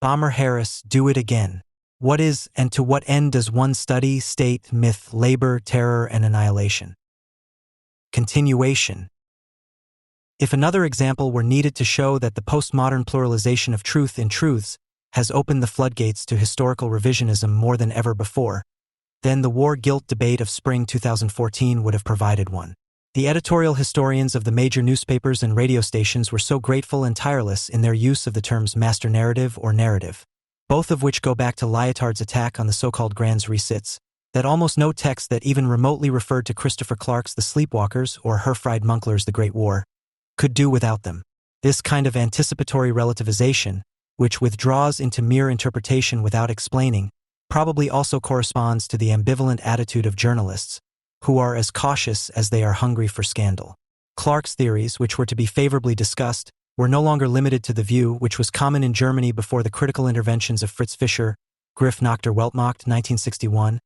Bomber Harris, do it again. What is and to what end does one study state, myth, labor, terror, and annihilation? Continuation. If another example were needed to show that the postmodern pluralization of truth in truths has opened the floodgates to historical revisionism more than ever before, then the war guilt debate of spring 2014 would have provided one. The editorial historians of the major newspapers and radio stations were so grateful and tireless in their use of the terms master narrative or narrative, both of which go back to Lyotard's attack on the so-called Grands Resits, that almost no text that even remotely referred to Christopher Clark's The Sleepwalkers or Herfried Munkler's The Great War could do without them. This kind of anticipatory relativization, which withdraws into mere interpretation without explaining, probably also corresponds to the ambivalent attitude of journalists, who are as cautious as they are hungry for scandal. Clark's theories, which were to be favorably discussed, were no longer limited to the view which was common in Germany before the critical interventions of Fritz Fischer, Griff Nachter Weltmacht 1961,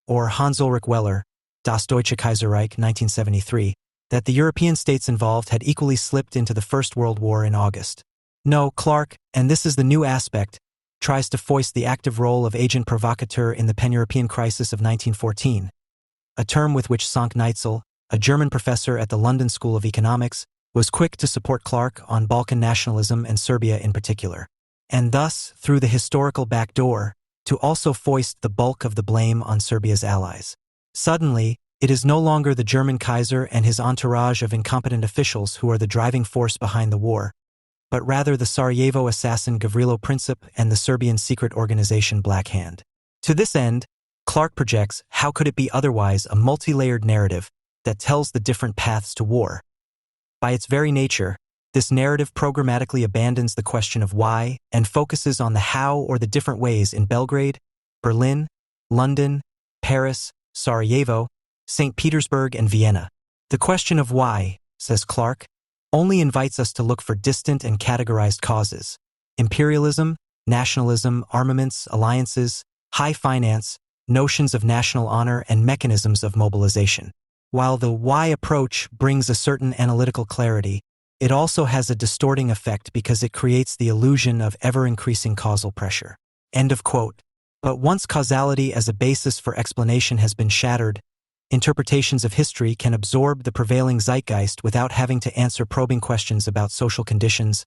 or Hans Ulrich Weller, Das Deutsche Kaiserreich 1973, that the European states involved had equally slipped into the First World War in August. No, Clark, and this is the new aspect, tries to foist the active role of agent provocateur in the pan-European crisis of 1914, a term with which Sönke Neitzel, a German professor at the London School of Economics, was quick to support Clark on Balkan nationalism and Serbia in particular, and thus, through the historical back door, to also foist the bulk of the blame on Serbia's allies. Suddenly, it is no longer the German Kaiser and his entourage of incompetent officials who are the driving force behind the war, but rather the Sarajevo assassin Gavrilo Princip and the Serbian secret organization Black Hand. To this end, Clark projects, how could it be otherwise, a multi-layered narrative that tells the different paths to war. By its very nature, this narrative programmatically abandons the question of why and focuses on the how or the different ways in Belgrade, Berlin, London, Paris, Sarajevo, St. Petersburg, and Vienna. The question of why, says Clark, only invites us to look for distant and categorized causes: imperialism, nationalism, armaments, alliances, high finance, notions of national honor, and mechanisms of mobilization. While the why approach brings a certain analytical clarity, it also has a distorting effect because it creates the illusion of ever-increasing causal pressure. End of quote. But once causality as a basis for explanation has been shattered, interpretations of history can absorb the prevailing zeitgeist without having to answer probing questions about social conditions,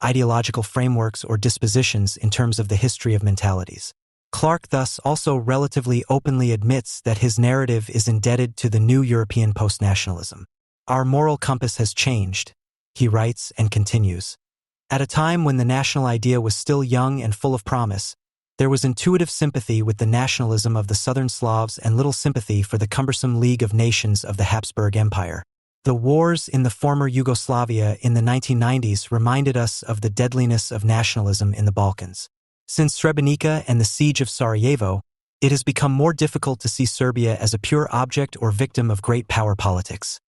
ideological frameworks, or dispositions in terms of the history of mentalities. Clark thus also relatively openly admits that his narrative is indebted to the new European post-nationalism. Our moral compass has changed, he writes and continues. At a time when the national idea was still young and full of promise, there was intuitive sympathy with the nationalism of the Southern Slavs and little sympathy for the cumbersome League of Nations of the Habsburg Empire. The wars in the former Yugoslavia in the 1990s reminded us of the deadliness of nationalism in the Balkans. Since Srebrenica and the siege of Sarajevo, it has become more difficult to see Serbia as a pure object or victim of great power politics.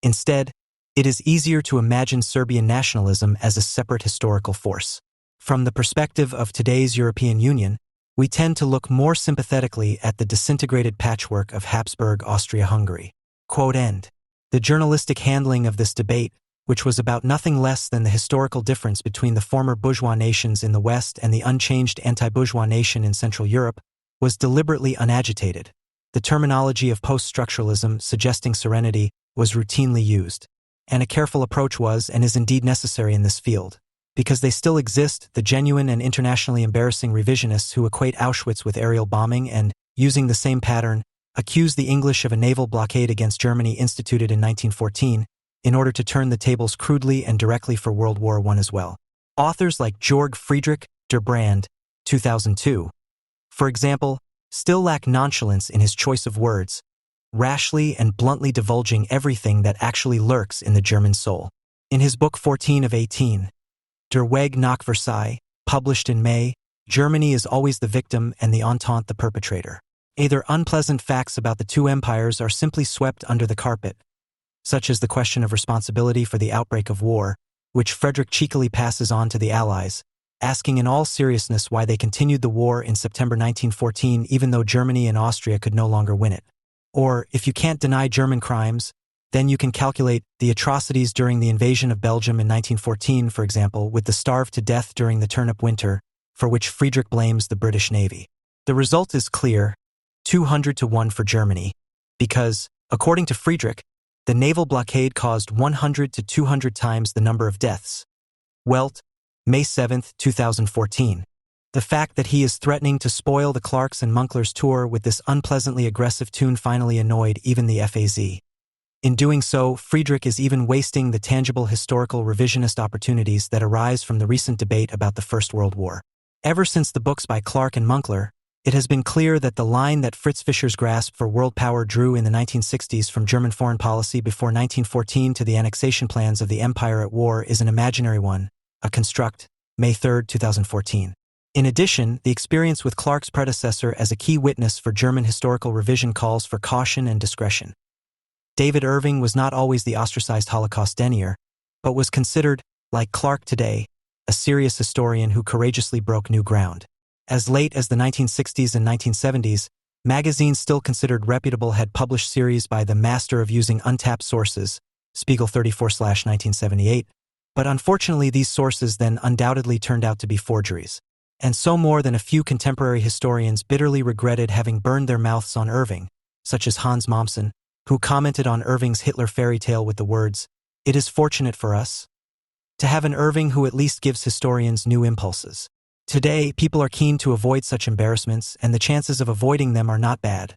Instead, it is easier to imagine Serbian nationalism as a separate historical force. From the perspective of today's European Union, we tend to look more sympathetically at the disintegrated patchwork of Habsburg Austria-Hungary. Quote end. The journalistic handling of this debate, which was about nothing less than the historical difference between the former bourgeois nations in the West and the unchanged anti-bourgeois nation in Central Europe, was deliberately unagitated. The terminology of post-structuralism, suggesting serenity, was routinely used. And a careful approach was and is indeed necessary in this field. Because they still exist, the genuine and internationally embarrassing revisionists who equate Auschwitz with aerial bombing and, using the same pattern, accuse the English of a naval blockade against Germany instituted in 1914, in order to turn the tables crudely and directly for World War I as well. Authors like Georg Friedrich der Brand, 2002, for example, still lack nonchalance in his choice of words, rashly and bluntly divulging everything that actually lurks in the German soul. In his book 14 of 18, Der Weg nach Versailles, published in May, Germany is always the victim and the Entente the perpetrator. Either unpleasant facts about the two empires are simply swept under the carpet, such as the question of responsibility for the outbreak of war, which Frederick cheekily passes on to the Allies, asking in all seriousness why they continued the war in September 1914 even though Germany and Austria could no longer win it. Or, if you can't deny German crimes, then you can calculate the atrocities during the invasion of Belgium in 1914, for example, with the starved to death during the turnip winter, for which Friedrich blames the British Navy. The result is clear, 200-1 for Germany, because, according to Friedrich, the naval blockade caused 100 to 200 times the number of deaths. Welt, May 7, 2014. The fact that he is threatening to spoil the Clarks and Munklers tour with this unpleasantly aggressive tune finally annoyed even the FAZ. In doing so, Friedrich is even wasting the tangible historical revisionist opportunities that arise from the recent debate about the First World War. Ever since the books by Clark and Munkler, it has been clear that the line that Fritz Fischer's grasp for world power drew in the 1960s from German foreign policy before 1914 to the annexation plans of the empire at war is an imaginary one, a construct, May 3, 2014. In addition, the experience with Clark's predecessor as a key witness for German historical revision calls for caution and discretion. David Irving was not always the ostracized Holocaust denier, but was considered, like Clark today, a serious historian who courageously broke new ground. As late as the 1960s and 1970s, magazines still considered reputable had published series by the master of using untapped sources, Spiegel 34/1978, but unfortunately these sources then undoubtedly turned out to be forgeries. And so more than a few contemporary historians bitterly regretted having burned their mouths on Irving, such as Hans Mommsen, who commented on Irving's Hitler fairy tale with the words, "It is fortunate for us to have an Irving who at least gives historians new impulses." Today, people are keen to avoid such embarrassments, and the chances of avoiding them are not bad.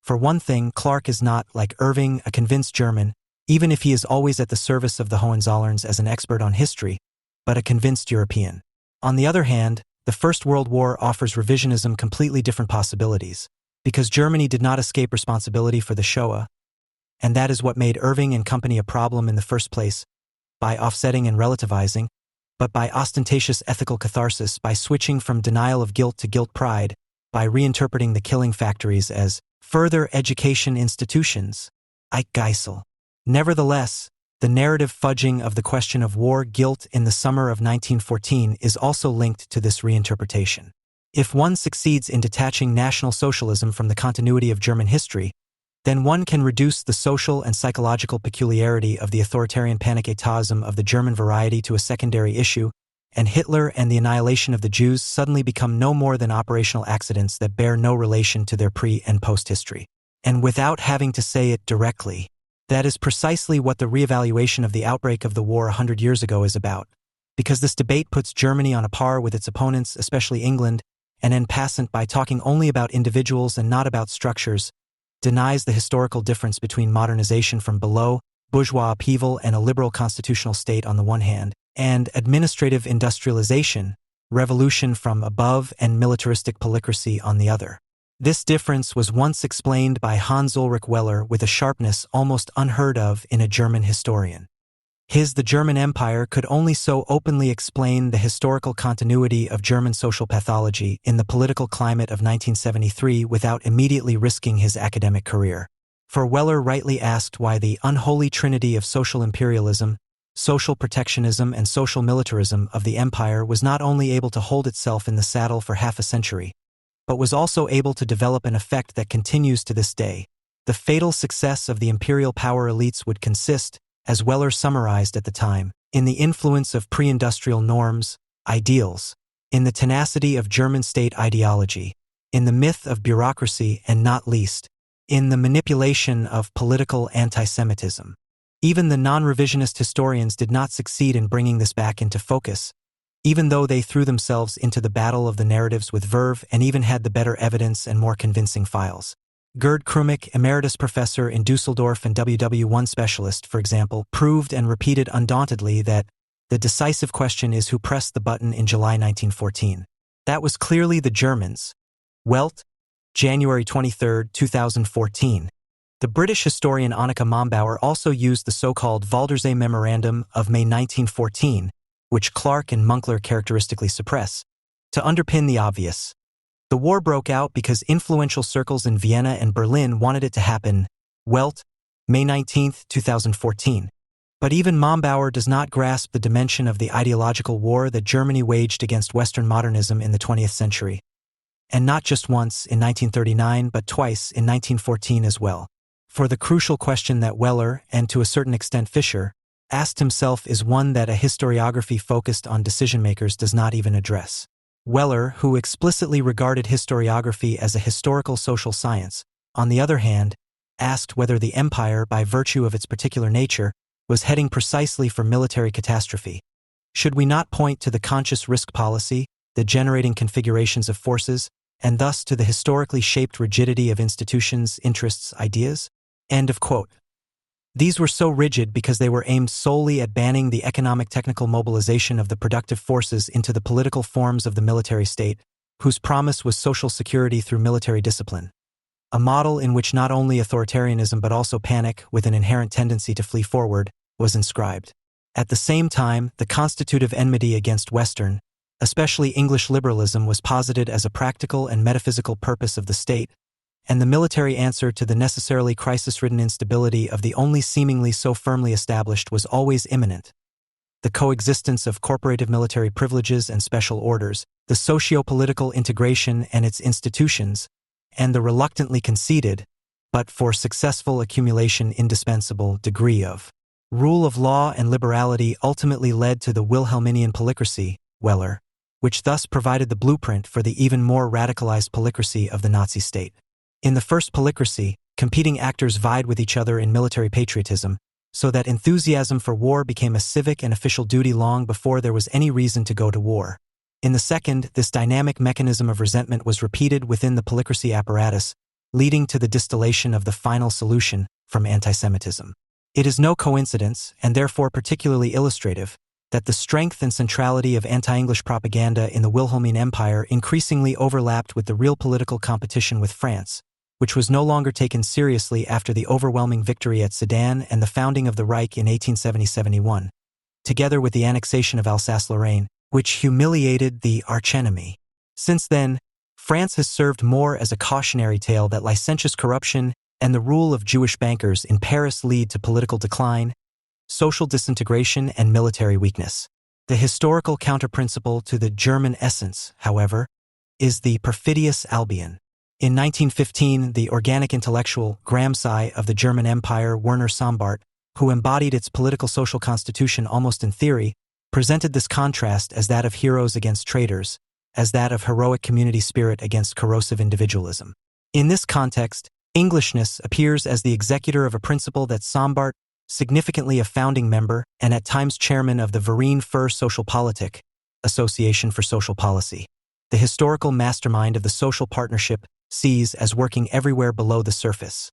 For one thing, Clark is not, like Irving, a convinced German, even if he is always at the service of the Hohenzollerns as an expert on history, but a convinced European. On the other hand, the First World War offers revisionism completely different possibilities, because Germany did not escape responsibility for the Shoah, and that is what made Irving and company a problem in the first place, by offsetting and relativizing, but by ostentatious ethical catharsis, by switching from denial of guilt to guilt pride, by reinterpreting the killing factories as further education institutions. Ike Geisel. Nevertheless, the narrative fudging of the question of war guilt in the summer of 1914 is also linked to this reinterpretation. If one succeeds in detaching National Socialism from the continuity of German history, then one can reduce the social and psychological peculiarity of the authoritarian panic etasism of the German variety to a secondary issue, and Hitler and the annihilation of the Jews suddenly become no more than operational accidents that bear no relation to their pre- and post-history. And without having to say it directly, that is precisely what the reevaluation of the outbreak of the war 100 years ago is about, because this debate puts Germany on a par with its opponents, especially England, and en passant by talking only about individuals and not about structures, denies the historical difference between modernization from below, bourgeois upheaval and a liberal constitutional state on the one hand, and administrative industrialization, revolution from above and militaristic polycracy on the other. This difference was once explained by Hans Ulrich Weller with a sharpness almost unheard of in a German historian. The German Empire could only so openly explain the historical continuity of German social pathology in the political climate of 1973 without immediately risking his academic career. For Weller rightly asked why the unholy trinity of social imperialism, social protectionism, and social militarism of the empire was not only able to hold itself in the saddle for half a century, but was also able to develop an effect that continues to this day. The fatal success of the imperial power elites would consist, as Weller summarized at the time, in the influence of pre-industrial norms, ideals, in the tenacity of German state ideology, in the myth of bureaucracy, and not least, in the manipulation of political anti-Semitism. Even the non-revisionist historians did not succeed in bringing this back into focus, even though they threw themselves into the battle of the narratives with verve and even had the better evidence and more convincing files. Gerd Krumich, emeritus professor in Dusseldorf and WW1 specialist, for example, proved and repeated undauntedly that the decisive question is who pressed the button in July 1914. That was clearly the Germans. Welt, January 23, 2014. The British historian Annika Mombauer also used the so-called Waldersee Memorandum of May 1914, which Clark and Munkler characteristically suppress, to underpin the obvious. The war broke out because influential circles in Vienna and Berlin wanted it to happen. Welt, May 19, 2014. But even Mombauer does not grasp the dimension of the ideological war that Germany waged against Western modernism in the 20th century. And not just once in 1939, but twice in 1914 as well. For the crucial question that Weller, and to a certain extent Fischer, asked himself is one that a historiography focused on decision-makers does not even address. Weller, who explicitly regarded historiography as a historical social science, on the other hand, asked whether the empire, by virtue of its particular nature, was heading precisely for military catastrophe. Should we not point to the conscious risk policy, the generating configurations of forces, and thus to the historically shaped rigidity of institutions, interests, ideas? End of quote. These were so rigid because they were aimed solely at banning the economic technical mobilization of the productive forces into the political forms of the military state, whose promise was social security through military discipline. A model in which not only authoritarianism but also panic, with an inherent tendency to flee forward, was inscribed. At the same time, the constitutive enmity against Western, especially English liberalism, was posited as a practical and metaphysical purpose of the state, and the military answer to the necessarily crisis-ridden instability of the only seemingly so firmly established was always imminent. The coexistence of corporative military privileges and special orders, the socio-political integration and its institutions, and the reluctantly conceded, but for successful accumulation indispensable, degree of rule of law and liberality ultimately led to the Wilhelminian polycracy, Weller, which thus provided the blueprint for the even more radicalized polycracy of the Nazi state. In the first polycracy, competing actors vied with each other in military patriotism, so that enthusiasm for war became a civic and official duty long before there was any reason to go to war. In the second, this dynamic mechanism of resentment was repeated within the polycracy apparatus, leading to the distillation of the final solution from antisemitism. It is no coincidence, and therefore particularly illustrative, that the strength and centrality of anti-English propaganda in the Wilhelmine Empire increasingly overlapped with the real political competition with France, which was no longer taken seriously after the overwhelming victory at Sedan and the founding of the Reich in 1870-71, together with the annexation of Alsace-Lorraine, which humiliated the archenemy. Since then, France has served more as a cautionary tale that licentious corruption and the rule of Jewish bankers in Paris lead to political decline, social disintegration, and military weakness. The historical counterprinciple to the German essence, however, is the perfidious Albion. In 1915, the organic intellectual Gramsci of the German Empire, Werner Sombart, who embodied its political social constitution almost in theory, presented this contrast as that of heroes against traitors, as that of heroic community spirit against corrosive individualism. In this context, Englishness appears as the executor of a principle that Sombart, significantly a founding member and at times chairman of the Verein für Sozialpolitik, Association for Social Policy, the historical mastermind of the social partnership, sees as working everywhere below the surface.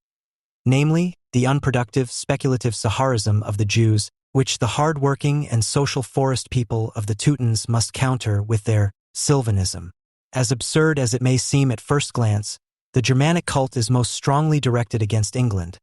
Namely, the unproductive, speculative Saharism of the Jews, which the hard-working and social forest people of the Teutons must counter with their Sylvanism. As absurd as it may seem at first glance, the Germanic cult is most strongly directed against England,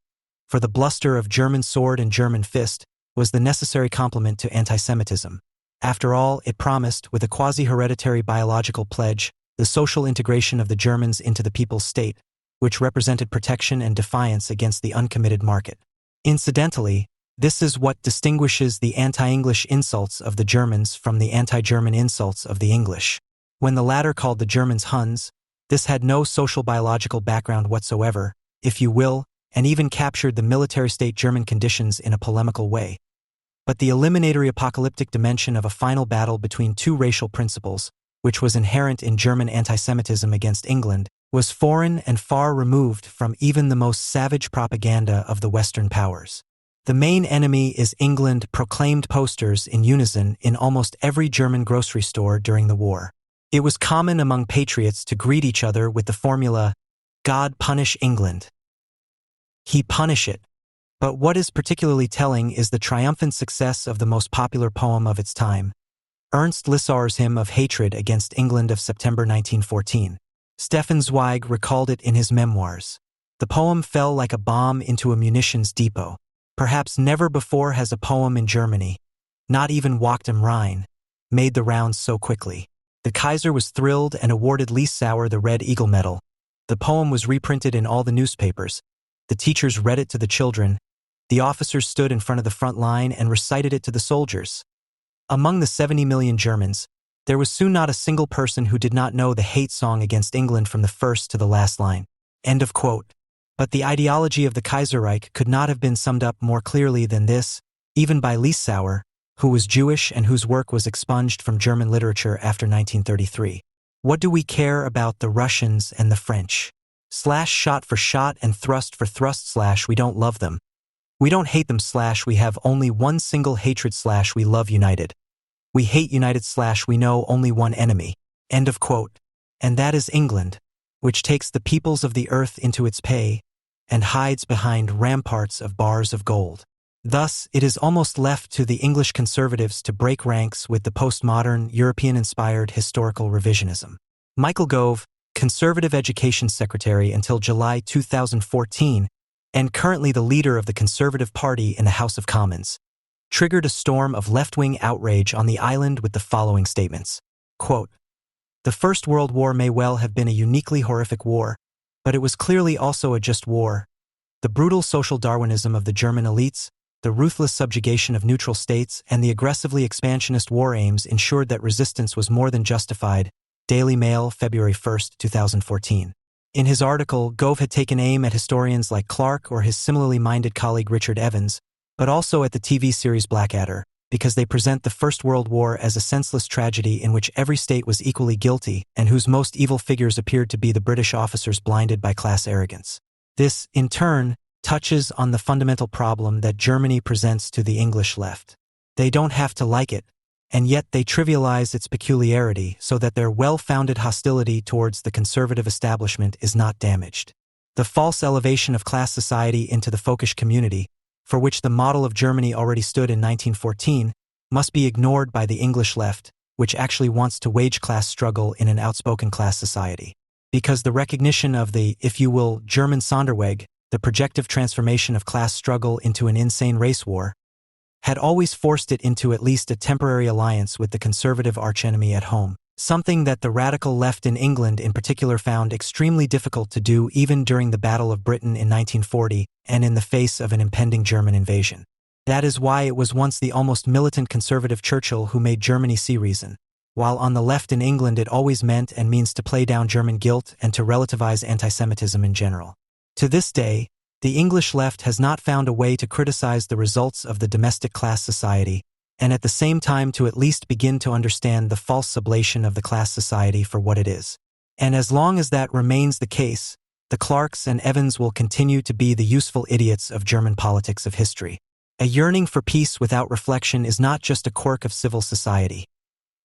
for the bluster of German sword and German fist was the necessary complement to antisemitism. After all, it promised, with a quasi-hereditary biological pledge, the social integration of the Germans into the people's state, which represented protection and defiance against the uncommitted market. Incidentally, this is what distinguishes the anti-English insults of the Germans from the anti-German insults of the English. When the latter called the Germans Huns, this had no social biological background whatsoever, if you will, and even captured the military state German conditions in a polemical way. But the eliminatory apocalyptic dimension of a final battle between two racial principles, which was inherent in German antisemitism against England, was foreign and far removed from even the most savage propaganda of the Western powers. The main enemy is England proclaimed posters in unison in almost every German grocery store during the war. It was common among patriots to greet each other with the formula, "God punish England. He punish it." But what is particularly telling is the triumphant success of the most popular poem of its time, Ernst Lissauer's hymn of hatred against England of September 1914. Stefan Zweig recalled it in his memoirs. The poem fell like a bomb into a munitions depot. Perhaps never before has a poem in Germany, not even Wacht am Rhein, made the rounds so quickly. The Kaiser was thrilled and awarded Lissauer the Red Eagle Medal. The poem was reprinted in all the newspapers. The teachers read it to the children. The officers stood in front of the front line and recited it to the soldiers. Among the 70 million Germans, there was soon not a single person who did not know the hate song against England from the first to the last line. End of quote. But the ideology of the Kaiserreich could not have been summed up more clearly than this, even by Lissauer, who was Jewish and whose work was expunged from German literature after 1933. What do we care about the Russians and the French? Shot for shot and thrust for thrust we don't love them. We don't hate them we have only one single hatred we love united. We hate united we know only one enemy. End of quote. And that is England, which takes the peoples of the earth into its pay and hides behind ramparts of bars of gold. Thus, it is almost left to the English conservatives to break ranks with the postmodern, European-inspired historical revisionism. Michael Gove, Conservative Education Secretary until July 2014, and currently the leader of the Conservative Party in the House of Commons, triggered a storm of left-wing outrage on the island with the following statements. Quote, "The First World War may well have been a uniquely horrific war, but it was clearly also a just war. The brutal social Darwinism of the German elites, the ruthless subjugation of neutral states, and the aggressively expansionist war aims ensured that resistance was more than justified." Daily Mail, February 1, 2014. In his article, Gove had taken aim at historians like Clarke or his similarly minded colleague Richard Evans, but also at the TV series Blackadder, because they present the First World War as a senseless tragedy in which every state was equally guilty and whose most evil figures appeared to be the British officers blinded by class arrogance. This, in turn, touches on the fundamental problem that Germany presents to the English left. They don't have to like it, and yet they trivialize its peculiarity so that their well-founded hostility towards the conservative establishment is not damaged. The false elevation of class society into the folkish community, for which the model of Germany already stood in 1914, must be ignored by the English left, which actually wants to wage class struggle in an outspoken class society. Because the recognition of the, if you will, German Sonderweg, the projective transformation of class struggle into an insane race war, had always forced it into at least a temporary alliance with the conservative archenemy at home, something that the radical left in England in particular found extremely difficult to do even during the Battle of Britain in 1940 and in the face of an impending German invasion. That is why it was once the almost militant conservative Churchill who made Germany see reason, while on the left in England it always meant and means to play down German guilt and to relativize anti-Semitism in general. To this day, the English left has not found a way to criticize the results of the domestic class society, and at the same time to at least begin to understand the false sublation of the class society for what it is. And as long as that remains the case, the Clarks and Evans will continue to be the useful idiots of German politics of history. A yearning for peace without reflection is not just a quirk of civil society.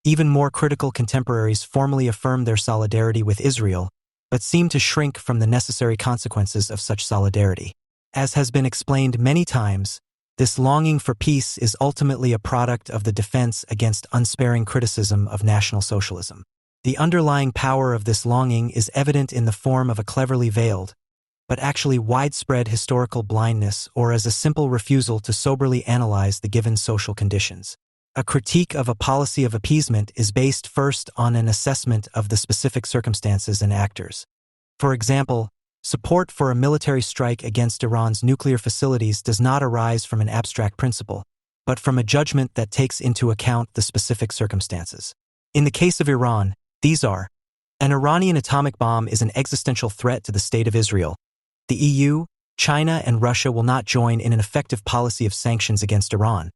Even more critical contemporaries formally affirm their solidarity with Israel, but seem to shrink from the necessary consequences of such solidarity. As has been explained many times, this longing for peace is ultimately a product of the defense against unsparing criticism of National Socialism. The underlying power of this longing is evident in the form of a cleverly veiled, but actually widespread historical blindness or as a simple refusal to soberly analyze the given social conditions. A critique of a policy of appeasement is based first on an assessment of the specific circumstances and actors. For example, support for a military strike against Iran's nuclear facilities does not arise from an abstract principle, but from a judgment that takes into account the specific circumstances. In the case of Iran, these are: an Iranian atomic bomb is an existential threat to the state of Israel. The EU, China, and Russia will not join in an effective policy of sanctions against Iran.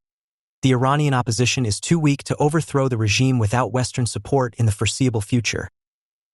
The Iranian opposition is too weak to overthrow the regime without Western support in the foreseeable future.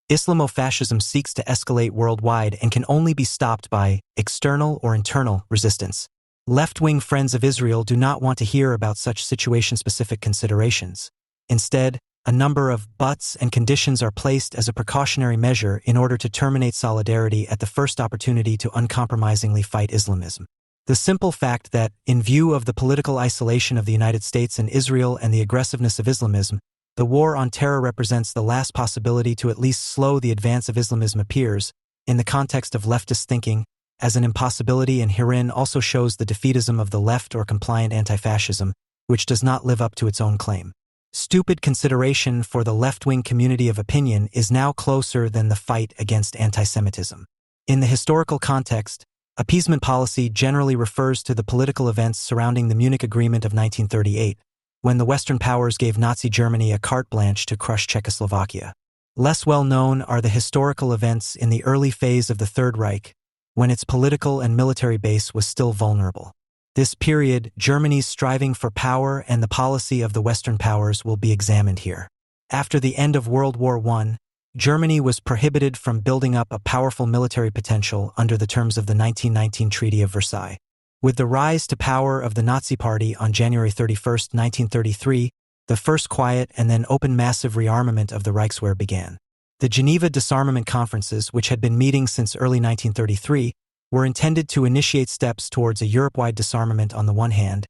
Islamofascism seeks to escalate worldwide and can only be stopped by external or internal resistance. Left-wing friends of Israel do not want to hear about such situation-specific considerations. Instead, a number of buts and conditions are placed as a precautionary measure in order to terminate solidarity at the first opportunity to uncompromisingly fight Islamism. The simple fact that, in view of the political isolation of the United States and Israel and the aggressiveness of Islamism, the war on terror represents the last possibility to at least slow the advance of Islamism appears, in the context of leftist thinking, as an impossibility, and herein also shows the defeatism of the left or compliant anti-fascism, which does not live up to its own claim. Stupid consideration for the left-wing community of opinion is now closer than the fight against anti-Semitism. In the historical context, appeasement policy generally refers to the political events surrounding the Munich Agreement of 1938, when the Western powers gave Nazi Germany a carte blanche to crush Czechoslovakia. Less well known are the historical events in the early phase of the Third Reich, when its political and military base was still vulnerable. This period, Germany's striving for power and the policy of the Western powers will be examined here. After the end of World War I, Germany was prohibited from building up a powerful military potential under the terms of the 1919 Treaty of Versailles. With the rise to power of the Nazi Party on January 31, 1933, the first quiet and then open massive rearmament of the Reichswehr began. The Geneva Disarmament Conferences, which had been meeting since early 1933, were intended to initiate steps towards a Europe-wide disarmament on the one hand,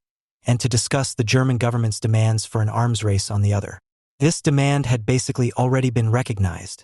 and to discuss the German government's demands for an arms race on the other. This demand had basically already been recognized.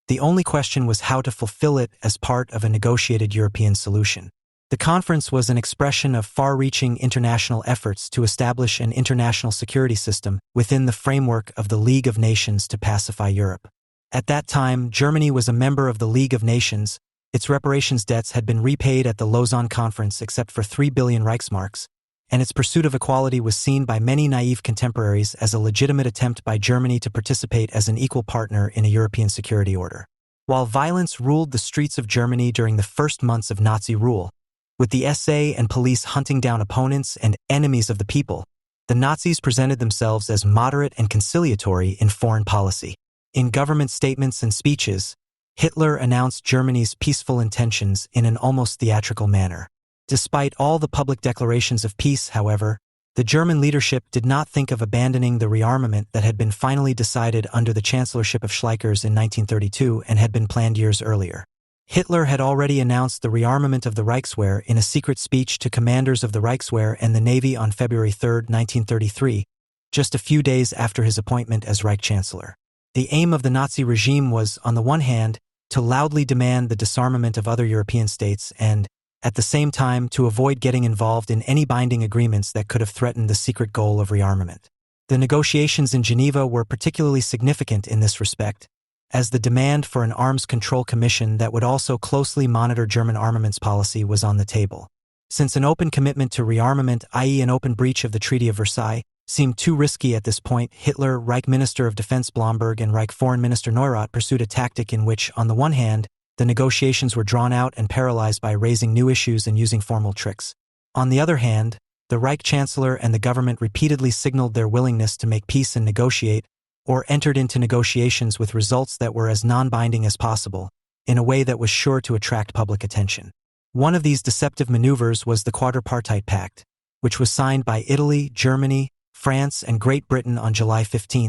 The only question was how to fulfill it as part of a negotiated European solution. The conference was an expression of far-reaching international efforts to establish an international security system within the framework of the League of Nations to pacify Europe. At that time, Germany was a member of the League of Nations. Its reparations debts had been repaid at the Lausanne Conference except for 3 billion Reichsmarks, and its pursuit of equality was seen by many naive contemporaries as a legitimate attempt by Germany to participate as an equal partner in a European security order. While violence ruled the streets of Germany during the first months of Nazi rule, with the SA and police hunting down opponents and enemies of the people, the Nazis presented themselves as moderate and conciliatory in foreign policy. In government statements and speeches, Hitler announced Germany's peaceful intentions in an almost theatrical manner. Despite all the public declarations of peace, however, the German leadership did not think of abandoning the rearmament that had been finally decided under the chancellorship of Schleichers in 1932 and had been planned years earlier. Hitler had already announced the rearmament of the Reichswehr in a secret speech to commanders of the Reichswehr and the Navy on February 3, 1933, just a few days after his appointment as Reich Chancellor. The aim of the Nazi regime was, on the one hand, to loudly demand the disarmament of other European states and, at the same time, to avoid getting involved in any binding agreements that could have threatened the secret goal of rearmament. The negotiations in Geneva were particularly significant in this respect, as the demand for an arms control commission that would also closely monitor German armaments policy was on the table. Since an open commitment to rearmament, i.e. an open breach of the Treaty of Versailles, seemed too risky at this point, Hitler, Reich Minister of Defense Blomberg, and Reich Foreign Minister Neurath pursued a tactic in which, on the one hand, the negotiations were drawn out and paralyzed by raising new issues and using formal tricks. On the other hand, the Reich Chancellor and the government repeatedly signaled their willingness to make peace and negotiate, or entered into negotiations with results that were as non-binding as possible, in a way that was sure to attract public attention. One of these deceptive maneuvers was the Quadripartite Pact, which was signed by Italy, Germany, France, and Great Britain on July 15,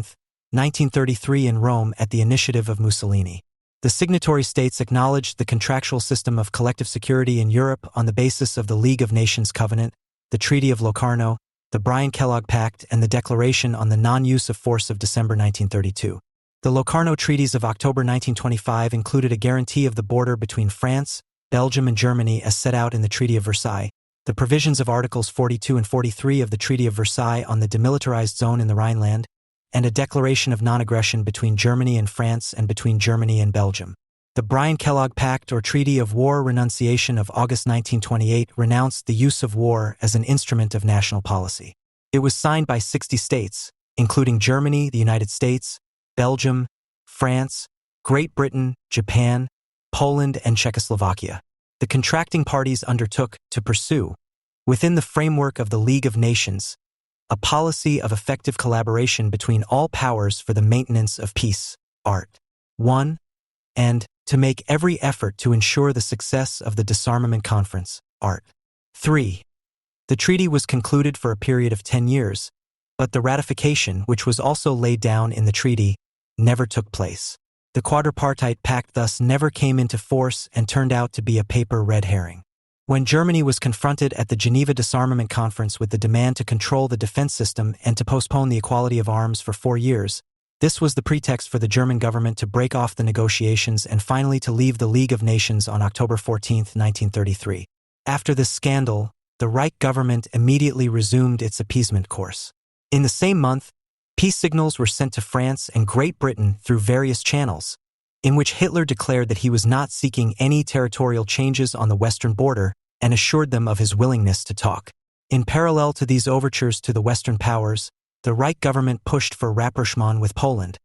1933 in Rome at the initiative of Mussolini. The signatory states acknowledged the contractual system of collective security in Europe on the basis of the League of Nations Covenant, the Treaty of Locarno, the Bryan-Kellogg Pact, and the Declaration on the Non-Use of Force of December 1932. The Locarno Treaties of October 1925 included a guarantee of the border between France, Belgium, and Germany as set out in the Treaty of Versailles, the provisions of Articles 42 and 43 of the Treaty of Versailles on the demilitarized zone in the Rhineland, and a declaration of non-aggression between Germany and France and between Germany and Belgium. The Bryan-Kellogg Pact or Treaty of War Renunciation of August 1928 renounced the use of war as an instrument of national policy. It was signed by 60 states, including Germany, the United States, Belgium, France, Great Britain, Japan, Poland, and Czechoslovakia. The contracting parties undertook to pursue, within the framework of the League of Nations, a policy of effective collaboration between all powers for the maintenance of peace, Art. 1, and to make every effort to ensure the success of the Disarmament Conference, Art. 3. The treaty was concluded for a period of 10 years, but the ratification, which was also laid down in the treaty, never took place. The Quadripartite Pact thus never came into force and turned out to be a paper red herring. When Germany was confronted at the Geneva Disarmament Conference with the demand to control the defense system and to postpone the equality of arms for 4 years, this was the pretext for the German government to break off the negotiations and finally to leave the League of Nations on October 14, 1933. After this scandal, the Reich government immediately resumed its appeasement course. In the same month, peace signals were sent to France and Great Britain through various channels, in which Hitler declared that he was not seeking any territorial changes on the western border and assured them of his willingness to talk. In parallel to these overtures to the Western powers, the Reich government pushed for rapprochement with Poland,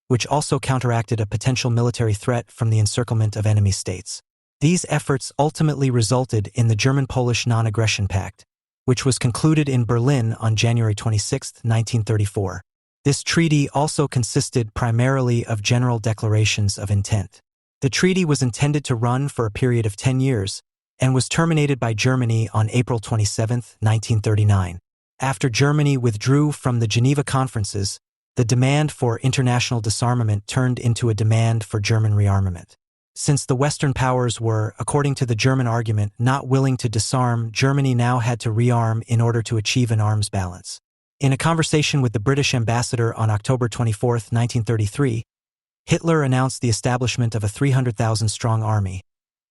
which also counteracted a potential military threat from the encirclement of enemy states. These efforts ultimately resulted in the German-Polish Non-Aggression Pact, which was concluded in Berlin on January 26, 1934. This treaty also consisted primarily of general declarations of intent. The treaty was intended to run for a period of 10 years and was terminated by Germany on April 27, 1939. After Germany withdrew from the Geneva Conferences, the demand for international disarmament turned into a demand for German rearmament. Since the Western powers were, according to the German argument, not willing to disarm, Germany now had to rearm in order to achieve an arms balance. In a conversation with the British ambassador on October 24, 1933, Hitler announced the establishment of a 300,000-strong army,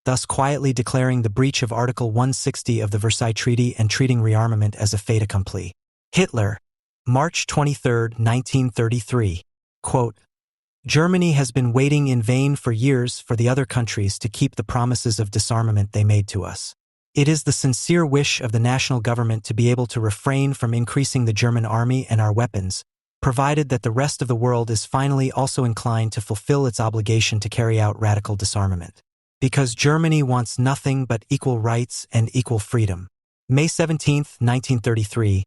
thus quietly declaring the breach of Article 160 of the Versailles Treaty and treating rearmament as a fait accompli. Hitler, March 23, 1933, quote, "Germany has been waiting in vain for years for the other countries to keep the promises of disarmament they made to us. It is the sincere wish of the national government to be able to refrain from increasing the German army and our weapons, provided that the rest of the world is finally also inclined to fulfill its obligation to carry out radical disarmament. Because Germany wants nothing but equal rights and equal freedom." May 17, 1933.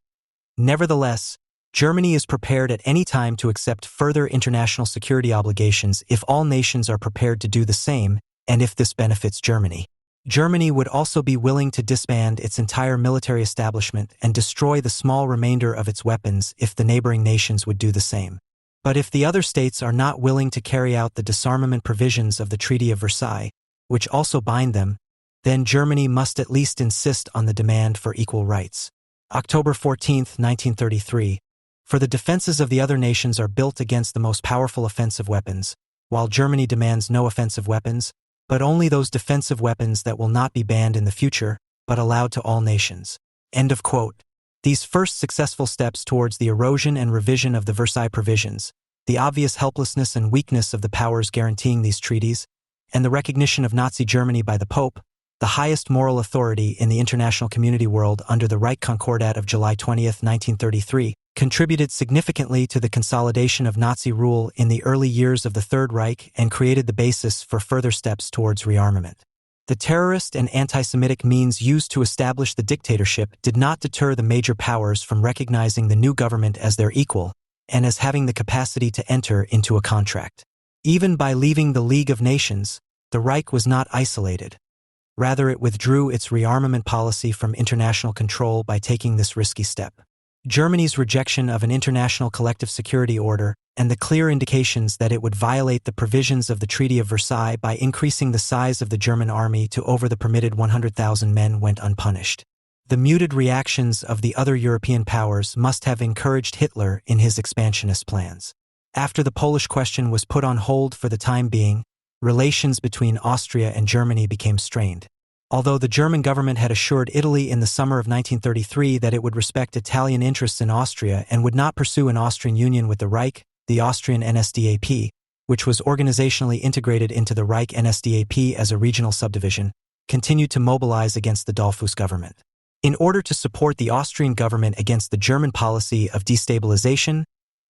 Nevertheless, Germany is prepared at any time to accept further international security obligations if all nations are prepared to do the same, and if this benefits Germany. Germany would also be willing to disband its entire military establishment and destroy the small remainder of its weapons if the neighboring nations would do the same. But if the other states are not willing to carry out the disarmament provisions of the Treaty of Versailles, which also bind them, then Germany must at least insist on the demand for equal rights. October 14, 1933. For the defenses of the other nations are built against the most powerful offensive weapons, while Germany demands no offensive weapons, but only those defensive weapons that will not be banned in the future, but allowed to all nations. End of quote. These first successful steps towards the erosion and revision of the Versailles provisions, the obvious helplessness and weakness of the powers guaranteeing these treaties, and the recognition of Nazi Germany by the Pope, the highest moral authority in the international community world under the Reich Concordat of July 20, 1933, contributed significantly to the consolidation of Nazi rule in the early years of the Third Reich and created the basis for further steps towards rearmament. The terrorist and anti-Semitic means used to establish the dictatorship did not deter the major powers from recognizing the new government as their equal and as having the capacity to enter into a contract. Even by leaving the League of Nations, the Reich was not isolated. Rather, it withdrew its rearmament policy from international control by taking this risky step. Germany's rejection of an international collective security order and the clear indications that it would violate the provisions of the Treaty of Versailles by increasing the size of the German army to over the permitted 100,000 men went unpunished. The muted reactions of the other European powers must have encouraged Hitler in his expansionist plans. After the Polish question was put on hold for the time being, relations between Austria and Germany became strained. Although the German government had assured Italy in the summer of 1933 that it would respect Italian interests in Austria and would not pursue an Austrian union with the Reich, the Austrian NSDAP, which was organizationally integrated into the Reich NSDAP as a regional subdivision, continued to mobilize against the Dollfuss government. In order to support the Austrian government against the German policy of destabilization,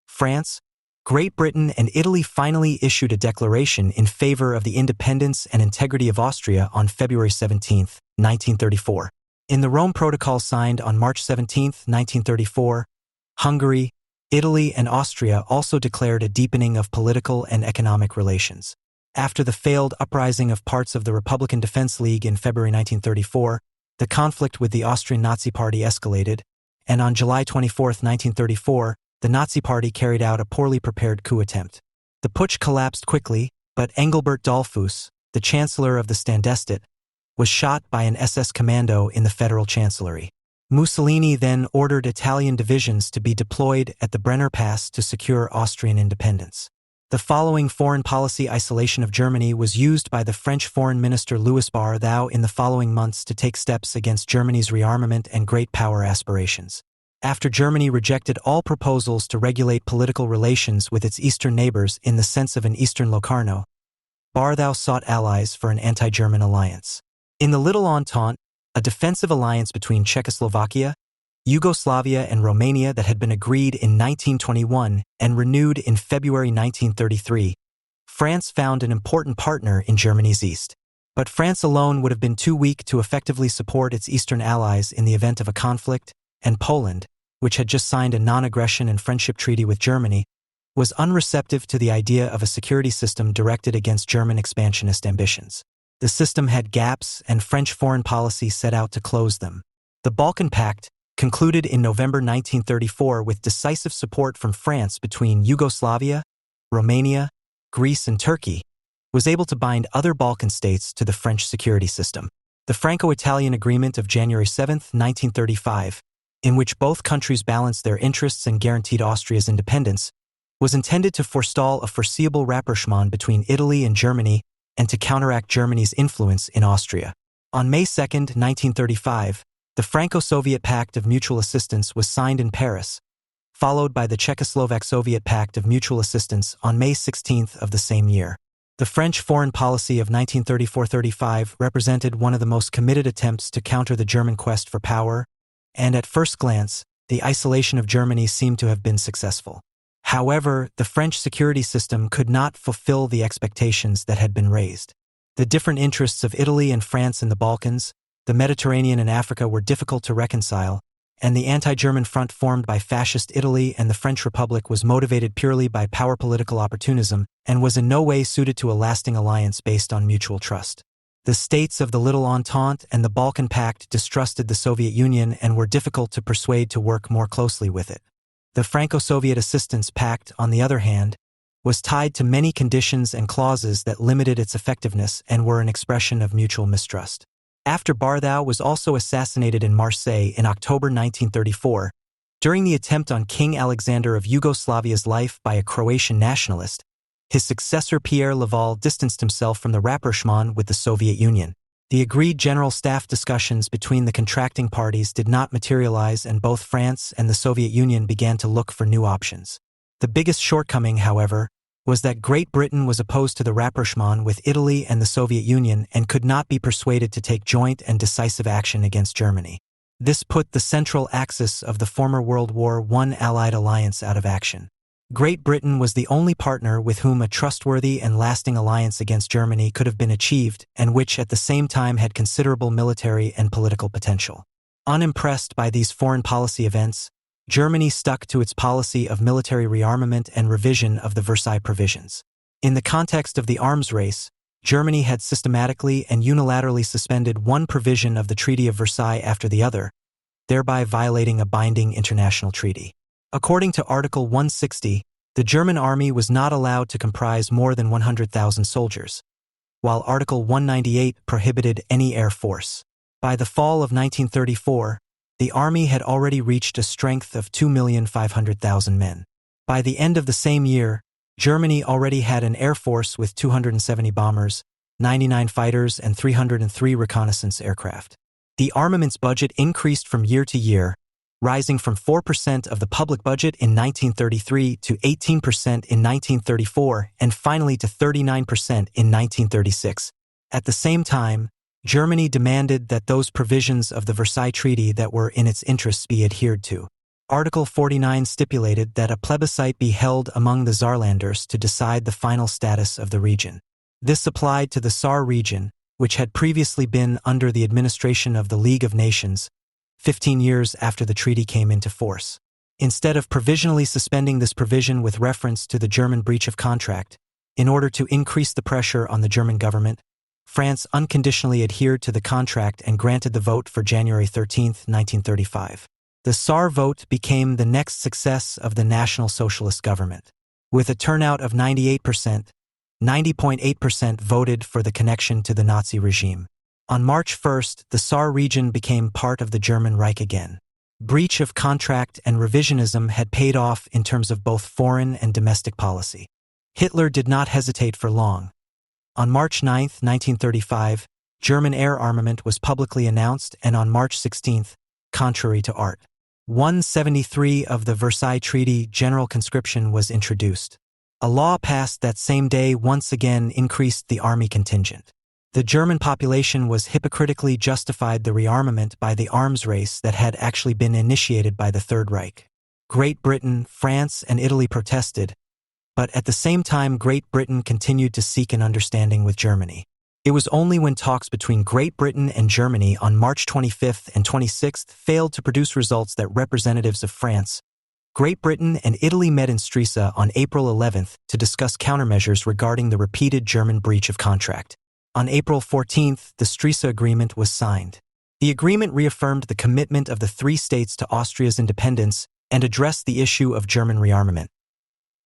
France, Great Britain and Italy finally issued a declaration in favor of the independence and integrity of Austria on February 17, 1934. In the Rome Protocol signed on March 17, 1934, Hungary, Italy, and Austria also declared a deepening of political and economic relations. After the failed uprising of parts of the Republican Defense League in February 1934, the conflict with the Austrian Nazi Party escalated, and on July 24, 1934, the Nazi Party carried out a poorly prepared coup attempt. The putsch collapsed quickly, but Engelbert Dollfuss, the Chancellor of the Ständestaat, was shot by an SS commando in the Federal Chancellery. Mussolini then ordered Italian divisions to be deployed at the Brenner Pass to secure Austrian independence. The following foreign policy isolation of Germany was used by the French Foreign Minister Louis Barthou in the following months to take steps against Germany's rearmament and great power aspirations. After Germany rejected all proposals to regulate political relations with its eastern neighbors in the sense of an Eastern Locarno, Barthou sought allies for an anti-German alliance. In the Little Entente, a defensive alliance between Czechoslovakia, Yugoslavia, and Romania that had been agreed in 1921 and renewed in February 1933, France found an important partner in Germany's east. But France alone would have been too weak to effectively support its eastern allies in the event of a conflict, and Poland, which had just signed a non-aggression and friendship treaty with Germany, was unreceptive to the idea of a security system directed against German expansionist ambitions. The system had gaps, and French foreign policy set out to close them. The Balkan Pact, concluded in November 1934 with decisive support from France between Yugoslavia, Romania, Greece, and Turkey, was able to bind other Balkan states to the French security system. The Franco-Italian Agreement of January 7, 1935, in which both countries balanced their interests and guaranteed Austria's independence, was intended to forestall a foreseeable rapprochement between Italy and Germany and to counteract Germany's influence in Austria. On May 2, 1935, the Franco-Soviet Pact of Mutual Assistance was signed in Paris, followed by the Czechoslovak-Soviet Pact of Mutual Assistance on May 16 of the same year. The French foreign policy of 1934-35 represented one of the most committed attempts to counter the German quest for power, and at first glance, the isolation of Germany seemed to have been successful. However, the French security system could not fulfill the expectations that had been raised. The different interests of Italy and France in the Balkans, the Mediterranean and Africa were difficult to reconcile, and the anti-German front formed by Fascist Italy and the French Republic was motivated purely by power political opportunism and was in no way suited to a lasting alliance based on mutual trust. The states of the Little Entente and the Balkan Pact distrusted the Soviet Union and were difficult to persuade to work more closely with it. The Franco-Soviet Assistance Pact, on the other hand, was tied to many conditions and clauses that limited its effectiveness and were an expression of mutual mistrust. After Barthou was also assassinated in Marseille in October 1934, during the attempt on King Alexander of Yugoslavia's life by a Croatian nationalist, his successor Pierre Laval distanced himself from the rapprochement with the Soviet Union. The agreed General Staff discussions between the contracting parties did not materialize, and both France and the Soviet Union began to look for new options. The biggest shortcoming, however, was that Great Britain was opposed to the rapprochement with Italy and the Soviet Union and could not be persuaded to take joint and decisive action against Germany. This put the central axis of the former World War I Allied alliance out of action. Great Britain was the only partner with whom a trustworthy and lasting alliance against Germany could have been achieved, and which at the same time had considerable military and political potential. Unimpressed by these foreign policy events, Germany stuck to its policy of military rearmament and revision of the Versailles provisions. In the context of the arms race, Germany had systematically and unilaterally suspended one provision of the Treaty of Versailles after the other, thereby violating a binding international treaty. According to Article 160, the German army was not allowed to comprise more than 100,000 soldiers, while Article 198 prohibited any air force. By the fall of 1934, the army had already reached a strength of 2,500,000 men. By the end of the same year, Germany already had an air force with 270 bombers, 99 fighters, and 303 reconnaissance aircraft. The armaments budget increased from year to year, rising from 4% of the public budget in 1933 to 18% in 1934 and finally to 39% in 1936. At the same time, Germany demanded that those provisions of the Versailles Treaty that were in its interests be adhered to. Article 49 stipulated that a plebiscite be held among the Saarlanders to decide the final status of the region. This applied to the Saar region, which had previously been under the administration of the League of Nations, 15 years after the treaty came into force. Instead of provisionally suspending this provision with reference to the German breach of contract, in order to increase the pressure on the German government, France unconditionally adhered to the contract and granted the vote for January 13, 1935. The Saar vote became the next success of the National Socialist government. With a turnout of 98%, 90.8% voted for the connection to the Nazi regime. On March 1st, the Saar region became part of the German Reich again. Breach of contract and revisionism had paid off in terms of both foreign and domestic policy. Hitler did not hesitate for long. On March 9, 1935, German air armament was publicly announced, and on March 16, contrary to Art. 173 of the Versailles Treaty, general conscription was introduced. A law passed that same day once again increased the army contingent. The German population was hypocritically justified the rearmament by the arms race that had actually been initiated by the Third Reich. Great Britain, France, and Italy protested, but at the same time Great Britain continued to seek an understanding with Germany. It was only when talks between Great Britain and Germany on March 25th and 26th failed to produce results that representatives of France, Great Britain and Italy met in Stresa on April 11th to discuss countermeasures regarding the repeated German breach of contract. On April 14th, the Stresa Agreement was signed. The agreement reaffirmed the commitment of the three states to Austria's independence and addressed the issue of German rearmament.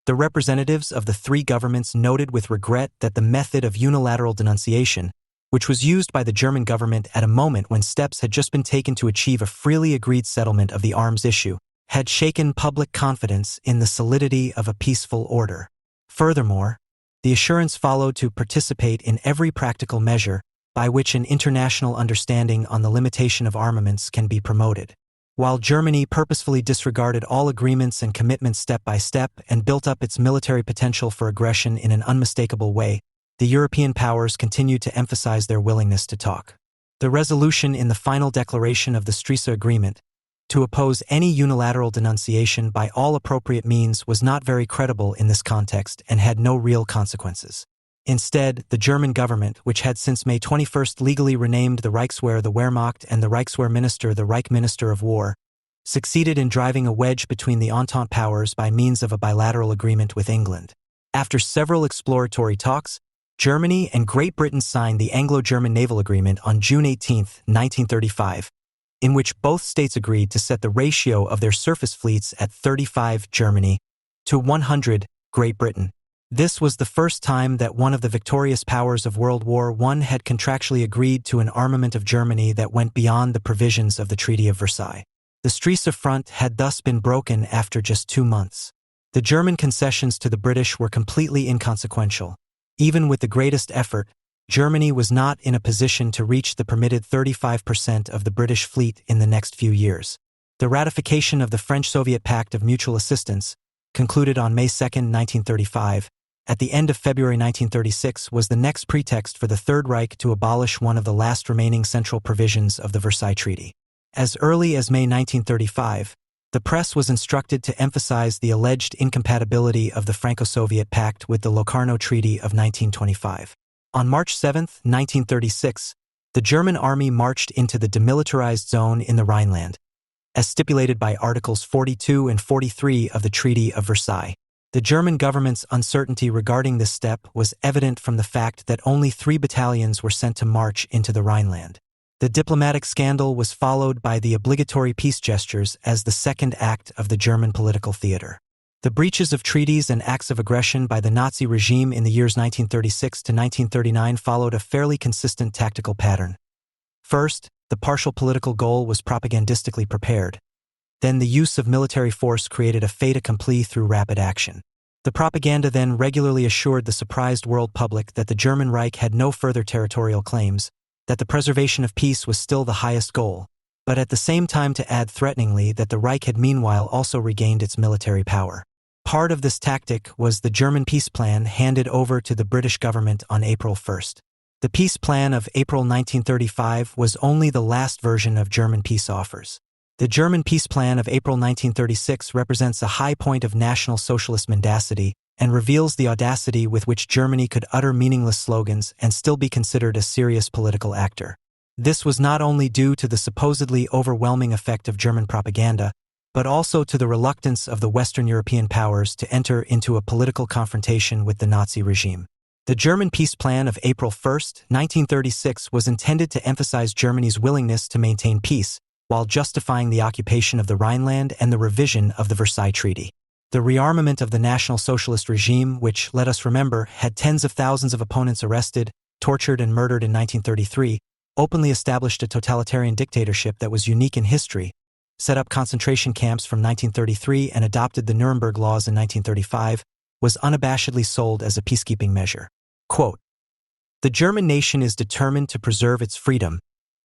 The representatives of the three governments noted with regret that the method of unilateral denunciation, which was used by the German government at a moment when steps had just been taken to achieve a freely agreed settlement of the arms issue, had shaken public confidence in the solidity of a peaceful order. Furthermore, the assurance followed to participate in every practical measure by which an international understanding on the limitation of armaments can be promoted. While Germany purposefully disregarded all agreements and commitments step by step and built up its military potential for aggression in an unmistakable way, the European powers continued to emphasize their willingness to talk. The resolution in the final declaration of the Stresa Agreement, to oppose any unilateral denunciation by all appropriate means, was not very credible in this context and had no real consequences. Instead, the German government, which had since May 21st legally renamed the Reichswehr the Wehrmacht and the Reichswehr Minister the Reich Minister of War, succeeded in driving a wedge between the Entente powers by means of a bilateral agreement with England. After several exploratory talks, Germany and Great Britain signed the Anglo-German Naval Agreement on June 18, 1935, in which both states agreed to set the ratio of their surface fleets at 35 Germany to 100 Great Britain. This was the first time that one of the victorious powers of World War I had contractually agreed to an armament of Germany that went beyond the provisions of the Treaty of Versailles. The Stresa front had thus been broken after just 2 months. The German concessions to the British were completely inconsequential. Even with the greatest effort, Germany was not in a position to reach the permitted 35% of the British fleet in the next few years. The ratification of the French-Soviet Pact of Mutual Assistance, concluded on May 2, 1935, at the end of February 1936, was the next pretext for the Third Reich to abolish one of the last remaining central provisions of the Versailles Treaty. As early as May 1935, the press was instructed to emphasize the alleged incompatibility of the Franco-Soviet Pact with the Locarno Treaty of 1925. On March 7, 1936, the German army marched into the demilitarized zone in the Rhineland, as stipulated by Articles 42 and 43 of the Treaty of Versailles. The German government's uncertainty regarding this step was evident from the fact that only 3 battalions were sent to march into the Rhineland. The diplomatic scandal was followed by the obligatory peace gestures as the second act of the German political theater. The breaches of treaties and acts of aggression by the Nazi regime in the years 1936 to 1939 followed a fairly consistent tactical pattern. First, the partial political goal was propagandistically prepared. Then the use of military force created a fait accompli through rapid action. The propaganda then regularly assured the surprised world public that the German Reich had no further territorial claims, that the preservation of peace was still the highest goal, but at the same time to add threateningly that the Reich had meanwhile also regained its military power. Part of this tactic was the German peace plan handed over to the British government on April 1st. The peace plan of April 1935 was only the last version of German peace offers. The German peace plan of April 1936 represents a high point of National Socialist mendacity and reveals the audacity with which Germany could utter meaningless slogans and still be considered a serious political actor. This was not only due to the supposedly overwhelming effect of German propaganda, but also to the reluctance of the Western European powers to enter into a political confrontation with the Nazi regime. The German peace plan of April 1, 1936 was intended to emphasize Germany's willingness to maintain peace, while justifying the occupation of the Rhineland and the revision of the Versailles Treaty. The rearmament of the National Socialist regime, which, let us remember, had tens of thousands of opponents arrested, tortured, and murdered in 1933, openly established a totalitarian dictatorship that was unique in history, set up concentration camps from 1933 and adopted the Nuremberg Laws in 1935, was unabashedly sold as a peacekeeping measure. Quote, "The German nation is determined to preserve its freedom,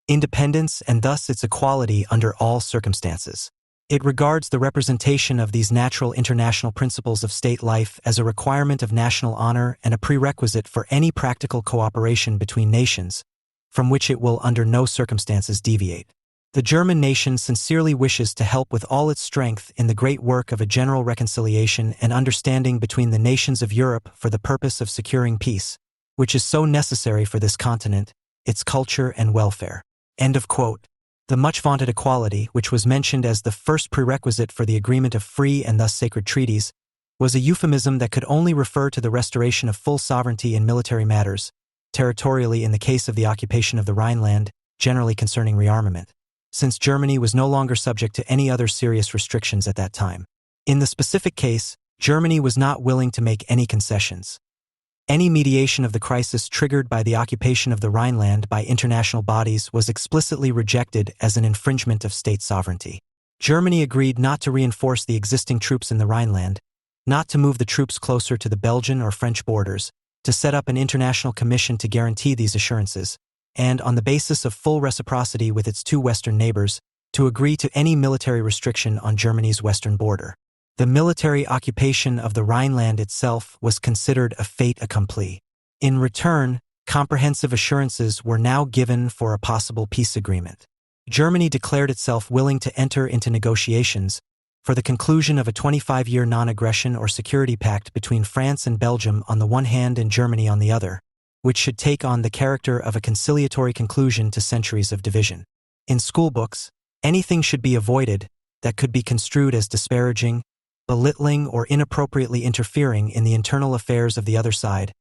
independence, and thus its equality under all circumstances. It regards the representation of these natural international principles of state life as a requirement of national honor and a prerequisite for any practical cooperation between nations, from which it will under no circumstances deviate. The German nation sincerely wishes to help with all its strength in the great work of a general reconciliation and understanding between the nations of Europe for the purpose of securing peace, which is so necessary for this continent, its culture and welfare. End of quote. The much-vaunted equality, which was mentioned as the first prerequisite for the agreement of free and thus sacred treaties, was a euphemism that could only refer to the restoration of full sovereignty in military matters, territorially in the case of the occupation of the Rhineland, generally concerning rearmament, since Germany was no longer subject to any other serious restrictions at that time. In the specific case, Germany was not willing to make any concessions. Any mediation of the crisis triggered by the occupation of the Rhineland by international bodies was explicitly rejected as an infringement of state sovereignty. Germany agreed not to reinforce the existing troops in the Rhineland, not to move the troops closer to the Belgian or French borders, to set up an international commission to guarantee these assurances, and, on the basis of full reciprocity with its two western neighbors, to agree to any military restriction on Germany's western border. The military occupation of the Rhineland itself was considered a fait accompli. In return, comprehensive assurances were now given for a possible peace agreement. Germany declared itself willing to enter into negotiations for the conclusion of a 25-year non-aggression or security pact between France and Belgium on the one hand and Germany on the other, which should take on the character of a conciliatory conclusion to centuries of division. In schoolbooks, anything should be avoided that could be construed as disparaging, belittling, or inappropriately interfering in the internal affairs of the other side,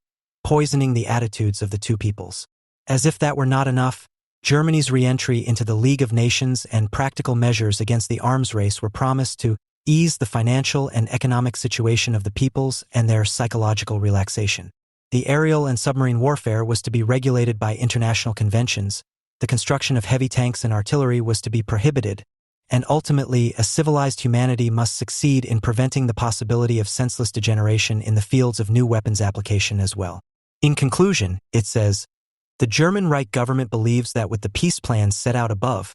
poisoning the attitudes of the two peoples. As if that were not enough, Germany's re-entry into the League of Nations and practical measures against the arms race were promised to ease the financial and economic situation of the peoples and their psychological relaxation. The aerial and submarine warfare was to be regulated by international conventions, the construction of heavy tanks and artillery was to be prohibited, and ultimately a civilized humanity must succeed in preventing the possibility of senseless degeneration in the fields of new weapons application as well. In conclusion, it says, the German Reich government believes that with the peace plans set out above,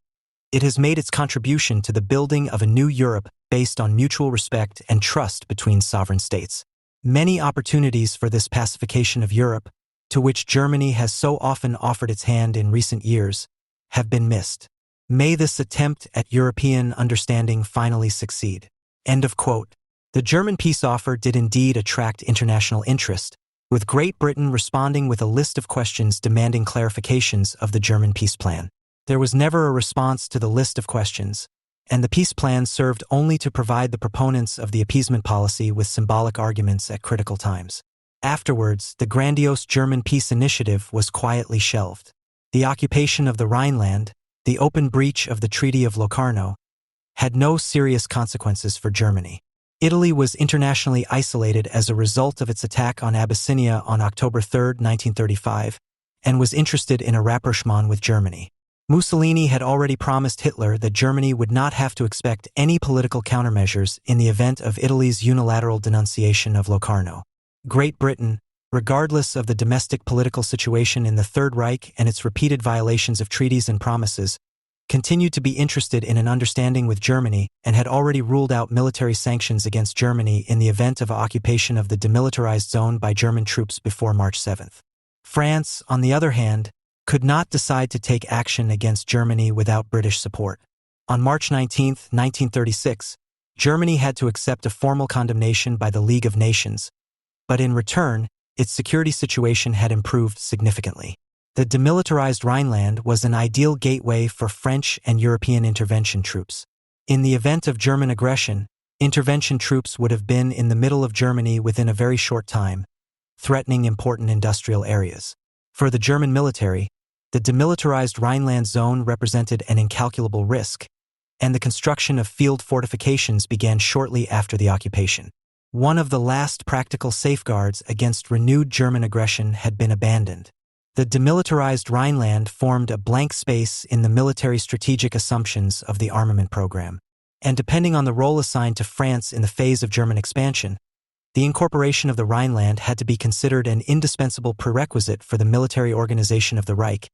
it has made its contribution to the building of a new Europe based on mutual respect and trust between sovereign states. Many opportunities for this pacification of Europe, to which Germany has so often offered its hand in recent years, have been missed. May this attempt at European understanding finally succeed. End of quote. The German peace offer did indeed attract international interest, with Great Britain responding with a list of questions demanding clarifications of the German peace plan. There was never a response to the list of questions, and the peace plan served only to provide the proponents of the appeasement policy with symbolic arguments at critical times. Afterwards, the grandiose German peace initiative was quietly shelved. The occupation of the Rhineland, the open breach of the Treaty of Locarno, had no serious consequences for Germany. Italy was internationally isolated as a result of its attack on Abyssinia on October 3, 1935, and was interested in a rapprochement with Germany. Mussolini had already promised Hitler that Germany would not have to expect any political countermeasures in the event of Italy's unilateral denunciation of Locarno. Great Britain, regardless of the domestic political situation in the Third Reich and its repeated violations of treaties and promises, continued to be interested in an understanding with Germany and had already ruled out military sanctions against Germany in the event of occupation of the demilitarized zone by German troops before March 7. France, on the other hand, could not decide to take action against Germany without British support. On March 19, 1936, Germany had to accept a formal condemnation by the League of Nations, but in return, its security situation had improved significantly. The demilitarized Rhineland was an ideal gateway for French and European intervention troops. In the event of German aggression, intervention troops would have been in the middle of Germany within a very short time, threatening important industrial areas. For the German military, the demilitarized Rhineland zone represented an incalculable risk, and the construction of field fortifications began shortly after the occupation. One of the last practical safeguards against renewed German aggression had been abandoned. The demilitarized Rhineland formed a blank space in the military strategic assumptions of the armament program, and depending on the role assigned to France in the phase of German expansion, the incorporation of the Rhineland had to be considered an indispensable prerequisite for the military organization of the Reich,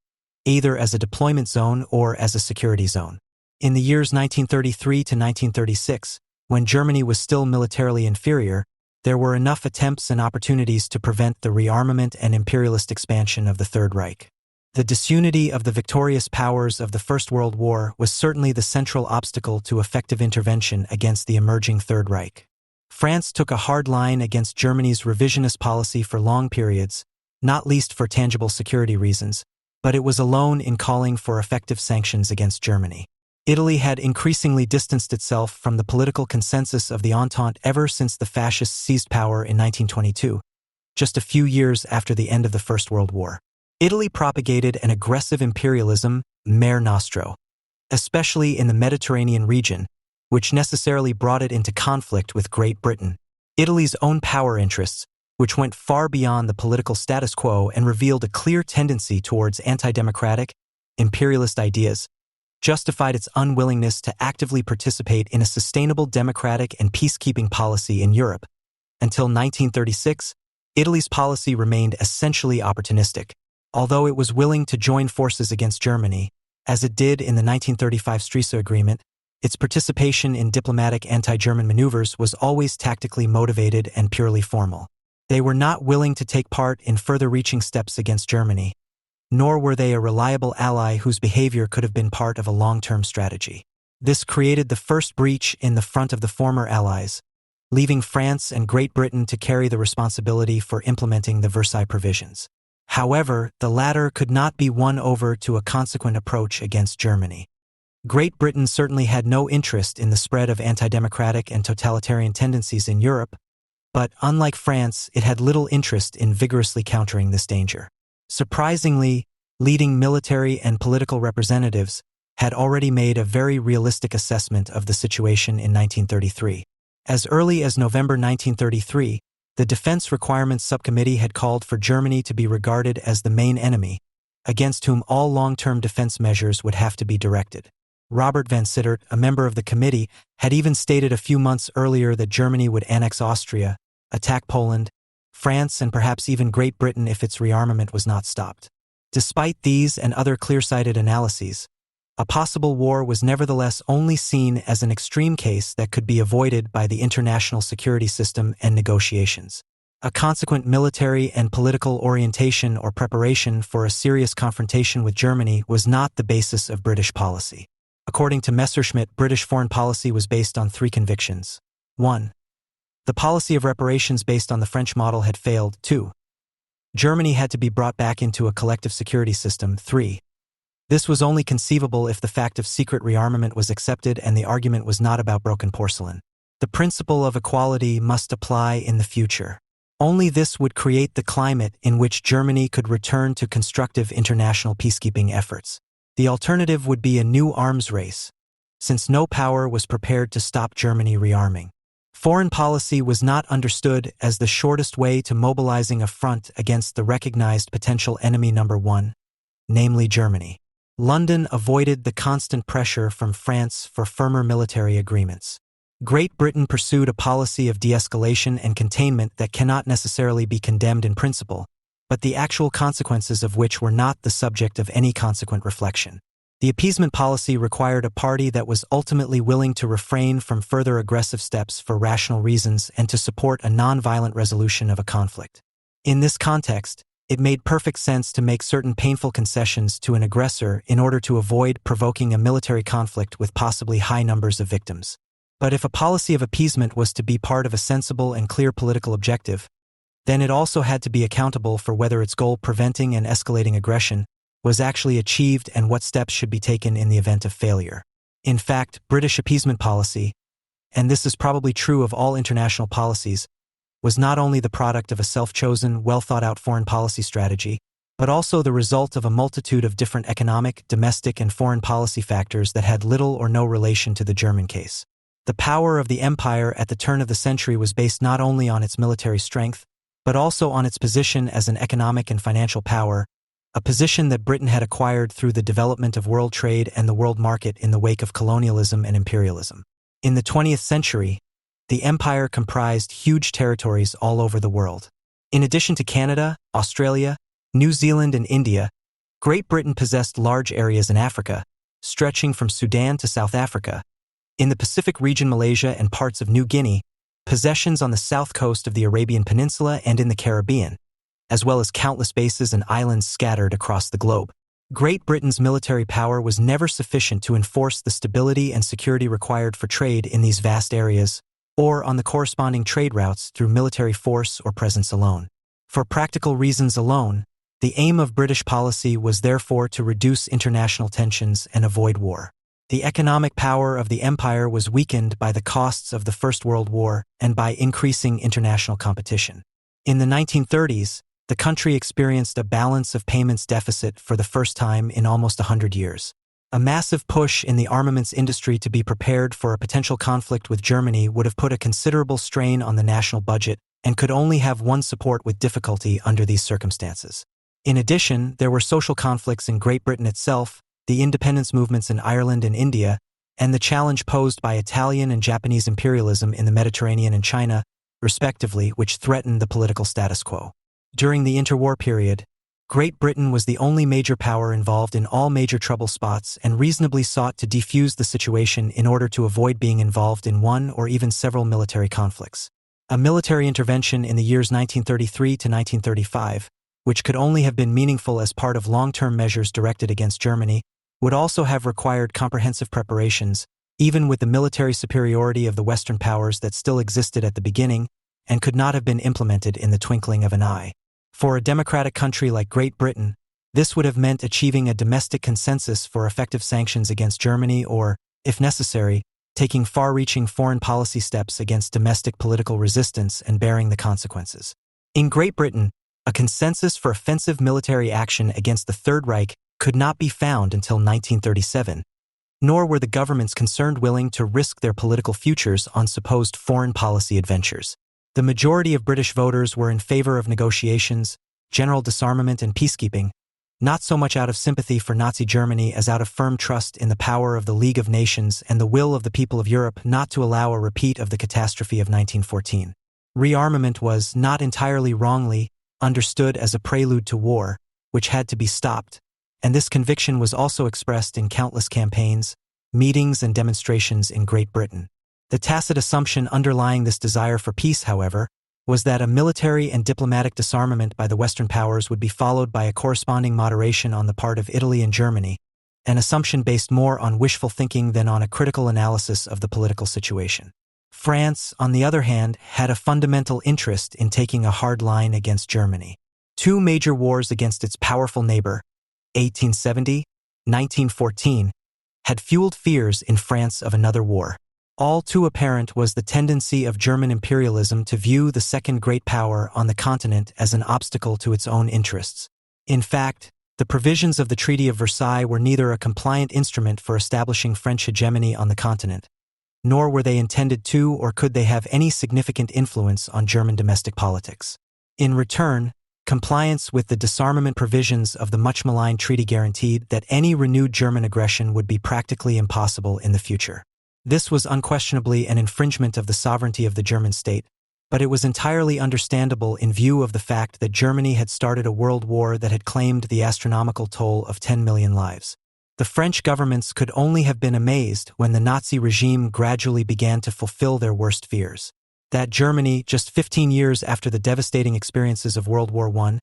either as a deployment zone or as a security zone. In the years 1933 to 1936, when Germany was still militarily inferior, there were enough attempts and opportunities to prevent the rearmament and imperialist expansion of the Third Reich. The disunity of the victorious powers of the First World War was certainly the central obstacle to effective intervention against the emerging Third Reich. France took a hard line against Germany's revisionist policy for long periods, not least for tangible security reasons, but it was alone in calling for effective sanctions against Germany. Italy had increasingly distanced itself from the political consensus of the Entente ever since the fascists seized power in 1922, just a few years after the end of the First World War. Italy propagated an aggressive imperialism, Mare Nostro, especially in the Mediterranean region, which necessarily brought it into conflict with Great Britain. Italy's own power interests, which went far beyond the political status quo and revealed a clear tendency towards anti-democratic, imperialist ideas, justified its unwillingness to actively participate in a sustainable democratic and peacekeeping policy in Europe. Until 1936, Italy's policy remained essentially opportunistic. Although it was willing to join forces against Germany, as it did in the 1935 Stresa Agreement, its participation in diplomatic anti-German maneuvers was always tactically motivated and purely formal. They were not willing to take part in further-reaching steps against Germany, nor were they a reliable ally whose behavior could have been part of a long-term strategy. This created the first breach in the front of the former allies, leaving France and Great Britain to carry the responsibility for implementing the Versailles provisions. However, the latter could not be won over to a consequent approach against Germany. Great Britain certainly had no interest in the spread of anti-democratic and totalitarian tendencies in Europe, but unlike France, it had little interest in vigorously countering this danger. Surprisingly, leading military and political representatives had already made a very realistic assessment of the situation in 1933. As early as November 1933, the Defense Requirements Subcommittee had called for Germany to be regarded as the main enemy, against whom all long-term defense measures would have to be directed. Robert van Sittert, a member of the committee, had even stated a few months earlier that Germany would annex Austria, attack Poland, France, and perhaps even Great Britain if its rearmament was not stopped. Despite these and other clear-sighted analyses, a possible war was nevertheless only seen as an extreme case that could be avoided by the international security system and negotiations. A consequent military and political orientation or preparation for a serious confrontation with Germany was not the basis of British policy. According to Messerschmitt, British foreign policy was based on three convictions. 1. The policy of reparations based on the French model had failed. 2. Germany had to be brought back into a collective security system. 3. This was only conceivable if the fact of secret rearmament was accepted and the argument was not about broken porcelain. The principle of equality must apply in the future. Only this would create the climate in which Germany could return to constructive international peacekeeping efforts. The alternative would be a new arms race, since no power was prepared to stop Germany rearming. Foreign policy was not understood as the shortest way to mobilizing a front against the recognized potential enemy number one, namely Germany. London avoided the constant pressure from France for firmer military agreements. Great Britain pursued a policy of de-escalation and containment that cannot necessarily be condemned in principle, but the actual consequences of which were not the subject of any consequent reflection. The appeasement policy required a party that was ultimately willing to refrain from further aggressive steps for rational reasons and to support a non-violent resolution of a conflict. In this context, it made perfect sense to make certain painful concessions to an aggressor in order to avoid provoking a military conflict with possibly high numbers of victims. But if a policy of appeasement was to be part of a sensible and clear political objective, then it also had to be accountable for whether its goal, preventing and escalating aggression, was actually achieved and what steps should be taken in the event of failure. In fact, British appeasement policy, and this is probably true of all international policies, was not only the product of a self-chosen, well-thought-out foreign policy strategy, but also the result of a multitude of different economic, domestic, and foreign policy factors that had little or no relation to the German case. The power of the empire at the turn of the century was based not only on its military strength, but also on its position as an economic and financial power, a position that Britain had acquired through the development of world trade and the world market in the wake of colonialism and imperialism. In the 20th century, the empire comprised huge territories all over the world. In addition to Canada, Australia, New Zealand, and India, Great Britain possessed large areas in Africa, stretching from Sudan to South Africa. In the Pacific region, Malaysia and parts of New Guinea, possessions on the south coast of the Arabian Peninsula and in the Caribbean, as well as countless bases and islands scattered across the globe. Great Britain's military power was never sufficient to enforce the stability and security required for trade in these vast areas, or on the corresponding trade routes through military force or presence alone. For practical reasons alone, the aim of British policy was therefore to reduce international tensions and avoid war. The economic power of the empire was weakened by the costs of the First World War and by increasing international competition. In the 1930s, the country experienced a balance of payments deficit for the first time in almost 100 years. A massive push in the armaments industry to be prepared for a potential conflict with Germany would have put a considerable strain on the national budget and could only have won support with difficulty under these circumstances. In addition, there were social conflicts in Great Britain itself, the independence movements in Ireland and India, and the challenge posed by Italian and Japanese imperialism in the Mediterranean and China, respectively, which threatened the political status quo. During the interwar period, Great Britain was the only major power involved in all major trouble spots and reasonably sought to defuse the situation in order to avoid being involved in one or even several military conflicts. A military intervention in the years 1933 to 1935, which could only have been meaningful as part of long-term measures directed against Germany, would also have required comprehensive preparations, even with the military superiority of the Western powers that still existed at the beginning, and could not have been implemented in the twinkling of an eye. For a democratic country like Great Britain, this would have meant achieving a domestic consensus for effective sanctions against Germany or, if necessary, taking far-reaching foreign policy steps against domestic political resistance and bearing the consequences. In Great Britain, a consensus for offensive military action against the Third Reich could not be found until 1937, nor were the governments concerned willing to risk their political futures on supposed foreign policy adventures. The majority of British voters were in favor of negotiations, general disarmament, and peacekeeping, not so much out of sympathy for Nazi Germany as out of firm trust in the power of the League of Nations and the will of the people of Europe not to allow a repeat of the catastrophe of 1914. Rearmament was, not entirely wrongly, understood as a prelude to war, which had to be stopped, and this conviction was also expressed in countless campaigns, meetings, and demonstrations in Great Britain. The tacit assumption underlying this desire for peace, however, was that a military and diplomatic disarmament by the Western powers would be followed by a corresponding moderation on the part of Italy and Germany, an assumption based more on wishful thinking than on a critical analysis of the political situation. France, on the other hand, had a fundamental interest in taking a hard line against Germany. Two major wars against its powerful neighbor, 1870, 1914, had fueled fears in France of another war. All too apparent was the tendency of German imperialism to view the second great power on the continent as an obstacle to its own interests. In fact, the provisions of the Treaty of Versailles were neither a compliant instrument for establishing French hegemony on the continent, nor were they intended to or could they have any significant influence on German domestic politics. In return, compliance with the disarmament provisions of the much-maligned treaty guaranteed that any renewed German aggression would be practically impossible in the future. This was unquestionably an infringement of the sovereignty of the German state, but it was entirely understandable in view of the fact that Germany had started a world war that had claimed the astronomical toll of 10 million lives. The French governments could only have been amazed when the Nazi regime gradually began to fulfill their worst fears. That Germany, just 15 years after the devastating experiences of World War I,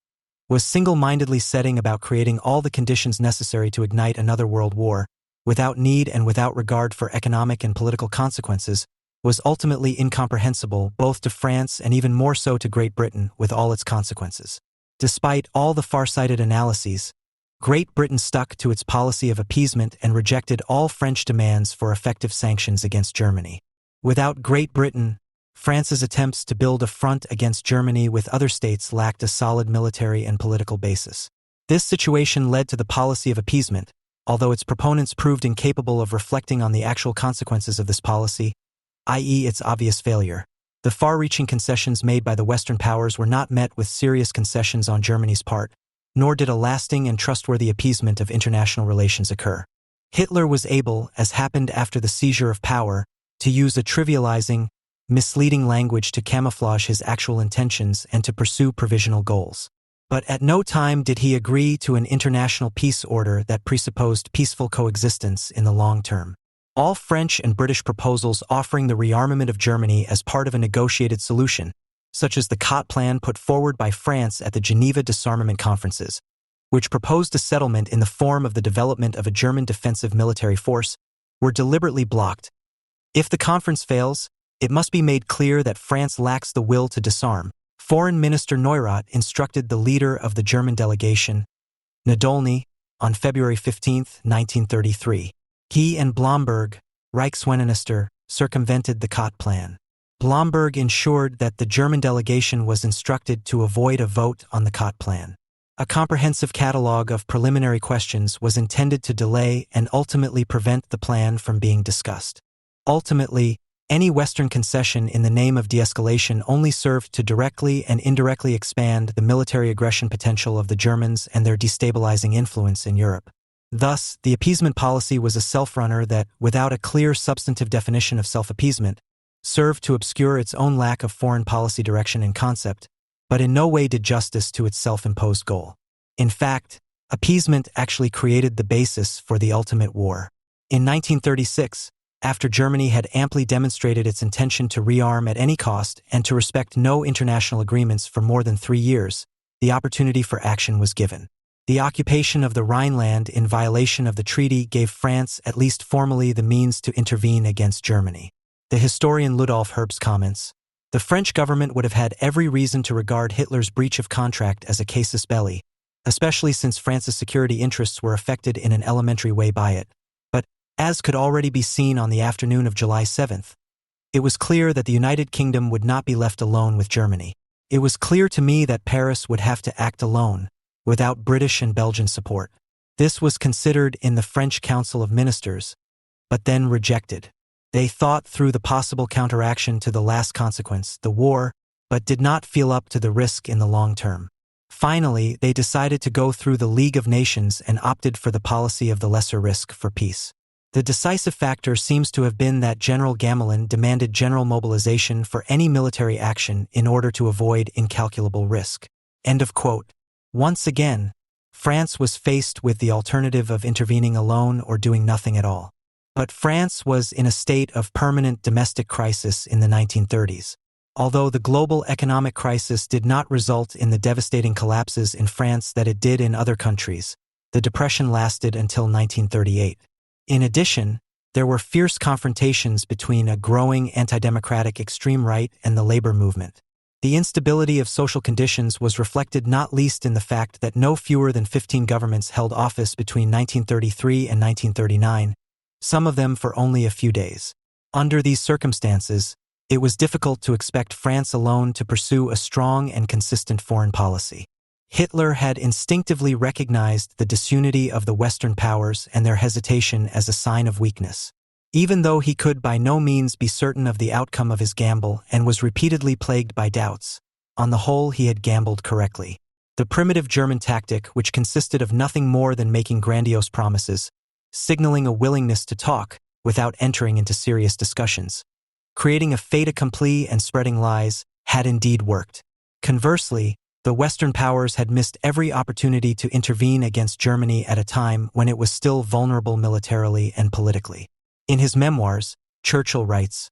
was single-mindedly setting about creating all the conditions necessary to ignite another world war, without need and without regard for economic and political consequences, was ultimately incomprehensible both to France and even more so to Great Britain with all its consequences. Despite all the far-sighted analyses, Great Britain stuck to its policy of appeasement and rejected all French demands for effective sanctions against Germany. Without Great Britain, France's attempts to build a front against Germany with other states lacked a solid military and political basis. This situation led to the policy of appeasement, although its proponents proved incapable of reflecting on the actual consequences of this policy, i.e. its obvious failure. The far-reaching concessions made by the Western powers were not met with serious concessions on Germany's part, nor did a lasting and trustworthy appeasement of international relations occur. Hitler was able, as happened after the seizure of power, to use a trivializing, misleading language to camouflage his actual intentions and to pursue provisional goals. But at no time did he agree to an international peace order that presupposed peaceful coexistence in the long term. All French and British proposals offering the rearmament of Germany as part of a negotiated solution, such as the Cot Plan put forward by France at the Geneva disarmament conferences, which proposed a settlement in the form of the development of a German defensive military force, were deliberately blocked. If the conference fails, it must be made clear that France lacks the will to disarm, Foreign Minister Neurath instructed the leader of the German delegation, Nadolny, on February 15, 1933. He and Blomberg, Reichswehrminister, circumvented the Kott Plan. Blomberg ensured that the German delegation was instructed to avoid a vote on the Kott Plan. A comprehensive catalogue of preliminary questions was intended to delay and ultimately prevent the plan from being discussed. Ultimately, any Western concession in the name of de-escalation only served to directly and indirectly expand the military aggression potential of the Germans and their destabilizing influence in Europe. Thus, the appeasement policy was a self-runner that, without a clear substantive definition of self-appeasement, served to obscure its own lack of foreign policy direction and concept, but in no way did justice to its self-imposed goal. In fact, appeasement actually created the basis for the ultimate war. In 1936, after Germany had amply demonstrated its intention to rearm at any cost and to respect no international agreements for more than 3 years, the opportunity for action was given. The occupation of the Rhineland in violation of the treaty gave France, at least formally, the means to intervene against Germany. The historian Ludolf Herbst comments, "The French government would have had every reason to regard Hitler's breach of contract as a casus belli, especially since France's security interests were affected in an elementary way by it. But, as could already be seen on the afternoon of July 7th, it was clear that the United Kingdom would not be left alone with Germany. It was clear to me that Paris would have to act alone, without British and Belgian support. This was considered in the French Council of Ministers, but then rejected. They thought through the possible counteraction to the last consequence, the war, but did not feel up to the risk in the long term. Finally, they decided to go through the League of Nations and opted for the policy of the lesser risk for peace. The decisive factor seems to have been that General Gamelin demanded general mobilization for any military action in order to avoid incalculable risk." End of quote. Once again, France was faced with the alternative of intervening alone or doing nothing at all. But France was in a state of permanent domestic crisis in the 1930s. Although the global economic crisis did not result in the devastating collapses in France that it did in other countries, the Depression lasted until 1938. In addition, there were fierce confrontations between a growing anti-democratic extreme right and the labor movement. The instability of social conditions was reflected not least in the fact that no fewer than 15 governments held office between 1933 and 1939, some of them for only a few days. Under these circumstances, it was difficult to expect France alone to pursue a strong and consistent foreign policy. Hitler had instinctively recognized the disunity of the Western powers and their hesitation as a sign of weakness. Even though he could by no means be certain of the outcome of his gamble and was repeatedly plagued by doubts, on the whole he had gambled correctly. The primitive German tactic, which consisted of nothing more than making grandiose promises, signaling a willingness to talk without entering into serious discussions, creating a fait accompli and spreading lies, had indeed worked. Conversely, the Western powers had missed every opportunity to intervene against Germany at a time when it was still vulnerable militarily and politically. In his memoirs, Churchill writes,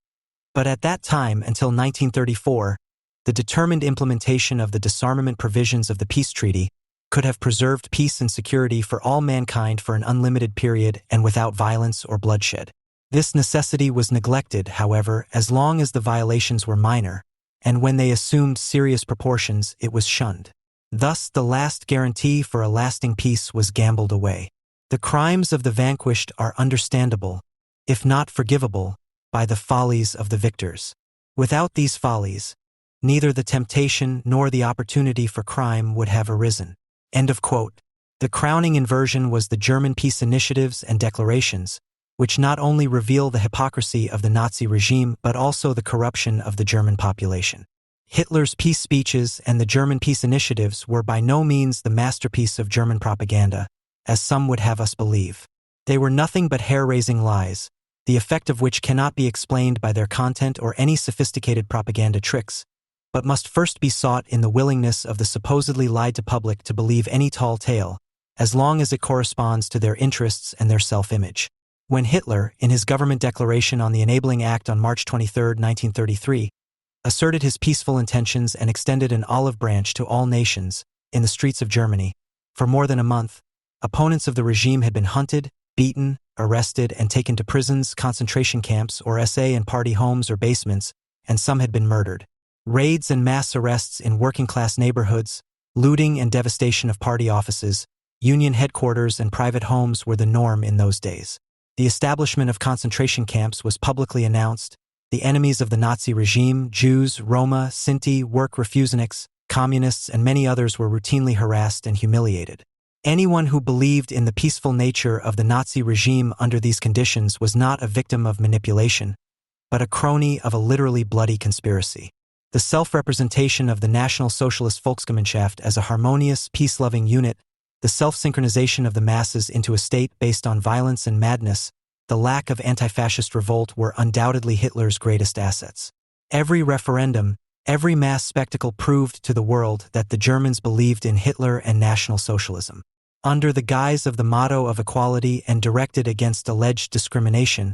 "But at that time, until 1934, the determined implementation of the disarmament provisions of the peace treaty could have preserved peace and security for all mankind for an unlimited period and without violence or bloodshed. This necessity was neglected, however, as long as the violations were minor, and when they assumed serious proportions, it was shunned. Thus, the last guarantee for a lasting peace was gambled away. The crimes of the vanquished are understandable, if not forgivable, by the follies of the victors. Without these follies, neither the temptation nor the opportunity for crime would have arisen." End of quote. The crowning inversion was the German peace initiatives and declarations, which not only reveal the hypocrisy of the Nazi regime but also the corruption of the German population. Hitler's peace speeches and the German peace initiatives were by no means the masterpiece of German propaganda, as some would have us believe. They were nothing but hair-raising lies, the effect of which cannot be explained by their content or any sophisticated propaganda tricks, but must first be sought in the willingness of the supposedly lied-to public to believe any tall tale, as long as it corresponds to their interests and their self-image. When Hitler, in his government declaration on the Enabling Act on March 23, 1933, asserted his peaceful intentions and extended an olive branch to all nations in the streets of Germany, for more than a month, opponents of the regime had been hunted, beaten, arrested, and taken to prisons, concentration camps, or SA and party homes or basements, and some had been murdered. Raids and mass arrests in working-class neighborhoods, looting and devastation of party offices, union headquarters and private homes were the norm in those days. The establishment of concentration camps was publicly announced. The enemies of the Nazi regime, Jews, Roma, Sinti, work refuseniks, communists, and many others were routinely harassed and humiliated. Anyone who believed in the peaceful nature of the Nazi regime under these conditions was not a victim of manipulation, but a crony of a literally bloody conspiracy. The self-representation of the National Socialist Volksgemeinschaft as a harmonious, peace-loving unit, the self-synchronization of the masses into a state based on violence and madness, the lack of anti-fascist revolt were undoubtedly Hitler's greatest assets. Every referendum, every mass spectacle proved to the world that the Germans believed in Hitler and National Socialism. Under the guise of the motto of equality and directed against alleged discrimination,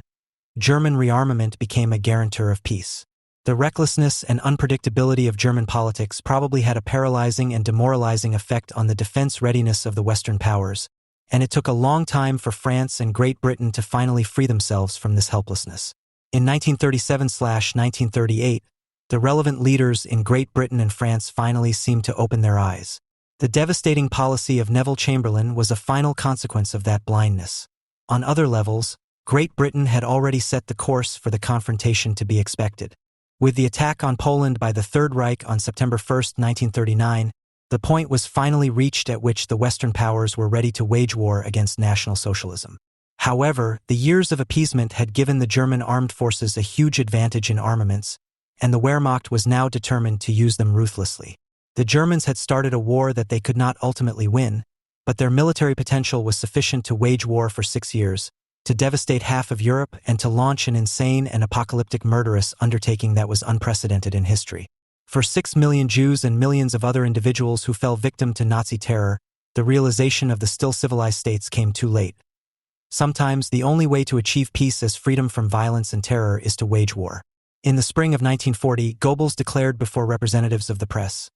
German rearmament became a guarantor of peace. The recklessness and unpredictability of German politics probably had a paralyzing and demoralizing effect on the defense readiness of the Western powers, and it took a long time for France and Great Britain to finally free themselves from this helplessness. In 1937–1938, the relevant leaders in Great Britain and France finally seemed to open their eyes. The devastating policy of Neville Chamberlain was a final consequence of that blindness. On other levels, Great Britain had already set the course for the confrontation to be expected. With the attack on Poland by the Third Reich on September 1, 1939, the point was finally reached at which the Western powers were ready to wage war against National Socialism. However, the years of appeasement had given the German armed forces a huge advantage in armaments, and the Wehrmacht was now determined to use them ruthlessly. The Germans had started a war that they could not ultimately win, but their military potential was sufficient to wage war for 6 years, to devastate half of Europe, and to launch an insane and apocalyptic murderous undertaking that was unprecedented in history. For 6 million Jews and millions of other individuals who fell victim to Nazi terror, the realization of the still civilized states came too late. Sometimes the only way to achieve peace as freedom from violence and terror is to wage war. In the spring of 1940, Goebbels declared before representatives of the press.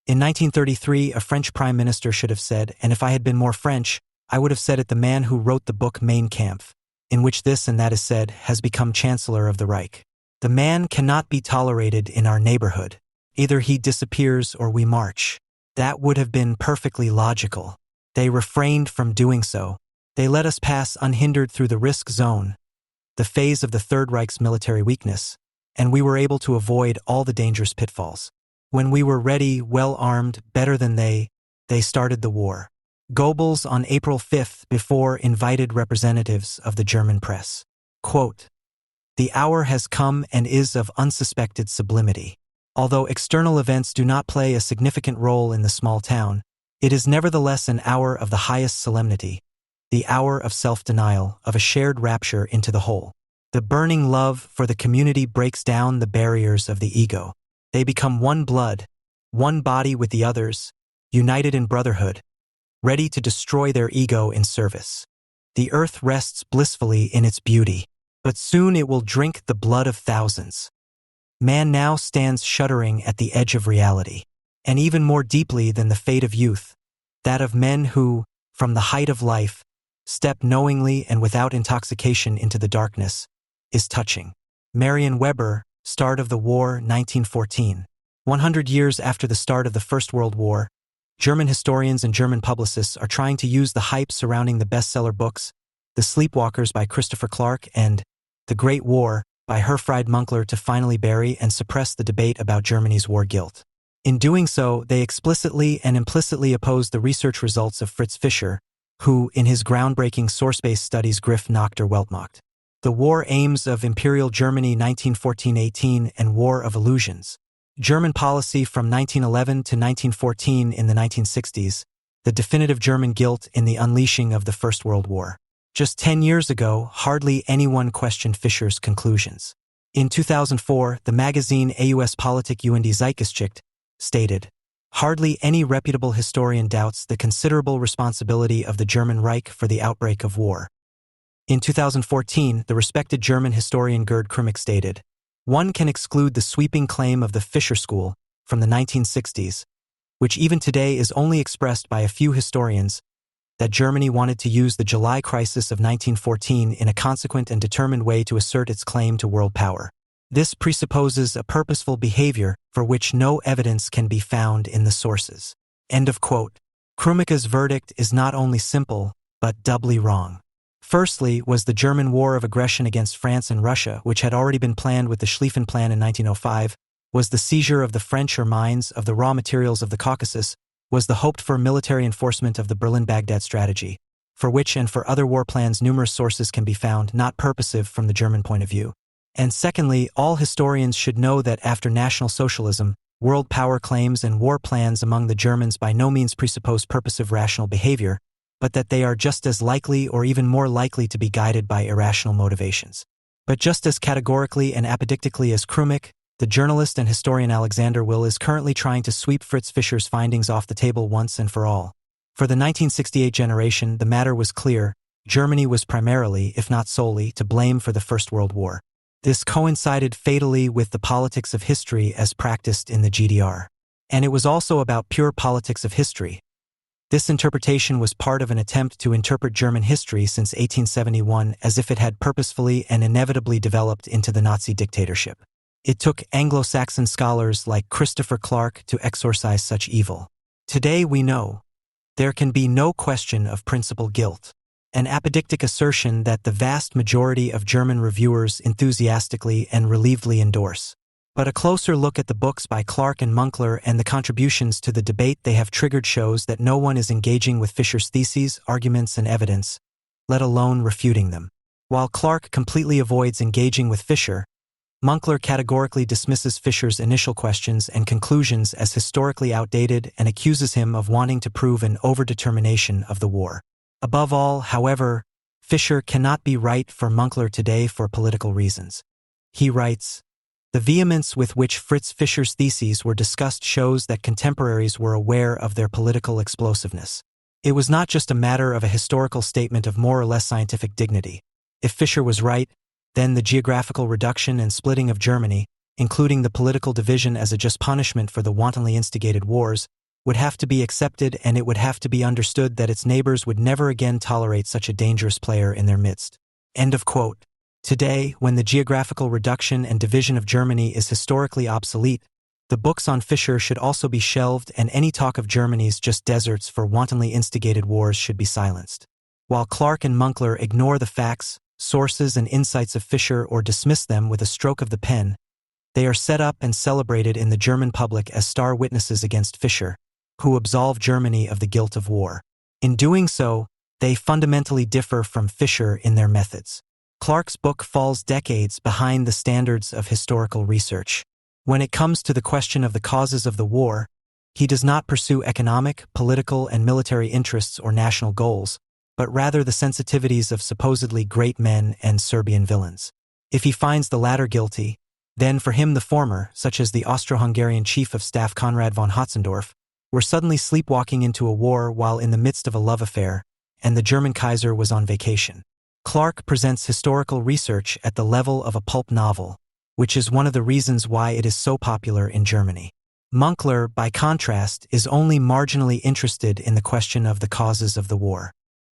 In 1933, a French prime minister should have said, and if I had been more French, I would have said it, the man who wrote the book Mein Kampf, in which this and that is said, has become Chancellor of the Reich. The man cannot be tolerated in our neighborhood. Either he disappears or we march. That would have been perfectly logical. They refrained from doing so. They let us pass unhindered through the risk zone, the phase of the Third Reich's military weakness, and we were able to avoid all the dangerous pitfalls. When we were ready, well-armed, better than they started the war. Goebbels on April 5 before invited representatives of the German press. Quote, "The hour has come and is of unsuspected sublimity. Although external events do not play a significant role in the small town, it is nevertheless an hour of the highest solemnity, the hour of self-denial, of a shared rapture into the whole. The burning love for the community breaks down the barriers of the ego. They become one blood, one body with the others, united in brotherhood, ready to destroy their ego in service. The earth rests blissfully in its beauty, but soon it will drink the blood of thousands. Man now stands shuddering at the edge of reality, and even more deeply than the fate of youth, that of men who, from the height of life, step knowingly and without intoxication into the darkness, is touching." Marion Weber, Start of the War, 1914. 100 years after the start of the First World War, German historians and German publicists are trying to use the hype surrounding the bestseller books, The Sleepwalkers by Christopher Clark and The Great War by Herfried Munkler, to finally bury and suppress the debate about Germany's war guilt. In doing so, they explicitly and implicitly oppose the research results of Fritz Fischer, who, in his groundbreaking source-based studies Griff nach der Weltmacht, The War Aims of Imperial Germany 1914–18 and War of Illusions, German Policy from 1911 to 1914 in the 1960s, The Definitive German Guilt in the Unleashing of the First World War. Just 10 years ago, hardly anyone questioned Fischer's conclusions. In 2004, the magazine AUS Politik und die Zeitgeschichte stated, "Hardly any reputable historian doubts the considerable responsibility of the German Reich for the outbreak of war." In 2014, the respected German historian Gerd Krummeck stated, "One can exclude the sweeping claim of the Fischer School from the 1960s, which even today is only expressed by a few historians, that Germany wanted to use the July crisis of 1914 in a consequent and determined way to assert its claim to world power. This presupposes a purposeful behavior for which no evidence can be found in the sources. End of quote. Krummeke's verdict is not only simple, but doubly wrong. Firstly was the German war of aggression against France and Russia, which had already been planned with the Schlieffen Plan in 1905, was the seizure of the French mines of the raw materials of the Caucasus, was the hoped-for military enforcement of the Berlin-Baghdad strategy, for which and for other war plans numerous sources can be found not purposive from the German point of view. And secondly, all historians should know that after National Socialism, world power claims and war plans among the Germans by no means presuppose purposive rational behavior, but that they are just as likely or even more likely to be guided by irrational motivations. But just as categorically and apodictically as Krummek, the journalist and historian Alexander Will is currently trying to sweep Fritz Fischer's findings off the table once and for all. For the 1968 generation, the matter was clear: Germany was primarily, if not solely, to blame for the First World War. This coincided fatally with the politics of history as practiced in the GDR. And it was also about pure politics of history. This interpretation was part of an attempt to interpret German history since 1871 as if it had purposefully and inevitably developed into the Nazi dictatorship. It took Anglo-Saxon scholars like Christopher Clark to exorcise such evil. Today we know there can be no question of principal guilt, an apodictic assertion that the vast majority of German reviewers enthusiastically and relievedly endorse. But a closer look at the books by Clark and Munkler and the contributions to the debate they have triggered shows that no one is engaging with Fischer's theses, arguments, and evidence, let alone refuting them. While Clark completely avoids engaging with Fischer, Munkler categorically dismisses Fischer's initial questions and conclusions as historically outdated and accuses him of wanting to prove an overdetermination of the war. Above all, however, Fischer cannot be right for Munkler today for political reasons. He writes, "The vehemence with which Fritz Fischer's theses were discussed shows that contemporaries were aware of their political explosiveness. It was not just a matter of a historical statement of more or less scientific dignity. If Fischer was right, then the geographical reduction and splitting of Germany, including the political division as a just punishment for the wantonly instigated wars, would have to be accepted, and it would have to be understood that its neighbors would never again tolerate such a dangerous player in their midst." End of quote. Today, when the geographical reduction and division of Germany is historically obsolete, the books on Fischer should also be shelved, and any talk of Germany's just deserts for wantonly instigated wars should be silenced. While Clark and Munkler ignore the facts, sources, and insights of Fischer or dismiss them with a stroke of the pen, they are set up and celebrated in the German public as star witnesses against Fischer, who absolve Germany of the guilt of war. In doing so, they fundamentally differ from Fischer in their methods. Clark's book falls decades behind the standards of historical research. When it comes to the question of the causes of the war, he does not pursue economic, political, and military interests or national goals, but rather the sensitivities of supposedly great men and Serbian villains. If he finds the latter guilty, then for him the former, such as the Austro-Hungarian chief of staff Konrad von Hotzendorf, were suddenly sleepwalking into a war while in the midst of a love affair, and the German Kaiser was on vacation. Clark presents historical research at the level of a pulp novel, which is one of the reasons why it is so popular in Germany. Munkler, by contrast, is only marginally interested in the question of the causes of the war.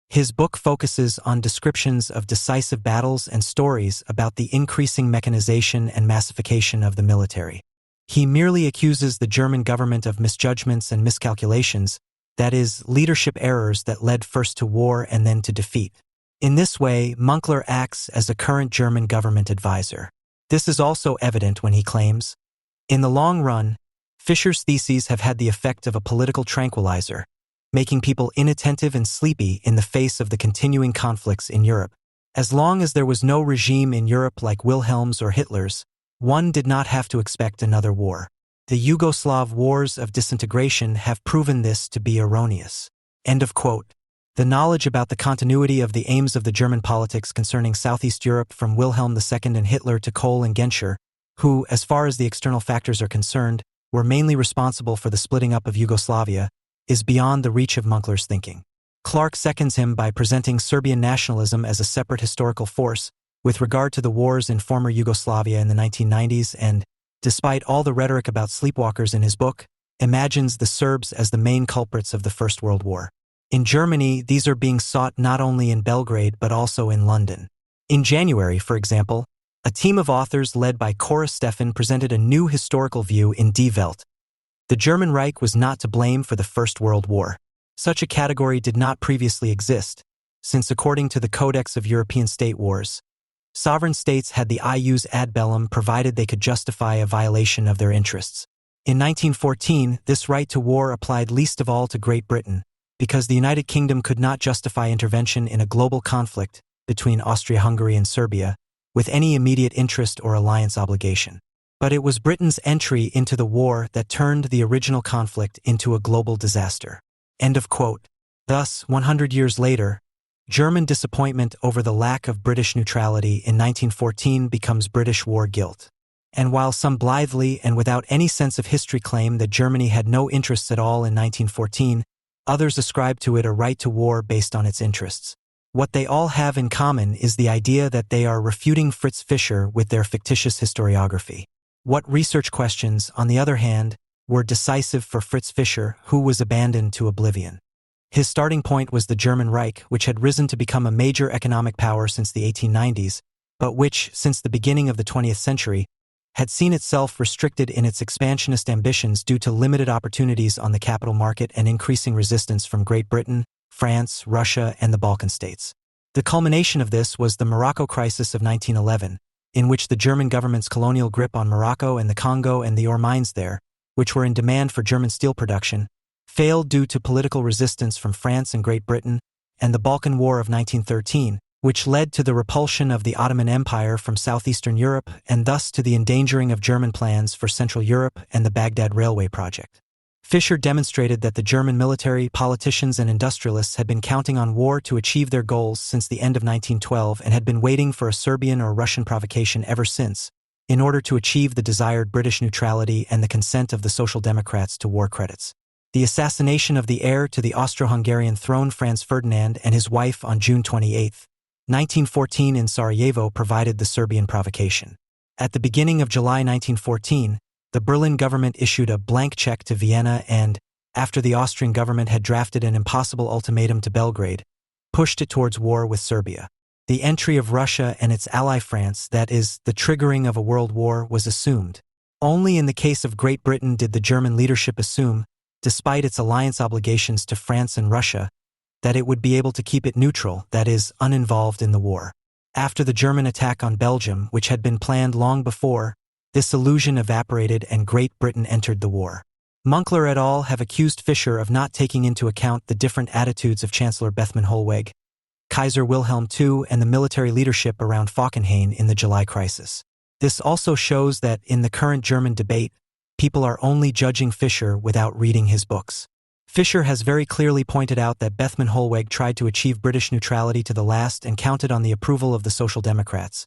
His book focuses on descriptions of decisive battles and stories about the increasing mechanization and massification of the military. He merely accuses the German government of misjudgments and miscalculations, that is, leadership errors that led first to war and then to defeat. In this way, Munkler acts as a current German government advisor. This is also evident when he claims, "In the long run, Fischer's theses have had the effect of a political tranquilizer, making people inattentive and sleepy in the face of the continuing conflicts in Europe. As long as there was no regime in Europe like Wilhelm's or Hitler's, one did not have to expect another war. The Yugoslav wars of disintegration have proven this to be erroneous." End of quote. The knowledge about the continuity of the aims of the German politics concerning Southeast Europe from Wilhelm II and Hitler to Kohl and Genscher, who, as far as the external factors are concerned, were mainly responsible for the splitting up of Yugoslavia, is beyond the reach of Munkler's thinking. Clark seconds him by presenting Serbian nationalism as a separate historical force with regard to the wars in former Yugoslavia in the 1990s and, despite all the rhetoric about sleepwalkers in his book, imagines the Serbs as the main culprits of the First World War. In Germany, these are being sought not only in Belgrade but also in London. In January, for example, A team of authors led by Cora Steffen presented a new historical view in Die Welt. The German Reich was not to blame for the First World War. Such a category did not previously exist, since according to the Codex of European State Wars, sovereign states had the ius ad bellum provided they could justify a violation of their interests. In 1914, this right to war applied least of all to Great Britain, because the United Kingdom could not justify intervention in a global conflict between Austria-Hungary and Serbia with any immediate interest or alliance obligation. But it was Britain's entry into the war that turned the original conflict into a global disaster. End of quote. Thus, 100 years later, German disappointment over the lack of British neutrality in 1914 becomes British war guilt. And while some blithely and without any sense of history claim that Germany had no interests at all in 1914, others ascribe to it a right to war based on its interests. What they all have in common is the idea that they are refuting Fritz Fischer with their fictitious historiography. What research questions, on the other hand, were decisive for Fritz Fischer, who was abandoned to oblivion? His starting point was the German Reich, which had risen to become a major economic power since the 1890s, but which, since the beginning of the 20th century, had seen itself restricted in its expansionist ambitions due to limited opportunities on the capital market and increasing resistance from Great Britain, France, Russia, and the Balkan states. The culmination of this was the Morocco crisis of 1911, in which the German government's colonial grip on Morocco and the Congo and the ore mines there, which were in demand for German steel production, failed due to political resistance from France and Great Britain, and the Balkan War of 1913, which led to the repulsion of the Ottoman Empire from southeastern Europe and thus to the endangering of German plans for Central Europe and the Baghdad Railway project. Fischer demonstrated that the German military, politicians, and industrialists had been counting on war to achieve their goals since the end of 1912 and had been waiting for a Serbian or Russian provocation ever since, in order to achieve the desired British neutrality and the consent of the Social Democrats to war credits. The assassination of the heir to the Austro-Hungarian throne, Franz Ferdinand, and his wife on June 28, 1914 in Sarajevo provided the Serbian provocation. At the beginning of July 1914, the Berlin government issued a blank check to Vienna and, after the Austrian government had drafted an impossible ultimatum to Belgrade, pushed it towards war with Serbia. The entry of Russia and its ally France, that is, the triggering of a world war, was assumed. Only in the case of Great Britain did the German leadership assume, despite its alliance obligations to France and Russia, that it would be able to keep it neutral, that is, uninvolved in the war. After the German attack on Belgium, which had been planned long before, this illusion evaporated and Great Britain entered the war. Munkler et al. Have accused Fischer of not taking into account the different attitudes of Chancellor Bethmann Hollweg, Kaiser Wilhelm II, and the military leadership around Falkenhayn in the July crisis. This also shows that, in the current German debate, people are only judging Fischer without reading his books. Fischer has very clearly pointed out that Bethmann Hollweg tried to achieve British neutrality to the last and counted on the approval of the Social Democrats.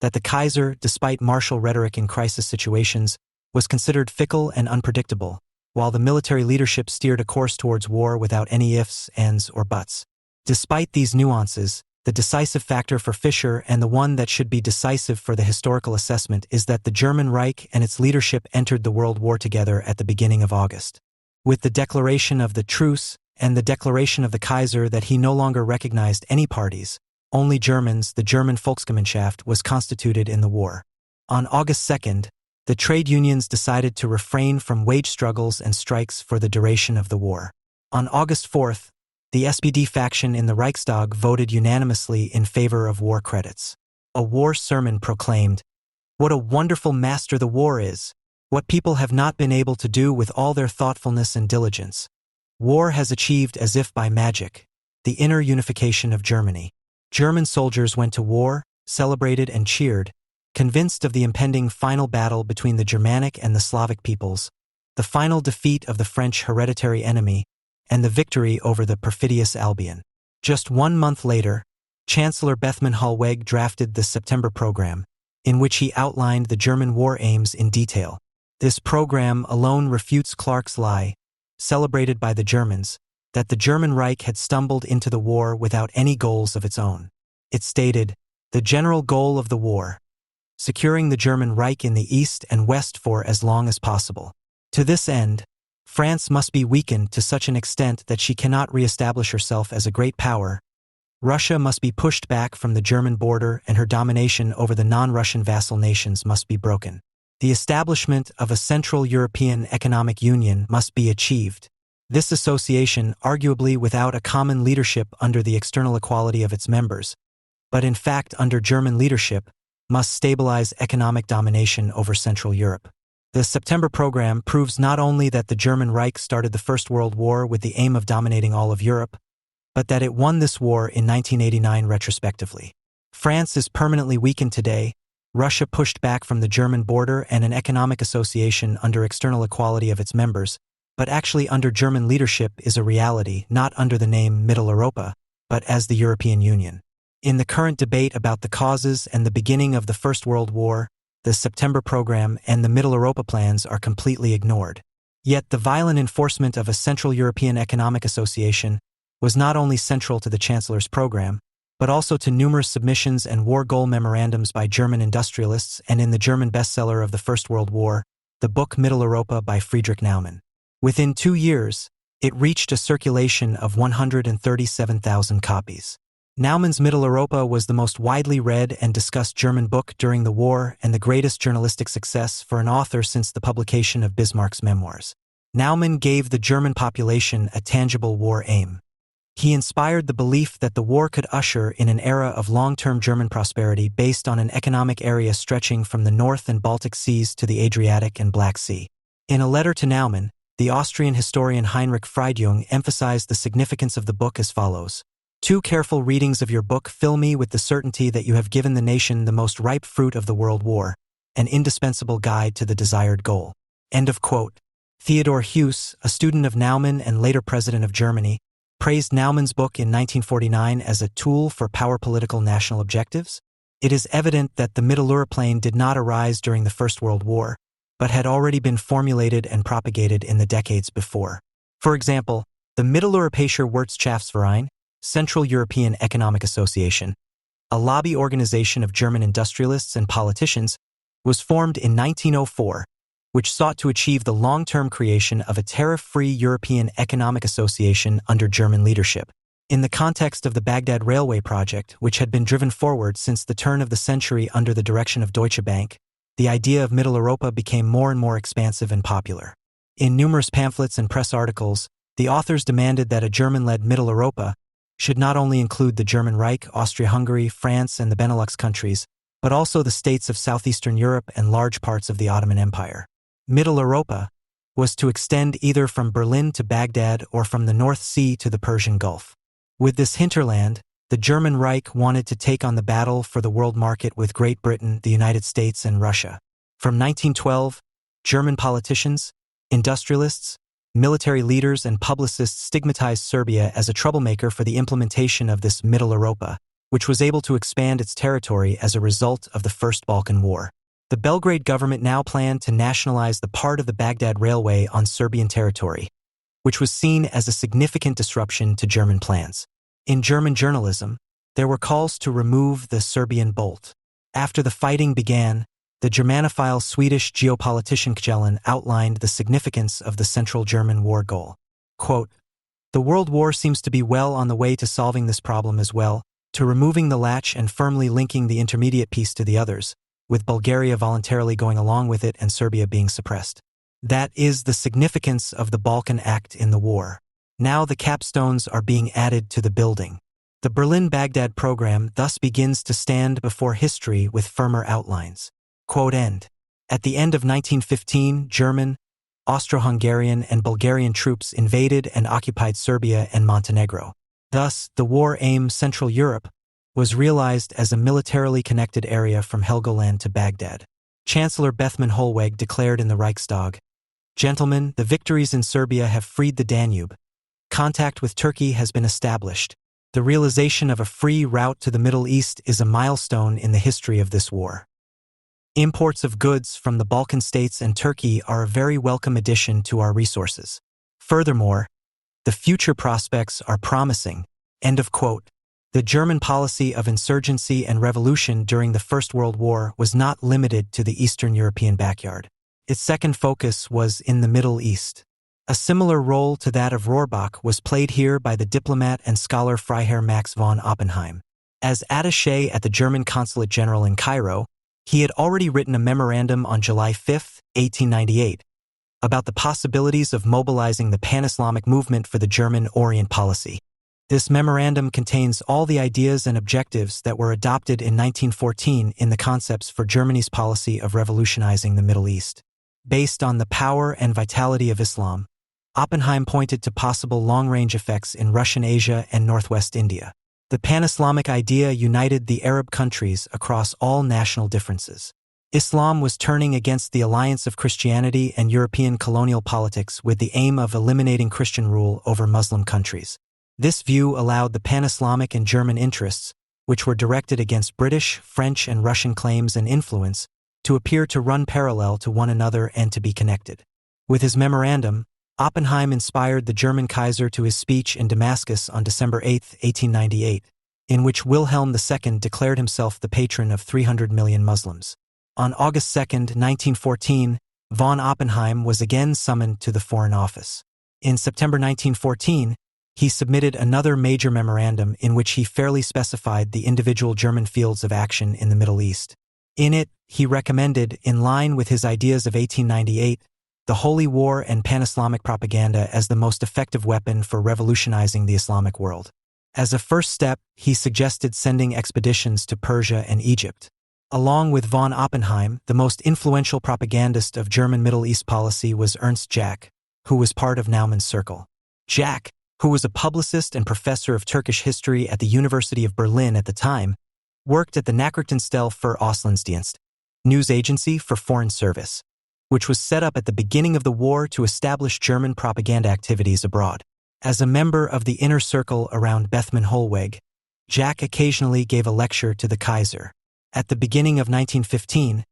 That the Kaiser, despite martial rhetoric in crisis situations, was considered fickle and unpredictable, while the military leadership steered a course towards war without any ifs, ands, or buts. Despite these nuances, the decisive factor for Fischer, and the one that should be decisive for the historical assessment, is that the German Reich and its leadership entered the World War together at the beginning of August. With the declaration of the truce and the declaration of the Kaiser that he no longer recognized any parties, only Germans, the German Volksgemeinschaft, was constituted in the war. On August 2nd, the trade unions decided to refrain from wage struggles and strikes for the duration of the war. On August 4th, the SPD faction in the Reichstag voted unanimously in favor of war credits. A war sermon proclaimed, "What a wonderful master the war is! What people have not been able to do with all their thoughtfulness and diligence. War has achieved as if by magic the inner unification of Germany." German soldiers went to war, celebrated and cheered, convinced of the impending final battle between the Germanic and the Slavic peoples, the final defeat of the French hereditary enemy, and the victory over the perfidious Albion. Just 1 month later, Chancellor Bethmann Hollweg drafted the September program, in which he outlined the German war aims in detail. This program alone refutes Clark's lie, celebrated by the Germans, that the German Reich had stumbled into the war without any goals of its own. It stated, "The general goal of the war, securing the German Reich in the east and west for as long as possible. To this end, France must be weakened to such an extent that she cannot re-establish herself as a great power, Russia must be pushed back from the German border and her domination over the non-Russian vassal nations must be broken. The establishment of a Central European Economic Union must be achieved. This association, arguably without a common leadership under the external equality of its members, but in fact under German leadership, must stabilize economic domination over Central Europe. The September Program proves not only that the German Reich started the First World War with the aim of dominating all of Europe, but that it won this war in 1989 retrospectively. France is permanently weakened today. Russia pushed back from the German border and an economic association under external equality of its members, but actually under German leadership is a reality, not under the name Middle Europa, but as the European Union. In the current debate about the causes and the beginning of the First World War, the September Program and the Middle Europa plans are completely ignored. Yet the violent enforcement of a Central European Economic Association was not only central to the Chancellor's program, but also to numerous submissions and war goal memorandums by German industrialists and in the German bestseller of the First World War, the book Middle Europa by Friedrich Naumann. Within 2 years, it reached a circulation of 137,000 copies. Naumann's Middle Europa was the most widely read and discussed German book during the war and the greatest journalistic success for an author since the publication of Bismarck's memoirs. Naumann gave the German population a tangible war aim. He inspired the belief that the war could usher in an era of long-term German prosperity based on an economic area stretching from the North and Baltic Seas to the Adriatic and Black Sea. In a letter to Naumann, the Austrian historian Heinrich Friedjung emphasized the significance of the book as follows. 2 careful readings of your book fill me with the certainty that you have given the nation the most ripe fruit of the World War, an indispensable guide to the desired goal. End of quote. Theodor Heuss, a student of Naumann and later president of Germany, praised Naumann's book in 1949 as a tool for power political national objectives. It is evident that the Mitteleuroplane did not arise during the First World War, but had already been formulated and propagated in the decades before. For example, the Mitteleuropäischer Wirtschaftsverein, Central European Economic Association, a lobby organization of German industrialists and politicians, was formed in 1904, which sought to achieve the long-term creation of a tariff-free European Economic Association under German leadership. In the context of the Baghdad Railway project, which had been driven forward since the turn of the century under the direction of Deutsche Bank, the idea of Middle Europa became more and more expansive and popular. In numerous pamphlets and press articles, the authors demanded that a German-led Middle Europa should not only include the German Reich, Austria-Hungary, France, and the Benelux countries, but also the states of southeastern Europe and large parts of the Ottoman Empire. Middle Europa was to extend either from Berlin to Baghdad or from the North Sea to the Persian Gulf. With this hinterland, the German Reich wanted to take on the battle for the world market with Great Britain, the United States, and Russia. From 1912, German politicians, industrialists, military leaders, and publicists stigmatized Serbia as a troublemaker for the implementation of this Middle Europa, which was able to expand its territory as a result of the First Balkan War. The Belgrade government now planned to nationalize the part of the Baghdad Railway on Serbian territory, which was seen as a significant disruption to German plans. In German journalism, there were calls to remove the Serbian Bolt. After the fighting began, the Germanophile Swedish geopolitician Kjellin outlined the significance of the Central German war goal. Quote, "The World War seems to be well on the way to solving this problem as well, to removing the latch and firmly linking the intermediate piece to the others, with Bulgaria voluntarily going along with it and Serbia being suppressed. That is the significance of the Balkan Act in the war. Now the capstones are being added to the building. The Berlin-Baghdad program thus begins to stand before history with firmer outlines." Quote end. At the end of 1915, German, Austro-Hungarian, and Bulgarian troops invaded and occupied Serbia and Montenegro. Thus, the war aim Central Europe was realized as a militarily connected area from Helgoland to Baghdad. Chancellor Bethmann Hollweg declared in the Reichstag, "Gentlemen, the victories in Serbia have freed the Danube. Contact with Turkey has been established. The realization of a free route to the Middle East is a milestone in the history of this war. Imports of goods from the Balkan states and Turkey are a very welcome addition to our resources. Furthermore, the future prospects are promising." End of quote. The German policy of insurgency and revolution during the First World War was not limited to the Eastern European backyard. Its second focus was in the Middle East. A similar role to that of Rohrbach was played here by the diplomat and scholar Freiherr Max von Oppenheim. As attaché at the German Consulate General in Cairo, he had already written a memorandum on July 5, 1898, about the possibilities of mobilizing the pan-Islamic movement for the German Orient policy. This memorandum contains all the ideas and objectives that were adopted in 1914 in the concepts for Germany's policy of revolutionizing the Middle East. Based on the power and vitality of Islam, Oppenheim pointed to possible long-range effects in Russian Asia and northwest India. The pan-Islamic idea united the Arab countries across all national differences. Islam was turning against the alliance of Christianity and European colonial politics with the aim of eliminating Christian rule over Muslim countries. This view allowed the pan-Islamic and German interests, which were directed against British, French, and Russian claims and influence, to appear to run parallel to one another and to be connected. With his memorandum, Oppenheim inspired the German Kaiser to his speech in Damascus on December 8, 1898, in which Wilhelm II declared himself the patron of 300 million Muslims. On August 2, 1914, von Oppenheim was again summoned to the Foreign Office. In September 1914, he submitted another major memorandum in which he fairly specified the individual German fields of action in the Middle East. In it, he recommended, in line with his ideas of 1898, the Holy War and pan-Islamic propaganda as the most effective weapon for revolutionizing the Islamic world. As a first step, he suggested sending expeditions to Persia and Egypt. Along with von Oppenheim, the most influential propagandist of German Middle East policy was Ernst Jack, who was part of Naumann's circle. Jack, who was a publicist and professor of Turkish history at the University of Berlin at the time, worked at the Nachrichtenstelle für Auslandsdienst, news agency for foreign service, which was set up at the beginning of the war to establish German propaganda activities abroad. As a member of the inner circle around Bethmann Hollweg, Jack occasionally gave a lecture to the Kaiser. At the beginning of 1915,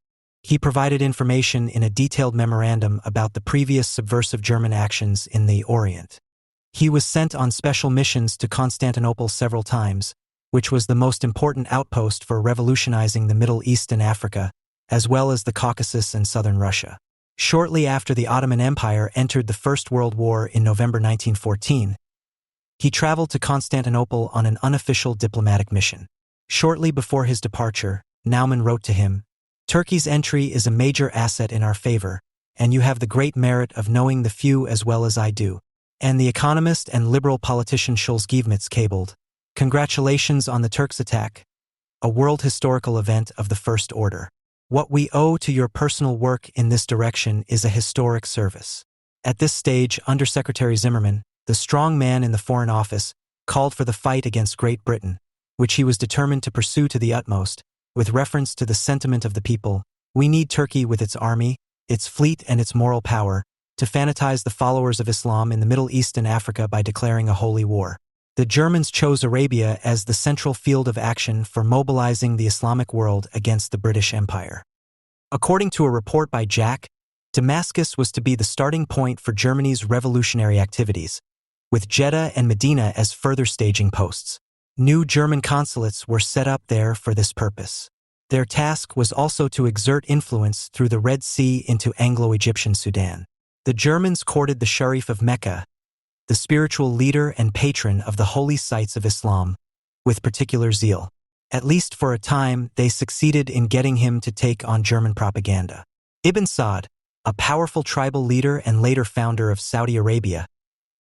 he provided information in a detailed memorandum about the previous subversive German actions in the Orient. He was sent on special missions to Constantinople several times, which was the most important outpost for revolutionizing the Middle East and Africa, as well as the Caucasus and southern Russia. Shortly after the Ottoman Empire entered the First World War in November 1914, he traveled to Constantinople on an unofficial diplomatic mission. Shortly before his departure, Naumann wrote to him, "Turkey's entry is a major asset in our favor, and you have the great merit of knowing the few as well as I do." And the economist and liberal politician Schulz-Gievitz cabled, "Congratulations on the Turks' attack, a world historical event of the first order. What we owe to your personal work in this direction is a historic service." At this stage, Undersecretary Zimmermann, the strong man in the Foreign Office, called for the fight against Great Britain, which he was determined to pursue to the utmost, with reference to the sentiment of the people. "We need Turkey with its army, its fleet and its moral power, to fanatize the followers of Islam in the Middle East and Africa by declaring a holy war." The Germans chose Arabia as the central field of action for mobilizing the Islamic world against the British Empire. According to a report by Jack, Damascus was to be the starting point for Germany's revolutionary activities, with Jeddah and Medina as further staging posts. New German consulates were set up there for this purpose. Their task was also to exert influence through the Red Sea into Anglo-Egyptian Sudan. The Germans courted the Sharif of Mecca, the spiritual leader and patron of the holy sites of Islam, with particular zeal. At least for a time, they succeeded in getting him to take on German propaganda. Ibn Saud, a powerful tribal leader and later founder of Saudi Arabia,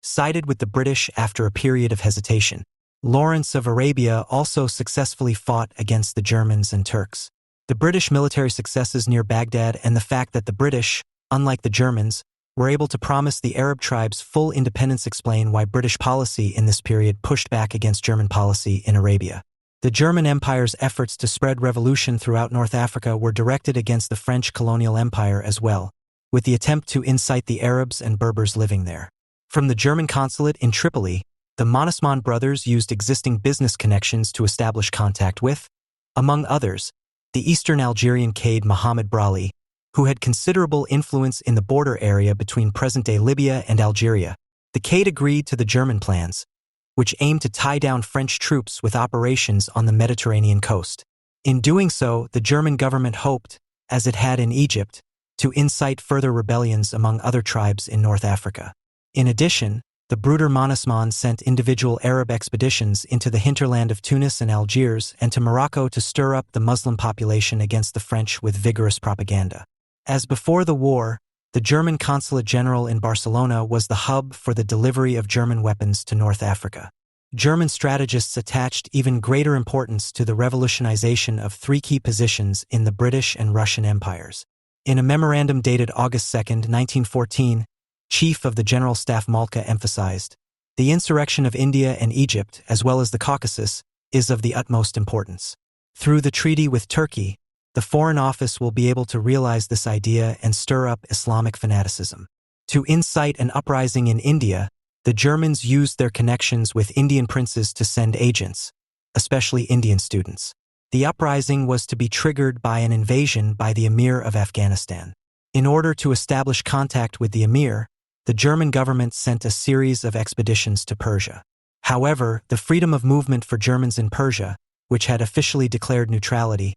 sided with the British after a period of hesitation. Lawrence of Arabia also successfully fought against the Germans and Turks. The British military successes near Baghdad and the fact that the British, unlike the Germans, were able to promise the Arab tribes full independence explain why British policy in this period pushed back against German policy in Arabia. The German Empire's efforts to spread revolution throughout North Africa were directed against the French colonial empire as well, with the attempt to incite the Arabs and Berbers living there. From the German consulate in Tripoli, the Mannesmann brothers used existing business connections to establish contact with, among others, the Eastern Algerian Cade Mohammed Brali, who had considerable influence in the border area between present-day Libya and Algeria. The Cade agreed to the German plans, which aimed to tie down French troops with operations on the Mediterranean coast. In doing so, the German government hoped, as it had in Egypt, to incite further rebellions among other tribes in North Africa. In addition, the brooder Thomas Mann sent individual Arab expeditions into the hinterland of Tunis and Algiers and to Morocco to stir up the Muslim population against the French with vigorous propaganda. As before the war, the German Consulate General in Barcelona was the hub for the delivery of German weapons to North Africa. German strategists attached even greater importance to the revolutionization of three key positions in the British and Russian empires. In a memorandum dated August 2, 1914, Chief of the General Staff Malka emphasized, "The insurrection of India and Egypt, as well as the Caucasus, is of the utmost importance. Through the treaty with Turkey, the Foreign Office will be able to realize this idea and stir up Islamic fanaticism. To incite an uprising in India, the Germans used their connections with Indian princes to send agents, especially Indian students. The uprising was to be triggered by an invasion by the Emir of Afghanistan. In order to establish contact with the Emir, the German government sent a series of expeditions to Persia. However, the freedom of movement for Germans in Persia, which had officially declared neutrality,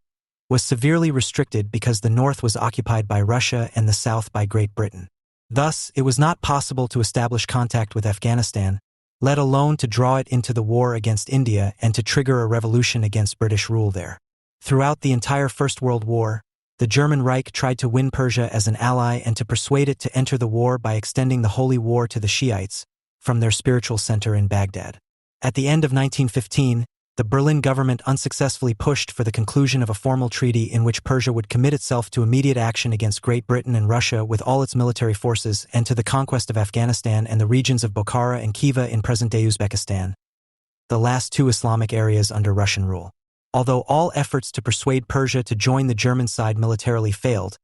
was severely restricted because the north was occupied by Russia and the south by Great Britain. Thus, it was not possible to establish contact with Afghanistan, let alone to draw it into the war against India and to trigger a revolution against British rule there. Throughout the entire First World War, the German Reich tried to win Persia as an ally and to persuade it to enter the war by extending the Holy War to the Shiites from their spiritual center in Baghdad. At the end of 1915, the Berlin government unsuccessfully pushed for the conclusion of a formal treaty in which Persia would commit itself to immediate action against Great Britain and Russia with all its military forces and to the conquest of Afghanistan and the regions of Bokhara and Khiva in present-day Uzbekistan, the last two Islamic areas under Russian rule. Although all efforts to persuade Persia to join the German side militarily failed,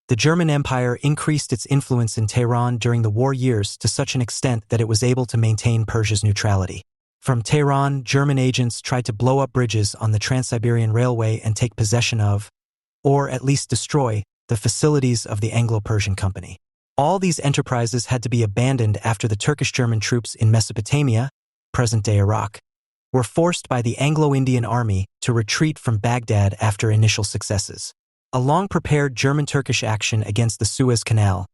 the German Empire increased its influence in Tehran during the war years to such an extent that it was able to maintain Persia's neutrality. From Tehran, German agents tried to blow up bridges on the Trans-Siberian Railway and take possession of, or at least destroy, the facilities of the Anglo-Persian Company. All these enterprises had to be abandoned after the Turkish-German troops in Mesopotamia, present-day Iraq, were forced by the Anglo-Indian Army to retreat from Baghdad after initial successes. A long-prepared German-Turkish action against the Suez Canal,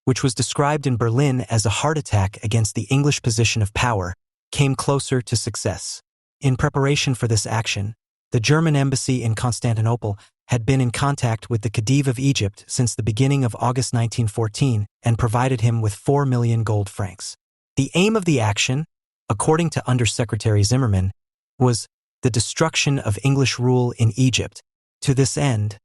which was described in Berlin as a heart attack against the English position of power, came closer to success. In preparation for this action, the German embassy in Constantinople had been in contact with the Khedive of Egypt since the beginning of August 1914 and provided him with 4 million gold francs. The aim of the action, according to Undersecretary Zimmermann, was the destruction of English rule in Egypt. To this end,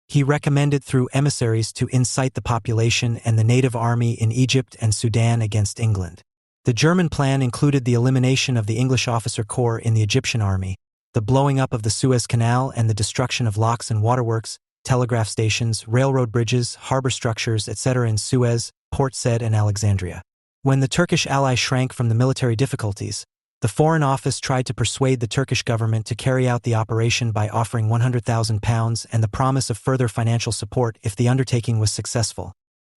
he recommended through emissaries to incite the population and the native army in Egypt and Sudan against England. The German plan included the elimination of the English officer corps in the Egyptian army, the blowing up of the Suez Canal and the destruction of locks and waterworks, telegraph stations, railroad bridges, harbor structures, etc. in Suez, Port Said, and Alexandria. When the Turkish ally shrank from the military difficulties, the Foreign Office tried to persuade the Turkish government to carry out the operation by offering £100,000 and the promise of further financial support if the undertaking was successful,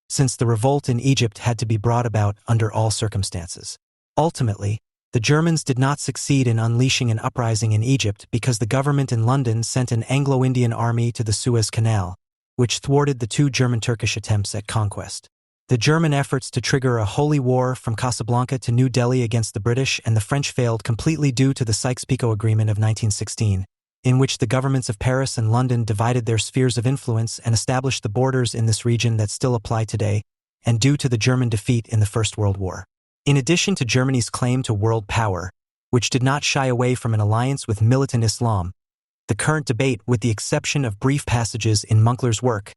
since the revolt in Egypt had to be brought about under all circumstances. Ultimately, the Germans did not succeed in unleashing an uprising in Egypt because the government in London sent an Anglo-Indian army to the Suez Canal, which thwarted the two German-Turkish attempts at conquest. The German efforts to trigger a holy war from Casablanca to New Delhi against the British and the French failed completely due to the Sykes-Picot Agreement of 1916, in which the governments of Paris and London divided their spheres of influence and established the borders in this region that still apply today, and due to the German defeat in the First World War. In addition to Germany's claim to world power, which did not shy away from an alliance with militant Islam, the current debate, with the exception of brief passages in Munkler's work,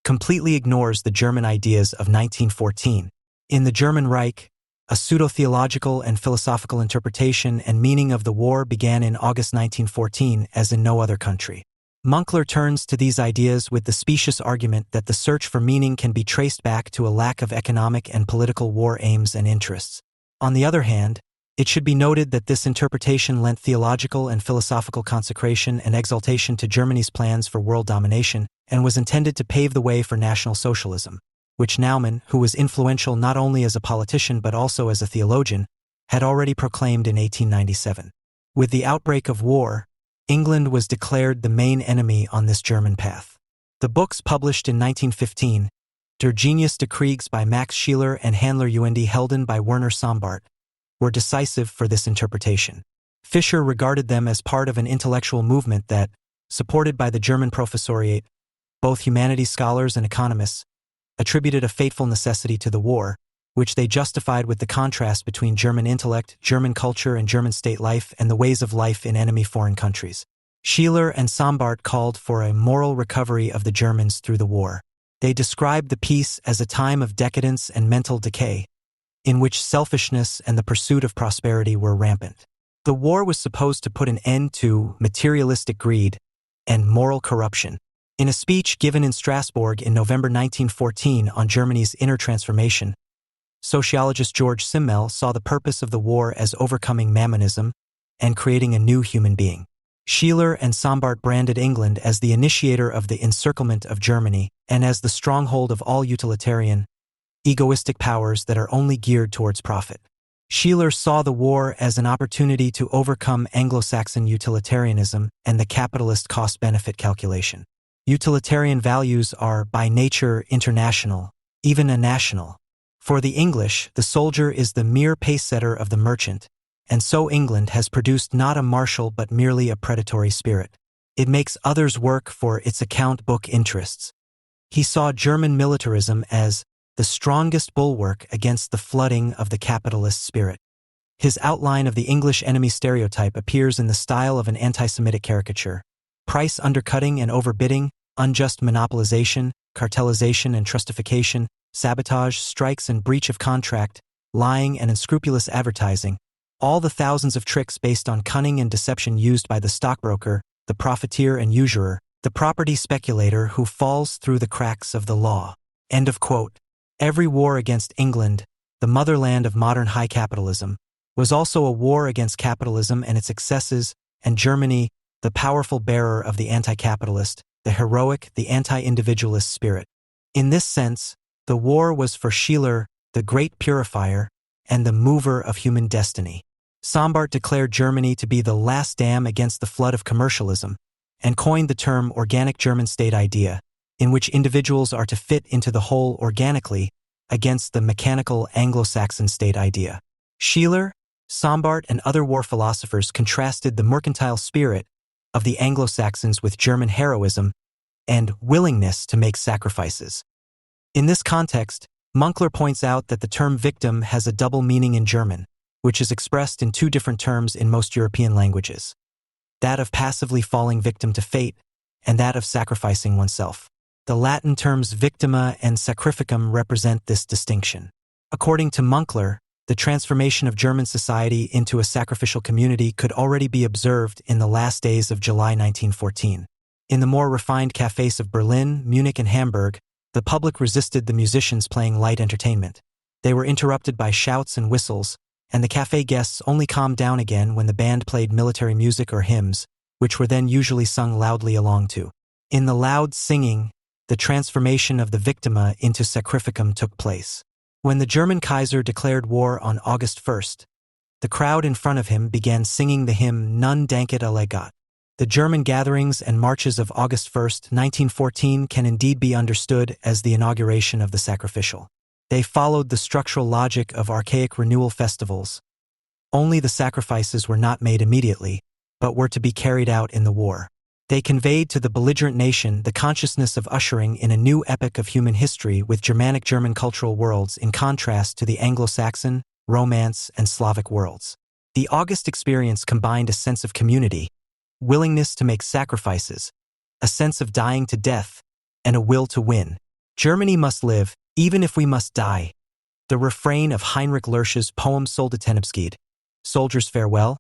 completely ignores the German ideas of 1914. In the German Reich, a pseudo-theological and philosophical interpretation and meaning of the war began in August 1914 as in no other country. Munkler turns to these ideas with the specious argument that the search for meaning can be traced back to a lack of economic and political war aims and interests. On the other hand, it should be noted that this interpretation lent theological and philosophical consecration and exaltation to Germany's plans for world domination and was intended to pave the way for National Socialism, which Naumann, who was influential not only as a politician but also as a theologian, had already proclaimed in 1897. With the outbreak of war, England was declared the main enemy on this German path. The books published in 1915, Der Genius des Kriegs by Max Scheler and Handler und Helden by Werner Sombart were decisive for this interpretation. Fischer regarded them as part of an intellectual movement that, supported by the German Professoriate, both humanities scholars and economists, attributed a fateful necessity to the war, which they justified with the contrast between German intellect, German culture, and German state life and the ways of life in enemy foreign countries. Scheler and Sombart called for a moral recovery of the Germans through the war. They described the peace as a time of decadence and mental decay, in which selfishness and the pursuit of prosperity were rampant. The war was supposed to put an end to materialistic greed and moral corruption. In a speech given in Strasbourg in November 1914 on Germany's inner transformation, sociologist George Simmel saw the purpose of the war as overcoming mammonism and creating a new human being. Scheler and Sombart branded England as the initiator of the encirclement of Germany and as the stronghold of all utilitarian, egoistic powers that are only geared towards profit. Scheler saw the war as an opportunity to overcome Anglo-Saxon utilitarianism and the capitalist cost-benefit calculation. Utilitarian values are, by nature, international, even a national. For the English, the soldier is the mere pace-setter of the merchant, and so England has produced not a martial but merely a predatory spirit. It makes others work for its account book interests. He saw German militarism as the strongest bulwark against the flooding of the capitalist spirit. His outline of the English enemy stereotype appears in the style of an anti-Semitic caricature. Price undercutting and overbidding, unjust monopolization, cartelization and trustification, sabotage, strikes and breach of contract, lying and unscrupulous advertising, all the thousands of tricks based on cunning and deception used by the stockbroker, the profiteer and usurer, the property speculator who falls through the cracks of the law. End of quote. Every war against England, the motherland of modern high capitalism, was also a war against capitalism and its excesses, and Germany, the powerful bearer of the anti-capitalist, the heroic, the anti-individualist spirit. In this sense, the war was for Scheler the great purifier and the mover of human destiny. Sombart declared Germany to be the last dam against the flood of commercialism, and coined the term organic German state idea, in which individuals are to fit into the whole organically against the mechanical Anglo-Saxon state idea. Scheler, Sombart, and other war philosophers contrasted the mercantile spirit of the Anglo-Saxons with German heroism and willingness to make sacrifices. In this context, Munkler points out that the term victim has a double meaning in German, which is expressed in two different terms in most European languages: that of passively falling victim to fate, and that of sacrificing oneself. The Latin terms victima and sacrificum represent this distinction. According to Munkler, the transformation of German society into a sacrificial community could already be observed in the last days of July 1914. In the more refined cafés of Berlin, Munich, and Hamburg, the public resisted the musicians playing light entertainment. They were interrupted by shouts and whistles, and the café guests only calmed down again when the band played military music or hymns, which were then usually sung loudly along to. In the loud singing, the transformation of the victima into sacrificum took place. When the German Kaiser declared war on August 1st, the crowd in front of him began singing the hymn Nun danket alle Gott. The German gatherings and marches of August 1st, 1914 can indeed be understood as the inauguration of the sacrificial. They followed the structural logic of archaic renewal festivals. Only the sacrifices were not made immediately, but were to be carried out in the war. They conveyed to the belligerent nation the consciousness of ushering in a new epoch of human history with Germanic German cultural worlds in contrast to the Anglo-Saxon, Romance, and Slavic worlds. The August experience combined a sense of community, willingness to make sacrifices, a sense of dying to death, and a will to win. Germany must live, even if we must die. The refrain of Heinrich Lerche's poem Soldatenabschied, Soldier's Farewell,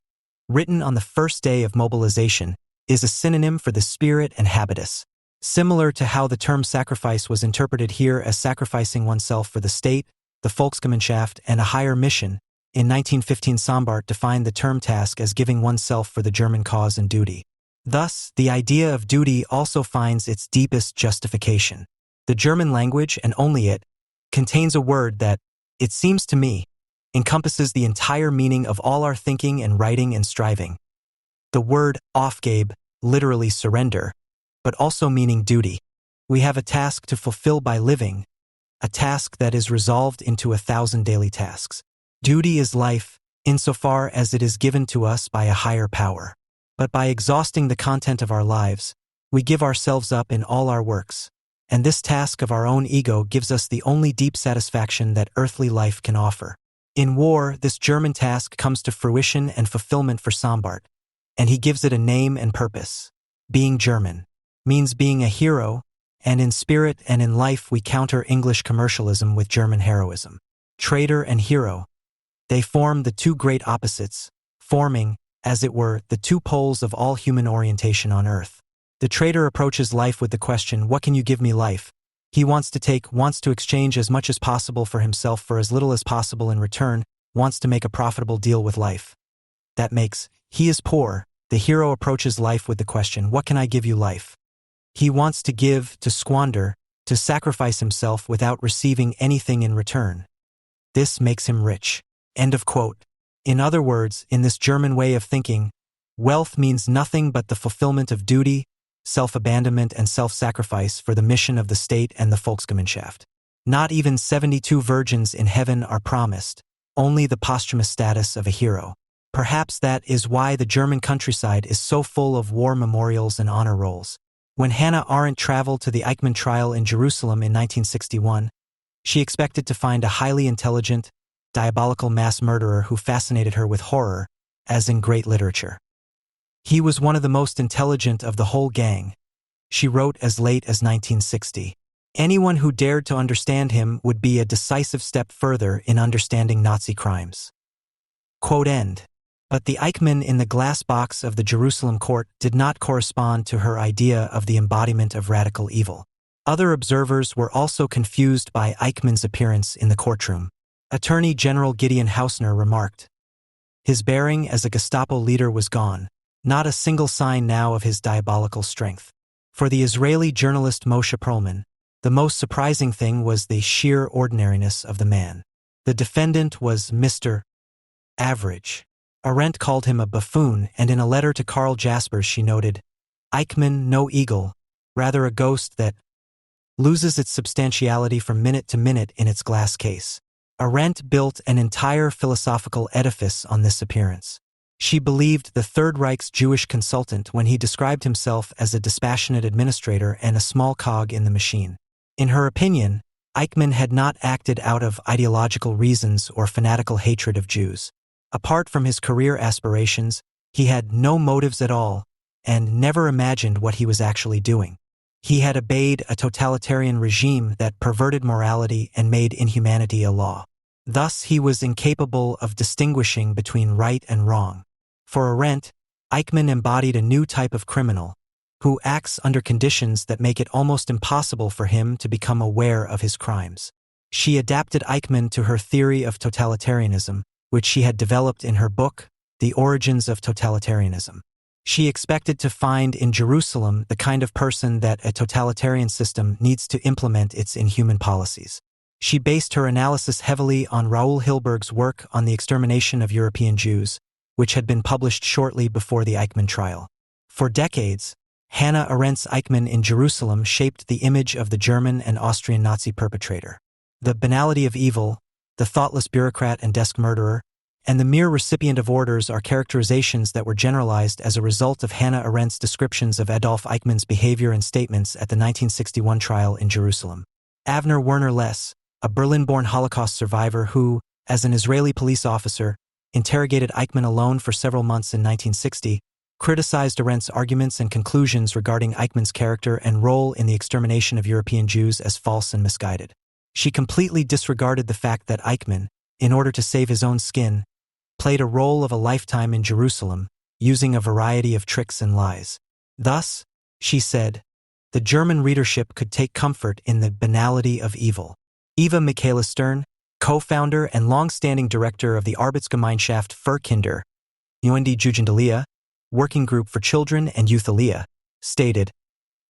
written on the first day of mobilization, is a synonym for the spirit and habitus. Similar to how the term sacrifice was interpreted here as sacrificing oneself for the state, the Volksgemeinschaft, and a higher mission, in 1915 Sombart defined the term task as giving oneself for the German cause and duty. Thus, the idea of duty also finds its deepest justification. The German language, and only it, contains a word that, it seems to me, encompasses the entire meaning of all our thinking and writing and striving. The word Aufgabe, literally surrender, but also meaning duty. We have a task to fulfill by living, a task that is resolved into 1,000 daily tasks. Duty is life, insofar as it is given to us by a higher power. But by exhausting the content of our lives, we give ourselves up in all our works, and this task of our own ego gives us the only deep satisfaction that earthly life can offer. In war, this German task comes to fruition and fulfillment for Sombart, and he gives it a name and purpose. Being German means being a hero, and in spirit and in life we counter English commercialism with German heroism. Traitor and hero, they form the two great opposites, forming, as it were, the two poles of all human orientation on earth. The traitor approaches life with the question, what can you give me, life? He wants to exchange as much as possible for himself for as little as possible in return, wants to make a profitable deal with life. He is poor. The hero approaches life with the question, what can I give you, life? He wants to give, to squander, to sacrifice himself without receiving anything in return. This makes him rich. End of quote. In other words, in this German way of thinking, wealth means nothing but the fulfillment of duty, self-abandonment and self-sacrifice for the mission of the state and the Volksgemeinschaft. Not even 72 virgins in heaven are promised, only the posthumous status of a hero. Perhaps that is why the German countryside is so full of war memorials and honor rolls. When Hannah Arendt traveled to the Eichmann trial in Jerusalem in 1961, she expected to find a highly intelligent, diabolical mass murderer who fascinated her with horror, as in great literature. He was one of the most intelligent of the whole gang, she wrote as late as 1960. Anyone who dared to understand him would be a decisive step further in understanding Nazi crimes. Quote end. But the Eichmann in the glass box of the Jerusalem court did not correspond to her idea of the embodiment of radical evil. Other observers were also confused by Eichmann's appearance in the courtroom. Attorney General Gideon Hausner remarked, his bearing as a Gestapo leader was gone, not a single sign now of his diabolical strength. For the Israeli journalist Moshe Perlman, the most surprising thing was the sheer ordinariness of the man. The defendant was Mr. Average. Arendt called him a buffoon, and in a letter to Karl Jaspers she noted, Eichmann no eagle, rather a ghost that loses its substantiality from minute to minute in its glass case. Arendt built an entire philosophical edifice on this appearance. She believed the Third Reich's Jewish consultant when he described himself as a dispassionate administrator and a small cog in the machine. In her opinion, Eichmann had not acted out of ideological reasons or fanatical hatred of Jews. Apart from his career aspirations, he had no motives at all, and never imagined what he was actually doing. He had obeyed a totalitarian regime that perverted morality and made inhumanity a law. Thus he was incapable of distinguishing between right and wrong. For Arendt, Eichmann embodied a new type of criminal, who acts under conditions that make it almost impossible for him to become aware of his crimes. She adapted Eichmann to her theory of totalitarianism, which she had developed in her book, The Origins of Totalitarianism. She expected to find in Jerusalem the kind of person that a totalitarian system needs to implement its inhuman policies. She based her analysis heavily on Raoul Hilberg's work on the extermination of European Jews, which had been published shortly before the Eichmann trial. For decades, Hannah Arendt's Eichmann in Jerusalem shaped the image of the German and Austrian Nazi perpetrator. The banality of evil, the thoughtless bureaucrat and desk murderer, and the mere recipient of orders are characterizations that were generalized as a result of Hannah Arendt's descriptions of Adolf Eichmann's behavior and statements at the 1961 trial in Jerusalem. Avner Werner Less, a Berlin-born Holocaust survivor who, as an Israeli police officer, interrogated Eichmann alone for several months in 1960, criticized Arendt's arguments and conclusions regarding Eichmann's character and role in the extermination of European Jews as false and misguided. She completely disregarded the fact that Eichmann, in order to save his own skin, played a role of a lifetime in Jerusalem, using a variety of tricks and lies. Thus, she said, the German readership could take comfort in the banality of evil. Eva Michaela Stern, co-founder and long-standing director of the Arbeitsgemeinschaft für Kinder, UND Jugendalia, Working Group for Children and Youth-Alia, stated,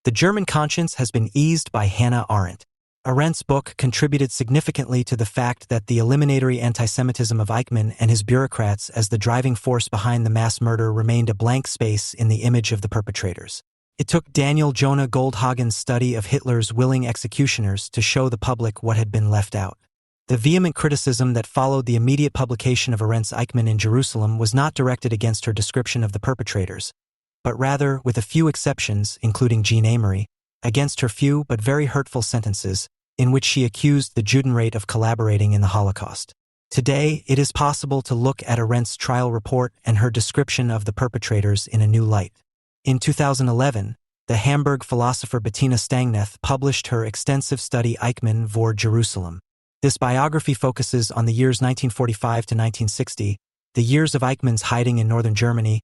the German conscience has been eased by Hannah Arendt. Arendt's book contributed significantly to the fact that the eliminatory anti-Semitism of Eichmann and his bureaucrats as the driving force behind the mass murder remained a blank space in the image of the perpetrators. It took Daniel Jonah Goldhagen's study of Hitler's willing executioners to show the public what had been left out. The vehement criticism that followed the immediate publication of Arendt's Eichmann in Jerusalem was not directed against her description of the perpetrators, but rather, with a few exceptions, including Jean Amory, against her few but very hurtful sentences, in which she accused the Judenrat of collaborating in the Holocaust. Today, it is possible to look at Arendt's trial report and her description of the perpetrators in a new light. In 2011, the Hamburg philosopher Bettina Stangneth published her extensive study Eichmann vor Jerusalem. This biography focuses on the years 1945 to 1960, the years of Eichmann's hiding in northern Germany,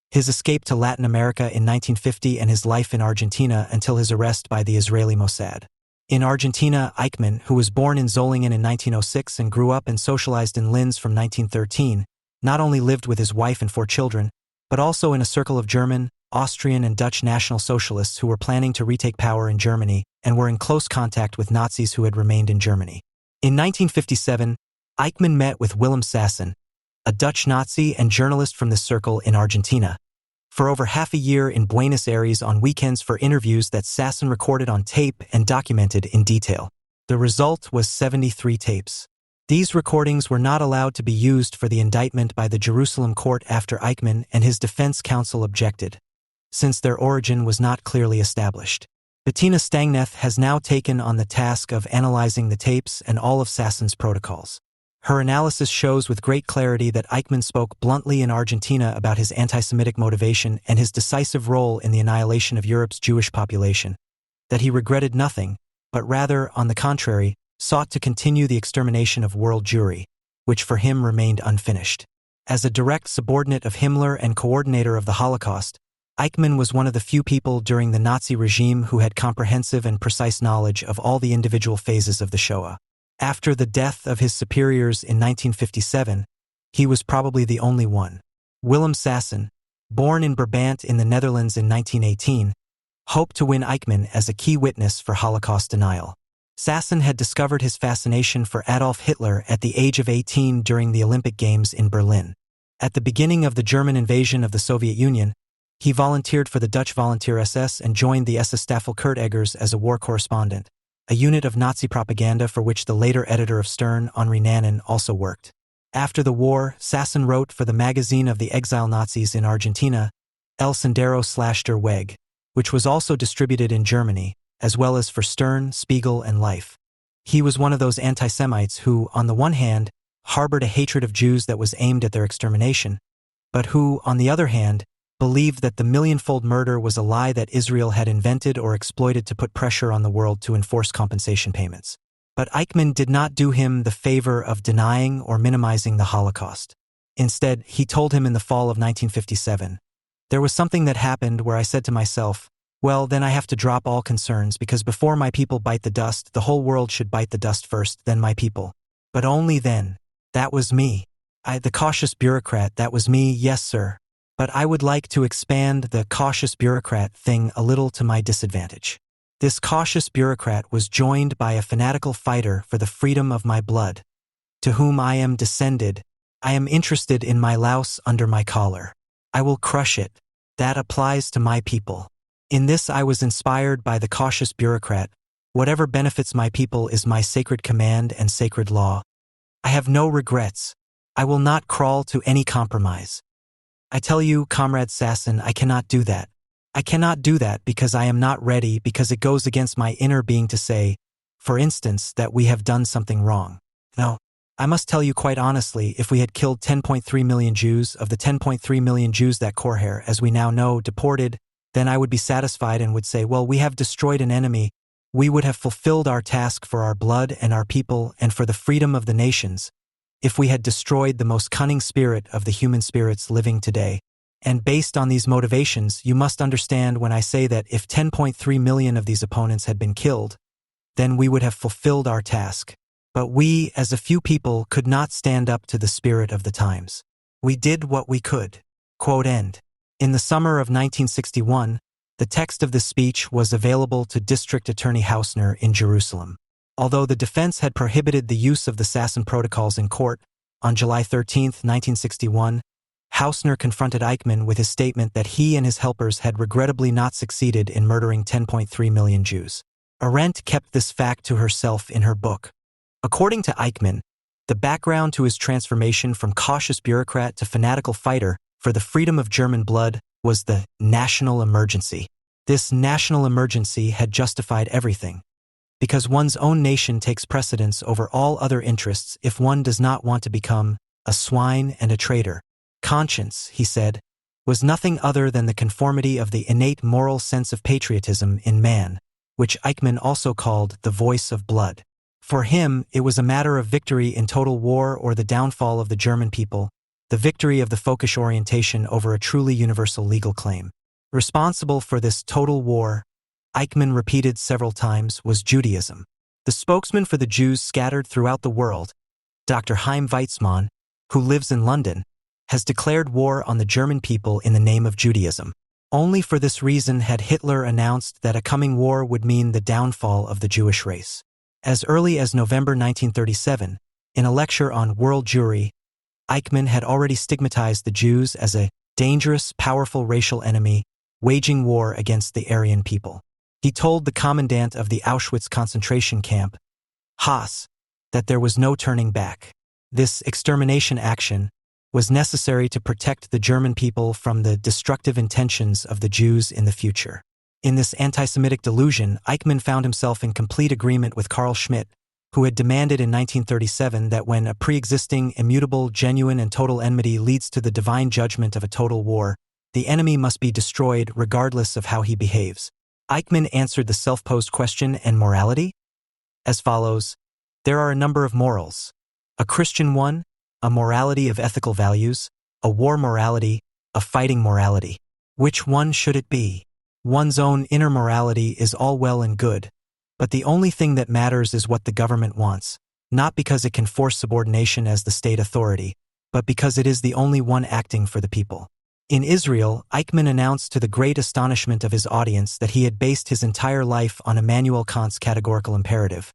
his escape to Latin America in 1950, and his life in Argentina until his arrest by the Israeli Mossad. In Argentina, Eichmann, who was born in Solingen in 1906 and grew up and socialized in Linz from 1913, not only lived with his wife and 4 children, but also in a circle of German, Austrian, and Dutch National Socialists who were planning to retake power in Germany and were in close contact with Nazis who had remained in Germany. In 1957, Eichmann met with Willem Sassen, a Dutch Nazi and journalist from this circle in Argentina, for over half a year in Buenos Aires on weekends for interviews that Sassen recorded on tape and documented in detail. The result was 73 tapes. These recordings were not allowed to be used for the indictment by the Jerusalem court after Eichmann and his defense counsel objected, since their origin was not clearly established. Bettina Stangneth has now taken on the task of analyzing the tapes and all of Sassen's protocols. Her analysis shows with great clarity that Eichmann spoke bluntly in Argentina about his anti-Semitic motivation and his decisive role in the annihilation of Europe's Jewish population, that he regretted nothing, but rather, on the contrary, sought to continue the extermination of world Jewry, which for him remained unfinished. As a direct subordinate of Himmler and coordinator of the Holocaust, Eichmann was one of the few people during the Nazi regime who had comprehensive and precise knowledge of all the individual phases of the Shoah. After the death of his superiors in 1957, he was probably the only one. Willem Sassen, born in Brabant in the Netherlands in 1918, hoped to win Eichmann as a key witness for Holocaust denial. Sassen had discovered his fascination for Adolf Hitler at the age of 18 during the Olympic Games in Berlin. At the beginning of the German invasion of the Soviet Union, he volunteered for the Dutch Volunteer SS and joined the SS Staffel Kurt Eggers as a war correspondent, a unit of Nazi propaganda for which the later editor of Stern, Henri Nannen, also worked. After the war, Sassen wrote for the magazine of the exile Nazis in Argentina, El Sendero/Der Weg, which was also distributed in Germany, as well as for Stern, Spiegel, and Life. He was one of those anti-Semites who, on the one hand, harbored a hatred of Jews that was aimed at their extermination, but who, on the other hand, believed that the millionfold murder was a lie that Israel had invented or exploited to put pressure on the world to enforce compensation payments. But Eichmann did not do him the favor of denying or minimizing the Holocaust. Instead, he told him in the fall of 1957, "There was something that happened where I said to myself, well, then I have to drop all concerns because before my people bite the dust, the whole world should bite the dust first, then my people. But only then. That was me. The cautious bureaucrat, that was me, yes sir. But I would like to expand the cautious bureaucrat thing a little to my disadvantage. This cautious bureaucrat was joined by a fanatical fighter for the freedom of my blood, to whom I am descended. I am interested in my louse under my collar. I will crush it. That applies to my people. In this I was inspired by the cautious bureaucrat. Whatever benefits my people is my sacred command and sacred law. I have no regrets. I will not crawl to any compromise. I tell you, Comrade Sassen, I cannot do that. I cannot do that because I am not ready, because it goes against my inner being to say, for instance, that we have done something wrong. No, I must tell you quite honestly, if we had killed 10.3 million Jews, of the 10.3 million Jews that Korher, as we now know, deported, then I would be satisfied and would say, well, we have destroyed an enemy. We would have fulfilled our task for our blood and our people and for the freedom of the nations, if we had destroyed the most cunning spirit of the human spirits living today. And based on these motivations, you must understand when I say that if 10.3 million of these opponents had been killed, then we would have fulfilled our task. But we, as a few people, could not stand up to the spirit of the times. We did what we could." Quote end. In the summer of 1961, the text of the speech was available to District Attorney Hausner in Jerusalem. Although the defense had prohibited the use of the Sassen protocols in court, on July 13, 1961, Hausner confronted Eichmann with his statement that he and his helpers had regrettably not succeeded in murdering 10.3 million Jews. Arendt kept this fact to herself in her book. According to Eichmann, the background to his transformation from cautious bureaucrat to fanatical fighter for the freedom of German blood was the national emergency. This national emergency had justified everything, because one's own nation takes precedence over all other interests if one does not want to become a swine and a traitor. Conscience, he said, was nothing other than the conformity of the innate moral sense of patriotism in man, which Eichmann also called the voice of blood. For him, it was a matter of victory in total war or the downfall of the German people, the victory of the folkish orientation over a truly universal legal claim. Responsible for this total war, Eichmann repeated several times, was Judaism. The spokesman for the Jews scattered throughout the world, Dr. Chaim Weizmann, who lives in London, has declared war on the German people in the name of Judaism. Only for this reason had Hitler announced that a coming war would mean the downfall of the Jewish race. As early as November 1937, in a lecture on world Jewry, Eichmann had already stigmatized the Jews as a dangerous, powerful racial enemy waging war against the Aryan people. He told the commandant of the Auschwitz concentration camp, Haas, that there was no turning back. This extermination action was necessary to protect the German people from the destructive intentions of the Jews in the future. In this anti-Semitic delusion, Eichmann found himself in complete agreement with Carl Schmitt, who had demanded in 1937 that when a pre-existing, immutable, genuine, and total enmity leads to the divine judgment of a total war, the enemy must be destroyed regardless of how he behaves. Eichmann answered the self-posed question, and morality? As follows: there are a number of morals. A Christian one, a morality of ethical values, a war morality, a fighting morality. Which one should it be? One's own inner morality is all well and good, but the only thing that matters is what the government wants, not because it can force subordination as the state authority, but because it is the only one acting for the people. In Israel, Eichmann announced to the great astonishment of his audience that he had based his entire life on Immanuel Kant's categorical imperative,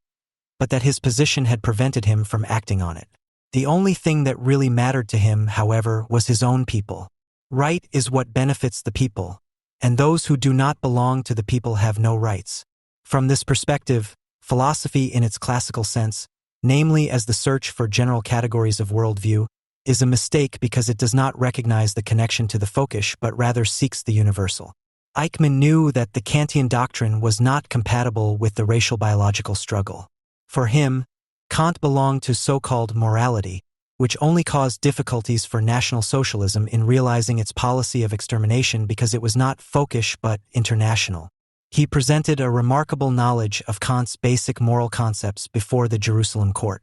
but that his position had prevented him from acting on it. The only thing that really mattered to him, however, was his own people. Right is what benefits the people, and those who do not belong to the people have no rights. From this perspective, philosophy in its classical sense, namely as the search for general categories of worldview, is a mistake because it does not recognize the connection to the folkish but rather seeks the universal. Eichmann knew that the Kantian doctrine was not compatible with the racial biological struggle. For him, Kant belonged to so-called morality, which only caused difficulties for National Socialism in realizing its policy of extermination because it was not folkish but international. He presented a remarkable knowledge of Kant's basic moral concepts before the Jerusalem court.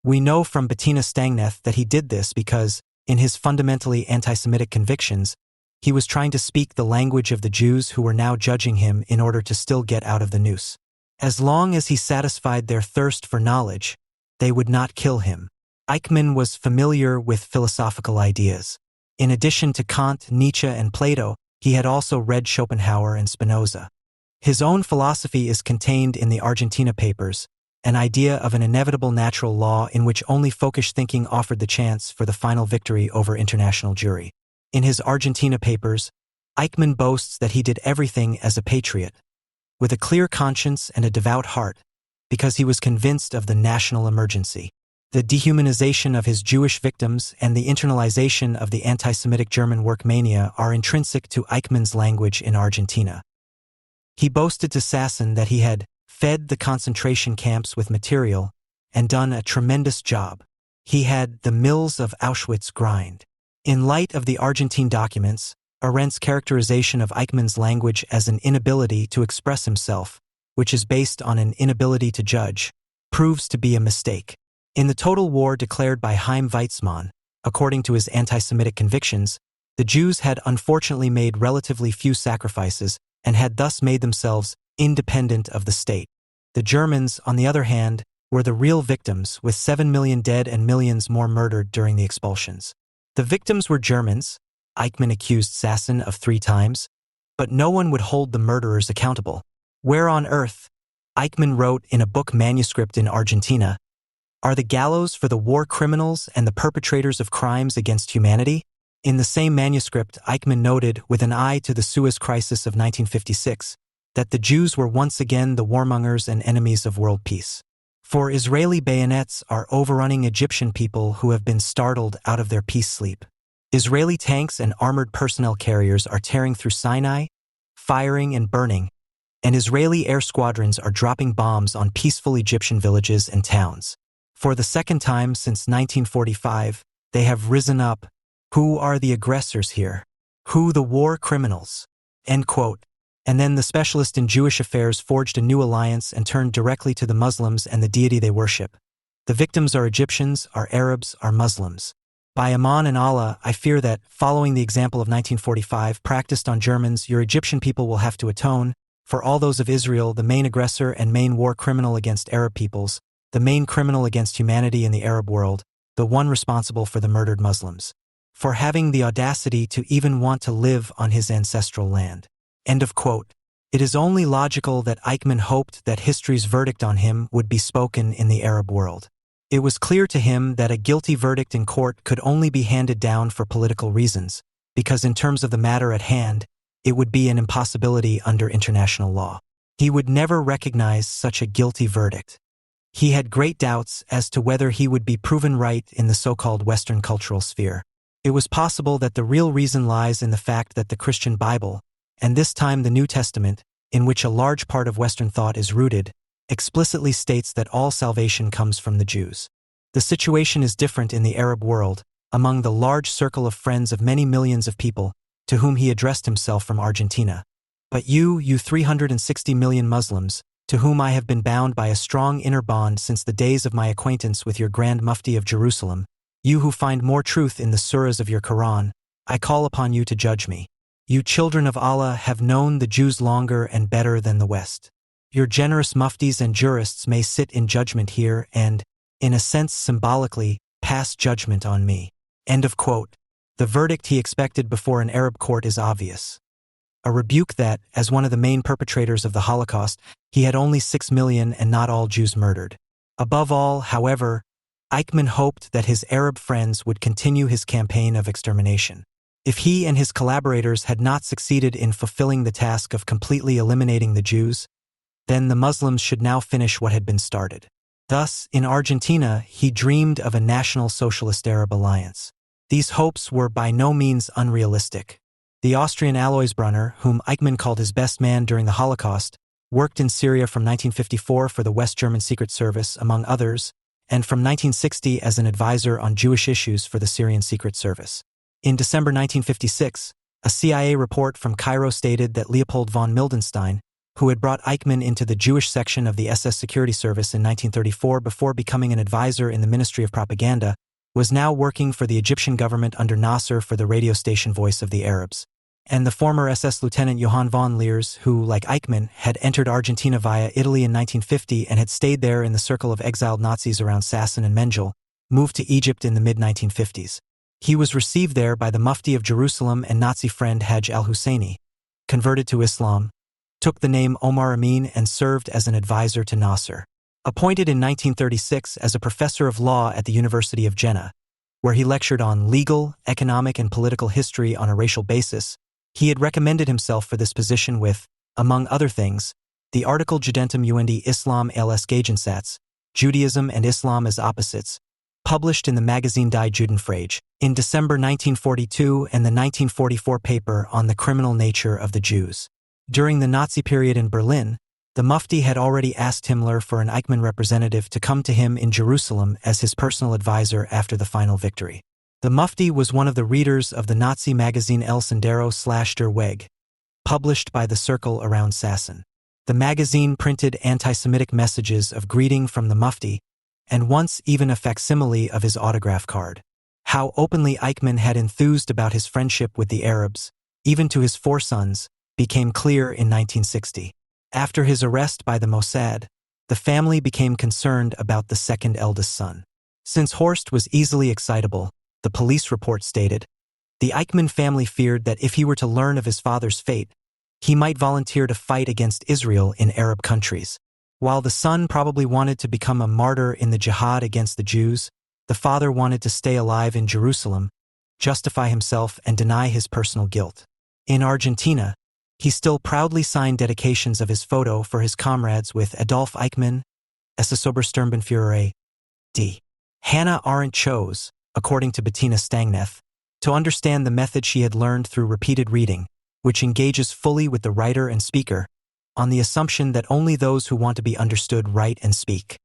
We know from Bettina Stangneth that he did this because, in his fundamentally anti-Semitic convictions, he was trying to speak the language of the Jews who were now judging him in order to still get out of the noose. As long as he satisfied their thirst for knowledge, they would not kill him. Eichmann was familiar with philosophical ideas. In addition to Kant, Nietzsche, and Plato, he had also read Schopenhauer and Spinoza. His own philosophy is contained in the Argentina Papers, an idea of an inevitable natural law in which only folkish thinking offered the chance for the final victory over international Jewry. In his Argentina Papers, Eichmann boasts that he did everything as a patriot, with a clear conscience and a devout heart, because he was convinced of the national emergency. The dehumanization of his Jewish victims and the internalization of the anti-Semitic German work mania are intrinsic to Eichmann's language in Argentina. He boasted to Sasson that he had fed the concentration camps with material and done a tremendous job. He had the mills of Auschwitz grind. In light of the Argentine documents, Arendt's characterization of Eichmann's language as an inability to express himself, which is based on an inability to judge, proves to be a mistake. In the total war declared by Chaim Weizmann, according to his anti-Semitic convictions, the Jews had unfortunately made relatively few sacrifices and had thus made themselves independent of the state. The Germans, on the other hand, were the real victims, with 7 million dead and millions more murdered during the expulsions. The victims were Germans, Eichmann accused Sasson of 3 times, but no one would hold the murderers accountable. Where on earth, Eichmann wrote in a book manuscript in Argentina, are the gallows for the war criminals and the perpetrators of crimes against humanity? In the same manuscript, Eichmann noted, with an eye to the Suez Crisis of 1956, that the Jews were once again the warmongers and enemies of world peace. For Israeli bayonets are overrunning Egyptian people who have been startled out of their peace sleep. Israeli tanks and armored personnel carriers are tearing through Sinai, firing and burning, and Israeli air squadrons are dropping bombs on peaceful Egyptian villages and towns. For the second time since 1945, they have risen up. Who are the aggressors here? Who the war criminals? End quote. And then the specialist in Jewish affairs forged a new alliance and turned directly to the Muslims and the deity they worship. The victims are Egyptians, are Arabs, are Muslims. By Aman and Allah, I fear that, following the example of 1945 practiced on Germans, your Egyptian people will have to atone, for all those of Israel, the main aggressor and main war criminal against Arab peoples, the main criminal against humanity in the Arab world, the one responsible for the murdered Muslims, for having the audacity to even want to live on his ancestral land. End of quote. It is only logical that Eichmann hoped that history's verdict on him would be spoken in the Arab world. It was clear to him that a guilty verdict in court could only be handed down for political reasons, because in terms of the matter at hand, it would be an impossibility under international law. He would never recognize such a guilty verdict. He had great doubts as to whether he would be proven right in the so-called Western cultural sphere. It was possible that the real reason lies in the fact that the Christian Bible, and this time the New Testament, in which a large part of Western thought is rooted, explicitly states that all salvation comes from the Jews. The situation is different in the Arab world, among the large circle of friends of many millions of people, to whom he addressed himself from Argentina. But you 360 million Muslims, to whom I have been bound by a strong inner bond since the days of my acquaintance with your Grand Mufti of Jerusalem, you who find more truth in the surahs of your Quran, I call upon you to judge me. You children of Allah have known the Jews longer and better than the West. Your generous muftis and jurists may sit in judgment here and, in a sense symbolically, pass judgment on me. End of quote. The verdict he expected before an Arab court is obvious. A rebuke that, as one of the main perpetrators of the Holocaust, he had only 6 million and not all Jews murdered. Above all, however, Eichmann hoped that his Arab friends would continue his campaign of extermination. If he and his collaborators had not succeeded in fulfilling the task of completely eliminating the Jews, then the Muslims should now finish what had been started. Thus, in Argentina, he dreamed of a national socialist Arab alliance. These hopes were by no means unrealistic. The Austrian Alois Brunner, whom Eichmann called his best man during the Holocaust, worked in Syria from 1954 for the West German Secret Service, among others, and from 1960 as an advisor on Jewish issues for the Syrian Secret Service. In December 1956, a CIA report from Cairo stated that Leopold von Mildenstein, who had brought Eichmann into the Jewish section of the SS Security Service in 1934 before becoming an advisor in the Ministry of Propaganda, was now working for the Egyptian government under Nasser for the radio station Voice of the Arabs. And the former SS Lieutenant Johann von Leers, who, like Eichmann, had entered Argentina via Italy in 1950 and had stayed there in the circle of exiled Nazis around Sasson and Mengel, moved to Egypt in the mid-1950s. He was received there by the Mufti of Jerusalem and Nazi friend Hajj al-Husseini, converted to Islam, took the name Omar Amin and served as an advisor to Nasser. Appointed in 1936 as a professor of law at the University of Jena, where he lectured on legal, economic, and political history on a racial basis, he had recommended himself for this position with, among other things, the article Judentum und Islam als Gegensatz, Judaism and Islam as Opposites, published in the magazine Die Judenfrage in December 1942 and the 1944 paper on the criminal nature of the Jews. During the Nazi period in Berlin, the Mufti had already asked Himmler for an Eichmann representative to come to him in Jerusalem as his personal advisor after the final victory. The Mufti was one of the readers of the Nazi magazine El Sendero/Der Weg, published by the Circle around Sasson. The magazine printed anti-Semitic messages of greeting from the Mufti, and once even a facsimile of his autograph card. How openly Eichmann had enthused about his friendship with the Arabs, even to his 4 sons, became clear in 1960. After his arrest by the Mossad, the family became concerned about the second eldest son. Since Horst was easily excitable, the police report stated, the Eichmann family feared that if he were to learn of his father's fate, he might volunteer to fight against Israel in Arab countries. While the son probably wanted to become a martyr in the jihad against the Jews, the father wanted to stay alive in Jerusalem, justify himself and deny his personal guilt. In Argentina, he still proudly signed dedications of his photo for his comrades with Adolf Eichmann, Es Obersturmbannführer D. Hannah Arendt chose, according to Bettina Stangneth, to understand the method she had learned through repeated reading, which engages fully with the writer and speaker, on the assumption that only those who want to be understood write and speak.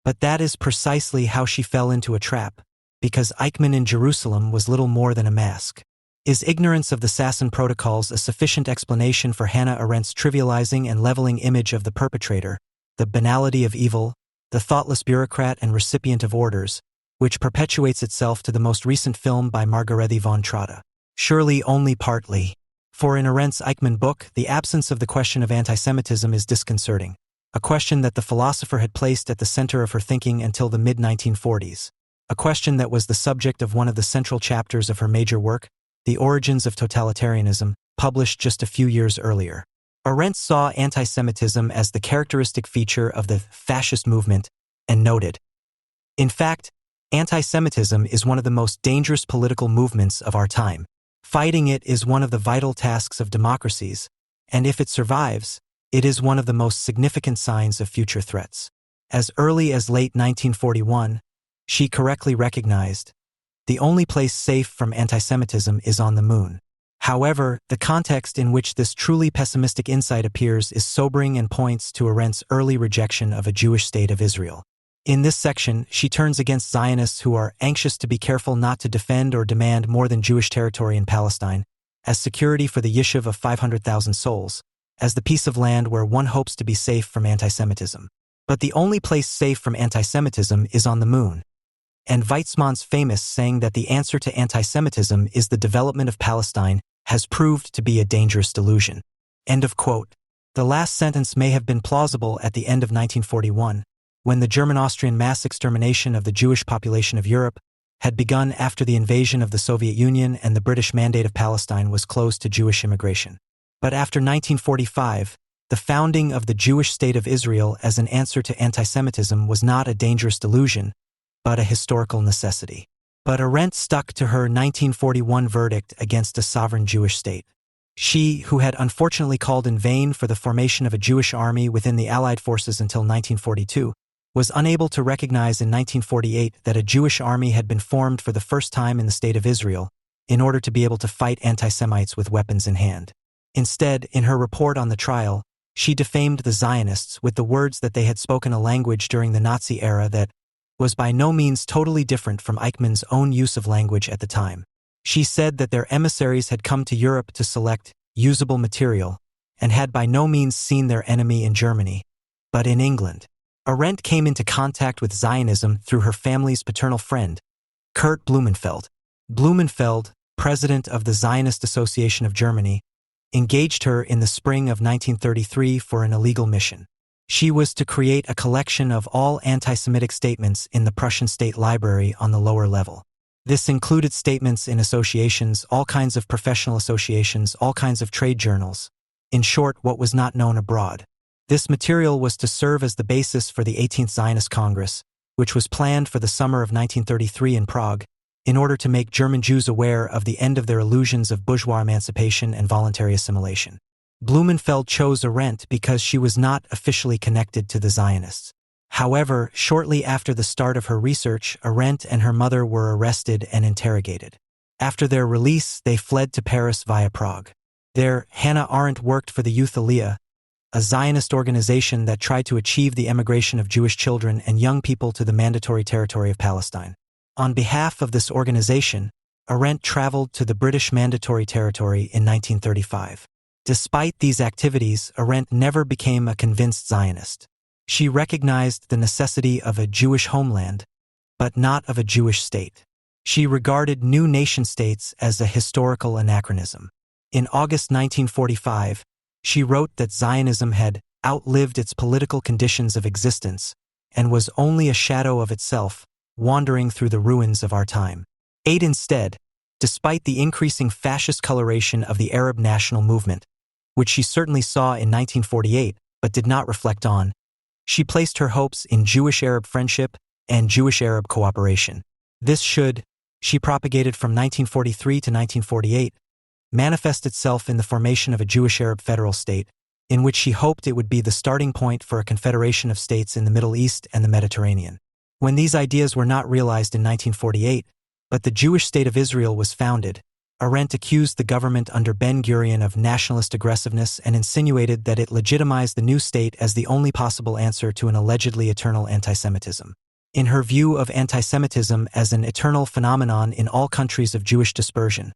But that is precisely how she fell into a trap, because Eichmann in Jerusalem was little more than a mask. Is ignorance of the Sasson protocols a sufficient explanation for Hannah Arendt's trivializing and leveling image of the perpetrator, the banality of evil, the thoughtless bureaucrat and recipient of orders, which perpetuates itself to the most recent film by Margarethe von Trotta? Surely only partly. For in Arendt's Eichmann book, the absence of the question of antisemitism is disconcerting, a question that the philosopher had placed at the center of her thinking until the mid-1940s, a question that was the subject of one of the central chapters of her major work, The Origins of Totalitarianism, published just a few years earlier. Arendt saw antisemitism as the characteristic feature of the fascist movement and noted, in fact, antisemitism is one of the most dangerous political movements of our time. Fighting it is one of the vital tasks of democracies, and if it survives, it is one of the most significant signs of future threats. As early as late 1941, she correctly recognized, the only place safe from antisemitism is on the moon. However, the context in which this truly pessimistic insight appears is sobering and points to Arendt's early rejection of a Jewish state of Israel. In this section, she turns against Zionists who are anxious to be careful not to defend or demand more than Jewish territory in Palestine, as security for the yishuv of 500,000 souls, as the piece of land where one hopes to be safe from antisemitism. But the only place safe from antisemitism is on the moon. And Weizmann's famous saying that the answer to antisemitism is the development of Palestine has proved to be a dangerous delusion. End of quote. The last sentence may have been plausible at the end of 1941, when the German-Austrian mass extermination of the Jewish population of Europe had begun after the invasion of the Soviet Union and the British Mandate of Palestine was closed to Jewish immigration. But after 1945, the founding of the Jewish state of Israel as an answer to antisemitism was not a dangerous delusion, but a historical necessity. But Arendt stuck to her 1941 verdict against a sovereign Jewish state. She, who had unfortunately called in vain for the formation of a Jewish army within the Allied forces until 1942, was unable to recognize in 1948 that a Jewish army had been formed for the first time in the state of Israel in order to be able to fight anti-Semites with weapons in hand. Instead, in her report on the trial, she defamed the Zionists with the words that they had spoken a language during the Nazi era that was by no means totally different from Eichmann's own use of language at the time. She said that their emissaries had come to Europe to select usable material and had by no means seen their enemy in Germany, but in England. Arendt came into contact with Zionism through her family's paternal friend, Kurt Blumenfeld. Blumenfeld, president of the Zionist Association of Germany, engaged her in the spring of 1933 for an illegal mission. She was to create a collection of all anti-Semitic statements in the Prussian State Library on the lower level. This included statements in associations, all kinds of professional associations, all kinds of trade journals. In short, what was not known abroad. This material was to serve as the basis for the 18th Zionist Congress, which was planned for the summer of 1933 in Prague, in order to make German Jews aware of the end of their illusions of bourgeois emancipation and voluntary assimilation. Blumenfeld chose Arendt because she was not officially connected to the Zionists. However, shortly after the start of her research, Arendt and her mother were arrested and interrogated. After their release, they fled to Paris via Prague. There, Hannah Arendt worked for the Youth Aliyah, a Zionist organization that tried to achieve the emigration of Jewish children and young people to the mandatory territory of Palestine. On behalf of this organization, Arendt traveled to the British Mandatory Territory in 1935. Despite these activities, Arendt never became a convinced Zionist. She recognized the necessity of a Jewish homeland, but not of a Jewish state. She regarded new nation-states as a historical anachronism. In August 1945, she wrote that Zionism had outlived its political conditions of existence and was only a shadow of itself, wandering through the ruins of our time. Instead, despite the increasing fascist coloration of the Arab national movement, which she certainly saw in 1948 but did not reflect on, she placed her hopes in Jewish-Arab friendship and Jewish-Arab cooperation. This should, she propagated from 1943 to 1948, manifest itself in the formation of a Jewish Arab federal state, in which she hoped it would be the starting point for a confederation of states in the Middle East and the Mediterranean. When these ideas were not realized in 1948, but the Jewish state of Israel was founded, Arendt accused the government under Ben-Gurion of nationalist aggressiveness and insinuated that it legitimized the new state as the only possible answer to an allegedly eternal antisemitism. In her view of antisemitism as an eternal phenomenon in all countries of Jewish dispersion,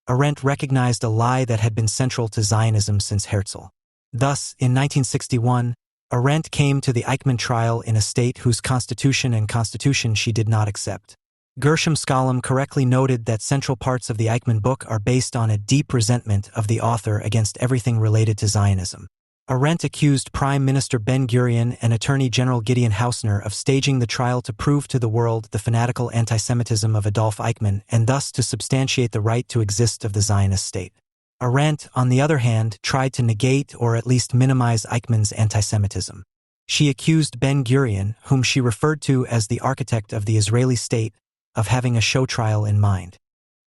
Arendt recognized a lie that had been central to Zionism since Herzl. Thus, in 1961, Arendt came to the Eichmann trial in a state whose constitution she did not accept. Gershom Scholem correctly noted that central parts of the Eichmann book are based on a deep resentment of the author against everything related to Zionism. Arendt accused Prime Minister Ben-Gurion and Attorney General Gideon Hausner of staging the trial to prove to the world the fanatical antisemitism of Adolf Eichmann and thus to substantiate the right to exist of the Zionist state. Arendt, on the other hand, tried to negate or at least minimize Eichmann's antisemitism. She accused Ben-Gurion, whom she referred to as the architect of the Israeli state, of having a show trial in mind.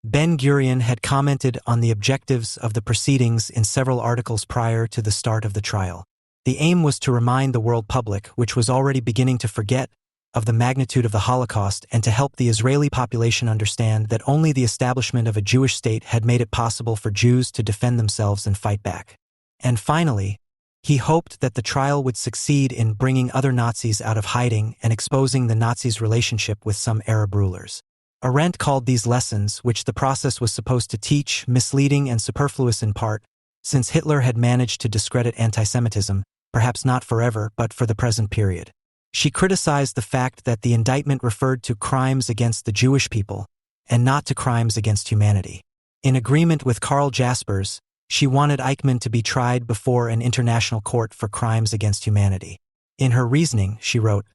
Ben-Gurion had commented on the objectives of the proceedings in several articles prior to the start of the trial. The aim was to remind the world public, which was already beginning to forget, of the magnitude of the Holocaust and to help the Israeli population understand that only the establishment of a Jewish state had made it possible for Jews to defend themselves and fight back. And finally, he hoped that the trial would succeed in bringing other Nazis out of hiding and exposing the Nazis' relationship with some Arab rulers. Arendt called these lessons, which the process was supposed to teach, misleading and superfluous in part, since Hitler had managed to discredit antisemitism, perhaps not forever, but for the present period. She criticized the fact that the indictment referred to crimes against the Jewish people, and not to crimes against humanity. In agreement with Karl Jaspers, she wanted Eichmann to be tried before an international court for crimes against humanity. In her reasoning, she wrote,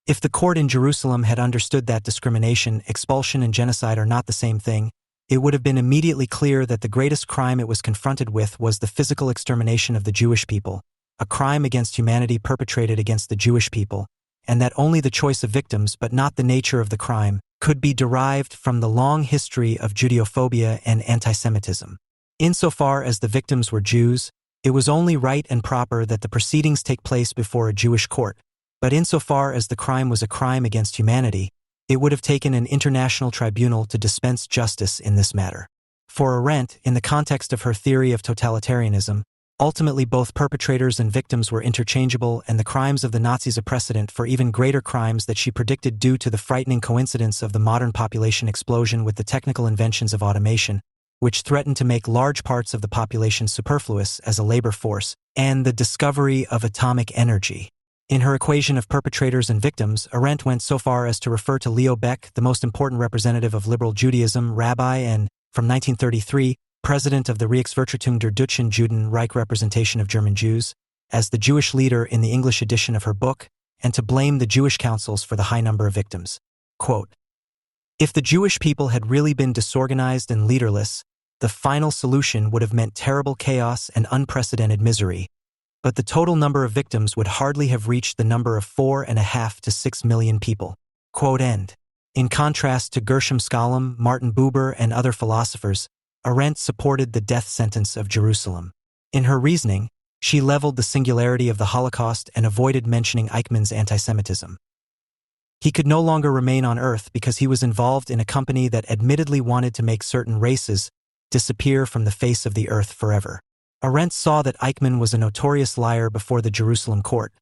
"If the court in Jerusalem had understood that discrimination, expulsion, and genocide are not the same thing, it would have been immediately clear that the greatest crime it was confronted with was the physical extermination of the Jewish people, a crime against humanity perpetrated against the Jewish people, and that only the choice of victims, but not the nature of the crime, could be derived from the long history of Judeophobia and antisemitism. Insofar as the victims were Jews, it was only right and proper that the proceedings take place before a Jewish court, but insofar as the crime was a crime against humanity, it would have taken an international tribunal to dispense justice in this matter." For Arendt, in the context of her theory of totalitarianism, ultimately both perpetrators and victims were interchangeable, and the crimes of the Nazis a precedent for even greater crimes that she predicted due to the frightening coincidence of the modern population explosion with the technical inventions of automation, which threatened to make large parts of the population superfluous as a labor force, and the discovery of atomic energy. In her equation of perpetrators and victims, Arendt went so far as to refer to Leo Baeck, the most important representative of liberal Judaism, rabbi and, from 1933, president of the Reichsvertretung der Deutschen Juden Reich representation of German Jews, as the Jewish leader in the English edition of her book, and to blame the Jewish councils for the high number of victims. Quote, "If the Jewish people had really been disorganized and leaderless, the final solution would have meant terrible chaos and unprecedented misery, but the total number of victims would hardly have reached the number of 4.5 to 6 million people." Quote end. In contrast to Gershom Scholem, Martin Buber, and other philosophers, Arendt supported the death sentence of Jerusalem. In her reasoning, she leveled the singularity of the Holocaust and avoided mentioning Eichmann's antisemitism. He could no longer remain on Earth because he was involved in a company that admittedly wanted to make certain races disappear from the face of the earth forever. Arendt saw that Eichmann was a notorious liar before the Jerusalem court,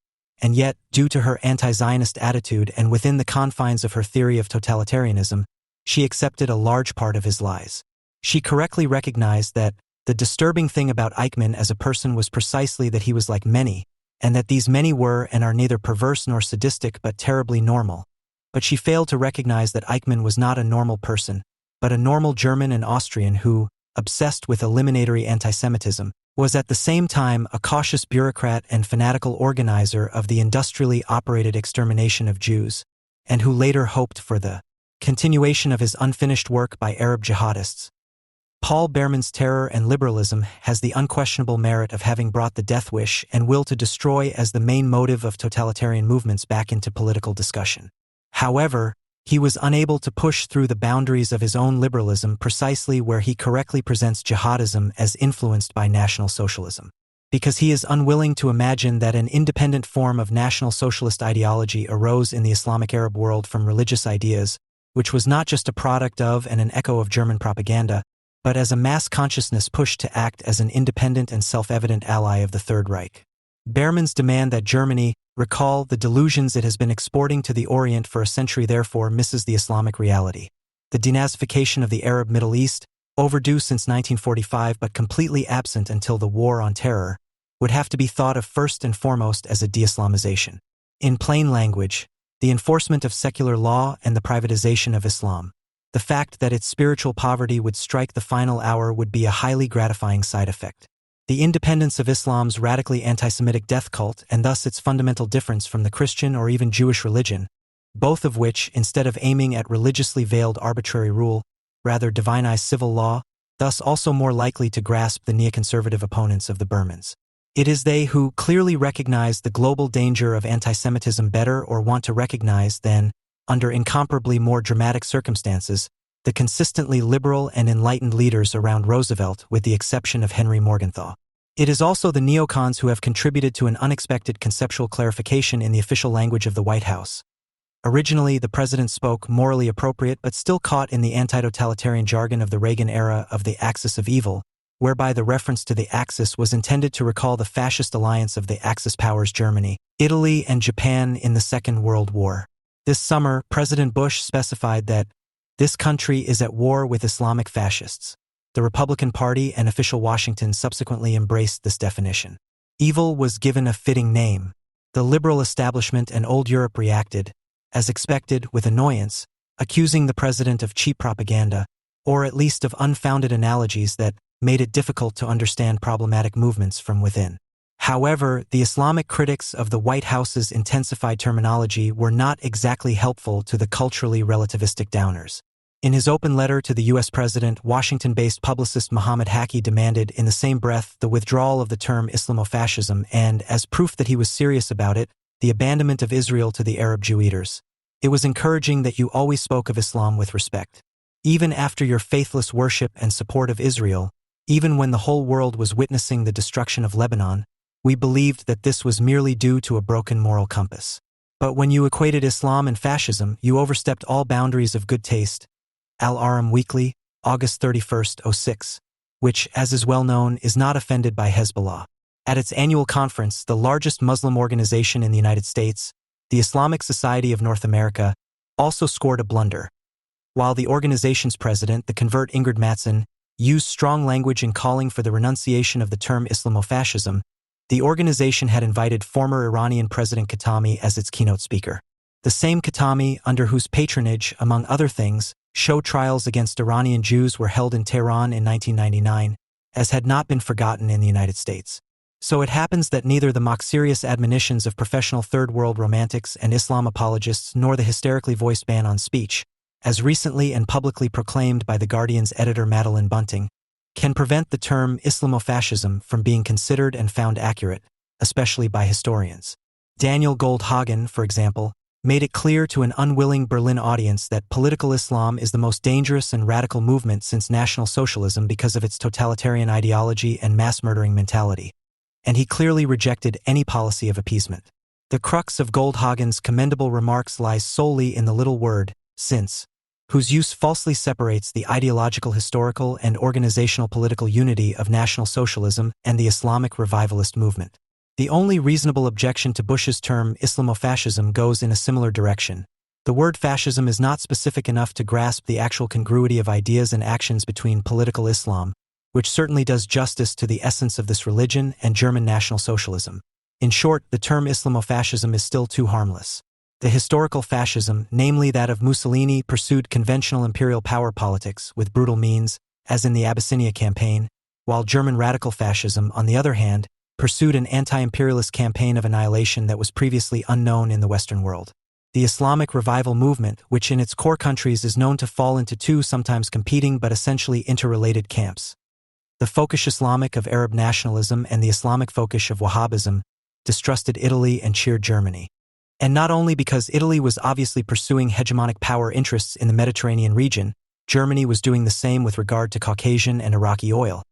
and yet, due to her anti-Zionist attitude and within the confines of her theory of totalitarianism, she accepted a large part of his lies. She correctly recognized that the disturbing thing about Eichmann as a person was precisely that he was like many, and that these many were and are neither perverse nor sadistic but terribly normal. But she failed to recognize that Eichmann was not a normal person, but a normal German and Austrian who, obsessed with eliminatory antisemitism, was at the same time a cautious bureaucrat and fanatical organizer of the industrially operated extermination of Jews, and who later hoped for the continuation of his unfinished work by Arab jihadists. Paul Behrman's Terror and Liberalism has the unquestionable merit of having brought the death wish and will to destroy as the main motive of totalitarian movements back into political discussion. However, He was unable to push through the boundaries of his own liberalism precisely where he correctly presents jihadism as influenced by National Socialism. Because he is unwilling to imagine that an independent form of National Socialist ideology arose in the Islamic Arab world from religious ideas, which was not just a product of and an echo of German propaganda, but as a mass consciousness push to act as an independent and self-evident ally of the Third Reich. Behrman's demand that Germany recall the delusions it has been exporting to the Orient for a century therefore misses the Islamic reality. The denazification of the Arab Middle East, overdue since 1945 but completely absent until the War on Terror, would have to be thought of first and foremost as a de-Islamization. In plain language, the enforcement of secular law and the privatization of Islam. The fact that its spiritual poverty would strike the final hour would be a highly gratifying side effect. The independence of Islam's radically anti-Semitic death cult and thus its fundamental difference from the Christian or even Jewish religion, both of which, instead of aiming at religiously veiled arbitrary rule, rather divinize civil law, thus also more likely to grasp the neoconservative opponents of the Behrmans. It is they who clearly recognize the global danger of anti-Semitism better or want to recognize than, under incomparably more dramatic circumstances, the consistently liberal and enlightened leaders around Roosevelt with the exception of Henry Morgenthau. It is also the neocons who have contributed to an unexpected conceptual clarification in the official language of the White House. Originally, the president spoke morally appropriate but still caught in the anti-totalitarian jargon of the Reagan era of the axis of evil, whereby the reference to the Axis was intended to recall the fascist alliance of the Axis powers Germany, Italy, and Japan in the Second World War. This summer, President Bush specified that this country is at war with Islamic fascists. The Republican Party and official Washington subsequently embraced this definition. Evil was given a fitting name. The liberal establishment and old Europe reacted, as expected, with annoyance, accusing the president of cheap propaganda, or at least of unfounded analogies that made it difficult to understand problematic movements from within. However, the Islamic critics of the White House's intensified terminology were not exactly helpful to the culturally relativistic downers. In his open letter to the U.S. president, Washington-based publicist Muhammad Haki demanded in the same breath the withdrawal of the term Islamofascism and, as proof that he was serious about it, the abandonment of Israel to the Arab Jew-eaters. It was encouraging that you always spoke of Islam with respect. Even after your faithless worship and support of Israel, even when the whole world was witnessing the destruction of Lebanon, we believed that this was merely due to a broken moral compass. But when you equated Islam and fascism, you overstepped all boundaries of good taste. Al-Aram Weekly, August 31, 06, which, as is well known, is not offended by Hezbollah. At its annual conference, the largest Muslim organization in the United States, the Islamic Society of North America, also scored a blunder. While the organization's president, the convert Ingrid Mattson, used strong language in calling for the renunciation of the term Islamofascism, the organization had invited former Iranian President Khatami as its keynote speaker. The same Khatami, under whose patronage, among other things, show trials against Iranian Jews were held in Tehran in 1999, as had not been forgotten in the United States. So it happens that neither the mock-serious admonitions of professional third-world romantics and Islam apologists nor the hysterically voiced ban on speech, as recently and publicly proclaimed by The Guardian's editor Madeline Bunting, can prevent the term Islamofascism from being considered and found accurate, especially by historians. Daniel Goldhagen, for example, made it clear to an unwilling Berlin audience that political Islam is the most dangerous and radical movement since National Socialism because of its totalitarian ideology and mass-murdering mentality. And he clearly rejected any policy of appeasement. The crux of Goldhagen's commendable remarks lies solely in the little word, since, whose use falsely separates the ideological, historical, and organizational political unity of National Socialism and the Islamic revivalist movement. The only reasonable objection to Bush's term Islamofascism goes in a similar direction. The word fascism is not specific enough to grasp the actual congruity of ideas and actions between political Islam, which certainly does justice to the essence of this religion and German National Socialism. In short, the term Islamofascism is still too harmless. The historical fascism, namely that of Mussolini, pursued conventional imperial power politics with brutal means, as in the Abyssinia campaign, while German radical fascism, on the other hand, pursued an anti-imperialist campaign of annihilation that was previously unknown in the Western world. The Islamic revival movement, which in its core countries is known to fall into two sometimes competing but essentially interrelated camps. The folkish Islamic of Arab nationalism and the Islamic folkish of Wahhabism, distrusted Italy and cheered Germany. And not only because Italy was obviously pursuing hegemonic power interests in the Mediterranean region, Germany was doing the same with regard to Caucasian and Iraqi oil,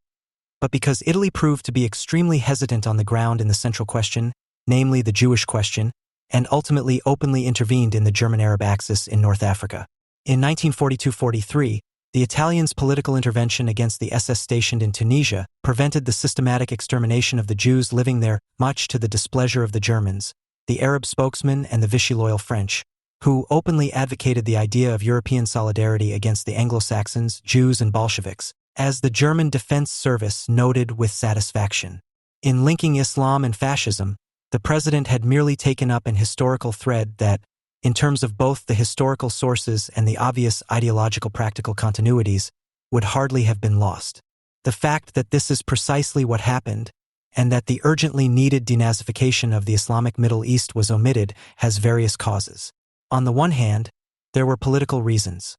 but because Italy proved to be extremely hesitant on the ground in the central question, namely the Jewish question, and ultimately openly intervened in the German-Arab axis in North Africa. In 1942-43, the Italians' political intervention against the SS stationed in Tunisia prevented the systematic extermination of the Jews living there, much to the displeasure of the Germans, the Arab spokesman and the Vichy-loyal French, who openly advocated the idea of European solidarity against the Anglo-Saxons, Jews and Bolsheviks, as the German Defense Service noted with satisfaction. In linking Islam and fascism, the president had merely taken up an historical thread that, in terms of both the historical sources and the obvious ideological practical continuities, would hardly have been lost. The fact that this is precisely what happened, and that the urgently needed denazification of the Islamic Middle East was omitted, has various causes. On the one hand, there were political reasons.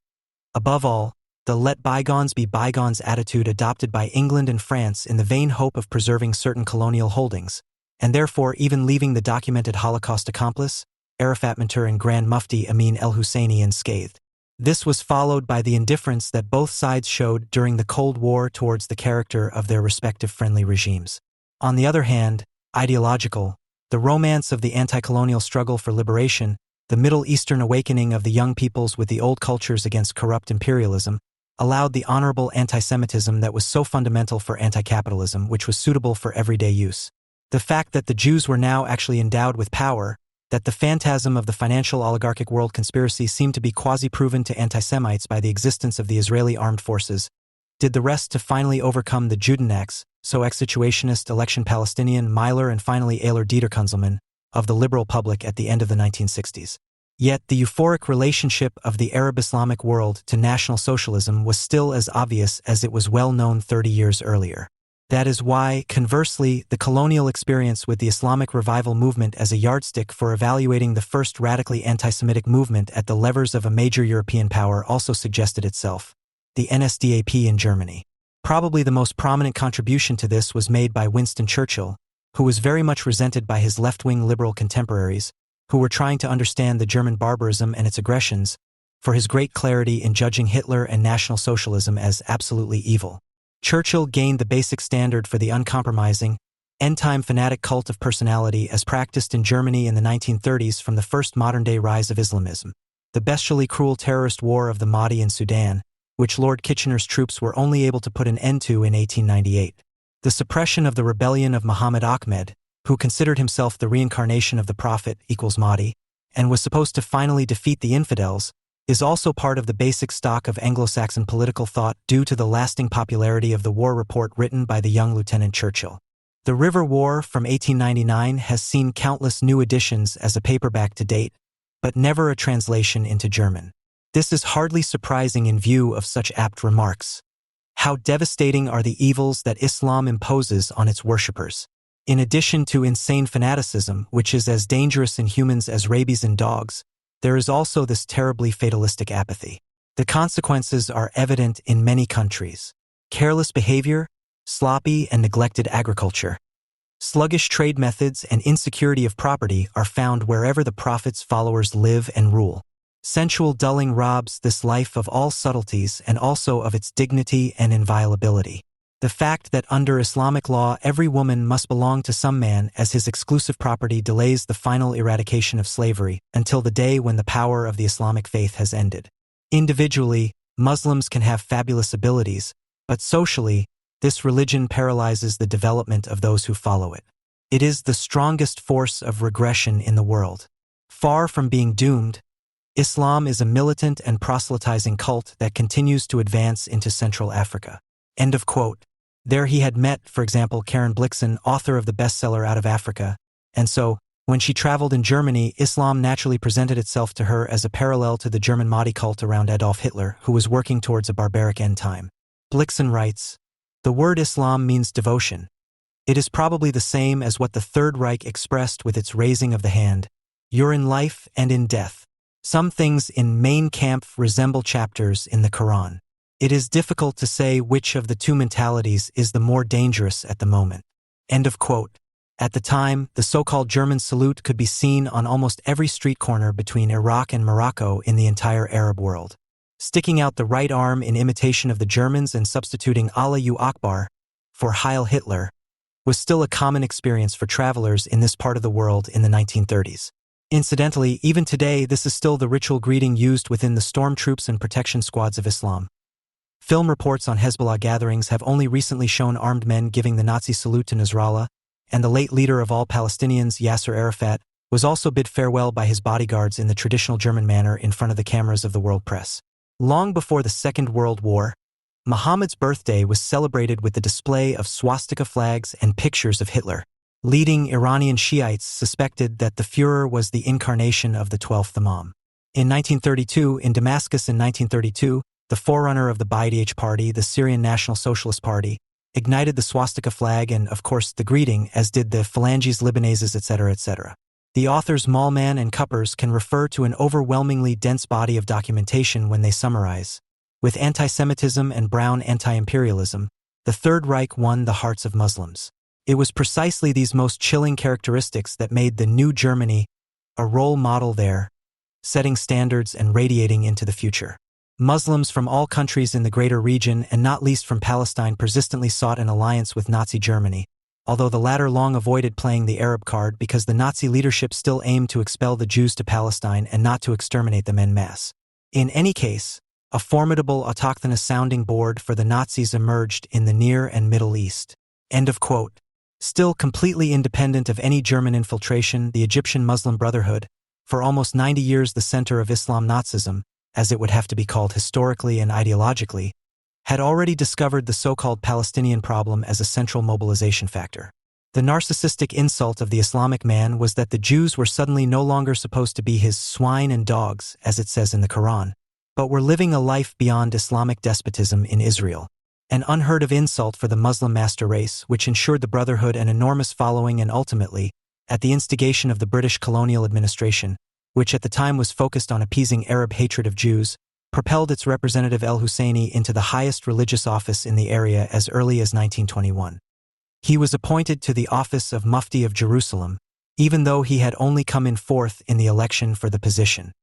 Above all, the let bygones be bygones attitude adopted by England and France in the vain hope of preserving certain colonial holdings, and therefore even leaving the documented Holocaust accomplice, Arafat mentor and Grand Mufti Amin el-Husseini unscathed. This was followed by the indifference that both sides showed during the Cold War towards the character of their respective friendly regimes. On the other hand, ideological, the romance of the anti-colonial struggle for liberation, the Middle Eastern awakening of the young peoples with the old cultures against corrupt imperialism, allowed the honorable anti-Semitism that was so fundamental for anti-capitalism, which was suitable for everyday use. The fact that the Jews were now actually endowed with power, that the phantasm of the financial oligarchic world conspiracy seemed to be quasi-proven to anti-Semites by the existence of the Israeli armed forces, did the rest to finally overcome the Judenacts, so ex-situationist election Palestinian Myler and finally Ehlers Dieter of the liberal public at the end of the 1960s. Yet the euphoric relationship of the Arab-Islamic world to National Socialism was still as obvious as it was well known 30 years earlier. That is why, conversely, the colonial experience with the Islamic revival movement as a yardstick for evaluating the first radically anti-Semitic movement at the levers of a major European power also suggested itself: the NSDAP in Germany. Probably the most prominent contribution to this was made by Winston Churchill, who was very much resented by his left-wing liberal contemporaries, who were trying to understand the German barbarism and its aggressions, for his great clarity in judging Hitler and National Socialism as absolutely evil. Churchill gained the basic standard for the uncompromising, end-time fanatic cult of personality as practiced in Germany in the 1930s from the first modern-day rise of Islamism, the bestially cruel terrorist war of the Mahdi in Sudan, which Lord Kitchener's troops were only able to put an end to in 1898. The suppression of the rebellion of Muhammad Ahmed, who considered himself the reincarnation of the Prophet equals Mahdi, and was supposed to finally defeat the infidels, is also part of the basic stock of Anglo-Saxon political thought due to the lasting popularity of the war report written by the young Lieutenant Churchill. The River War from 1899 has seen countless new editions as a paperback to date, but never a translation into German. This is hardly surprising in view of such apt remarks. How devastating are the evils that Islam imposes on its worshippers. In addition to insane fanaticism, which is as dangerous in humans as rabies in dogs, there is also this terribly fatalistic apathy. The consequences are evident in many countries: careless behavior, sloppy and neglected agriculture, sluggish trade methods, and insecurity of property are found wherever the Prophet's followers live and rule. Sensual dulling robs this life of all subtleties and also of its dignity and inviolability. The fact that under Islamic law every woman must belong to some man as his exclusive property delays the final eradication of slavery until the day when the power of the Islamic faith has ended. Individually, Muslims can have fabulous abilities, but socially, this religion paralyzes the development of those who follow it. It is the strongest force of regression in the world. Far from being doomed, Islam is a militant and proselytizing cult that continues to advance into Central Africa. End of quote. There he had met, for example, Karen Blixen, author of the bestseller Out of Africa, and so, when she traveled in Germany, Islam naturally presented itself to her as a parallel to the German Mahdi cult around Adolf Hitler, who was working towards a barbaric end time. Blixen writes, "The word Islam means devotion. It is probably the same as what the Third Reich expressed with its raising of the hand. You're in life and in death. Some things in Mein Kampf resemble chapters in the Quran. It is difficult to say which of the two mentalities is the more dangerous at the moment." End of quote. At the time, the so-called German salute could be seen on almost every street corner between Iraq and Morocco in the entire Arab world. Sticking out the right arm in imitation of the Germans and substituting Allahu Akbar for Heil Hitler was still a common experience for travelers in this part of the world in the 1930s. Incidentally, even today, this is still the ritual greeting used within the stormtroops and protection squads of Islam. Film reports on Hezbollah gatherings have only recently shown armed men giving the Nazi salute to Nasrallah, and the late leader of all Palestinians, Yasser Arafat, was also bid farewell by his bodyguards in the traditional German manner in front of the cameras of the world press. Long before the Second World War, Muhammad's birthday was celebrated with the display of swastika flags and pictures of Hitler. Leading Iranian Shiites suspected that the Führer was the incarnation of the 12th Imam. In Damascus in 1932, the forerunner of the Ba'ath Party, the Syrian National Socialist Party, ignited the swastika flag and, of course, the greeting, as did the Phalanges Libanaises, etc., etc. The authors Maulman and Kuppers can refer to an overwhelmingly dense body of documentation when they summarize. With anti-Semitism and brown anti-imperialism, the Third Reich won the hearts of Muslims. It was precisely these most chilling characteristics that made the New Germany a role model there, setting standards and radiating into the future. Muslims from all countries in the greater region, and not least from Palestine, persistently sought an alliance with Nazi Germany, although the latter long avoided playing the Arab card because the Nazi leadership still aimed to expel the Jews to Palestine and not to exterminate them en masse. In any case, a formidable autochthonous sounding board for the Nazis emerged in the Near and Middle East. End of quote. Still completely independent of any German infiltration, the Egyptian Muslim Brotherhood, for almost 90 years the center of Islam Nazism, as it would have to be called historically and ideologically, had already discovered the so-called Palestinian problem as a central mobilization factor. The narcissistic insult of the Islamic man was that the Jews were suddenly no longer supposed to be his swine and dogs, as it says in the Quran, but were living a life beyond Islamic despotism in Israel. An unheard-of insult for the Muslim master race, which ensured the Brotherhood an enormous following and ultimately, at the instigation of the British colonial administration, which at the time was focused on appeasing Arab hatred of Jews, propelled its representative El-Husseini into the highest religious office in the area as early as 1921. He was appointed to the office of Mufti of Jerusalem, even though he had only come in fourth in the election for the position.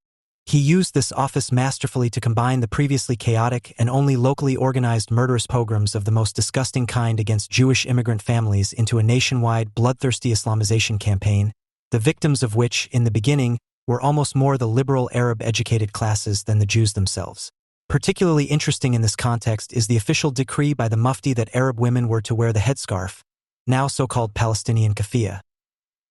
He used this office masterfully to combine the previously chaotic and only locally organized murderous pogroms of the most disgusting kind against Jewish immigrant families into a nationwide bloodthirsty Islamization campaign, the victims of which, in the beginning, were almost more the liberal Arab-educated classes than the Jews themselves. Particularly interesting in this context is the official decree by the Mufti that Arab women were to wear the headscarf, now so-called Palestinian keffiyeh.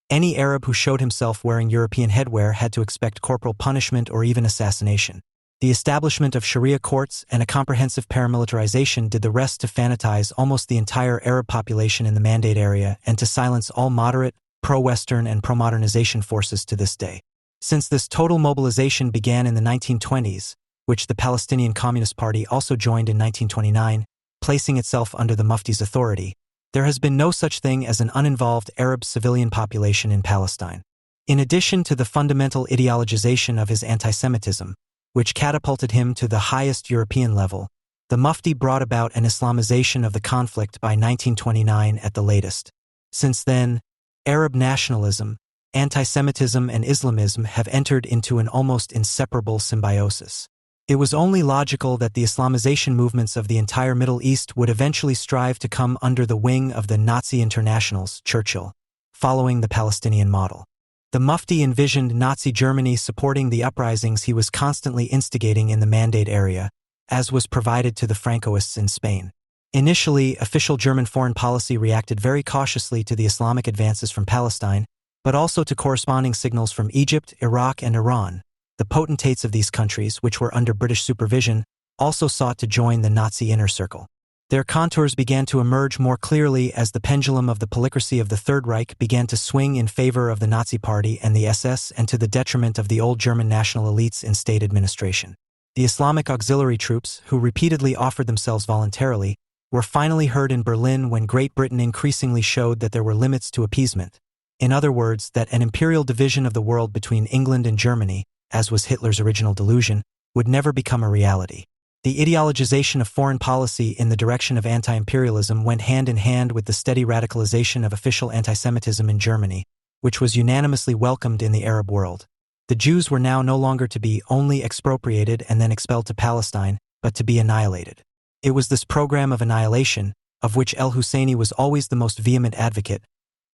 Any Arab who showed himself wearing European headwear had to expect corporal punishment or even assassination. The establishment of Sharia courts and a comprehensive paramilitarization did the rest to fanatize almost the entire Arab population in the Mandate area and to silence all moderate, pro-Western and pro-modernization forces to this day. Since this total mobilization began in the 1920s, which the Palestinian Communist Party also joined in 1929, placing itself under the Mufti's authority, there has been no such thing as an uninvolved Arab civilian population in Palestine. In addition to the fundamental ideologization of his anti-Semitism, which catapulted him to the highest European level, the Mufti brought about an Islamization of the conflict by 1929 at the latest. Since then, Arab nationalism, anti-Semitism and Islamism have entered into an almost inseparable symbiosis. It was only logical that the Islamization movements of the entire Middle East would eventually strive to come under the wing of the Nazi internationals, Churchill, following the Palestinian model. The Mufti envisioned Nazi Germany supporting the uprisings he was constantly instigating in the Mandate area, as was provided to the Francoists in Spain. Initially, official German foreign policy reacted very cautiously to the Islamic advances from Palestine, but also to corresponding signals from Egypt, Iraq, and Iran. The potentates of these countries, which were under British supervision, also sought to join the Nazi inner circle. Their contours began to emerge more clearly as the pendulum of the polycracy of the Third Reich began to swing in favor of the Nazi Party and the SS and to the detriment of the old German national elites in state administration. The Islamic auxiliary troops, who repeatedly offered themselves voluntarily, were finally heard in Berlin when Great Britain increasingly showed that there were limits to appeasement. In other words, that an imperial division of the world between England and Germany, as was Hitler's original delusion, would never become a reality. The ideologization of foreign policy in the direction of anti-imperialism went hand in hand with the steady radicalization of official anti-Semitism in Germany, which was unanimously welcomed in the Arab world. The Jews were now no longer to be only expropriated and then expelled to Palestine, but to be annihilated. It was this program of annihilation, of which el-Husseini was always the most vehement advocate,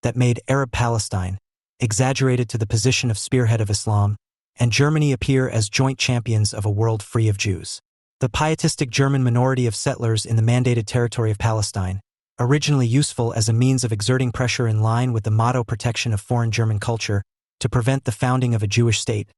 that made Arab Palestine, exaggerated to the position of spearhead of Islam, and Germany appear as joint champions of a world free of Jews. The pietistic German minority of settlers in the mandated territory of Palestine, originally useful as a means of exerting pressure in line with the motto protection of foreign German culture to prevent the founding of a Jewish state,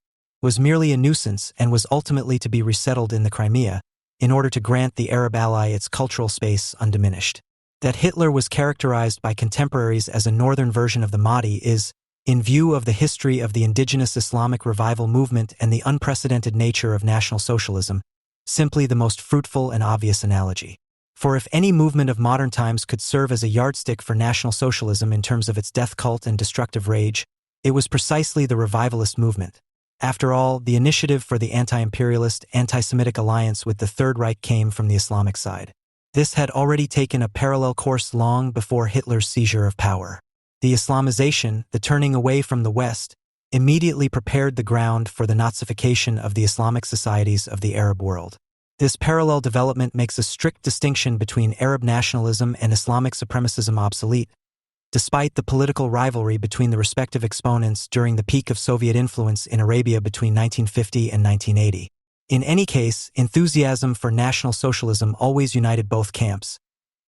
was merely a nuisance and was ultimately to be resettled in the Crimea in order to grant the Arab ally its cultural space undiminished. That Hitler was characterized by contemporaries as a northern version of the Mahdi is, in view of the history of the indigenous Islamic revival movement and the unprecedented nature of National Socialism, simply the most fruitful and obvious analogy. For if any movement of modern times could serve as a yardstick for National Socialism in terms of its death cult and destructive rage, it was precisely the revivalist movement. After all, the initiative for the anti-imperialist, anti-Semitic alliance with the Third Reich came from the Islamic side. This had already taken a parallel course long before Hitler's seizure of power. The Islamization, the turning away from the West, immediately prepared the ground for the Nazification of the Islamic societies of the Arab world. This parallel development makes a strict distinction between Arab nationalism and Islamic supremacism obsolete, despite the political rivalry between the respective exponents during the peak of Soviet influence in Arabia between 1950 and 1980. In any case, enthusiasm for National Socialism always united both camps,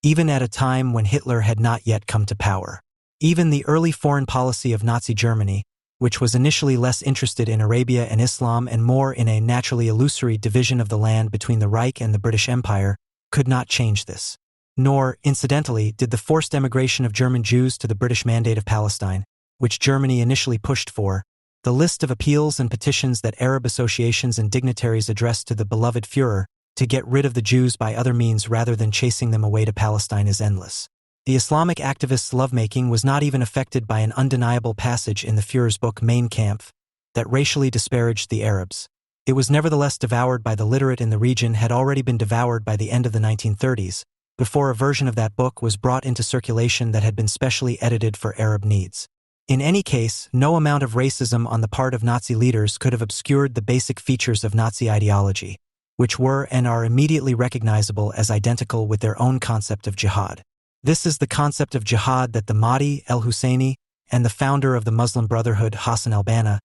even at a time when Hitler had not yet come to power. Even the early foreign policy of Nazi Germany, which was initially less interested in Arabia and Islam and more in a naturally illusory division of the land between the Reich and the British Empire, could not change this. Nor, incidentally, did the forced emigration of German Jews to the British Mandate of Palestine, which Germany initially pushed for, the list of appeals and petitions that Arab associations and dignitaries addressed to the beloved Führer to get rid of the Jews by other means rather than chasing them away to Palestine is endless. The Islamic activists' lovemaking was not even affected by an undeniable passage in the Führer's book Mein Kampf that racially disparaged the Arabs. It was nevertheless devoured by the literate in the region had already been devoured by the end of the 1930s, before a version of that book was brought into circulation that had been specially edited for Arab needs. In any case, no amount of racism on the part of Nazi leaders could have obscured the basic features of Nazi ideology, which were and are immediately recognizable as identical with their own concept of jihad. This is the concept of jihad that the Mahdi el-Husseini and the founder of the Muslim Brotherhood Hassan al-Banna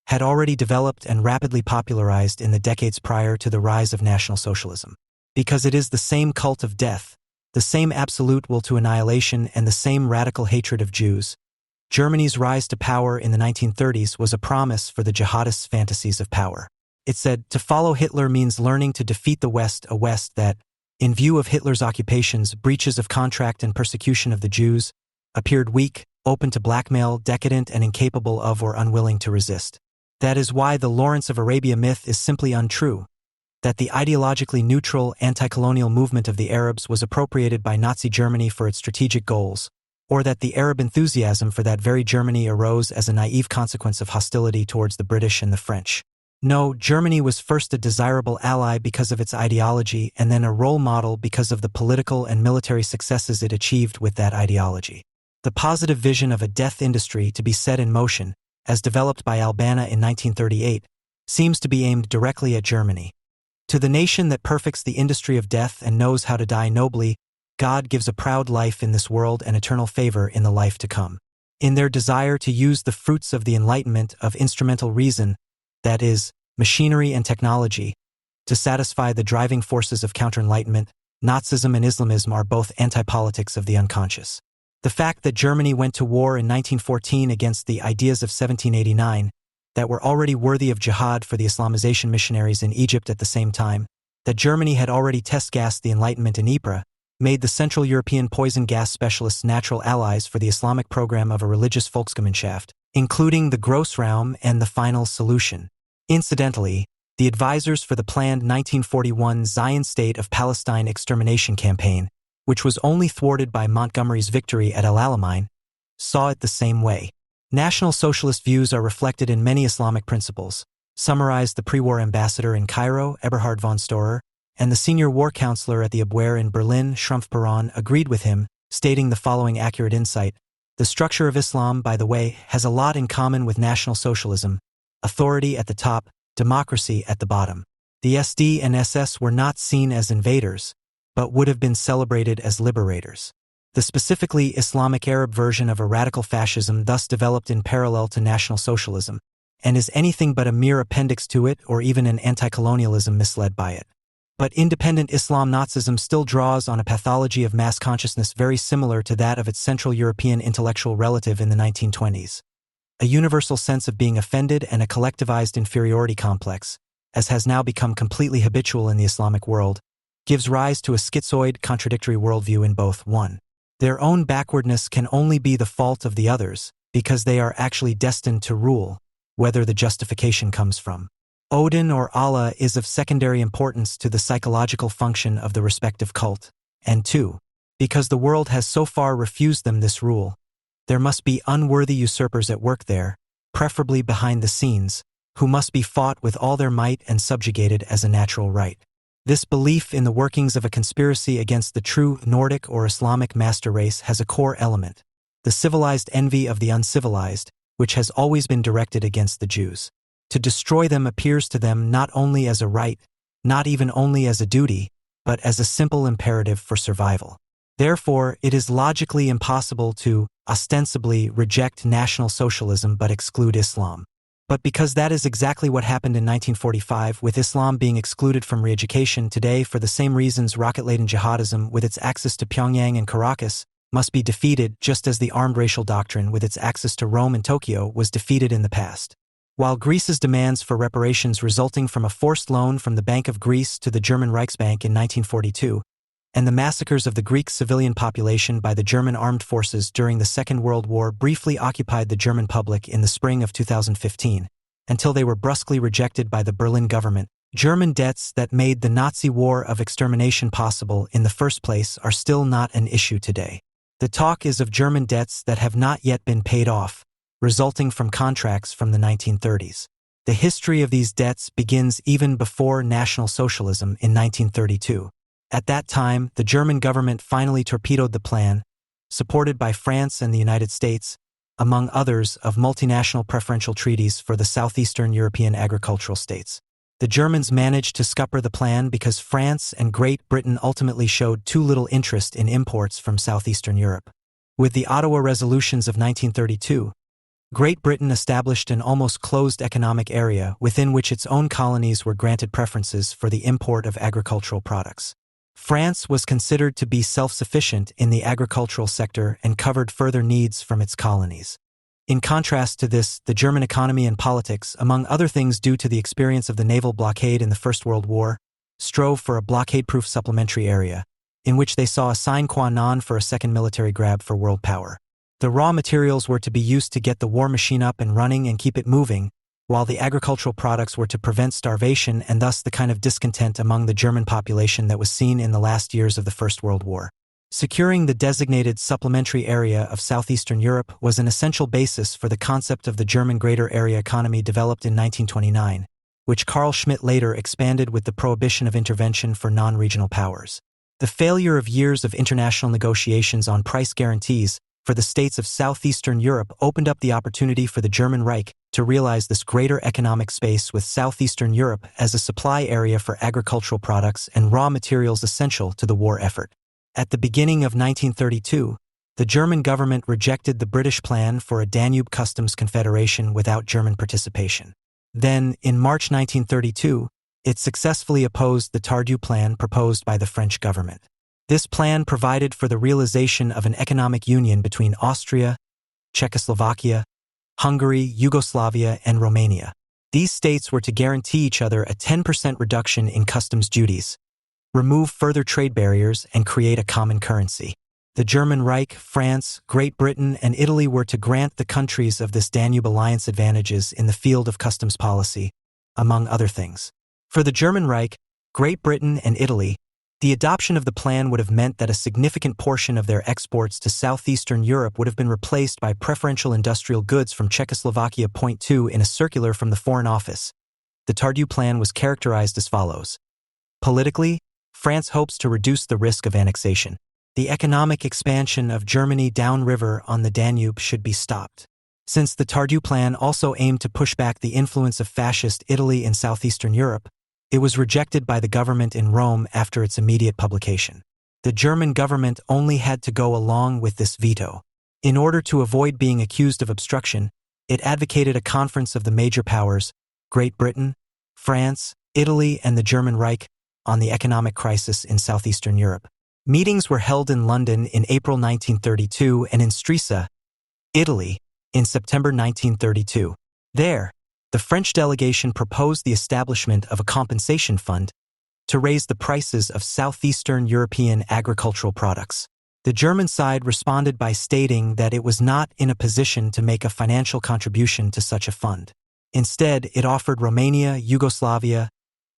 had already developed and rapidly popularized in the decades prior to the rise of National Socialism. Because it is the same cult of death, the same absolute will to annihilation and the same radical hatred of Jews, Germany's rise to power in the 1930s was a promise for the jihadists' fantasies of power. It said, to follow Hitler means learning to defeat the West, a West that, in view of Hitler's occupations, breaches of contract and persecution of the Jews, appeared weak, open to blackmail, decadent and incapable of or unwilling to resist. That is why the Lawrence of Arabia myth is simply untrue, that the ideologically neutral, anti-colonial movement of the Arabs was appropriated by Nazi Germany for its strategic goals, or that the Arab enthusiasm for that very Germany arose as a naive consequence of hostility towards the British and the French. No, Germany was first a desirable ally because of its ideology and then a role model because of the political and military successes it achieved with that ideology. The positive vision of a death industry to be set in motion, as developed by al-Banna in 1938, seems to be aimed directly at Germany. To the nation that perfects the industry of death and knows how to die nobly, God gives a proud life in this world and eternal favor in the life to come. In their desire to use the fruits of the enlightenment of instrumental reason, that is, machinery and technology, to satisfy the driving forces of counter-enlightenment, Nazism and Islamism are both anti-politics of the unconscious. The fact that Germany went to war in 1914 against the ideas of 1789, that were already worthy of jihad for the Islamization missionaries in Egypt at the same time, that Germany had already test-gassed the Enlightenment in Ypres, made the Central European poison gas specialists natural allies for the Islamic program of a religious Volksgemeinschaft, including the Grossraum and the Final Solution. Incidentally, the advisors for the planned 1941 Zion State of Palestine extermination campaign, which was only thwarted by Montgomery's victory at El Alamein, saw it the same way. National Socialist views are reflected in many Islamic principles, summarized the pre-war ambassador in Cairo, Eberhard von Storer, and the senior war counselor at the Abwehr in Berlin, Schrumpf-Peron, agreed with him, stating the following accurate insight: "The structure of Islam, by the way, has a lot in common with National Socialism: authority at the top, democracy at the bottom. The SD and SS were not seen as invaders, but would have been celebrated as liberators." The specifically Islamic Arab version of a radical fascism thus developed in parallel to National Socialism, and is anything but a mere appendix to it or even an anti-colonialism misled by it. But independent Islam Nazism still draws on a pathology of mass consciousness very similar to that of its Central European intellectual relative in the 1920s. A universal sense of being offended and a collectivized inferiority complex, as has now become completely habitual in the Islamic world, gives rise to a schizoid, contradictory worldview in both. 1. Their own backwardness can only be the fault of the others, because they are actually destined to rule, whether the justification comes from Odin or Allah is of secondary importance to the psychological function of the respective cult. And 2. Because the world has so far refused them this rule, there must be unworthy usurpers at work there, preferably behind the scenes, who must be fought with all their might and subjugated as a natural right. This belief in the workings of a conspiracy against the true Nordic or Islamic master race has a core element: the civilized envy of the uncivilized, which has always been directed against the Jews. To destroy them appears to them not only as a right, not even only as a duty, but as a simple imperative for survival. Therefore, it is logically impossible to, ostensibly, reject National Socialism but exclude Islam. But because that is exactly what happened in 1945, with Islam being excluded from re-education today for the same reasons rocket-laden jihadism with its access to Pyongyang and Caracas must be defeated, just as the armed racial doctrine with its access to Rome and Tokyo was defeated in the past. While Greece's demands for reparations resulting from a forced loan from the Bank of Greece to the German Reichsbank in 1942, and the massacres of the Greek civilian population by the German armed forces during the Second World War briefly occupied the German public in the spring of 2015, until they were brusquely rejected by the Berlin government. German debts that made the Nazi war of extermination possible in the first place are still not an issue today. The talk is of German debts that have not yet been paid off, resulting from contracts from the 1930s. The history of these debts begins even before National Socialism in 1932. At that time, the German government finally torpedoed the plan, supported by France and the United States, among others, of multinational preferential treaties for the southeastern European agricultural states. The Germans managed to scupper the plan because France and Great Britain ultimately showed too little interest in imports from southeastern Europe. With the Ottawa Resolutions of 1932, Great Britain established an almost closed economic area within which its own colonies were granted preferences for the import of agricultural products. France was considered to be self-sufficient in the agricultural sector and covered further needs from its colonies. In contrast to this, the German economy and politics, among other things due to the experience of the naval blockade in the First World War, strove for a blockade-proof supplementary area, in which they saw a sine qua non for a second military grab for world power. The raw materials were to be used to get the war machine up and running and keep it moving, while the agricultural products were to prevent starvation and thus the kind of discontent among the German population that was seen in the last years of the First World War. Securing the designated supplementary area of southeastern Europe was an essential basis for the concept of the German Greater Area Economy developed in 1929, which Carl Schmitt later expanded with the prohibition of intervention for non-regional powers. The failure of years of international negotiations on price guarantees for the states of southeastern Europe opened up the opportunity for the German Reich to realize this greater economic space with southeastern Europe as a supply area for agricultural products and raw materials essential to the war effort. At the beginning of 1932, the German government rejected the British plan for a Danube Customs Confederation without German participation. Then, in March 1932, it successfully opposed the Tardieu plan proposed by the French government. This plan provided for the realization of an economic union between Austria, Czechoslovakia, Hungary, Yugoslavia, and Romania. These states were to guarantee each other a 10% reduction in customs duties, remove further trade barriers, and create a common currency. The German Reich, France, Great Britain, and Italy were to grant the countries of this Danube alliance advantages in the field of customs policy, among other things. For the German Reich, Great Britain, and Italy, the adoption of the plan would have meant that a significant portion of their exports to southeastern Europe would have been replaced by preferential industrial goods from Czechoslovakia. Point 2 in a circular from the Foreign Office. The Tardieu plan was characterized as follows. Politically, France hopes to reduce the risk of annexation. The economic expansion of Germany downriver on the Danube should be stopped. Since the Tardieu Plan also aimed to push back the influence of fascist Italy in southeastern Europe, it was rejected by the government in Rome after its immediate publication. The German government only had to go along with this veto. In order to avoid being accused of obstruction, it advocated a conference of the major powers, Great Britain, France, Italy, and the German Reich, on the economic crisis in southeastern Europe. Meetings were held in London in April 1932 and in Stresa, Italy, in September 1932. There, the French delegation proposed the establishment of a compensation fund to raise the prices of southeastern European agricultural products. The German side responded by stating that it was not in a position to make a financial contribution to such a fund. Instead, it offered Romania, Yugoslavia,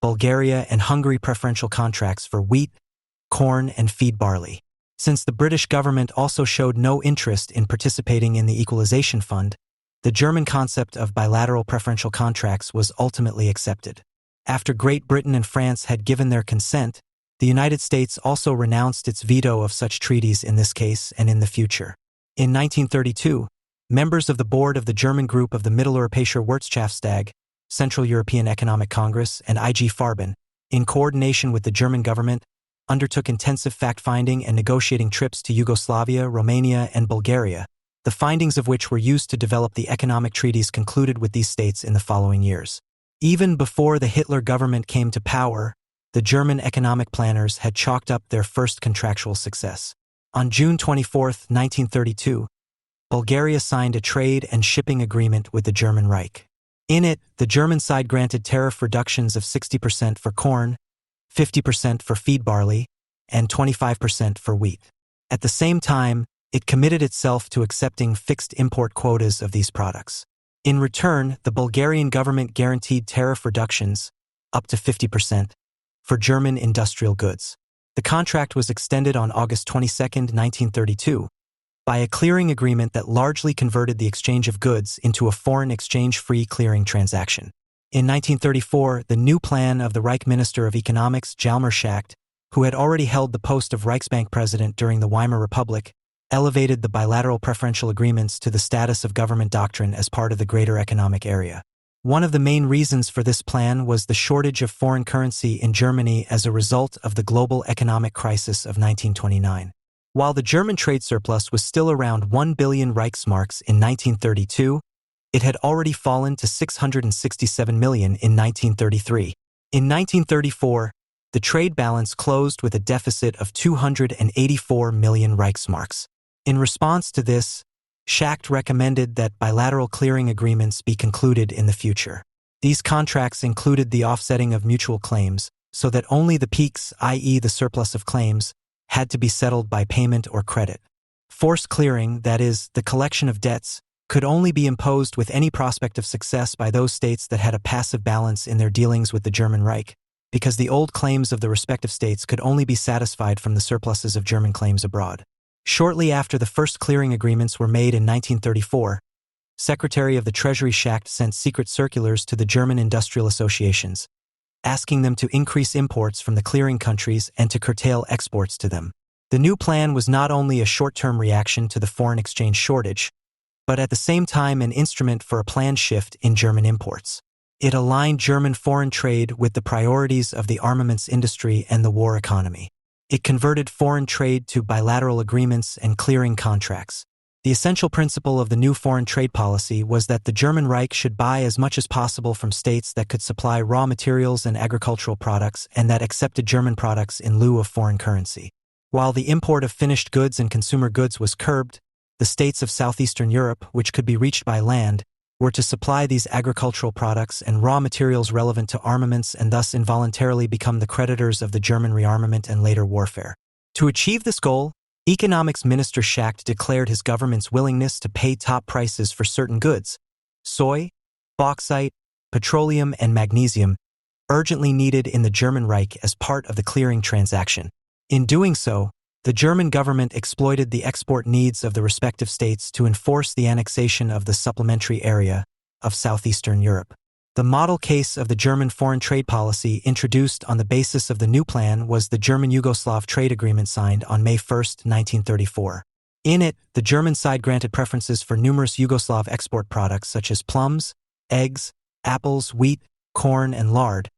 Bulgaria, and Hungary preferential contracts for wheat, corn, and feed barley. Since the British government also showed no interest in participating in the Equalization Fund, the German concept of bilateral preferential contracts was ultimately accepted. After Great Britain and France had given their consent, the United States also renounced its veto of such treaties in this case and in the future. In 1932, members of the board of the German group of the Mitteleuropäischer Wirtschaftsdag, Central European Economic Congress, and IG Farben, in coordination with the German government, undertook intensive fact-finding and negotiating trips to Yugoslavia, Romania, and Bulgaria, the findings of which were used to develop the economic treaties concluded with these states in the following years. Even before the Hitler government came to power, the German economic planners had chalked up their first contractual success. On June 24, 1932, Bulgaria signed a trade and shipping agreement with the German Reich. In it, the German side granted tariff reductions of 60% for corn, 50% for feed barley, and 25% for wheat. At the same time, it committed itself to accepting fixed import quotas of these products. In return, the Bulgarian government guaranteed tariff reductions, up to 50%, for German industrial goods. The contract was extended on August 22, 1932, by a clearing agreement that largely converted the exchange of goods into a foreign exchange-free clearing transaction. In 1934, the new plan of the Reich Minister of Economics, Hjalmar Schacht, who had already held the post of Reichsbank president during the Weimar Republic, elevated the bilateral preferential agreements to the status of government doctrine as part of the greater economic area. One of the main reasons for this plan was the shortage of foreign currency in Germany as a result of the global economic crisis of 1929. While the German trade surplus was still around 1 billion Reichsmarks in 1932, it had already fallen to 667 million in 1933. In 1934, the trade balance closed with a deficit of 284 million Reichsmarks. In response to this, Schacht recommended that bilateral clearing agreements be concluded in the future. These contracts included the offsetting of mutual claims, so that only the peaks, i.e. the surplus of claims, had to be settled by payment or credit. Forced clearing, that is, the collection of debts, could only be imposed with any prospect of success by those states that had a passive balance in their dealings with the German Reich, because the old claims of the respective states could only be satisfied from the surpluses of German claims abroad. Shortly after the first clearing agreements were made in 1934, Secretary of the Treasury Schacht sent secret circulars to the German industrial associations, asking them to increase imports from the clearing countries and to curtail exports to them. The new plan was not only a short-term reaction to the foreign exchange shortage, but at the same time an instrument for a planned shift in German imports. It aligned German foreign trade with the priorities of the armaments industry and the war economy. It converted foreign trade to bilateral agreements and clearing contracts. The essential principle of the new foreign trade policy was that the German Reich should buy as much as possible from states that could supply raw materials and agricultural products and that accepted German products in lieu of foreign currency. While the import of finished goods and consumer goods was curbed, the states of southeastern Europe, which could be reached by land, were to supply these agricultural products and raw materials relevant to armaments and thus involuntarily become the creditors of the German rearmament and later warfare. To achieve this goal, Economics Minister Schacht declared his government's willingness to pay top prices for certain goods, soy, bauxite, petroleum, and magnesium, urgently needed in the German Reich as part of the clearing transaction. In doing so, the German government exploited the export needs of the respective states to enforce the annexation of the supplementary area of southeastern Europe. The model case of the German foreign trade policy introduced on the basis of the new plan was the German-Yugoslav Trade Agreement signed on May 1, 1934. In it, the German side granted preferences for numerous Yugoslav export products such as plums, eggs, apples, wheat, corn, and lard,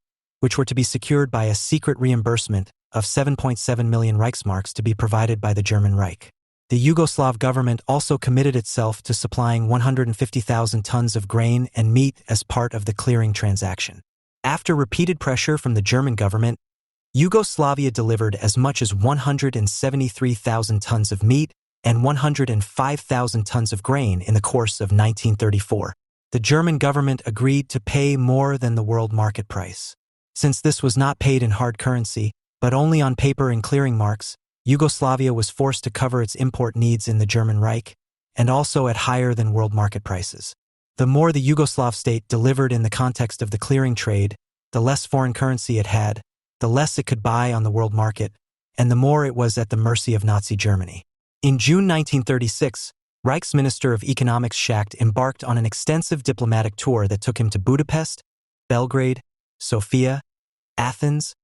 which were to be secured by a secret reimbursement of 7.7 million Reichsmarks to be provided by the German Reich. The Yugoslav government also committed itself to supplying 150,000 tons of grain and meat as part of the clearing transaction. After repeated pressure from the German government, Yugoslavia delivered as much as 173,000 tons of meat and 105,000 tons of grain in the course of 1934. The German government agreed to pay more than the world market price. Since this was not paid in hard currency, but only on paper and clearing marks, Yugoslavia was forced to cover its import needs in the German Reich, and also at higher than world market prices. The more the Yugoslav state delivered in the context of the clearing trade, the less foreign currency it had, the less it could buy on the world market, and the more it was at the mercy of Nazi Germany. In June 1936, Reichsminister of Economics Schacht embarked on an extensive diplomatic tour that took him to Budapest, Belgrade, Sofia, Athens,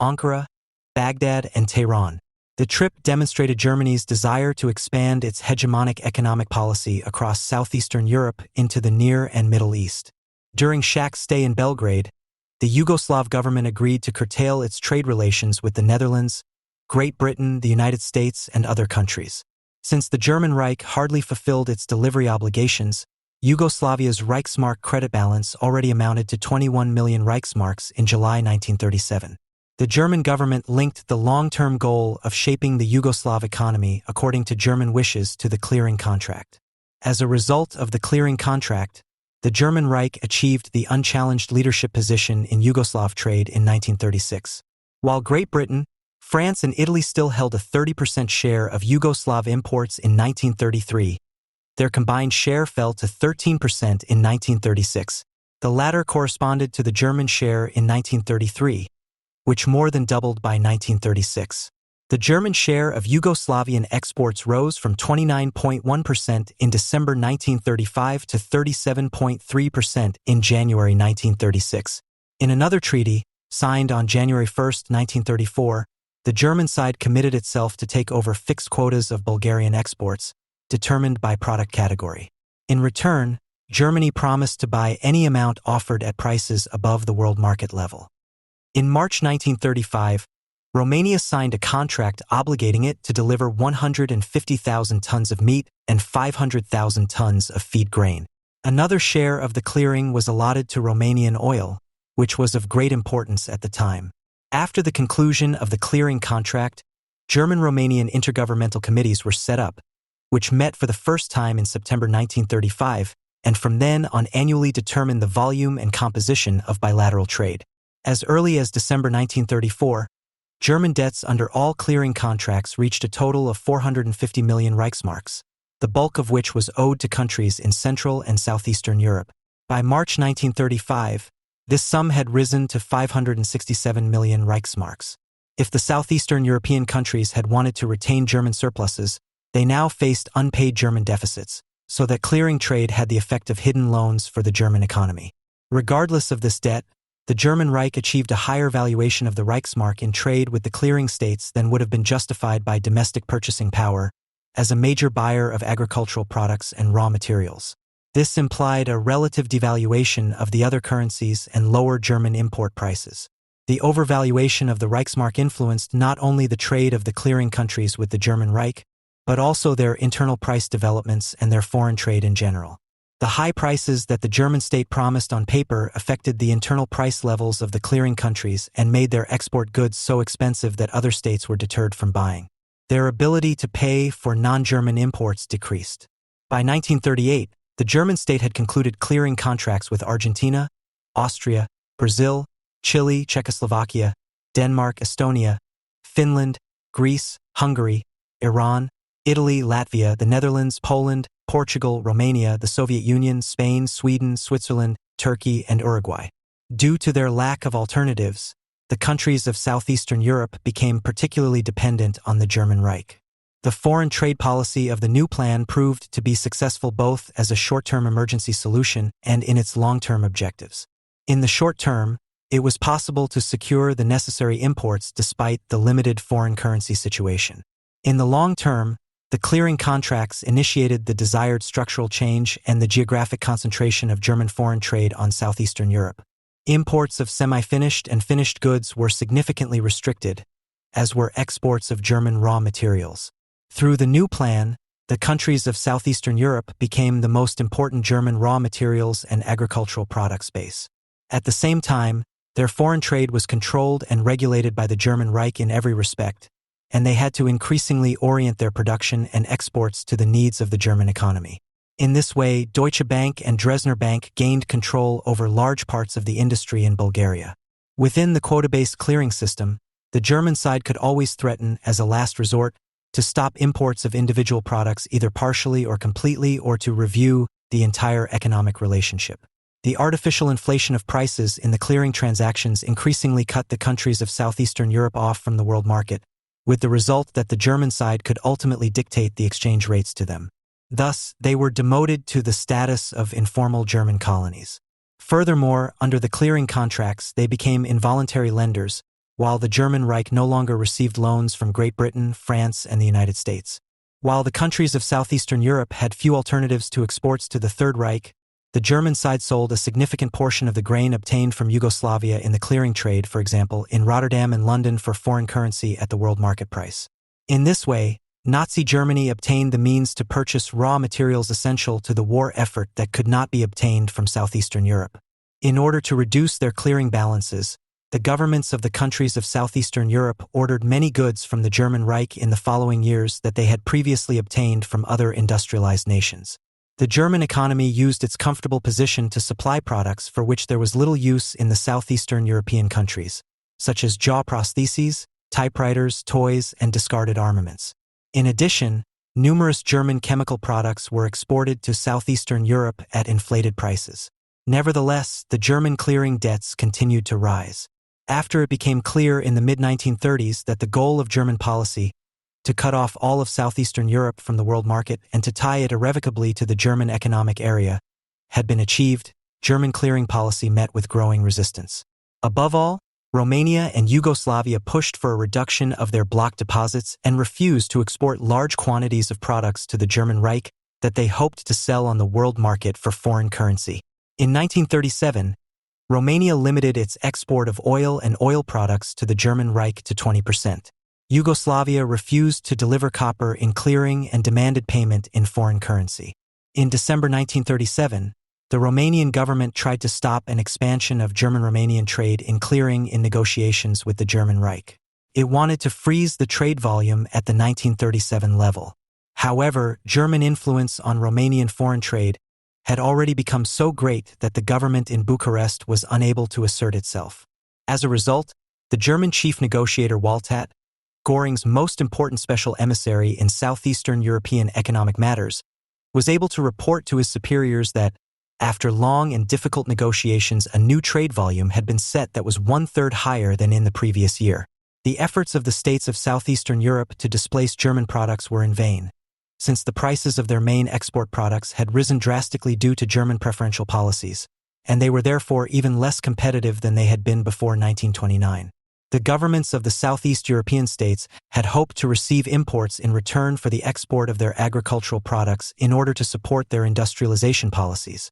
Ankara, Baghdad, and Tehran. The trip demonstrated Germany's desire to expand its hegemonic economic policy across southeastern Europe into the Near and Middle East. During Schacht's stay in Belgrade, the Yugoslav government agreed to curtail its trade relations with the Netherlands, Great Britain, the United States, and other countries. Since the German Reich hardly fulfilled its delivery obligations, Yugoslavia's Reichsmark credit balance already amounted to 21 million Reichsmarks in July 1937. The German government linked the long-term goal of shaping the Yugoslav economy according to German wishes to the clearing contract. As a result of the clearing contract, the German Reich achieved the unchallenged leadership position in Yugoslav trade in 1936. While Great Britain, France, and Italy still held a 30% share of Yugoslav imports in 1933, their combined share fell to 13% in 1936. The latter corresponded to the German share in 1933, which more than doubled by 1936. The German share of Yugoslavian exports rose from 29.1% in December 1935 to 37.3% in January 1936. In another treaty, signed on January 1, 1934, the German side committed itself to take over fixed quotas of Bulgarian exports, determined by product category. In return, Germany promised to buy any amount offered at prices above the world market level. In March 1935, Romania signed a contract obligating it to deliver 150,000 tons of meat and 500,000 tons of feed grain. Another share of the clearing was allotted to Romanian oil, which was of great importance at the time. After the conclusion of the clearing contract, German-Romanian intergovernmental committees were set up, which met for the first time in September 1935, and from then on annually determined the volume and composition of bilateral trade. As early as December 1934, German debts under all clearing contracts reached a total of 450 million Reichsmarks, the bulk of which was owed to countries in Central and Southeastern Europe. By March 1935, this sum had risen to 567 million Reichsmarks. If the Southeastern European countries had wanted to retain German surpluses, they now faced unpaid German deficits, so that clearing trade had the effect of hidden loans for the German economy. Regardless of this debt, the German Reich achieved a higher valuation of the Reichsmark in trade with the clearing states than would have been justified by domestic purchasing power, as a major buyer of agricultural products and raw materials. This implied a relative devaluation of the other currencies and lower German import prices. The overvaluation of the Reichsmark influenced not only the trade of the clearing countries with the German Reich, but also their internal price developments and their foreign trade in general. The high prices that the German state promised on paper affected the internal price levels of the clearing countries and made their export goods so expensive that other states were deterred from buying. Their ability to pay for non-German imports decreased. By 1938, the German state had concluded clearing contracts with Argentina, Austria, Brazil, Chile, Czechoslovakia, Denmark, Estonia, Finland, Greece, Hungary, Iran, Italy, Latvia, the Netherlands, Poland, Portugal, Romania, the Soviet Union, Spain, Sweden, Switzerland, Turkey, and Uruguay. Due to their lack of alternatives, the countries of southeastern Europe became particularly dependent on the German Reich. The foreign trade policy of the new plan proved to be successful both as a short-term emergency solution and in its long-term objectives. In the short term, it was possible to secure the necessary imports despite the limited foreign currency situation. In the long term, the clearing contracts initiated the desired structural change and the geographic concentration of German foreign trade on southeastern Europe. Imports of semi-finished and finished goods were significantly restricted, as were exports of German raw materials. Through the new plan, the countries of southeastern Europe became the most important German raw materials and agricultural products base. At the same time, their foreign trade was controlled and regulated by the German Reich in every respect, and they had to increasingly orient their production and exports to the needs of the German economy. In this way, Deutsche Bank and Dresdner Bank gained control over large parts of the industry in Bulgaria. Within the quota-based clearing system, the German side could always threaten, as a last resort, to stop imports of individual products either partially or completely, or to review the entire economic relationship. The artificial inflation of prices in the clearing transactions increasingly cut the countries of southeastern Europe off from the world market, with the result that the German side could ultimately dictate the exchange rates to them. Thus, they were demoted to the status of informal German colonies. Furthermore, under the clearing contracts, they became involuntary lenders, while the German Reich no longer received loans from Great Britain, France, and the United States. While the countries of southeastern Europe had few alternatives to exports to the Third Reich, the German side sold a significant portion of the grain obtained from Yugoslavia in the clearing trade, for example, in Rotterdam and London for foreign currency at the world market price. In this way, Nazi Germany obtained the means to purchase raw materials essential to the war effort that could not be obtained from southeastern Europe. In order to reduce their clearing balances, the governments of the countries of southeastern Europe ordered many goods from the German Reich in the following years that they had previously obtained from other industrialized nations. The German economy used its comfortable position to supply products for which there was little use in the southeastern European countries, such as jaw prostheses, typewriters, toys, and discarded armaments. In addition, numerous German chemical products were exported to southeastern Europe at inflated prices. Nevertheless, the German clearing debts continued to rise. After it became clear in the mid-1930s that the goal of German policy, to cut off all of southeastern Europe from the world market and to tie it irrevocably to the German economic area, had been achieved, German clearing policy met with growing resistance. Above all, Romania and Yugoslavia pushed for a reduction of their bloc deposits and refused to export large quantities of products to the German Reich that they hoped to sell on the world market for foreign currency. In 1937, Romania limited its export of oil and oil products to the German Reich to 20%. Yugoslavia refused to deliver copper in clearing and demanded payment in foreign currency. In December 1937, the Romanian government tried to stop an expansion of German-Romanian trade in clearing in negotiations with the German Reich. It wanted to freeze the trade volume at the 1937 level. However, German influence on Romanian foreign trade had already become so great that the government in Bucharest was unable to assert itself. As a result, the German chief negotiator Waltat, Göring's most important special emissary in southeastern European economic matters, was able to report to his superiors that, after long and difficult negotiations, a new trade volume had been set that was one-third higher than in the previous year. The efforts of the states of southeastern Europe to displace German products were in vain, since the prices of their main export products had risen drastically due to German preferential policies, and they were therefore even less competitive than they had been before 1929. The governments of the Southeast European states had hoped to receive imports in return for the export of their agricultural products in order to support their industrialization policies.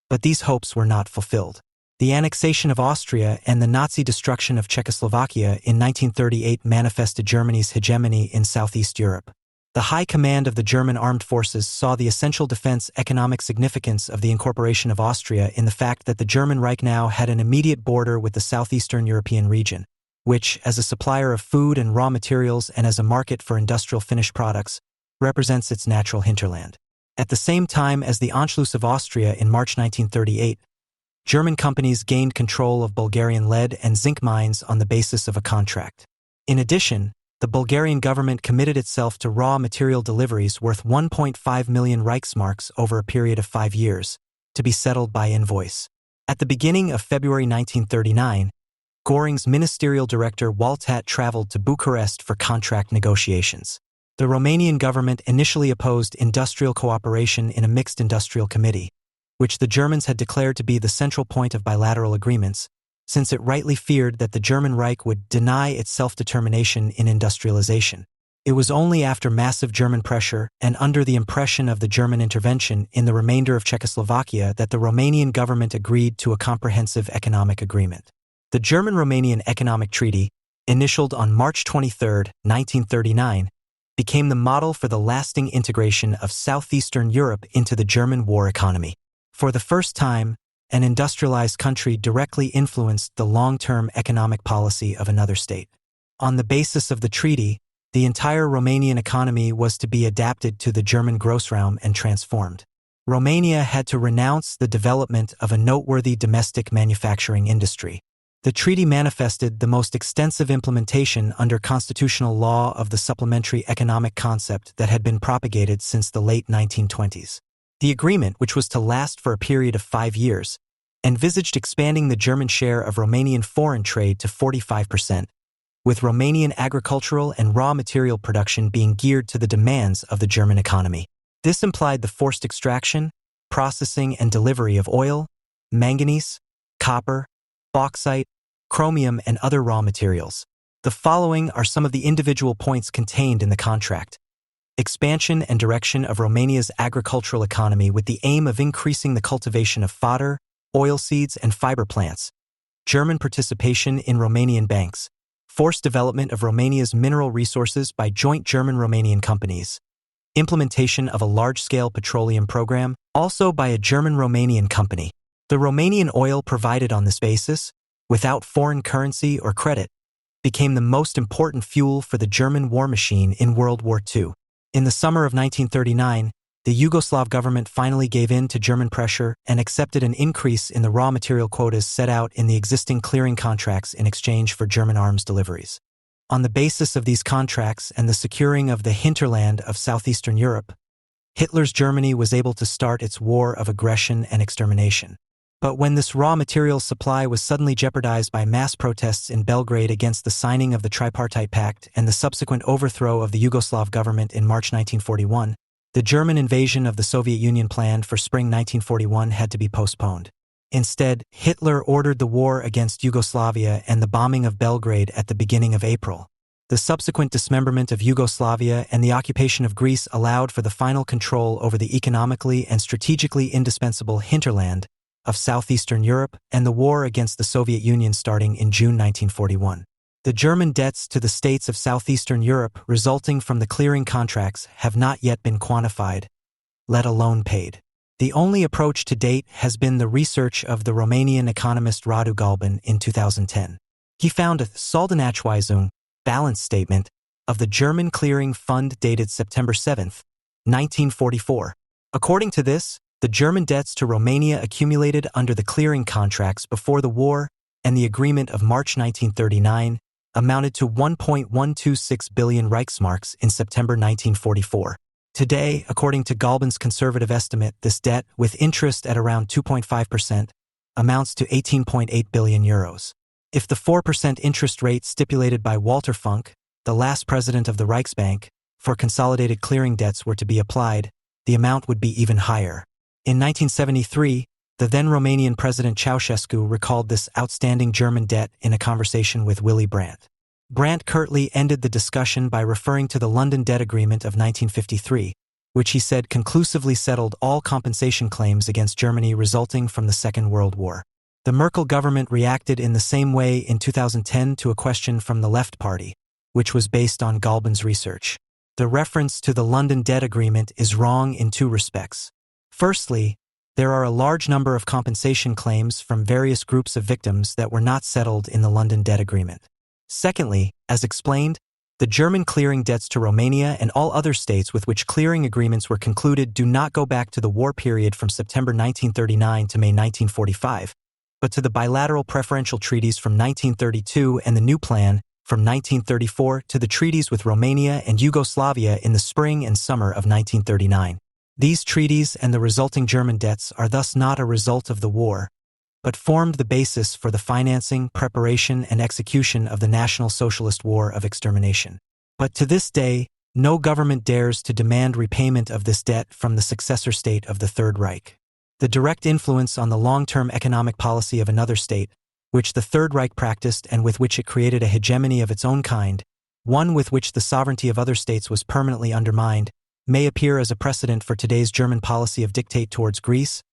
But these hopes were not fulfilled. The annexation of Austria and the Nazi destruction of Czechoslovakia in 1938 manifested Germany's hegemony in Southeast Europe. The High Command of the German Armed Forces saw the essential defense economic significance of the incorporation of Austria in the fact that the German Reich now had an immediate border with the Southeastern European region, which, as a supplier of food and raw materials and as a market for industrial finished products, represents its natural hinterland. At the same time as the Anschluss of Austria in March 1938, German companies gained control of Bulgarian lead and zinc mines on the basis of a contract. In addition, the Bulgarian government committed itself to raw material deliveries worth 1.5 million Reichsmarks over a period of 5 years, to be settled by invoice. At the beginning of February 1939, Göring's ministerial director Waltat traveled to Bucharest for contract negotiations. The Romanian government initially opposed industrial cooperation in a mixed industrial committee, which the Germans had declared to be the central point of bilateral agreements, since it rightly feared that the German Reich would deny its self-determination in industrialization. It was only after massive German pressure and under the impression of the German intervention in the remainder of Czechoslovakia that the Romanian government agreed to a comprehensive economic agreement. The German-Romanian Economic Treaty, initialed on March 23, 1939, became the model for the lasting integration of southeastern Europe into the German war economy. For the first time, an industrialized country directly influenced the long-term economic policy of another state. On the basis of the treaty, the entire Romanian economy was to be adapted to the German Grossraum and transformed. Romania had to renounce the development of a noteworthy domestic manufacturing industry. The treaty manifested the most extensive implementation under constitutional law of the supplementary economic concept that had been propagated since the late 1920s. The agreement, which was to last for a period of 5 years, envisaged expanding the German share of Romanian foreign trade to 45%, with Romanian agricultural and raw material production being geared to the demands of the German economy. This implied the forced extraction, processing, and delivery of oil, manganese, copper, bauxite, chromium, and other raw materials. The following are some of the individual points contained in the contract. Expansion and direction of Romania's agricultural economy with the aim of increasing the cultivation of fodder, oilseeds, and fiber plants. German participation in Romanian banks. Forced development of Romania's mineral resources by joint German-Romanian companies. Implementation of a large-scale petroleum program, also by a German-Romanian company. The Romanian oil provided on this basis, without foreign currency or credit, became the most important fuel for the German war machine in World War II. In the summer of 1939, the Yugoslav government finally gave in to German pressure and accepted an increase in the raw material quotas set out in the existing clearing contracts in exchange for German arms deliveries. On the basis of these contracts and the securing of the hinterland of southeastern Europe, Hitler's Germany was able to start its war of aggression and extermination. But when this raw material supply was suddenly jeopardized by mass protests in Belgrade against the signing of the Tripartite Pact and the subsequent overthrow of the Yugoslav government in March 1941, the German invasion of the Soviet Union planned for spring 1941 had to be postponed. Instead, Hitler ordered the war against Yugoslavia and the bombing of Belgrade at the beginning of April. The subsequent dismemberment of Yugoslavia and the occupation of Greece allowed for the final control over the economically and strategically indispensable hinterland of southeastern Europe and the war against the Soviet Union starting in June 1941. The German debts to the states of southeastern Europe resulting from the clearing contracts have not yet been quantified, let alone paid. The only approach to date has been the research of the Romanian economist Radu Galban in 2010. He found a Saldenachweisung, balance statement, of the German clearing fund dated September 7, 1944. According to this, the German debts to Romania accumulated under the clearing contracts before the war and the agreement of March 1939 amounted to 1.126 billion Reichsmarks in September 1944. Today, according to Galban's conservative estimate, this debt, with interest at around 2.5%, amounts to 18.8 billion euros. If the 4% interest rate stipulated by Walter Funk, the last president of the Reichsbank, for consolidated clearing debts were to be applied, the amount would be even higher. In 1973, the then Romanian President Ceausescu recalled this outstanding German debt in a conversation with Willy Brandt. Brandt curtly ended the discussion by referring to the London Debt Agreement of 1953, which he said conclusively settled all compensation claims against Germany resulting from the Second World War. The Merkel government reacted in the same way in 2010 to a question from the Left Party, which was based on Galban's research. The reference to the London Debt Agreement is wrong in two respects. Firstly, there are a large number of compensation claims from various groups of victims that were not settled in the London Debt Agreement. Secondly, as explained, the German clearing debts to Romania and all other states with which clearing agreements were concluded do not go back to the war period from September 1939 to May 1945, but to the bilateral preferential treaties from 1932 and the new plan from 1934 to the treaties with Romania and Yugoslavia in the spring and summer of 1939. These treaties and the resulting German debts are thus not a result of the war, but formed the basis for the financing, preparation, and execution of the National Socialist War of Extermination. But to this day, no government dares to demand repayment of this debt from the successor state of the Third Reich. The direct influence on the long-term economic policy of another state, which the Third Reich practiced and with which it created a hegemony of its own kind, one with which the sovereignty of other states was permanently undermined, may appear as a precedent for today's German policy of dictate towards Greece,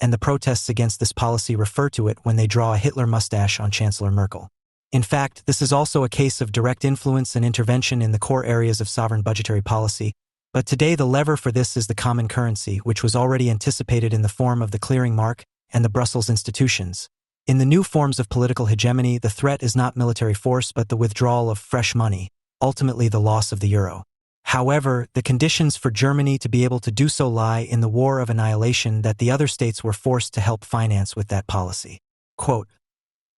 and the protests against this policy refer to it when they draw a Hitler mustache on Chancellor Merkel. In fact, this is also a case of direct influence and intervention in the core areas of sovereign budgetary policy, but today the lever for this is the common currency, which was already anticipated in the form of the clearing mark and the Brussels institutions. In the new forms of political hegemony, the threat is not military force but the withdrawal of fresh money, ultimately the loss of the euro. However, the conditions for Germany to be able to do so lie in the war of annihilation that the other states were forced to help finance with that policy. Quote,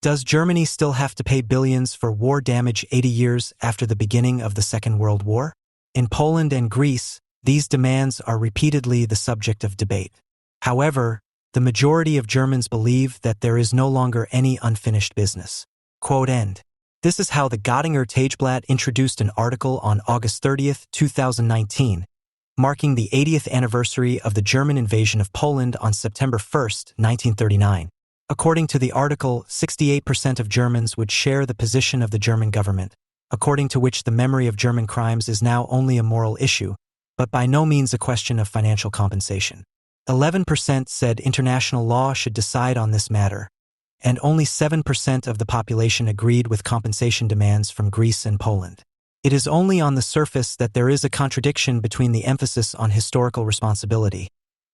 "Does Germany still have to pay billions for war damage 80 years after the beginning of the Second World War? In Poland and Greece, these demands are repeatedly the subject of debate. However, the majority of Germans believe that there is no longer any unfinished business." Quote end. This is how the Göttinger Tageblatt introduced an article on August 30, 2019, marking the 80th anniversary of the German invasion of Poland on September 1, 1939. According to the article, 68% of Germans would share the position of the German government, according to which the memory of German crimes is now only a moral issue, but by no means a question of financial compensation. 11% said international law should decide on this matter, and only 7% of the population agreed with compensation demands from Greece and Poland. It is only on the surface that there is a contradiction between the emphasis on historical responsibility,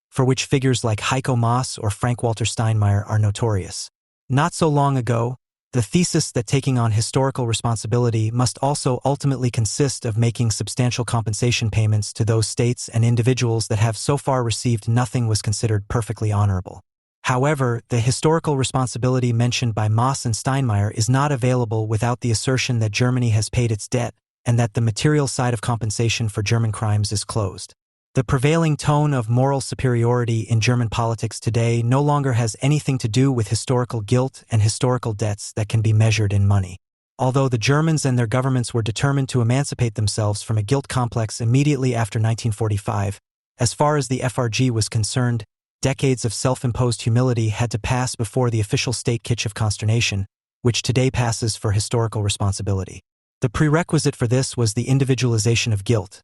for which figures like Heiko Maas or Frank-Walter Steinmeier are notorious. Not so long ago, the thesis that taking on historical responsibility must also ultimately consist of making substantial compensation payments to those states and individuals that have so far received nothing was considered perfectly honorable. However, the historical responsibility mentioned by Maas and Steinmeier is not available without the assertion that Germany has paid its debt and that the material side of compensation for German crimes is closed. The prevailing tone of moral superiority in German politics today no longer has anything to do with historical guilt and historical debts that can be measured in money. Although the Germans and their governments were determined to emancipate themselves from a guilt complex immediately after 1945, as far as the FRG was concerned, decades of self-imposed humility had to pass before the official state kitsch of consternation, which today passes for historical responsibility. The prerequisite for this was the individualization of guilt.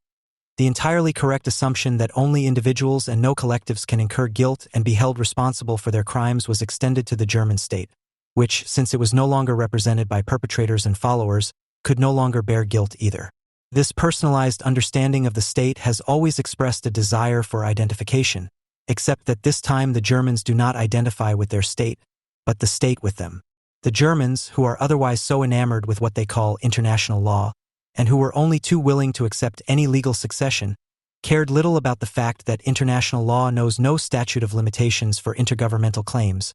The entirely correct assumption that only individuals and no collectives can incur guilt and be held responsible for their crimes was extended to the German state, which, since it was no longer represented by perpetrators and followers, could no longer bear guilt either. This personalized understanding of the state has always expressed a desire for identification, except that this time the Germans do not identify with their state, but the state with them. The Germans, who are otherwise so enamored with what they call international law, and who were only too willing to accept any legal succession, cared little about the fact that international law knows no statute of limitations for intergovernmental claims,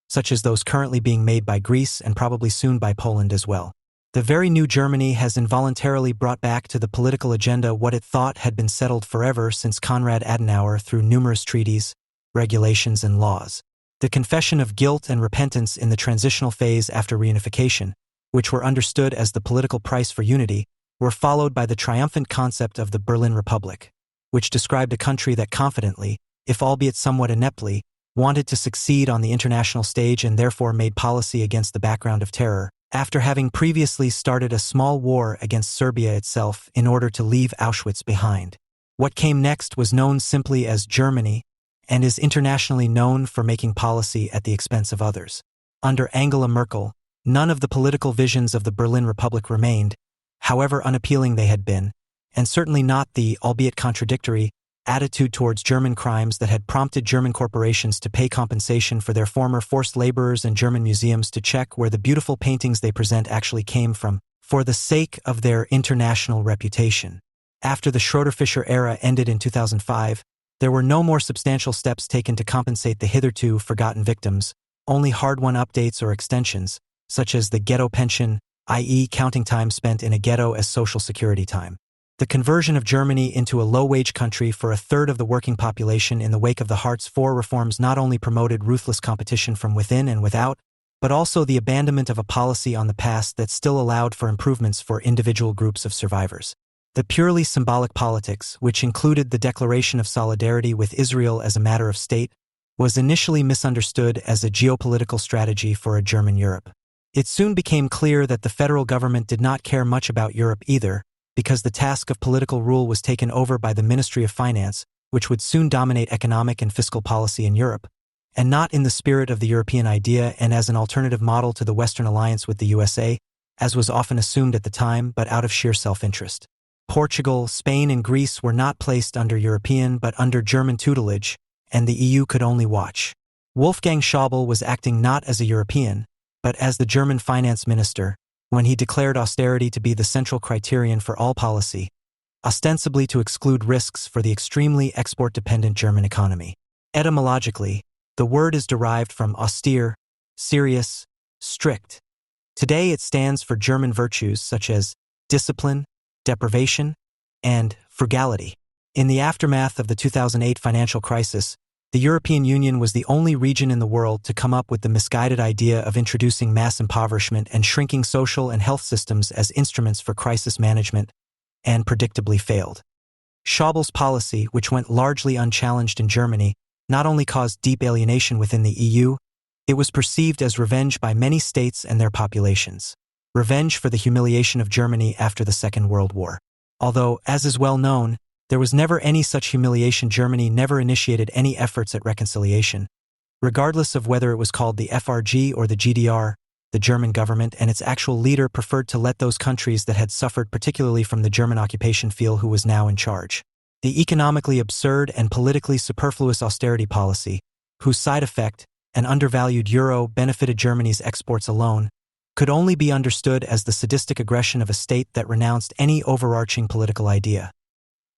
such as those currently being made by Greece and probably soon by Poland as well. The very new Germany has involuntarily brought back to the political agenda what it thought had been settled forever since Konrad Adenauer through numerous treaties, regulations, and laws. The confession of guilt and repentance in the transitional phase after reunification, which were understood as the political price for unity, were followed by the triumphant concept of the Berlin Republic, which described a country that confidently, if albeit somewhat ineptly, wanted to succeed on the international stage and therefore made policy against the background of terror, after having previously started a small war against Serbia itself in order to leave Auschwitz behind. What came next was known simply as Germany, and is internationally known for making policy at the expense of others. Under Angela Merkel, none of the political visions of the Berlin Republic remained, however unappealing they had been, and certainly not the, albeit contradictory, attitude towards German crimes that had prompted German corporations to pay compensation for their former forced laborers and German museums to check where the beautiful paintings they present actually came from, for the sake of their international reputation. After the Schroeder-Fischer era ended in 2005, there were no more substantial steps taken to compensate the hitherto forgotten victims, only hard-won updates or extensions, such as the ghetto pension, i.e. counting time spent in a ghetto as social security time. The conversion of Germany into a low-wage country for a third of the working population in the wake of the Hartz IV reforms not only promoted ruthless competition from within and without, but also the abandonment of a policy on the past that still allowed for improvements for individual groups of survivors. The purely symbolic politics, which included the declaration of solidarity with Israel as a matter of state, was initially misunderstood as a geopolitical strategy for a German Europe. It soon became clear that the federal government did not care much about Europe either, because the task of political rule was taken over by the Ministry of Finance, which would soon dominate economic and fiscal policy in Europe, and not in the spirit of the European idea and as an alternative model to the Western alliance with the USA, as was often assumed at the time, but out of sheer self-interest. Portugal, Spain, and Greece were not placed under European but under German tutelage, and the EU could only watch. Wolfgang Schäuble was acting not as a European, but as the German finance minister, when he declared austerity to be the central criterion for all policy, ostensibly to exclude risks for the extremely export-dependent German economy. Etymologically, the word is derived from austere, serious, strict. Today it stands for German virtues such as discipline, deprivation, and frugality. In the aftermath of the 2008 financial crisis, the European Union was the only region in the world to come up with the misguided idea of introducing mass impoverishment and shrinking social and health systems as instruments for crisis management, and predictably failed. Schäuble's policy, which went largely unchallenged in Germany, not only caused deep alienation within the EU, it was perceived as revenge by many states and their populations. Revenge for the humiliation of Germany after the Second World War. Although, as is well known, there was never any such humiliation. Germany never initiated any efforts at reconciliation. Regardless of whether it was called the FRG or the GDR, the German government and its actual leader preferred to let those countries that had suffered particularly from the German occupation feel who was now in charge. The economically absurd and politically superfluous austerity policy, whose side effect, an undervalued euro, benefited Germany's exports alone, could only be understood as the sadistic aggression of a state that renounced any overarching political idea.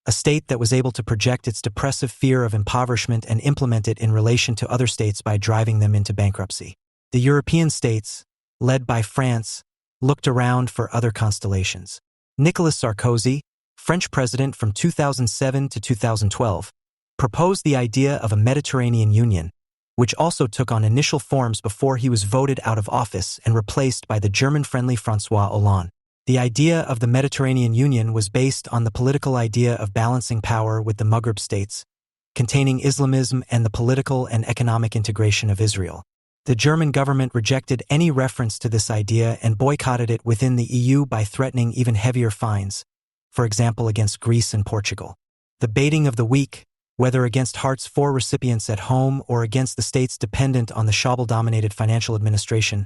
A state that was able to project its depressive fear of impoverishment and implement it in relation to other states by driving them into bankruptcy. The European states, led by France, looked around for other constellations. Nicolas Sarkozy, French president from 2007 to 2012, proposed the idea of a Mediterranean Union, which also took on initial forms before he was voted out of office and replaced by the German-friendly François Hollande. The idea of the Mediterranean Union was based on the political idea of balancing power with the Maghreb states, containing Islamism and the political and economic integration of Israel. The German government rejected any reference to this idea and boycotted it within the EU by threatening even heavier fines, for example against Greece and Portugal. The baiting of the weak, whether against Hartz IV recipients at home or against the states dependent on the Schäuble-dominated financial administration,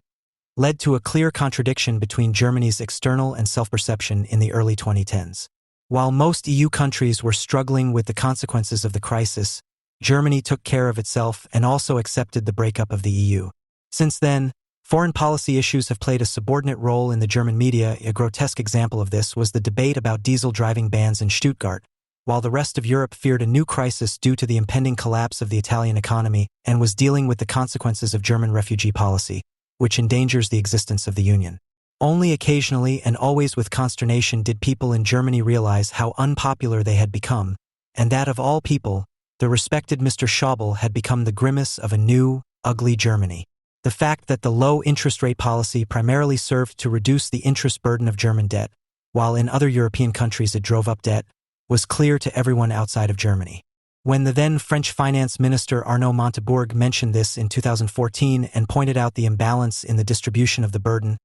led to a clear contradiction between Germany's external and self-perception in the early 2010s. While most EU countries were struggling with the consequences of the crisis, Germany took care of itself and also accepted the breakup of the EU. Since then, foreign policy issues have played a subordinate role in the German media. A grotesque example of this was the debate about diesel driving bans in Stuttgart, while the rest of Europe feared a new crisis due to the impending collapse of the Italian economy and was dealing with the consequences of German refugee policy, which endangers the existence of the Union. Only occasionally and always with consternation did people in Germany realize how unpopular they had become, and that of all people, the respected Mr. Schäuble had become the grimace of a new, ugly Germany. The fact that the low interest rate policy primarily served to reduce the interest burden of German debt, while in other European countries it drove up debt, was clear to everyone outside of Germany. When the then French finance minister Arnaud Montebourg mentioned this in 2014 and pointed out the imbalance in the distribution of the burden,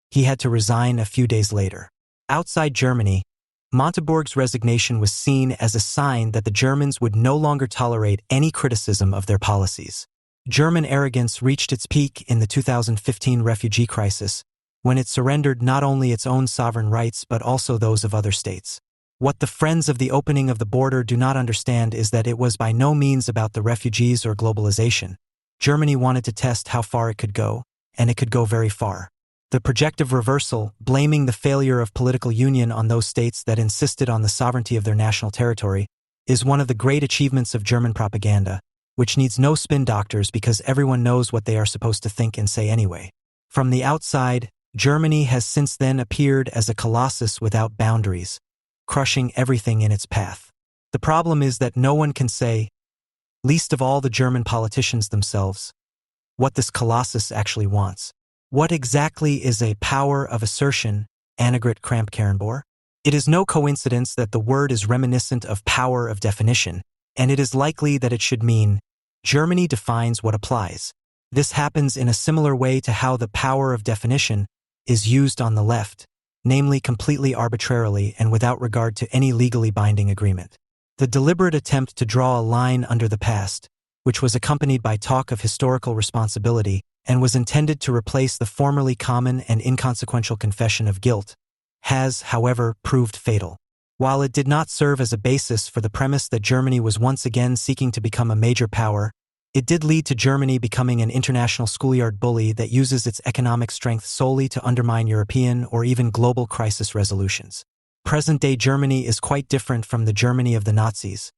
he had to resign a few days later. Outside Germany, Montebourg's resignation was seen as a sign that the Germans would no longer tolerate any criticism of their policies. German arrogance reached its peak in the 2015 refugee crisis, when it surrendered not only its own sovereign rights but also those of other states. What the friends of the opening of the border do not understand is that it was by no means about the refugees or globalization. Germany wanted to test how far it could go, and it could go very far. The projective reversal, blaming the failure of political union on those states that insisted on the sovereignty of their national territory, is one of the great achievements of German propaganda, which needs no spin doctors because everyone knows what they are supposed to think and say anyway. From the outside, Germany has since then appeared as a colossus without boundaries, crushing everything in its path. The problem is that no one can say, least of all the German politicians themselves, what this colossus actually wants. What exactly is a power of assertion, Annegret Kramp-Karrenbauer? It is no coincidence that the word is reminiscent of power of definition, and it is likely that it should mean Germany defines what applies. This happens in a similar way to how the power of definition is used on the left, namely completely arbitrarily and without regard to any legally binding agreement. The deliberate attempt to draw a line under the past, which was accompanied by talk of historical responsibility and was intended to replace the formerly common and inconsequential confession of guilt, has, however, proved fatal. While it did not serve as a basis for the premise that Germany was once again seeking to become a major power, it did lead to Germany becoming an international schoolyard bully that uses its economic strength solely to undermine European or even global crisis resolutions. Present-day Germany is quite different from the Germany of the Nazis,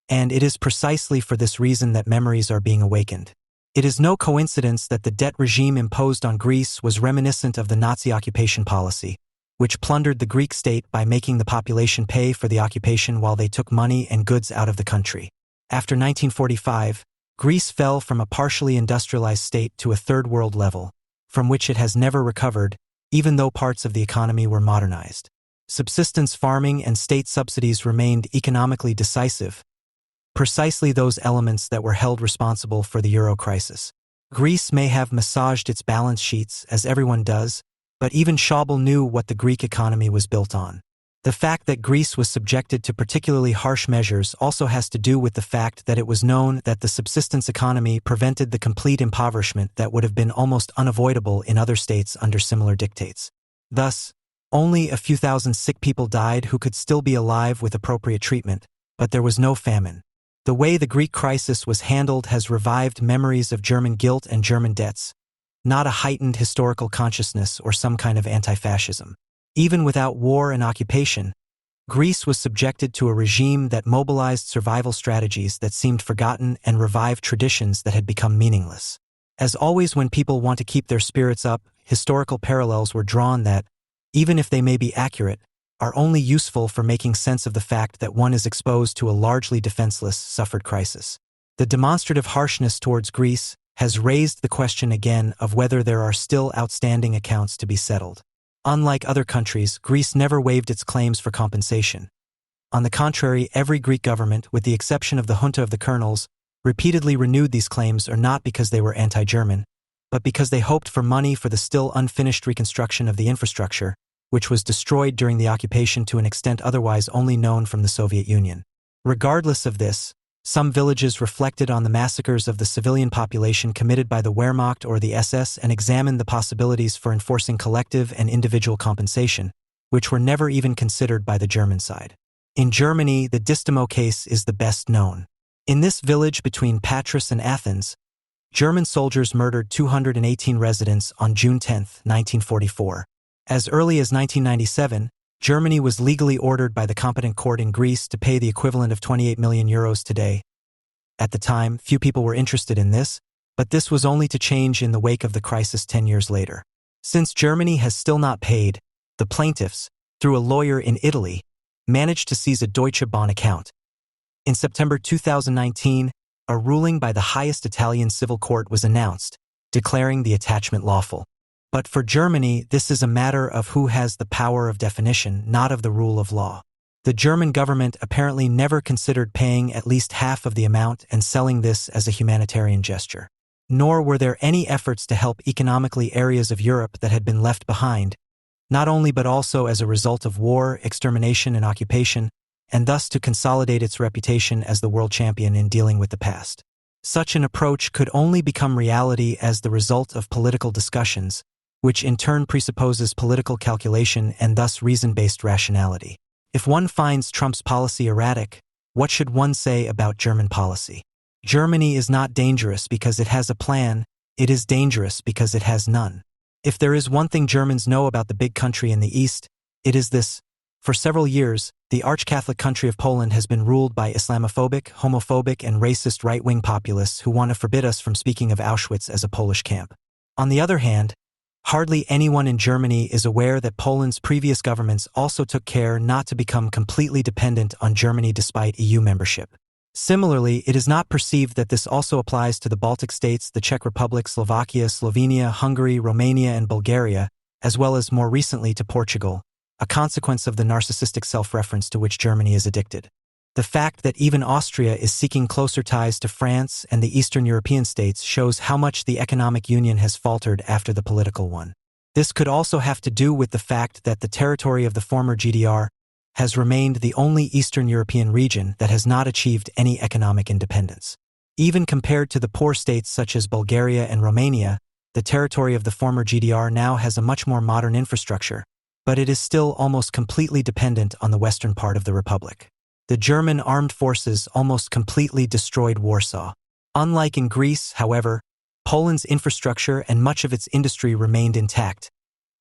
and it is precisely for this reason that memories are being awakened. It is no coincidence that the debt regime imposed on Greece was reminiscent of the Nazi occupation policy, which plundered the Greek state by making the population pay for the occupation while they took money and goods out of the country. After 1945, Greece fell from a partially industrialized state to a third world level, from which it has never recovered, even though parts of the economy were modernized. Subsistence farming and state subsidies remained economically decisive, precisely those elements that were held responsible for the euro crisis. Greece may have massaged its balance sheets, as everyone does, but even Schäuble knew what the Greek economy was built on. The fact that Greece was subjected to particularly harsh measures also has to do with the fact that it was known that the subsistence economy prevented the complete impoverishment that would have been almost unavoidable in other states under similar dictates. Thus, only a few thousand sick people died who could still be alive with appropriate treatment, but there was no famine. The way the Greek crisis was handled has revived memories of German guilt and German debts, not a heightened historical consciousness or some kind of anti-fascism. Even without war and occupation, Greece was subjected to a regime that mobilized survival strategies that seemed forgotten and revived traditions that had become meaningless. As always when people want to keep their spirits up, historical parallels were drawn that, even if they may be accurate, are only useful for making sense of the fact that one is exposed to a largely defenseless, suffered crisis. The demonstrative harshness towards Greece has raised the question again of whether there are still outstanding accounts to be settled. Unlike other countries, Greece never waived its claims for compensation. On the contrary, every Greek government, with the exception of the junta of the colonels, repeatedly renewed these claims not because they were anti-German, but because they hoped for money for the still unfinished reconstruction of the infrastructure, which was destroyed during the occupation to an extent otherwise only known from the Soviet Union. Regardless of this, some villages reflected on the massacres of the civilian population committed by the Wehrmacht or the SS and examined the possibilities for enforcing collective and individual compensation, which were never even considered by the German side. In Germany, the Distimo case is the best known. In this village between Patras and Athens, German soldiers murdered 218 residents on June 10, 1944. As early as 1997, Germany was legally ordered by the competent court in Greece to pay the equivalent of 28 million euros today. At the time, few people were interested in this, but this was only to change in the wake of the crisis 10 years later. Since Germany has still not paid, the plaintiffs, through a lawyer in Italy, managed to seize a Deutsche Bahn account. In September 2019, a ruling by the highest Italian civil court was announced, declaring the attachment lawful. But for Germany, this is a matter of who has the power of definition, not of the rule of law. The German government apparently never considered paying at least half of the amount and selling this as a humanitarian gesture. Nor were there any efforts to help economically areas of Europe that had been left behind, not only but also as a result of war, extermination, and occupation, and thus to consolidate its reputation as the world champion in dealing with the past. Such an approach could only become reality as the result of political discussions, which in turn presupposes political calculation and thus reason-based rationality. If one finds Trump's policy erratic, what should one say about German policy? Germany is not dangerous because it has a plan, it is dangerous because it has none. If there is one thing Germans know about the big country in the East, it is this. For several years, the arch-Catholic country of Poland has been ruled by Islamophobic, homophobic, and racist right-wing populists who want to forbid us from speaking of Auschwitz as a Polish camp. On the other hand, hardly anyone in Germany is aware that Poland's previous governments also took care not to become completely dependent on Germany despite EU membership. Similarly, it is not perceived that this also applies to the Baltic states, the Czech Republic, Slovakia, Slovenia, Hungary, Romania, and Bulgaria, as well as more recently to Portugal, a consequence of the narcissistic self-reference to which Germany is addicted. The fact that even Austria is seeking closer ties to France and the Eastern European states shows how much the economic union has faltered after the political one. This could also have to do with the fact that the territory of the former GDR has remained the only Eastern European region that has not achieved any economic independence. Even compared to the poor states such as Bulgaria and Romania, the territory of the former GDR now has a much more modern infrastructure, but it is still almost completely dependent on the western part of the republic. The German armed forces almost completely destroyed Warsaw. Unlike in Greece, however, Poland's infrastructure and much of its industry remained intact,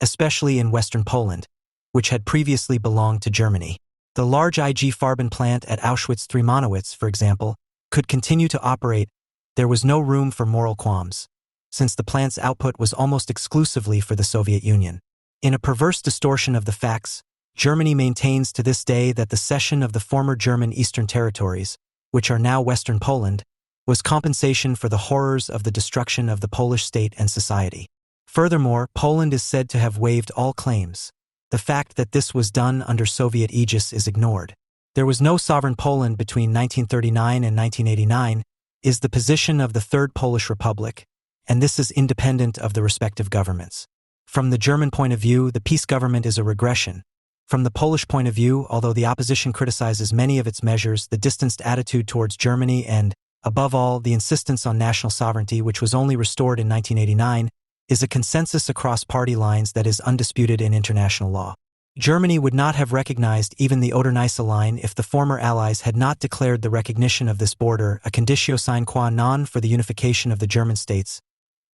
especially in western Poland, which had previously belonged to Germany. The large IG Farben plant at Auschwitz-Tremonowitz, for example, could continue to operate. There was no room for moral qualms, since the plant's output was almost exclusively for the Soviet Union. In a perverse distortion of the facts, Germany maintains to this day that the cession of the former German Eastern territories, which are now Western Poland, was compensation for the horrors of the destruction of the Polish state and society. Furthermore, Poland is said to have waived all claims. The fact that this was done under Soviet aegis is ignored. There was no sovereign Poland between 1939 and 1989, is the position of the Third Polish Republic, and this is independent of the respective governments. From the German point of view, the peace government is a regression. From the Polish point of view, although the opposition criticizes many of its measures, the distanced attitude towards Germany and, above all, the insistence on national sovereignty, which was only restored in 1989, is a consensus across party lines that is undisputed in international law. Germany would not have recognized even the Oder-Neisse line if the former Allies had not declared the recognition of this border a conditio sine qua non for the unification of the German states,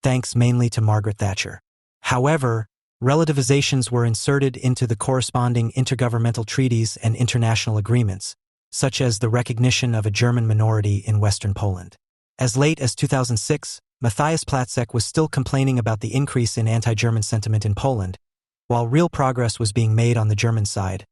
thanks mainly to Margaret Thatcher. However, relativizations were inserted into the corresponding intergovernmental treaties and international agreements, such as the recognition of a German minority in Western Poland. As late as 2006, Matthias Platzek was still complaining about the increase in anti-German sentiment in Poland, while real progress was being made on the German side.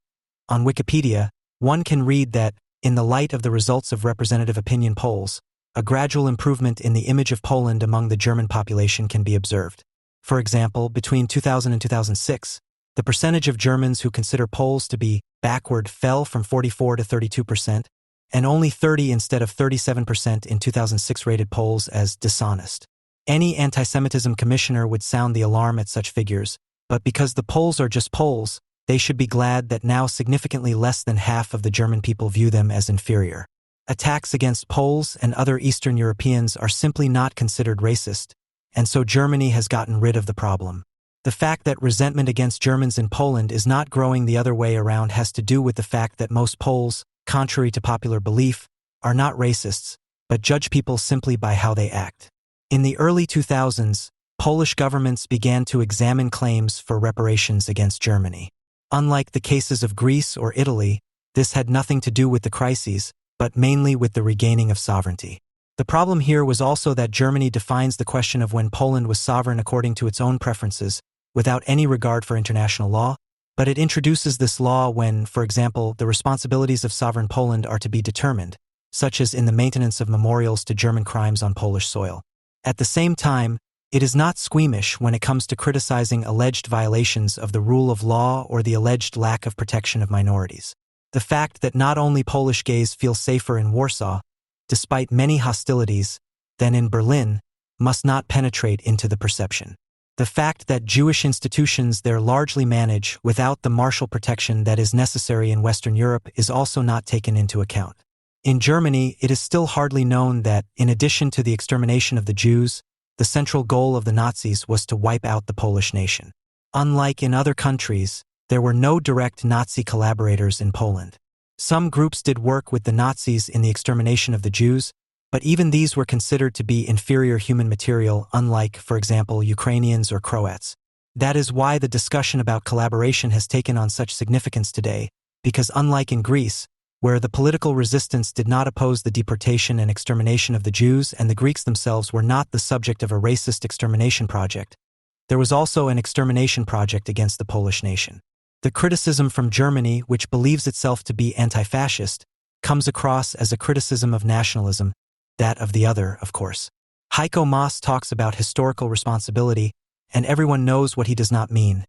On Wikipedia, one can read that, in the light of the results of representative opinion polls, a gradual improvement in the image of Poland among the German population can be observed. For example, between 2000 and 2006, the percentage of Germans who consider Poles to be backward fell from 44 to 32%, and only 30 instead of 37% in 2006 rated Poles as dishonest. Any anti-Semitism commissioner would sound the alarm at such figures, but because the Poles are just Poles, they should be glad that now significantly less than half of the German people view them as inferior. Attacks against Poles and other Eastern Europeans are simply not considered racist, and so Germany has gotten rid of the problem. The fact that resentment against Germans in Poland is not growing the other way around has to do with the fact that most Poles, contrary to popular belief, are not racists, but judge people simply by how they act. In the early 2000s, Polish governments began to examine claims for reparations against Germany. Unlike the cases of Greece or Italy, this had nothing to do with the crises, but mainly with the regaining of sovereignty. The problem here was also that Germany defines the question of when Poland was sovereign according to its own preferences, without any regard for international law, but it introduces this law when, for example, the responsibilities of sovereign Poland are to be determined, such as in the maintenance of memorials to German crimes on Polish soil. At the same time, it is not squeamish when it comes to criticizing alleged violations of the rule of law or the alleged lack of protection of minorities. The fact that not only Polish gays feel safer in Warsaw, despite many hostilities, than in Berlin, must not penetrate into the perception. The fact that Jewish institutions there largely manage without the martial protection that is necessary in Western Europe is also not taken into account. In Germany, it is still hardly known that, in addition to the extermination of the Jews, the central goal of the Nazis was to wipe out the Polish nation. Unlike in other countries, there were no direct Nazi collaborators in Poland. Some groups did work with the Nazis in the extermination of the Jews, but even these were considered to be inferior human material, unlike, for example, Ukrainians or Croats. That is why the discussion about collaboration has taken on such significance today, because unlike in Greece, where the political resistance did not oppose the deportation and extermination of the Jews and the Greeks themselves were not the subject of a racist extermination project, there was also an extermination project against the Polish nation. The criticism from Germany, which believes itself to be anti-fascist, comes across as a criticism of nationalism, that of the other, of course. Heiko Maas talks about historical responsibility, and everyone knows what he does not mean.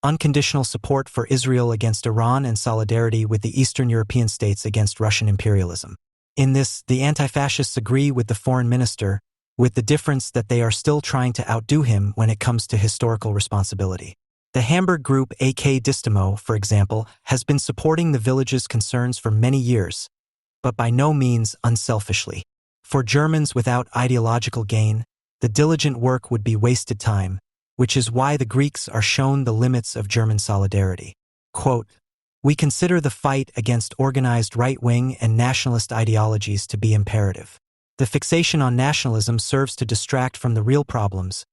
unconditional support for Israel against Iran and solidarity with the Eastern European states against Russian imperialism. In this, the anti-fascists agree with the foreign minister, with the difference that they are still trying to outdo him when it comes to historical responsibility. The Hamburg group AK Distimo, for example, has been supporting the village's concerns for many years, but by no means unselfishly. For Germans without ideological gain, the diligent work would be wasted time, which is why the Greeks are shown the limits of German solidarity. Quote, "We consider the fight against organized right-wing and nationalist ideologies to be imperative. The fixation on nationalism serves to distract from the real problems,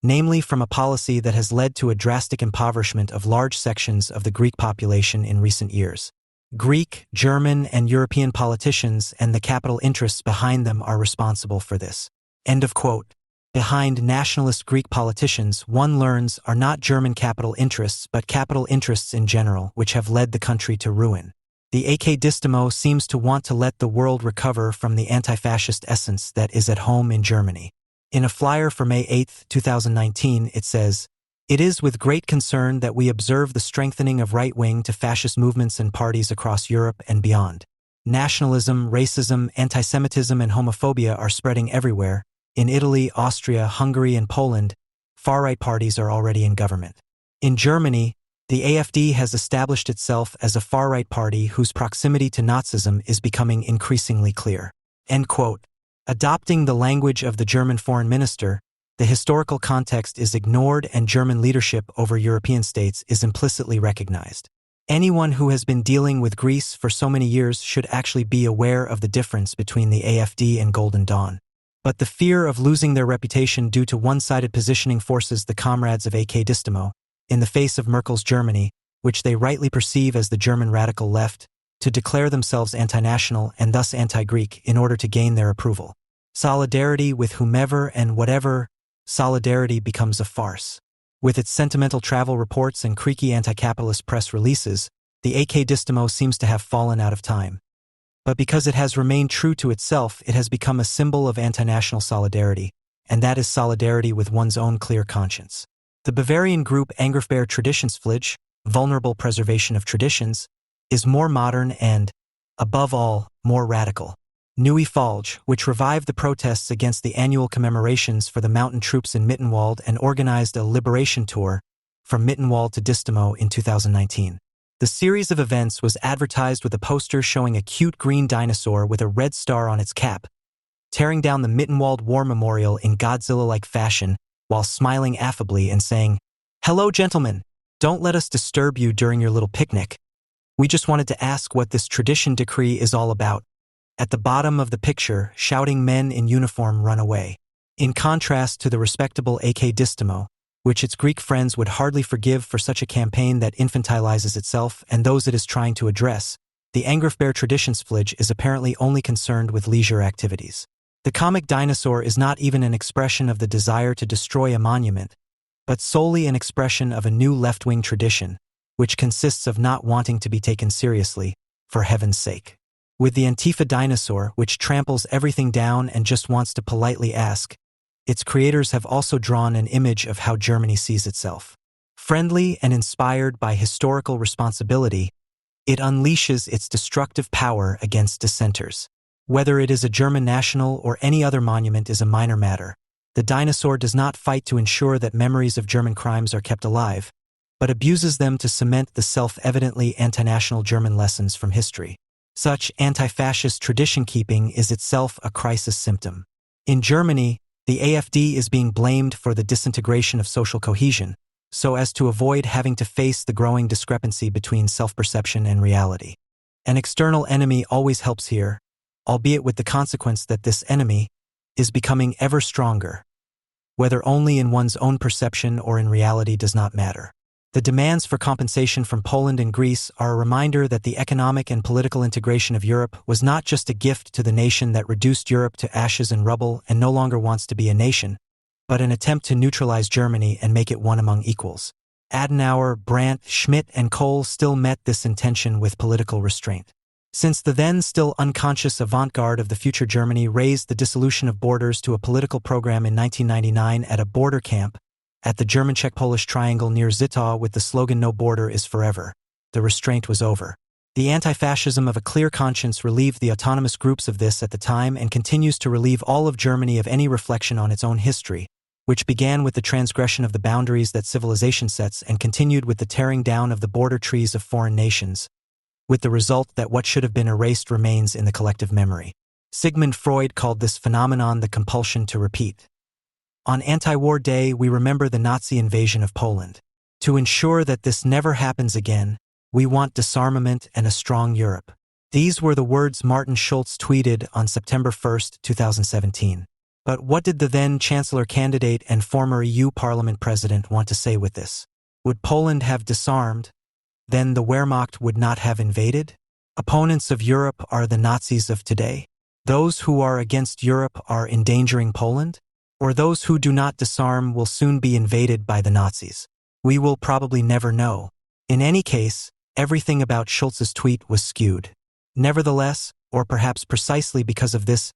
namely from a policy that has led to a drastic impoverishment of large sections of the Greek population in recent years. Greek, German, and European politicians and the capital interests behind them are responsible for this." End of quote. Behind nationalist Greek politicians, one learns, are not German capital interests but capital interests in general, which have led the country to ruin. The AK Distimo seems to want to let the world recover from the anti-fascist essence that is at home in Germany. In a flyer for May 8, 2019, it says, "It is with great concern that we observe the strengthening of right-wing to fascist movements and parties across Europe and beyond. Nationalism, racism, anti-Semitism, and homophobia are spreading everywhere. In Italy, Austria, Hungary, and Poland, far-right parties are already in government. In Germany, the AfD has established itself as a far-right party whose proximity to Nazism is becoming increasingly clear." End quote. Adopting the language of the German foreign minister, the historical context is ignored and German leadership over European states is implicitly recognized. Anyone who has been dealing with Greece for so many years should actually be aware of the difference between the AfD and Golden Dawn. But the fear of losing their reputation due to one-sided positioning forces the comrades of AK Distimo, in the face of Merkel's Germany, which they rightly perceive as the German radical left, to declare themselves anti-national and thus anti-Greek in order to gain their approval. Solidarity with whomever and whatever, solidarity becomes a farce. With its sentimental travel reports and creaky anti-capitalist press releases, the AK Distimo seems to have fallen out of time. But because it has remained true to itself, it has become a symbol of anti-national solidarity, and that is solidarity with one's own clear conscience. The Bavarian group Angriffbare Traditionsflige, vulnerable preservation of traditions, is more modern and, above all, more radical. Neue Falge, which revived the protests against the annual commemorations for the mountain troops in Mittenwald and organized a liberation tour from Mittenwald to Distimo in 2019. The series of events was advertised with a poster showing a cute green dinosaur with a red star on its cap, tearing down the Mittenwald War Memorial in Godzilla-like fashion while smiling affably and saying, "Hello, gentlemen. Don't let us disturb you during your little picnic. We just wanted to ask what this tradition decree is all about." At the bottom of the picture, shouting men in uniform run away. In contrast to the respectable AK Distimo, which its Greek friends would hardly forgive for such a campaign that infantilizes itself and those it is trying to address, the Angriffbare Traditionsflige is apparently only concerned with leisure activities. The comic dinosaur is not even an expression of the desire to destroy a monument, but solely an expression of a new left-wing tradition, which consists of not wanting to be taken seriously, for heaven's sake. With the Antifa dinosaur, which tramples everything down and just wants to politely ask, its creators have also drawn an image of how Germany sees itself. Friendly and inspired by historical responsibility, it unleashes its destructive power against dissenters. Whether it is a German national or any other monument is a minor matter. The dinosaur does not fight to ensure that memories of German crimes are kept alive, but abuses them to cement the self-evidently anti-national German lessons from history. Such anti-fascist tradition-keeping is itself a crisis symptom. In Germany, the AfD is being blamed for the disintegration of social cohesion, so as to avoid having to face the growing discrepancy between self-perception and reality. An external enemy always helps here, albeit with the consequence that this enemy is becoming ever stronger. Whether only in one's own perception or in reality does not matter. The demands for compensation from Poland and Greece are a reminder that the economic and political integration of Europe was not just a gift to the nation that reduced Europe to ashes and rubble and no longer wants to be a nation, but an attempt to neutralize Germany and make it one among equals. Adenauer, Brandt, Schmidt, and Kohl still met this intention with political restraint. Since the then still unconscious avant-garde of the future Germany raised the dissolution of borders to a political program in 1999 at a border camp, at the German-Czech-Polish triangle near Zittau with the slogan "No border is forever." The restraint was over. The anti-fascism of a clear conscience relieved the autonomous groups of this at the time and continues to relieve all of Germany of any reflection on its own history, which began with the transgression of the boundaries that civilization sets and continued with the tearing down of the border trees of foreign nations, with the result that what should have been erased remains in the collective memory. Sigmund Freud called this phenomenon the compulsion to repeat. On Anti-War Day, we remember the Nazi invasion of Poland. To ensure that this never happens again, we want disarmament and a strong Europe. These were the words Martin Schulz tweeted on September 1, 2017. But what did the then Chancellor candidate and former EU Parliament President want to say with this? Would Poland have disarmed? Then the Wehrmacht would not have invaded? Opponents of Europe are the Nazis of today. Those who are against Europe are endangering Poland? Or those who do not disarm will soon be invaded by the Nazis? We will probably never know. In any case, everything about Schulz's tweet was skewed. Nevertheless, or perhaps precisely because of this,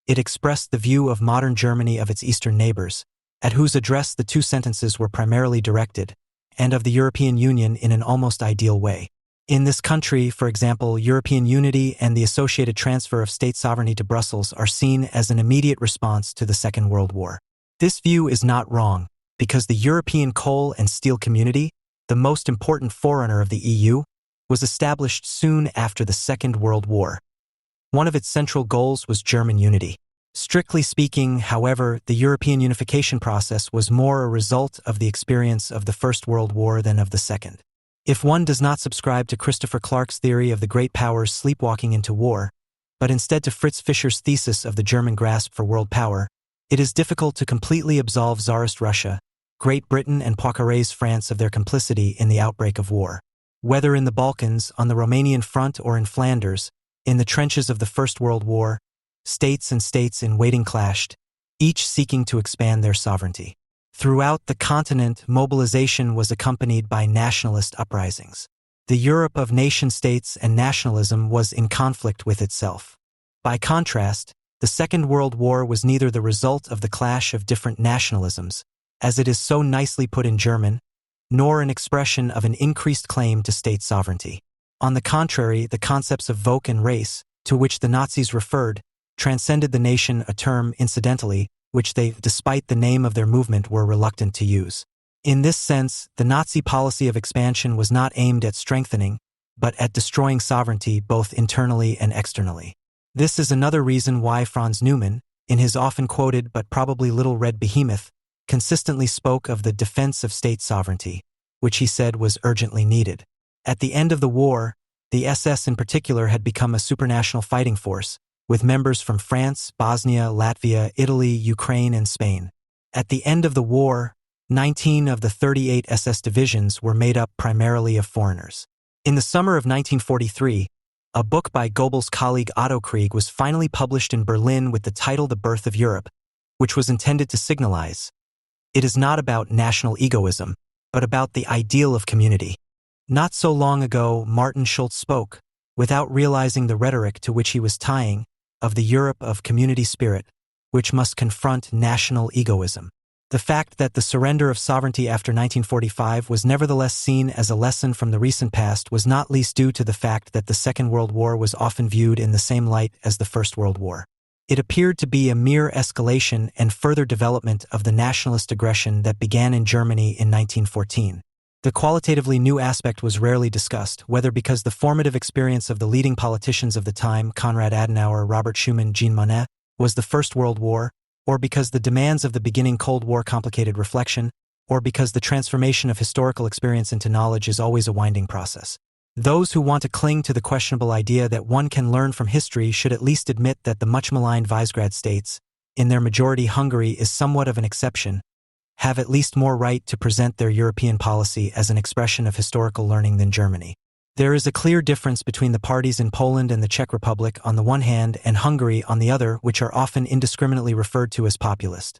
it expressed the view of modern Germany of its eastern neighbors, at whose address the two sentences were primarily directed, and of the European Union in an almost ideal way. In this country, for example, European unity and the associated transfer of state sovereignty to Brussels are seen as an immediate response to the Second World War. This view is not wrong, because the European coal and steel community, the most important forerunner of the EU, was established soon after the Second World War. One of its central goals was German unity. Strictly speaking, however, the European unification process was more a result of the experience of the First World War than of the Second. If one does not subscribe to Christopher Clark's theory of the great powers sleepwalking into war, but instead to Fritz Fischer's thesis of the German grasp for world power, it is difficult to completely absolve Tsarist Russia, Great Britain and Poincaré's France of their complicity in the outbreak of war. Whether in the Balkans, on the Romanian front, or in Flanders, in the trenches of the First World War, states and states in waiting clashed, each seeking to expand their sovereignty. Throughout the continent, mobilization was accompanied by nationalist uprisings. The Europe of nation-states and nationalism was in conflict with itself. By contrast, the Second World War was neither the result of the clash of different nationalisms, as it is so nicely put in German, nor an expression of an increased claim to state sovereignty. On the contrary, the concepts of Volk and race, to which the Nazis referred, transcended the nation, a term, incidentally, which they, despite the name of their movement, were reluctant to use. In this sense, the Nazi policy of expansion was not aimed at strengthening, but at destroying sovereignty both internally and externally. This is another reason why Franz Neumann, in his often quoted but probably little-read Behemoth, consistently spoke of the defense of state sovereignty, which he said was urgently needed. At the end of the war, the SS in particular had become a supranational fighting force, with members from France, Bosnia, Latvia, Italy, Ukraine, and Spain. At the end of the war, 19 of the 38 SS divisions were made up primarily of foreigners. In the summer of 1943, a book by Goebbels' colleague Otto Krieg was finally published in Berlin with the title The Birth of Europe, which was intended to signalize, it is not about national egoism, but about the ideal of community. Not so long ago, Martin Schulz spoke, without realizing the rhetoric to which he was tying, of the Europe of community spirit, which must confront national egoism. The fact that the surrender of sovereignty after 1945 was nevertheless seen as a lesson from the recent past was not least due to the fact that the Second World War was often viewed in the same light as the First World War. It appeared to be a mere escalation and further development of the nationalist aggression that began in Germany in 1914. The qualitatively new aspect was rarely discussed, whether because the formative experience of the leading politicians of the time, Konrad Adenauer, Robert Schuman, Jean Monnet, was the First World War, or because the demands of the beginning Cold War complicated reflection, or because the transformation of historical experience into knowledge is always a winding process. Those who want to cling to the questionable idea that one can learn from history should at least admit that the much-maligned Visegrad states, in their majority Hungary is somewhat of an exception, have at least more right to present their European policy as an expression of historical learning than Germany. There is a clear difference between the parties in Poland and the Czech Republic on the one hand and Hungary on the other, which are often indiscriminately referred to as populist.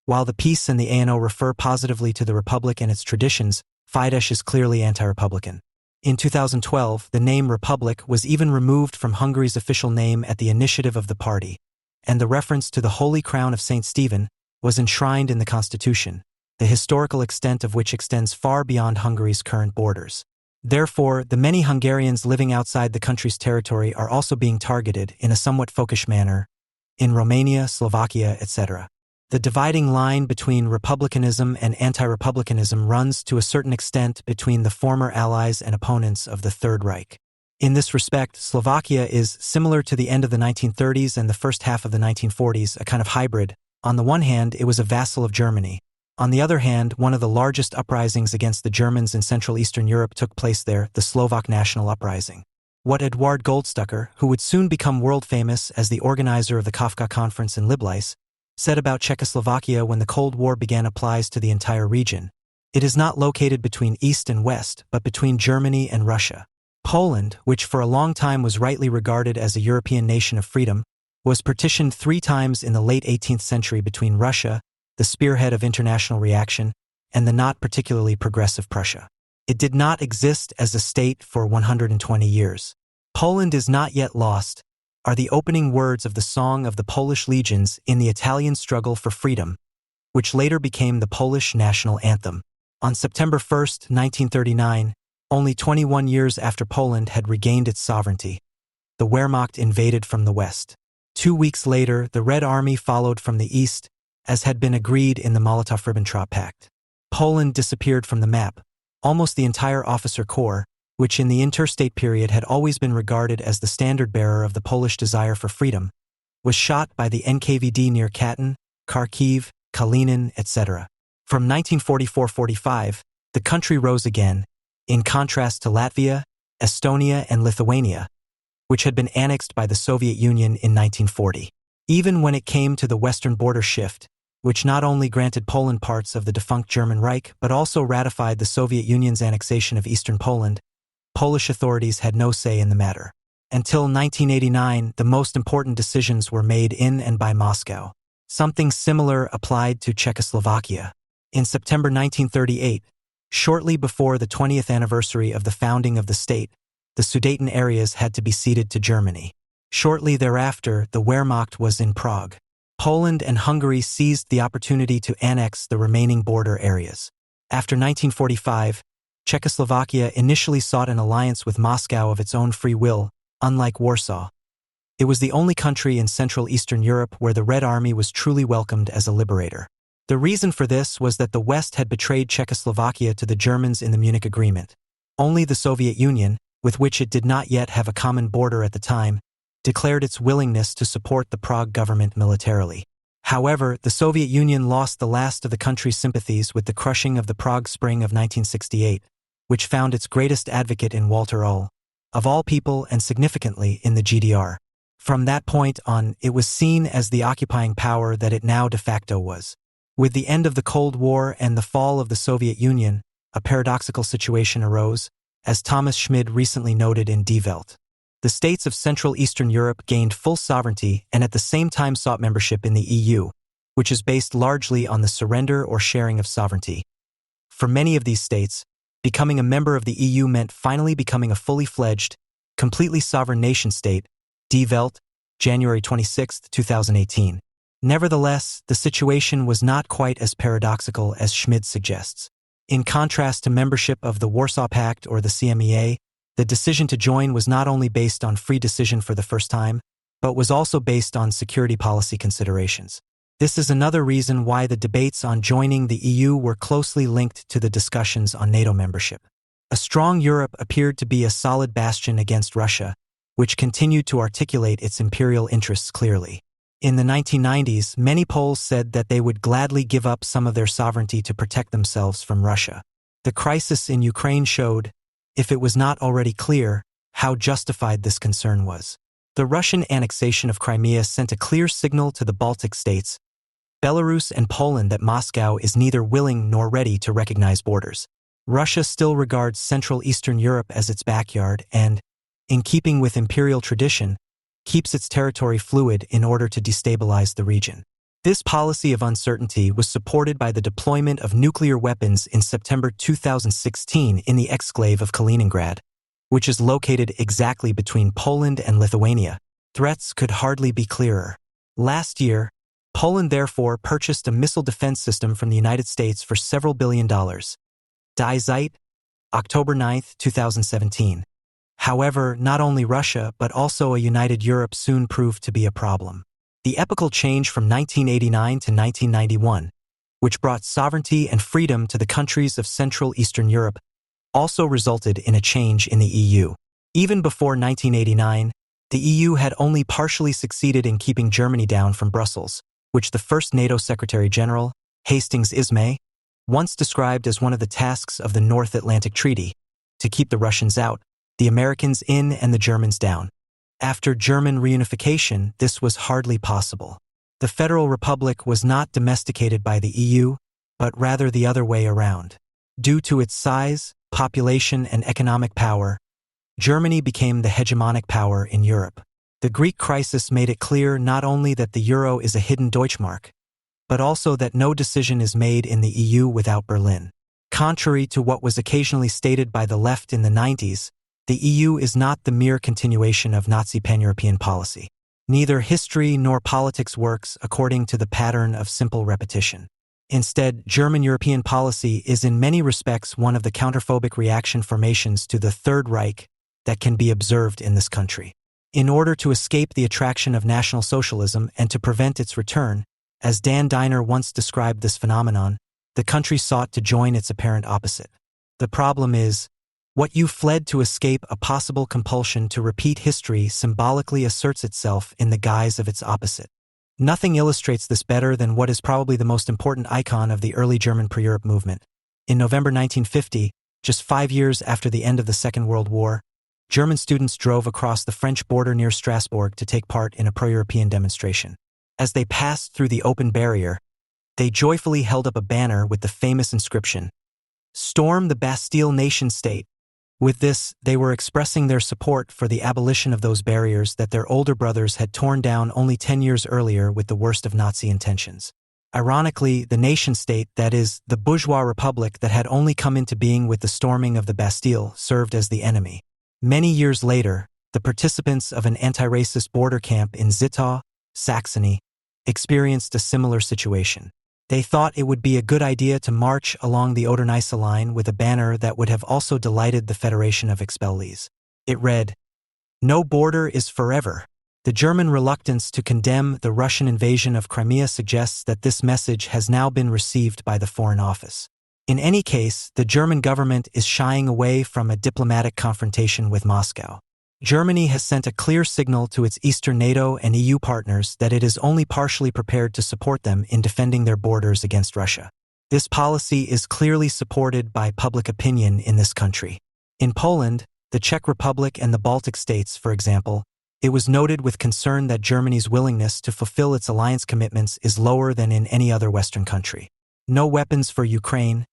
While the PiS and the ANO refer positively to the Republic and its traditions, Fidesz is clearly anti-Republican. In 2012, the name Republic was even removed from Hungary's official name at the initiative of the party, and the reference to the Holy Crown of St. Stephen was enshrined in the constitution. the historical extent of which extends far beyond Hungary's current borders. Therefore, the many Hungarians living outside the country's territory are also being targeted in a somewhat folkish manner in Romania, Slovakia, etc. The dividing line between republicanism and anti-republicanism runs to a certain extent between the former allies and opponents of the Third Reich. In this respect, Slovakia is similar to the end of the 1930s and the first half of the 1940s, a kind of hybrid. On the one hand, it was a vassal of Germany. On the other hand, one of the largest uprisings against the Germans in Central Eastern Europe took place there, the Slovak National Uprising. What Eduard Goldstucker, who would soon become world-famous as the organizer of the Kafka Conference in Liblice, said about Czechoslovakia when the Cold War began applies to the entire region. It is not located between East and West, but between Germany and Russia. Poland, which for a long time was rightly regarded as a European nation of freedom, was partitioned 3 times in the late 18th century between Russia, the spearhead of international reaction, and the not particularly progressive Prussia. It did not exist as a state for 120 years. Poland is not yet lost are the opening words of the Song of the Polish Legions in the Italian struggle for freedom, which later became the Polish national anthem. On September 1, 1939, only 21 years after Poland had regained its sovereignty, the Wehrmacht invaded from the west. 2 weeks later, the Red Army followed from the east, as had been agreed in the Molotov-Ribbentrop Pact. Poland disappeared from the map. Almost the entire officer corps, which in the interstate period had always been regarded as the standard-bearer of the Polish desire for freedom, was shot by the NKVD near Katyn, Kharkiv, Kalinin, etc. From 1944-45, the country rose again, in contrast to Latvia, Estonia, and Lithuania, which had been annexed by the Soviet Union in 1940. Even when it came to the western border shift, which not only granted Poland parts of the defunct German Reich but also ratified the Soviet Union's annexation of eastern Poland, Polish authorities had no say in the matter. Until 1989, the most important decisions were made in and by Moscow. Something similar applied to Czechoslovakia. In September 1938, shortly before the 20th anniversary of the founding of the state, the Sudeten areas had to be ceded to Germany. Shortly thereafter, the Wehrmacht was in Prague. Poland and Hungary seized the opportunity to annex the remaining border areas. After 1945, Czechoslovakia initially sought an alliance with Moscow of its own free will, unlike Warsaw. It was the only country in Central Eastern Europe where the Red Army was truly welcomed as a liberator. The reason for this was that the West had betrayed Czechoslovakia to the Germans in the Munich Agreement. Only the Soviet Union, with which it did not yet have a common border at the time, declared its willingness to support the Prague government militarily. However, the Soviet Union lost the last of the country's sympathies with the crushing of the Prague Spring of 1968, which found its greatest advocate in Walter Uhl, of all people and significantly in the GDR. From that point on, it was seen as the occupying power that it now de facto was. With the end of the Cold War and the fall of the Soviet Union, a paradoxical situation arose, as Thomas Schmid recently noted in Die Welt. The states of Central Eastern Europe gained full sovereignty and at the same time sought membership in the EU, which is based largely on the surrender or sharing of sovereignty. For many of these states, becoming a member of the EU meant finally becoming a fully fledged, completely sovereign nation-state. Die Welt, January 26, 2018. Nevertheless, the situation was not quite as paradoxical as Schmid suggests. In contrast to membership of the Warsaw Pact or the CMEA, the decision to join was not only based on free decision for the first time, but was also based on security policy considerations. This is another reason why the debates on joining the EU were closely linked to the discussions on NATO membership. A strong Europe appeared to be a solid bastion against Russia, which continued to articulate its imperial interests clearly. In the 1990s, many Poles said that they would gladly give up some of their sovereignty to protect themselves from Russia. The crisis in Ukraine showed, if it was not already clear, how justified this concern was. The Russian annexation of Crimea sent a clear signal to the Baltic states, Belarus and Poland that Moscow is neither willing nor ready to recognize borders. Russia still regards Central Eastern Europe as its backyard and, in keeping with imperial tradition, keeps its territory fluid in order to destabilize the region. This policy of uncertainty was supported by the deployment of nuclear weapons in September 2016 in the exclave of Kaliningrad, which is located exactly between Poland and Lithuania. Threats could hardly be clearer. Last year, Poland therefore purchased a missile defense system from the United States for several $billion. Die Zeit, October 9, 2017. However, not only Russia but also a united Europe soon proved to be a problem. The epochal change from 1989 to 1991, which brought sovereignty and freedom to the countries of Central Eastern Europe, also resulted in a change in the EU. Even before 1989, the EU had only partially succeeded in keeping Germany down from Brussels, which the first NATO Secretary-General, Hastings Ismay, once described as one of the tasks of the North Atlantic Treaty, to keep the Russians out, the Americans in and the Germans down. After German reunification, this was hardly possible. The Federal Republic was not domesticated by the EU, but rather the other way around. Due to its size, population, and economic power, Germany became the hegemonic power in Europe. The Greek crisis made it clear not only that the euro is a hidden Deutschmark, but also that no decision is made in the EU without Berlin. Contrary to what was occasionally stated by the left in the 90s, the EU is not the mere continuation of Nazi pan-European policy. Neither history nor politics works according to the pattern of simple repetition. Instead, German European policy is in many respects one of the counterphobic reaction formations to the Third Reich that can be observed in this country. In order to escape the attraction of National Socialism and to prevent its return, as Dan Diner once described this phenomenon, the country sought to join its apparent opposite. The problem is, what you fled to escape a possible compulsion to repeat history symbolically asserts itself in the guise of its opposite. Nothing illustrates this better than what is probably the most important icon of the early German pro-Europe movement. In November 1950, just 5 years after the end of the Second World War, German students drove across the French border near Strasbourg to take part in a pro-European demonstration. As they passed through the open barrier, they joyfully held up a banner with the famous inscription, "Storm the Bastille nation-state." With this, they were expressing their support for the abolition of those barriers that their older brothers had torn down only 10 years earlier with the worst of Nazi intentions. Ironically, the nation-state, that is, the bourgeois republic that had only come into being with the storming of the Bastille, served as the enemy. Many years later, the participants of an anti-racist border camp in Zittau, Saxony, experienced a similar situation. They thought it would be a good idea to march along the Oder-Neisse line with a banner that would have also delighted the Federation of Expellees. It read, "No border is forever." The German reluctance to condemn the Russian invasion of Crimea suggests that this message has now been received by the Foreign Office. In any case, the German government is shying away from a diplomatic confrontation with Moscow. Germany has sent a clear signal to its Eastern NATO and EU partners that it is only partially prepared to support them in defending their borders against Russia. This policy is clearly supported by public opinion in this country. In Poland, the Czech Republic and the Baltic states, for example, it was noted with concern that Germany's willingness to fulfill its alliance commitments is lower than in any other Western country. No weapons for Ukraine,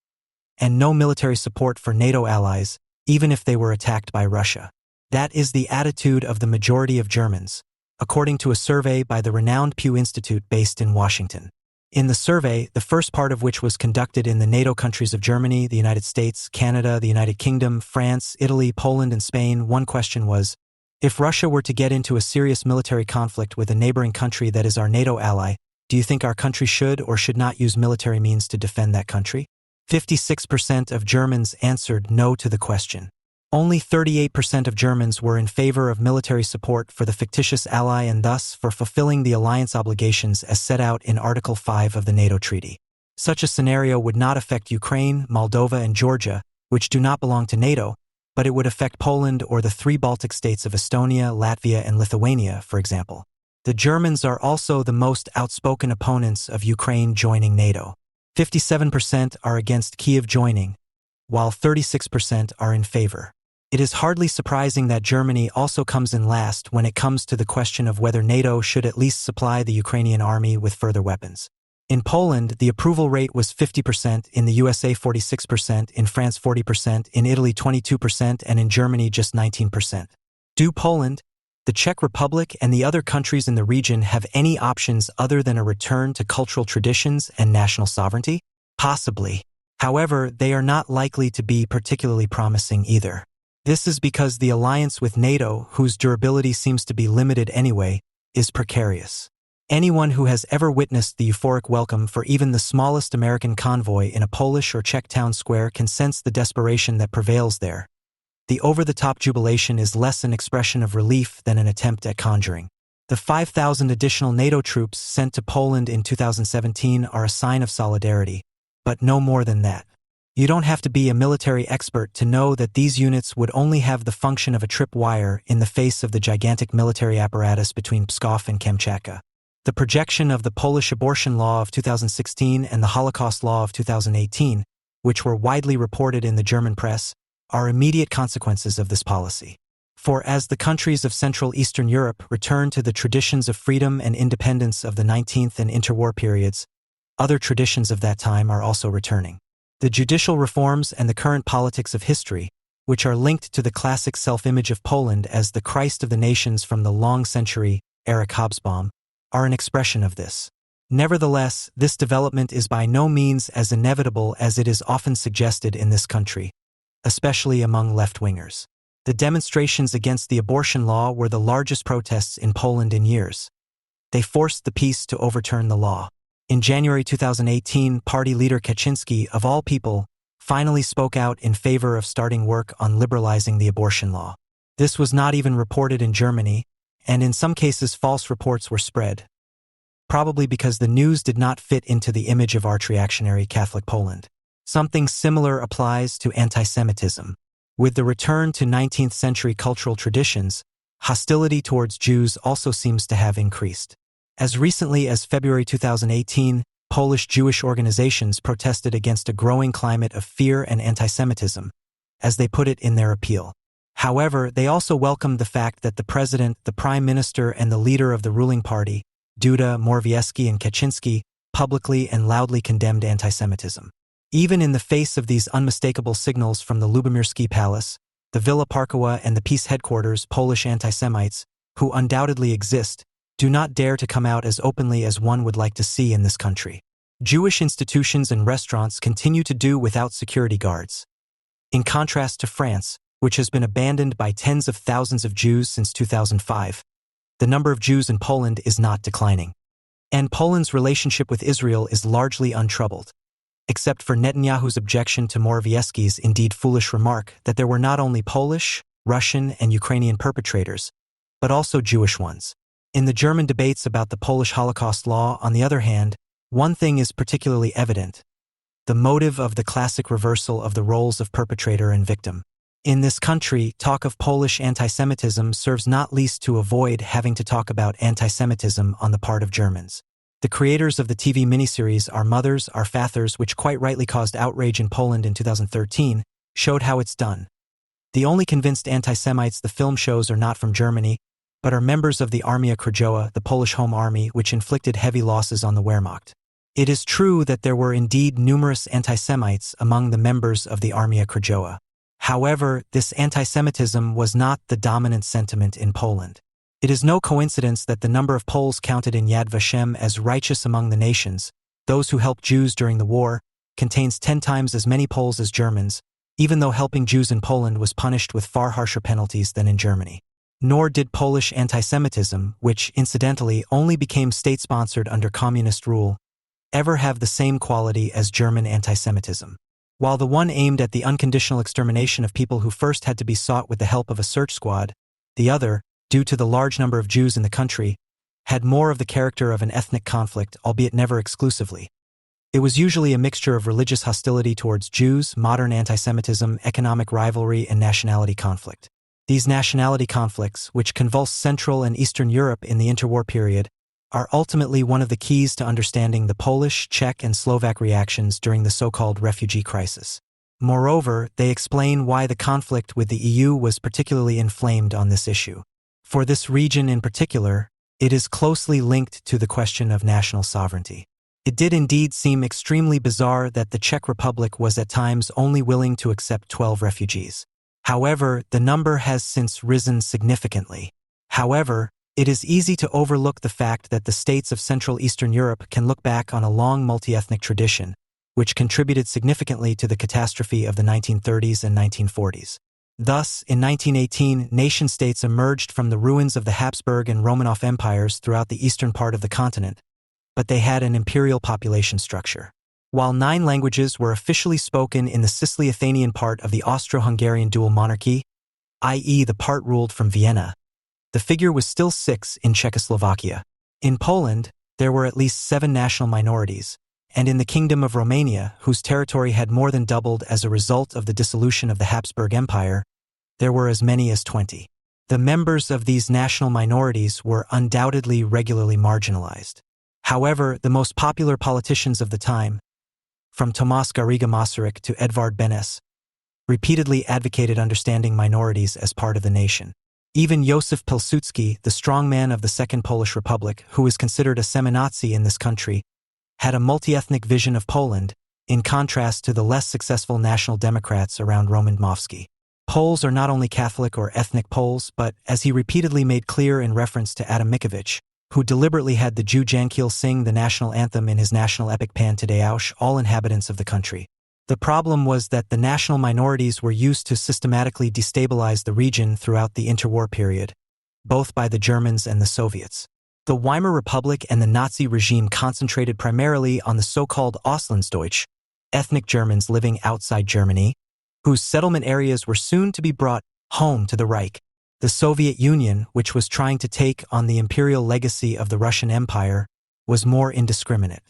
and no military support for NATO allies, even if they were attacked by Russia. That is the attitude of the majority of Germans, according to a survey by the renowned Pew Institute based in Washington. In the survey, the first part of which was conducted in the NATO countries of Germany, the United States, Canada, the United Kingdom, France, Italy, Poland, and Spain, one question was, if Russia were to get into a serious military conflict with a neighboring country that is our NATO ally, do you think our country should or should not use military means to defend that country? 56% of Germans answered no to the question. Only 38% of Germans were in favor of military support for the fictitious ally and thus for fulfilling the alliance obligations as set out in Article 5 of the NATO Treaty. Such a scenario would not affect Ukraine, Moldova, and Georgia, which do not belong to NATO, but it would affect Poland or the 3 Baltic states of Estonia, Latvia, and Lithuania, for example. The Germans are also the most outspoken opponents of Ukraine joining NATO. 57% are against Kyiv joining, while 36% are in favor. It is hardly surprising that Germany also comes in last when it comes to the question of whether NATO should at least supply the Ukrainian army with further weapons. In Poland, the approval rate was 50%, in the USA 46%, in France 40%, in Italy 22%, and in Germany just 19%. Do Poland, the Czech Republic, and the other countries in the region have any options other than a return to cultural traditions and national sovereignty? Possibly. However, they are not likely to be particularly promising either. This is because the alliance with NATO, whose durability seems to be limited anyway, is precarious. Anyone who has ever witnessed the euphoric welcome for even the smallest American convoy in a Polish or Czech town square can sense the desperation that prevails there. The over-the-top jubilation is less an expression of relief than an attempt at conjuring. The 5,000 additional NATO troops sent to Poland in 2017 are a sign of solidarity, but no more than that. You don't have to be a military expert to know that these units would only have the function of a tripwire in the face of the gigantic military apparatus between Pskov and Kamchatka. The projection of the Polish abortion law of 2016 and the Holocaust law of 2018, which were widely reported in the German press, are immediate consequences of this policy. For as the countries of Central Eastern Europe return to the traditions of freedom and independence of the 19th and interwar periods, other traditions of that time are also returning. The judicial reforms and the current politics of history, which are linked to the classic self-image of Poland as the Christ of the nations from the long century, Erich Hobsbawm, are an expression of this. Nevertheless, this development is by no means as inevitable as it is often suggested in this country, especially among left-wingers. The demonstrations against the abortion law were the largest protests in Poland in years. They forced the peace to overturn the law. In January 2018, party leader Kaczynski, of all people, finally spoke out in favor of starting work on liberalizing the abortion law. This was not even reported in Germany, and in some cases false reports were spread, probably because the news did not fit into the image of arch-reactionary Catholic Poland. Something similar applies to anti-Semitism. With the return to 19th century cultural traditions, hostility towards Jews also seems to have increased. As recently as February 2018, Polish Jewish organizations protested against a growing climate of fear and anti-Semitism, as they put it in their appeal. However, they also welcomed the fact that the president, the prime minister, and the leader of the ruling party, Duda, Morawiecki, and Kaczynski, publicly and loudly condemned anti-Semitism. Even in the face of these unmistakable signals from the Lubomirski Palace, the Villa Parkowa, and the peace headquarters, Polish anti-Semites, who undoubtedly exist, do not dare to come out as openly as one would like to see in this country. Jewish institutions and restaurants continue to do without security guards. In contrast to France, which has been abandoned by tens of thousands of Jews since 2005, the number of Jews in Poland is not declining. And Poland's relationship with Israel is largely untroubled, except for Netanyahu's objection to Morawiecki's indeed foolish remark that there were not only Polish, Russian, and Ukrainian perpetrators, but also Jewish ones. In the German debates about the Polish Holocaust law, on the other hand, one thing is particularly evident: the motive of the classic reversal of the roles of perpetrator and victim. In this country, talk of Polish anti-Semitism serves not least to avoid having to talk about anti-Semitism on the part of Germans. The creators of the TV miniseries Our Mothers, Our Fathers, which quite rightly caused outrage in Poland in 2013, showed how it's done. The only convinced anti-Semites the film shows are not from Germany, but are members of the Armia Krajowa, the Polish Home Army, which inflicted heavy losses on the Wehrmacht. It is true that there were indeed numerous anti-Semites among the members of the Armia Krajowa. However, this anti-Semitism was not the dominant sentiment in Poland. It is no coincidence that the number of Poles counted in Yad Vashem as righteous among the nations, those who helped Jews during the war, contains 10 times as many Poles as Germans, even though helping Jews in Poland was punished with far harsher penalties than in Germany. Nor did Polish anti-Semitism, which, incidentally, only became state-sponsored under communist rule, ever have the same quality as German anti-Semitism. While the one aimed at the unconditional extermination of people who first had to be sought with the help of a search squad, the other, due to the large number of Jews in the country, had more of the character of an ethnic conflict, albeit never exclusively. It was usually a mixture of religious hostility towards Jews, modern anti-Semitism, economic rivalry, and nationality conflict. These nationality conflicts, which convulsed Central and Eastern Europe in the interwar period, are ultimately one of the keys to understanding the Polish, Czech, and Slovak reactions during the so-called refugee crisis. Moreover, they explain why the conflict with the EU was particularly inflamed on this issue. For this region in particular, it is closely linked to the question of national sovereignty. It did indeed seem extremely bizarre that the Czech Republic was at times only willing to accept 12 refugees. However, the number has since risen significantly. However, it is easy to overlook the fact that the states of Central Eastern Europe can look back on a long multi-ethnic tradition, which contributed significantly to the catastrophe of the 1930s and 1940s. Thus, in 1918, nation-states emerged from the ruins of the Habsburg and Romanov empires throughout the eastern part of the continent, but they had an imperial population structure. While 9 languages were officially spoken in the Sicily-Athenian part of the Austro-Hungarian dual monarchy, i.e. the part ruled from Vienna, the figure was still 6 in Czechoslovakia. In Poland, there were at least 7 national minorities, and in the Kingdom of Romania, whose territory had more than doubled as a result of the dissolution of the Habsburg Empire, there were as many as 20. The members of these national minorities were undoubtedly regularly marginalized. However, the most popular politicians of the time, from Tomáš Garriga Masaryk to Edvard Benes, repeatedly advocated understanding minorities as part of the nation. Even Józef Pilsudski, the strongman of the Second Polish Republic, who is considered a semi-Nazi in this country, had a multi-ethnic vision of Poland, in contrast to the less successful National Democrats around Roman Dmowski. Poles are not only Catholic or ethnic Poles, but, as he repeatedly made clear in reference to Adam Mickiewicz, who deliberately had the Jew Jankiel sing the national anthem in his national epic Pan Tadeusz, all inhabitants of the country. The problem was that the national minorities were used to systematically destabilize the region throughout the interwar period, both by the Germans and the Soviets. The Weimar Republic and the Nazi regime concentrated primarily on the so-called Auslandsdeutsch, ethnic Germans living outside Germany, whose settlement areas were soon to be brought home to the Reich. The Soviet Union, which was trying to take on the imperial legacy of the Russian Empire, was more indiscriminate.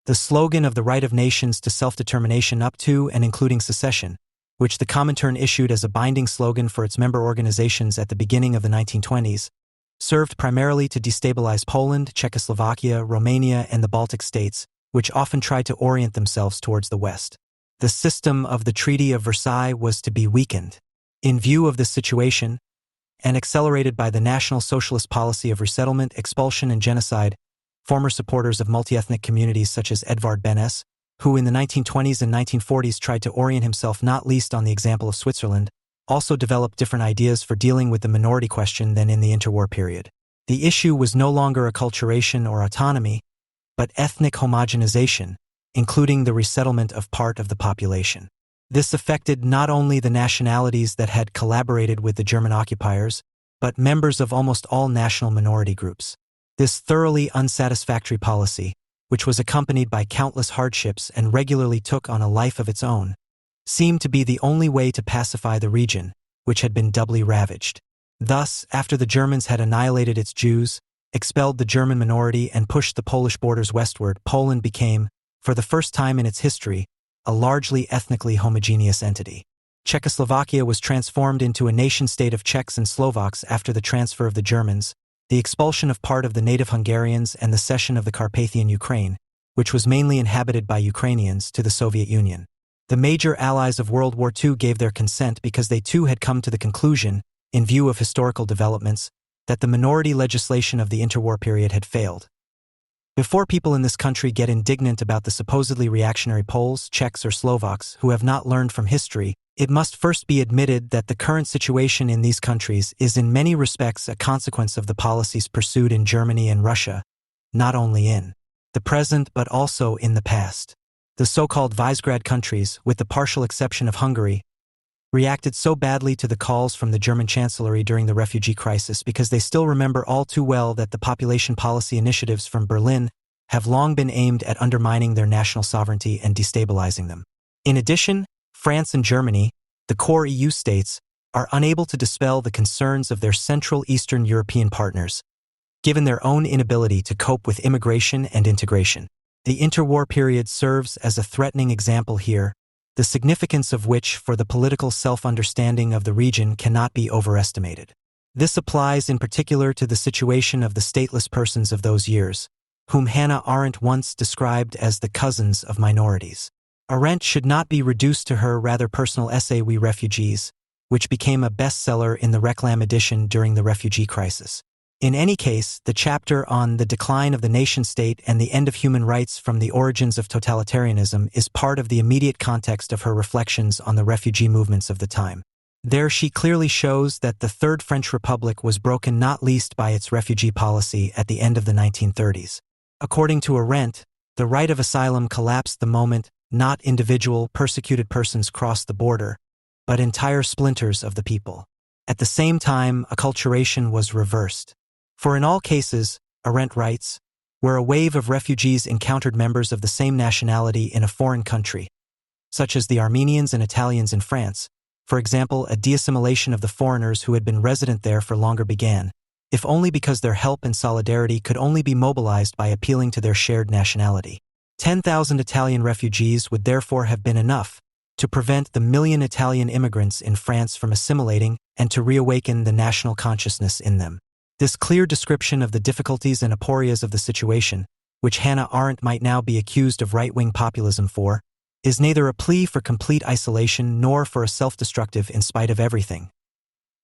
The slogan of the right of nations to self-determination up to and including secession, which the Comintern issued as a binding slogan for its member organizations at the beginning of the 1920s, served primarily to destabilize Poland, Czechoslovakia, Romania, and the Baltic states, which often tried to orient themselves towards the West. The system of the Treaty of Versailles was to be weakened. In view of this situation, and accelerated by the National Socialist policy of resettlement, expulsion, and genocide, former supporters of multi-ethnic communities such as Edvard Benes, who in the 1920s and 1940s tried to orient himself not least on the example of Switzerland, also developed different ideas for dealing with the minority question than in the interwar period. The issue was no longer acculturation or autonomy, but ethnic homogenization, including the resettlement of part of the population. This affected not only the nationalities that had collaborated with the German occupiers, but members of almost all national minority groups. This thoroughly unsatisfactory policy, which was accompanied by countless hardships and regularly took on a life of its own, seemed to be the only way to pacify the region, which had been doubly ravaged. Thus, after the Germans had annihilated its Jews, expelled the German minority, and pushed the Polish borders westward, Poland became, for the first time in its history, a largely ethnically homogeneous entity. Czechoslovakia was transformed into a nation-state of Czechs and Slovaks after the transfer of the Germans, the expulsion of part of the native Hungarians, and the cession of the Carpathian Ukraine, which was mainly inhabited by Ukrainians, to the Soviet Union. The major allies of World War II gave their consent because they too had come to the conclusion, in view of historical developments, that the minority legislation of the interwar period had failed. Before people in this country get indignant about the supposedly reactionary Poles, Czechs, or Slovaks who have not learned from history, it must first be admitted that the current situation in these countries is in many respects a consequence of the policies pursued in Germany and Russia, not only in the present but also in the past. The so-called Visegrad countries, with the partial exception of Hungary, reacted so badly to the calls from the German Chancellery during the refugee crisis because they still remember all too well that the population policy initiatives from Berlin have long been aimed at undermining their national sovereignty and destabilizing them. In addition, France and Germany, the core EU states, are unable to dispel the concerns of their Central Eastern European partners, given their own inability to cope with immigration and integration. The interwar period serves as a threatening example here, the significance of which for the political self-understanding of the region cannot be overestimated. This applies in particular to the situation of the stateless persons of those years, whom Hannah Arendt once described as the cousins of minorities. Arendt should not be reduced to her rather personal essay We Refugees, which became a bestseller in the Reclam edition during the refugee crisis. In any case, the chapter on the decline of the nation-state and the end of human rights from the origins of totalitarianism is part of the immediate context of her reflections on the refugee movements of the time. There she clearly shows that the Third French Republic was broken not least by its refugee policy at the end of the 1930s. According to Arendt, the right of asylum collapsed the moment not individual persecuted persons crossed the border, but entire splinters of the people. At the same time, acculturation was reversed. For in all cases, Arendt writes, where a wave of refugees encountered members of the same nationality in a foreign country, such as the Armenians and Italians in France, for example, a deassimilation of the foreigners who had been resident there for longer began, if only because their help and solidarity could only be mobilized by appealing to their shared nationality. 10,000 Italian refugees would therefore have been enough to prevent the million Italian immigrants in France from assimilating and to reawaken the national consciousness in them. This clear description of the difficulties and aporias of the situation, which Hannah Arendt might now be accused of right-wing populism for, is neither a plea for complete isolation nor for a self-destructive in spite of everything,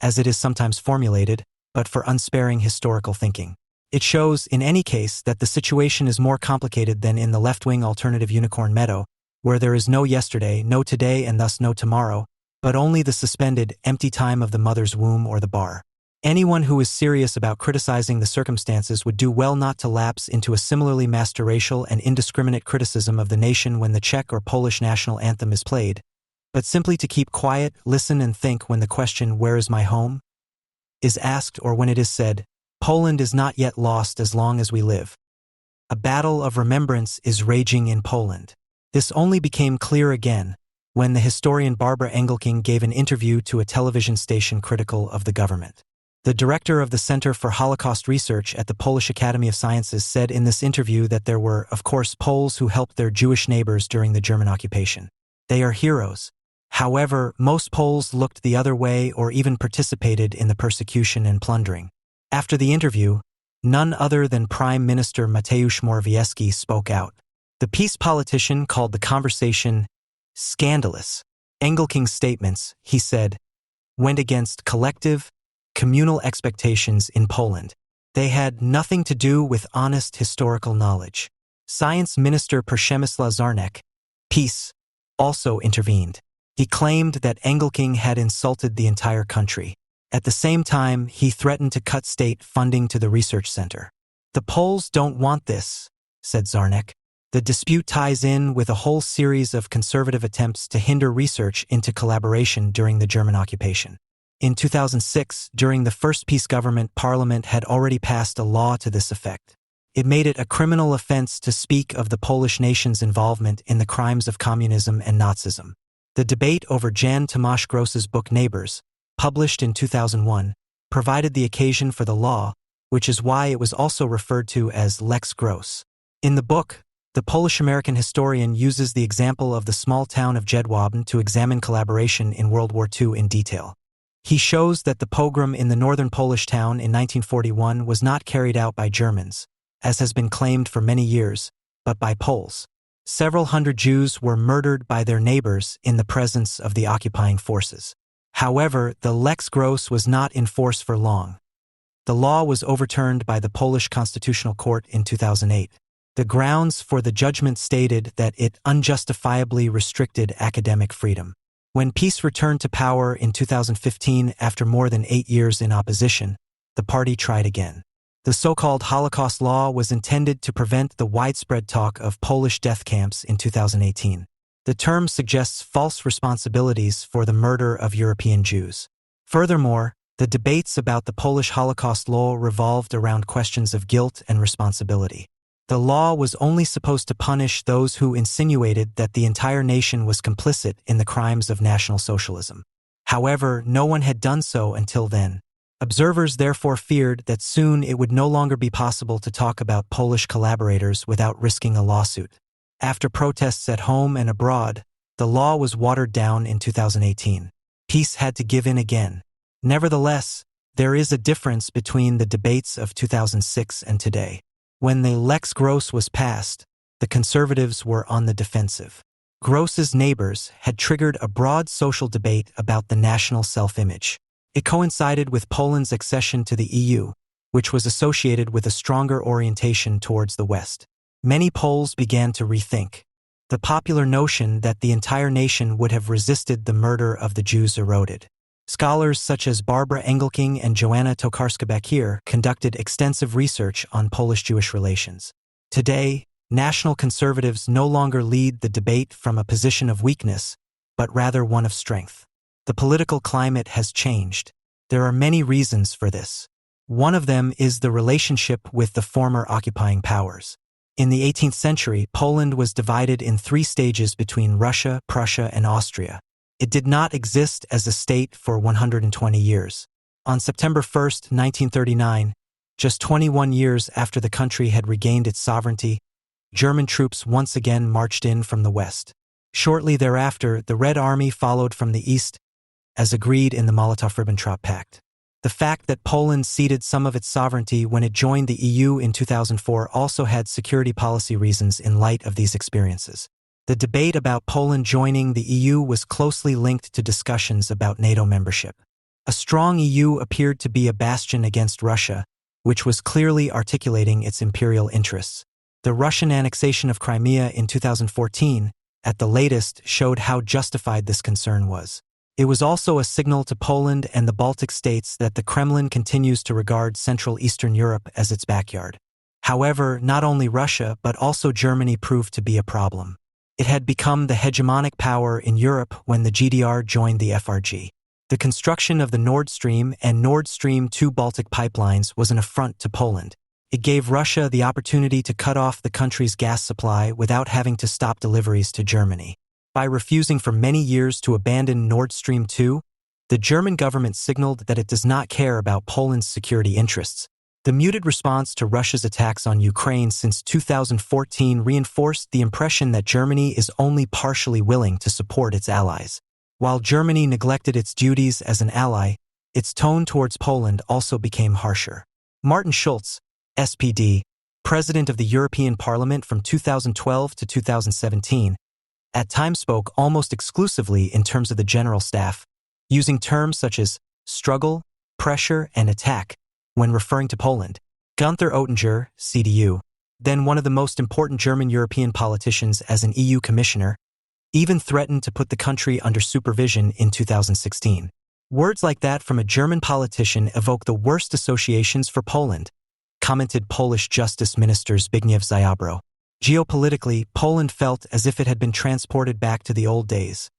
as it is sometimes formulated, but for unsparing historical thinking. It shows, in any case, that the situation is more complicated than in the left-wing alternative Unicorn Meadow, where there is no yesterday, no today, and thus no tomorrow, but only the suspended, empty time of the mother's womb or the bar. Anyone who is serious about criticizing the circumstances would do well not to lapse into a similarly master-racial and indiscriminate criticism of the nation when the Czech or Polish national anthem is played, but simply to keep quiet, listen and think when the question, "Where is my home?" is asked, or when it is said, "Poland is not yet lost as long as we live. A battle of remembrance is raging in Poland." This only became clear again when the historian Barbara Engelking gave an interview to a television station critical of the government. The director of the Center for Holocaust Research at the Polish Academy of Sciences said in this interview that there were, of course, Poles who helped their Jewish neighbors during the German occupation. They are heroes. However, most Poles looked the other way or even participated in the persecution and plundering. After the interview, none other than Prime Minister Mateusz Morawiecki spoke out. The peace politician called the conversation scandalous. Engelking's statements, he said, went against collective, communal expectations in Poland. They had nothing to do with honest historical knowledge. Science Minister Przemysław Czarnek, peace, also intervened. He claimed that Engelking had insulted the entire country. At the same time, he threatened to cut state funding to the research center. "The Poles don't want this," said Czarnek. The dispute ties in with a whole series of conservative attempts to hinder research into collaboration during the German occupation. In 2006, during the first peace government, Parliament had already passed a law to this effect. It made it a criminal offense to speak of the Polish nation's involvement in the crimes of communism and Nazism. The debate over Jan Tomasz Gross's book Neighbors, published in 2001, provided the occasion for the law, which is why it was also referred to as Lex Gross. In the book, the Polish-American historian uses the example of the small town of Jedwabne to examine collaboration in World War II in detail. He shows that the pogrom in the northern Polish town in 1941 was not carried out by Germans, as has been claimed for many years, but by Poles. Several hundred Jews were murdered by their neighbors in the presence of the occupying forces. However, the Lex Gross was not in force for long. The law was overturned by the Polish Constitutional Court in 2008. The grounds for the judgment stated that it unjustifiably restricted academic freedom. When peace returned to power in 2015 after more than 8 years in opposition, the party tried again. The so-called Holocaust law was intended to prevent the widespread talk of Polish death camps in 2018. The term suggests false responsibilities for the murder of European Jews. Furthermore, the debates about the Polish Holocaust law revolved around questions of guilt and responsibility. The law was only supposed to punish those who insinuated that the entire nation was complicit in the crimes of National Socialism. However, no one had done so until then. Observers therefore feared that soon it would no longer be possible to talk about Polish collaborators without risking a lawsuit. After protests at home and abroad, the law was watered down in 2018. Peace had to give in again. Nevertheless, there is a difference between the debates of 2006 and today. When the Lex Gross was passed, the conservatives were on the defensive. Gross's neighbors had triggered a broad social debate about the national self-image. It coincided with Poland's accession to the EU, which was associated with a stronger orientation towards the West. Many Poles began to rethink. The popular notion that the entire nation would have resisted the murder of the Jews eroded. Scholars such as Barbara Engelking and Joanna Tokarska-Bakir conducted extensive research on Polish-Jewish relations. Today, national conservatives no longer lead the debate from a position of weakness, but rather one of strength. The political climate has changed. There are many reasons for this. One of them is the relationship with the former occupying powers. In the 18th century, Poland was divided in 3 stages between Russia, Prussia, and Austria. It did not exist as a state for 120 years. On September 1, 1939, just 21 years after the country had regained its sovereignty, German troops once again marched in from the west. Shortly thereafter, the Red Army followed from the east, as agreed in the Molotov-Ribbentrop Pact. The fact that Poland ceded some of its sovereignty when it joined the EU in 2004 also had security policy reasons in light of these experiences. The debate about Poland joining the EU was closely linked to discussions about NATO membership. A strong EU appeared to be a bastion against Russia, which was clearly articulating its imperial interests. The Russian annexation of Crimea in 2014, at the latest, showed how justified this concern was. It was also a signal to Poland and the Baltic states that the Kremlin continues to regard Central Eastern Europe as its backyard. However, not only Russia but also Germany proved to be a problem. It had become the hegemonic power in Europe when the GDR joined the FRG. The construction of the Nord Stream and Nord Stream 2 Baltic pipelines was an affront to Poland. It gave Russia the opportunity to cut off the country's gas supply without having to stop deliveries to Germany. By refusing for many years to abandon Nord Stream 2, the German government signaled that it does not care about Poland's security interests. The muted response to Russia's attacks on Ukraine since 2014 reinforced the impression that Germany is only partially willing to support its allies. While Germany neglected its duties as an ally, its tone towards Poland also became harsher. Martin Schulz, SPD, President of the European Parliament from 2012 to 2017, at times spoke almost exclusively in terms of the General Staff, using terms such as struggle, pressure, and attack when referring to Poland. Günther Oettinger, CDU, then one of the most important German European politicians as an EU commissioner, even threatened to put the country under supervision in 2016. Words like that from a German politician evoke the worst associations for Poland, commented Polish Justice Minister Zbigniew Ziobro. Geopolitically, Poland felt as if it had been transported back to the old days,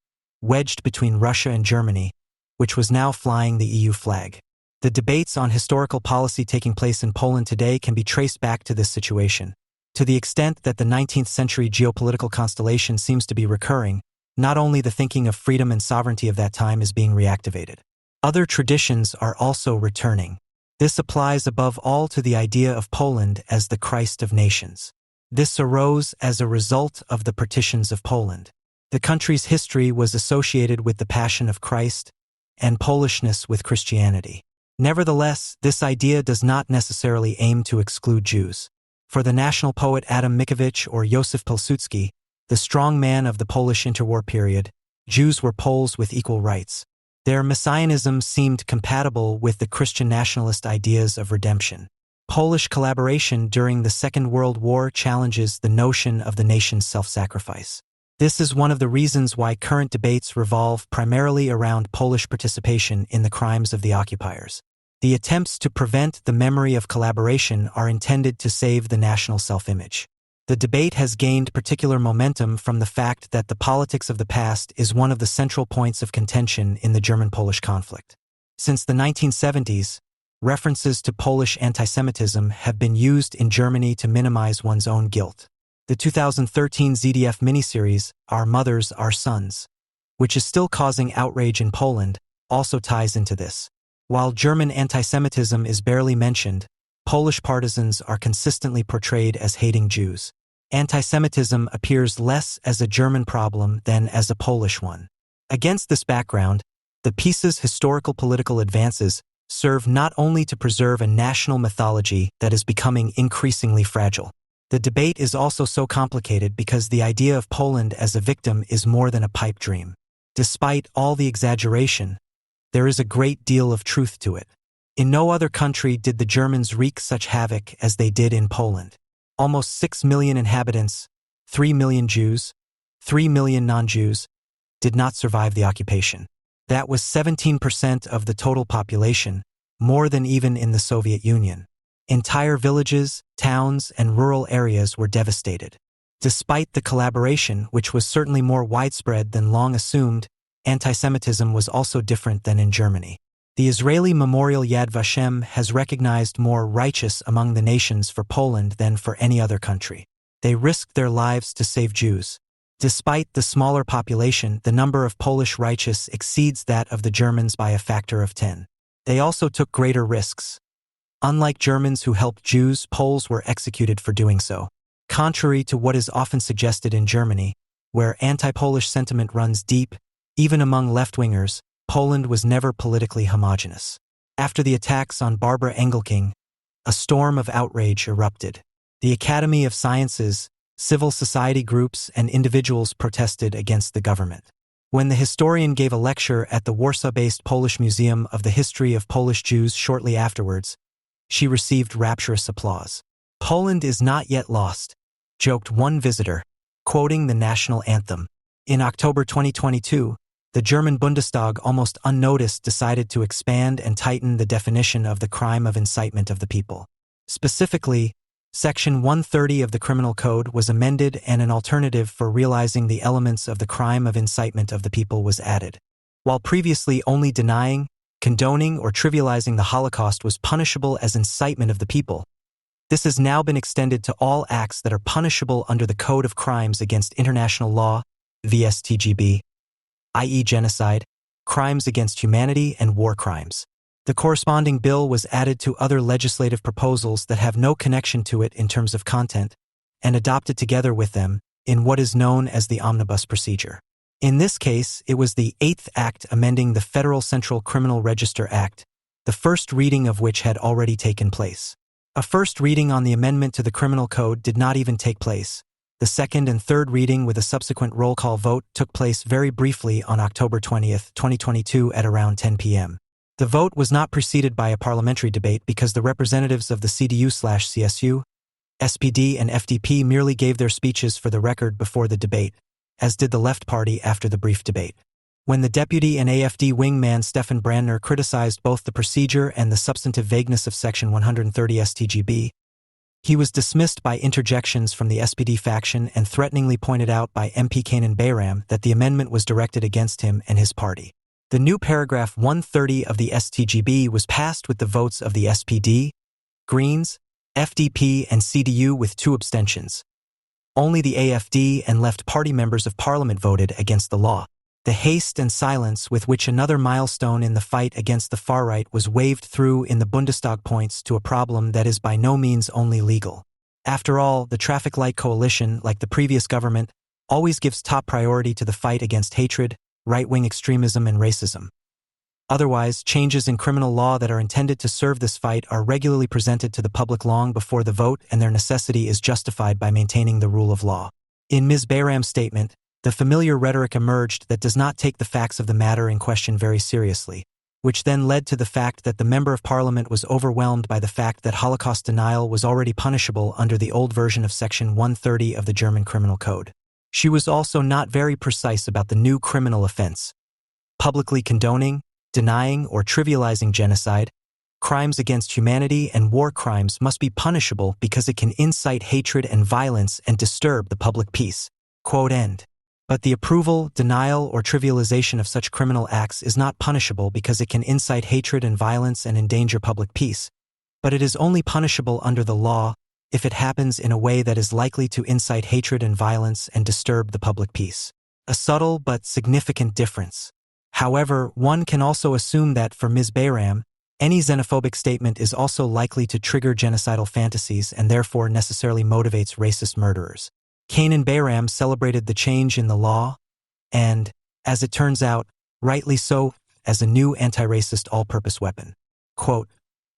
wedged between Russia and Germany, which was now flying the EU flag. The debates on historical policy taking place in Poland today can be traced back to this situation. To the extent that the 19th century geopolitical constellation seems to be recurring, not only the thinking of freedom and sovereignty of that time is being reactivated. Other traditions are also returning. This applies above all to the idea of Poland as the Christ of nations. This arose as a result of the partitions of Poland. The country's history was associated with the Passion of Christ and Polishness with Christianity. Nevertheless, this idea does not necessarily aim to exclude Jews. For the national poet Adam Mickiewicz or Józef Pilsudski, the strong man of the Polish interwar period, Jews were Poles with equal rights. Their messianism seemed compatible with the Christian nationalist ideas of redemption. Polish collaboration during the Second World War challenges the notion of the nation's self-sacrifice. This is one of the reasons why current debates revolve primarily around Polish participation in the crimes of the occupiers. The attempts to prevent the memory of collaboration are intended to save the national self-image. The debate has gained particular momentum from the fact that the politics of the past is one of the central points of contention in the German-Polish conflict. Since the 1970s, references to Polish antisemitism have been used in Germany to minimize one's own guilt. The 2013 ZDF miniseries, Our Mothers, Our Sons, which is still causing outrage in Poland, also ties into this. While German antisemitism is barely mentioned, Polish partisans are consistently portrayed as hating Jews. Antisemitism appears less as a German problem than as a Polish one. Against this background, the piece's historical political advances serve not only to preserve a national mythology that is becoming increasingly fragile. The debate is also so complicated because the idea of Poland as a victim is more than a pipe dream. Despite all the exaggeration, there is a great deal of truth to it. In no other country did the Germans wreak such havoc as they did in Poland. Almost 6 million inhabitants, 3 million Jews, 3 million non-Jews, did not survive the occupation. That was 17% of the total population, more than even in the Soviet Union. Entire villages, towns, and rural areas were devastated. Despite the collaboration, which was certainly more widespread than long assumed, antisemitism was also different than in Germany. The Israeli memorial Yad Vashem has recognized more righteous among the nations for Poland than for any other country. They risked their lives to save Jews. Despite the smaller population, the number of Polish righteous exceeds that of the Germans by a factor of 10. They also took greater risks. Unlike Germans who helped Jews, Poles were executed for doing so. Contrary to what is often suggested in Germany, where anti-Polish sentiment runs deep, even among left-wingers, Poland was never politically homogeneous. After the attacks on Barbara Engelking, a storm of outrage erupted. The Academy of Sciences, civil society groups, and individuals protested against the government. When the historian gave a lecture at the Warsaw-based Polish Museum of the History of Polish Jews shortly afterwards, she received rapturous applause. "Poland is not yet lost," joked one visitor, quoting the national anthem. In October 2022, the German Bundestag almost unnoticed decided to expand and tighten the definition of the crime of incitement of the people. Specifically, Section 130 of the Criminal Code was amended and an alternative for realizing the elements of the crime of incitement of the people was added. While previously only denying, condoning, or trivializing the Holocaust was punishable as incitement of the people, this has now been extended to all acts that are punishable under the Code of Crimes Against International Law, VSTGB, i.e. genocide, crimes against humanity, and war crimes. The corresponding bill was added to other legislative proposals that have no connection to it in terms of content, and adopted together with them in what is known as the omnibus procedure. In this case, it was the 8th Act amending the Federal Central Criminal Register Act, the first reading of which had already taken place. A first reading on the amendment to the Criminal Code did not even take place. The second and third reading with a subsequent roll call vote took place very briefly on October 20, 2022 at around 10 p.m. The vote was not preceded by a parliamentary debate because the representatives of the CDU/CSU, SPD, and FDP merely gave their speeches for the record before the debate, as did the Left Party after the brief debate. When the deputy and AfD wingman Stefan Brandner criticized both the procedure and the substantive vagueness of Section 130 StGB, he was dismissed by interjections from the SPD faction and threateningly pointed out by MP Kenan Bayram that the amendment was directed against him and his party. The new paragraph 130 of the StGB was passed with the votes of the SPD, Greens, FDP, and CDU with 2 abstentions. Only the AfD and Left Party members of Parliament voted against the law. The haste and silence with which another milestone in the fight against the far right was waved through in the Bundestag points to a problem that is by no means only legal. After all, the traffic light coalition, like the previous government, always gives top priority to the fight against hatred, right-wing extremism, and racism. Otherwise, changes in criminal law that are intended to serve this fight are regularly presented to the public long before the vote, and their necessity is justified by maintaining the rule of law. In Ms. Bayram's statement, the familiar rhetoric emerged that does not take the facts of the matter in question very seriously, which then led to the fact that the Member of Parliament was overwhelmed by the fact that Holocaust denial was already punishable under the old version of Section 130 of the German Criminal Code. She was also not very precise about the new criminal offense. Publicly condoning, denying, or trivializing genocide, crimes against humanity, and war crimes must be punishable because it can incite hatred and violence and disturb the public peace. Quote end. But the approval, denial, or trivialization of such criminal acts is not punishable because it can incite hatred and violence and endanger public peace, but it is only punishable under the law if it happens in a way that is likely to incite hatred and violence and disturb the public peace. A subtle but significant difference. However, one can also assume that for Ms. Bayram, any xenophobic statement is also likely to trigger genocidal fantasies and therefore necessarily motivates racist murderers. Kenan Bayram celebrated the change in the law, and, as it turns out, rightly so, as a new anti-racist all-purpose weapon. Quote,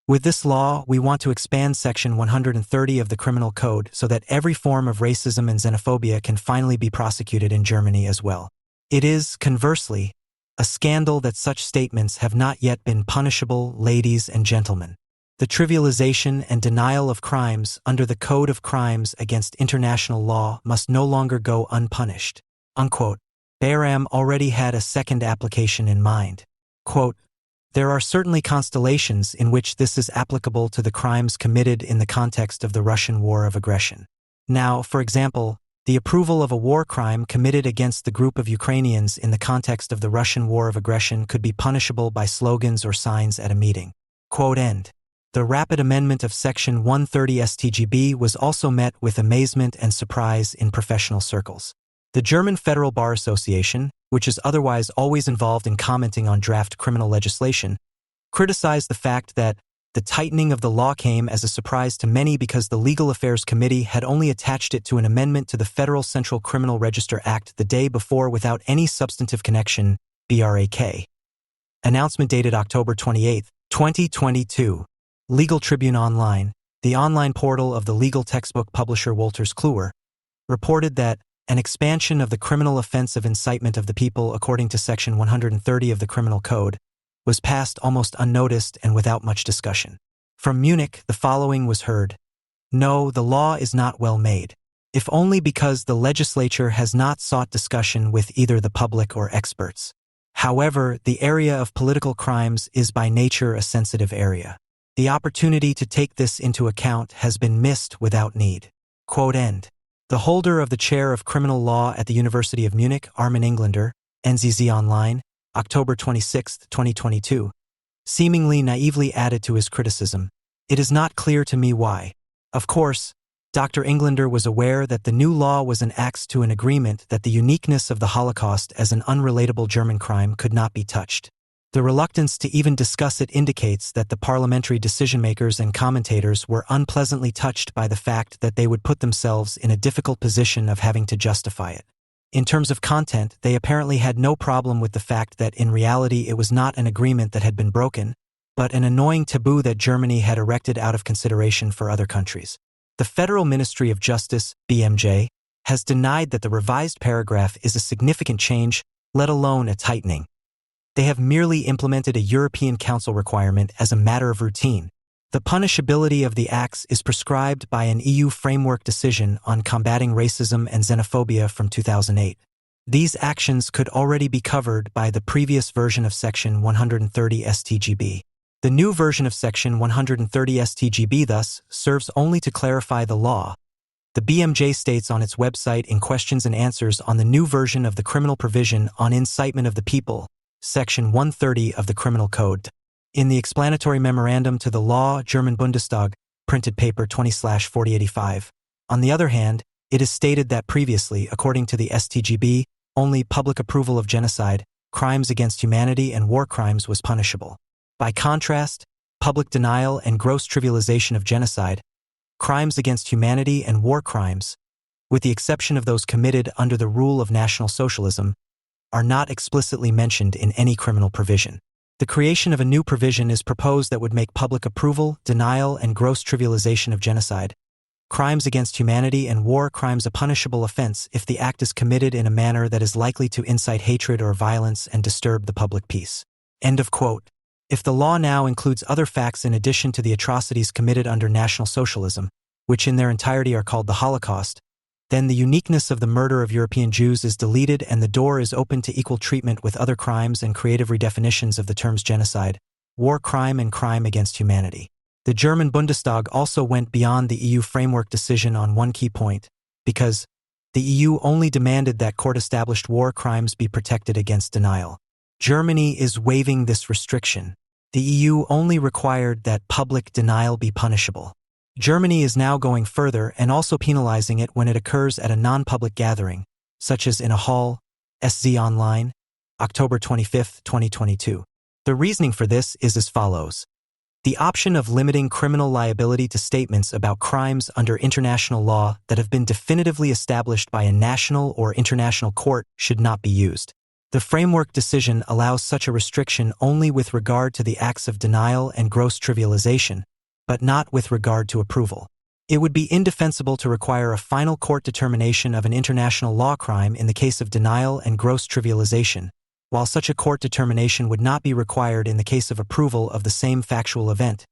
"With this law, we want to expand Section 130 of the Criminal Code so that every form of racism and xenophobia can finally be prosecuted in Germany as well. It is, conversely, a scandal that such statements have not yet been punishable, ladies and gentlemen. The trivialization and denial of crimes under the Code of Crimes Against International Law must no longer go unpunished." Unquote. Bayram already had a second application in mind. Quote, "There are certainly constellations in which this is applicable to the crimes committed in the context of the Russian war of aggression. Now, for example, The approval of a war crime committed against the group of Ukrainians in the context of the Russian war of aggression could be punishable by slogans or signs at a meeting. Quote end. The rapid amendment of Section 130 StGB was also met with amazement and surprise in professional circles. The German Federal Bar Association, which is otherwise always involved in commenting on draft criminal legislation, criticized the fact that the tightening of the law came as a surprise to many because the Legal Affairs Committee had only attached it to an amendment to the Federal Central Criminal Register Act the day before without any substantive connection, BRAK. Announcement dated October 28, 2022. Legal Tribune Online, the online portal of the legal textbook publisher Wolters Kluwer, reported that an expansion of the criminal offense of incitement of the people according to Section 130 of the Criminal Code was passed almost unnoticed and without much discussion. From Munich, the following was heard. No, the law is not well made, if only because the legislature has not sought discussion with either the public or experts. However, the area of political crimes is by nature a sensitive area. The opportunity to take this into account has been missed without need. Quote end. The holder of the chair of criminal law at the University of Munich, Armin Englander, NZZ Online, October 26, 2022, seemingly naively added to his criticism, "It is not clear to me why." Of course, Dr. Englander was aware that the new law was an axe to an agreement that the uniqueness of the Holocaust as an unrelatable German crime could not be touched. The reluctance to even discuss it indicates that the parliamentary decision-makers and commentators were unpleasantly touched by the fact that they would put themselves in a difficult position of having to justify it. In terms of content, they apparently had no problem with the fact that in reality it was not an agreement that had been broken, but an annoying taboo that Germany had erected out of consideration for other countries. The Federal Ministry of Justice, BMJ, has denied that the revised paragraph is a significant change, let alone a tightening. They have merely implemented a European Council requirement as a matter of routine. The punishability of the acts is prescribed by an EU framework decision on combating racism and xenophobia from 2008. These actions could already be covered by the previous version of Section 130 StGB. The new version of Section 130 StGB thus serves only to clarify the law. The BMJ states on its website in questions and answers on the new version of the criminal provision on incitement of the people, Section 130 of the Criminal Code. In the explanatory memorandum to the law, German Bundestag, printed paper 20/4085. On the other hand, it is stated that previously, according to the StGB, only public approval of genocide, crimes against humanity and war crimes was punishable. By contrast, public denial and gross trivialization of genocide, crimes against humanity and war crimes, with the exception of those committed under the rule of National Socialism, are not explicitly mentioned in any criminal provision. The creation of a new provision is proposed that would make public approval, denial, and gross trivialization of genocide, crimes against humanity and war crimes a punishable offense if the act is committed in a manner that is likely to incite hatred or violence and disturb the public peace. End of quote. If the law now includes other facts in addition to the atrocities committed under National Socialism, which in their entirety are called the Holocaust, then the uniqueness of the murder of European Jews is deleted and the door is open to equal treatment with other crimes and creative redefinitions of the terms genocide, war crime, and crime against humanity. The German Bundestag also went beyond the EU framework decision on one key point, because the EU only demanded that court-established war crimes be protected against denial. Germany is waiving this restriction. The EU only required that public denial be punishable. Germany is now going further and also penalizing it when it occurs at a non-public gathering, such as in a hall, SZ Online, October 25, 2022. The reasoning for this is as follows. The option of limiting criminal liability to statements about crimes under international law that have been definitively established by a national or international court should not be used. The framework decision allows such a restriction only with regard to the acts of denial and gross trivialization, but not with regard to approval. It would be indefensible to require a final court determination of an international law crime in the case of denial and gross trivialization, while such a court determination would not be required in the case of approval of the same factual event,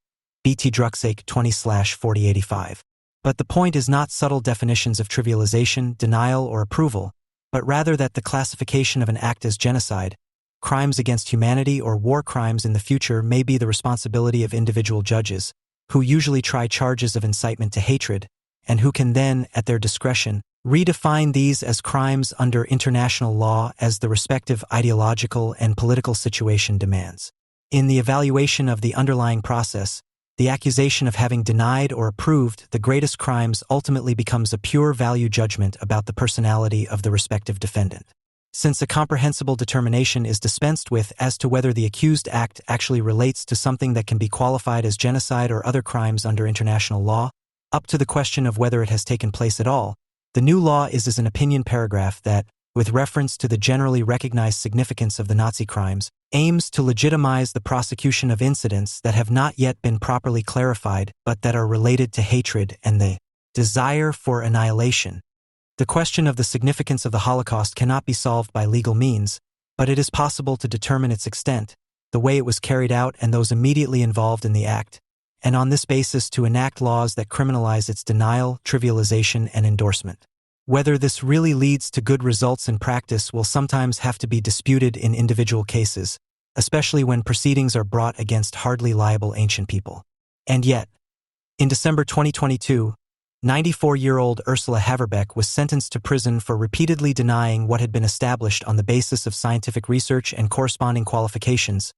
BT Drucksake 20/4085. But the point is not subtle definitions of trivialization, denial, or approval, but rather that the classification of an act as genocide, crimes against humanity, or war crimes in the future may be the responsibility of individual judges, who usually try charges of incitement to hatred, and who can then, at their discretion, redefine these as crimes under international law as the respective ideological and political situation demands. In the evaluation of the underlying process, the accusation of having denied or approved the greatest crimes ultimately becomes a pure value judgment about the personality of the respective defendant. Since a comprehensible determination is dispensed with as to whether the accused act actually relates to something that can be qualified as genocide or other crimes under international law, up to the question of whether it has taken place at all, the new law is an opinion paragraph that, with reference to the generally recognized significance of the Nazi crimes, aims to legitimize the prosecution of incidents that have not yet been properly clarified but that are related to hatred and the desire for annihilation. The question of the significance of the Holocaust cannot be solved by legal means, but it is possible to determine its extent, the way it was carried out and those immediately involved in the act, and on this basis to enact laws that criminalize its denial, trivialization, and endorsement. Whether this really leads to good results in practice will sometimes have to be disputed in individual cases, especially when proceedings are brought against hardly liable ancient people. And yet, in December 2022, 94-year-old Ursula Haverbeck was sentenced to prison for repeatedly denying what had been established on the basis of scientific research and corresponding qualifications,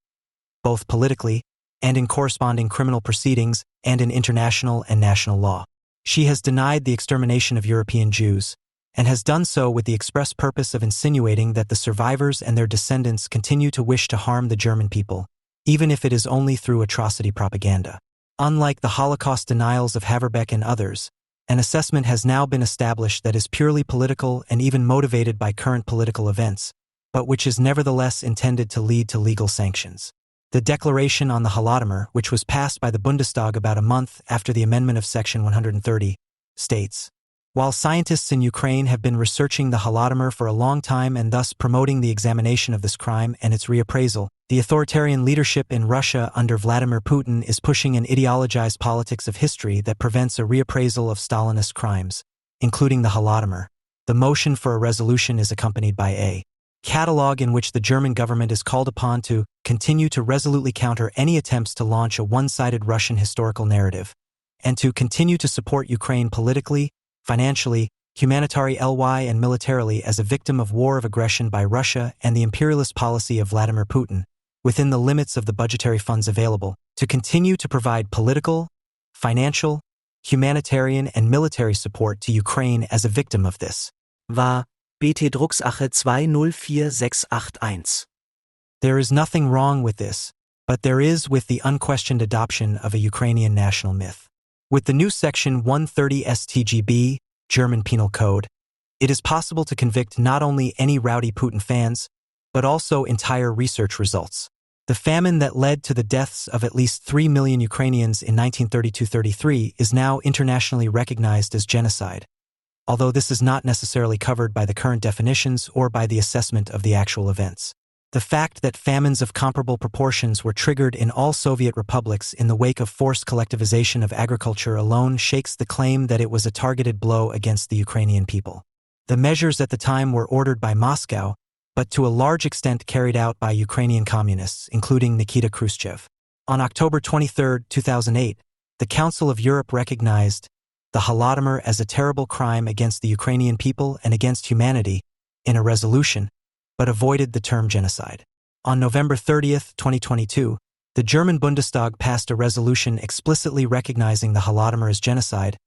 both politically and in corresponding criminal proceedings and in international and national law. She has denied the extermination of European Jews, and has done so with the express purpose of insinuating that the survivors and their descendants continue to wish to harm the German people, even if it is only through atrocity propaganda. Unlike the Holocaust denials of Haverbeck and others, an assessment has now been established that is purely political and even motivated by current political events, but which is nevertheless intended to lead to legal sanctions. The Declaration on the Holodomor, which was passed by the Bundestag about a month after the amendment of Section 130, states, "While scientists in Ukraine have been researching the Holodomor for a long time and thus promoting the examination of this crime and its reappraisal, the authoritarian leadership in Russia under Vladimir Putin is pushing an ideologized politics of history that prevents a reappraisal of Stalinist crimes, including the Holodomor. The motion for a resolution is accompanied by a catalogue in which the German government is called upon to continue to resolutely counter any attempts to launch a one-sided Russian historical narrative, and to continue to support Ukraine politically, financially, humanitarianly and militarily as a victim of war of aggression by Russia and the imperialist policy of Vladimir Putin, within the limits of the budgetary funds available, to continue to provide political, financial, humanitarian and military support to Ukraine as a victim of this." War BT Drucksache 204681. There is nothing wrong with this, but there is with the unquestioned adoption of a Ukrainian national myth. With the new Section 130 StGB, German Penal Code, it is possible to convict not only any rowdy Putin fans, but also entire research results. The famine that led to the deaths of at least 3 million Ukrainians in 1932-33 is now internationally recognized as genocide, although this is not necessarily covered by the current definitions or by the assessment of the actual events. The fact that famines of comparable proportions were triggered in all Soviet republics in the wake of forced collectivization of agriculture alone shakes the claim that it was a targeted blow against the Ukrainian people. The measures at the time were ordered by Moscow, but to a large extent carried out by Ukrainian communists, including Nikita Khrushchev. On October 23, 2008, the Council of Europe recognized the Holodomor as a terrible crime against the Ukrainian people and against humanity in a resolution, but avoided the term genocide. On November 30, 2022, the German Bundestag passed a resolution explicitly recognizing the Holodomor as genocide,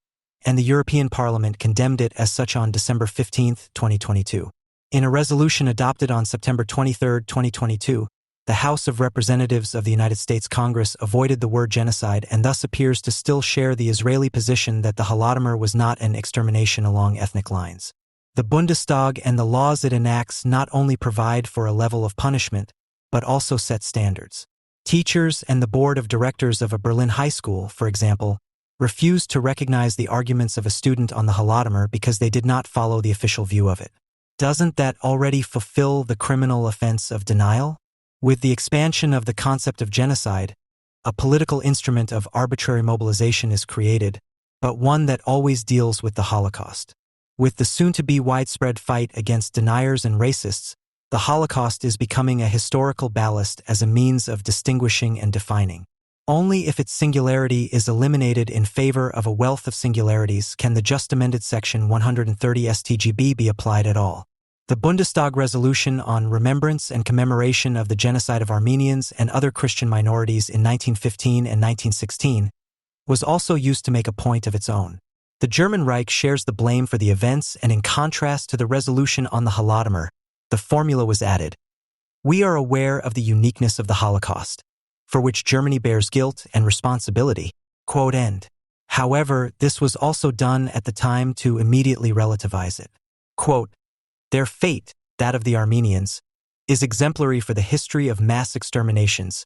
and the European Parliament condemned it as such on December 15, 2022. In a resolution adopted on September 23, 2022, the House of Representatives of the United States Congress avoided the word genocide and thus appears to still share the Israeli position that the Holodomor was not an extermination along ethnic lines. The Bundestag and the laws it enacts not only provide for a level of punishment, but also set standards. Teachers and the board of directors of a Berlin high school, for example, refused to recognize the arguments of a student on the Holodomor because they did not follow the official view of it. Doesn't that already fulfill the criminal offense of denial? With the expansion of the concept of genocide, a political instrument of arbitrary mobilization is created, but one that always deals with the Holocaust. With the soon-to-be widespread fight against deniers and racists, the Holocaust is becoming a historical ballast as a means of distinguishing and defining. Only if its singularity is eliminated in favor of a wealth of singularities can the just amended Section 130 StGB be applied at all. The Bundestag resolution on remembrance and commemoration of the genocide of Armenians and other Christian minorities in 1915 and 1916 was also used to make a point of its own. The German Reich shares the blame for the events, and in contrast to the resolution on the Holodomor, the formula was added: "We are aware of the uniqueness of the Holocaust, for which Germany bears guilt and responsibility." Quote end. However, this was also done at the time to immediately relativize it. Quote, "Their fate, that of the Armenians, is exemplary for the history of mass exterminations,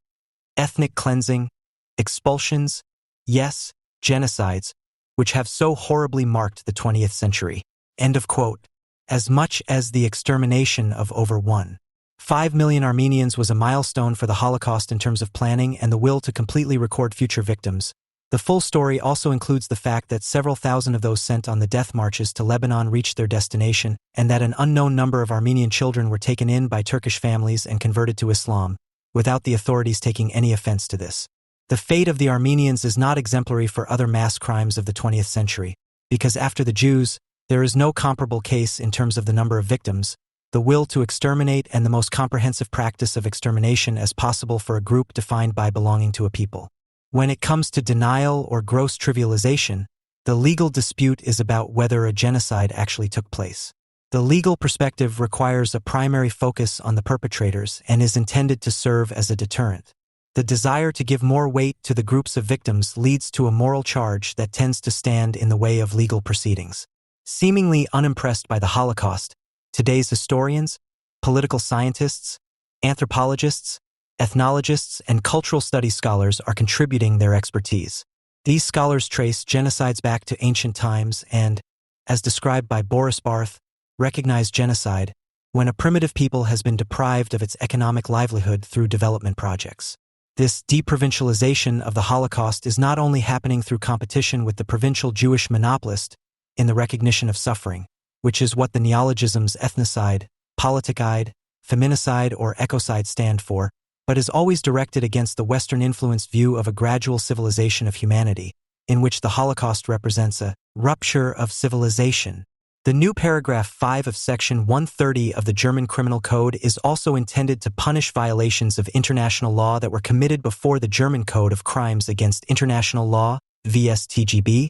ethnic cleansing, expulsions, yes, genocides, which have so horribly marked the 20th century." End of quote. As much as the extermination of over 1.5 million Armenians was a milestone for the Holocaust in terms of planning and the will to completely record future victims, the full story also includes the fact that several thousand of those sent on the death marches to Lebanon reached their destination, and that an unknown number of Armenian children were taken in by Turkish families and converted to Islam, without the authorities taking any offense to this. The fate of the Armenians is not exemplary for other mass crimes of the 20th century, because after the Jews, there is no comparable case in terms of the number of victims, the will to exterminate, and the most comprehensive practice of extermination as possible for a group defined by belonging to a people. When it comes to denial or gross trivialization, the legal dispute is about whether a genocide actually took place. The legal perspective requires a primary focus on the perpetrators and is intended to serve as a deterrent. The desire to give more weight to the groups of victims leads to a moral charge that tends to stand in the way of legal proceedings. Seemingly unimpressed by the Holocaust, today's historians, political scientists, anthropologists, ethnologists, and cultural studies scholars are contributing their expertise. These scholars trace genocides back to ancient times and, as described by Boris Barth, recognize genocide when a primitive people has been deprived of its economic livelihood through development projects. This deprovincialization of the Holocaust is not only happening through competition with the provincial Jewish monopolist in the recognition of suffering, which is what the neologisms ethnocide, politicide, feminicide, or ecocide stand for, but is always directed against the Western-influenced view of a gradual civilization of humanity, in which the Holocaust represents a rupture of civilization. The new paragraph 5 of Section 130 of the German Criminal Code is also intended to punish violations of international law that were committed before the German Code of Crimes Against International Law, VSTGB,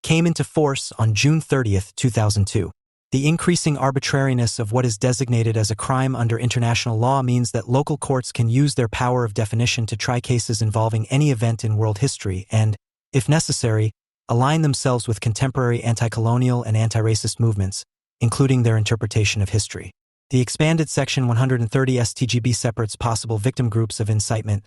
came into force on June 30, 2002. The increasing arbitrariness of what is designated as a crime under international law means that local courts can use their power of definition to try cases involving any event in world history and, if necessary, align themselves with contemporary anti-colonial and anti-racist movements, including their interpretation of history. The expanded Section 130 StGB separates possible victim groups of incitement,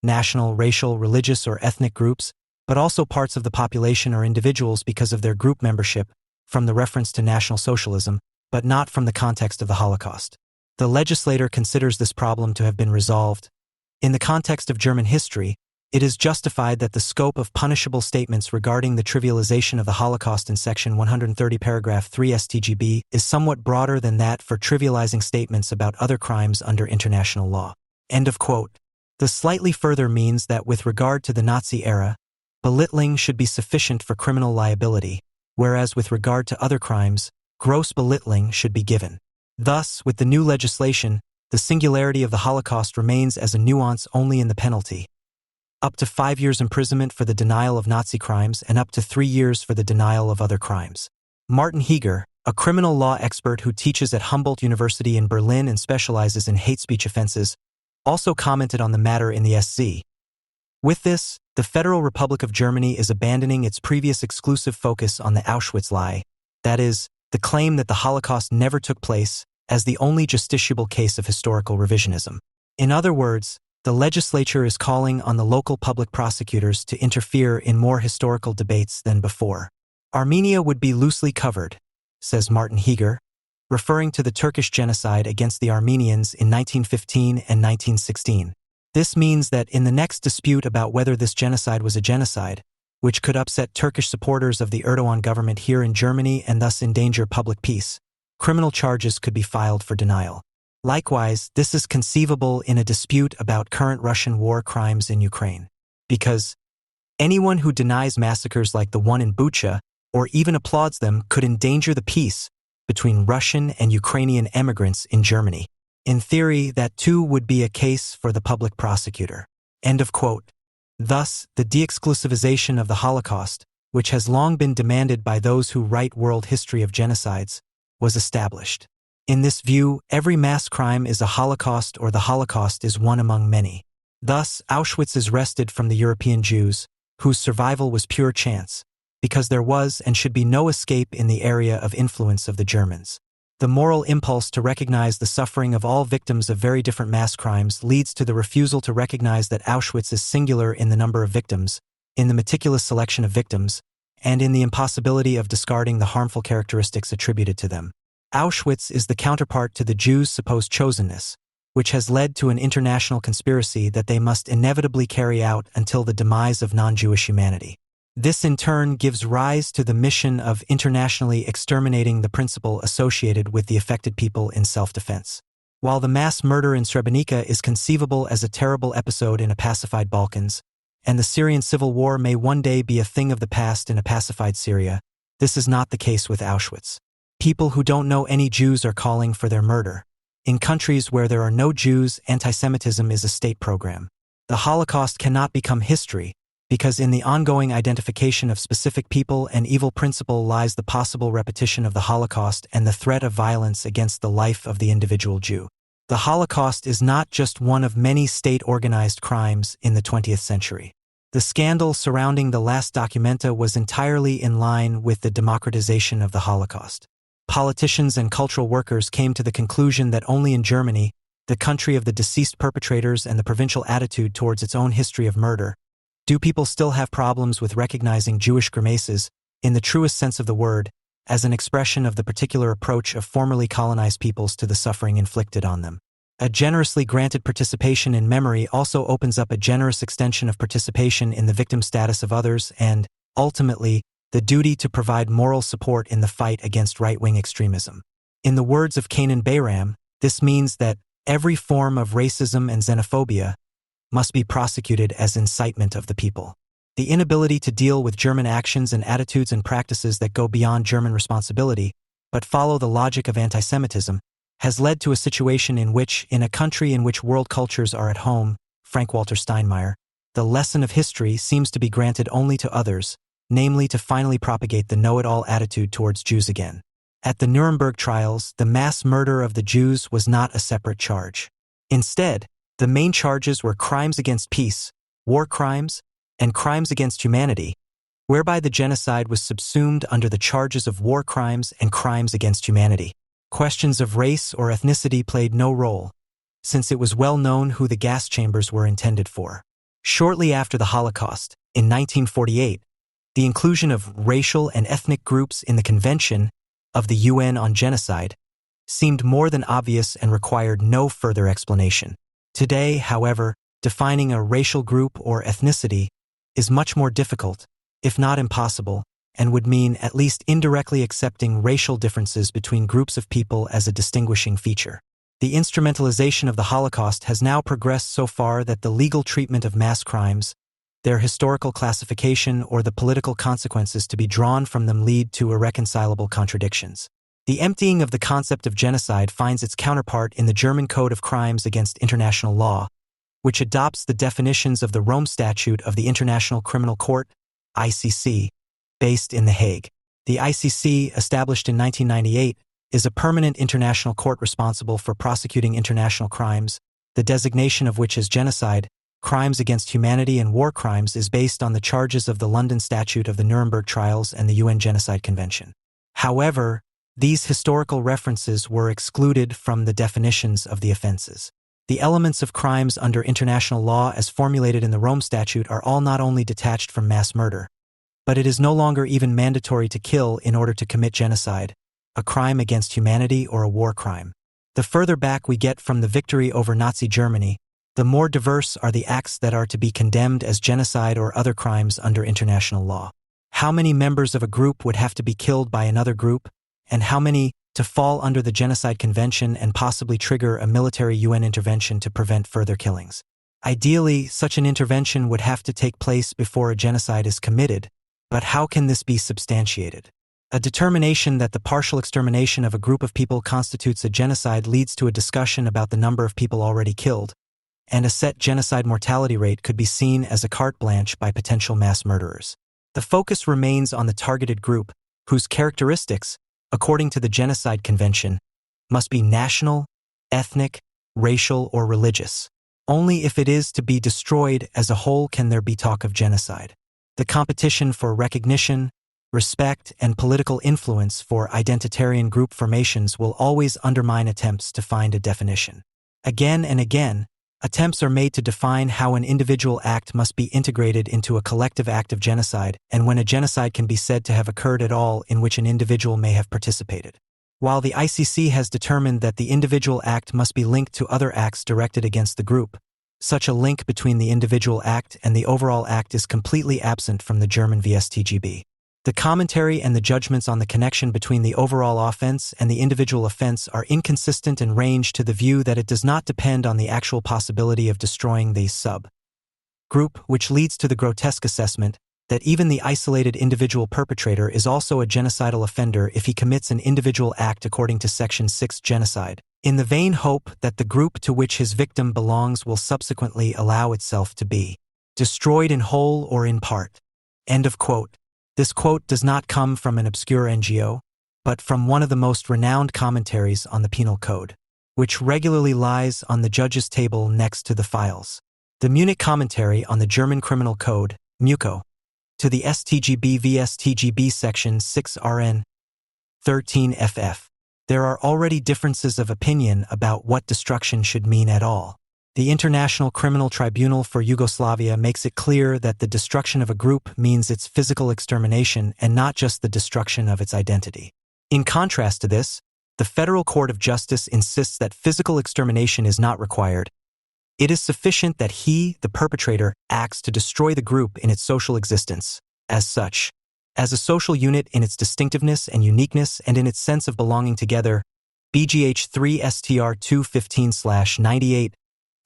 national, racial, religious, or ethnic groups, but also parts of the population or individuals because of their group membership, from the reference to National Socialism, but not from the context of the Holocaust. The legislator considers this problem to have been resolved. In the context of German history, it is justified that the scope of punishable statements regarding the trivialization of the Holocaust in Section 130 paragraph 3 StGB is somewhat broader than that for trivializing statements about other crimes under international law. End of quote. The slightly further means that with regard to the Nazi era, belittling should be sufficient for criminal liability, whereas with regard to other crimes, gross belittling should be given. Thus, with the new legislation, the singularity of the Holocaust remains as a nuance only in the penalty. Up to 5 years imprisonment for the denial of Nazi crimes and up to 3 years for the denial of other crimes. Martin Heger, a criminal law expert who teaches at Humboldt University in Berlin and specializes in hate speech offenses, also commented on the matter in the SZ. With this, the Federal Republic of Germany is abandoning its previous exclusive focus on the Auschwitz lie, that is, the claim that the Holocaust never took place, as the only justiciable case of historical revisionism. In other words, the legislature is calling on the local public prosecutors to interfere in more historical debates than before. Armenia would be loosely covered, says Martin Heger, referring to the Turkish genocide against the Armenians in 1915 and 1916. This means that in the next dispute about whether this genocide was a genocide, which could upset Turkish supporters of the Erdogan government here in Germany and thus endanger public peace, criminal charges could be filed for denial. Likewise, this is conceivable in a dispute about current Russian war crimes in Ukraine. because anyone who denies massacres like the one in Bucha or even applauds them could endanger the peace between Russian and Ukrainian emigrants in Germany. In theory, that too would be a case for the public prosecutor. End of quote. Thus, the de-exclusivization of the Holocaust, which has long been demanded by those who write world history of genocides, was established. In this view, every mass crime is a Holocaust or the Holocaust is one among many. Thus, Auschwitz is wrested from the European Jews, whose survival was pure chance, because there was and should be no escape in the area of influence of the Germans. The moral impulse to recognize the suffering of all victims of very different mass crimes leads to the refusal to recognize that Auschwitz is singular in the number of victims, in the meticulous selection of victims, and in the impossibility of discarding the harmful characteristics attributed to them. Auschwitz is the counterpart to the Jews' supposed chosenness, which has led to an international conspiracy that they must inevitably carry out until the demise of non-Jewish humanity. This in turn gives rise to the mission of internationally exterminating the principle associated with the affected people in self-defense. While the mass murder in Srebrenica is conceivable as a terrible episode in a pacified Balkans, and the Syrian civil war may one day be a thing of the past in a pacified Syria, this is not the case with Auschwitz. People who don't know any Jews are calling for their murder. In countries where there are no Jews, anti-Semitism is a state program. The Holocaust cannot become history, because in the ongoing identification of specific people and evil principle lies the possible repetition of the Holocaust and the threat of violence against the life of the individual Jew. The Holocaust is not just one of many state-organized crimes in the 20th century. The scandal surrounding the last documenta was entirely in line with the democratization of the Holocaust. Politicians and cultural workers came to the conclusion that only in Germany, the country of the deceased perpetrators and the provincial attitude towards its own history of murder, do people still have problems with recognizing Jewish grimaces, in the truest sense of the word, as an expression of the particular approach of formerly colonized peoples to the suffering inflicted on them. A generously granted participation in memory also opens up a generous extension of participation in the victim status of others and, ultimately, the duty to provide moral support in the fight against right-wing extremism. In the words of Kanan Bayram, this means that every form of racism and xenophobia must be prosecuted as incitement of the people. The inability to deal with German actions and attitudes and practices that go beyond German responsibility, but follow the logic of anti-Semitism, has led to a situation in which, in a country in which world cultures are at home, Frank-Walter Steinmeier, the lesson of history seems to be granted only to others, namely to finally propagate the know-it-all attitude towards Jews again. At the Nuremberg trials, the mass murder of the Jews was not a separate charge. Instead, the main charges were crimes against peace, war crimes, and crimes against humanity, whereby the genocide was subsumed under the charges of war crimes and crimes against humanity. Questions of race or ethnicity played no role, since it was well known who the gas chambers were intended for. Shortly after the Holocaust, in 1948, the inclusion of racial and ethnic groups in the Convention of the UN on Genocide seemed more than obvious and required no further explanation. Today, however, defining a racial group or ethnicity is much more difficult, if not impossible, and would mean at least indirectly accepting racial differences between groups of people as a distinguishing feature. The instrumentalization of the Holocaust has now progressed so far that the legal treatment of mass crimes, their historical classification, or the political consequences to be drawn from them lead to irreconcilable contradictions. The emptying of the concept of genocide finds its counterpart in the German Code of Crimes against International Law, which adopts the definitions of the Rome Statute of the International Criminal Court, ICC, based in The Hague. The ICC, established in 1998, is a permanent international court responsible for prosecuting international crimes, the designation of which is genocide. Crimes against humanity and war crimes is based on the charges of the London Statute of the Nuremberg Trials and the UN Genocide Convention. However, these historical references were excluded from the definitions of the offenses. The elements of crimes under international law as formulated in the Rome Statute are all not only detached from mass murder, but it is no longer even mandatory to kill in order to commit genocide, a crime against humanity or a war crime. The further back we get from the victory over Nazi Germany, the more diverse are the acts that are to be condemned as genocide or other crimes under international law. How many members of a group would have to be killed by another group, and how many to fall under the Genocide Convention and possibly trigger a military UN intervention to prevent further killings? Ideally, such an intervention would have to take place before a genocide is committed, but how can this be substantiated? A determination that the partial extermination of a group of people constitutes a genocide leads to a discussion about the number of people already killed, and a set genocide mortality rate could be seen as a carte blanche by potential mass murderers. The focus remains on the targeted group, whose characteristics, according to the Genocide Convention, must be national, ethnic, racial, or religious. Only if it is to be destroyed as a whole can there be talk of genocide. The competition for recognition, respect, and political influence for identitarian group formations will always undermine attempts to find a definition. Again and again, attempts are made to define how an individual act must be integrated into a collective act of genocide and when a genocide can be said to have occurred at all in which an individual may have participated. While the ICC has determined that the individual act must be linked to other acts directed against the group, such a link between the individual act and the overall act is completely absent from the German VSTGB. The commentary and the judgments on the connection between the overall offense and the individual offense are inconsistent and range to the view that it does not depend on the actual possibility of destroying the sub-group, which leads to the grotesque assessment that even the isolated individual perpetrator is also a genocidal offender if he commits an individual act according to Section 6 genocide, in the vain hope that the group to which his victim belongs will subsequently allow itself to be destroyed in whole or in part. End of quote. This quote does not come from an obscure NGO, but from one of the most renowned commentaries on the Penal Code, which regularly lies on the judge's table next to the files. The Munich Commentary on the German Criminal Code, MUCO, to the StGB v. StGB Section 6 RN 13 FF. There are already differences of opinion about what destruction should mean at all. The International Criminal Tribunal for Yugoslavia makes it clear that the destruction of a group means its physical extermination and not just the destruction of its identity. In contrast to this, the Federal Court of Justice insists that physical extermination is not required. It is sufficient that he, the perpetrator, acts to destroy the group in its social existence, as such, as a social unit in its distinctiveness and uniqueness and in its sense of belonging together. BGH 3 STR 215/98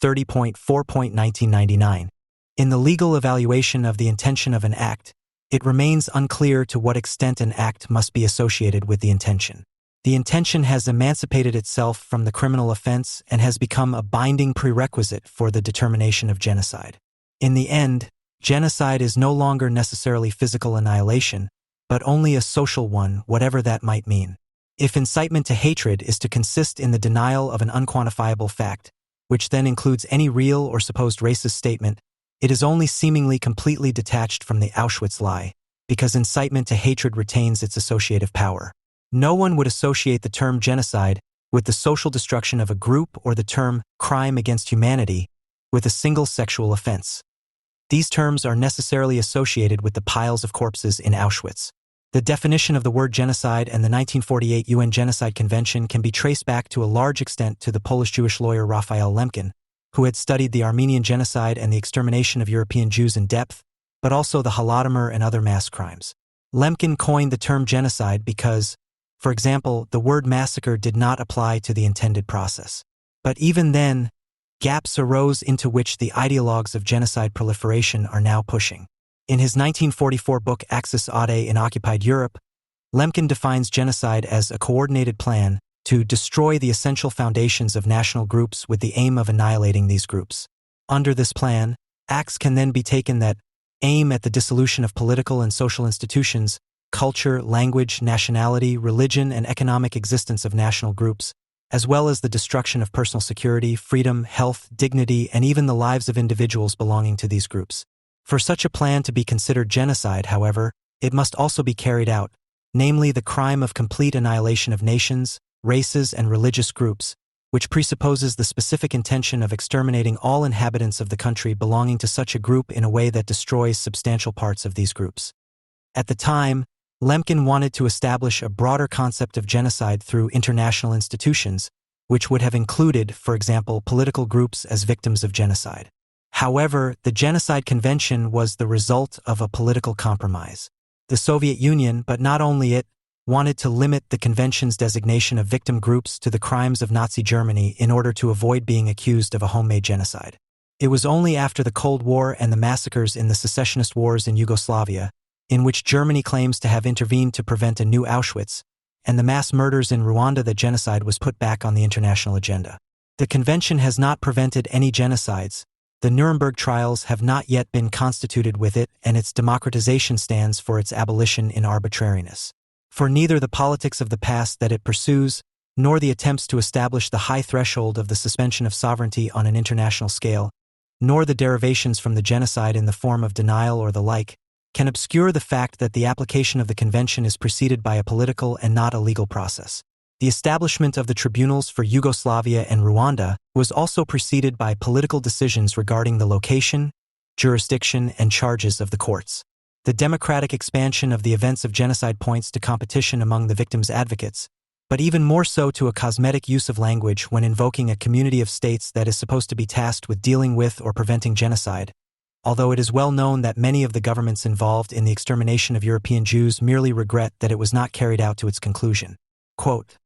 30.4.1999. In the legal evaluation of the intention of an act, it remains unclear to what extent an act must be associated with the intention. The intention has emancipated itself from the criminal offense and has become a binding prerequisite for the determination of genocide. In the end, genocide is no longer necessarily physical annihilation, but only a social one, whatever that might mean. If incitement to hatred is to consist in the denial of an unquantifiable fact, which then includes any real or supposed racist statement, it is only seemingly completely detached from the Auschwitz lie, because incitement to hatred retains its associative power. No one would associate the term genocide with the social destruction of a group or the term crime against humanity with a single sexual offense. These terms are necessarily associated with the piles of corpses in Auschwitz. The definition of the word genocide and the 1948 UN Genocide Convention can be traced back to a large extent to the Polish-Jewish lawyer Raphael Lemkin, who had studied the Armenian genocide and the extermination of European Jews in depth, but also the Holodomor and other mass crimes. Lemkin coined the term genocide because, for example, the word massacre did not apply to the intended process. But even then, gaps arose into which the ideologues of genocide proliferation are now pushing. In his 1944 book Axis Aude in Occupied Europe, Lemkin defines genocide as a coordinated plan to destroy the essential foundations of national groups with the aim of annihilating these groups. Under this plan, acts can then be taken that aim at the dissolution of political and social institutions, culture, language, nationality, religion, and economic existence of national groups, as well as the destruction of personal security, freedom, health, dignity, and even the lives of individuals belonging to these groups. For such a plan to be considered genocide, however, it must also be carried out, namely the crime of complete annihilation of nations, races, and religious groups, which presupposes the specific intention of exterminating all inhabitants of the country belonging to such a group in a way that destroys substantial parts of these groups. At the time, Lemkin wanted to establish a broader concept of genocide through international institutions, which would have included, for example, political groups as victims of genocide. However, the Genocide Convention was the result of a political compromise. The Soviet Union, but not only it, wanted to limit the convention's designation of victim groups to the crimes of Nazi Germany in order to avoid being accused of a homemade genocide. It was only after the Cold War and the massacres in the secessionist wars in Yugoslavia, in which Germany claims to have intervened to prevent a new Auschwitz, and the mass murders in Rwanda that genocide was put back on the international agenda. The convention has not prevented any genocides, the Nuremberg trials have not yet been constituted with it, and its democratization stands for its abolition in arbitrariness. For neither the politics of the past that it pursues, nor the attempts to establish the high threshold of the suspension of sovereignty on an international scale, nor the derivations from the genocide in the form of denial or the like, can obscure the fact that the application of the convention is preceded by a political and not a legal process. The establishment of the tribunals for Yugoslavia and Rwanda was also preceded by political decisions regarding the location, jurisdiction, and charges of the courts. The democratic expansion of the events of genocide points to competition among the victims' advocates, but even more so to a cosmetic use of language when invoking a community of states that is supposed to be tasked with dealing with or preventing genocide, although it is well known that many of the governments involved in the extermination of European Jews merely regret that it was not carried out to its conclusion. Quote,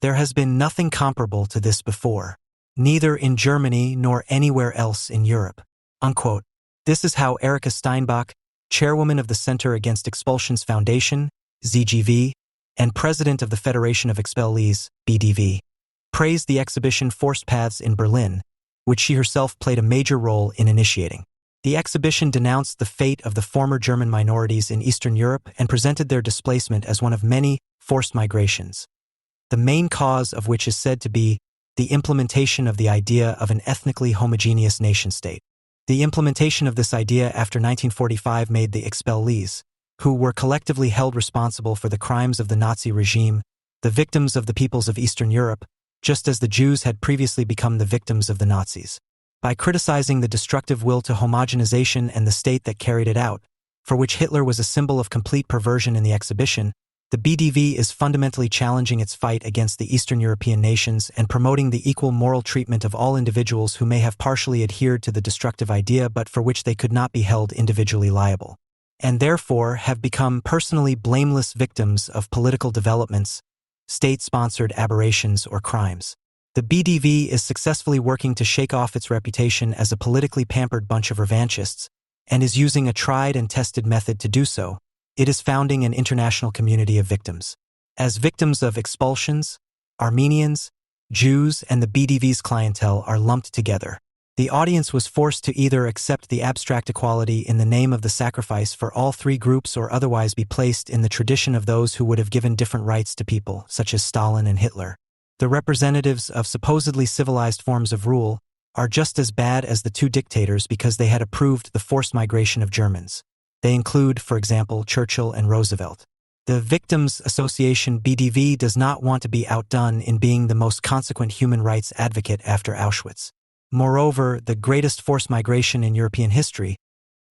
"There has been nothing comparable to this before, neither in Germany nor anywhere else in Europe." Unquote. This is how Erika Steinbach, chairwoman of the Center Against Expulsions Foundation, ZGV, and president of the Federation of Expellees, BDV, praised the exhibition Forced Paths in Berlin, which she herself played a major role in initiating. The exhibition denounced the fate of the former German minorities in Eastern Europe and presented their displacement as one of many forced migrations, the main cause of which is said to be the implementation of the idea of an ethnically homogeneous nation-state. The implementation of this idea after 1945 made the expellees, who were collectively held responsible for the crimes of the Nazi regime, the victims of the peoples of Eastern Europe, just as the Jews had previously become the victims of the Nazis. By criticizing the destructive will to homogenization and the state that carried it out, for which Hitler was a symbol of complete perversion in the exhibition, the BDV is fundamentally challenging its fight against the Eastern European nations and promoting the equal moral treatment of all individuals who may have partially adhered to the destructive idea but for which they could not be held individually liable, and therefore have become personally blameless victims of political developments, state-sponsored aberrations or crimes. The BDV is successfully working to shake off its reputation as a politically pampered bunch of revanchists, and is using a tried and tested method to do so. It is founding an international community of victims. As victims of expulsions, Armenians, Jews, and the BDV's clientele are lumped together. The audience was forced to either accept the abstract equality in the name of the sacrifice for all three groups or otherwise be placed in the tradition of those who would have given different rights to people, such as Stalin and Hitler. The representatives of supposedly civilized forms of rule are just as bad as the two dictators because they had approved the forced migration of Germans. They include, for example, Churchill and Roosevelt. The Victims Association BDV does not want to be outdone in being the most consequent human rights advocate after Auschwitz. Moreover, the greatest forced migration in European history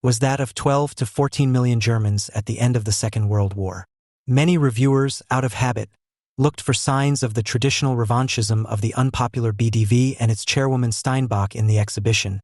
was that of 12 to 14 million Germans at the end of the Second World War. Many reviewers, out of habit, looked for signs of the traditional revanchism of the unpopular BDV and its chairwoman Steinbach in the exhibition,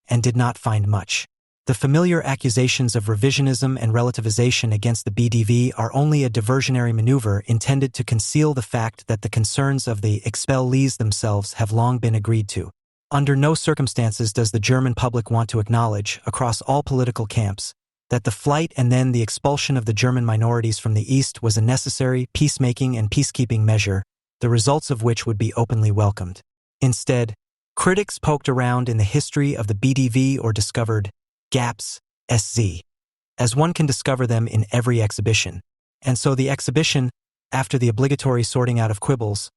and did not find much. The familiar accusations of revisionism and relativization against the BDV are only a diversionary maneuver intended to conceal the fact that the concerns of the expellees themselves have long been agreed to. Under no circumstances does the German public want to acknowledge, across all political camps, that the flight and then the expulsion of the German minorities from the East was a necessary peacemaking and peacekeeping measure, the results of which would be openly welcomed. Instead, critics poked around in the history of the BDV or discovered gaps, SZ, as one can discover them in every exhibition, and so the exhibition, after the obligatory sorting out of quibbles,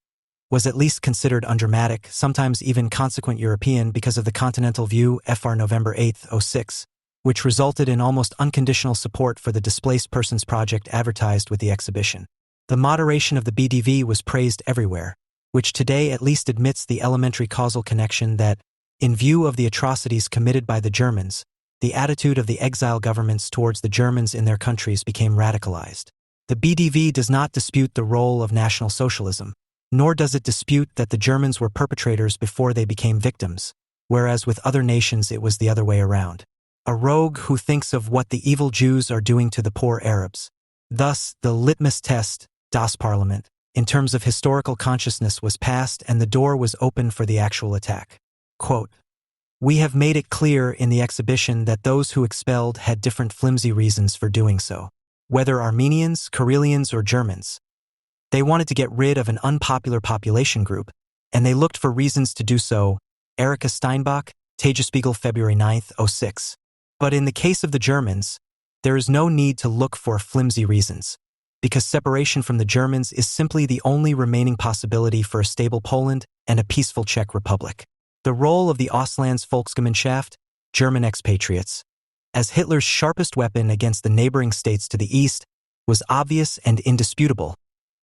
was at least considered undramatic, sometimes even consequent European because of the Continental View FR November 8, 06, which resulted in almost unconditional support for the Displaced Persons Project advertised with the exhibition. The moderation of the BDV was praised everywhere, which today at least admits the elementary causal connection that, in view of the atrocities committed by the Germans, the attitude of the exile governments towards the Germans in their countries became radicalized. The BDV does not dispute the role of National Socialism, nor does it dispute that the Germans were perpetrators before they became victims, whereas with other nations it was the other way around. A rogue who thinks of what the evil Jews are doing to the poor Arabs. Thus, the litmus test, Das Parlament, in terms of historical consciousness was passed and the door was open for the actual attack. Quote, We have made it clear in the exhibition that those who expelled had different flimsy reasons for doing so. Whether Armenians, Karelians, or Germans, they wanted to get rid of an unpopular population group, and they looked for reasons to do so. Erika Steinbach, Tagesspiegel, February 9, 2006. But in the case of the Germans, there is no need to look for flimsy reasons, because separation from the Germans is simply the only remaining possibility for a stable Poland and a peaceful Czech Republic. The role of the Auslands Volksgemeinschaft, German expatriates, as Hitler's sharpest weapon against the neighboring states to the east was obvious and indisputable,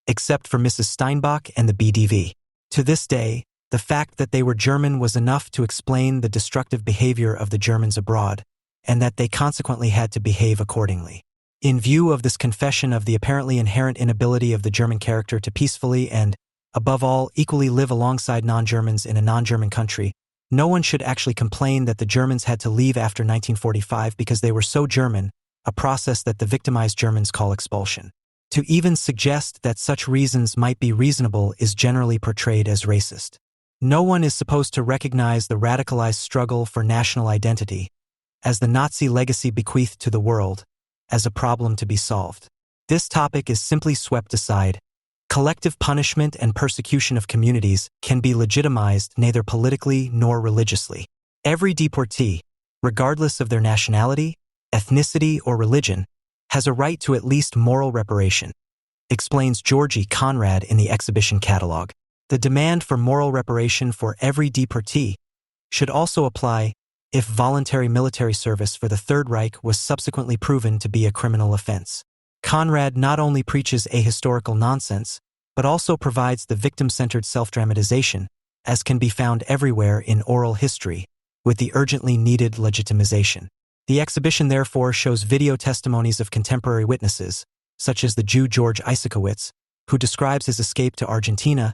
except for Mrs. Steinbach and the BDV. To this day, the fact that they were German was enough to explain the destructive behavior of the Germans abroad, and that they consequently had to behave accordingly. In view of this confession of the apparently inherent inability of the German character to peacefully and, above all, equally live alongside non-Germans in a non-German country, no one should actually complain that the Germans had to leave after 1945 because they were so German, a process that the victimized Germans call expulsion. To even suggest that such reasons might be reasonable is generally portrayed as racist. No one is supposed to recognize the radicalized struggle for national identity, as the Nazi legacy bequeathed to the world, as a problem to be solved. This topic is simply swept aside. Collective punishment and persecution of communities can be legitimized neither politically nor religiously. Every deportee, regardless of their nationality, ethnicity, or religion, has a right to at least moral reparation, explains Georgi Conrad in the exhibition catalog. The demand for moral reparation for every deportee should also apply if voluntary military service for the Third Reich was subsequently proven to be a criminal offense. Conrad not only preaches ahistorical nonsense, but also provides the victim-centered self-dramatization, as can be found everywhere in oral history, with the urgently needed legitimization. The exhibition therefore shows video testimonies of contemporary witnesses, such as the Jew George Isakowitz, who describes his escape to Argentina,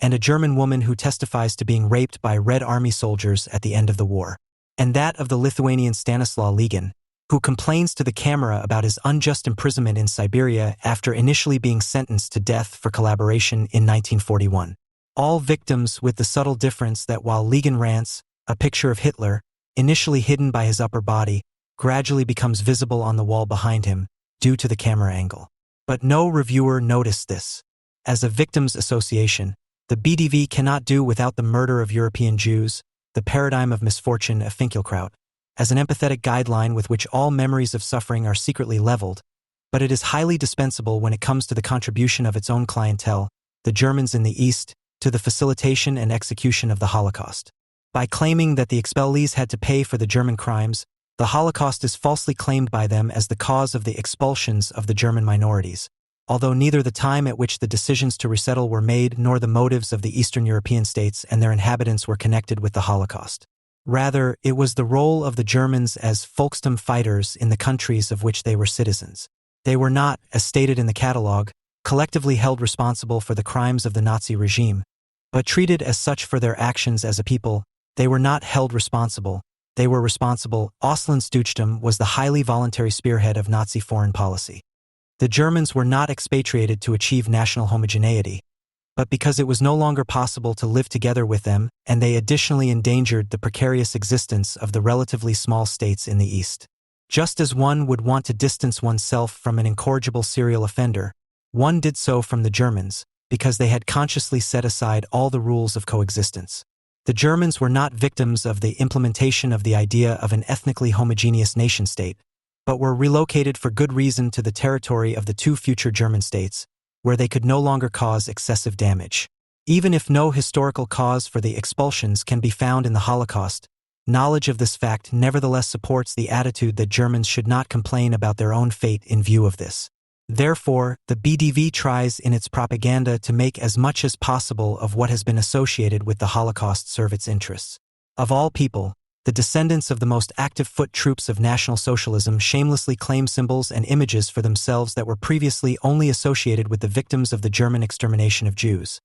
and a German woman who testifies to being raped by Red Army soldiers at the end of the war, and that of the Lithuanian Stanislaw Ligon, who complains to the camera about his unjust imprisonment in Siberia after initially being sentenced to death for collaboration in 1941. All victims with the subtle difference that while Ligon rants, a picture of Hitler, initially hidden by his upper body, gradually becomes visible on the wall behind him due to the camera angle. But no reviewer noticed this. As a victims' association, the BDV cannot do without the murder of European Jews, the paradigm of misfortune of Finkelkraut, as an empathetic guideline with which all memories of suffering are secretly leveled, but it is highly dispensable when it comes to the contribution of its own clientele, the Germans in the East, to the facilitation and execution of the Holocaust. By claiming that the expellees had to pay for the German crimes, the Holocaust is falsely claimed by them as the cause of the expulsions of the German minorities, although neither the time at which the decisions to resettle were made nor the motives of the Eastern European states and their inhabitants were connected with the Holocaust. Rather, it was the role of the Germans as Volkstum fighters in the countries of which they were citizens. They were not, as stated in the catalogue, collectively held responsible for the crimes of the Nazi regime, but treated as such for their actions as a people. They were not held responsible. They were responsible. Auslandsdutztum was the highly voluntary spearhead of Nazi foreign policy. The Germans were not expatriated to achieve national homogeneity, but because it was no longer possible to live together with them, and they additionally endangered the precarious existence of the relatively small states in the East. Just as one would want to distance oneself from an incorrigible serial offender, one did so from the Germans, because they had consciously set aside all the rules of coexistence. The Germans were not victims of the implementation of the idea of an ethnically homogeneous nation-state, but were relocated for good reason to the territory of the two future German states, where they could no longer cause excessive damage. Even if no historical cause for the expulsions can be found in the Holocaust, knowledge of this fact nevertheless supports the attitude that Germans should not complain about their own fate in view of this. Therefore, the BDV tries in its propaganda to make as much as possible of what has been associated with the Holocaust serve its interests. Of all people, the descendants of the most active foot troops of National Socialism shamelessly claim symbols and images for themselves that were previously only associated with the victims of the German extermination of Jews.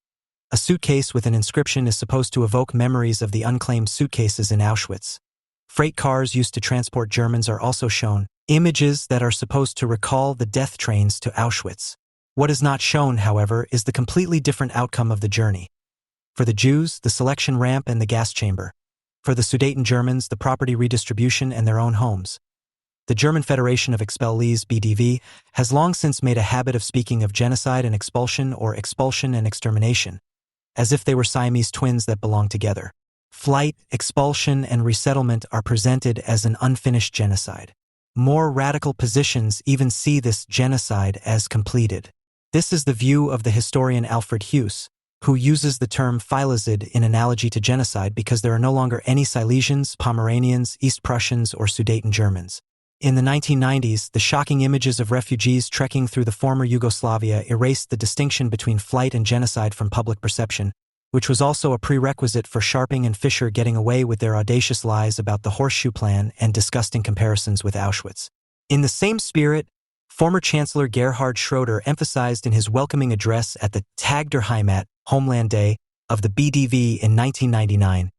A suitcase with an inscription is supposed to evoke memories of the unclaimed suitcases in Auschwitz. Freight cars used to transport Germans are also shown, images that are supposed to recall the death trains to Auschwitz. What is not shown, however, is the completely different outcome of the journey. For the Jews, the selection ramp and the gas chamber. For the Sudeten Germans, the property redistribution and their own homes. The German Federation of Expellees, BDV, has long since made a habit of speaking of genocide and expulsion or expulsion and extermination, as if they were Siamese twins that belong together. Flight, expulsion, and resettlement are presented as an unfinished genocide. More radical positions even see this genocide as completed. This is the view of the historian Alfred Hughes, who uses the term philizid in analogy to genocide because there are no longer any Silesians, Pomeranians, East Prussians, or Sudeten Germans. In the 1990s, the shocking images of refugees trekking through the former Yugoslavia erased the distinction between flight and genocide from public perception, which was also a prerequisite for Scharping and Fischer getting away with their audacious lies about the Horseshoe Plan and disgusting comparisons with Auschwitz. In the same spirit, former Chancellor Gerhard Schroeder emphasized in his welcoming address at the Tag der Heimat, Homeland Day, of the BDV in 1999,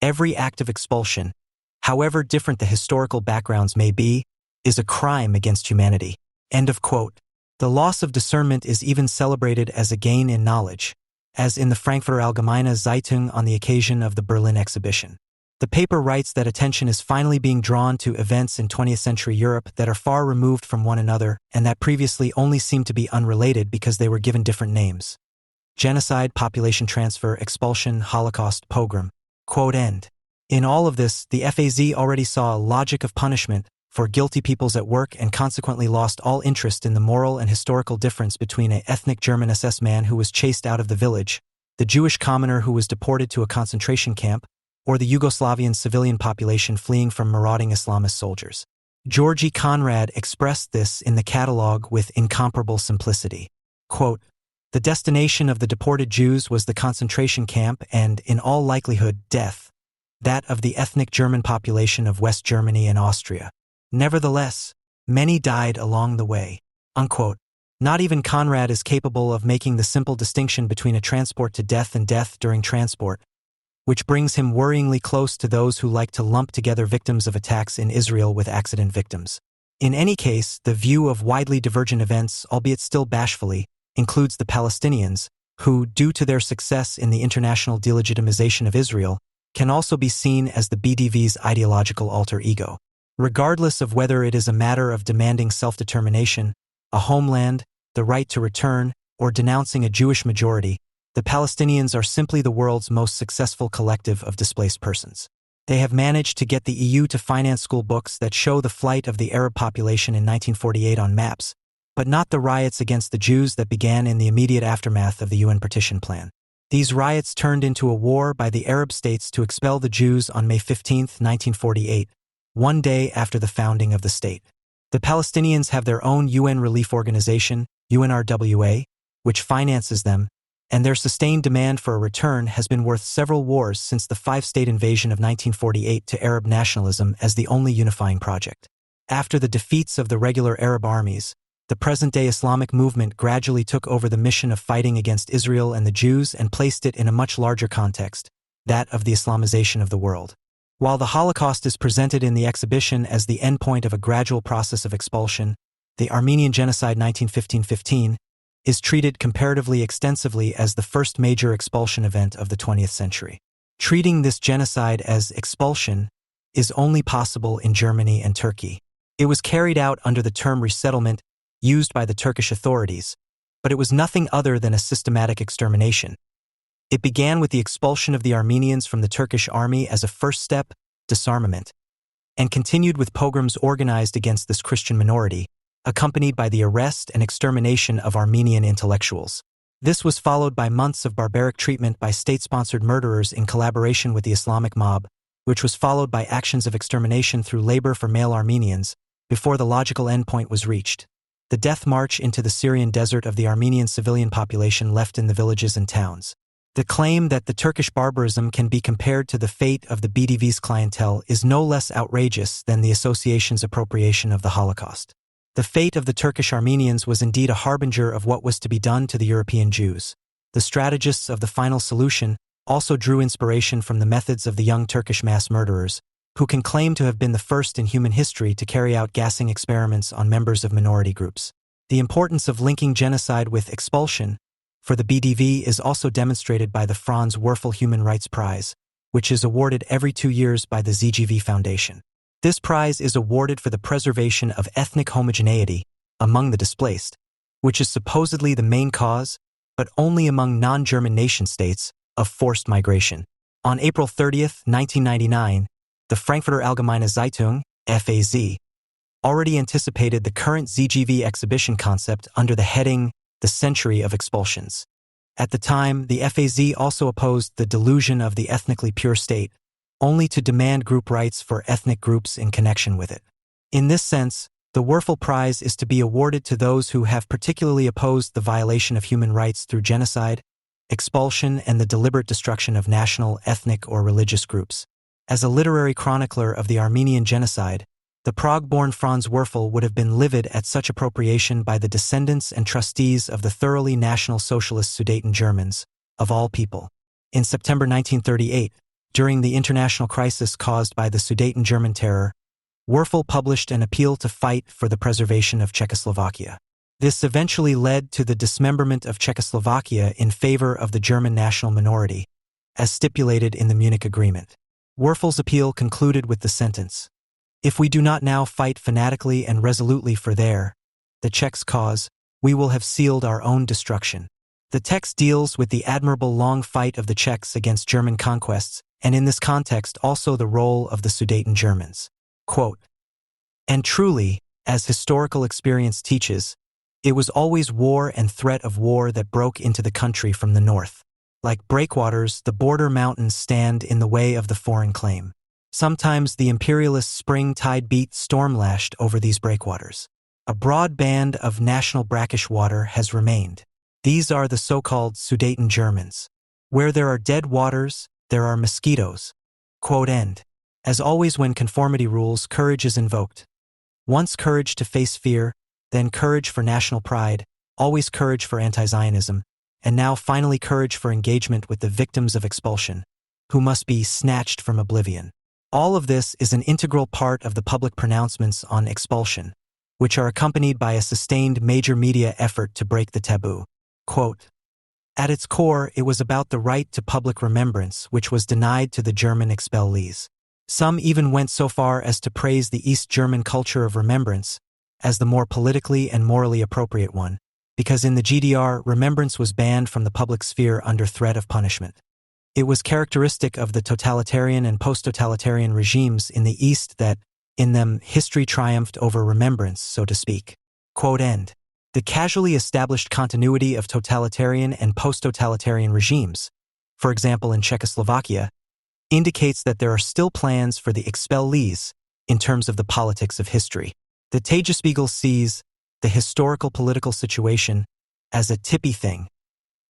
every act of expulsion, however different the historical backgrounds may be, is a crime against humanity. End of quote. The loss of discernment is even celebrated as a gain in knowledge, as in the Frankfurter Allgemeine Zeitung on the occasion of the Berlin exhibition. The paper writes that attention is finally being drawn to events in 20th century Europe that are far removed from one another and that previously only seemed to be unrelated because they were given different names. Genocide, population transfer, expulsion, Holocaust, pogrom. Quote end. In all of this, the FAZ already saw a logic of punishment for guilty peoples at work and consequently lost all interest in the moral and historical difference between an ethnic German SS man who was chased out of the village, the Jewish commoner who was deported to a concentration camp, or the Yugoslavian civilian population fleeing from marauding Islamist soldiers. Georgi Conrad expressed this in the catalogue with incomparable simplicity. Quote, "The destination of the deported Jews was the concentration camp and, in all likelihood, death, that of the ethnic German population of West Germany and Austria. Nevertheless, many died along the way." Unquote. Not even Conrad is capable of making the simple distinction between a transport to death and death during transport, which brings him worryingly close to those who like to lump together victims of attacks in Israel with accident victims. In any case, the view of widely divergent events, albeit still bashfully, includes the Palestinians, who, due to their success in the international delegitimization of Israel, can also be seen as the BDV's ideological alter ego. Regardless of whether it is a matter of demanding self-determination, a homeland, the right to return, or denouncing a Jewish majority, the Palestinians are simply the world's most successful collective of displaced persons. They have managed to get the EU to finance school books that show the flight of the Arab population in 1948 on maps, but not the riots against the Jews that began in the immediate aftermath of the UN partition plan. These riots turned into a war by the Arab states to expel the Jews on May 15, 1948, one day after the founding of the state. The Palestinians have their own UN relief organization, UNRWA, which finances them, and their sustained demand for a return has been worth several wars since the five-state invasion of 1948 to Arab nationalism as the only unifying project. After the defeats of the regular Arab armies, the present-day Islamic movement gradually took over the mission of fighting against Israel and the Jews and placed it in a much larger context, that of the Islamization of the world. While the Holocaust is presented in the exhibition as the endpoint of a gradual process of expulsion, the Armenian Genocide 1915-15 is treated comparatively extensively as the first major expulsion event of the 20th century. Treating this genocide as expulsion is only possible in Germany and Turkey. It was carried out under the term resettlement used by the Turkish authorities, but it was nothing other than a systematic extermination. It began with the expulsion of the Armenians from the Turkish army as a first step, disarmament, and continued with pogroms organized against this Christian minority, accompanied by the arrest and extermination of Armenian intellectuals. This was followed by months of barbaric treatment by state-sponsored murderers in collaboration with the Islamic mob, which was followed by actions of extermination through labor for male Armenians, before the logical endpoint was reached: the death march into the Syrian desert of the Armenian civilian population left in the villages and towns. The claim that the Turkish barbarism can be compared to the fate of the BDV's clientele is no less outrageous than the association's appropriation of the Holocaust. The fate of the Turkish Armenians was indeed a harbinger of what was to be done to the European Jews. The strategists of the final solution also drew inspiration from the methods of the young Turkish mass murderers, who can claim to have been the first in human history to carry out gassing experiments on members of minority groups. The importance of linking genocide with expulsion for the BDV is also demonstrated by the Franz Werfel Human Rights Prize, which is awarded every 2 years by the ZGV Foundation. This prize is awarded for the preservation of ethnic homogeneity among the displaced, which is supposedly the main cause, but only among non-German nation-states, of forced migration. On April 30, 1999, the Frankfurter Allgemeine Zeitung, FAZ, already anticipated the current ZGV exhibition concept under the heading, The Century of Expulsions. At the time, the FAZ also opposed the delusion of the ethnically pure state, only to demand group rights for ethnic groups in connection with it. In this sense, the Werfel Prize is to be awarded to those who have particularly opposed the violation of human rights through genocide, expulsion, and the deliberate destruction of national, ethnic, or religious groups. As a literary chronicler of the Armenian genocide, the Prague-born Franz Werfel would have been livid at such appropriation by the descendants and trustees of the thoroughly National Socialist Sudeten Germans, of all people. In September 1938, during the international crisis caused by the Sudeten German terror, Werfel published an appeal to fight for the preservation of Czechoslovakia. This eventually led to the dismemberment of Czechoslovakia in favor of the German national minority, as stipulated in the Munich Agreement. Werfel's appeal concluded with the sentence, "If we do not now fight fanatically and resolutely for the Czechs' cause, we will have sealed our own destruction." The text deals with the admirable long fight of the Czechs against German conquests, and in this context also the role of the Sudeten Germans. Quote, "And truly, as historical experience teaches, it was always war and threat of war that broke into the country from the north. Like breakwaters, the border mountains stand in the way of the foreign claim. Sometimes the imperialist spring tide beat storm-lashed over these breakwaters. A broad band of national brackish water has remained. These are the so-called Sudeten Germans. Where there are dead waters, there are mosquitoes." Quote end. As always when conformity rules, courage is invoked. Once courage to face fear, then courage for national pride, always courage for anti-Zionism, and now finally courage for engagement with the victims of expulsion, who must be snatched from oblivion. All of this is an integral part of the public pronouncements on expulsion, which are accompanied by a sustained major media effort to break the taboo. Quote, "At its core, it was about the right to public remembrance, which was denied to the German expellees. Some even went so far as to praise the East German culture of remembrance as the more politically and morally appropriate one, because in the GDR, remembrance was banned from the public sphere under threat of punishment. It was characteristic of the totalitarian and post-totalitarian regimes in the East that, in them, history triumphed over remembrance, so to speak." Quote end. The casually established continuity of totalitarian and post-totalitarian regimes, for example in Czechoslovakia, indicates that there are still plans for the expellees in terms of the politics of history. The Tagesspiegel sees the historical political situation as a tippy thing,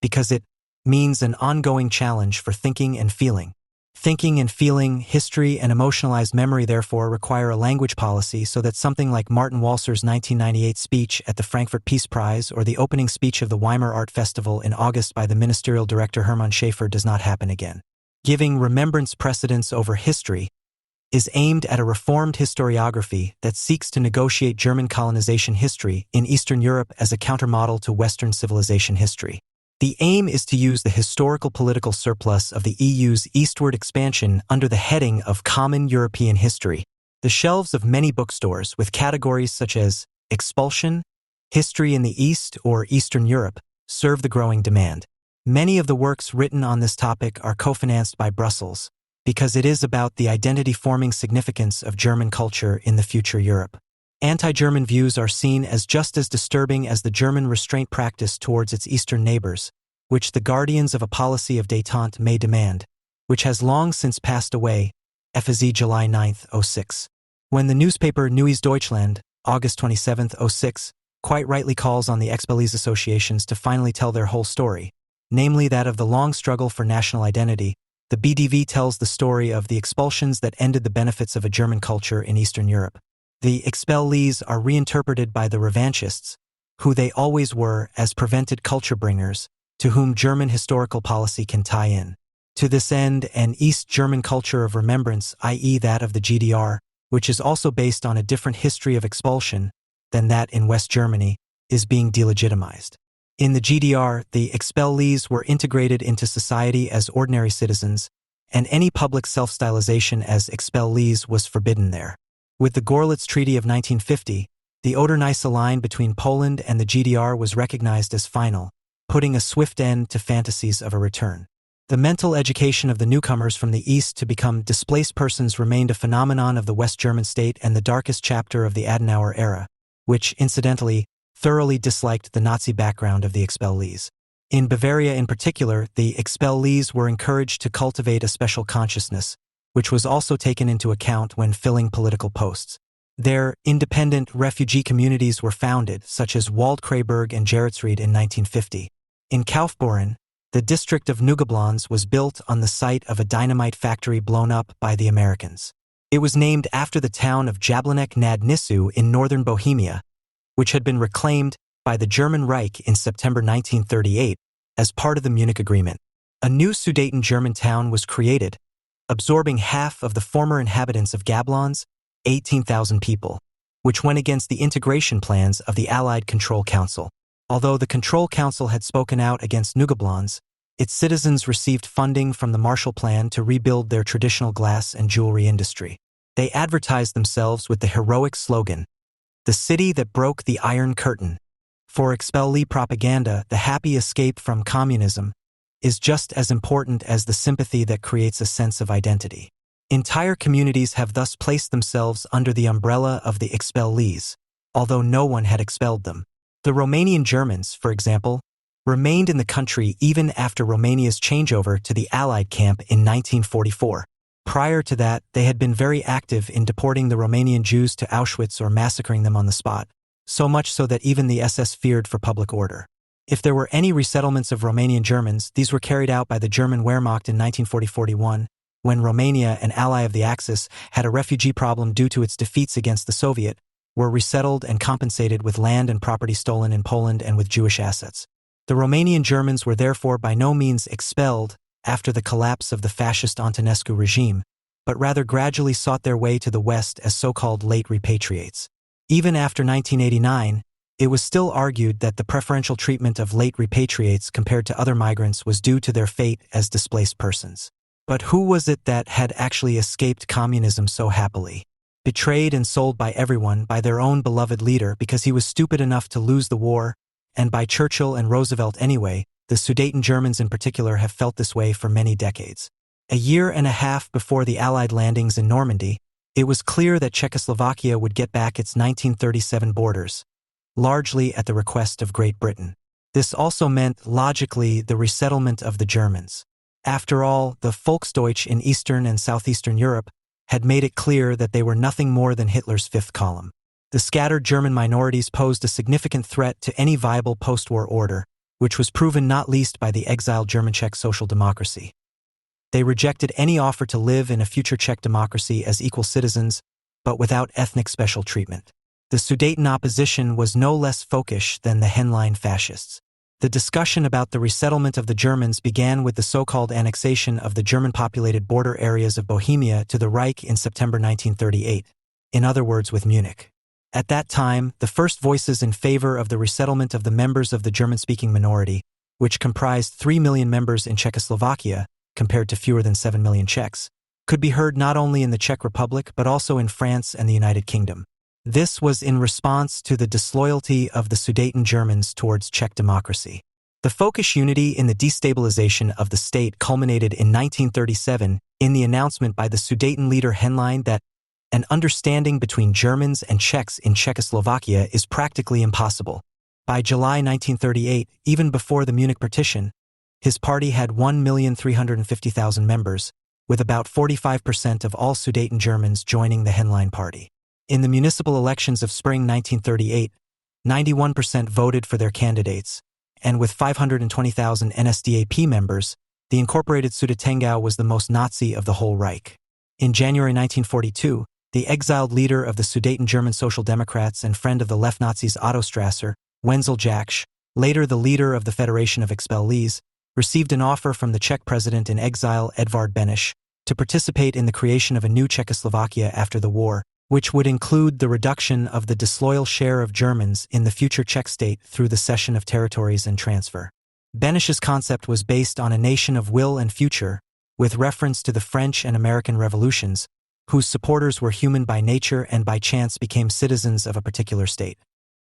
because it means an ongoing challenge for thinking and feeling. Thinking and feeling, history, and emotionalized memory therefore require a language policy so that something like Martin Walser's 1998 speech at the Frankfurt Peace Prize or the opening speech of the Weimar Art Festival in August by the ministerial director Hermann Schaefer does not happen again. Giving remembrance precedence over history is aimed at a reformed historiography that seeks to negotiate German colonization history in Eastern Europe as a countermodel to Western civilization history. The aim is to use the historical political surplus of the EU's eastward expansion under the heading of Common European History. The shelves of many bookstores with categories such as expulsion, history in the East, or Eastern Europe serve the growing demand. Many of the works written on this topic are co-financed by Brussels, because it is about the identity-forming significance of German culture in the future Europe. Anti-German views are seen as just as disturbing as the German restraint practice towards its eastern neighbors, which the guardians of a policy of détente may demand, which has long since passed away, FAZ July 9, 06. When the newspaper Neues Deutschland, August 27, 06, quite rightly calls on the expellees associations to finally tell their whole story, namely that of the long struggle for national identity, the BDV tells the story of the expulsions that ended the benefits of a German culture in Eastern Europe. The expellees are reinterpreted by the revanchists, who they always were, as prevented culture bringers, to whom German historical policy can tie in. To this end, an East German culture of remembrance, i.e. that of the GDR, which is also based on a different history of expulsion than that in West Germany, is being delegitimized. In the GDR, the expellees were integrated into society as ordinary citizens, and any public self-stylization as expellees was forbidden there. With the Gorlitz Treaty of 1950, the Oder-Neisse line between Poland and the GDR was recognized as final, putting a swift end to fantasies of a return. The mental education of the newcomers from the East to become displaced persons remained a phenomenon of the West German state and the darkest chapter of the Adenauer era, which, incidentally, thoroughly disliked the Nazi background of the expellees. In Bavaria in particular, the expellees were encouraged to cultivate a special consciousness, which was also taken into account when filling political posts. There, independent refugee communities were founded, such as Waldkraiburg and Geretsried in 1950. In Kaufbeuren, the district of Neugeblans was built on the site of a dynamite factory blown up by the Americans. It was named after the town of Jablanek nad Nisou in northern Bohemia, which had been reclaimed by the German Reich in September 1938 as part of the Munich Agreement. A new Sudeten German town was created, absorbing half of the former inhabitants of Gablans, 18,000 people, which went against the integration plans of the Allied Control Council. Although the Control Council had spoken out against Neugeblans, its citizens received funding from the Marshall Plan to rebuild their traditional glass and jewelry industry. They advertised themselves with the heroic slogan, "The city that broke the Iron Curtain." For expellee propaganda, the happy escape from communism is just as important as the sympathy that creates a sense of identity. Entire communities have thus placed themselves under the umbrella of the expellees, although no one had expelled them. The Romanian Germans, for example, remained in the country even after Romania's changeover to the Allied camp in 1944. Prior to that, they had been very active in deporting the Romanian Jews to Auschwitz or massacring them on the spot, so much so that even the SS feared for public order. If there were any resettlements of Romanian Germans, these were carried out by the German Wehrmacht in 1940-41, when Romania, an ally of the Axis, had a refugee problem due to its defeats against the Soviet, were resettled and compensated with land and property stolen in Poland and with Jewish assets. The Romanian Germans were therefore by no means expelled after the collapse of the fascist Antonescu regime, but rather gradually sought their way to the West as so-called late repatriates. Even after 1989, it was still argued that the preferential treatment of late repatriates compared to other migrants was due to their fate as displaced persons. But who was it that had actually escaped communism so happily? Betrayed and sold by everyone, by their own beloved leader because he was stupid enough to lose the war, and by Churchill and Roosevelt anyway, the Sudeten Germans in particular have felt this way for many decades. A year and a half before the Allied landings in Normandy, it was clear that Czechoslovakia would get back its 1937 borders, largely at the request of Great Britain. This also meant, logically, the resettlement of the Germans. After all, the Volksdeutsch in Eastern and Southeastern Europe had made it clear that they were nothing more than Hitler's fifth column. The scattered German minorities posed a significant threat to any viable post-war order, which was proven not least by the exiled German Czech social democracy. They rejected any offer to live in a future Czech democracy as equal citizens, but without ethnic special treatment. The Sudeten opposition was no less folkish than the Henlein fascists. The discussion about the resettlement of the Germans began with the so-called annexation of the German-populated border areas of Bohemia to the Reich in September 1938, in other words with Munich. At that time, the first voices in favor of the resettlement of the members of the German-speaking minority, which comprised 3 million members in Czechoslovakia, compared to fewer than 7 million Czechs, could be heard not only in the Czech Republic but also in France and the United Kingdom. This was in response to the disloyalty of the Sudeten Germans towards Czech democracy. The folkish unity in the destabilization of the state culminated in 1937 in the announcement by the Sudeten leader Henlein that an understanding between Germans and Czechs in Czechoslovakia is practically impossible. By July 1938, even before the Munich partition, his party had 1,350,000 members, with about 45% of all Sudeten Germans joining the Henlein party. In the municipal elections of spring 1938, 91% voted for their candidates, and with 520,000 NSDAP members, the incorporated Sudetengau was the most Nazi of the whole Reich. In January 1942, the exiled leader of the Sudeten German Social Democrats and friend of the left Nazis Otto Strasser, Wenzel Jaksch, later the leader of the Federation of Expellees, received an offer from the Czech president in exile Edvard Beneš to participate in the creation of a new Czechoslovakia after the war, which would include the reduction of the disloyal share of Germans in the future Czech state through the cession of territories and transfer. Beneš's concept was based on a nation of will and future, with reference to the French and American revolutions, whose supporters were human by nature and by chance became citizens of a particular state.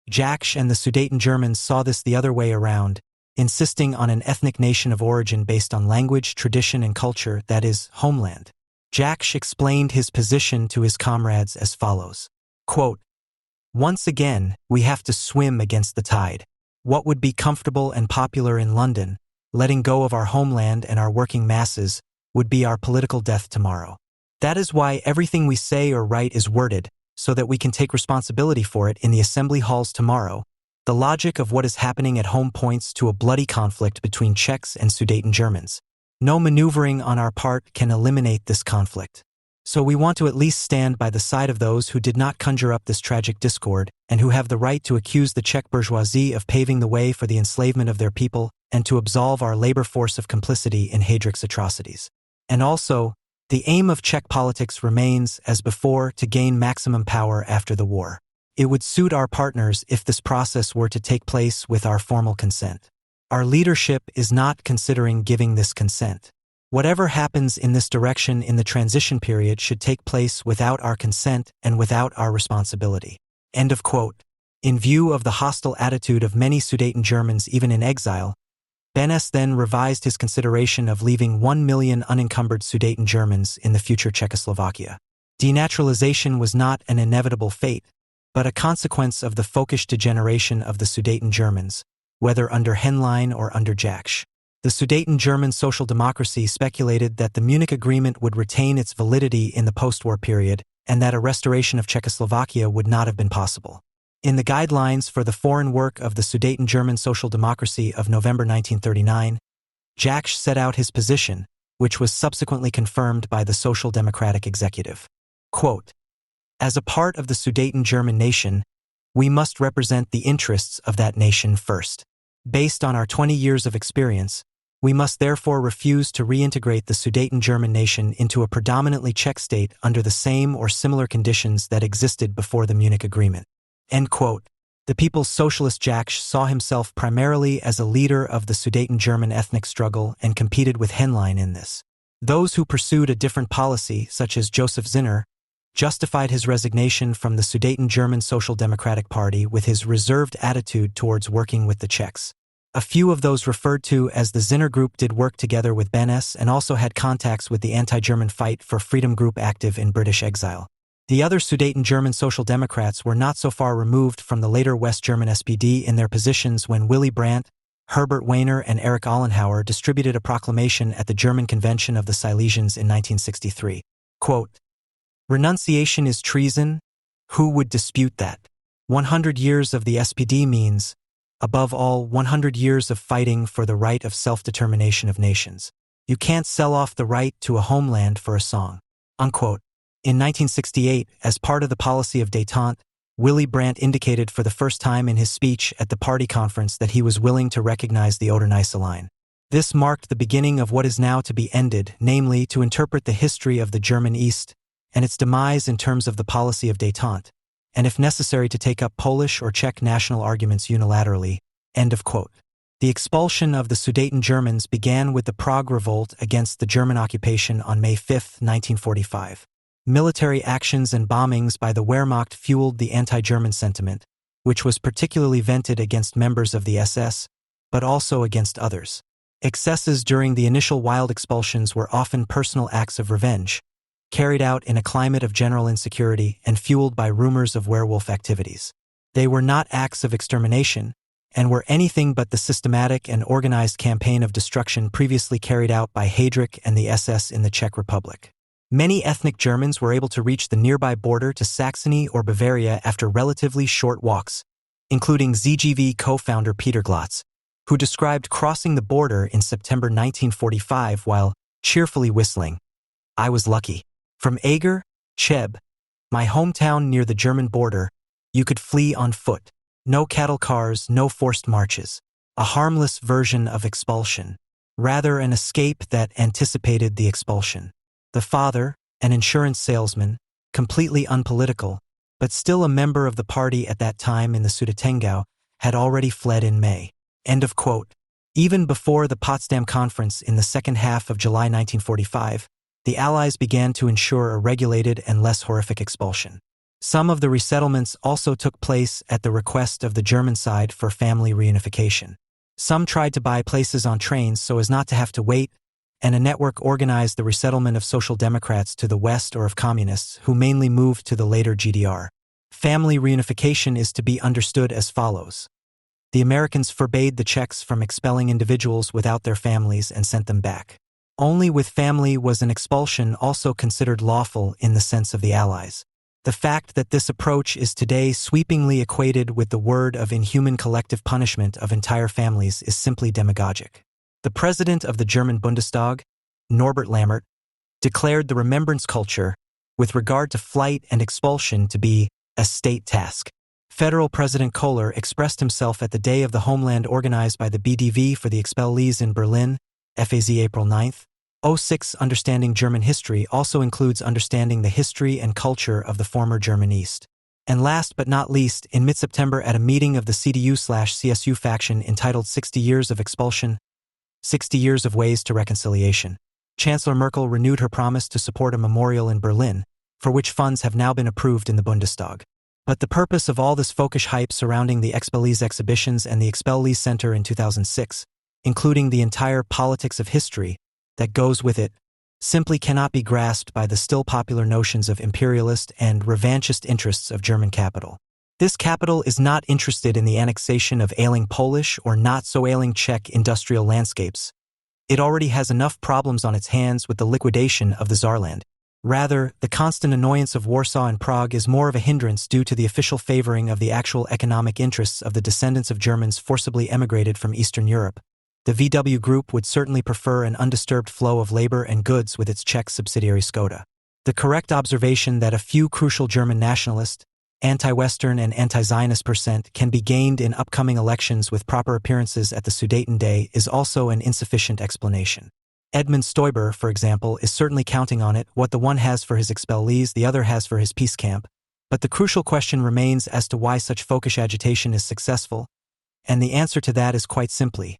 Jacques and the Sudeten Germans saw this the other way around, insisting on an ethnic nation of origin based on language, tradition, and culture, that is, homeland. Jacques explained his position to his comrades as follows. Quote, "Once again, we have to swim against the tide. What would be comfortable and popular in London, letting go of our homeland and our working masses, would be our political death tomorrow. That is why everything we say or write is worded, so that we can take responsibility for it in the assembly halls tomorrow. The logic of what is happening at home points to a bloody conflict between Czechs and Sudeten Germans. No maneuvering on our part can eliminate this conflict. So we want to at least stand by the side of those who did not conjure up this tragic discord, and who have the right to accuse the Czech bourgeoisie of paving the way for the enslavement of their people, and to absolve our labor force of complicity in Heydrich's atrocities. And also, the aim of Czech politics remains, as before, to gain maximum power after the war. It would suit our partners if this process were to take place with our formal consent. Our leadership is not considering giving this consent. Whatever happens in this direction in the transition period should take place without our consent and without our responsibility." End of quote. In view of the hostile attitude of many Sudeten Germans even in exile, Beneš then revised his consideration of leaving 1 million unencumbered Sudeten Germans in the future Czechoslovakia. Denaturalization was not an inevitable fate, but a consequence of the folkish degeneration of the Sudeten Germans, whether under Henlein or under Jacques. The Sudeten German social democracy speculated that the Munich Agreement would retain its validity in the post-war period, and that a restoration of Czechoslovakia would not have been possible. In the guidelines for the foreign work of the Sudeten German Social Democracy of November 1939, Jacques set out his position, which was subsequently confirmed by the Social Democratic Executive. Quote, "As a part of the Sudeten German nation, we must represent the interests of that nation first. Based on our 20 years of experience, we must therefore refuse to reintegrate the Sudeten German nation into a predominantly Czech state under the same or similar conditions that existed before the Munich Agreement." End quote. The People's Socialist Jacques saw himself primarily as a leader of the Sudeten German ethnic struggle and competed with Henlein in this. Those who pursued a different policy, such as Joseph Zinner, justified his resignation from the Sudeten German Social Democratic Party with his reserved attitude towards working with the Czechs. A few of those referred to as the Zinner Group did work together with Beneš and also had contacts with the anti-German Fight for Freedom group active in British exile. The other Sudeten German Social Democrats were not so far removed from the later West German SPD in their positions when Willy Brandt, Herbert Wehner, and Erich Ollenhauer distributed a proclamation at the German Convention of the Silesians in 1963. Quote, "Renunciation is treason? Who would dispute that? 100 years of the SPD means, above all, 100 years of fighting for the right of self-determination of nations. You can't sell off the right to a homeland for a song." Unquote. In 1968, as part of the policy of détente, Willy Brandt indicated for the first time in his speech at the party conference that he was willing to recognize the Oder-Neisse line. This marked the beginning of what is now to be ended, namely to interpret the history of the German East and its demise in terms of the policy of détente, and if necessary to take up Polish or Czech national arguments unilaterally. End of quote. The expulsion of the Sudeten Germans began with the Prague Revolt against the German occupation on May 5, 1945. Military actions and bombings by the Wehrmacht fueled the anti-German sentiment, which was particularly vented against members of the SS, but also against others. Excesses during the initial wild expulsions were often personal acts of revenge, carried out in a climate of general insecurity and fueled by rumors of werewolf activities. They were not acts of extermination, and were anything but the systematic and organized campaign of destruction previously carried out by Heydrich and the SS in the Czech Republic. Many ethnic Germans were able to reach the nearby border to Saxony or Bavaria after relatively short walks, including ZGV co-founder Peter Glotz, who described crossing the border in September 1945 while cheerfully whistling, "I was lucky. From Eger, Cheb, my hometown near the German border, you could flee on foot. No cattle cars, no forced marches. A harmless version of expulsion. Rather an escape that anticipated the expulsion." The father, an insurance salesman, completely unpolitical, but still a member of the party at that time in the Sudetengau, had already fled in May. End of quote. Even before the Potsdam Conference in the second half of July 1945, the Allies began to ensure a regulated and less horrific expulsion. Some of the resettlements also took place at the request of the German side for family reunification. Some tried to buy places on trains so as not to have to wait, and a network organized the resettlement of Social Democrats to the west or of Communists who mainly moved to the later GDR. Family reunification is to be understood as follows. The Americans forbade the Czechs from expelling individuals without their families and sent them back. Only with family was an expulsion also considered lawful in the sense of the Allies. The fact that this approach is today sweepingly equated with the word of inhuman collective punishment of entire families is simply demagogic. The president of the German Bundestag, Norbert Lammert, declared the remembrance culture with regard to flight and expulsion to be a state task. Federal President Kohler expressed himself at the Day of the Homeland organized by the BDV for the expellees in Berlin, FAZ April 9, 06. Understanding German history also includes understanding the history and culture of the former German East. And last but not least, in mid-September at a meeting of the CDU/CSU faction entitled 60 Years of Expulsion, 60 Years of Ways to Reconciliation, Chancellor Merkel renewed her promise to support a memorial in Berlin, for which funds have now been approved in the Bundestag. But the purpose of all this folkish hype surrounding the Expellees exhibitions and the Expellees Center in 2006, including the entire politics of history that goes with it, simply cannot be grasped by the still popular notions of imperialist and revanchist interests of German capital. This capital is not interested in the annexation of ailing Polish or not-so-ailing Czech industrial landscapes. It already has enough problems on its hands with the liquidation of the Saarland. Rather, the constant annoyance of Warsaw and Prague is more of a hindrance due to the official favoring of the actual economic interests of the descendants of Germans forcibly emigrated from Eastern Europe. The VW Group would certainly prefer an undisturbed flow of labor and goods with its Czech subsidiary Skoda. The correct observation that a few crucial German nationalist, anti-Western and anti-Zionist percent can be gained in upcoming elections with proper appearances at the Sudeten Day is also an insufficient explanation. Edmund Stoiber, for example, is certainly counting on it. What the one has for his expellees, the other has for his peace camp. But the crucial question remains as to why such folkish agitation is successful, and the answer to that is quite simply,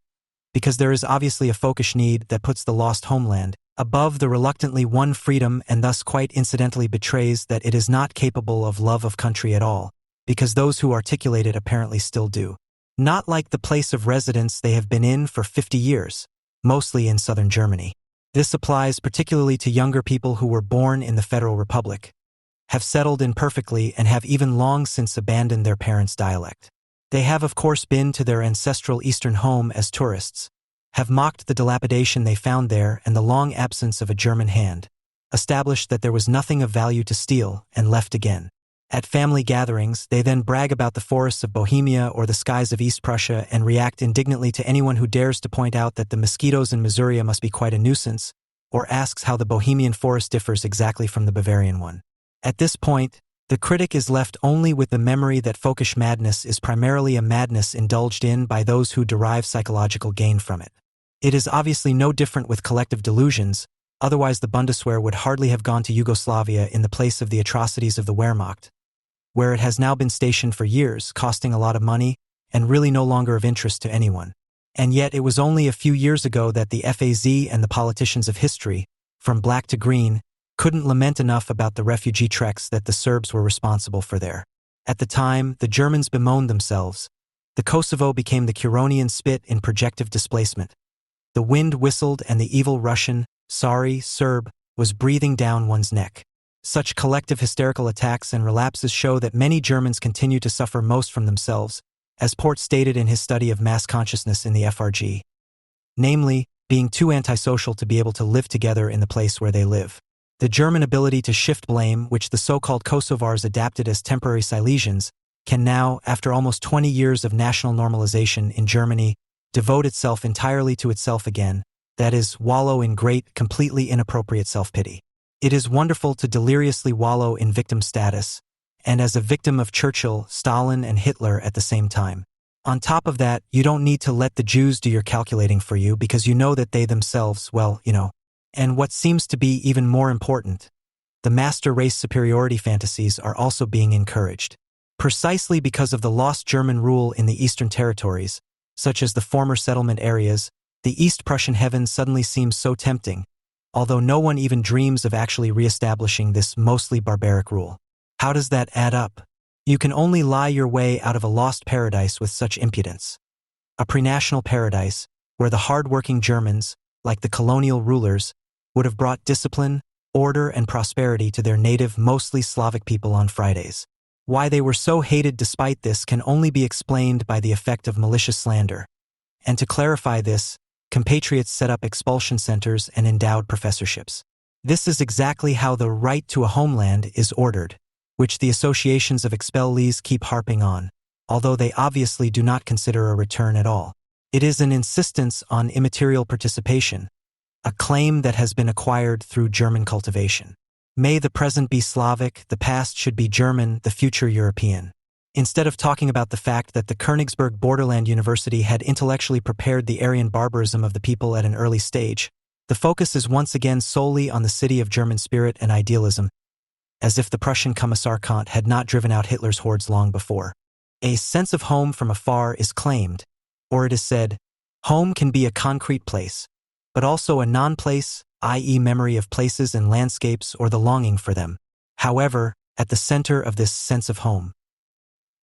because there is obviously a folkish need that puts the lost homeland above the reluctantly won freedom and thus quite incidentally betrays that it is not capable of love of country at all, because those who articulate it apparently still do. Not like the place of residence they have been in for 50 years, mostly in southern Germany. This applies particularly to younger people who were born in the Federal Republic, have settled in perfectly and have even long since abandoned their parents' dialect. They have of course been to their ancestral eastern home as tourists, have mocked the dilapidation they found there and the long absence of a German hand, established that there was nothing of value to steal, and left again. At family gatherings, they then brag about the forests of Bohemia or the skies of East Prussia and react indignantly to anyone who dares to point out that the mosquitoes in Missouri must be quite a nuisance, or asks how the Bohemian forest differs exactly from the Bavarian one. At this point, the critic is left only with the memory that folkish madness is primarily a madness indulged in by those who derive psychological gain from it. It is obviously no different with collective delusions, otherwise the Bundeswehr would hardly have gone to Yugoslavia in the place of the atrocities of the Wehrmacht, where it has now been stationed for years, costing a lot of money, and really no longer of interest to anyone. And yet it was only a few years ago that the FAZ and the politicians of history, from black to green, couldn't lament enough about the refugee treks that the Serbs were responsible for there. At the time, the Germans bemoaned themselves. The Kosovo became the Curonian spit in projective displacement. The wind whistled and the evil Russian, Serb, was breathing down one's neck. Such collective hysterical attacks and relapses show that many Germans continue to suffer most from themselves, as Port stated in his study of mass consciousness in the FRG. Namely, being too antisocial to be able to live together in the place where they live. The German ability to shift blame, which the so-called Kosovars adapted as temporary Silesians, can now, after almost 20 years of national normalization in Germany, devote itself entirely to itself again, that is, wallow in great, completely inappropriate self-pity. It is wonderful to deliriously wallow in victim status, and as a victim of Churchill, Stalin, and Hitler at the same time. On top of that, you don't need to let the Jews do your calculating for you because you know that they themselves, well, And what seems to be even more important, the master race superiority fantasies are also being encouraged. Precisely because of the lost German rule in the Eastern Territories, such as the former settlement areas, the East Prussian heavens suddenly seems so tempting, although no one even dreams of actually re-establishing this mostly barbaric rule. How does that add up? You can only lie your way out of a lost paradise with such impudence. A pre-national paradise, where the hard-working Germans, like the colonial rulers, would have brought discipline, order, and prosperity to their native, mostly Slavic people on Fridays. Why they were so hated despite this can only be explained by the effect of malicious slander. And to clarify this, compatriots set up expulsion centers and endowed professorships. This is exactly how the right to a homeland is ordered, which the associations of expellees keep harping on, although they obviously do not consider a return at all. It is an insistence on immaterial participation, a claim that has been acquired through German cultivation. May the present be Slavic, the past should be German, the future European. Instead of talking about the fact that the Königsberg Borderland University had intellectually prepared the Aryan barbarism of the people at an early stage, the focus is once again solely on the city of German spirit and idealism, as if the Prussian Kommissarkant had not driven out Hitler's hordes long before. A sense of home from afar is claimed, or it is said, home can be a concrete place, but also a non-place, i.e. memory of places and landscapes or the longing for them. However, at the center of this sense of home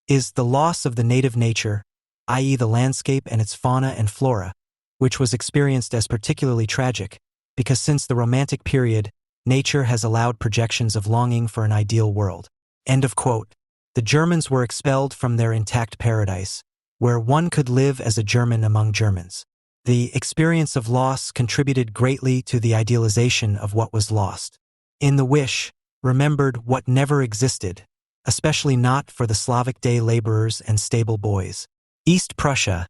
is the loss of the native nature, i.e. the landscape and its fauna and flora, which was experienced as particularly tragic, because since the Romantic period, nature has allowed projections of longing for an ideal world. End of quote. The Germans were expelled from their intact paradise, where one could live as a German among Germans. The experience of loss contributed greatly to the idealization of what was lost. In the wish, remembered what never existed, especially not for the Slavic day laborers and stable boys. East Prussia,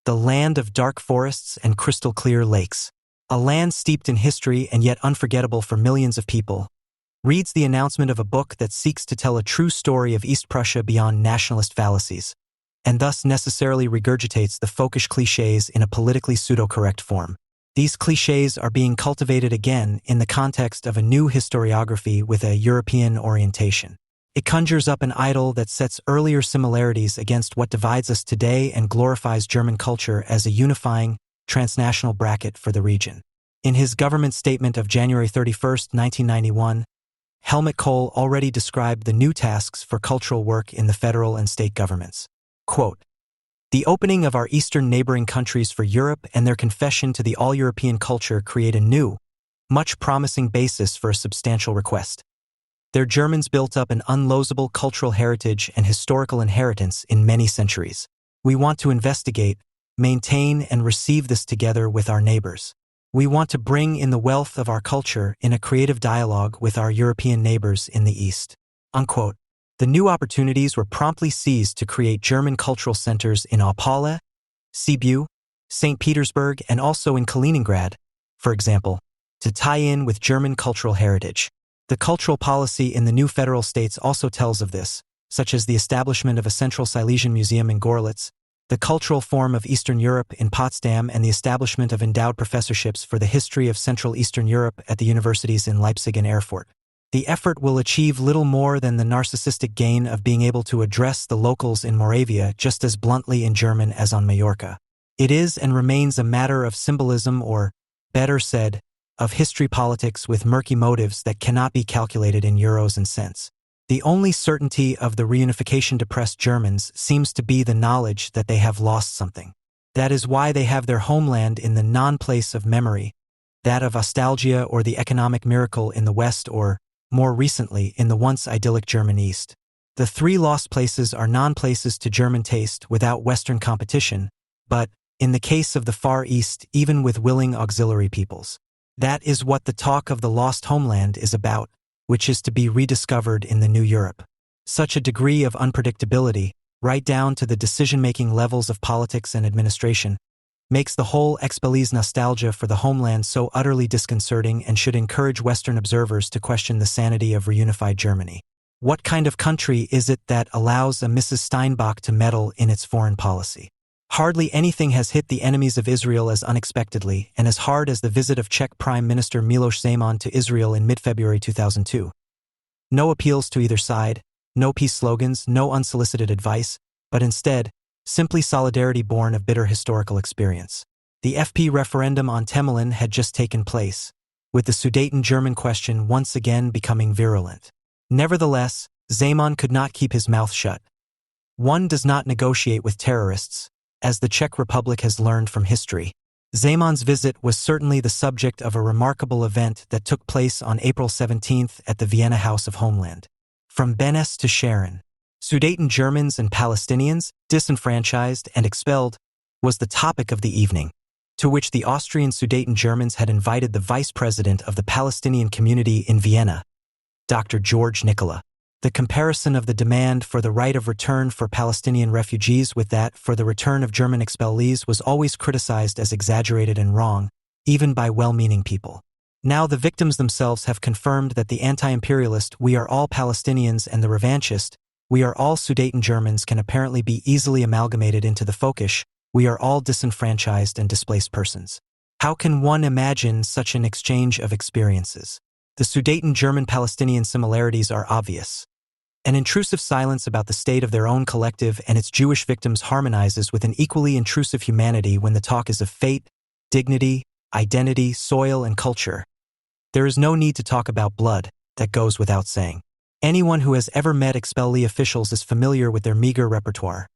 the land of dark forests and crystal-clear lakes, a land steeped in history and yet unforgettable for millions of people, reads the announcement of a book that seeks to tell a true story of East Prussia beyond nationalist fallacies, and thus necessarily regurgitates the folkish clichés in a politically pseudo-correct form. These clichés are being cultivated again in the context of a new historiography with a European orientation. It conjures up an idol that sets earlier similarities against what divides us today and glorifies German culture as a unifying, transnational bracket for the region. In his government statement of January 31, 1991, Helmut Kohl already described the new tasks for cultural work in the federal and state governments. Quote, "The opening of our eastern neighboring countries for Europe and their confession to the all-European culture create a new, much promising basis for a substantial request. Their Germans built up an unlosable cultural heritage and historical inheritance in many centuries. We want to investigate, maintain, and receive this together with our neighbors. We want to bring in the wealth of our culture in a creative dialogue with our European neighbors in the East." Unquote. The new opportunities were promptly seized to create German cultural centers in Opole, Sibiu, St. Petersburg, and also in Kaliningrad, for example, to tie in with German cultural heritage. The cultural policy in the new federal states also tells of this, such as the establishment of a central Silesian museum in Gorlitz, the cultural forum of Eastern Europe in Potsdam, and the establishment of endowed professorships for the history of Central Eastern Europe at the universities in Leipzig and Erfurt. The effort will achieve little more than the narcissistic gain of being able to address the locals in Moravia just as bluntly in German as on Majorca. It is and remains a matter of symbolism or, better said, of history politics with murky motives that cannot be calculated in euros and cents. The only certainty of the reunification-depressed Germans seems to be the knowledge that they have lost something. That is why they have their homeland in the non-place of memory, that of nostalgia or the economic miracle in the West or, more recently, in the once idyllic German East. The three lost places are non-places to German taste without Western competition, but, in the case of the Far East, even with willing auxiliary peoples. That is what the talk of the lost homeland is about, which is to be rediscovered in the new Europe. Such a degree of unpredictability, right down to the decision-making levels of politics and administration, makes the whole expellee's nostalgia for the homeland so utterly disconcerting and should encourage Western observers to question the sanity of reunified Germany. What kind of country is it that allows a Mrs. Steinbach to meddle in its foreign policy? Hardly anything has hit the enemies of Israel as unexpectedly and as hard as the visit of Czech Prime Minister Miloš Zeman to Israel in mid-February 2002. No appeals to either side, no peace slogans, no unsolicited advice, but instead, simply solidarity born of bitter historical experience. The FP referendum on Temelin had just taken place, with the Sudeten-German question once again becoming virulent. Nevertheless, Zeman could not keep his mouth shut. One does not negotiate with terrorists, as the Czech Republic has learned from history. Zeman's visit was certainly the subject of a remarkable event that took place on April 17th at the Vienna House of Homeland. From Beneš to Sharon, Sudeten Germans and Palestinians, disenfranchised and expelled, was the topic of the evening, to which the Austrian Sudeten Germans had invited the vice president of the Palestinian community in Vienna, Dr. George Nicola. The comparison of the demand for the right of return for Palestinian refugees with that for the return of German expellees was always criticized as exaggerated and wrong, even by well-meaning people. Now the victims themselves have confirmed that the anti-imperialist "we are all Palestinians" and the revanchist "we are all Sudeten Germans" can apparently be easily amalgamated into the folkish "we are all disenfranchised and displaced persons." How can one imagine such an exchange of experiences? The Sudeten German-Palestinian similarities are obvious. An intrusive silence about the state of their own collective and its Jewish victims harmonizes with an equally intrusive humanity when the talk is of fate, dignity, identity, soil, and culture. There is no need to talk about blood, that goes without saying. Anyone who has ever met expellee officials is familiar with their meager repertoire.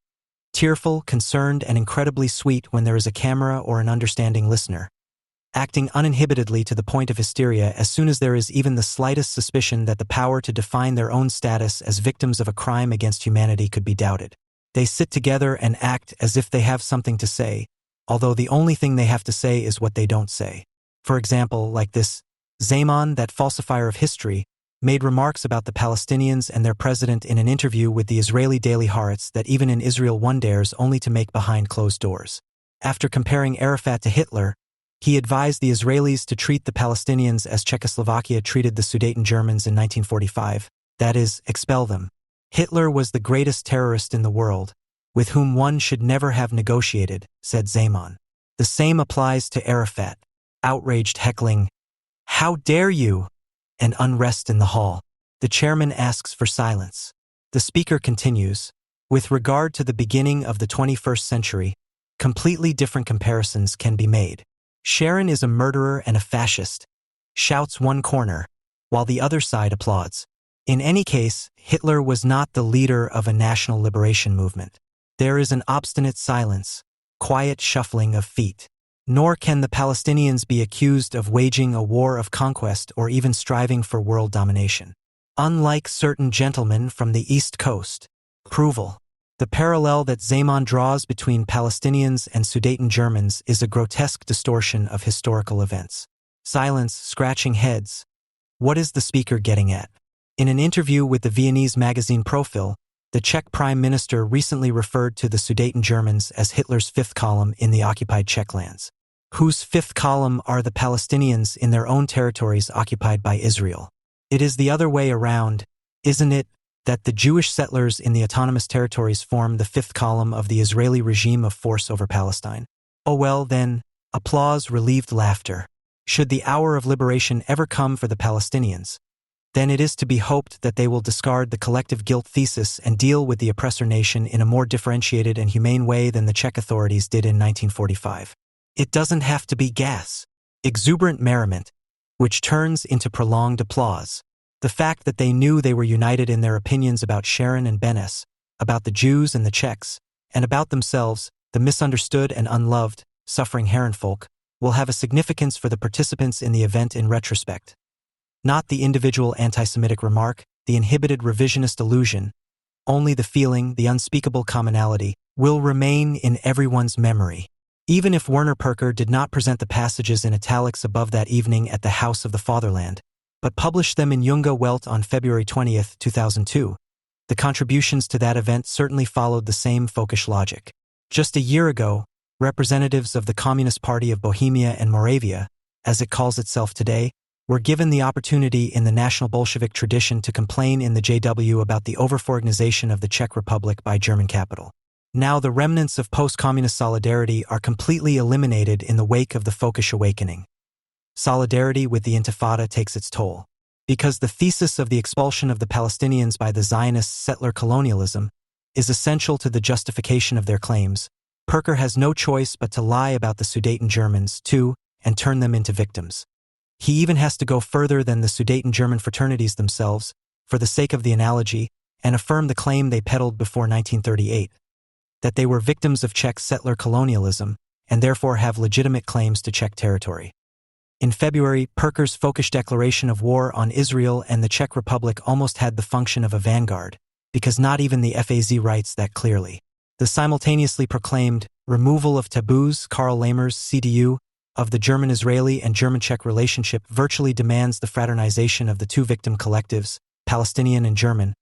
Tearful, concerned, and incredibly sweet when there is a camera or an understanding listener. Acting uninhibitedly to the point of hysteria as soon as there is even the slightest suspicion that the power to define their own status as victims of a crime against humanity could be doubted. They sit together and act as if they have something to say, although the only thing they have to say is what they don't say. For example, like this, Zeman, that falsifier of history, made remarks about the Palestinians and their president in an interview with the Israeli Daily Haaretz that even in Israel one dares only to make behind closed doors. After comparing Arafat to Hitler, he advised the Israelis to treat the Palestinians as Czechoslovakia treated the Sudeten Germans in 1945, that is, expel them. Hitler was the greatest terrorist in the world, with whom one should never have negotiated, said Zeman. The same applies to Arafat. Outraged heckling, "How dare you?" and unrest in the hall. The chairman asks for silence. The speaker continues, "With regard to the beginning of the 21st century, completely different comparisons can be made. Sharon is a murderer and a fascist," shouts one corner, while the other side applauds. In any case, Hitler was not the leader of a national liberation movement. There is an obstinate silence, quiet shuffling of feet. Nor can the Palestinians be accused of waging a war of conquest or even striving for world domination. Unlike certain gentlemen from the East Coast, approval. The parallel that Zeman draws between Palestinians and Sudeten Germans is a grotesque distortion of historical events. Silence, scratching heads. What is the speaker getting at? In an interview with the Viennese magazine Profil, the Czech Prime Minister recently referred to the Sudeten Germans as Hitler's fifth column in the occupied Czech lands. Whose fifth column are the Palestinians in their own territories occupied by Israel? It is the other way around, isn't it, that the Jewish settlers in the autonomous territories form the fifth column of the Israeli regime of force over Palestine? Oh well, then, applause relieved laughter. Should the hour of liberation ever come for the Palestinians, then it is to be hoped that they will discard the collective guilt thesis and deal with the oppressor nation in a more differentiated and humane way than the Czech authorities did in 1945. It doesn't have to be gas. Exuberant merriment, which turns into prolonged applause. The fact that they knew they were united in their opinions about Sharon and Beneš, about the Jews and the Czechs, and about themselves, the misunderstood and unloved, suffering Herrenvolk, will have a significance for the participants in the event in retrospect. Not the individual anti-Semitic remark, the inhibited revisionist allusion, only the feeling, the unspeakable commonality, will remain in everyone's memory. Even if Werner Perker did not present the passages in italics above that evening at the House of the Fatherland, but published them in Junge Welt on February 20, 2002, the contributions to that event certainly followed the same folkish logic. Just a year ago, representatives of the Communist Party of Bohemia and Moravia, as it calls itself today, were given the opportunity in the National Bolshevik tradition to complain in the JW about the overorganization of the Czech Republic by German capital. Now the remnants of post-communist solidarity are completely eliminated in the wake of the folkish awakening. Solidarity with the Intifada takes its toll. Because the thesis of the expulsion of the Palestinians by the Zionist settler colonialism, is essential to the justification of their claims, Perker has no choice but to lie about the Sudeten Germans, too, and turn them into victims. He even has to go further than the Sudeten German fraternities themselves, for the sake of the analogy, and affirm the claim they peddled before 1938, that they were victims of Czech settler colonialism, and therefore have legitimate claims to Czech territory. In February, Perker's folkish declaration of war on Israel and the Czech Republic almost had the function of a vanguard, because not even the FAZ writes that clearly. The simultaneously proclaimed removal of taboos, Karl Lamer's CDU, of the German-Israeli and German-Czech relationship virtually demands the fraternization of the two victim collectives, Palestinian and German,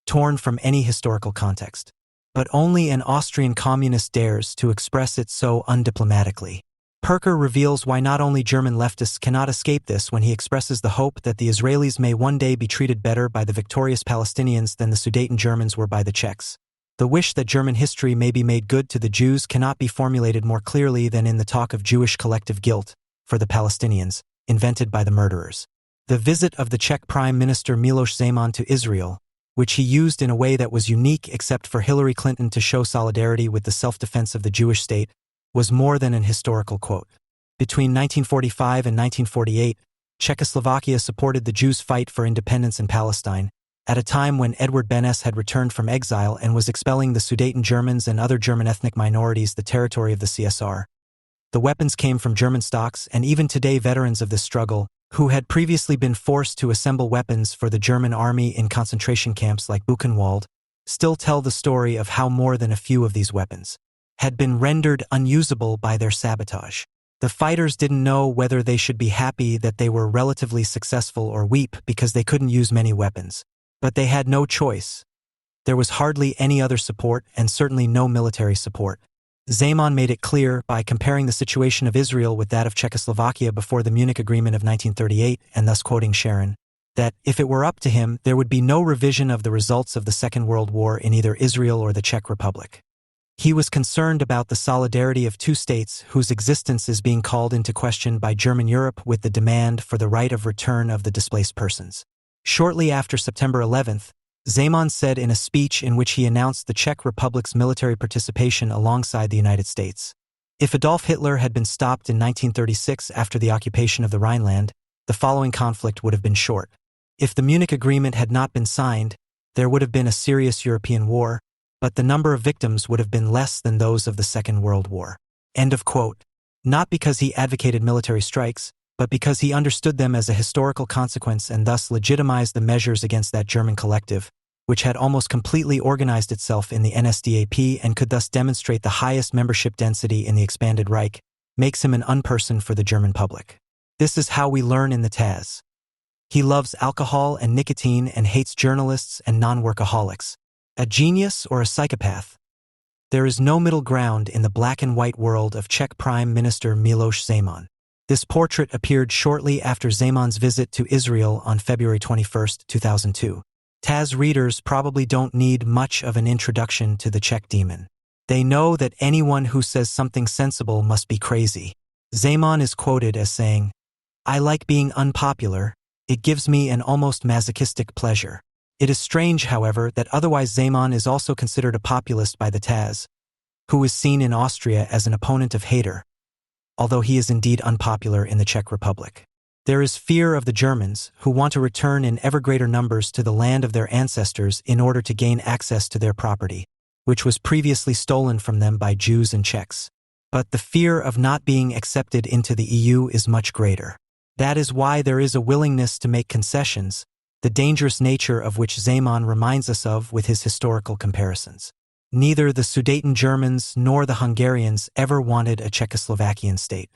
torn from any historical context. But only an Austrian communist dares to express it so undiplomatically. Perker reveals why not only German leftists cannot escape this when he expresses the hope that the Israelis may one day be treated better by the victorious Palestinians than the Sudeten Germans were by the Czechs. The wish that German history may be made good to the Jews cannot be formulated more clearly than in the talk of Jewish collective guilt for the Palestinians, invented by the murderers. The visit of the Czech Prime Minister Miloš Zeman to Israel, which he used in a way that was unique except for Hillary Clinton to show solidarity with the self-defense of the Jewish state, was more than an historical quote. Between 1945 and 1948, Czechoslovakia supported the Jews' fight for independence in Palestine, at a time when Edward Beneš had returned from exile and was expelling the Sudeten Germans and other German ethnic minorities the territory of the CSR. The weapons came from German stocks, and even today veterans of this struggle, who had previously been forced to assemble weapons for the German army in concentration camps like Buchenwald, still tell the story of how more than a few of these weapons had been rendered unusable by their sabotage. The fighters didn't know whether they should be happy that they were relatively successful or weep because they couldn't use many weapons. But they had no choice. There was hardly any other support, and certainly no military support. Zeman made it clear, by comparing the situation of Israel with that of Czechoslovakia before the Munich Agreement of 1938, and thus quoting Sharon, that, if it were up to him, there would be no revision of the results of the Second World War in either Israel or the Czech Republic. He was concerned about the solidarity of two states whose existence is being called into question by German Europe with the demand for the right of return of the displaced persons. Shortly after September 11th, Zeman said in a speech in which he announced the Czech Republic's military participation alongside the United States, if Adolf Hitler had been stopped in 1936 after the occupation of the Rhineland, the following conflict would have been short. If the Munich Agreement had not been signed, there would have been a serious European war, but the number of victims would have been less than those of the Second World War. End of quote. Not because he advocated military strikes, but because he understood them as a historical consequence and thus legitimized the measures against that German collective, which had almost completely organized itself in the NSDAP and could thus demonstrate the highest membership density in the expanded Reich, makes him an unperson for the German public. This is how we learn in the Taz. He loves alcohol and nicotine and hates journalists and non-workaholics. A genius or a psychopath? There is no middle ground in the black and white world of Czech Prime Minister Miloš Zeman. This portrait appeared shortly after Zeman's visit to Israel on February 21, 2002. Taz readers probably don't need much of an introduction to the Czech demon. They know that anyone who says something sensible must be crazy. Zeman is quoted as saying, "I like being unpopular. It gives me an almost masochistic pleasure." It is strange, however, that otherwise Zeman is also considered a populist by the Taz, who is seen in Austria as an opponent of Hader, although he is indeed unpopular in the Czech Republic. There is fear of the Germans, who want to return in ever greater numbers to the land of their ancestors in order to gain access to their property, which was previously stolen from them by Jews and Czechs. But the fear of not being accepted into the EU is much greater. That is why there is a willingness to make concessions, the dangerous nature of which Zeman reminds us of with his historical comparisons. Neither the Sudeten Germans nor the Hungarians ever wanted a Czechoslovakian state.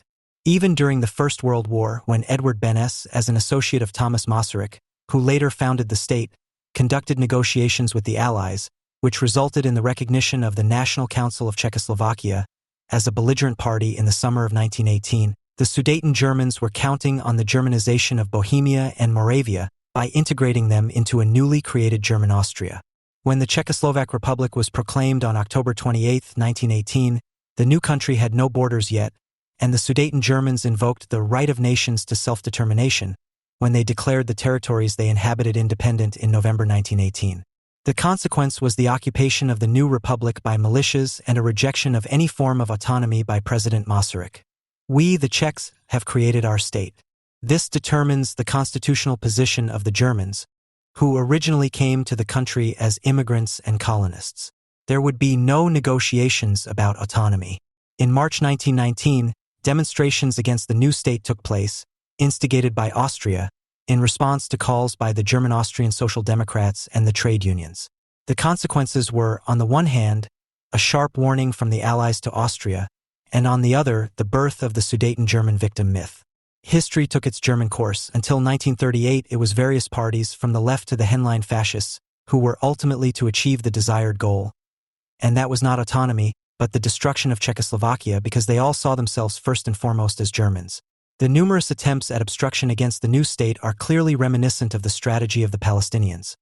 Even during the First World War, when Edward Beneš, as an associate of Thomas Mann, who later founded the state, conducted negotiations with the Allies, which resulted in the recognition of the National Council of Czechoslovakia as a belligerent party in the summer of 1918, the Sudeten Germans were counting on the Germanization of Bohemia and Moravia by integrating them into a newly created German Austria. When the Czechoslovak Republic was proclaimed on October 28, 1918, the new country had no borders yet, and the Sudeten Germans invoked the right of nations to self-determination when they declared the territories they inhabited independent in November 1918. The consequence was the occupation of the new republic by militias and a rejection of any form of autonomy by President Masaryk. We, the Czechs, have created our state. This determines the constitutional position of the Germans, who originally came to the country as immigrants and colonists. There would be no negotiations about autonomy. In March 1919, demonstrations against the new state took place, instigated by Austria, in response to calls by the German-Austrian Social Democrats and the trade unions. The consequences were, on the one hand, a sharp warning from the Allies to Austria, and on the other, the birth of the Sudeten-German victim myth. History took its German course. Until 1938, it was various parties, from the left to the Henlein fascists, who were ultimately to achieve the desired goal. And that was not autonomy, but the destruction of Czechoslovakia, because they all saw themselves first and foremost as Germans. The numerous attempts at obstruction against the new state are clearly reminiscent of the strategy of the Palestinians.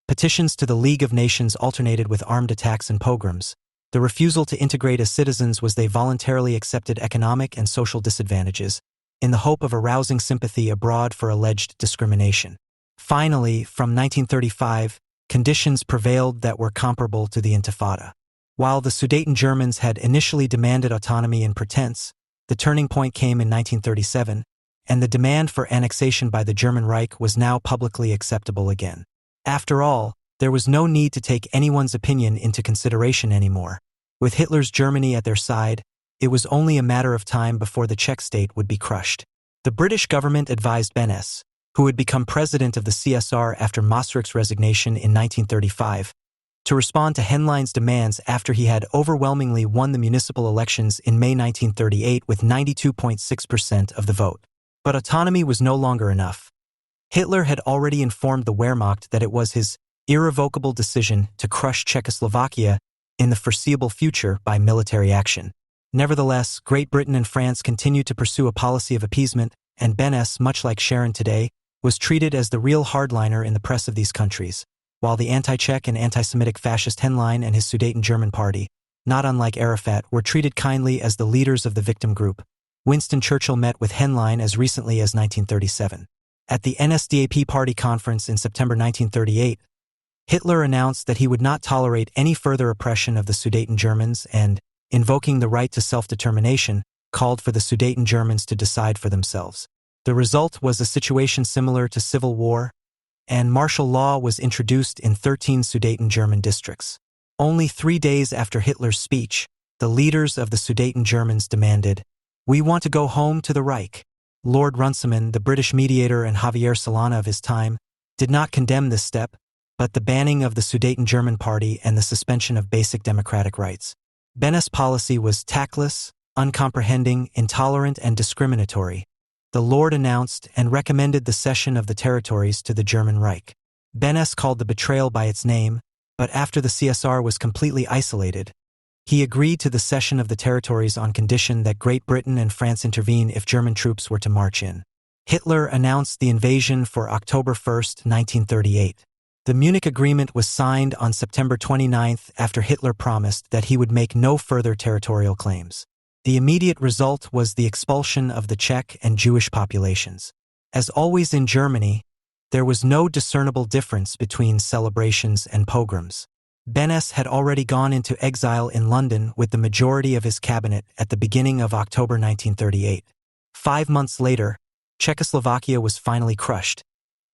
Petitions to the League of Nations alternated with armed attacks and pogroms. The refusal to integrate as citizens was they voluntarily accepted economic and social disadvantages, in the hope of arousing sympathy abroad for alleged discrimination. Finally, from 1935, conditions prevailed that were comparable to the Intifada. While the Sudeten Germans had initially demanded autonomy in pretense, the turning point came in 1937, and the demand for annexation by the German Reich was now publicly acceptable again. After all, there was no need to take anyone's opinion into consideration anymore. With Hitler's Germany at their side, it was only a matter of time before the Czech state would be crushed. The British government advised Beneš, who had become president of the CSR after Masaryk's resignation in 1935, to respond to Henlein's demands after he had overwhelmingly won the municipal elections in May 1938 with 92.6% of the vote. But autonomy was no longer enough. Hitler had already informed the Wehrmacht that it was his irrevocable decision to crush Czechoslovakia in the foreseeable future by military action. Nevertheless, Great Britain and France continued to pursue a policy of appeasement, and Beneš, much like Sharon today, was treated as the real hardliner in the press of these countries, while the anti-Czech and anti-Semitic fascist Henlein and his Sudeten German party, not unlike Arafat, were treated kindly as the leaders of the victim group. Winston Churchill met with Henlein as recently as 1937. At the NSDAP party conference in September 1938, Hitler announced that he would not tolerate any further oppression of the Sudeten Germans and, invoking the right to self-determination, called for the Sudeten Germans to decide for themselves. The result was a situation similar to civil war, and martial law was introduced in 13 Sudeten German districts. Only 3 days after Hitler's speech, the leaders of the Sudeten Germans demanded, "We want to go home to the Reich." Lord Runciman, the British mediator and Javier Solana of his time, did not condemn this step, but the banning of the Sudeten German party and the suspension of basic democratic rights. Beneš's policy was tactless, uncomprehending, intolerant, and discriminatory. The Lord announced and recommended the cession of the territories to the German Reich. Beneš called the betrayal by its name, but after the CSR was completely isolated, he agreed to the cession of the territories on condition that Great Britain and France intervene if German troops were to march in. Hitler announced the invasion for October 1, 1938. The Munich Agreement was signed on September 29 after Hitler promised that he would make no further territorial claims. The immediate result was the expulsion of the Czech and Jewish populations. As always in Germany, there was no discernible difference between celebrations and pogroms. Beneš had already gone into exile in London with the majority of his cabinet at the beginning of October 1938. 5 months later, Czechoslovakia was finally crushed.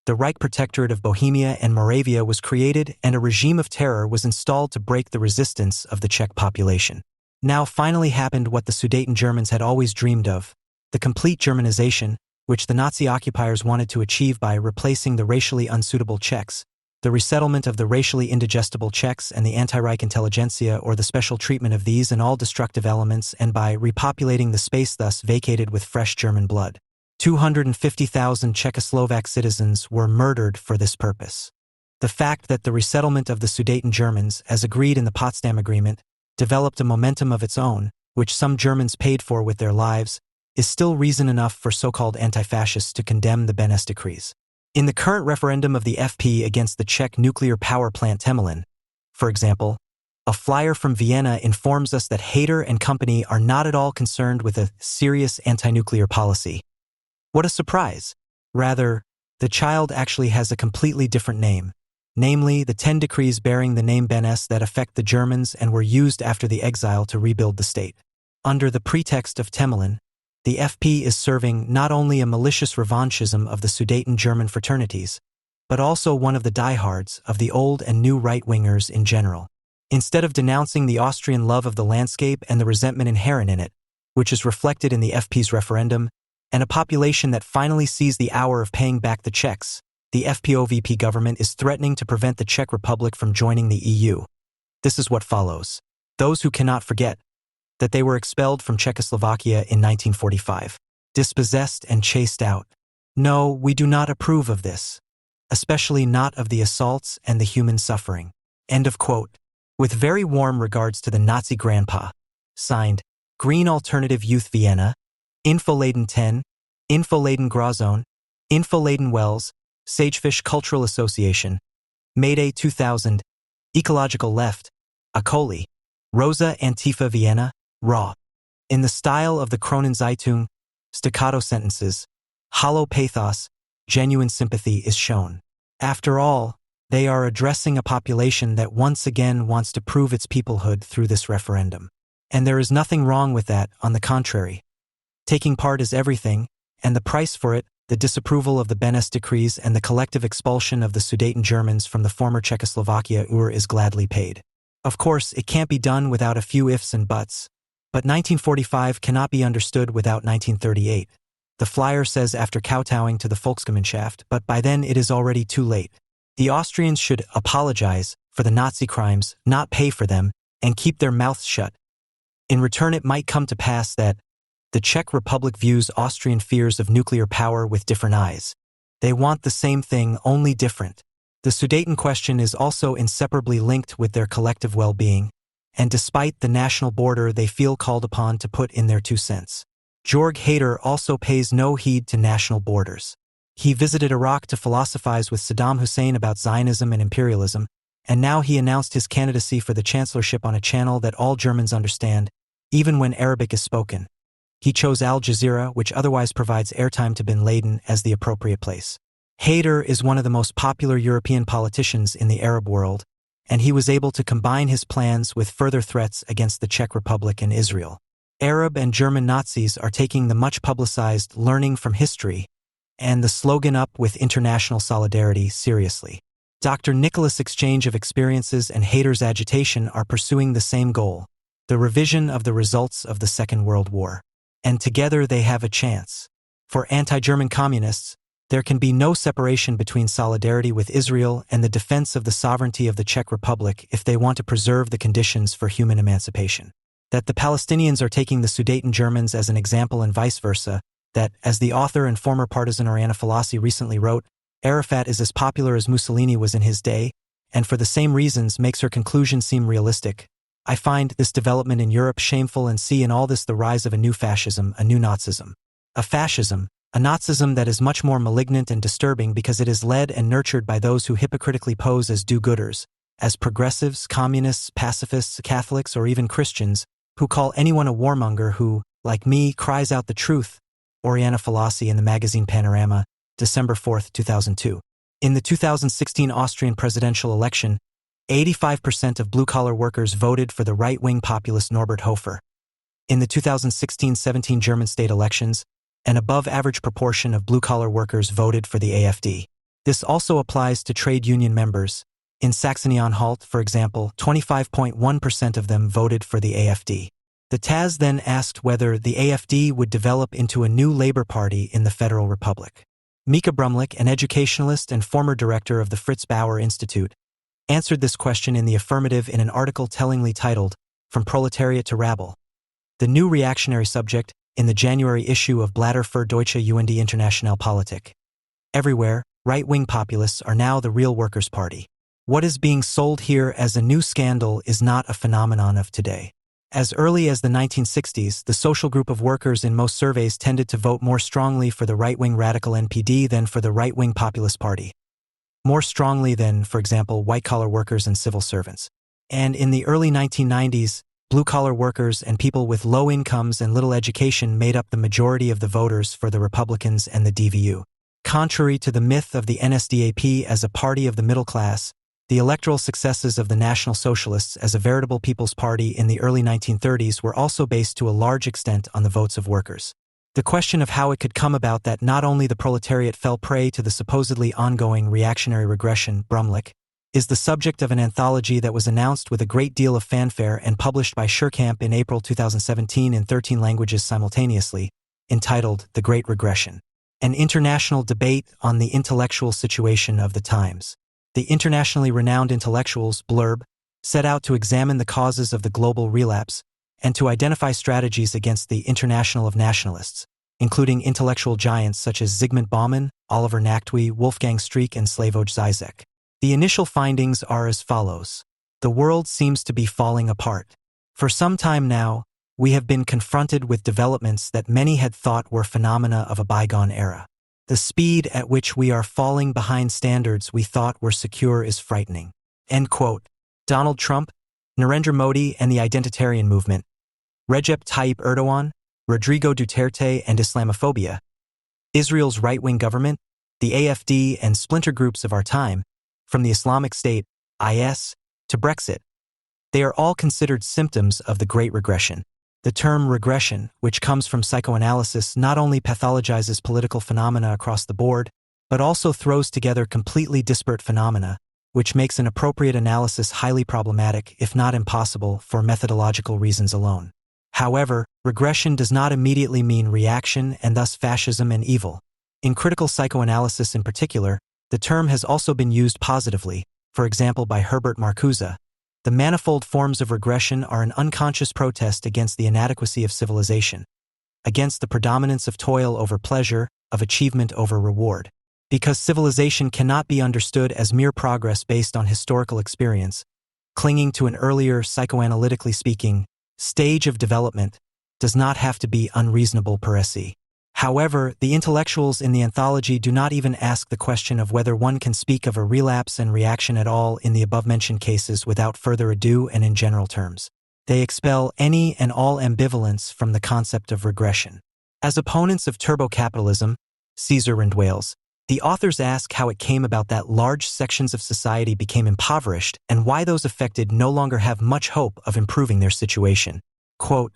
The Reich Protectorate of Bohemia and Moravia was created, and a regime of terror was installed to break the resistance of the Czech population. Now finally happened what the Sudeten Germans had always dreamed of, the complete Germanization, which the Nazi occupiers wanted to achieve by replacing the racially unsuitable Czechs, the resettlement of the racially indigestible Czechs and the anti-Reich intelligentsia, or the special treatment of these and all destructive elements, and by repopulating the space thus vacated with fresh German blood. 250,000 Czechoslovak citizens were murdered for this purpose. The fact that the resettlement of the Sudeten Germans, as agreed in the Potsdam Agreement, developed a momentum of its own, which some Germans paid for with their lives, is still reason enough for so-called anti-fascists to condemn the Beneš decrees. In the current referendum of the FP against the Czech nuclear power plant Temelin, for example, a flyer from Vienna informs us that Hayter and company are not at all concerned with a serious anti-nuclear policy. What a surprise! Rather, the child actually has a completely different name. namely the 10 decrees bearing the name Benes that affect the Germans and were used after the exile to rebuild the state. Under the pretext of Temelin, the FP is serving not only a malicious revanchism of the Sudeten German fraternities, but also one of the diehards of the old and new right-wingers in general. Instead of denouncing the Austrian love of the landscape and the resentment inherent in it, which is reflected in the FP's referendum, and a population that finally sees the hour of paying back the Czechs, the FPO-VP government is threatening to prevent the Czech Republic from joining the EU. This is what follows. Those who cannot forget that they were expelled from Czechoslovakia in 1945, dispossessed and chased out. No, we do not approve of this, especially not of the assaults and the human suffering. End of quote. With very warm regards to the Nazi grandpa. Signed, Green Alternative Youth Vienna, Infoladen 10, Infoladen Grazone, Infoladen Wells, Sagefish Cultural Association, Mayday 2000, Ecological Left, Akoli, Rosa Antifa Vienna, Raw. In the style of the Kronenzeitung, staccato sentences, hollow pathos, genuine sympathy is shown. After all, they are addressing a population that once again wants to prove its peoplehood through this referendum. And there is nothing wrong with that, on the contrary. Taking part is everything, and the price for it, the disapproval of the Benes decrees and the collective expulsion of the Sudeten Germans from the former Czechoslovakia is gladly paid. Of course, it can't be done without a few ifs and buts. But 1945 cannot be understood without 1938. The flyer says after kowtowing to the Volksgemeinschaft, but by then it is already too late. The Austrians should apologize for the Nazi crimes, not pay for them, and keep their mouths shut. In return, it might come to pass that the Czech Republic views Austrian fears of nuclear power with different eyes. They want the same thing, only different. The Sudeten question is also inseparably linked with their collective well-being, and despite the national border they feel called upon to put in their 2 cents. Jörg Haider also pays no heed to national borders. He visited Iraq to philosophize with Saddam Hussein about Zionism and imperialism, and now he announced his candidacy for the chancellorship on a channel that all Germans understand, even when Arabic is spoken. He chose Al Jazeera, which otherwise provides airtime to bin Laden, as the appropriate place. Haider is one of the most popular European politicians in the Arab world, and he was able to combine his plans with further threats against the Czech Republic and Israel. Arab and German Nazis are taking the much-publicized learning from history and the slogan up with international solidarity seriously. Dr. Nicholas' exchange of experiences and Haider's agitation are pursuing the same goal, the revision of the results of the Second World War. And together they have a chance. For anti-German communists, there can be no separation between solidarity with Israel and the defense of the sovereignty of the Czech Republic if they want to preserve the conditions for human emancipation. That the Palestinians are taking the Sudeten Germans as an example and vice versa, that, as the author and former partisan Arianna Falassi recently wrote, Arafat is as popular as Mussolini was in his day, and for the same reasons makes her conclusion seem realistic. I find this development in Europe shameful and see in all this the rise of a new fascism, a new Nazism. A fascism, a Nazism that is much more malignant and disturbing because it is led and nurtured by those who hypocritically pose as do-gooders, as progressives, communists, pacifists, Catholics, or even Christians, who call anyone a warmonger who, like me, cries out the truth. Arianna Falassi in the magazine Panorama, December 4, 2002. In the 2016 Austrian presidential election, 85% of blue-collar workers voted for the right-wing populist Norbert Hofer. In the 2016-17 German state elections, an above-average proportion of blue-collar workers voted for the AfD. This also applies to trade union members. In Saxony-Anhalt, for example, 25.1% of them voted for the AfD. The TAS then asked whether the AfD would develop into a new Labour Party in the Federal Republic. Mika Brumlik, an educationalist and former director of the Fritz Bauer Institute, answered this question in the affirmative in an article tellingly titled, From Proletariat to Rabble. The new reactionary subject in the January issue of Blatter für Deutsche und Internationale Politik. Everywhere, right-wing populists are now the real Workers' Party. What is being sold here as a new scandal is not a phenomenon of today. As early as the 1960s, the social group of workers in most surveys tended to vote more strongly for the right-wing radical NPD than for the right-wing populist party. More strongly than, for example, white-collar workers and civil servants. And in the early 1990s, blue-collar workers and people with low incomes and little education made up the majority of the voters for the Republicans and the DVU. Contrary to the myth of the NSDAP as a party of the middle class, The electoral successes of the National Socialists as a veritable people's party in the early 1930s were also based to a large extent on the votes of workers. The question of how it could come about that not only the proletariat fell prey to the supposedly ongoing reactionary regression, Brumlik, is the subject of an anthology that was announced with a great deal of fanfare and published by Suhrkamp in April 2017 in 13 languages simultaneously, entitled The Great Regression, an international debate on the intellectual situation of the times. The internationally renowned intellectuals, blurb, set out to examine the causes of the global relapse and to identify strategies against the international of nationalists, including intellectual giants such as Zygmunt Bauman, Oliver Nactwey, Wolfgang Streeck, and Slavoj Zizek. The initial findings are as follows. The world seems to be falling apart. For some time now, we have been confronted with developments that many had thought were phenomena of a bygone era. The speed at which we are falling behind standards we thought were secure is frightening. End quote. Donald Trump, Narendra Modi and the Identitarian Movement, Recep Tayyip Erdogan, Rodrigo Duterte and Islamophobia, Israel's right-wing government, the AfD and splinter groups of our time, from the Islamic State, IS, to Brexit. They are all considered symptoms of the Great Regression. The term regression, which comes from psychoanalysis, not only pathologizes political phenomena across the board, but also throws together completely disparate phenomena, which makes an appropriate analysis highly problematic, if not impossible, for methodological reasons alone. However, regression does not immediately mean reaction and thus fascism and evil. In critical psychoanalysis in particular, the term has also been used positively, for example by Herbert Marcuse. The manifold forms of regression are an unconscious protest against the inadequacy of civilization, against the predominance of toil over pleasure, of achievement over reward. Because civilization cannot be understood as mere progress based on historical experience, clinging to an earlier, psychoanalytically speaking, stage of development does not have to be unreasonable per se. However, the intellectuals in the anthology do not even ask the question of whether one can speak of a relapse and reaction at all in the above-mentioned cases without further ado and in general terms. They expel any and all ambivalence from the concept of regression. As opponents of turbo-capitalism, Caesar Rindwales, the authors ask how it came about that large sections of society became impoverished and why those affected no longer have much hope of improving their situation. Quote,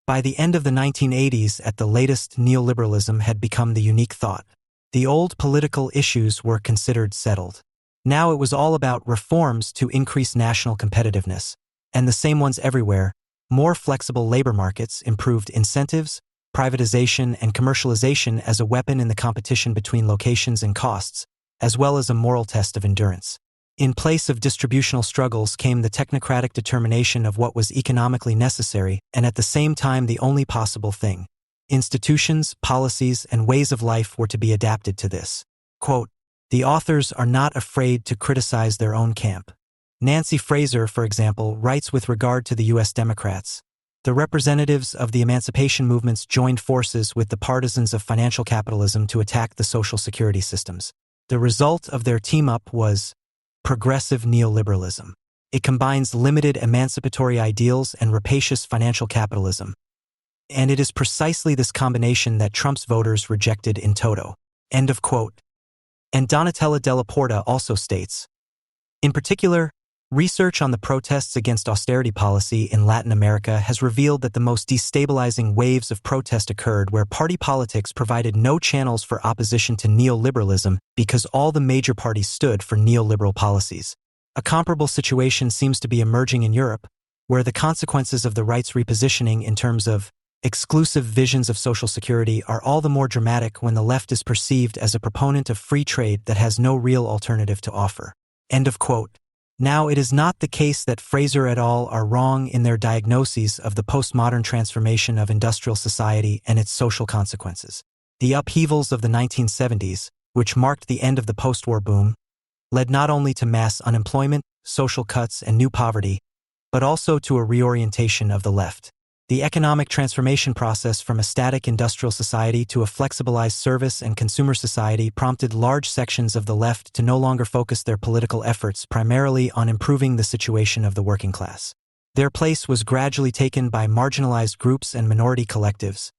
by the end of the 1980s, at the latest, neoliberalism had become the unique thought. The old political issues were considered settled. Now it was all about reforms to increase national competitiveness, and the same ones everywhere: more flexible labor markets, improved incentives, privatization and commercialization as a weapon in the competition between locations and costs, as well as a moral test of endurance. In place of distributional struggles came the technocratic determination of what was economically necessary and at the same time the only possible thing. Institutions, policies, and ways of life were to be adapted to this. Quote, the authors are not afraid to criticize their own camp. Nancy Fraser, for example, writes with regard to the U.S. Democrats. The representatives of the emancipation movements joined forces with the partisans of financial capitalism to attack the social security systems. The result of their team-up was progressive neoliberalism. It combines limited emancipatory ideals and rapacious financial capitalism. And it is precisely this combination that Trump's voters rejected in toto. End of quote. And Donatella Della Porta also states, in particular, research on the protests against austerity policy in Latin America has revealed that the most destabilizing waves of protest occurred where party politics provided no channels for opposition to neoliberalism because all the major parties stood for neoliberal policies. A comparable situation seems to be emerging in Europe, where the consequences of the right's repositioning in terms of exclusive visions of social security are all the more dramatic when the left is perceived as a proponent of free trade that has no real alternative to offer. End of quote. Now, it is not the case that Fraser et al. Are wrong in their diagnoses of the postmodern transformation of industrial society and its social consequences. The upheavals of the 1970s, which marked the end of the post-war boom, led not only to mass unemployment, social cuts, and new poverty, but also to a reorientation of the left. The economic transformation process from a static industrial society to a flexibilized service and consumer society prompted large sections of the left to no longer focus their political efforts primarily on improving the situation of the working class. Their place was gradually taken by marginalized groups and minority collectives,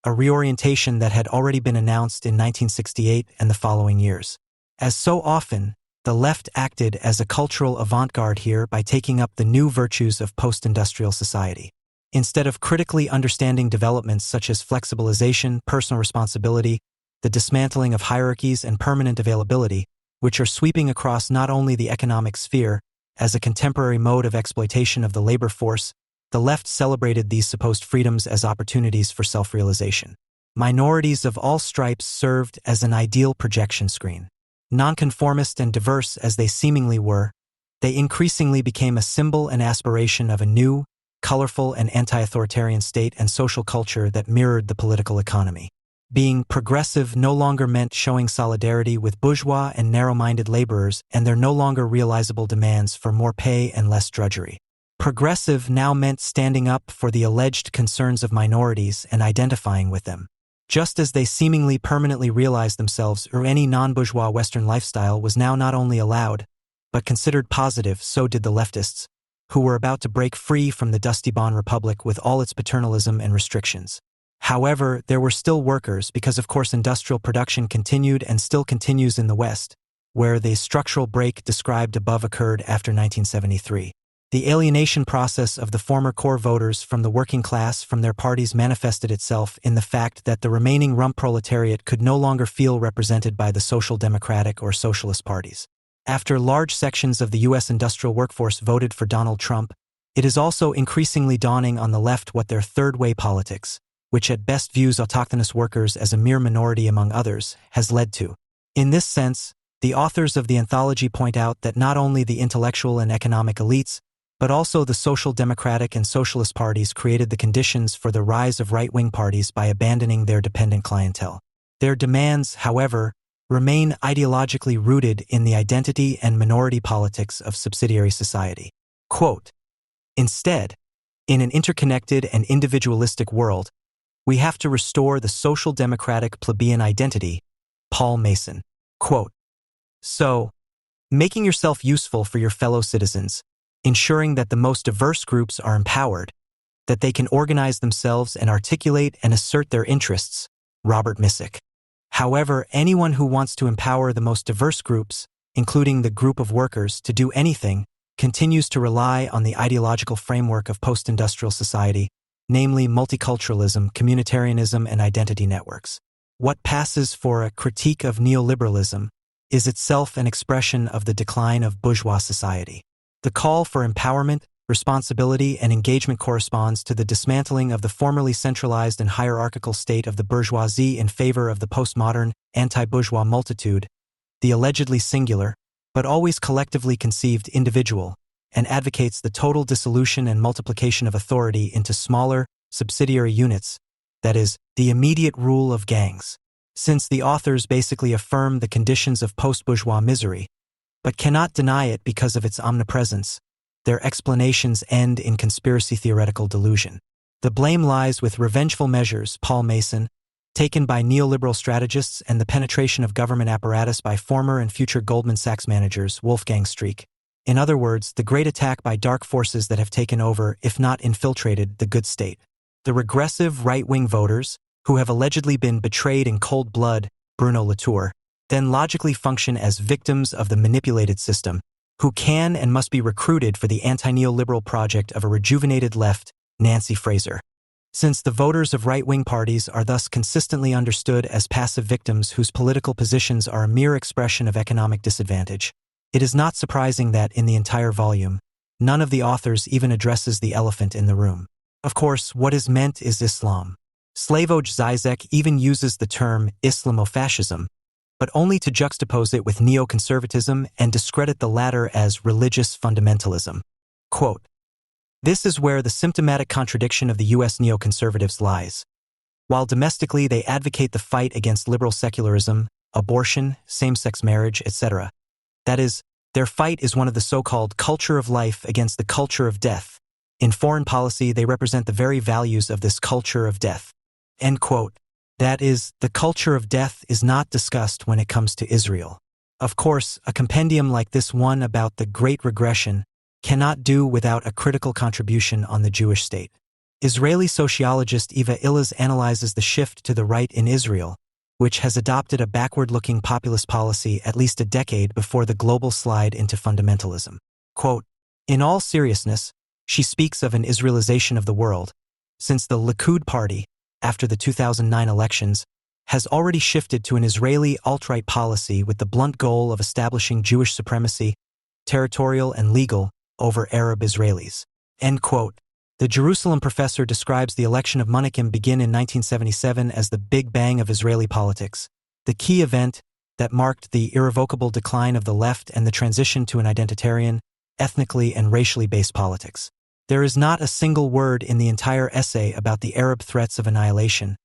a reorientation that had already been announced in 1968 and the following years. As so often, The left acted as a cultural avant-garde here by taking up the new virtues of post-industrial society. Instead of critically understanding developments such as flexibilization, personal responsibility, the dismantling of hierarchies and permanent availability, which are sweeping across not only the economic sphere as a contemporary mode of exploitation of the labor force, the left celebrated these supposed freedoms as opportunities for self-realization. Minorities of all stripes served as an ideal projection screen. Nonconformist and diverse as they seemingly were, they increasingly became a symbol and aspiration of a new, colorful and anti-authoritarian state and social culture that mirrored the political economy. Being progressive no longer meant showing solidarity with bourgeois and narrow-minded laborers and their no longer realizable demands for more pay and less drudgery. Progressive now meant standing up for the alleged concerns of minorities and identifying with them. Just as they seemingly permanently realized themselves or any non-bourgeois Western lifestyle was now not only allowed, but considered positive, so did the leftists, who were about to break free from the dusty Bon Republic with all its paternalism and restrictions. However, there were still workers because of course industrial production continued and still continues in the West, where the structural break described above occurred after 1973. The alienation process of the former core voters from the working class from their parties manifested itself in the fact that the remaining rump proletariat could no longer feel represented by the social democratic or socialist parties. After large sections of the U.S. industrial workforce voted for Donald Trump, it is also increasingly dawning on the left what their third-way politics, which at best views autochthonous workers as a mere minority among others, has led to. In this sense, the authors of the anthology point out that not only the intellectual and economic elites, but also the social democratic and socialist parties created the conditions for the rise of right-wing parties by abandoning their dependent clientele. Their demands, however, remain ideologically rooted in the identity and minority politics of subsidiary society. Quote, "Instead, in an interconnected and individualistic world, we have to restore the social democratic plebeian identity." Paul Mason. Quote, "So, making yourself useful for your fellow citizens, ensuring that the most diverse groups are empowered, that they can organize themselves and articulate and assert their interests." Robert Missick. However, anyone who wants to empower the most diverse groups, including the group of workers, to do anything, continues to rely on the ideological framework of post-industrial society, namely multiculturalism, communitarianism, and identity networks. What passes for a critique of neoliberalism is itself an expression of the decline of bourgeois society. The call for empowerment, responsibility, and engagement corresponds to the dismantling of the formerly centralized and hierarchical state of the bourgeoisie in favor of the postmodern, anti-bourgeois multitude, the allegedly singular, but always collectively conceived individual, and advocates the total dissolution and multiplication of authority into smaller, subsidiary units, that is, the immediate rule of gangs. Since the authors basically affirm the conditions of post-bourgeois misery, but cannot deny it because of its omnipresence, their explanations end in conspiracy theoretical delusion. The blame lies with revengeful measures, Paul Mason, taken by neoliberal strategists and the penetration of government apparatus by former and future Goldman Sachs managers, Wolfgang Streeck. In other words, the great attack by dark forces that have taken over, if not infiltrated, the good state. The regressive right-wing voters, who have allegedly been betrayed in cold blood, Bruno Latour, then logically function as victims of the manipulated system, who can and must be recruited for the anti-neoliberal project of a rejuvenated left, Nancy Fraser. Since the voters of right-wing parties are thus consistently understood as passive victims whose political positions are a mere expression of economic disadvantage, it is not surprising that, in the entire volume, none of the authors even addresses the elephant in the room. Of course, what is meant is Islam. Slavoj Zizek even uses the term Islamofascism, but only to juxtapose it with neoconservatism and discredit the latter as religious fundamentalism. Quote, "This is where the symptomatic contradiction of the U.S. neoconservatives lies. While domestically they advocate the fight against liberal secularism, abortion, same-sex marriage, etc., that is, their fight is one of the so-called culture of life against the culture of death. In foreign policy, they represent the very values of this culture of death." End quote. That is, the culture of death is not discussed when it comes to Israel. Of course, a compendium like this one about the Great Regression cannot do without a critical contribution on the Jewish state. Israeli sociologist Eva Illes analyzes the shift to the right in Israel, which has adopted a backward-looking populist policy at least a decade before the global slide into fundamentalism. Quote, "In all seriousness, she speaks of an Israelization of the world, since the Likud party, after the 2009 elections, has already shifted to an Israeli alt-right policy with the blunt goal of establishing Jewish supremacy, territorial and legal, over Arab Israelis." End quote. The Jerusalem professor describes the election of Menachem Begin in 1977 as the Big Bang of Israeli politics, the key event that marked the irrevocable decline of the left and the transition to an identitarian, ethnically and racially based politics. There is not a single word in the entire essay about the Arab threats of annihilation,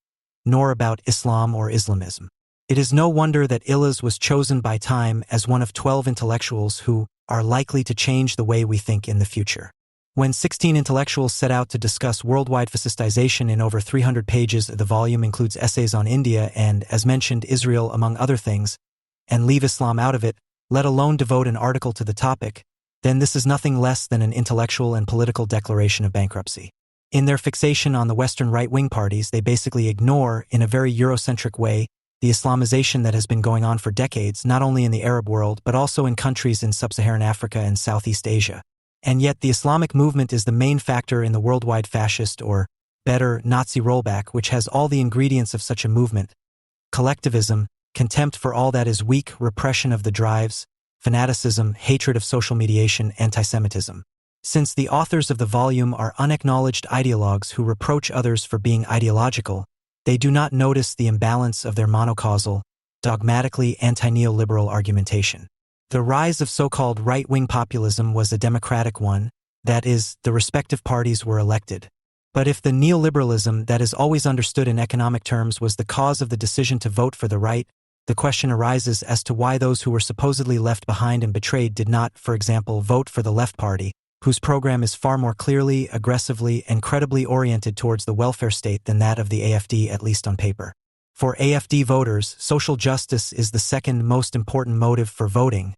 nor about Islam or Islamism. It is no wonder that Illaz was chosen by Time as one of 12 intellectuals who are likely to change the way we think in the future. When 16 intellectuals set out to discuss worldwide fascistization in over 300 pages, the volume includes essays on India and, as mentioned, Israel among other things, and leave Islam out of it, let alone devote an article to the topic, then this is nothing less than an intellectual and political declaration of bankruptcy. In their fixation on the Western right-wing parties, they basically ignore, in a very Eurocentric way, the Islamization that has been going on for decades, not only in the Arab world but also in countries in sub-Saharan Africa and Southeast Asia. And yet the Islamic movement is the main factor in the worldwide fascist, or better, Nazi rollback, which has all the ingredients of such a movement: collectivism, contempt for all that is weak, repression of the drives, fanaticism, hatred of social mediation, antisemitism. Since the authors of the volume are unacknowledged ideologues who reproach others for being ideological, they do not notice the imbalance of their monocausal, dogmatically anti-neoliberal argumentation. The rise of so-called right-wing populism was a democratic one, that is, the respective parties were elected. But if the neoliberalism that is always understood in economic terms was the cause of the decision to vote for the right, the question arises as to why those who were supposedly left behind and betrayed did not, for example, vote for the left party, whose program is far more clearly, aggressively, and credibly oriented towards the welfare state than that of the AfD, at least on paper. For AfD voters, social justice is the second most important motive for voting,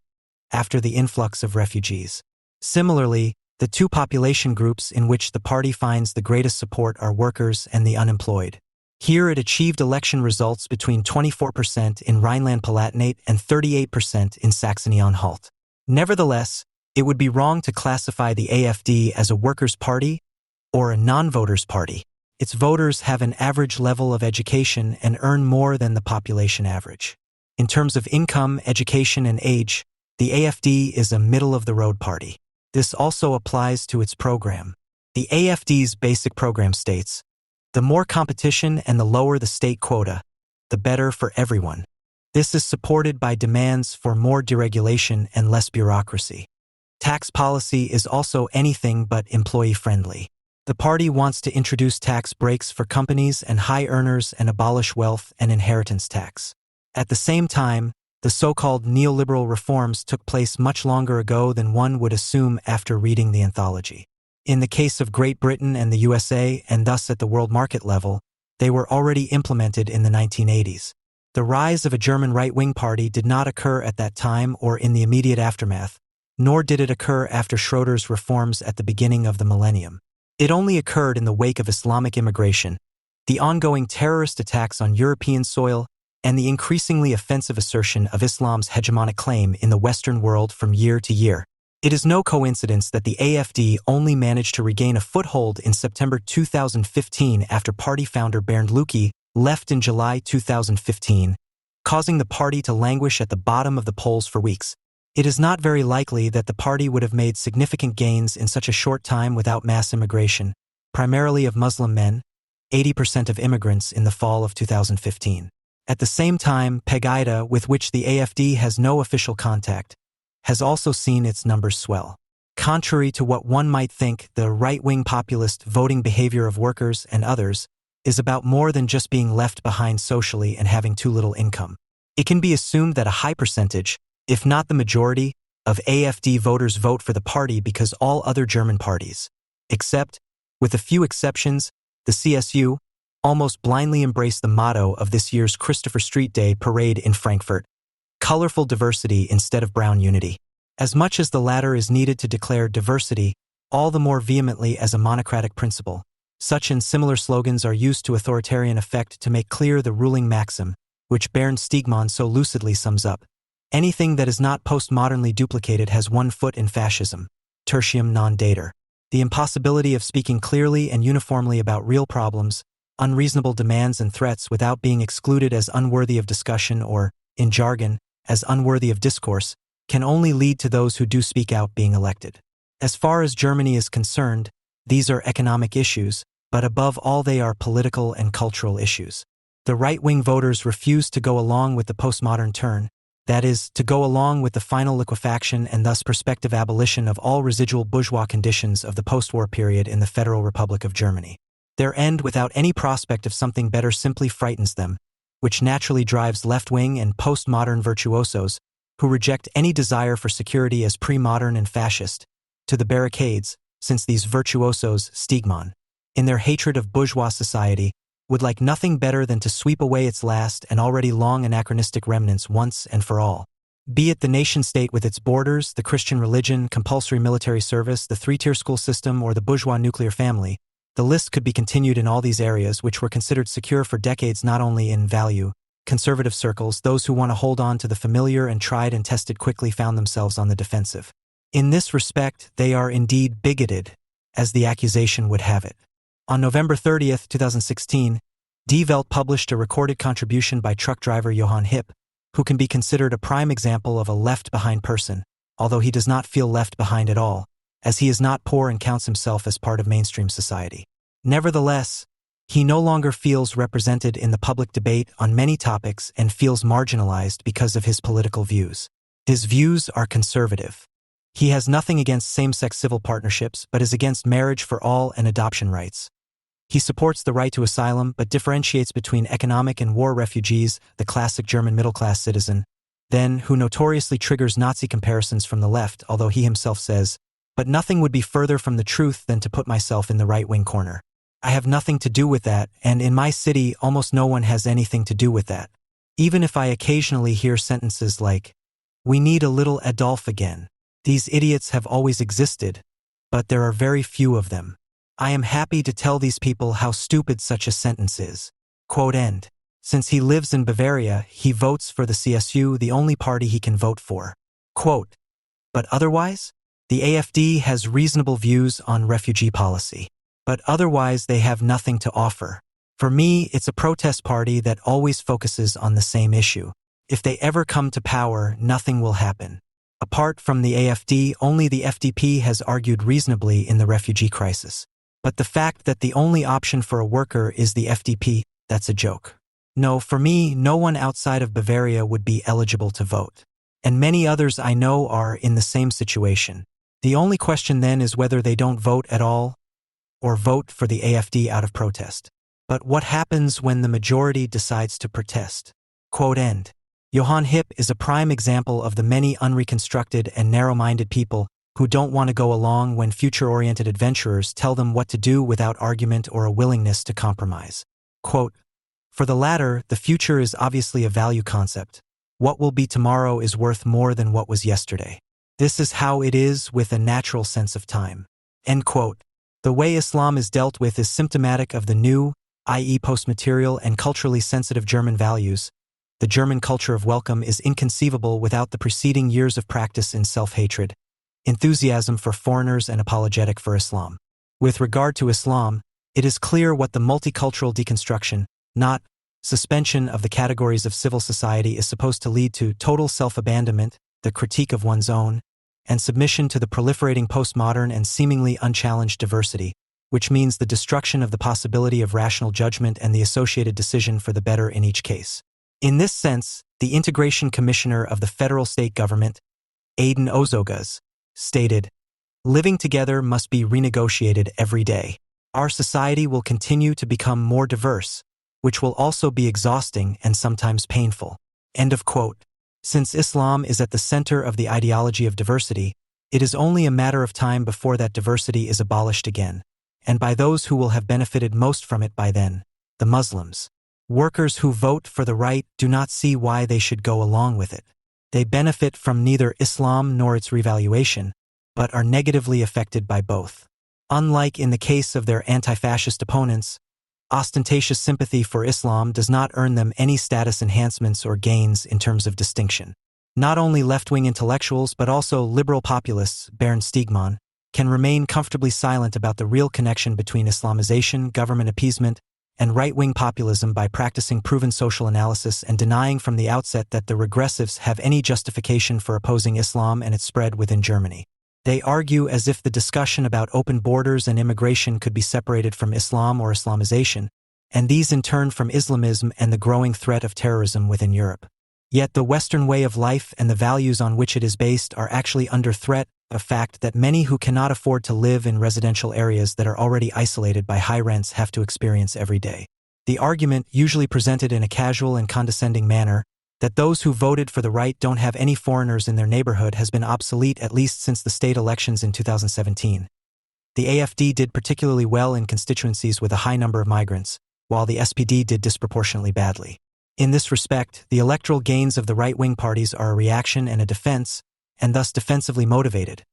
after the influx of refugees. Similarly, the two population groups in which the party finds the greatest support are workers and the unemployed. Here it achieved election results between 24% in Rhineland-Palatinate and 38% in Saxony-Anhalt. Nevertheless, it would be wrong to classify the AfD as a workers' party or a non-voters' party. Its voters have an average level of education and earn more than the population average. In terms of income, education, and age, the AfD is a middle-of-the-road party. This also applies to its program. The AfD's basic program states, "The more competition and the lower the state quota, the better for everyone." This is supported by demands for more deregulation and less bureaucracy. Tax policy is also anything but employee-friendly. The party wants to introduce tax breaks for companies and high earners and abolish wealth and inheritance tax. At the same time, the so-called neoliberal reforms took place much longer ago than one would assume after reading the anthology. In the case of Great Britain and the USA, and thus at the world market level, they were already implemented in the 1980s. The rise of a German right-wing party did not occur at that time or in the immediate aftermath, nor did it occur after Schroeder's reforms at the beginning of the millennium. It only occurred in the wake of Islamic immigration, the ongoing terrorist attacks on European soil, and the increasingly offensive assertion of Islam's hegemonic claim in the Western world from year to year. It is no coincidence that the AfD only managed to regain a foothold in September 2015 after party founder Bernd Lucke left in July 2015, causing the party to languish at the bottom of the polls for weeks. It is not very likely that the party would have made significant gains in such a short time without mass immigration, primarily of Muslim men, 80% of immigrants in the fall of 2015. At the same time, Pegida, with which the AfD has no official contact, has also seen its numbers swell. Contrary to what one might think, the right-wing populist voting behavior of workers and others is about more than just being left behind socially and having too little income. It can be assumed that a high percentage, if not the majority, of AfD voters vote for the party because all other German parties, except, with a few exceptions, the CSU, almost blindly embrace the motto of this year's Christopher Street Day parade in Frankfurt: colorful diversity instead of brown unity. As much as the latter is needed to declare diversity, all the more vehemently as a monocratic principle, such and similar slogans are used to authoritarian effect to make clear the ruling maxim, which Bernd Steegmann so lucidly sums up. Anything that is not postmodernly duplicated has one foot in fascism, tertium non datur. The impossibility of speaking clearly and uniformly about real problems, unreasonable demands and threats without being excluded as unworthy of discussion or, in jargon, as unworthy of discourse, can only lead to those who do speak out being elected. As far as Germany is concerned, these are economic issues, but above all they are political and cultural issues. The right-wing voters refuse to go along with the postmodern turn, that is, to go along with the final liquefaction and thus prospective abolition of all residual bourgeois conditions of the post-war period in the Federal Republic of Germany. Their end without any prospect of something better simply frightens them, which naturally drives left-wing and postmodern virtuosos, who reject any desire for security as pre-modern and fascist, to the barricades, since these virtuosos, Steegmann, in their hatred of bourgeois society, would like nothing better than to sweep away its last and already long anachronistic remnants once and for all. Be it the nation-state with its borders, the Christian religion, compulsory military service, the three-tier school system, or the bourgeois nuclear family, the list could be continued in all these areas which were considered secure for decades not only in value. Conservative circles, those who want to hold on to the familiar and tried and tested quickly found themselves on the defensive. In this respect, they are indeed bigoted, as the accusation would have it. On November 30, 2016, Die Welt published a recorded contribution by truck driver Johann Hipp, who can be considered a prime example of a left-behind person, although he does not feel left behind at all, as he is not poor and counts himself as part of mainstream society. Nevertheless, he no longer feels represented in the public debate on many topics and feels marginalized because of his political views. His views are conservative. He has nothing against same-sex civil partnerships but is against marriage for all and adoption rights. He supports the right to asylum but differentiates between economic and war refugees, the classic German middle-class citizen, then who notoriously triggers Nazi comparisons from the left, although he himself says, "But nothing would be further from the truth than to put myself in the right-wing corner. I have nothing to do with that, and in my city almost no one has anything to do with that." Even if I occasionally hear sentences like, "We need a little Adolf again. These idiots have always existed, but there are very few of them. I am happy to tell these people how stupid such a sentence is." Quote end. Since he lives in Bavaria, he votes for the CSU, the only party he can vote for. Quote, "But otherwise? The AfD has reasonable views on refugee policy. But otherwise they have nothing to offer. For me, it's a protest party that always focuses on the same issue. If they ever come to power, nothing will happen. Apart from the AfD, only the FDP has argued reasonably in the refugee crisis. But the fact that the only option for a worker is the FDP, that's a joke. No, for me, no one outside of Bavaria would be eligible to vote. And many others I know are in the same situation. The only question then is whether they don't vote at all, or vote for the AfD out of protest. But what happens when the majority decides to protest?" Quote end. Johann Hipp is a prime example of the many unreconstructed and narrow-minded people who don't want to go along when future-oriented adventurers tell them what to do without argument or a willingness to compromise. Quote, "For the latter, the future is obviously a value concept. What will be tomorrow is worth more than what was yesterday. This is how it is with a natural sense of time." End quote. The way Islam is dealt with is symptomatic of the new, i.e. post-material and culturally sensitive German values. The German culture of welcome is inconceivable without the preceding years of practice in self-hatred, enthusiasm for foreigners and apologetic for Islam. With regard to Islam, it is clear what the multicultural deconstruction, not suspension of the categories of civil society, is supposed to lead to: total self-abandonment, the critique of one's own, and submission to the proliferating postmodern and seemingly unchallenged diversity, which means the destruction of the possibility of rational judgment and the associated decision for the better in each case. In this sense, the Integration Commissioner of the Federal State Government, Aiden Ozogas, stated, "Living together must be renegotiated every day. Our society will continue to become more diverse, which will also be exhausting and sometimes painful." End of quote. Since Islam is at the center of the ideology of diversity, it is only a matter of time before that diversity is abolished again, and by those who will have benefited most from it by then, the Muslims. Workers who vote for the right do not see why they should go along with it. They benefit from neither Islam nor its revaluation, but are negatively affected by both. Unlike in the case of their anti-fascist opponents, ostentatious sympathy for Islam does not earn them any status enhancements or gains in terms of distinction. Not only left-wing intellectuals but also liberal populists, Bernd Steegmann, can remain comfortably silent about the real connection between Islamization, government appeasement, and right-wing populism by practicing proven social analysis and denying from the outset that the regressives have any justification for opposing Islam and its spread within Germany. They argue as if the discussion about open borders and immigration could be separated from Islam or Islamization, and these in turn from Islamism and the growing threat of terrorism within Europe. Yet the Western way of life and the values on which it is based are actually under threat, a fact that many who cannot afford to live in residential areas that are already isolated by high rents have to experience every day. The argument, usually presented in a casual and condescending manner, that those who voted for the right don't have any foreigners in their neighborhood has been obsolete at least since the state elections in 2017. The AfD did particularly well in constituencies with a high number of migrants, while the SPD did disproportionately badly. In this respect, the electoral gains of the right-wing parties are a reaction and a defense, and thus defensively motivated.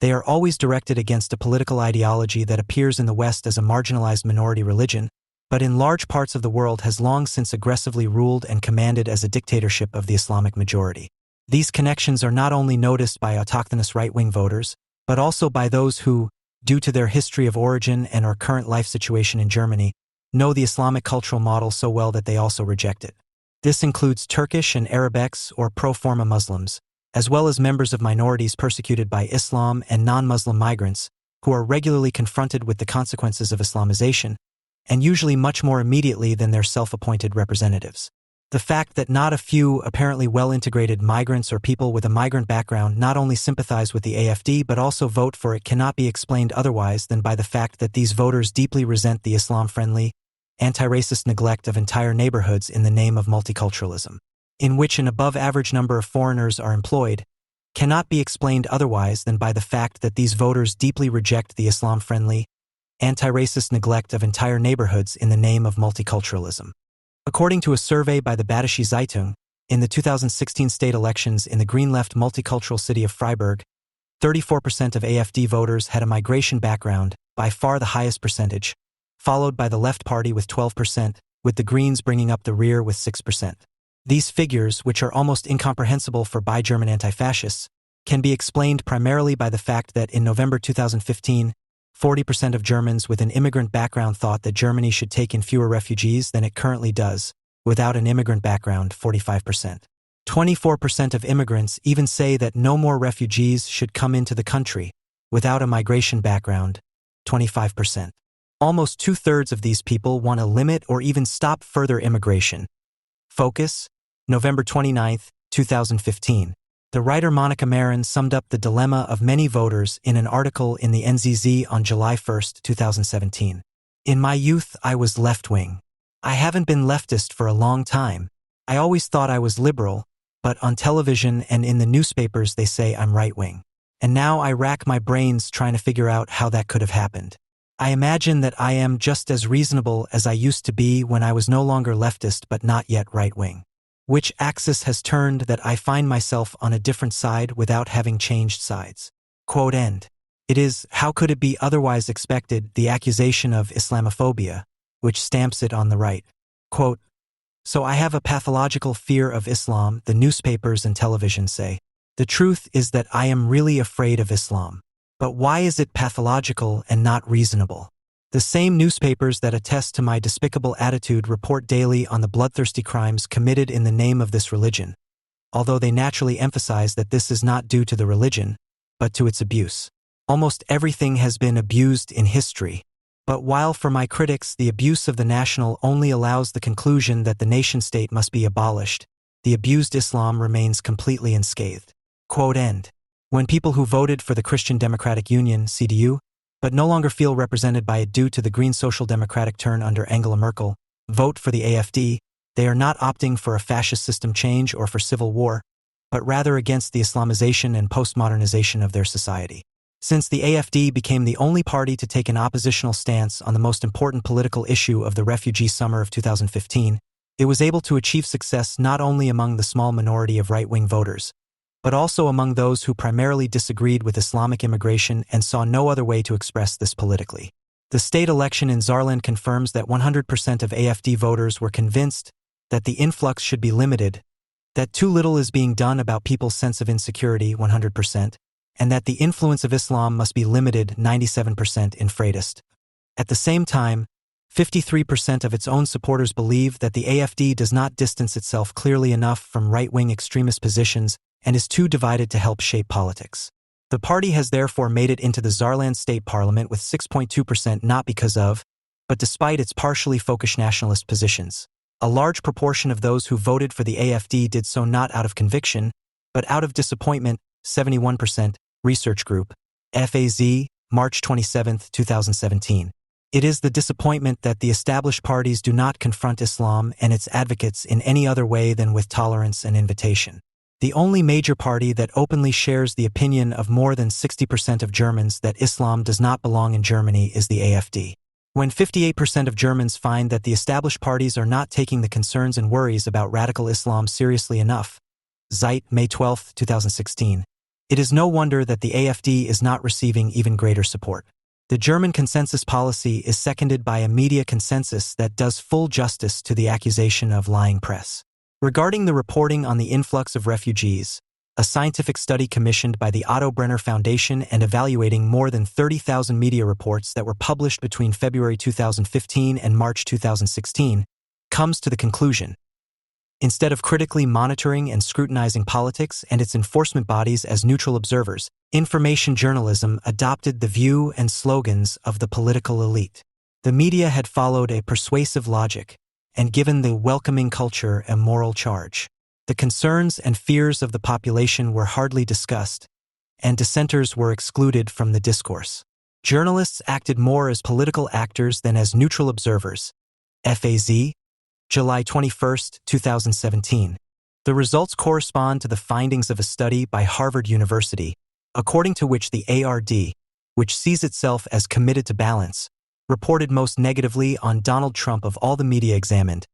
They are always directed against a political ideology that appears in the West as a marginalized minority religion, but in large parts of the world has long since aggressively ruled and commanded as a dictatorship of the Islamic majority. These connections are not only noticed by autochthonous right-wing voters, but also by those who, due to their history of origin and or current life situation in Germany, know the Islamic cultural model so well that they also reject it. This includes Turkish and Arabics or pro-forma Muslims, as well as members of minorities persecuted by Islam and non-Muslim migrants, who are regularly confronted with the consequences of Islamization, and usually much more immediately than their self-appointed representatives. The fact that not a few apparently well-integrated migrants or people with a migrant background not only sympathize with the AfD but also vote for it cannot be explained otherwise than by the fact that these voters deeply resent the Islam-friendly, anti-racist neglect of entire neighborhoods in the name of multiculturalism, in which an above-average number of foreigners are employed, cannot be explained otherwise than by the fact that these voters deeply reject the Islam-friendly, anti-racist neglect of entire neighborhoods in the name of multiculturalism. According to a survey by the Badische Zeitung, in the 2016 state elections in the green-left multicultural city of Freiburg, 34% of AfD voters had a migration background, by far the highest percentage, followed by the Left Party with 12%, with the Greens bringing up the rear with 6%. These figures, which are almost incomprehensible for bi-German anti-fascists, can be explained primarily by the fact that in November 2015, 40% of Germans with an immigrant background thought that Germany should take in fewer refugees than it currently does, without an immigrant background, 45%. 24% of immigrants even say that no more refugees should come into the country, without a migration background, 25%. Almost two-thirds of these people want to limit or even stop further immigration. Focus, November 29, 2015. The writer Monica Marin summed up the dilemma of many voters in an article in the NZZ on July 1, 2017. In my youth, I was left-wing. I haven't been leftist for a long time. I always thought I was liberal, but on television and in the newspapers they say I'm right-wing. And now I rack my brains trying to figure out how that could have happened. I imagine that I am just as reasonable as I used to be when I was no longer leftist but not yet right-wing. Which axis has turned that I find myself on a different side without having changed sides. Quote end. It is, how could it be otherwise expected, the accusation of Islamophobia, which stamps it on the right. Quote, so I have a pathological fear of Islam, the newspapers and television say. The truth is that I am really afraid of Islam. But why is it pathological and not reasonable? The same newspapers that attest to my despicable attitude report daily on the bloodthirsty crimes committed in the name of this religion, although they naturally emphasize that this is not due to the religion, but to its abuse. Almost everything has been abused in history. But while for my critics the abuse of the national only allows the conclusion that the nation-state must be abolished, the abused Islam remains completely unscathed. Quote end. When people who voted for the Christian Democratic Union, CDU, but no longer feel represented by it due to the Green Social Democratic turn under Angela Merkel, vote for the AfD, they are not opting for a fascist system change or for civil war, but rather against the Islamization and postmodernization of their society. Since the AfD became the only party to take an oppositional stance on the most important political issue of the refugee summer of 2015, it was able to achieve success not only among the small minority of right-wing voters, but also among those who primarily disagreed with Islamic immigration and saw no other way to express this politically. The state election in Saarland confirms that 100% of AFD voters were convinced that the influx should be limited, that too little is being done about people's sense of insecurity 100%, and that the influence of Islam must be limited 97% in Freudist. At the same time, 53% of its own supporters believe that the AFD does not distance itself clearly enough from right-wing extremist positions and is too divided to help shape politics. The party has therefore made it into the Saarland state parliament with 6.2% not because of, but despite its partially folkish nationalist positions. A large proportion of those who voted for the AFD did so not out of conviction, but out of disappointment, 71%, Research Group, FAZ, March 27, 2017. It is the disappointment that the established parties do not confront Islam and its advocates in any other way than with tolerance and invitation. The only major party that openly shares the opinion of more than 60% of Germans that Islam does not belong in Germany is the AFD. When 58% of Germans find that the established parties are not taking the concerns and worries about radical Islam seriously enough, Zeit, May 12, 2016, it is no wonder that the AFD is not receiving even greater support. The German consensus policy is seconded by a media consensus that does full justice to the accusation of lying press. Regarding the reporting on the influx of refugees, a scientific study commissioned by the Otto Brenner Foundation and evaluating more than 30,000 media reports that were published between February 2015 and March 2016, comes to the conclusion. Instead of critically monitoring and scrutinizing politics and its enforcement bodies as neutral observers, information journalism adopted the view and slogans of the political elite. The media had followed a persuasive logic and given the welcoming culture a moral charge. The concerns and fears of the population were hardly discussed, and dissenters were excluded from the discourse. Journalists acted more as political actors than as neutral observers. FAZ, July 21, 2017. The results correspond to the findings of a study by Harvard University, according to which the ARD, which sees itself as committed to balance, reported most negatively on Donald Trump of all the media examined.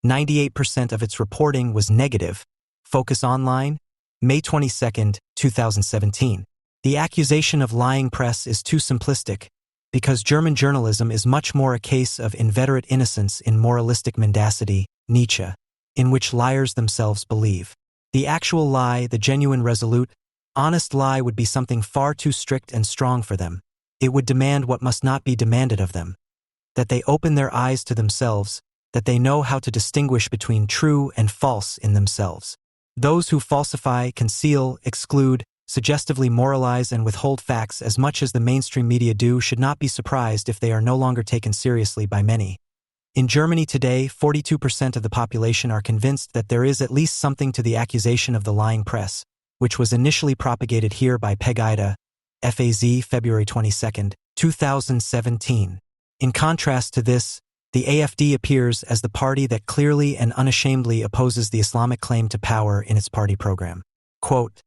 98% of its reporting was negative. Focus Online, May 22, 2017. The accusation of lying press is too simplistic, because German journalism is much more a case of inveterate innocence in moralistic mendacity, Nietzsche, in which liars themselves believe. The actual lie, the genuine resolute, honest lie would be something far too strict and strong for them. It would demand what must not be demanded of them. That they open their eyes to themselves, that they know how to distinguish between true and false in themselves. Those who falsify, conceal, exclude, suggestively moralize and withhold facts as much as the mainstream media do should not be surprised if they are no longer taken seriously by many. In Germany today, 42% of the population are convinced that there is at least something to the accusation of the lying press, which was initially propagated here by Pegida, FAZ, February 22, 2017. In contrast to this, the AFD appears as the party that clearly and unashamedly opposes the Islamic claim to power in its party program. Quote,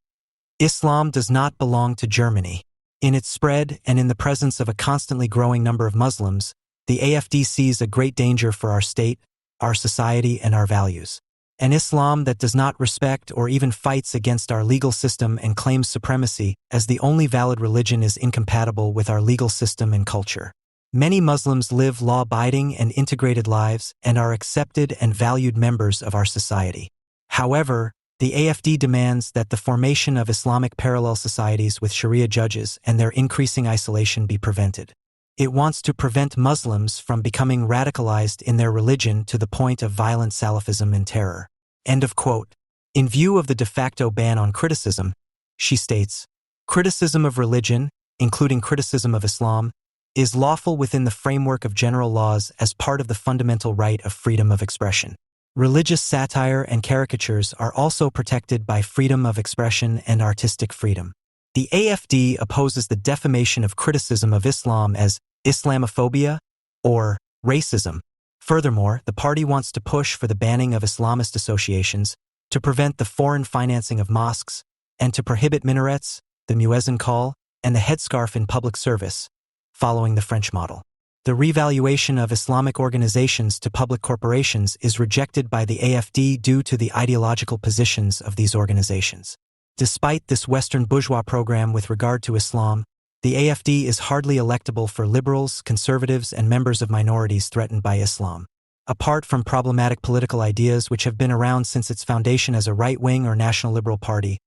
Islam does not belong to Germany. In its spread and in the presence of a constantly growing number of Muslims, the AFD sees a great danger for our state, our society, and our values. An Islam that does not respect or even fights against our legal system and claims supremacy as the only valid religion is incompatible with our legal system and culture. Many Muslims live law-abiding and integrated lives and are accepted and valued members of our society. However, the AFD demands that the formation of Islamic parallel societies with Sharia judges and their increasing isolation be prevented. It wants to prevent Muslims from becoming radicalized in their religion to the point of violent Salafism and terror. End of quote. In view of the de facto ban on criticism, she states, criticism of religion, including criticism of Islam, is lawful within the framework of general laws as part of the fundamental right of freedom of expression. Religious satire and caricatures are also protected by freedom of expression and artistic freedom. The AFD opposes the defamation of criticism of Islam as Islamophobia or racism. Furthermore, the party wants to push for the banning of Islamist associations, to prevent the foreign financing of mosques, and to prohibit minarets, the muezzin call, and the headscarf in public service, following the French model. The revaluation of Islamic organizations to public corporations is rejected by the AFD due to the ideological positions of these organizations. Despite this Western bourgeois program with regard to Islam, The AFD is hardly electable for liberals, conservatives, and members of minorities threatened by Islam. Apart from problematic political ideas which have been around since its foundation as a right-wing or national liberal party,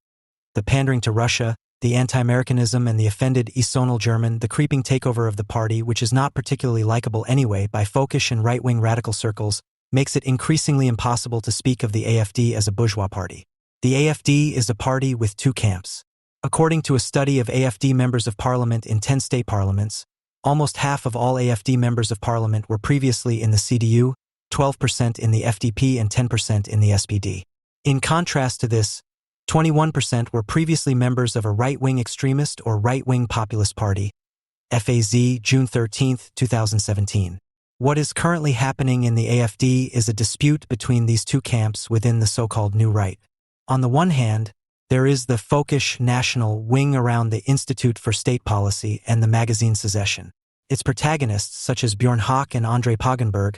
the pandering to Russia, the anti-Americanism and the offended Isonal German, the creeping takeover of the party, which is not particularly likable anyway by folkish and right-wing radical circles, makes it increasingly impossible to speak of the AFD as a bourgeois party. The AFD is a party with two camps. According to a study of AFD members of parliament in 10 state parliaments, almost half of all AFD members of parliament were previously in the CDU, 12% in the FDP and 10% in the SPD. In contrast to this, 21% were previously members of a right-wing extremist or right-wing populist party, FAZ, June 13, 2017. What is currently happening in the AFD is a dispute between these two camps within the so-called New Right. On the one hand, there is the folkish national wing around the Institute for State Policy and the magazine Secession. Its protagonists, such as Bjorn Hawk and André Poggenberg,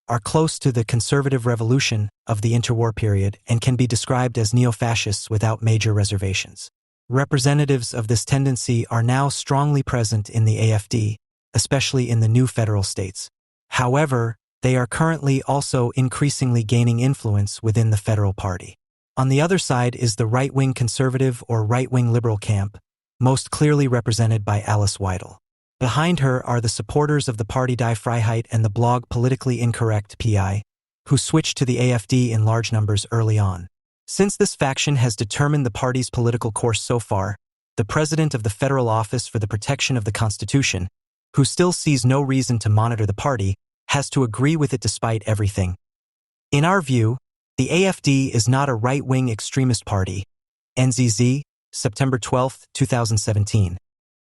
are close to the conservative revolution of the interwar period and can be described as neo-fascists without major reservations. Representatives of this tendency are now strongly present in the AFD, especially in the new federal states. However, they are currently also increasingly gaining influence within the federal party. On the other side is the right-wing conservative or right-wing liberal camp, most clearly represented by Alice Weidel. Behind her are the supporters of the Party Die Freiheit and the blog Politically Incorrect PI, who switched to the AFD in large numbers early on. Since this faction has determined the party's political course so far, the President of the Federal Office for the Protection of the Constitution, who still sees no reason to monitor the party, has to agree with it despite everything. In our view, the AFD is not a right-wing extremist party. NZZ, September 12, 2017.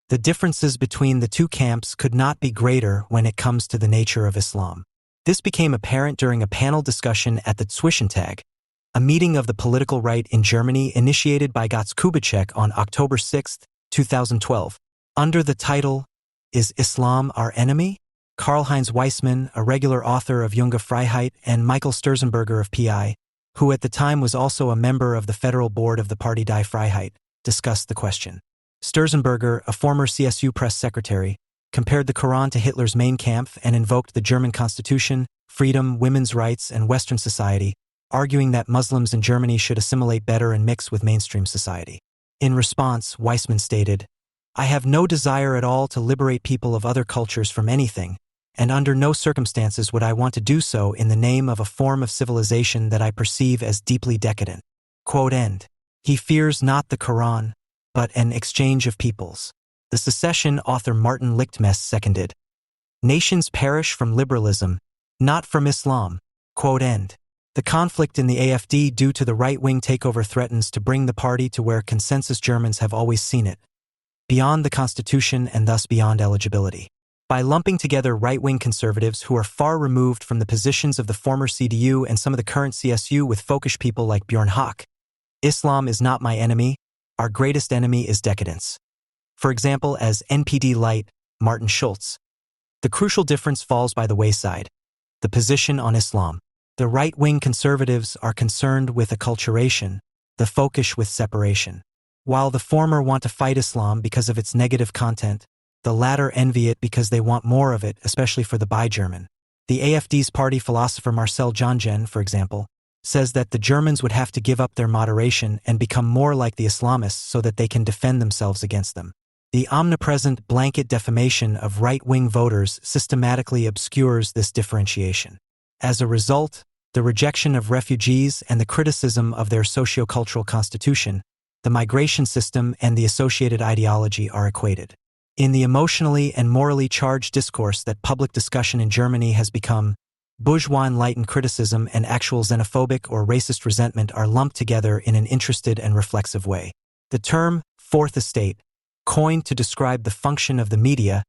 The differences between the two camps could not be greater when it comes to the nature of Islam. This became apparent during a panel discussion at the Zwischentag, a meeting of the political right in Germany initiated by Götz Kubitschek on October 6, 2012. Under the title, Is Islam Our Enemy? Karl-Heinz Weissmann, a regular author of Junge Freiheit, and Michael Sturzenberger of PI, who at the time was also a member of the federal board of the Party Die Freiheit, discussed the question. Sturzenberger, a former CSU press secretary, compared the Quran to Hitler's Mein Kampf and invoked the German constitution, freedom, women's rights, and Western society, arguing that Muslims in Germany should assimilate better and mix with mainstream society. In response, Weissmann stated, "I have no desire at all to liberate people of other cultures from anything, and under no circumstances would I want to do so in the name of a form of civilization that I perceive as deeply decadent." Quote end. He fears not the Quran, but an exchange of peoples. The secession author Martin Lichtmess seconded, "Nations perish from liberalism, not from Islam." Quote end. The conflict in the AFD due to the right-wing takeover threatens to bring the party to where consensus Germans have always seen it, beyond the constitution and thus beyond eligibility. By lumping together right-wing conservatives who are far removed from the positions of the former CDU and some of the current CSU with folkish people like Bjorn Hawk, Islam is not my enemy, our greatest enemy is decadence. For example, as NPD Light, Martin Schulz. The crucial difference falls by the wayside: the position on Islam. The right-wing conservatives are concerned with acculturation, the folkish with separation. While the former want to fight Islam because of its negative content, the latter envy it because they want more of it, especially for the Bi-German. The AFD's party philosopher Marcel Janssen, for example, says that the Germans would have to give up their moderation and become more like the Islamists so that they can defend themselves against them. The omnipresent blanket defamation of right-wing voters systematically obscures this differentiation. As a result, the rejection of refugees and the criticism of their sociocultural constitution, the migration system and the associated ideology are equated. In the emotionally and morally charged discourse that public discussion in Germany has become, bourgeois-enlightened criticism and actual xenophobic or racist resentment are lumped together in an interested and reflexive way. The term Fourth Estate, coined to describe the function of the media,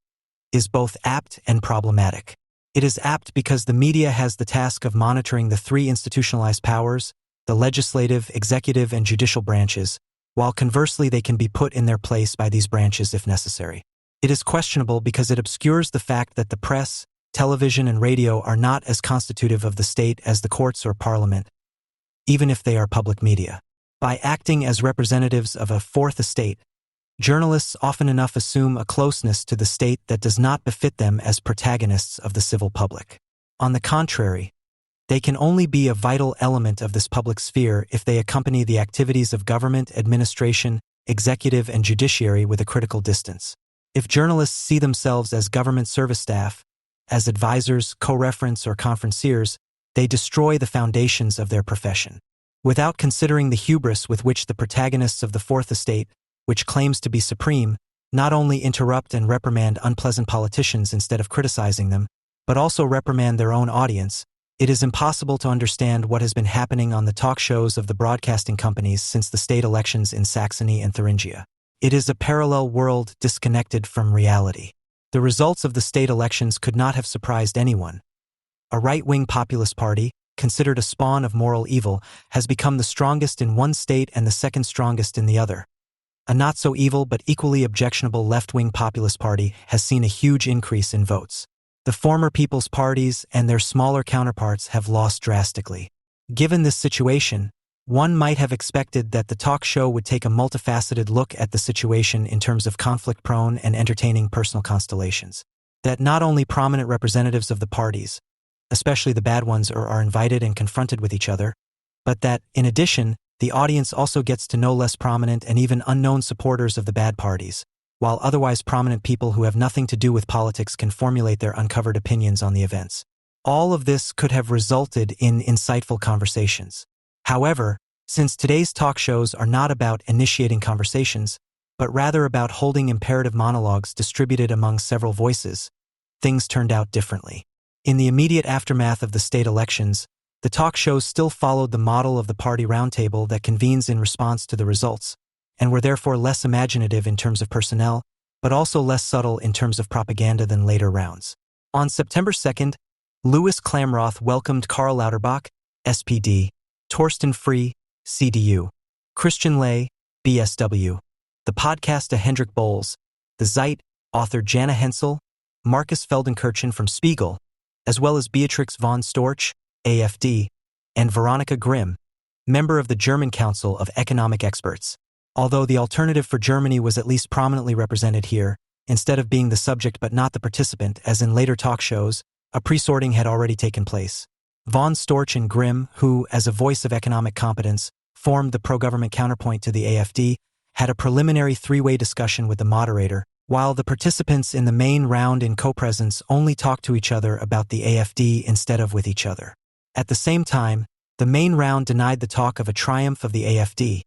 is both apt and problematic. It is apt because the media has the task of monitoring the three institutionalized powers, the legislative, executive, and judicial branches, while conversely they can be put in their place by these branches if necessary. It is questionable because it obscures the fact that the press, television, and radio are not as constitutive of the state as the courts or parliament, even if they are public media. By acting as representatives of a fourth estate, journalists often enough assume a closeness to the state that does not befit them as protagonists of the civil public. On the contrary, they can only be a vital element of this public sphere if they accompany the activities of government, administration, executive, and judiciary with a critical distance. If journalists see themselves as government service staff, as advisors, co-referents, or conferenciers, they destroy the foundations of their profession. Without considering the hubris with which the protagonists of the Fourth Estate, which claims to be supreme, not only interrupt and reprimand unpleasant politicians instead of criticizing them, but also reprimand their own audience, it is impossible to understand what has been happening on the talk shows of the broadcasting companies since the state elections in Saxony and Thuringia. It is a parallel world disconnected from reality. The results of the state elections could not have surprised anyone. A right-wing populist party, considered a spawn of moral evil, has become the strongest in one state and the second strongest in the other. A not-so-evil but equally objectionable left-wing populist party has seen a huge increase in votes. The former people's parties and their smaller counterparts have lost drastically. Given this situation, one might have expected that the talk show would take a multifaceted look at the situation in terms of conflict-prone and entertaining personal constellations. That not only prominent representatives of the parties, especially the bad ones, are invited and confronted with each other, but that, in addition, the audience also gets to know less prominent and even unknown supporters of the bad parties, while otherwise prominent people who have nothing to do with politics can formulate their uncovered opinions on the events. All of this could have resulted in insightful conversations. However, since today's talk shows are not about initiating conversations, but rather about holding imperative monologues distributed among several voices, things turned out differently. In the immediate aftermath of the state elections, the talk shows still followed the model of the party roundtable that convenes in response to the results, and were therefore less imaginative in terms of personnel, but also less subtle in terms of propaganda than later rounds. On September 2nd, Louis Klamroth welcomed Karl Lauterbach, SPD, Torsten Frey, CDU, Christian Ley, BSW, the podcaster Hendrik Boles, the Zeit, author Jana Hensel, Marcus Feldenkirchen from Spiegel, as well as Beatrix von Storch, AFD, and Veronica Grimm, member of the German Council of Economic Experts. Although the alternative for Germany was at least prominently represented here, instead of being the subject but not the participant, as in later talk shows, a pre-sorting had already taken place. Von Storch and Grimm, who, as a voice of economic competence, formed the pro-government counterpoint to the AFD, had a preliminary three-way discussion with the moderator, while the participants in the main round in co-presence only talked to each other about the AFD instead of with each other. At the same time, the main round denied the talk of a triumph of the AFD,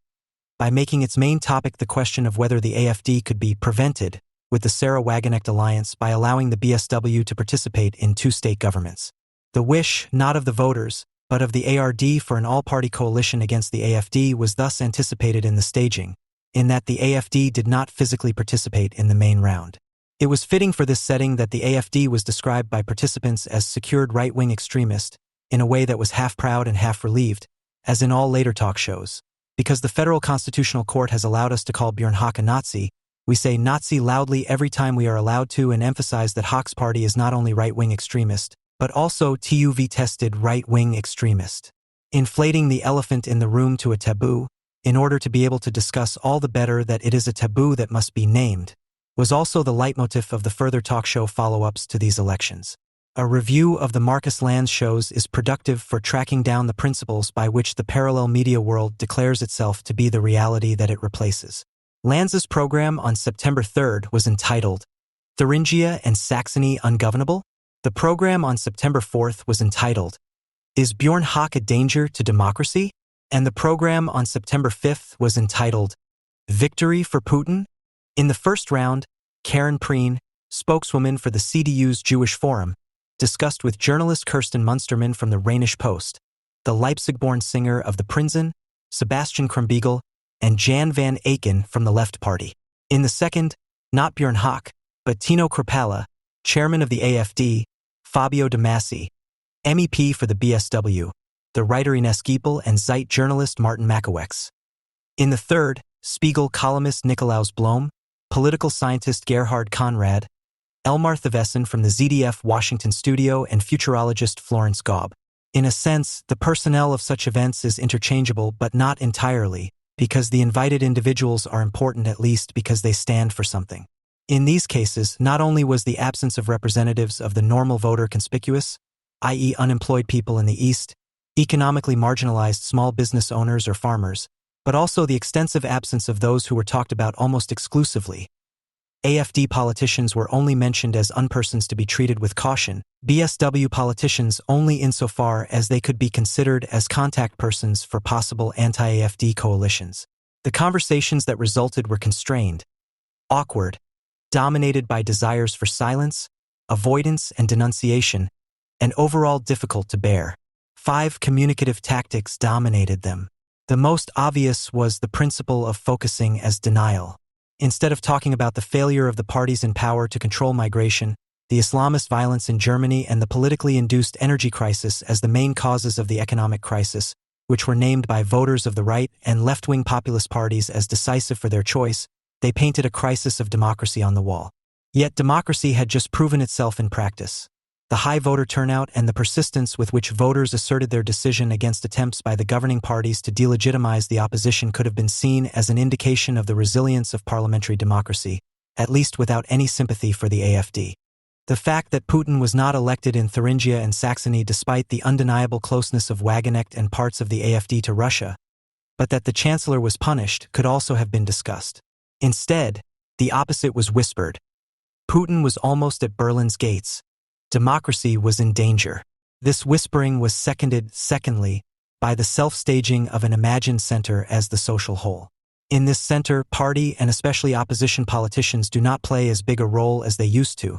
by making its main topic the question of whether the AFD could be prevented with the Sarah Wagenknecht alliance by allowing the BSW to participate in two state governments. The wish, not of the voters, but of the ARD for an all-party coalition against the AFD was thus anticipated in the staging, in that the AFD did not physically participate in the main round. It was fitting for this setting that the AFD was described by participants as secured right-wing extremist, in a way that was half proud and half relieved, as in all later talk shows. Because the Federal Constitutional Court has allowed us to call Björn Höck a Nazi, we say Nazi loudly every time we are allowed to and emphasize that Höck's party is not only right-wing extremist, but also TUV-tested right-wing extremist. Inflating the elephant in the room to a taboo, in order to be able to discuss all the better that it is a taboo that must be named, was also the leitmotif of the further talk show follow-ups to these elections. A review of the Marcus Lanz shows is productive for tracking down the principles by which the parallel media world declares itself to be the reality that it replaces. Lanz's program on September 3rd was entitled, Thuringia and Saxony Ungovernable? The program on September 4th was entitled, Is Björn Höck a Danger to Democracy? And the program on September 5th was entitled, Victory for Putin? In the first round, Karen Preen, spokeswoman for the CDU's Jewish Forum, discussed with journalist Kirsten Munsterman from the Rheinische Post, the Leipzig-born singer of the Prinzen, Sebastian Krumbiegel, and Jan van Aken from the Left Party. In the second, not Björn Höck, but Tino Kruppala, chairman of the AFD, Fabio De Masi, MEP for the BSW, the writer Ines Giepel, and Zeit journalist Martin Makowicz. In the third, Spiegel columnist Nikolaus Blom, political scientist Gerhard Conrad, Elmar Thevessen from the ZDF Washington studio, and futurologist Florence Gaub. In a sense, the personnel of such events is interchangeable but not entirely, because the invited individuals are important at least because they stand for something. In these cases, not only was the absence of representatives of the normal voter conspicuous, i.e. unemployed people in the East, economically marginalized small business owners or farmers, but also the extensive absence of those who were talked about almost exclusively. AFD politicians were only mentioned as unpersons to be treated with caution, BSW politicians only insofar as they could be considered as contact persons for possible anti-AFD coalitions. The conversations that resulted were constrained, awkward, dominated by desires for silence, avoidance, and denunciation, and overall difficult to bear. 5 communicative tactics dominated them. The most obvious was the principle of focusing as denial. Instead of talking about the failure of the parties in power to control migration, the Islamist violence in Germany, and the politically induced energy crisis as the main causes of the economic crisis, which were named by voters of the right and left-wing populist parties as decisive for their choice, they painted a crisis of democracy on the wall. Yet democracy had just proven itself in practice. The high voter turnout and the persistence with which voters asserted their decision against attempts by the governing parties to delegitimize the opposition could have been seen as an indication of the resilience of parliamentary democracy, at least without any sympathy for the AFD. The fact that Putin was not elected in Thuringia and Saxony despite the undeniable closeness of Wagenknecht and parts of the AFD to Russia, but that the Chancellor was punished, could also have been discussed. Instead, the opposite was whispered. Putin was almost at Berlin's gates. Democracy was in danger. This whispering was seconded, secondly, by the self-staging of an imagined center as the social whole. In this center, party and especially opposition politicians do not play as big a role as they used to.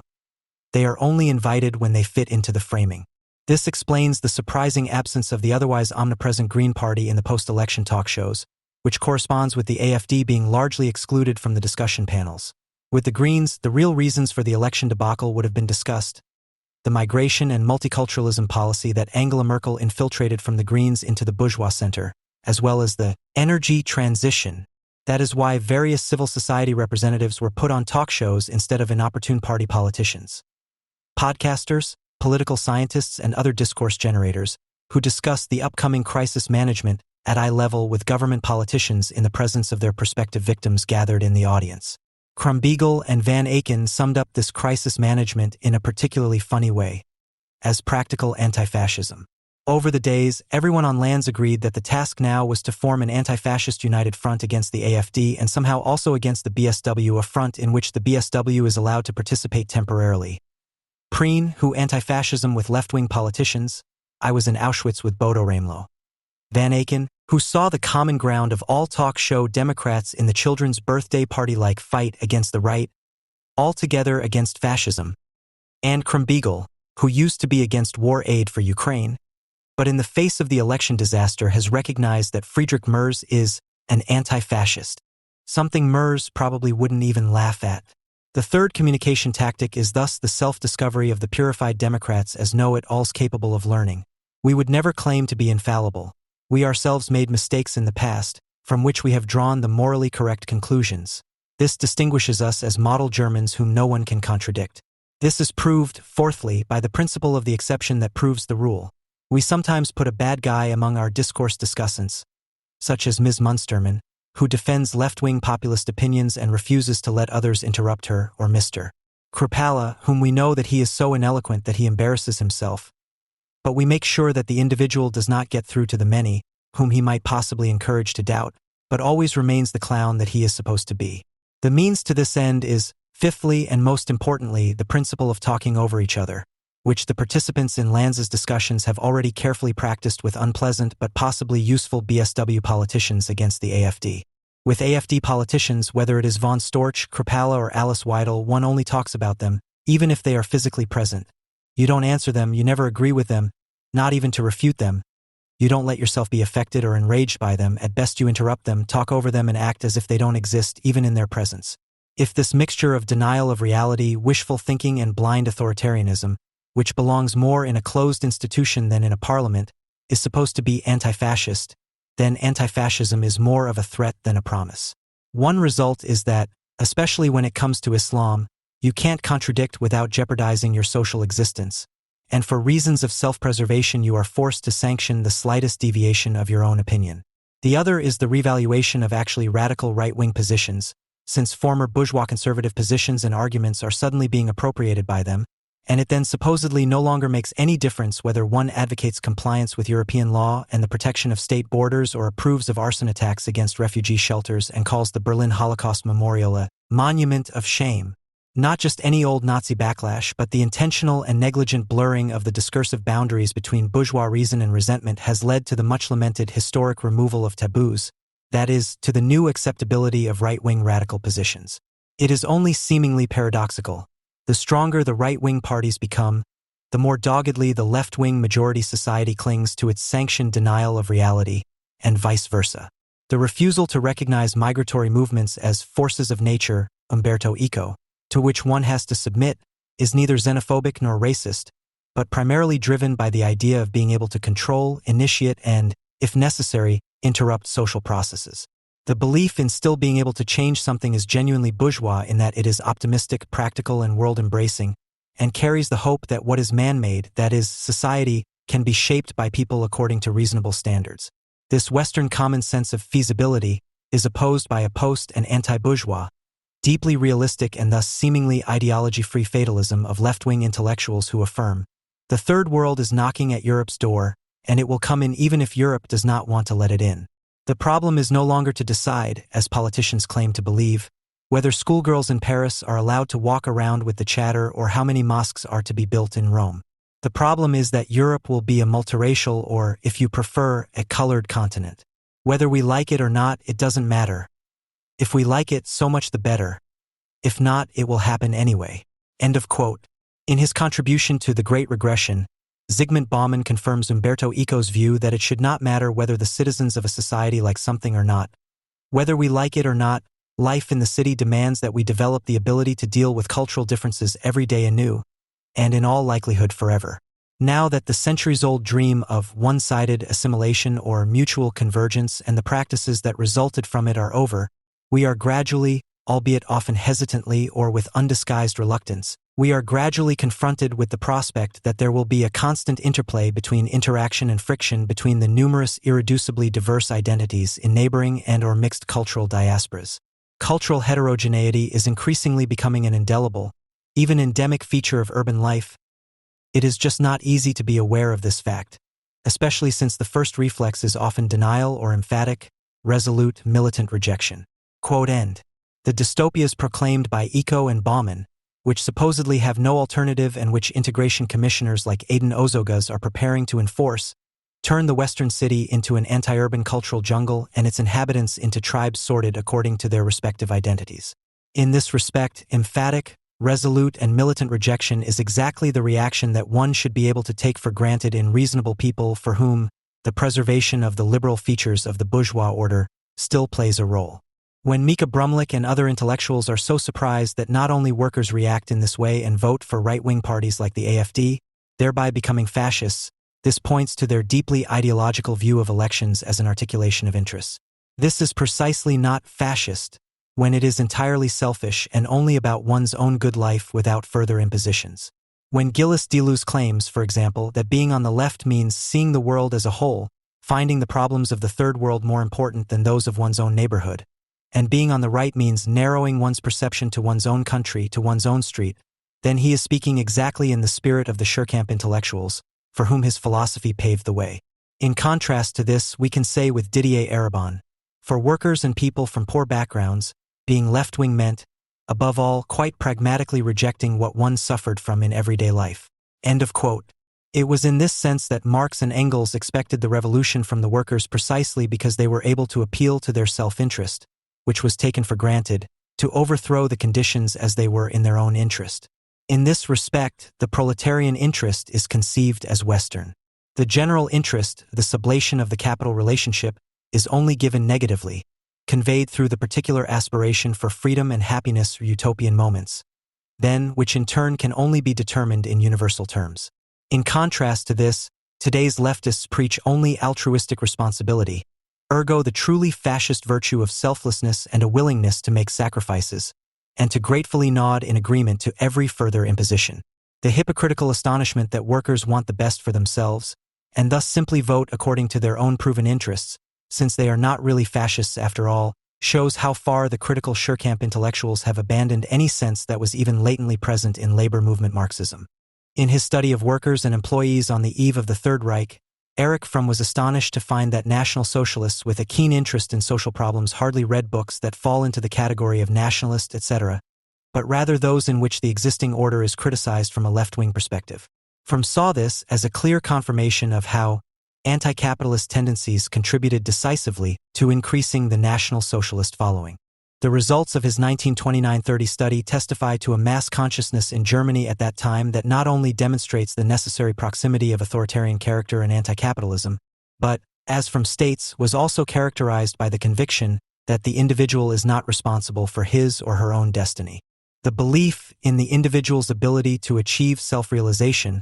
They are only invited when they fit into the framing. This explains the surprising absence of the otherwise omnipresent Green Party in the post-election talk shows, which corresponds with the AFD being largely excluded from the discussion panels. With the Greens, the real reasons for the election debacle would have been discussed. The migration and multiculturalism policy that Angela Merkel infiltrated from the Greens into the bourgeois center, as well as the energy transition. That is why various civil society representatives were put on talk shows instead of inopportune party politicians. Podcasters, political scientists, and other discourse generators, who discussed the upcoming crisis management at eye level with government politicians in the presence of their prospective victims gathered in the audience. Krumbiegel and Van Aken summed up this crisis management in a particularly funny way, as practical anti-fascism. Over the days, everyone on lands agreed that the task now was to form an anti-fascist united front against the AFD and somehow also against the BSW, a front in which the BSW is allowed to participate temporarily. Preen, who anti-fascism with left-wing politicians, I was in Auschwitz with Bodo Ramelow. Van Aken, who saw the common ground of all talk show Democrats in the children's birthday party-like fight against the right, all together against fascism. And Krumbiegel, who used to be against war aid for Ukraine, but in the face of the election disaster has recognized that Friedrich Merz is an anti-fascist, something Merz probably wouldn't even laugh at. The third communication tactic is thus the self-discovery of the purified Democrats as know-it-alls capable of learning. We would never claim to be infallible. We ourselves made mistakes in the past, from which we have drawn the morally correct conclusions. This distinguishes us as model Germans whom no one can contradict. This is proved, fourthly, by the principle of the exception that proves the rule. We sometimes put a bad guy among our discourse discussants, such as Ms. Munsterman, who defends left-wing populist opinions and refuses to let others interrupt her, or Mr. Krupala, whom we know that he is so ineloquent that he embarrasses himself. But we make sure that the individual does not get through to the many, whom he might possibly encourage to doubt, but always remains the clown that he is supposed to be. The means to this end is, fifthly and most importantly, the principle of talking over each other, which the participants in Lanza's discussions have already carefully practiced with unpleasant but possibly useful BSW politicians against the AFD. With AFD politicians, whether it is von Storch, Krupala, or Alice Weidel, one only talks about them, even if they are physically present. You don't answer them, you never agree with them, not even to refute them. You don't let yourself be affected or enraged by them, at best you interrupt them, talk over them, and act as if they don't exist even in their presence. If this mixture of denial of reality, wishful thinking, and blind authoritarianism, which belongs more in a closed institution than in a parliament, is supposed to be anti-fascist, then anti-fascism is more of a threat than a promise. One result is that, especially when it comes to Islam, you can't contradict without jeopardizing your social existence, and for reasons of self-preservation you are forced to sanction the slightest deviation of your own opinion. The other is the revaluation of actually radical right-wing positions, since former bourgeois conservative positions and arguments are suddenly being appropriated by them, and it then supposedly no longer makes any difference whether one advocates compliance with European law and the protection of state borders or approves of arson attacks against refugee shelters and calls the Berlin Holocaust Memorial a monument of shame. Not just any old Nazi backlash, but the intentional and negligent blurring of the discursive boundaries between bourgeois reason and resentment has led to the much-lamented historic removal of taboos, that is, to the new acceptability of right-wing radical positions. It is only seemingly paradoxical. The stronger the right-wing parties become, the more doggedly the left-wing majority society clings to its sanctioned denial of reality, and vice versa. The refusal to recognize migratory movements as forces of nature, Umberto Eco, to which one has to submit, is neither xenophobic nor racist, but primarily driven by the idea of being able to control, initiate, and, if necessary, interrupt social processes. The belief in still being able to change something is genuinely bourgeois in that it is optimistic, practical, and world-embracing, and carries the hope that what is man-made, that is, society, can be shaped by people according to reasonable standards. This Western common sense of feasibility is opposed by a post- and anti-bourgeois, deeply realistic and thus seemingly ideology-free fatalism of left-wing intellectuals who affirm, the Third World is knocking at Europe's door, and it will come in even if Europe does not want to let it in. The problem is no longer to decide, as politicians claim to believe, whether schoolgirls in Paris are allowed to walk around with the chatter or how many mosques are to be built in Rome. The problem is that Europe will be a multiracial or, if you prefer, a colored continent. Whether we like it or not, it doesn't matter. If we like it, so much the better. If not, it will happen anyway. End of quote. In his contribution to The Great Regression, Zygmunt Bauman confirms Umberto Eco's view that it should not matter whether the citizens of a society like something or not. Whether we like it or not, life in the city demands that we develop the ability to deal with cultural differences every day anew, and in all likelihood forever. Now that the centuries-old dream of one-sided assimilation or mutual convergence and the practices that resulted from it are over, we are gradually, albeit often hesitantly or with undisguised reluctance, we are gradually confronted with the prospect that there will be a constant interplay between interaction and friction between the numerous irreducibly diverse identities in neighboring and/or mixed cultural diasporas. Cultural heterogeneity is increasingly becoming an indelible, even endemic feature of urban life. It is just not easy to be aware of this fact, especially since the first reflex is often denial or emphatic, resolute, militant rejection. Quote end. The dystopias proclaimed by Eco and Bauman, which supposedly have no alternative and which integration commissioners like Aiden Ozogas are preparing to enforce, turn the Western city into an anti-urban cultural jungle and its inhabitants into tribes sorted according to their respective identities. In this respect, emphatic, resolute, and militant rejection is exactly the reaction that one should be able to take for granted in reasonable people for whom the preservation of the liberal features of the bourgeois order still plays a role. When Mika Brumlik and other intellectuals are so surprised that not only workers react in this way and vote for right-wing parties like the AfD, thereby becoming fascists, this points to their deeply ideological view of elections as an articulation of interests. This is precisely not fascist, when it is entirely selfish and only about one's own good life without further impositions. When Gilles Deleuze claims, for example, that being on the left means seeing the world as a whole, finding the problems of the third world more important than those of one's own neighborhood, and being on the right means narrowing one's perception to one's own country, to one's own street, then he is speaking exactly in the spirit of the Schurkamp intellectuals, for whom his philosophy paved the way. In contrast to this, we can say with Didier Eribon, for workers and people from poor backgrounds, being left-wing meant, above all, quite pragmatically rejecting what one suffered from in everyday life. End of quote. It was in this sense that Marx and Engels expected the revolution from the workers precisely because they were able to appeal to their self-interest, which was taken for granted, to overthrow the conditions as they were in their own interest. In this respect, the proletarian interest is conceived as Western. The general interest, the sublation of the capital relationship, is only given negatively, conveyed through the particular aspiration for freedom and happiness or utopian moments, then which in turn can only be determined in universal terms. In contrast to this, today's leftists preach only altruistic responsibility, ergo the truly fascist virtue of selflessness and a willingness to make sacrifices, and to gratefully nod in agreement to every further imposition. The hypocritical astonishment that workers want the best for themselves, and thus simply vote according to their own proven interests, since they are not really fascists after all, shows how far the critical Schurkamp intellectuals have abandoned any sense that was even latently present in labor movement Marxism. In his study of workers and employees on the eve of the Third Reich, Erich Fromm was astonished to find that National Socialists with a keen interest in social problems hardly read books that fall into the category of nationalist, etc., but rather those in which the existing order is criticized from a left-wing perspective. Fromm saw this as a clear confirmation of how anti-capitalist tendencies contributed decisively to increasing the National Socialist following. The results of his 1929-30 study testify to a mass consciousness in Germany at that time that not only demonstrates the necessary proximity of authoritarian character and anti-capitalism, but, as Fromm states, was also characterized by the conviction that the individual is not responsible for his or her own destiny. The belief in the individual's ability to achieve self-realization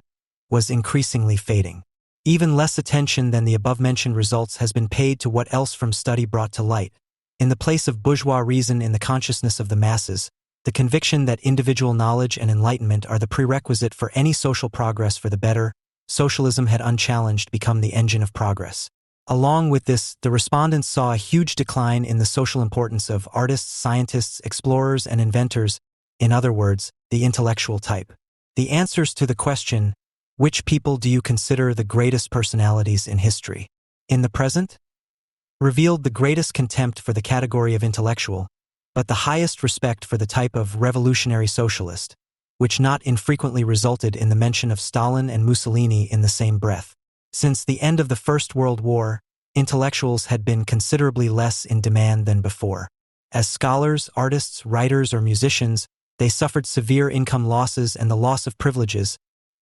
was increasingly fading. Even less attention than the above-mentioned results has been paid to what else Fromm's study brought to light. In the place of bourgeois reason in the consciousness of the masses, the conviction that individual knowledge and enlightenment are the prerequisite for any social progress for the better, socialism had unchallenged become the engine of progress. Along with this, the respondents saw a huge decline in the social importance of artists, scientists, explorers, and inventors, in other words, the intellectual type. The answers to the question, which people do you consider the greatest personalities in history? In the present? Revealed the greatest contempt for the category of intellectual, but the highest respect for the type of revolutionary socialist, which not infrequently resulted in the mention of Stalin and Mussolini in the same breath. Since the end of the First World War, intellectuals had been considerably less in demand than before. As scholars, artists, writers, or musicians, they suffered severe income losses and the loss of privileges,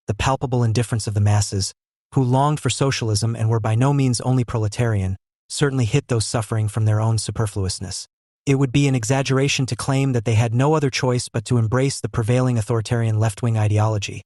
the palpable indifference of the masses, who longed for socialism and were by no means only proletarian, certainly hit those suffering from their own superfluousness. It would be an exaggeration to claim that they had no other choice but to embrace the prevailing authoritarian left-wing ideology.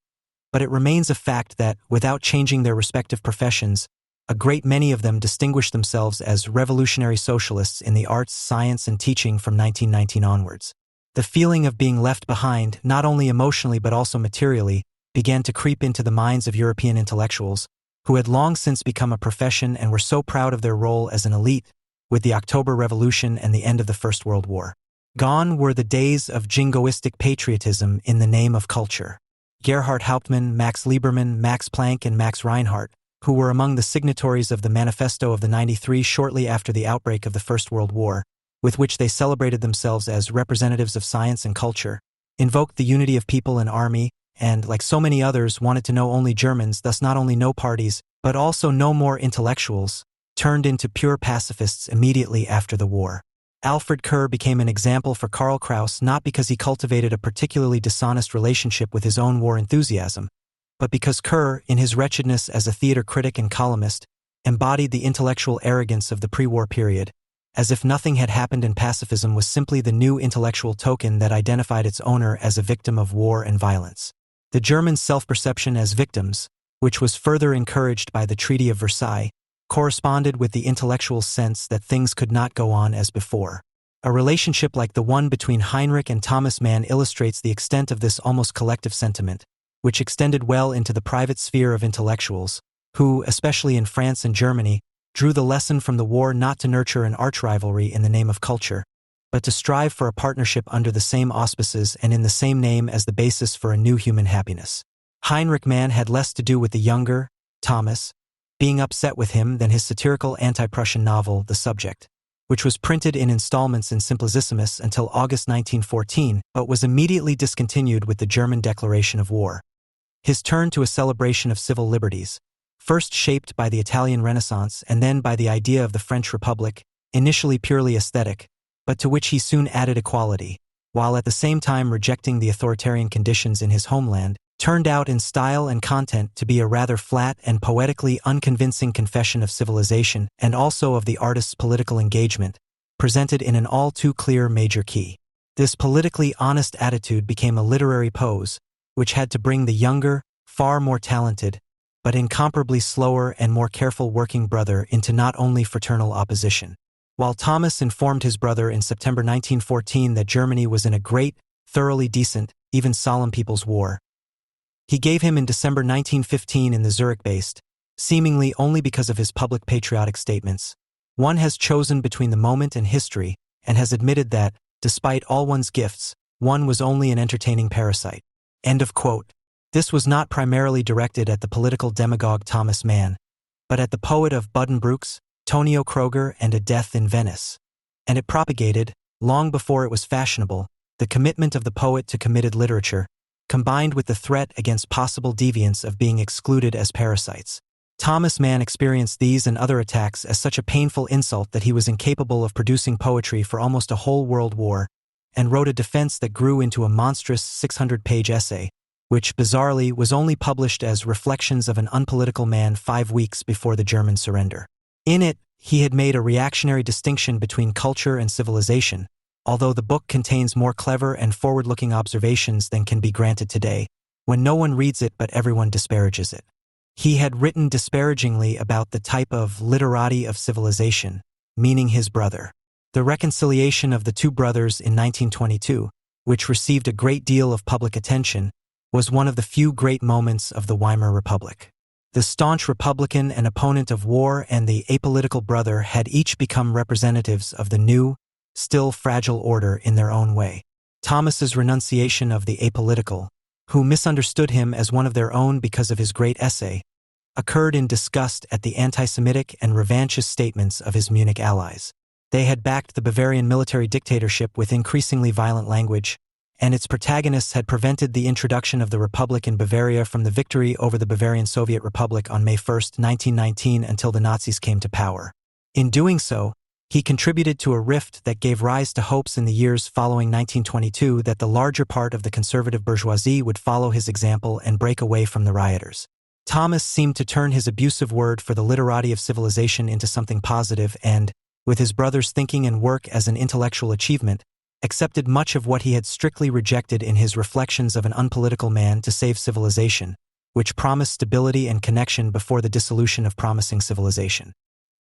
But it remains a fact that, without changing their respective professions, a great many of them distinguished themselves as revolutionary socialists in the arts, science, and teaching from 1919 onwards. The feeling of being left behind, not only emotionally but also materially, began to creep into the minds of European intellectuals, who had long since become a profession and were so proud of their role as an elite, with the October Revolution and the end of the First World War. Gone were the days of jingoistic patriotism in the name of culture. Gerhard Hauptmann, Max Liebermann, Max Planck, and Max Reinhardt, who were among the signatories of the Manifesto of the 93 shortly after the outbreak of the First World War, with which they celebrated themselves as representatives of science and culture, invoked the unity of people and army, and, like so many others, wanted to know only Germans, thus not only no parties, but also no more intellectuals, turned into pure pacifists immediately after the war. Alfred Kerr became an example for Karl Kraus not because he cultivated a particularly dishonest relationship with his own war enthusiasm, but because Kerr, in his wretchedness as a theater critic and columnist, embodied the intellectual arrogance of the pre-war period, as if nothing had happened and pacifism was simply the new intellectual token that identified its owner as a victim of war and violence. The German self-perception as victims, which was further encouraged by the Treaty of Versailles, corresponded with the intellectual sense that things could not go on as before. A relationship like the one between Heinrich and Thomas Mann illustrates the extent of this almost collective sentiment, which extended well into the private sphere of intellectuals, who, especially in France and Germany, drew the lesson from the war not to nurture an arch-rivalry in the name of culture, but to strive for a partnership under the same auspices and in the same name as the basis for a new human happiness. Heinrich Mann had less to do with the younger, Thomas, being upset with him than his satirical anti-Prussian novel, The Subject, which was printed in installments in Simplicissimus until August 1914, but was immediately discontinued with the German declaration of war. His turn to a celebration of civil liberties, first shaped by the Italian Renaissance and then by the idea of the French Republic, initially purely aesthetic, but to which he soon added equality, while at the same time rejecting the authoritarian conditions in his homeland, turned out in style and content to be a rather flat and poetically unconvincing confession of civilization and also of the artist's political engagement, presented in an all-too-clear major key. This politically honest attitude became a literary pose, which had to bring the younger, far more talented, but incomparably slower and more careful working brother into not only fraternal opposition. While Thomas informed his brother in September 1914 that Germany was in a great, thoroughly decent, even solemn people's war, he gave him in December 1915 in the Zurich-based, seemingly only because of his public patriotic statements, One has chosen between the moment and history, and has admitted that, despite all one's gifts, one was only an entertaining parasite. End of quote. This was not primarily directed at the political demagogue Thomas Mann, but at the poet of Buddenbrooks, Tonio Kroger, and A Death in Venice. And it propagated, long before it was fashionable, the commitment of the poet to committed literature, combined with the threat against possible deviants of being excluded as parasites. Thomas Mann experienced these and other attacks as such a painful insult that he was incapable of producing poetry for almost a whole world war, and wrote a defense that grew into a monstrous 600-page essay, which, bizarrely, was only published as Reflections of an Unpolitical Man 5 weeks before the German surrender. In it, he had made a reactionary distinction between culture and civilization, although the book contains more clever and forward-looking observations than can be granted today, when no one reads it but everyone disparages it. He had written disparagingly about the type of literati of civilization, meaning his brother. The reconciliation of the two brothers in 1922, which received a great deal of public attention, was one of the few great moments of the Weimar Republic. The staunch Republican and opponent of war and the apolitical brother had each become representatives of the new, still fragile order in their own way. Thomas's renunciation of the apolitical, who misunderstood him as one of their own because of his great essay, occurred in disgust at the anti-Semitic and revanchist statements of his Munich allies. They had backed the Bavarian military dictatorship with increasingly violent language, and its protagonists had prevented the introduction of the Republic in Bavaria from the victory over the Bavarian Soviet Republic on May 1, 1919 until the Nazis came to power. In doing so, he contributed to a rift that gave rise to hopes in the years following 1922 that the larger part of the conservative bourgeoisie would follow his example and break away from the rioters. Thomas seemed to turn his abusive word for the literati of civilization into something positive and, with his brother's thinking and work as an intellectual achievement, accepted much of what he had strictly rejected in his Reflections of an Unpolitical Man to Save Civilization, which promised stability and connection before the dissolution of promising civilization.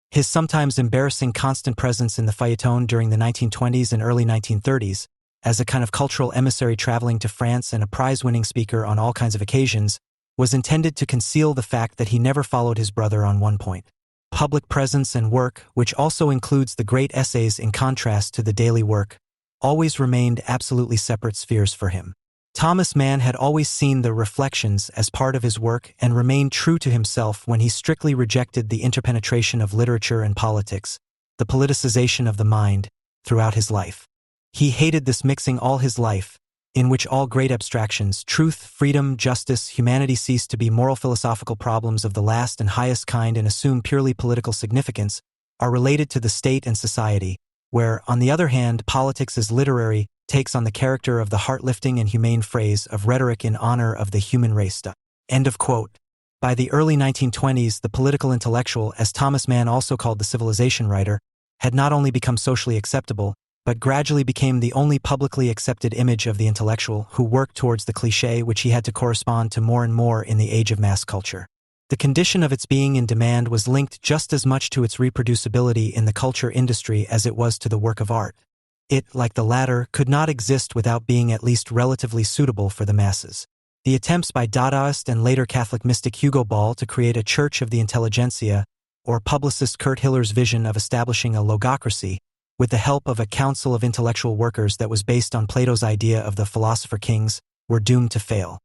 His sometimes embarrassing constant presence in the feuilleton during the 1920s and early 1930s, as a kind of cultural emissary traveling to France and a prize-winning speaker on all kinds of occasions, was intended to conceal the fact that he never followed his brother on one point. Public presence and work, which also includes the great essays in contrast to the daily work, always remained absolutely separate spheres for him. Thomas Mann had always seen the Reflections as part of his work and remained true to himself when he strictly rejected the interpenetration of literature and politics, the politicization of the mind, throughout his life. He hated this mixing all his life, in which all great abstractions, truth, freedom, justice, humanity cease to be moral philosophical problems of the last and highest kind and assume purely political significance, are related to the state and society, where, on the other hand, politics as literary takes on the character of the heart-lifting and humane phrase of rhetoric in honor of the human race. End of quote. By the early 1920s, the political intellectual, as Thomas Mann also called the civilization writer, had not only become socially acceptable, but gradually became the only publicly accepted image of the intellectual who worked towards the cliché which he had to correspond to more and more in the age of mass culture. The condition of its being in demand was linked just as much to its reproducibility in the culture industry as it was to the work of art. It, like the latter, could not exist without being at least relatively suitable for the masses. The attempts by Dadaist and later Catholic mystic Hugo Ball to create a church of the intelligentsia, or publicist Kurt Hiller's vision of establishing a logocracy, with the help of a council of intellectual workers that was based on Plato's idea of the philosopher kings, were doomed to fail.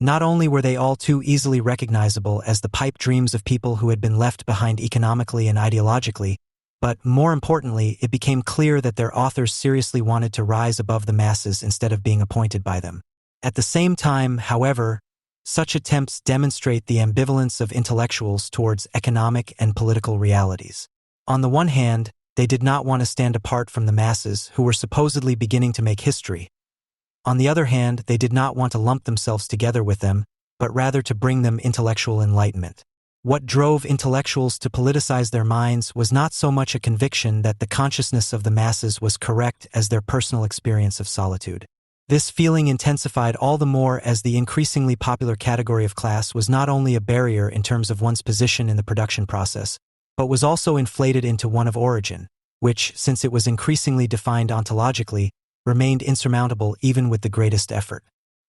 Not only were they all too easily recognizable as the pipe dreams of people who had been left behind economically and ideologically, but, more importantly, it became clear that their authors seriously wanted to rise above the masses instead of being appointed by them. At the same time, however, such attempts demonstrate the ambivalence of intellectuals towards economic and political realities. On the one hand, they did not want to stand apart from the masses who were supposedly beginning to make history. On the other hand, they did not want to lump themselves together with them, but rather to bring them intellectual enlightenment. What drove intellectuals to politicize their minds was not so much a conviction that the consciousness of the masses was correct as their personal experience of solitude. This feeling intensified all the more as the increasingly popular category of class was not only a barrier in terms of one's position in the production process, but was also inflated into one of origin, which, since it was increasingly defined ontologically, remained insurmountable even with the greatest effort.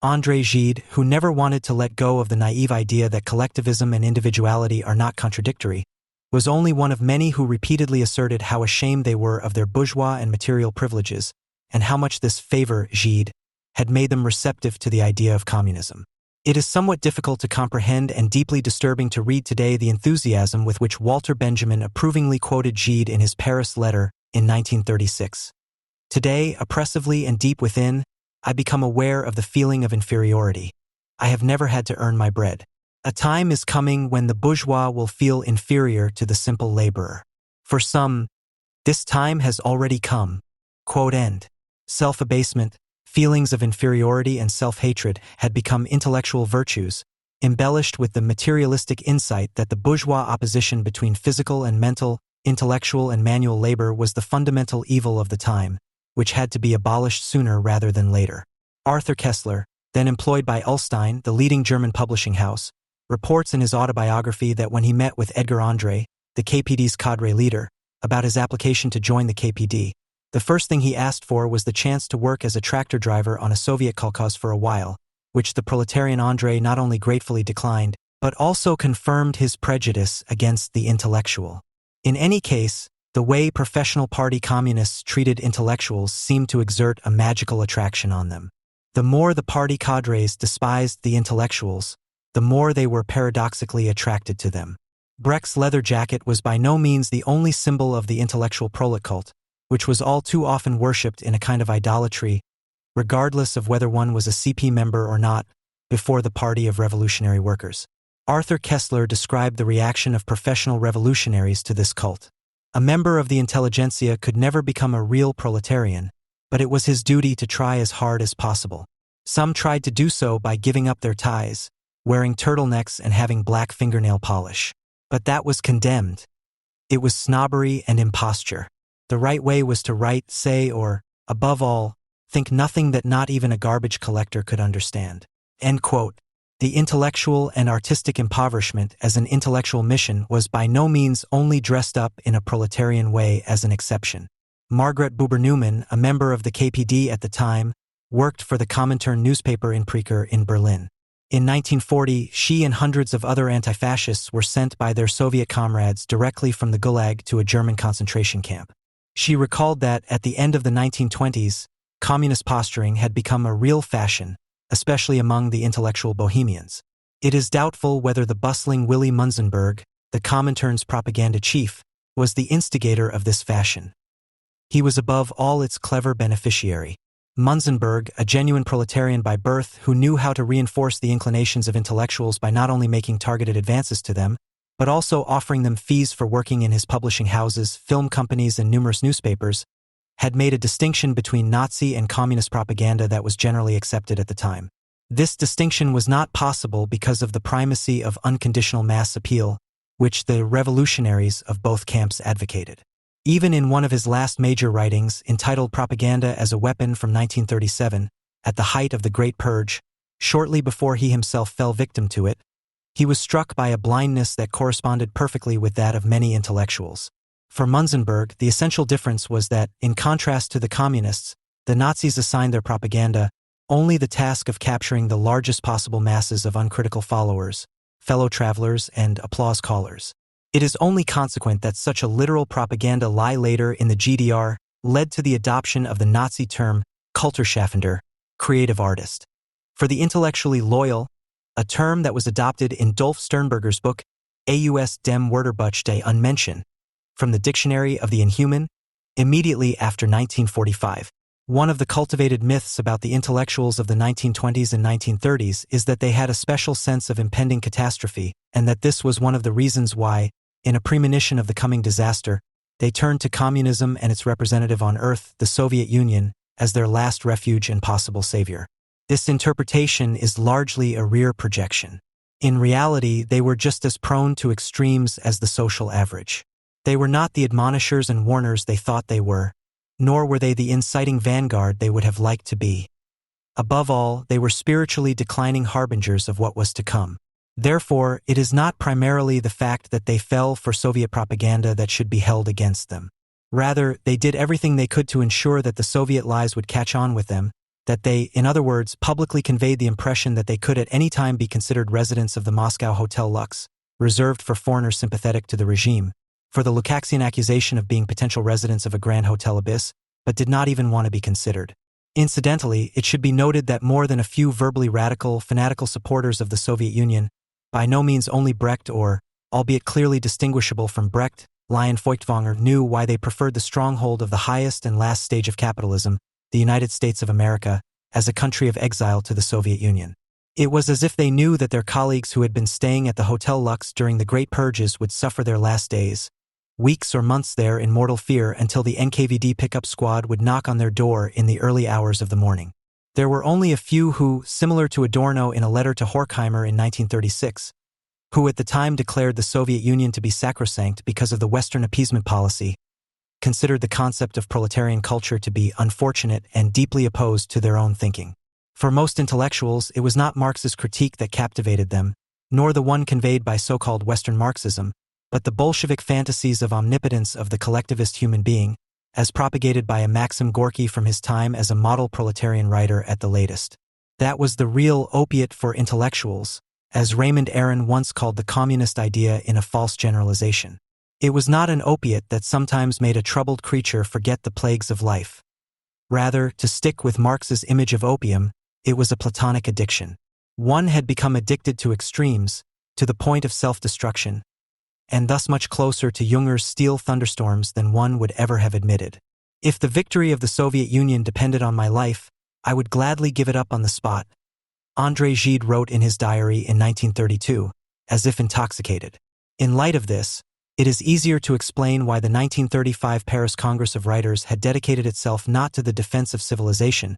André Gide, who never wanted to let go of the naive idea that collectivism and individuality are not contradictory, was only one of many who repeatedly asserted how ashamed they were of their bourgeois and material privileges, and how much this favor, Gide, had made them receptive to the idea of communism. It is somewhat difficult to comprehend and deeply disturbing to read today the enthusiasm with which Walter Benjamin approvingly quoted Gide in his Paris letter in 1936. Today, oppressively and deep within, I become aware of the feeling of inferiority. I have never had to earn my bread. A time is coming when the bourgeois will feel inferior to the simple laborer. For some, this time has already come. Quote end. Self-abasement, feelings of inferiority and self-hatred had become intellectual virtues, embellished with the materialistic insight that the bourgeois opposition between physical and mental, intellectual and manual labor was the fundamental evil of the time, which had to be abolished sooner rather than later. Arthur Koestler, then employed by Ullstein, the leading German publishing house, reports in his autobiography that when he met with Edgar André, the KPD's cadre leader, about his application to join the KPD, the first thing he asked for was the chance to work as a tractor driver on a Soviet kolkhoz for a while, which the proletarian André not only gratefully declined, but also confirmed his prejudice against the intellectual. In any case, the way professional party communists treated intellectuals seemed to exert a magical attraction on them. The more the party cadres despised the intellectuals, the more they were paradoxically attracted to them. Brecht's leather jacket was by no means the only symbol of the intellectual prolet cult, which was all too often worshipped in a kind of idolatry, regardless of whether one was a CP member or not, before the Party of Revolutionary Workers. Arthur Koestler described the reaction of professional revolutionaries to this cult. A member of the intelligentsia could never become a real proletarian, but it was his duty to try as hard as possible. Some tried to do so by giving up their ties, wearing turtlenecks and having black fingernail polish. But that was condemned. It was snobbery and imposture. The right way was to write, say, or, above all, think nothing that not even a garbage collector could understand. End quote. The intellectual and artistic impoverishment as an intellectual mission was by no means only dressed up in a proletarian way as an exception. Margaret Buber-Newman, a member of the KPD at the time, worked for the Comintern newspaper in Preker in Berlin. In 1940, she and hundreds of other anti-fascists were sent by their Soviet comrades directly from the Gulag to a German concentration camp. She recalled that, at the end of the 1920s, communist posturing had become a real fashion, especially among the intellectual bohemians. It is doubtful whether the bustling Willy Munzenberg, the Comintern's propaganda chief, was the instigator of this fashion. He was above all its clever beneficiary. Munzenberg, a genuine proletarian by birth who knew how to reinforce the inclinations of intellectuals by not only making targeted advances to them, but also offering them fees for working in his publishing houses, film companies, and numerous newspapers, had made a distinction between Nazi and communist propaganda that was generally accepted at the time. This distinction was not possible because of the primacy of unconditional mass appeal, which the revolutionaries of both camps advocated. Even in one of his last major writings, entitled Propaganda as a Weapon from 1937, at the height of the Great Purge, shortly before he himself fell victim to it, he was struck by a blindness that corresponded perfectly with that of many intellectuals. For Munzenberg, the essential difference was that, in contrast to the communists, the Nazis assigned their propaganda only the task of capturing the largest possible masses of uncritical followers, fellow travelers, and applause callers. It is only consequent that such a literal propaganda lie later in the GDR led to the adoption of the Nazi term Kulturschaffender, creative artist. For the intellectually loyal, a term that was adopted in Dolf Sternberger's book Aus dem Wörterbuch des Unmenschen, from the Dictionary of the Inhuman, immediately after 1945. One of the cultivated myths about the intellectuals of the 1920s and 1930s is that they had a special sense of impending catastrophe, and that this was one of the reasons why, in a premonition of the coming disaster, they turned to communism and its representative on Earth, the Soviet Union, as their last refuge and possible savior. This interpretation is largely a rear projection. In reality, they were just as prone to extremes as the social average. They were not the admonishers and warners they thought they were, nor were they the inciting vanguard they would have liked to be. Above all, they were spiritually declining harbingers of what was to come. Therefore, it is not primarily the fact that they fell for Soviet propaganda that should be held against them. Rather, they did everything they could to ensure that the Soviet lies would catch on with them, that they, in other words, publicly conveyed the impression that they could at any time be considered residents of the Moscow Hotel Lux, reserved for foreigners sympathetic to the regime, for the Lukácsian accusation of being potential residents of a Grand Hotel Abyss, but did not even want to be considered. Incidentally, it should be noted that more than a few verbally radical, fanatical supporters of the Soviet Union, by no means only Brecht or, albeit clearly distinguishable from Brecht, Lion Feuchtwanger, knew why they preferred the stronghold of the highest and last stage of capitalism, the United States of America, as a country of exile to the Soviet Union. It was as if they knew that their colleagues who had been staying at the Hotel Lux during the Great Purges would suffer their last days, weeks or months there in mortal fear until the NKVD pickup squad would knock on their door in the early hours of the morning. There were only a few who, similar to Adorno in a letter to Horkheimer in 1936, who at the time declared the Soviet Union to be sacrosanct because of the Western appeasement policy, considered the concept of proletarian culture to be unfortunate and deeply opposed to their own thinking. For most intellectuals, it was not Marx's critique that captivated them, nor the one conveyed by so-called Western Marxism, but the Bolshevik fantasies of omnipotence of the collectivist human being, as propagated by a Maxim Gorky from his time as a model proletarian writer at the latest. That was the real opiate for intellectuals, as Raymond Aron once called the communist idea in a false generalization. It was not an opiate that sometimes made a troubled creature forget the plagues of life. Rather, to stick with Marx's image of opium, it was a platonic addiction. One had become addicted to extremes, to the point of self-destruction, and thus much closer to Junger's steel thunderstorms than one would ever have admitted. If the victory of the Soviet Union depended on my life, I would gladly give it up on the spot, André Gide wrote in his diary in 1932, as if intoxicated. In light of this, it is easier to explain why the 1935 Paris Congress of Writers had dedicated itself not to the defense of civilization,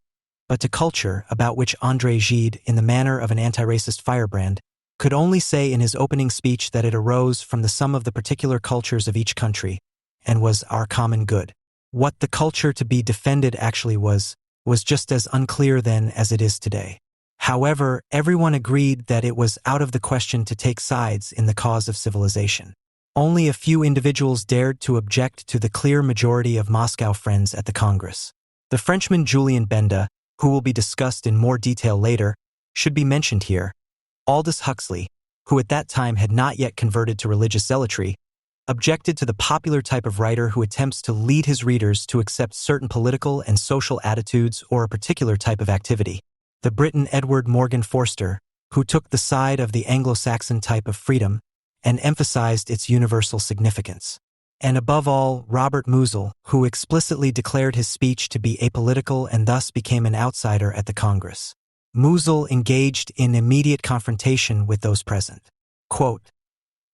but to culture, about which André Gide, in the manner of an anti-racist firebrand, could only say in his opening speech that it arose from the sum of the particular cultures of each country, and was our common good. What the culture to be defended actually was just as unclear then as it is today. However, everyone agreed that it was out of the question to take sides in the cause of civilization. Only a few individuals dared to object to the clear majority of Moscow friends at the Congress. The Frenchman Julien Benda, who will be discussed in more detail later, should be mentioned here. Aldous Huxley, who at that time had not yet converted to religious zealotry, objected to the popular type of writer who attempts to lead his readers to accept certain political and social attitudes or a particular type of activity. The Briton Edward Morgan Forster, who took the side of the Anglo-Saxon type of freedom and emphasized its universal significance. And above all, Robert Musil, who explicitly declared his speech to be apolitical and thus became an outsider at the Congress. Musil engaged in immediate confrontation with those present. Quote,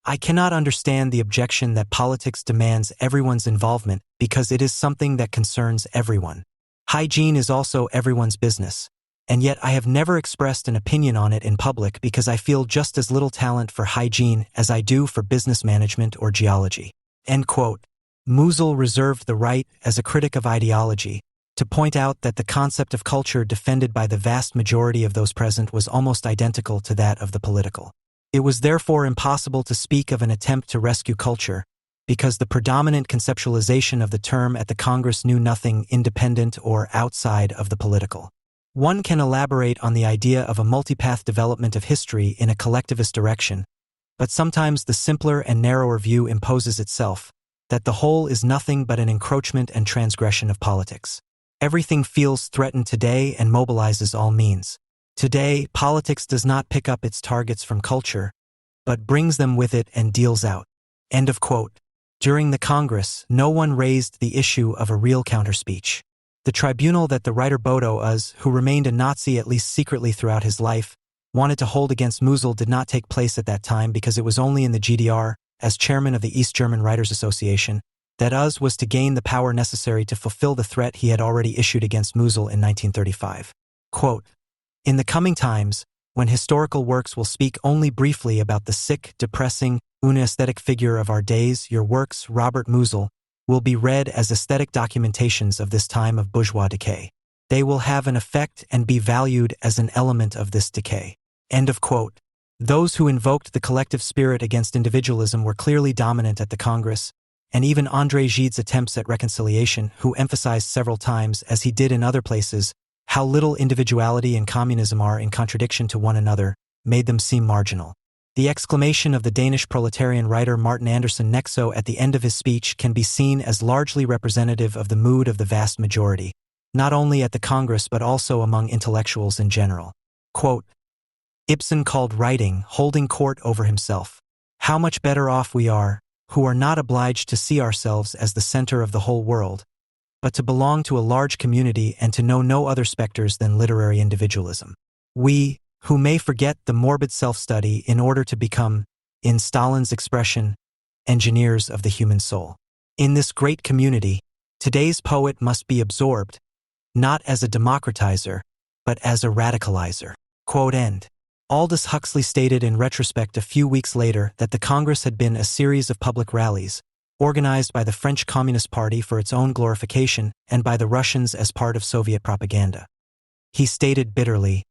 "I cannot understand the objection that politics demands everyone's involvement because it is something that concerns everyone. Hygiene is also everyone's business, and yet I have never expressed an opinion on it in public because I feel just as little talent for hygiene as I do for business management or geology." End quote. Musil reserved the right, as a critic of ideology, to point out that the concept of culture defended by the vast majority of those present was almost identical to that of the political. It was therefore impossible to speak of an attempt to rescue culture, because the predominant conceptualization of the term at the Congress knew nothing independent or outside of the political. One can elaborate on the idea of a multipath development of history in a collectivist direction, but sometimes the simpler and narrower view imposes itself, that the whole is nothing but an encroachment and transgression of politics. Everything feels threatened today and mobilizes all means. Today, politics does not pick up its targets from culture, but brings them with it and deals out. End of quote. During the Congress, no one raised the issue of a real counterspeech. The tribunal that the writer Bodo Uz, who remained a Nazi at least secretly throughout his life, wanted to hold against Musil did not take place at that time because it was only in the GDR, as chairman of the East German Writers Association, that Uz was to gain the power necessary to fulfill the threat he had already issued against Musil in 1935. Quote, "In the coming times, when historical works will speak only briefly about the sick, depressing, unaesthetic figure of our days, your works, Robert Musil, will be read as aesthetic documentations of this time of bourgeois decay. They will have an effect and be valued as an element of this decay." End of quote. Those who invoked the collective spirit against individualism were clearly dominant at the Congress, and even André Gide's attempts at reconciliation, who emphasized several times, as he did in other places, how little individuality and communism are in contradiction to one another, made them seem marginal. The exclamation of the Danish proletarian writer Martin Andersen Nexø at the end of his speech can be seen as largely representative of the mood of the vast majority, not only at the Congress but also among intellectuals in general. Quote, Ibsen called writing holding court over himself. How much better off we are, who are not obliged to see ourselves as the center of the whole world, but to belong to a large community and to know no other specters than literary individualism. We, who may forget the morbid self-study in order to become, in Stalin's expression, engineers of the human soul. In this great community, today's poet must be absorbed, not as a democratizer, but as a radicalizer. Quote end. Aldous Huxley stated in retrospect a few weeks later that the Congress had been a series of public rallies, organized by the French Communist Party for its own glorification and by the Russians as part of Soviet propaganda. He stated bitterly,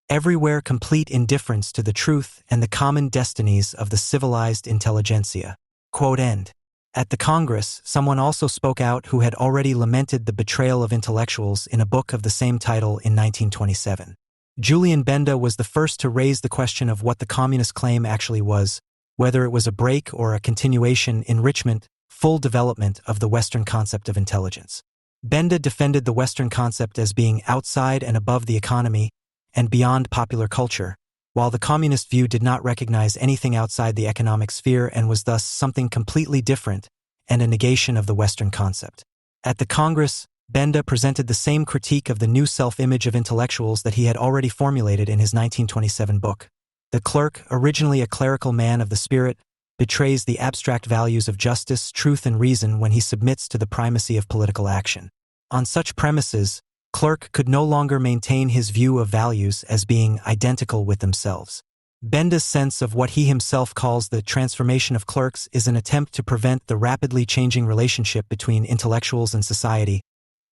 everywhere complete indifference to the truth and the common destinies of the civilized intelligentsia. Quote end. At the Congress, someone also spoke out who had already lamented the betrayal of intellectuals in a book of the same title in 1927. Julian Benda was the first to raise the question of what the communist claim actually was, whether it was a break or a continuation, enrichment, full development of the Western concept of intelligence. Benda defended the Western concept as being outside and above the economy and beyond popular culture, while the communist view did not recognize anything outside the economic sphere and was thus something completely different and a negation of the Western concept. At the Congress, Benda presented the same critique of the new self-image of intellectuals that he had already formulated in his 1927 book. The clerk, originally a clerical man of the spirit, betrays the abstract values of justice, truth, and reason when he submits to the primacy of political action. On such premises, Clerk could no longer maintain his view of values as being identical with themselves. Benda's sense of what he himself calls the transformation of clerks is an attempt to prevent the rapidly changing relationship between intellectuals and society,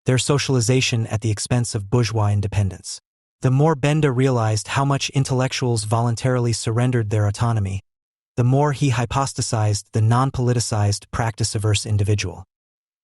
their socialization at the expense of bourgeois independence. The more Benda realized how much intellectuals voluntarily surrendered their autonomy, the more he hypostasized the non-politicized, practice-averse individual.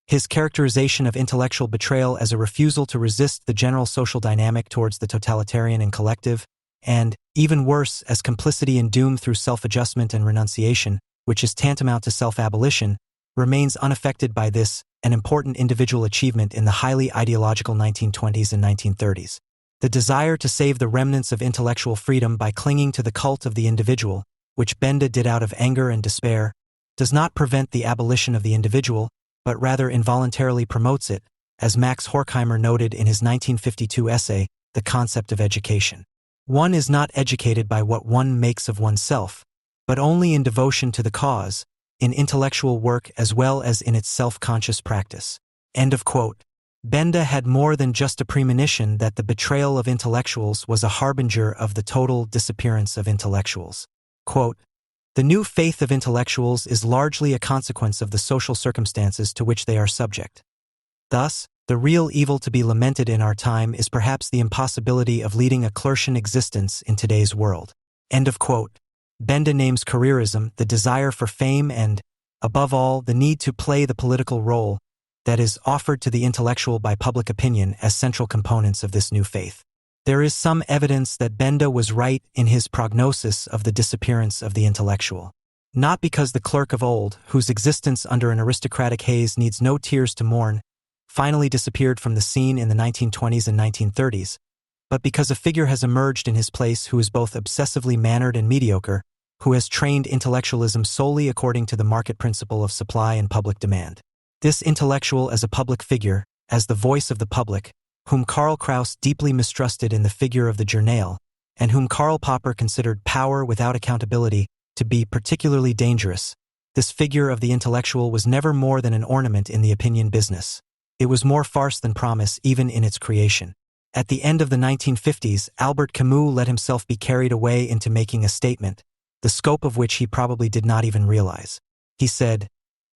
His characterization of intellectual betrayal as a refusal to resist the general social dynamic towards the totalitarian and collective, and, even worse, as complicity in doom through self-adjustment and renunciation, which is tantamount to self-abolition, remains unaffected by this, an important individual achievement in the highly ideological 1920s and 1930s. The desire to save the remnants of intellectual freedom by clinging to the cult of the individual, which Benda did out of anger and despair, does not prevent the abolition of the individual, but rather involuntarily promotes it, as Max Horkheimer noted in his 1952 essay, The Concept of Education. One is not educated by what one makes of oneself, but only in devotion to the cause, in intellectual work as well as in its self-conscious practice. End of quote. Benda had more than just a premonition that the betrayal of intellectuals was a harbinger of the total disappearance of intellectuals. Quote, the new faith of intellectuals is largely a consequence of the social circumstances to which they are subject. Thus, the real evil to be lamented in our time is perhaps the impossibility of leading a clertian existence in today's world. End of quote. Benda names careerism, the desire for fame and, above all, the need to play the political role that is offered to the intellectual by public opinion as central components of this new faith. There is some evidence that Benda was right in his prognosis of the disappearance of the intellectual. Not because the clerk of old, whose existence under an aristocratic haze needs no tears to mourn, finally disappeared from the scene in the 1920s and 1930s, but because a figure has emerged in his place who is both obsessively mannered and mediocre, who has trained intellectualism solely according to the market principle of supply and public demand. This intellectual as a public figure, as the voice of the public, whom Karl Kraus deeply mistrusted in the figure of the journal, and whom Karl Popper considered power without accountability to be particularly dangerous, this figure of the intellectual was never more than an ornament in the opinion business. It was more farce than promise even in its creation. At the end of the 1950s, Albert Camus let himself be carried away into making a statement, the scope of which he probably did not even realize. He said,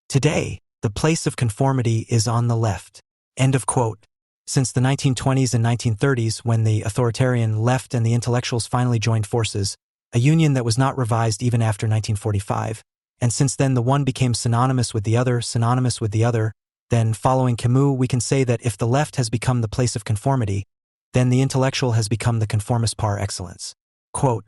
"Today, the place of conformity is on the left." End of quote. Since the 1920s and 1930s, when the authoritarian left and the intellectuals finally joined forces, a union that was not revised even after 1945, and since then the one became synonymous with the other, then following Camus we can say that if the left has become the place of conformity, then the intellectual has become the conformist par excellence. Quote,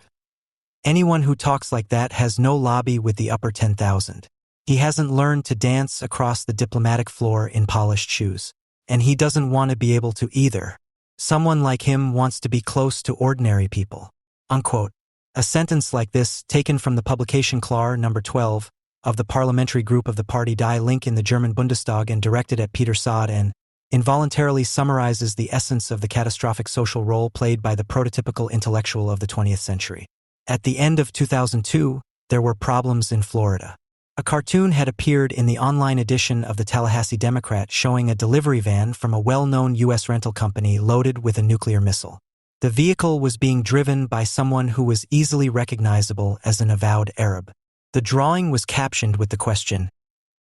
Anyone who talks like that has no lobby with the upper 10,000. He hasn't learned to dance across the diplomatic floor in polished shoes. And he doesn't want to be able to either. Someone like him wants to be close to ordinary people." Unquote. A sentence like this, taken from the publication Klar No. 12 of the parliamentary group of the Party Die Linke in the German Bundestag and directed at Peter Saad, and involuntarily summarizes the essence of the catastrophic social role played by the prototypical intellectual of the 20th century. At the end of 2002, there were problems in Florida. A cartoon had appeared in the online edition of the Tallahassee Democrat showing a delivery van from a well-known U.S. rental company loaded with a nuclear missile. The vehicle was being driven by someone who was easily recognizable as an avowed Arab. The drawing was captioned with the question,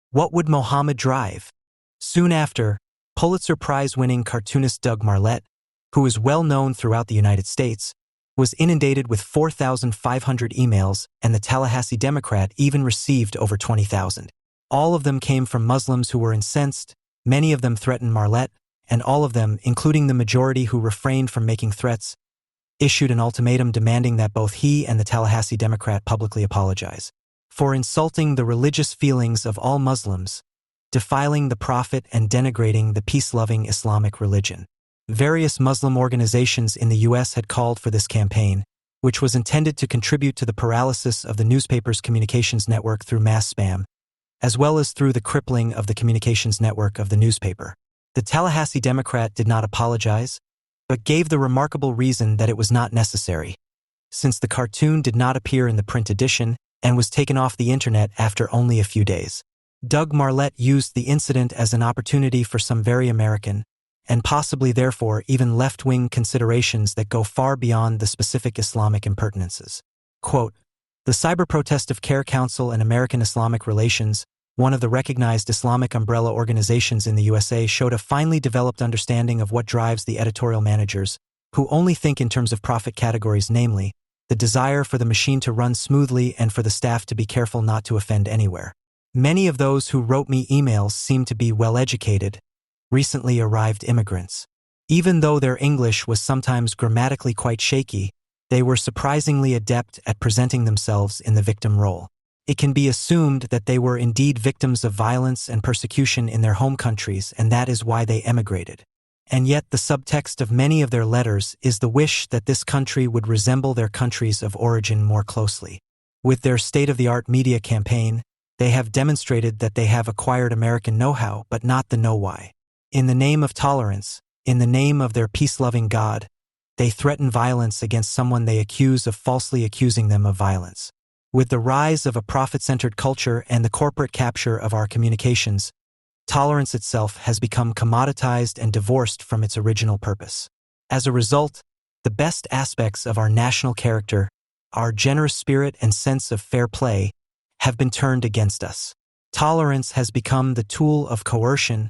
"What would Mohammed drive?" Soon after, Pulitzer Prize-winning cartoonist Doug Marlette, who is well known throughout the United States, was inundated with 4,500 emails, and the Tallahassee Democrat even received over 20,000. All of them came from Muslims who were incensed, many of them threatened Marlette, and all of them, including the majority who refrained from making threats, issued an ultimatum demanding that both he and the Tallahassee Democrat publicly apologize for insulting the religious feelings of all Muslims, defiling the Prophet, and denigrating the peace-loving Islamic religion. Various Muslim organizations in the U.S. had called for this campaign, which was intended to contribute to the paralysis of the newspaper's communications network through mass spam, as well as through the crippling of the communications network of the newspaper. The Tallahassee Democrat did not apologize, but gave the remarkable reason that it was not necessary, since the cartoon did not appear in the print edition and was taken off the internet after only a few days. Doug Marlette used the incident as an opportunity for some very American, and possibly therefore even left-wing considerations that go far beyond the specific Islamic impertinences. Quote, "The cyber protest of CARE Council and American Islamic Relations, one of the recognized Islamic umbrella organizations in the USA, showed a finely developed understanding of what drives the editorial managers, who only think in terms of profit categories, namely, the desire for the machine to run smoothly and for the staff to be careful not to offend anywhere. Many of those who wrote me emails seem to be well-educated, recently arrived immigrants. Even though their English was sometimes grammatically quite shaky, they were surprisingly adept at presenting themselves in the victim role. It can be assumed that they were indeed victims of violence and persecution in their home countries, and that is why they emigrated. And yet the subtext of many of their letters is the wish that this country would resemble their countries of origin more closely. With their state-of-the-art media campaign, they have demonstrated that they have acquired American know-how, but not the know-why. In the name of tolerance, in the name of their peace-loving God, they threaten violence against someone they accuse of falsely accusing them of violence. With the rise of a profit-centered culture and the corporate capture of our communications, tolerance itself has become commoditized and divorced from its original purpose. As a result, the best aspects of our national character, our generous spirit and sense of fair play, have been turned against us. Tolerance has become the tool of coercion,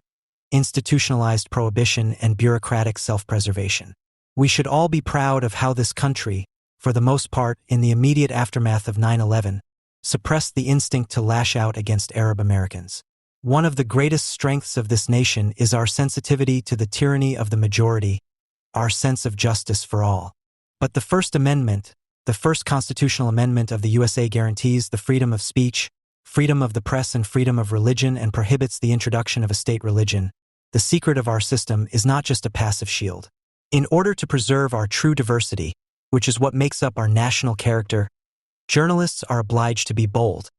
institutionalized prohibition, and bureaucratic self-preservation. We should all be proud of how this country, for the most part in the immediate aftermath of 9/11, suppressed the instinct to lash out against Arab Americans. One of the greatest strengths of this nation is our sensitivity to the tyranny of the majority, our sense of justice for all. But the First Amendment, the first constitutional amendment of the USA, guarantees the freedom of speech, freedom of the press, and freedom of religion, and prohibits the introduction of a state religion. The secret of our system is not just a passive shield. In order to preserve our true diversity, which is what makes up our national character, journalists are obliged to be bold,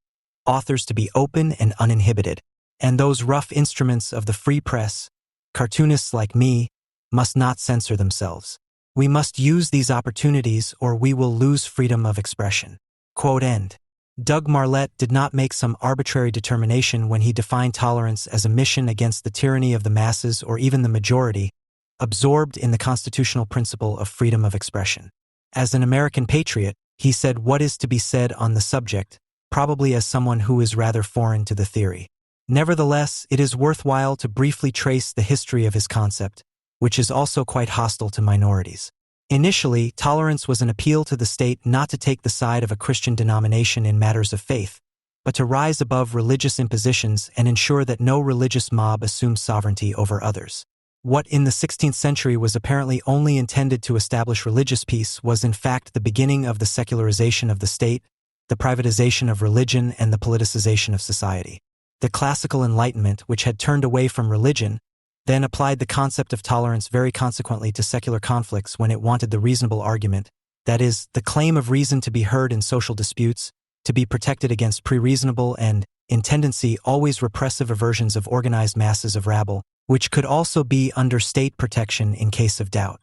authors to be open and uninhibited, and those rough instruments of the free press, cartoonists like me, must not censor themselves. We must use these opportunities or we will lose freedom of expression. Quote end. Doug Marlette did not make some arbitrary determination when he defined tolerance as a mission against the tyranny of the masses or even the majority, absorbed in the constitutional principle of freedom of expression. As an American patriot, he said what is to be said on the subject, probably as someone who is rather foreign to the theory. Nevertheless, it is worthwhile to briefly trace the history of his concept, which is also quite hostile to minorities. Initially, tolerance was an appeal to the state not to take the side of a Christian denomination in matters of faith, but to rise above religious impositions and ensure that no religious mob assumed sovereignty over others. What in the 16th century was apparently only intended to establish religious peace was in fact the beginning of the secularization of the state, the privatization of religion, and the politicization of society. The classical Enlightenment, which had turned away from religion, then applied the concept of tolerance very consequently to secular conflicts when it wanted the reasonable argument, that is, the claim of reason to be heard in social disputes, to be protected against pre-reasonable and, in tendency, always repressive aversions of organized masses of rabble, which could also be under state protection in case of doubt.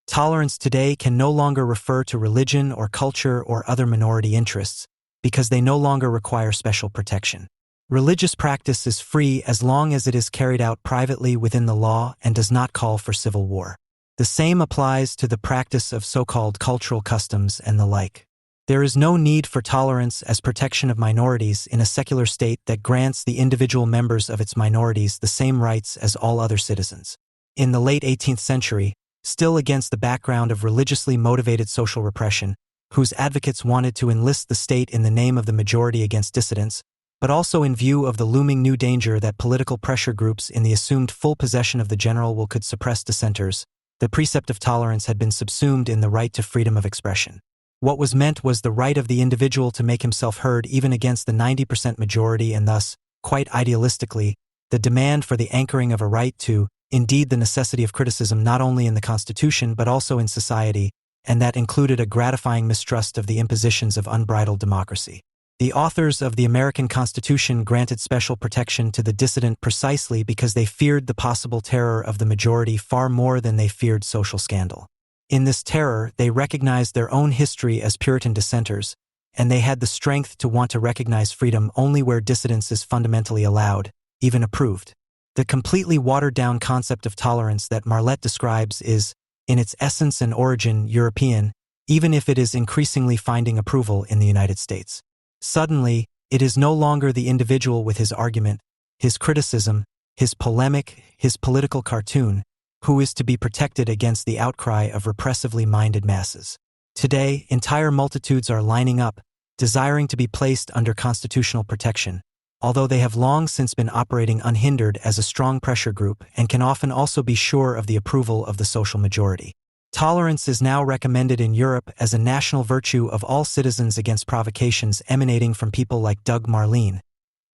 Tolerance today can no longer refer to religion or culture or other minority interests, because they no longer require special protection. Religious practice is free as long as it is carried out privately within the law and does not call for civil war. The same applies to the practice of so-called cultural customs and the like. There is no need for tolerance as protection of minorities in a secular state that grants the individual members of its minorities the same rights as all other citizens. In the late 18th century, still against the background of religiously motivated social repression, whose advocates wanted to enlist the state in the name of the majority against dissidents, but also in view of the looming new danger that political pressure groups in the assumed full possession of the general will could suppress dissenters, the precept of tolerance had been subsumed in the right to freedom of expression. What was meant was the right of the individual to make himself heard even against the 90% majority, and thus, quite idealistically, the demand for the anchoring of a right to, indeed the necessity of criticism not only in the Constitution but also in society, and that included a gratifying mistrust of the impositions of unbridled democracy. The authors of the American Constitution granted special protection to the dissident precisely because they feared the possible terror of the majority far more than they feared social scandal. In this terror, they recognized their own history as Puritan dissenters, and they had the strength to want to recognize freedom only where dissidence is fundamentally allowed, even approved. The completely watered-down concept of tolerance that Marlette describes is, in its essence and origin, European, even if it is increasingly finding approval in the United States. Suddenly, it is no longer the individual with his argument, his criticism, his polemic, his political cartoon, who is to be protected against the outcry of repressively minded masses. Today, entire multitudes are lining up, desiring to be placed under constitutional protection, although they have long since been operating unhindered as a strong pressure group and can often also be sure of the approval of the social majority. Tolerance is now recommended in Europe as a national virtue of all citizens against provocations emanating from people like Doug Marlene,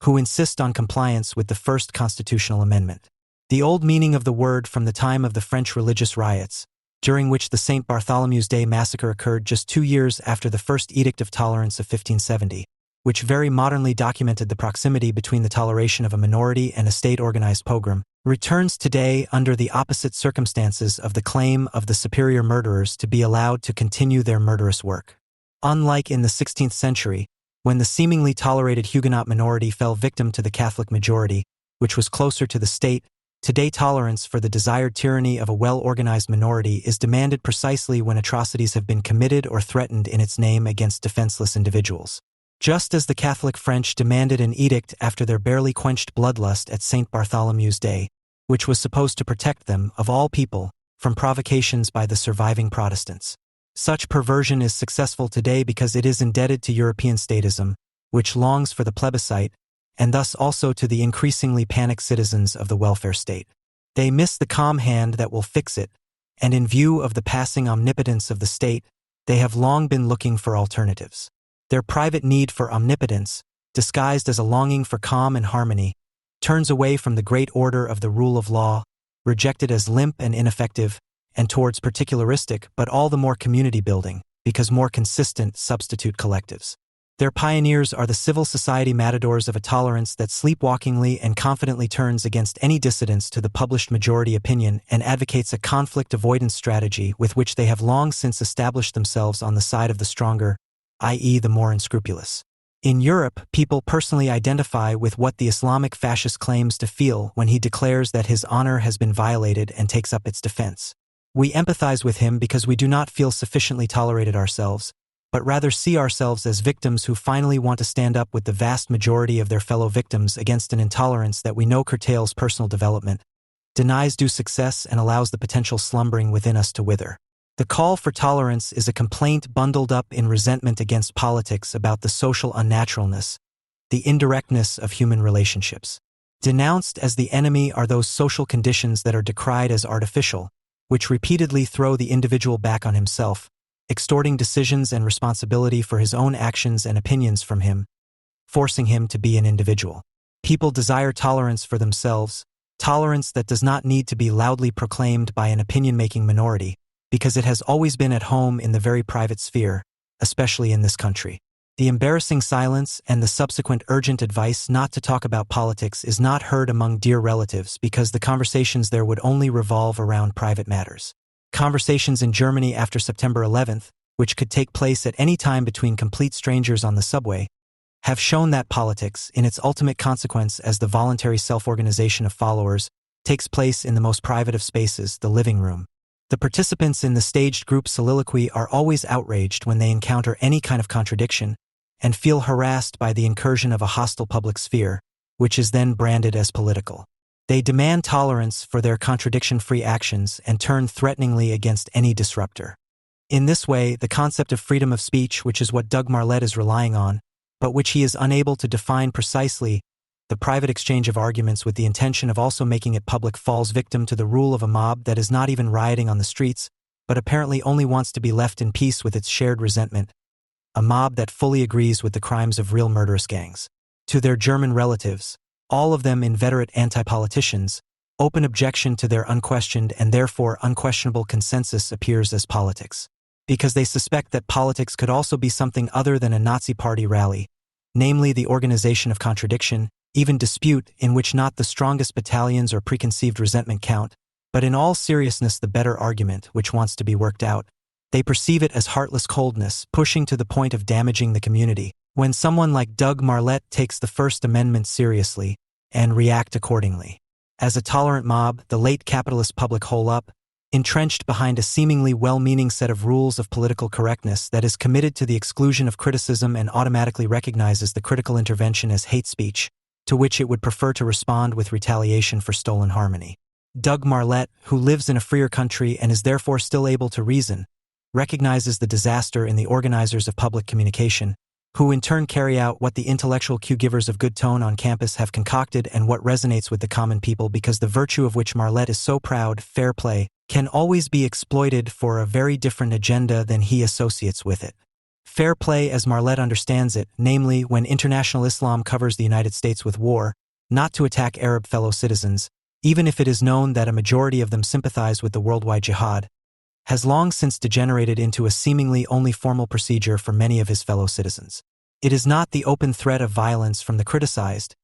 who insist on compliance with the first constitutional amendment. The old meaning of the word from the time of the French religious riots, during which the St. Bartholomew's Day massacre occurred just 2 years after the first Edict of Tolerance of 1570, which very modernly documented the proximity between the toleration of a minority and a state-organized pogrom, returns today under the opposite circumstances of the claim of the superior murderers to be allowed to continue their murderous work. Unlike in the 16th century, when the seemingly tolerated Huguenot minority fell victim to the Catholic majority, which was closer to the state, today tolerance for the desired tyranny of a well-organized minority is demanded precisely when atrocities have been committed or threatened in its name against defenseless individuals. Just as the Catholic French demanded an edict after their barely quenched bloodlust at St. Bartholomew's Day, which was supposed to protect them, of all people, from provocations by the surviving Protestants. Such perversion is successful today because it is indebted to European statism, which longs for the plebiscite, and thus also to the increasingly panicked citizens of the welfare state. They miss the calm hand that will fix it, and in view of the passing omnipotence of the state, they have long been looking for alternatives. Their private need for omnipotence, disguised as a longing for calm and harmony, turns away from the great order of the rule of law, rejected as limp and ineffective, and towards particularistic but all the more community-building, because more consistent substitute collectives. Their pioneers are the civil society matadors of a tolerance that sleepwalkingly and confidently turns against any dissidence to the published majority opinion and advocates a conflict avoidance strategy with which they have long since established themselves on the side of the stronger, i.e. the more unscrupulous. In Europe, people personally identify with what the Islamic fascist claims to feel when he declares that his honor has been violated and takes up its defense. We empathize with him because we do not feel sufficiently tolerated ourselves, but rather see ourselves as victims who finally want to stand up with the vast majority of their fellow victims against an intolerance that we know curtails personal development, denies due success, and allows the potential slumbering within us to wither. The call for tolerance is a complaint bundled up in resentment against politics about the social unnaturalness, the indirectness of human relationships. Denounced as the enemy are those social conditions that are decried as artificial, which repeatedly throw the individual back on himself, extorting decisions and responsibility for his own actions and opinions from him, forcing him to be an individual. People desire tolerance for themselves, tolerance that does not need to be loudly proclaimed by an opinion-making minority, because it has always been at home in the very private sphere, especially in this country. The embarrassing silence and the subsequent urgent advice not to talk about politics is not heard among dear relatives because the conversations there would only revolve around private matters. Conversations in Germany after September 11th, which could take place at any time between complete strangers on the subway, have shown that politics, in its ultimate consequence as the voluntary self-organization of followers, takes place in the most private of spaces, the living room. The participants in the staged group soliloquy are always outraged when they encounter any kind of contradiction and feel harassed by the incursion of a hostile public sphere, which is then branded as political. They demand tolerance for their contradiction-free actions and turn threateningly against any disruptor. In this way, the concept of freedom of speech, which is what Doug Marlett is relying on, but which he is unable to define precisely, the private exchange of arguments with the intention of also making it public, falls victim to the rule of a mob that is not even rioting on the streets, but apparently only wants to be left in peace with its shared resentment, a mob that fully agrees with the crimes of real murderous gangs. To their German relatives, all of them inveterate anti-politicians, open objection to their unquestioned and therefore unquestionable consensus appears as politics, because they suspect that politics could also be something other than a Nazi party rally, namely the organization of contradiction, even dispute, in which not the strongest battalions or preconceived resentment count, but in all seriousness the better argument which wants to be worked out. They perceive it as heartless coldness, pushing to the point of damaging the community, when someone like Doug Marlett takes the First Amendment seriously and react accordingly. As a tolerant mob, the late capitalist public hole up, entrenched behind a seemingly well-meaning set of rules of political correctness that is committed to the exclusion of criticism and automatically recognizes the critical intervention as hate speech, to which it would prefer to respond with retaliation for stolen harmony. Doug Marlett, who lives in a freer country and is therefore still able to reason, recognizes the disaster in the organizers of public communication, who in turn carry out what the intellectual cue-givers of good tone on campus have concocted and what resonates with the common people, because the virtue of which Marlett is so proud, fair play, can always be exploited for a very different agenda than he associates with it. Fair play as Marlett understands it, namely when international Islam covers the United States with war, not to attack Arab fellow citizens, even if it is known that a majority of them sympathize with the worldwide jihad, has long since degenerated into a seemingly only formal procedure for many of his fellow citizens. It is not the open threat of violence from the criticized,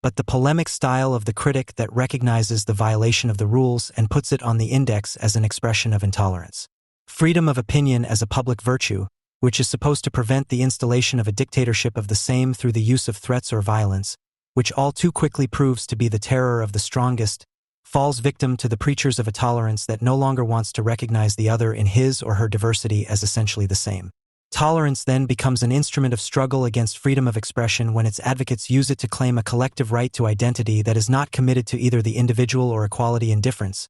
but the polemic style of the critic that recognizes the violation of the rules and puts it on the index as an expression of intolerance. Freedom of opinion as a public virtue, which is supposed to prevent the installation of a dictatorship of the same through the use of threats or violence, which all too quickly proves to be the terror of the strongest, falls victim to the preachers of a tolerance that no longer wants to recognize the other in his or her diversity as essentially the same. Tolerance then becomes an instrument of struggle against freedom of expression when its advocates use it to claim a collective right to identity that is not committed to either the individual or equality in difference,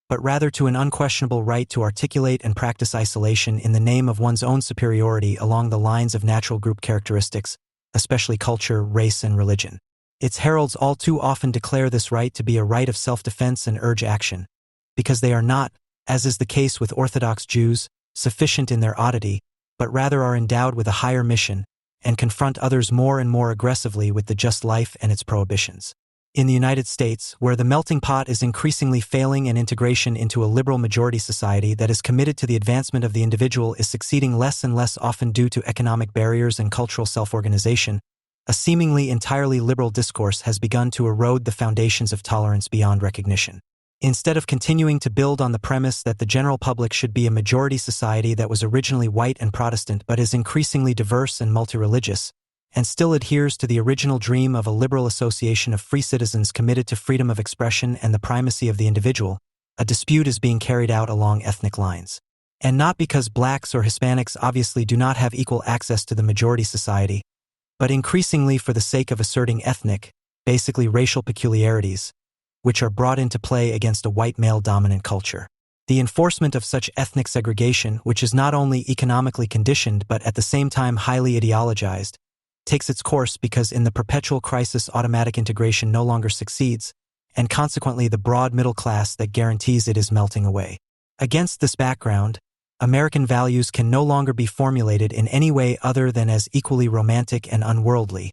but rather to an unquestionable right to articulate and practice isolation in the name of one's own superiority along the lines of natural group characteristics, especially culture, race, and religion. Its heralds all too often declare this right to be a right of self-defense and urge action, because they are not, as is the case with Orthodox Jews, sufficient in their oddity, but rather are endowed with a higher mission, and confront others more and more aggressively with the just life and its prohibitions. In the United States, where the melting pot is increasingly failing and integration into a liberal majority society that is committed to the advancement of the individual is succeeding less and less often due to economic barriers and cultural self-organization, a seemingly entirely liberal discourse has begun to erode the foundations of tolerance beyond recognition. Instead of continuing to build on the premise that the general public should be a majority society that was originally white and Protestant but is increasingly diverse and multi-religious, and still adheres to the original dream of a liberal association of free citizens committed to freedom of expression and the primacy of the individual, a dispute is being carried out along ethnic lines. And not because blacks or Hispanics obviously do not have equal access to the majority society, but increasingly for the sake of asserting ethnic, basically racial peculiarities, which are brought into play against a white male-dominant culture. The enforcement of such ethnic segregation, which is not only economically conditioned but at the same time highly ideologized, takes its course because in the perpetual crisis automatic integration no longer succeeds, and consequently the broad middle class that guarantees it is melting away. Against this background, American values can no longer be formulated in any way other than as equally romantic and unworldly,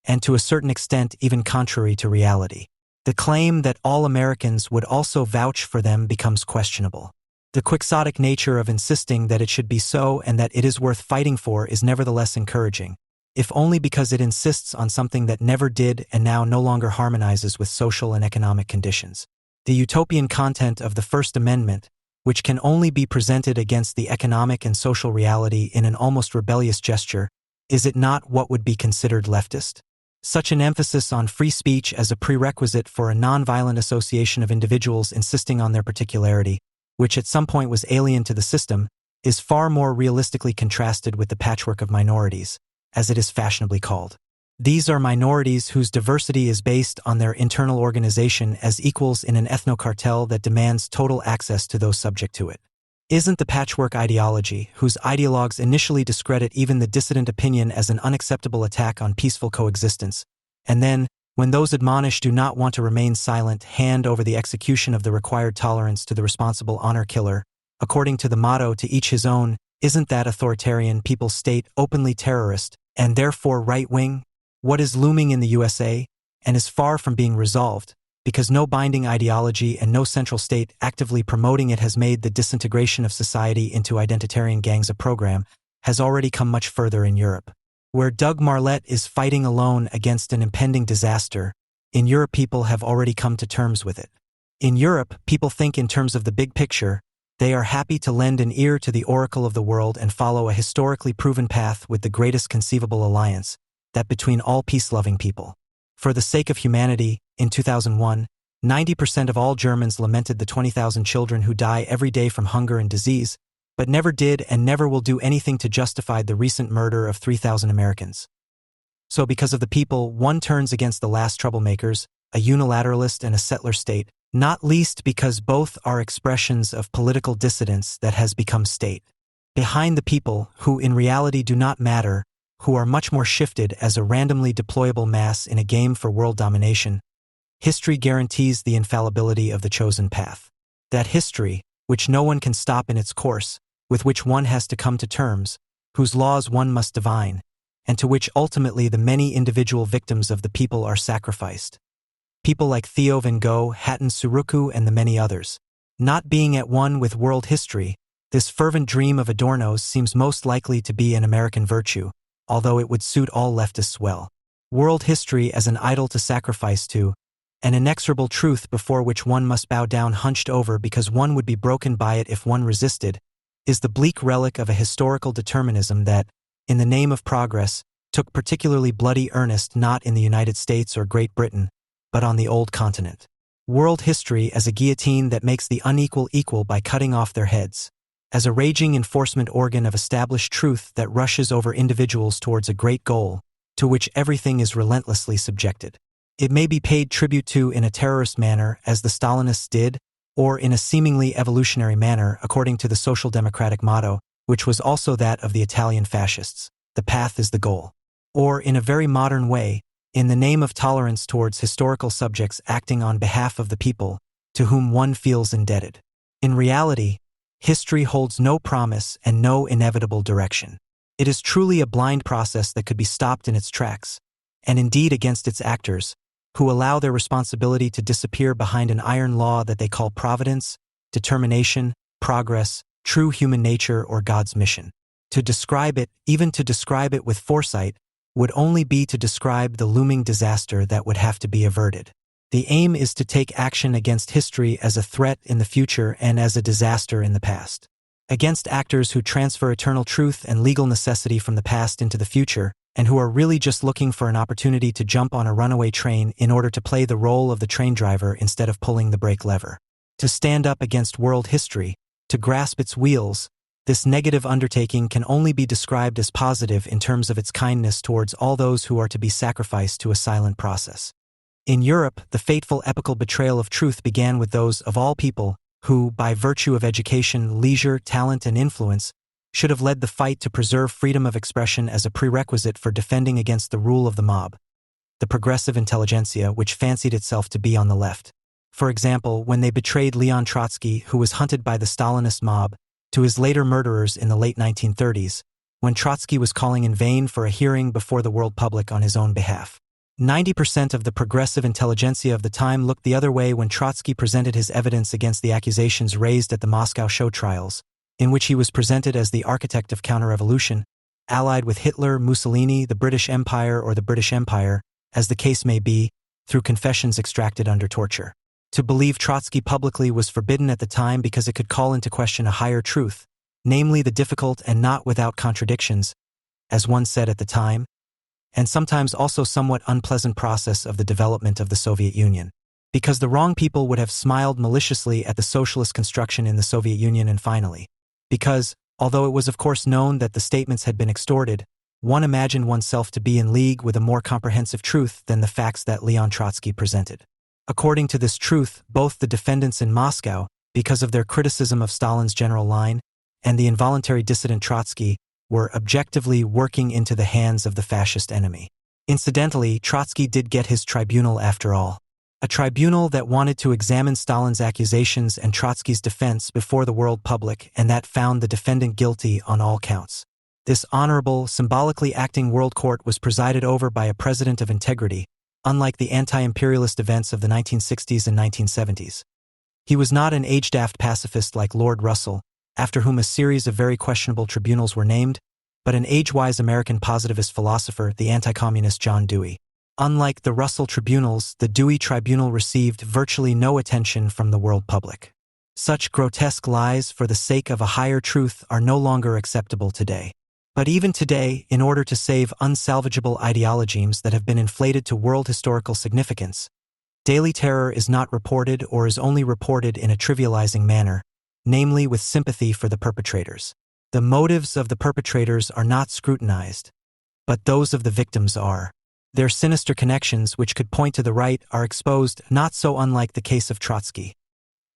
and to a certain extent even contrary to reality. The claim that all Americans would also vouch for them becomes questionable. The quixotic nature of insisting that it should be so and that it is worth fighting for is nevertheless encouraging, if only because it insists on something that never did and now no longer harmonizes with social and economic conditions. The utopian content of the First Amendment, which can only be presented against the economic and social reality in an almost rebellious gesture, is it not what would be considered leftist? Such an emphasis on free speech as a prerequisite for a nonviolent association of individuals insisting on their particularity, which at some point was alien to the system, is far more realistically contrasted with the patchwork of minorities, as it is fashionably called. These are minorities whose diversity is based on their internal organization as equals in an ethno-cartel that demands total access to those subject to it. Isn't the patchwork ideology, whose ideologues initially discredit even the dissident opinion as an unacceptable attack on peaceful coexistence, and then, when those admonished do not want to remain silent, hand over the execution of the required tolerance to the responsible honor killer, according to the motto to each his own, isn't that authoritarian people's state openly terrorist, and therefore right-wing? What is looming in the USA, and is far from being resolved, because no binding ideology and no central state actively promoting it has made the disintegration of society into identitarian gangs a program, has already come much further in Europe. Where Doug Marlette is fighting alone against an impending disaster, in Europe people have already come to terms with it. In Europe, people think in terms of the big picture. They are happy to lend an ear to the oracle of the world and follow a historically proven path with the greatest conceivable alliance, that between all peace-loving people. For the sake of humanity, in 2001, 90% of all Germans lamented the 20,000 children who die every day from hunger and disease, but never did and never will do anything to justify the recent murder of 3,000 Americans. So because of the people, one turns against the last troublemakers, a unilateralist and a settler state, not least because both are expressions of political dissidence that has become state. Behind the people, who in reality do not matter, who are much more shifted as a randomly deployable mass in a game for world domination, history guarantees the infallibility of the chosen path. That history, which no one can stop in its course, with which one has to come to terms, whose laws one must divine, and to which ultimately the many individual victims of the people are sacrificed. People like Theo van Gogh, Hatton Suruku, and the many others. Not being at one with world history, this fervent dream of Adorno's seems most likely to be an American virtue, although it would suit all leftists well. World history as an idol to sacrifice to, an inexorable truth before which one must bow down hunched over because one would be broken by it if one resisted, is the bleak relic of a historical determinism that, in the name of progress, took particularly bloody earnest not in the United States or Great Britain, but on the old continent. World history as a guillotine that makes the unequal equal by cutting off their heads, as a raging enforcement organ of established truth that rushes over individuals towards a great goal, to which everything is relentlessly subjected. It may be paid tribute to in a terrorist manner, as the Stalinists did, or in a seemingly evolutionary manner, according to the social democratic motto, which was also that of the Italian fascists, the path is the goal. Or in a very modern way, in the name of tolerance towards historical subjects acting on behalf of the people, to whom one feels indebted. In reality, history holds no promise and no inevitable direction. It is truly a blind process that could be stopped in its tracks, and indeed against its actors, who allow their responsibility to disappear behind an iron law that they call providence, determination, progress, true human nature, or God's mission. To describe it, even to describe it with foresight, would only be to describe the looming disaster that would have to be averted. The aim is to take action against history as a threat in the future and as a disaster in the past. Against actors who transfer eternal truth and legal necessity from the past into the future, and who are really just looking for an opportunity to jump on a runaway train in order to play the role of the train driver instead of pulling the brake lever. To stand up against world history, to grasp its wheels, this negative undertaking can only be described as positive in terms of its kindness towards all those who are to be sacrificed to a silent process. In Europe, the fateful epical betrayal of truth began with those of all people who, by virtue of education, leisure, talent, and influence, should have led the fight to preserve freedom of expression as a prerequisite for defending against the rule of the mob, the progressive intelligentsia which fancied itself to be on the left. For example, when they betrayed Leon Trotsky, who was hunted by the Stalinist mob, to his later murderers in the late 1930s, when Trotsky was calling in vain for a hearing before the world public on his own behalf. 90% of the progressive intelligentsia of the time looked the other way when Trotsky presented his evidence against the accusations raised at the Moscow show trials, in which he was presented as the architect of counter-revolution, allied with Hitler, Mussolini, the British Empire, or the British Empire, as the case may be, through confessions extracted under torture. To believe Trotsky publicly was forbidden at the time because it could call into question a higher truth, namely the difficult and not without contradictions, as one said at the time, and sometimes also somewhat unpleasant process of the development of the Soviet Union. Because the wrong people would have smiled maliciously at the socialist construction in the Soviet Union, and finally, because, although it was of course known that the statements had been extorted, one imagined oneself to be in league with a more comprehensive truth than the facts that Leon Trotsky presented. According to this truth, both the defendants in Moscow, because of their criticism of Stalin's general line, and the involuntary dissident Trotsky, were objectively working into the hands of the fascist enemy. Incidentally, Trotsky did get his tribunal after all. A tribunal that wanted to examine Stalin's accusations and Trotsky's defense before the world public, and that found the defendant guilty on all counts. This honorable, symbolically acting world court was presided over by a president of integrity, unlike the anti-imperialist events of the 1960s and 1970s. He was not an age-daft pacifist like Lord Russell, after whom a series of very questionable tribunals were named, but an age-wise American positivist philosopher, the anti-communist John Dewey. Unlike the Russell tribunals, the Dewey tribunal received virtually no attention from the world public. Such grotesque lies for the sake of a higher truth are no longer acceptable today. But even today, in order to save unsalvageable ideologies that have been inflated to world historical significance, daily terror is not reported or is only reported in a trivializing manner, namely with sympathy for the perpetrators. The motives of the perpetrators are not scrutinized, but those of the victims are. Their sinister connections, which could point to the right, are exposed, not so unlike the case of Trotsky,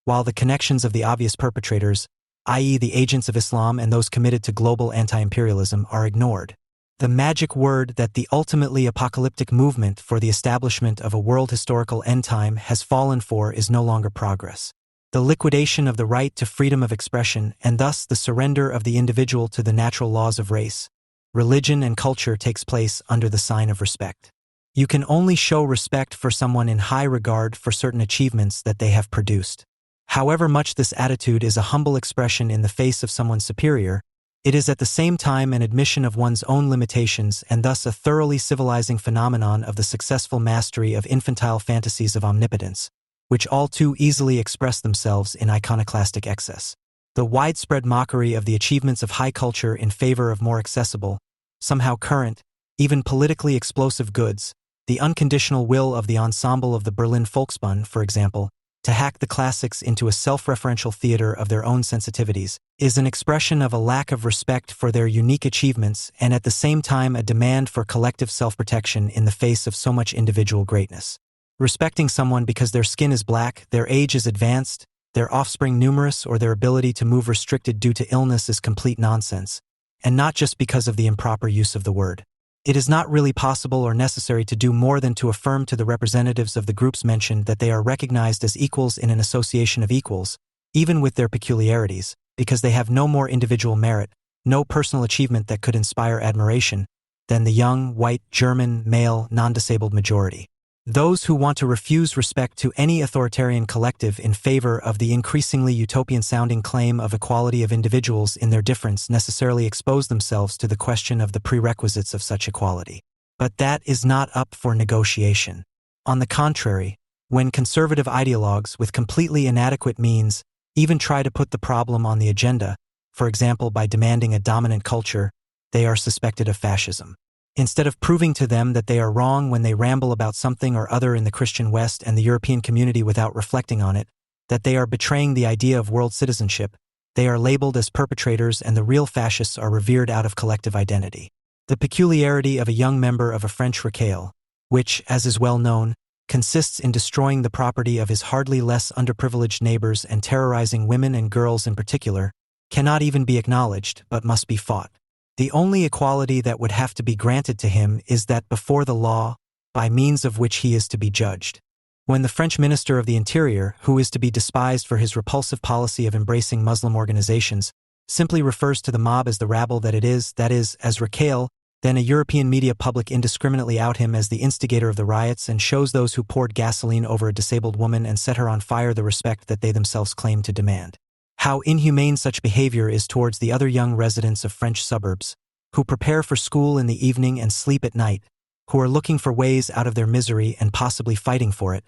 while the connections of the obvious perpetrators, i.e. the agents of Islam and those committed to global anti-imperialism, are ignored. The magic word that the ultimately apocalyptic movement for the establishment of a world historical end time has fallen for is no longer progress. The liquidation of the right to freedom of expression, and thus the surrender of the individual to the natural laws of race, religion, and culture takes place under the sign of respect. You can only show respect for someone in high regard for certain achievements that they have produced. However much this attitude is a humble expression in the face of someone's superior, it is at the same time an admission of one's own limitations and thus a thoroughly civilizing phenomenon of the successful mastery of infantile fantasies of omnipotence, which all too easily express themselves in iconoclastic excess. The widespread mockery of the achievements of high culture in favor of more accessible, somehow current, even politically explosive goods, the unconditional will of the ensemble of the Berlin Volksbund, for example, to hack the classics into a self-referential theater of their own sensitivities, is an expression of a lack of respect for their unique achievements and at the same time a demand for collective self-protection in the face of so much individual greatness. Respecting someone because their skin is black, their age is advanced, their offspring numerous, or their ability to move restricted due to illness is complete nonsense, and not just because of the improper use of the word. It is not really possible or necessary to do more than to affirm to the representatives of the groups mentioned that they are recognized as equals in an association of equals, even with their peculiarities, because they have no more individual merit, no personal achievement that could inspire admiration, than the young, white, German, male, non-disabled majority. Those who want to refuse respect to any authoritarian collective in favor of the increasingly utopian-sounding claim of equality of individuals in their difference necessarily expose themselves to the question of the prerequisites of such equality. But that is not up for negotiation. On the contrary, when conservative ideologues with completely inadequate means even try to put the problem on the agenda, for example by demanding a dominant culture, they are suspected of fascism. Instead of proving to them that they are wrong when they ramble about something or other in the Christian West and the European community without reflecting on it, that they are betraying the idea of world citizenship, they are labeled as perpetrators and the real fascists are revered out of collective identity. The peculiarity of a young member of a French recale, which, as is well known, consists in destroying the property of his hardly less underprivileged neighbors and terrorizing women and girls in particular, cannot even be acknowledged but must be fought. The only equality that would have to be granted to him is that before the law, by means of which he is to be judged. When the French Minister of the Interior, who is to be despised for his repulsive policy of embracing Muslim organizations, simply refers to the mob as the rabble that is, as Raquel, then a European media public indiscriminately out him as the instigator of the riots and shows those who poured gasoline over a disabled woman and set her on fire the respect that they themselves claim to demand. How inhumane such behavior is towards the other young residents of French suburbs, who prepare for school in the evening and sleep at night, who are looking for ways out of their misery and possibly fighting for it,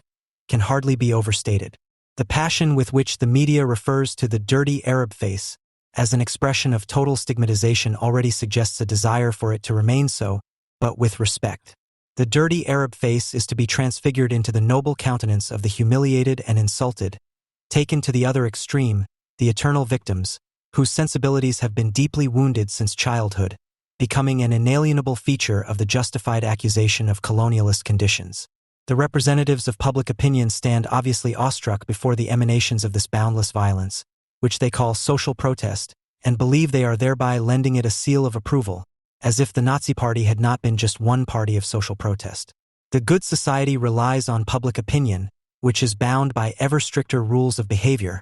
can hardly be overstated. The passion with which the media refers to the dirty Arab face as an expression of total stigmatization already suggests a desire for it to remain so, but with respect. The dirty Arab face is to be transfigured into the noble countenance of the humiliated and insulted, taken to the other extreme, the eternal victims, whose sensibilities have been deeply wounded since childhood, becoming an inalienable feature of the justified accusation of colonialist conditions. The representatives of public opinion stand obviously awestruck before the emanations of this boundless violence, which they call social protest, and believe they are thereby lending it a seal of approval, as if the Nazi Party had not been just one party of social protest. The good society relies on public opinion, which is bound by ever stricter rules of behavior,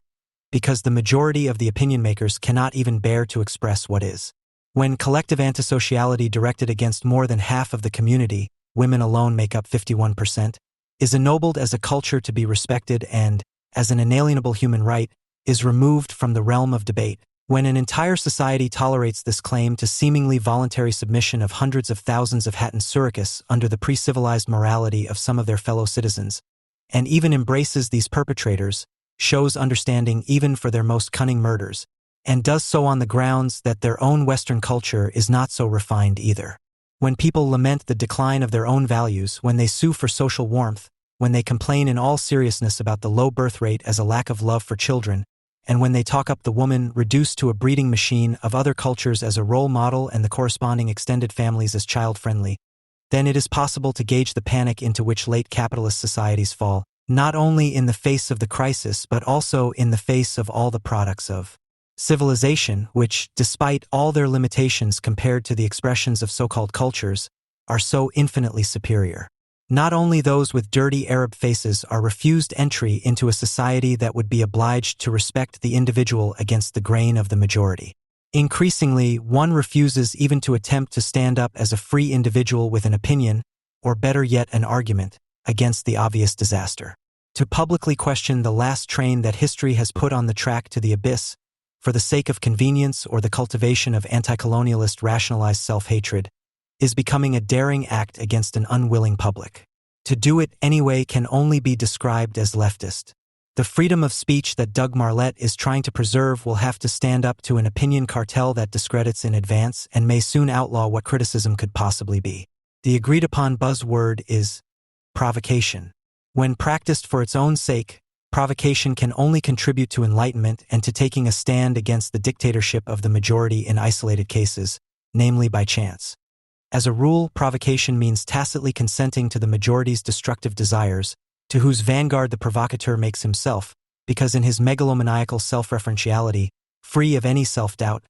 because the majority of the opinion makers cannot even bear to express what is. When collective antisociality directed against more than half of the community, women alone make up 51%, is ennobled as a culture to be respected and, as an inalienable human right, is removed from the realm of debate. When an entire society tolerates this claim to seemingly voluntary submission of hundreds of thousands of Hatton surrogates under the pre-civilized morality of some of their fellow citizens, and even embraces these perpetrators, shows understanding even for their most cunning murders, and does so on the grounds that their own Western culture is not so refined either. When people lament the decline of their own values, when they sue for social warmth, when they complain in all seriousness about the low birth rate as a lack of love for children, and when they talk up the woman reduced to a breeding machine of other cultures as a role model and the corresponding extended families as child-friendly, then it is possible to gauge the panic into which late capitalist societies fall, not only in the face of the crisis but also in the face of all the products of civilization, which, despite all their limitations compared to the expressions of so-called cultures, are so infinitely superior. Not only those with dirty Arab faces are refused entry into a society that would be obliged to respect the individual against the grain of the majority. Increasingly, one refuses even to attempt to stand up as a free individual with an opinion, or better yet an argument, against the obvious disaster. To publicly question the last train that history has put on the track to the abyss, for the sake of convenience or the cultivation of anti-colonialist rationalized self-hatred, is becoming a daring act against an unwilling public. To do it anyway can only be described as leftist. The freedom of speech that Doug Marlette is trying to preserve will have to stand up to an opinion cartel that discredits in advance and may soon outlaw what criticism could possibly be. The agreed-upon buzzword is provocation. When practiced for its own sake, provocation can only contribute to enlightenment and to taking a stand against the dictatorship of the majority in isolated cases, namely by chance. As a rule, provocation means tacitly consenting to the majority's destructive desires, to whose vanguard the provocateur makes himself, because in his megalomaniacal self-referentiality, free of any self-doubt,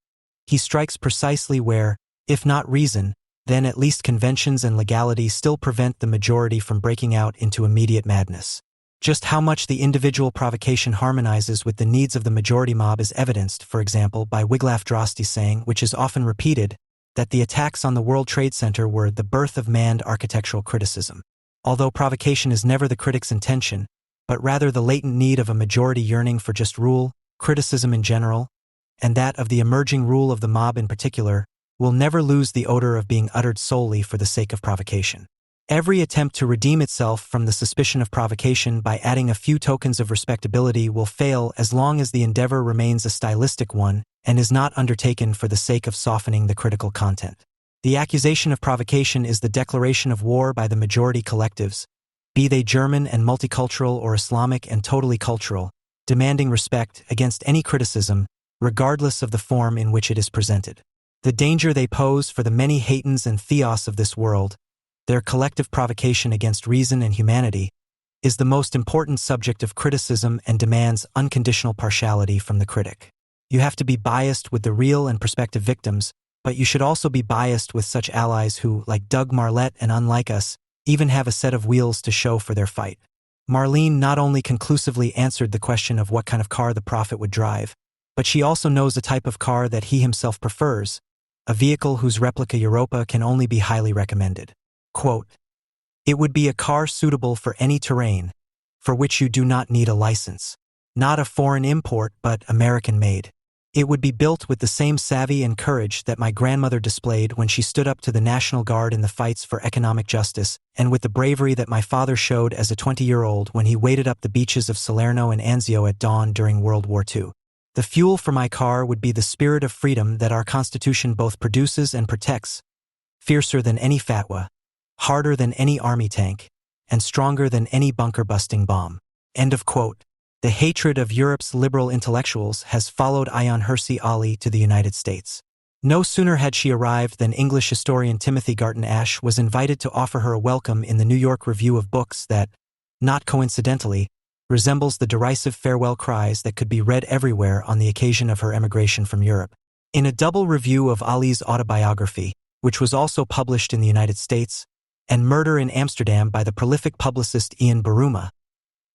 he strikes precisely where, if not reason, then at least conventions and legality still prevent the majority from breaking out into immediate madness. Just how much the individual provocation harmonizes with the needs of the majority mob is evidenced, for example, by Wiglaf Drosti's saying, which is often repeated, that the attacks on the World Trade Center were the birth of manned architectural criticism. Although provocation is never the critic's intention, but rather the latent need of a majority yearning for just rule, criticism in general, and that of the emerging rule of the mob in particular, will never lose the odor of being uttered solely for the sake of provocation. Every attempt to redeem itself from the suspicion of provocation by adding a few tokens of respectability will fail as long as the endeavor remains a stylistic one and is not undertaken for the sake of softening the critical content. The accusation of provocation is the declaration of war by the majority collectives, be they German and multicultural or Islamic and totally cultural, demanding respect against any criticism, regardless of the form in which it is presented. The danger they pose for the many Haytons and Theos of this world, their collective provocation against reason and humanity, is the most important subject of criticism and demands unconditional partiality from the critic. You have to be biased with the real and prospective victims, but you should also be biased with such allies who, like Doug Marlette and unlike us, even have a set of wheels to show for their fight. Marlene not only conclusively answered the question of what kind of car the prophet would drive, but she also knows a type of car that he himself prefers, a vehicle whose replica Europa can only be highly recommended. Quote, "It would be a car suitable for any terrain, for which you do not need a license. Not a foreign import, but American-made. It would be built with the same savvy and courage that my grandmother displayed when she stood up to the National Guard in the fights for economic justice, and with the bravery that my father showed as a 20-year-old when he waded up the beaches of Salerno and Anzio at dawn during World War II. The fuel for my car would be the spirit of freedom that our Constitution both produces and protects, fiercer than any fatwa, harder than any army tank, and stronger than any bunker-busting bomb." End of quote. The hatred of Europe's liberal intellectuals has followed Ayaan Hirsi Ali to the United States. No sooner had she arrived than English historian Timothy Garton Ash was invited to offer her a welcome in the New York Review of Books that, not coincidentally, resembles the derisive farewell cries that could be read everywhere on the occasion of her emigration from Europe. In a double review of Ali's autobiography, which was also published in the United States, and Murder in Amsterdam by the prolific publicist Ian Baruma,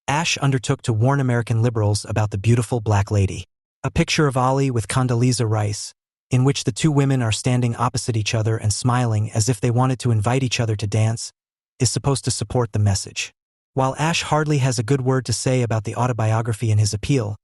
Ash undertook to warn American liberals about the beautiful black lady. A picture of Ali with Condoleezza Rice, in which the two women are standing opposite each other and smiling as if they wanted to invite each other to dance, is supposed to support the message. While Ash hardly has a good word to say about the autobiography in his appeal,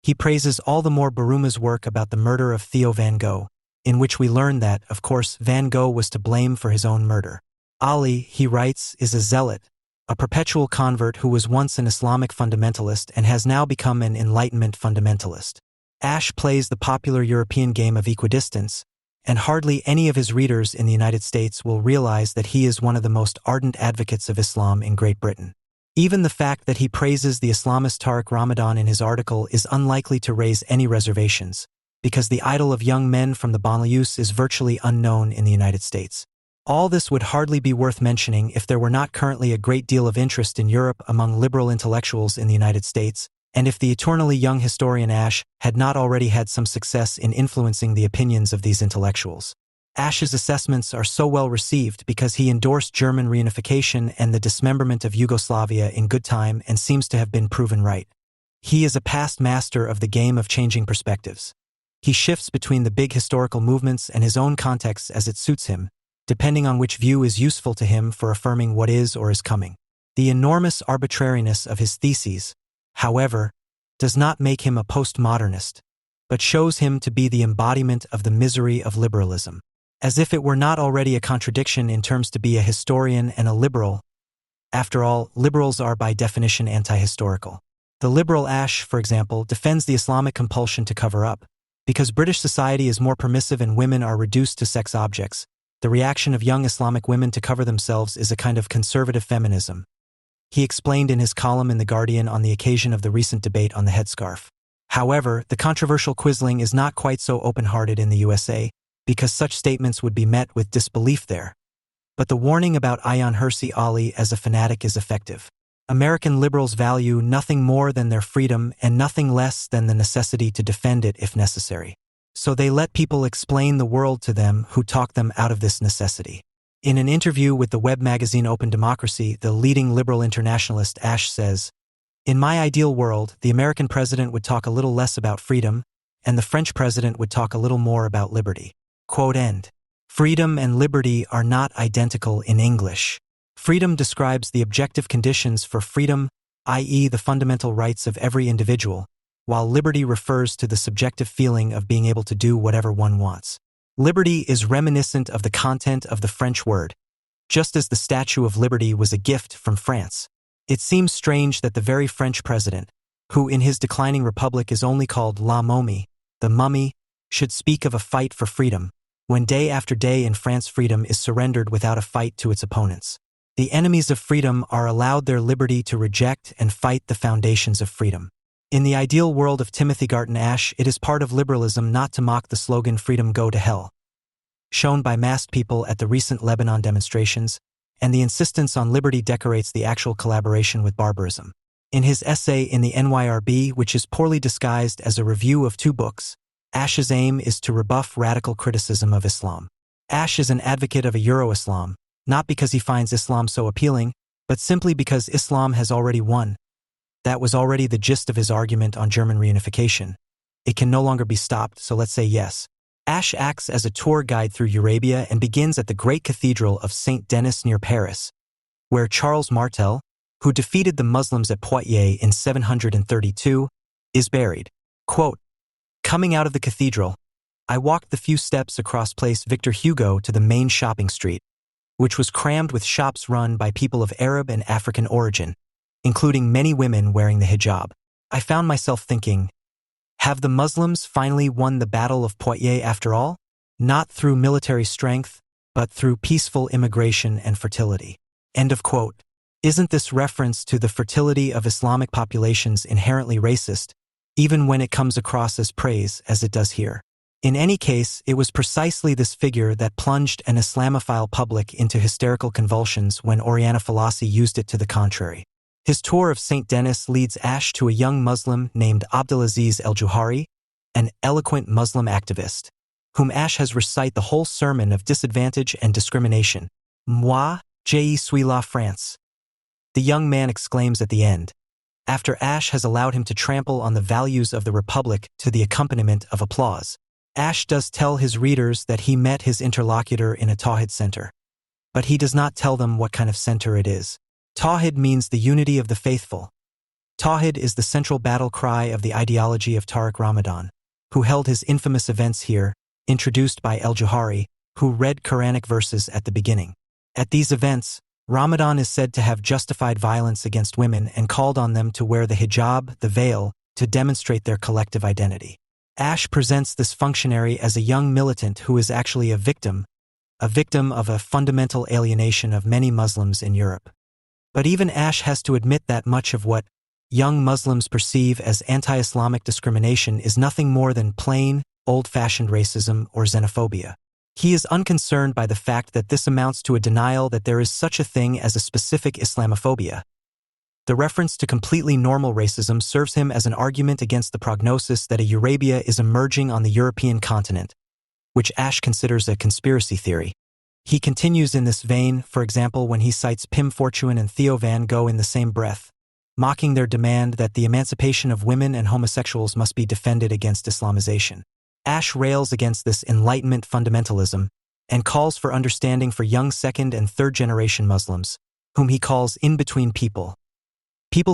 he praises all the more Baruma's work about the murder of Theo Van Gogh, in which we learn that, of course, Van Gogh was to blame for his own murder. Ali, he writes, is a zealot, a perpetual convert who was once an Islamic fundamentalist and has now become an Enlightenment fundamentalist. Ash plays the popular European game of equidistance, and hardly any of his readers in the United States will realize that he is one of the most ardent advocates of Islam in Great Britain. Even the fact that he praises the Islamist Tariq Ramadan in his article is unlikely to raise any reservations, because the idol of young men from the banlieues is virtually unknown in the United States. All this would hardly be worth mentioning if there were not currently a great deal of interest in Europe among liberal intellectuals in the United States, and if the eternally young historian Ash had not already had some success in influencing the opinions of these intellectuals. Ash's assessments are so well received because he endorsed German reunification and the dismemberment of Yugoslavia in good time and seems to have been proven right. He is a past master of the game of changing perspectives. He shifts between the big historical movements and his own context as it suits him, depending on which view is useful to him for affirming what is or is coming. The enormous arbitrariness of his theses, however, does not make him a postmodernist, but shows him to be the embodiment of the misery of liberalism. As if it were not already a contradiction in terms to be a historian and a liberal. After all, liberals are by definition anti-historical. The liberal Ash, for example, defends the Islamic compulsion to cover up. Because British society is more permissive and women are reduced to sex objects, the reaction of young Islamic women to cover themselves is a kind of conservative feminism. He explained in his column in The Guardian on the occasion of the recent debate on the headscarf. However, the controversial Quisling is not quite so open-hearted in the USA, because such statements would be met with disbelief there. But the warning about Ayaan Hirsi Ali as a fanatic is effective. American liberals value nothing more than their freedom and nothing less than the necessity to defend it if necessary. So they let people explain the world to them who talk them out of this necessity. In an interview with the web magazine Open Democracy, the leading liberal internationalist Ash says, "In my ideal world, the American president would talk a little less about freedom, and the French president would talk a little more about liberty." Quote end. Freedom and liberty are not identical in English. Freedom describes the objective conditions for freedom, i.e. the fundamental rights of every individual, while liberty refers to the subjective feeling of being able to do whatever one wants. Liberty is reminiscent of the content of the French word, just as the Statue of Liberty was a gift from France. It seems strange that the very French president, who in his declining republic is only called La Momie, the mummy, should speak of a fight for freedom, when day after day in France freedom is surrendered without a fight to its opponents. The enemies of freedom are allowed their liberty to reject and fight the foundations of freedom. In the ideal world of Timothy Garton Ash, it is part of liberalism not to mock the slogan "Freedom Go to Hell," shown by massed people at the recent Lebanon demonstrations, and the insistence on liberty decorates the actual collaboration with barbarism. In his essay in the NYRB, which is poorly disguised as a review of two books, Ash's aim is to rebuff radical criticism of Islam. Ash is an advocate of a Euro-Islam, not because he finds Islam so appealing, but simply because Islam has already won. That was already the gist of his argument on German reunification. It can no longer be stopped, so let's say yes. Ash acts as a tour guide through Eurabia and begins at the great cathedral of Saint Denis near Paris, where Charles Martel, who defeated the Muslims at Poitiers in 732, is buried. Quote, "Coming out of the cathedral, I walked the few steps across Place Victor Hugo to the main shopping street, which was crammed with shops run by people of Arab and African origin, including many women wearing the hijab. I found myself thinking, have the Muslims finally won the Battle of Poitiers after all? Not through military strength, but through peaceful immigration and fertility." End of quote. Isn't this reference to the fertility of Islamic populations inherently racist, even when it comes across as praise as it does here? In any case, it was precisely this figure that plunged an Islamophile public into hysterical convulsions when Oriana Fallaci used it to the contrary. His tour of St. Denis leads Ash to a young Muslim named Abdelaziz El-Juhari, an eloquent Muslim activist, whom Ash has recite the whole sermon of disadvantage and discrimination. Moi, je suis la France. The young man exclaims at the end, after Ash has allowed him to trample on the values of the Republic to the accompaniment of applause. Ash does tell his readers that he met his interlocutor in a Tawhid center, but he does not tell them what kind of center it is. Tawhid means the unity of the faithful. Tawhid is the central battle cry of the ideology of Tariq Ramadan, who held his infamous events here, introduced by El-Juhari, who read Quranic verses at the beginning. At these events, Ramadan is said to have justified violence against women and called on them to wear the hijab, the veil, to demonstrate their collective identity. Ash presents this functionary as a young militant who is actually a victim of a fundamental alienation of many Muslims in Europe. But even Ash has to admit that much of what young Muslims perceive as anti-Islamic discrimination is nothing more than plain, old-fashioned racism or xenophobia. He is unconcerned by the fact that this amounts to a denial that there is such a thing as a specific Islamophobia. The reference to completely normal racism serves him as an argument against the prognosis that a Eurabia is emerging on the European continent, which Ash considers a conspiracy theory. He continues in this vein, for example, when he cites Pim Fortuyn and Theo van Gogh in the same breath, mocking their demand that the emancipation of women and homosexuals must be defended against Islamization. Ash rails against this Enlightenment fundamentalism and calls for understanding for young second- and third-generation Muslims, whom he calls in-between people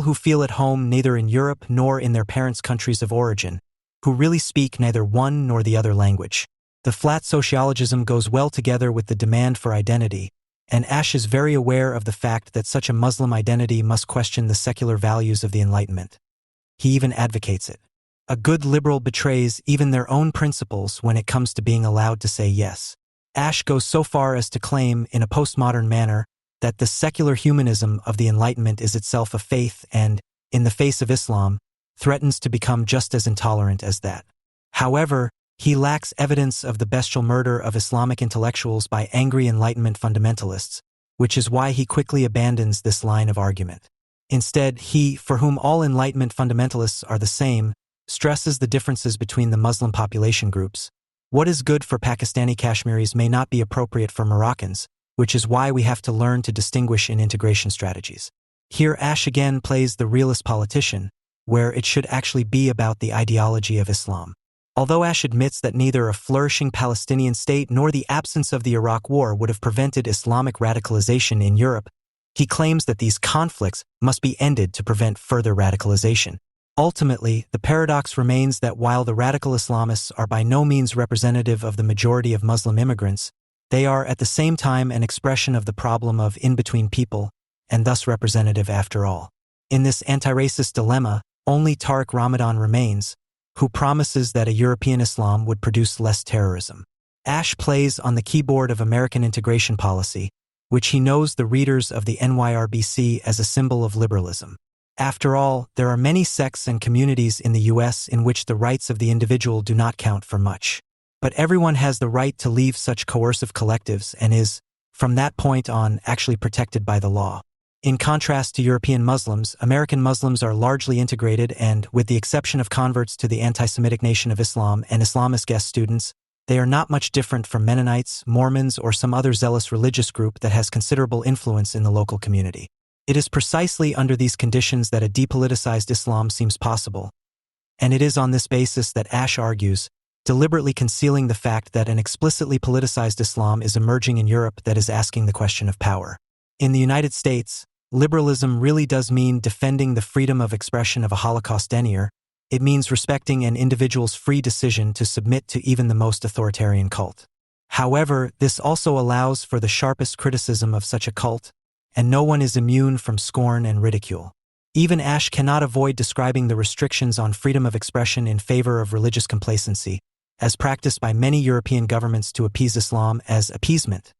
who feel at home neither in Europe nor in their parents' countries of origin, who really speak neither one nor the other language. The flat sociologism goes well together with the demand for identity, and Ash is very aware of the fact that such a Muslim identity must question the secular values of the Enlightenment. He even advocates it. A good liberal betrays even their own principles when it comes to being allowed to say yes. Ash goes so far as to claim, in a postmodern manner, that the secular humanism of the Enlightenment is itself a faith and, in the face of Islam, threatens to become just as intolerant as that. However, he lacks evidence of the bestial murder of Islamic intellectuals by angry Enlightenment fundamentalists, which is why he quickly abandons this line of argument. Instead, he, for whom all Enlightenment fundamentalists are the same, stresses the differences between the Muslim population groups. What is good for Pakistani Kashmiris may not be appropriate for Moroccans, which is why we have to learn to distinguish in integration strategies. Here Ash again plays the realist politician, where it should actually be about the ideology of Islam. Although Ash admits that neither a flourishing Palestinian state nor the absence of the Iraq War would have prevented Islamic radicalization in Europe, he claims that these conflicts must be ended to prevent further radicalization. Ultimately, the paradox remains that while the radical Islamists are by no means representative of the majority of Muslim immigrants, they are at the same time an expression of the problem of in-between people, and thus representative after all. In this anti-racist dilemma, only Tariq Ramadan remains, who promises that a European Islam would produce less terrorism. Ash plays on the keyboard of American integration policy, which he knows the readers of the NYRBC as a symbol of liberalism. After all, there are many sects and communities in the US in which the rights of the individual do not count for much. But everyone has the right to leave such coercive collectives and is, from that point on, actually protected by the law. In contrast to European Muslims, American Muslims are largely integrated and, with the exception of converts to the anti-Semitic Nation of Islam and Islamist guest students, they are not much different from Mennonites, Mormons, or some other zealous religious group that has considerable influence in the local community. It is precisely under these conditions that a depoliticized Islam seems possible, and it is on this basis that Ash argues, deliberately concealing the fact that an explicitly politicized Islam is emerging in Europe that is asking the question of power. In the United States, liberalism really does mean defending the freedom of expression of a Holocaust denier. It means respecting an individual's free decision to submit to even the most authoritarian cult. However, this also allows for the sharpest criticism of such a cult, and no one is immune from scorn and ridicule. Even Ash cannot avoid describing the restrictions on freedom of expression in favor of religious complacency, as practiced by many European governments to appease Islam, as appeasement,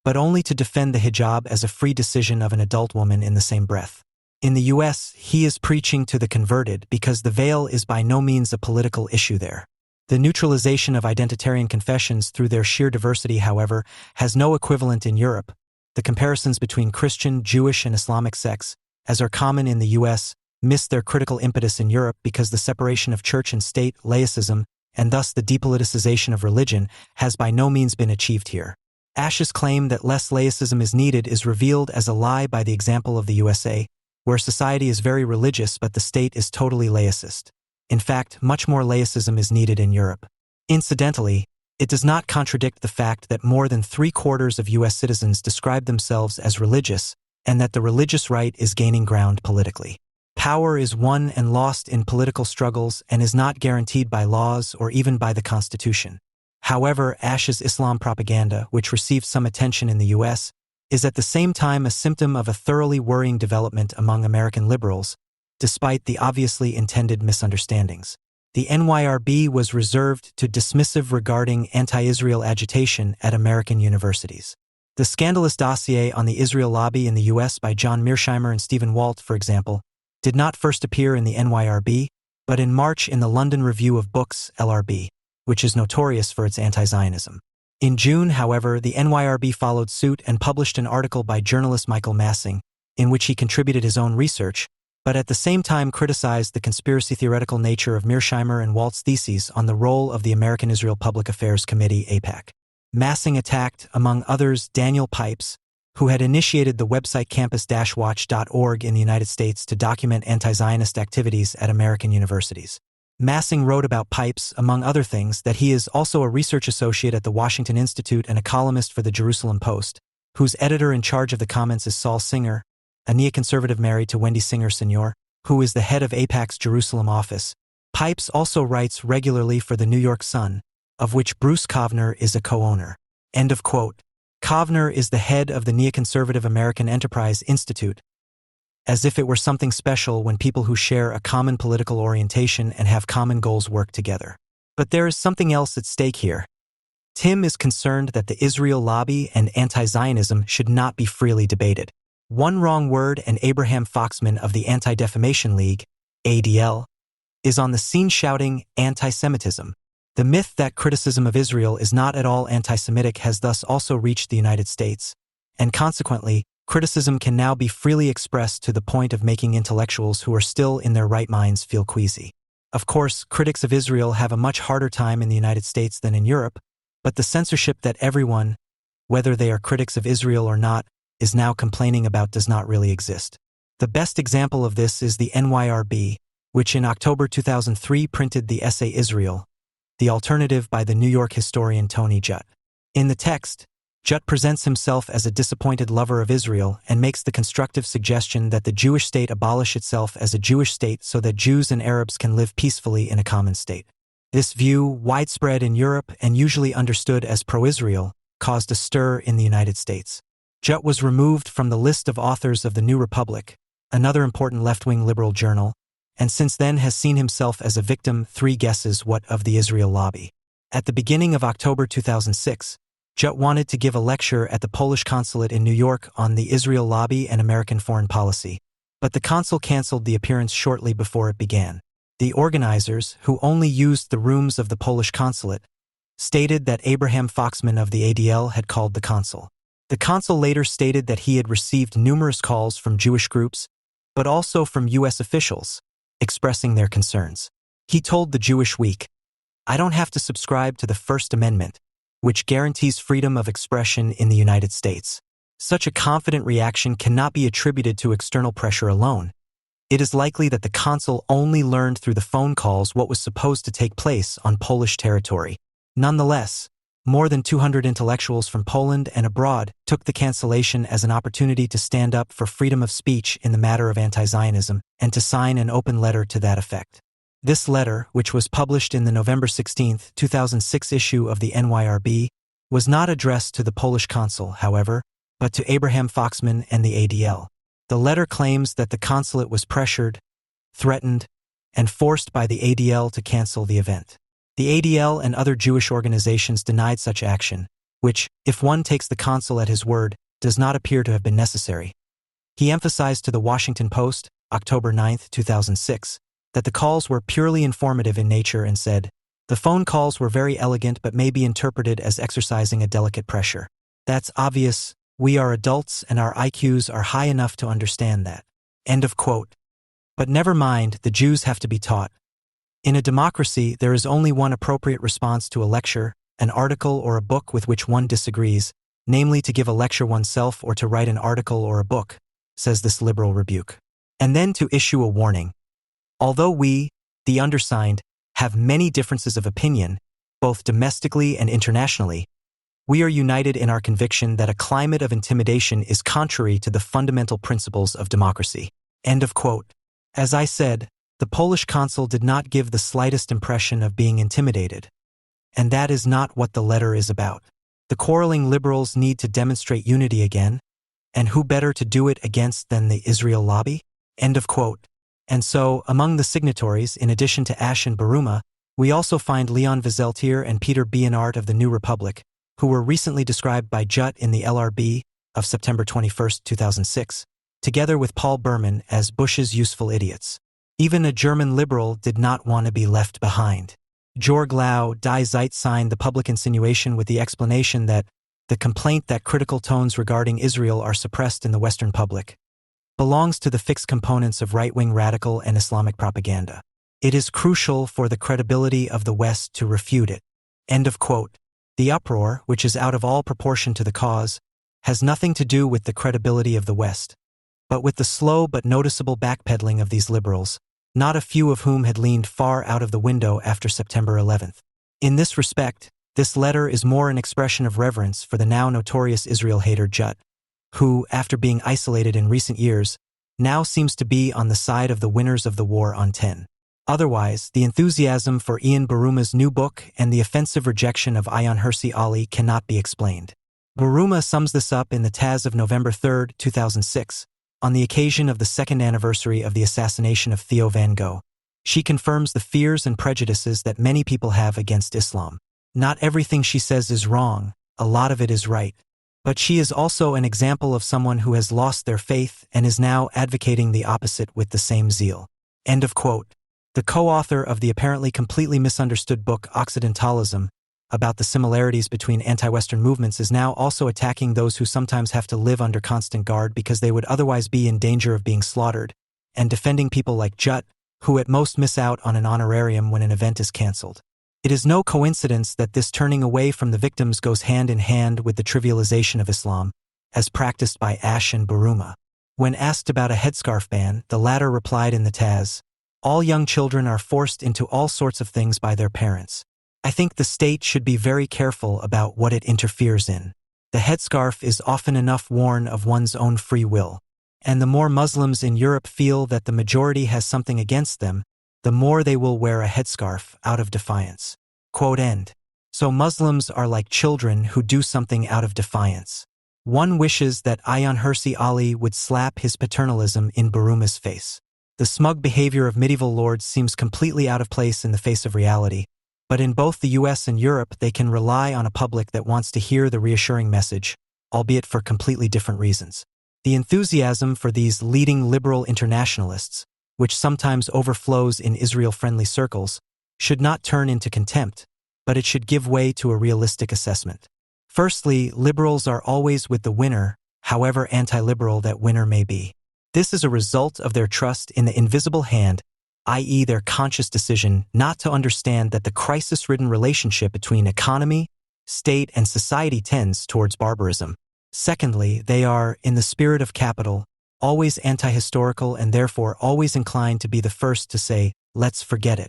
but only to defend the hijab as a free decision of an adult woman in the same breath. In the US, he is preaching to the converted because the veil is by no means a political issue there. The neutralization of identitarian confessions through their sheer diversity, however, has no equivalent in Europe. The comparisons between Christian, Jewish, and Islamic sects, as are common in the US, miss their critical impetus in Europe because the separation of church and state, laicism, and thus the depoliticization of religion, has by no means been achieved here. Ash's claim that less laicism is needed is revealed as a lie by the example of the USA, where society is very religious but the state is totally laicist. In fact, much more laicism is needed in Europe. Incidentally, it does not contradict the fact that more than 3/4 of US citizens describe themselves as religious, and that the religious right is gaining ground politically. Power is won and lost in political struggles and is not guaranteed by laws or even by the Constitution. However, Ash's Islam propaganda, which received some attention in the US, is at the same time a symptom of a thoroughly worrying development among American liberals, despite the obviously intended misunderstandings. The NYRB was reserved to dismissive regarding anti-Israel agitation at American universities. The scandalous dossier on the Israel lobby in the US by John Mearsheimer and Stephen Walt, for example, did not first appear in the NYRB, but in March in the London Review of Books, LRB, which is notorious for its anti-Zionism. In June, however, the NYRB followed suit and published an article by journalist Michael Massing, in which he contributed his own research, but at the same time criticized the conspiracy-theoretical nature of Mearsheimer and Walt's theses on the role of the American Israel Public Affairs Committee, AIPAC. Massing attacked, among others, Daniel Pipes, who had initiated the website campus-watch.org in the United States to document anti-Zionist activities at American universities. Massing wrote about Pipes, among other things, that he is also a research associate at the Washington Institute and a columnist for the Jerusalem Post, whose editor in charge of the comments is Saul Singer, a neoconservative married to Wendy Singer Sr., who is the head of AIPAC's Jerusalem office. Pipes also writes regularly for the New York Sun, of which Bruce Kovner is a co-owner. End of quote. Kovner is the head of the neoconservative American Enterprise Institute, as if it were something special when people who share a common political orientation and have common goals work together. But there is something else at stake here. Tim is concerned that the Israel lobby and anti-Zionism should not be freely debated. One wrong word and Abraham Foxman of the Anti-Defamation League, ADL, is on the scene shouting anti-Semitism. The myth that criticism of Israel is not at all anti-Semitic has thus also reached the United States, and consequently, criticism can now be freely expressed to the point of making intellectuals who are still in their right minds feel queasy. Of course, critics of Israel have a much harder time in the United States than in Europe, but the censorship that everyone, whether they are critics of Israel or not, is now complaining about does not really exist. The best example of this is the NYRB, which in October 2003 printed the essay Israel, the Alternative by the New York historian Tony Judt. In the text, Judt presents himself as a disappointed lover of Israel and makes the constructive suggestion that the Jewish state abolish itself as a Jewish state so that Jews and Arabs can live peacefully in a common state. This view, widespread in Europe and usually understood as pro-Israel, caused a stir in the United States. Judt was removed from the list of authors of The New Republic, another important left-wing liberal journal, and since then has seen himself as a victim, 3 guesses what, of the Israel lobby. At the beginning of October 2006, Judt wanted to give a lecture at the Polish consulate in New York on the Israel lobby and American foreign policy, but the consul canceled the appearance shortly before it began. The organizers, who only used the rooms of the Polish consulate, stated that Abraham Foxman of the ADL had called the consul. The consul later stated that he had received numerous calls from Jewish groups, but also from U.S. officials, expressing their concerns. He told the Jewish Week, "I don't have to subscribe to the First Amendment, which guarantees freedom of expression in the United States. Such a confident reaction cannot be attributed to external pressure alone. It is likely that the consul only learned through the phone calls what was supposed to take place on Polish territory. Nonetheless, more than 200 intellectuals from Poland and abroad took the cancellation as an opportunity to stand up for freedom of speech in the matter of anti-Zionism and to sign an open letter to that effect. This letter, which was published in the November 16, 2006 issue of the NYRB, was not addressed to the Polish consul, however, but to Abraham Foxman and the ADL. The letter claims that the consulate was pressured, threatened, and forced by the ADL to cancel the event. The ADL and other Jewish organizations denied such action, which, if one takes the consul at his word, does not appear to have been necessary. He emphasized to the Washington Post, October 9, 2006, that the calls were purely informative in nature and said, "The phone calls were very elegant but may be interpreted as exercising a delicate pressure. That's obvious. We are adults and our IQs are high enough to understand that." End of quote. But never mind, the Jews have to be taught. In a democracy, there is only one appropriate response to a lecture, an article or a book with which one disagrees, namely to give a lecture oneself or to write an article or a book, says this liberal rebuke. And then to issue a warning. Although we, the undersigned, have many differences of opinion, both domestically and internationally, we are united in our conviction that a climate of intimidation is contrary to the fundamental principles of democracy. End of quote. As I said, the Polish consul did not give the slightest impression of being intimidated. And that is not what the letter is about. The quarreling liberals need to demonstrate unity again, and who better to do it against than the Israel lobby? End of quote. And so, among the signatories, in addition to Ash and Baruma, we also find Leon Wieseltier and Peter Bionart of the New Republic, who were recently described by Jutt in the LRB of September 21, 2006, together with Paul Berman as Bush's useful idiots. Even a German liberal did not want to be left behind. Georg Lau Die Zeit signed the public insinuation with the explanation that the complaint that critical tones regarding Israel are suppressed in the Western public belongs to the fixed components of right-wing radical and Islamic propaganda. It is crucial for the credibility of the West to refute it. End of quote. The uproar, which is out of all proportion to the cause, has nothing to do with the credibility of the West, but with the slow but noticeable backpedaling of these liberals, not a few of whom had leaned far out of the window after September 11th. In this respect, this letter is more an expression of reverence for the now notorious Israel hater Jutt, who, after being isolated in recent years, now seems to be on the side of the winners of the war on 10. Otherwise, the enthusiasm for Ian Baruma's new book and the offensive rejection of Ayaan Hirsi Ali cannot be explained. Baruma sums this up in the Taz of November 3, 2006, on the occasion of the second anniversary of the assassination of Theo van Gogh. She confirms the fears and prejudices that many people have against Islam. Not everything she says is wrong, a lot of it is right. But she is also an example of someone who has lost their faith and is now advocating the opposite with the same zeal. End of quote. The co-author of the apparently completely misunderstood book Occidentalism, about the similarities between anti-Western movements, is now also attacking those who sometimes have to live under constant guard because they would otherwise be in danger of being slaughtered, and defending people like Jutt, who at most miss out on an honorarium when an event is cancelled. It is no coincidence that this turning away from the victims goes hand in hand with the trivialization of Islam, as practiced by Ash and Baruma. When asked about a headscarf ban, the latter replied in the Taz, "All young children are forced into all sorts of things by their parents. I think the state should be very careful about what it interferes in. The headscarf is often enough worn of one's own free will, and the more Muslims in Europe feel that the majority has something against them, the more they will wear a headscarf out of defiance." Quote end. So Muslims are like children who do something out of defiance. One wishes that Ayaan Hirsi Ali would slap his paternalism in Baruma's face. The smug behavior of medieval lords seems completely out of place in the face of reality, but in both the US and Europe they can rely on a public that wants to hear the reassuring message, albeit for completely different reasons. The enthusiasm for these leading liberal internationalists, which sometimes overflows in Israel-friendly circles, should not turn into contempt, but it should give way to a realistic assessment. Firstly, liberals are always with the winner, however anti-liberal that winner may be. This is a result of their trust in the invisible hand, i.e. their conscious decision not to understand that the crisis-ridden relationship between economy, state, and society tends towards barbarism. Secondly, they are, in the spirit of capital, always anti-historical and therefore always inclined to be the first to say, let's forget it.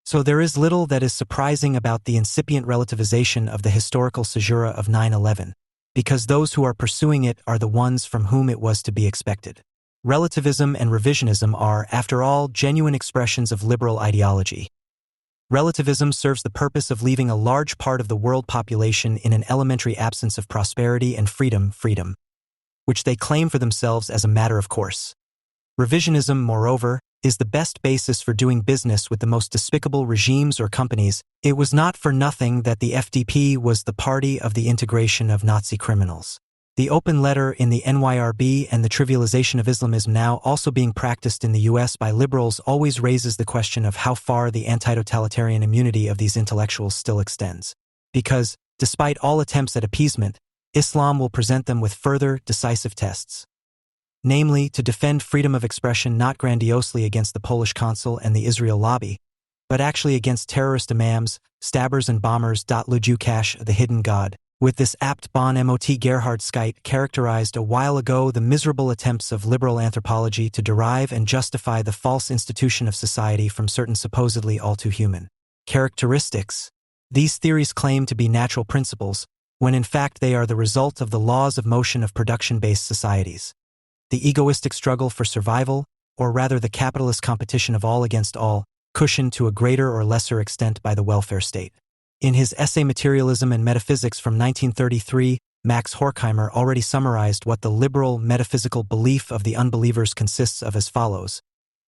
So there is little that is surprising about the incipient relativization of the historical caesura of 9/11, because those who are pursuing it are the ones from whom it was to be expected. Relativism and revisionism are, after all, genuine expressions of liberal ideology. Relativism serves the purpose of leaving a large part of the world population in an elementary absence of prosperity and freedom, which they claim for themselves as a matter of course. Revisionism, moreover, is the best basis for doing business with the most despicable regimes or companies. It was not for nothing that the FDP was the party of the integration of Nazi criminals. The open letter in the NYRB and the trivialization of Islamism now also being practiced in the US by liberals always raises the question of how far the anti-totalitarian immunity of these intellectuals still extends. Because, despite all attempts at appeasement, Islam will present them with further, decisive tests. Namely, to defend freedom of expression not grandiosely against the Polish consul and the Israel lobby, but actually against terrorist imams, stabbers and bombers. Lujukash, the hidden god. With this apt bon mot Gerhard Scheidt characterized a while ago the miserable attempts of liberal anthropology to derive and justify the false institution of society from certain supposedly all too human characteristics. These theories claim to be natural principles, when in fact they are the result of the laws of motion of production-based societies. The egoistic struggle for survival, or rather the capitalist competition of all against all, cushioned to a greater or lesser extent by the welfare state. In his essay Materialism and Metaphysics from 1933, Max Horkheimer already summarized what the liberal metaphysical belief of the unbelievers consists of as follows.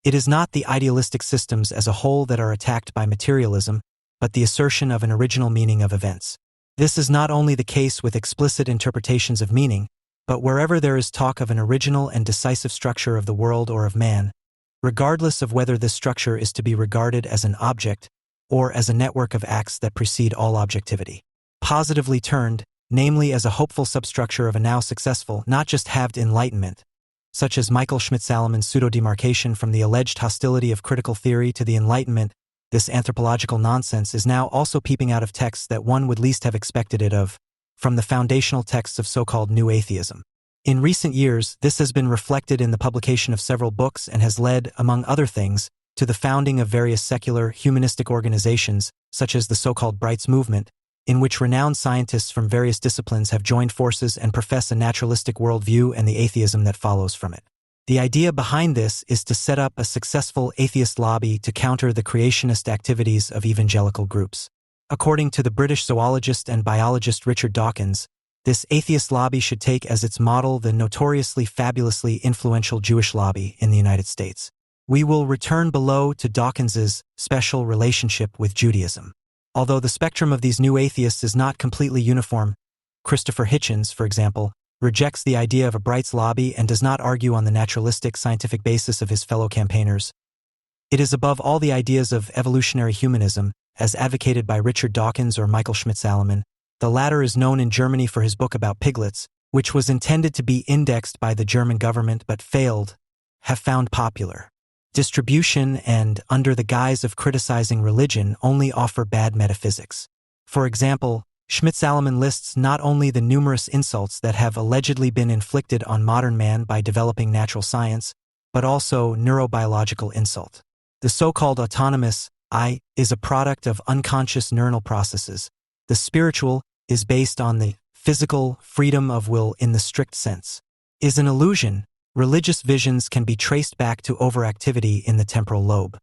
It is not the idealistic systems as a whole that are attacked by materialism, but the assertion of an original meaning of events. This is not only the case with explicit interpretations of meaning, but wherever there is talk of an original and decisive structure of the world or of man, regardless of whether this structure is to be regarded as an object or as a network of acts that precede all objectivity. Positively turned, namely as a hopeful substructure of a now successful, not just halved enlightenment, such as Michael Schmidt-Salomon's pseudo-demarcation from the alleged hostility of critical theory to the Enlightenment. This anthropological nonsense is now also peeping out of texts that one would least have expected it of, from the foundational texts of so-called New Atheism. In recent years, this has been reflected in the publication of several books and has led, among other things, to the founding of various secular, humanistic organizations, such as the so-called Brights movement, in which renowned scientists from various disciplines have joined forces and profess a naturalistic worldview and the atheism that follows from it. The idea behind this is to set up a successful atheist lobby to counter the creationist activities of evangelical groups. According to the British zoologist and biologist Richard Dawkins, this atheist lobby should take as its model the notoriously fabulously influential Jewish lobby in the United States. We will return below to Dawkins's special relationship with Judaism. Although the spectrum of these new atheists is not completely uniform, Christopher Hitchens, for example, rejects the idea of a Brights lobby and does not argue on the naturalistic scientific basis of his fellow campaigners. It is above all the ideas of evolutionary humanism, as advocated by Richard Dawkins or Michael Schmidt-Salomon. The latter is known in Germany for his book about piglets, which was intended to be indexed by the German government but failed, have found popular distribution and, under the guise of criticizing religion, only offer bad metaphysics. For example, Schmidt-Salomon lists not only the numerous insults that have allegedly been inflicted on modern man by developing natural science, but also neurobiological insult. The so-called autonomous I is a product of unconscious neuronal processes. The spiritual is based on the physical freedom of will in the strict sense. Is an illusion. Religious visions can be traced back to overactivity in the temporal lobe.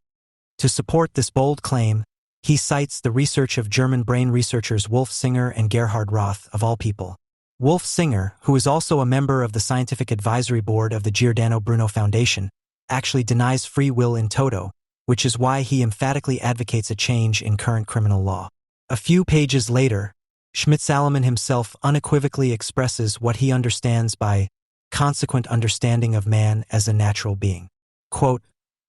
To support this bold claim, he cites the research of German brain researchers Wolf Singer and Gerhard Roth, of all people. Wolf Singer, who is also a member of the scientific advisory board of the Giordano Bruno Foundation, actually denies free will in toto, which is why he emphatically advocates a change in current criminal law. A few pages later, Schmidt-Salomon himself unequivocally expresses what he understands by consequent understanding of man as a natural being. Quote,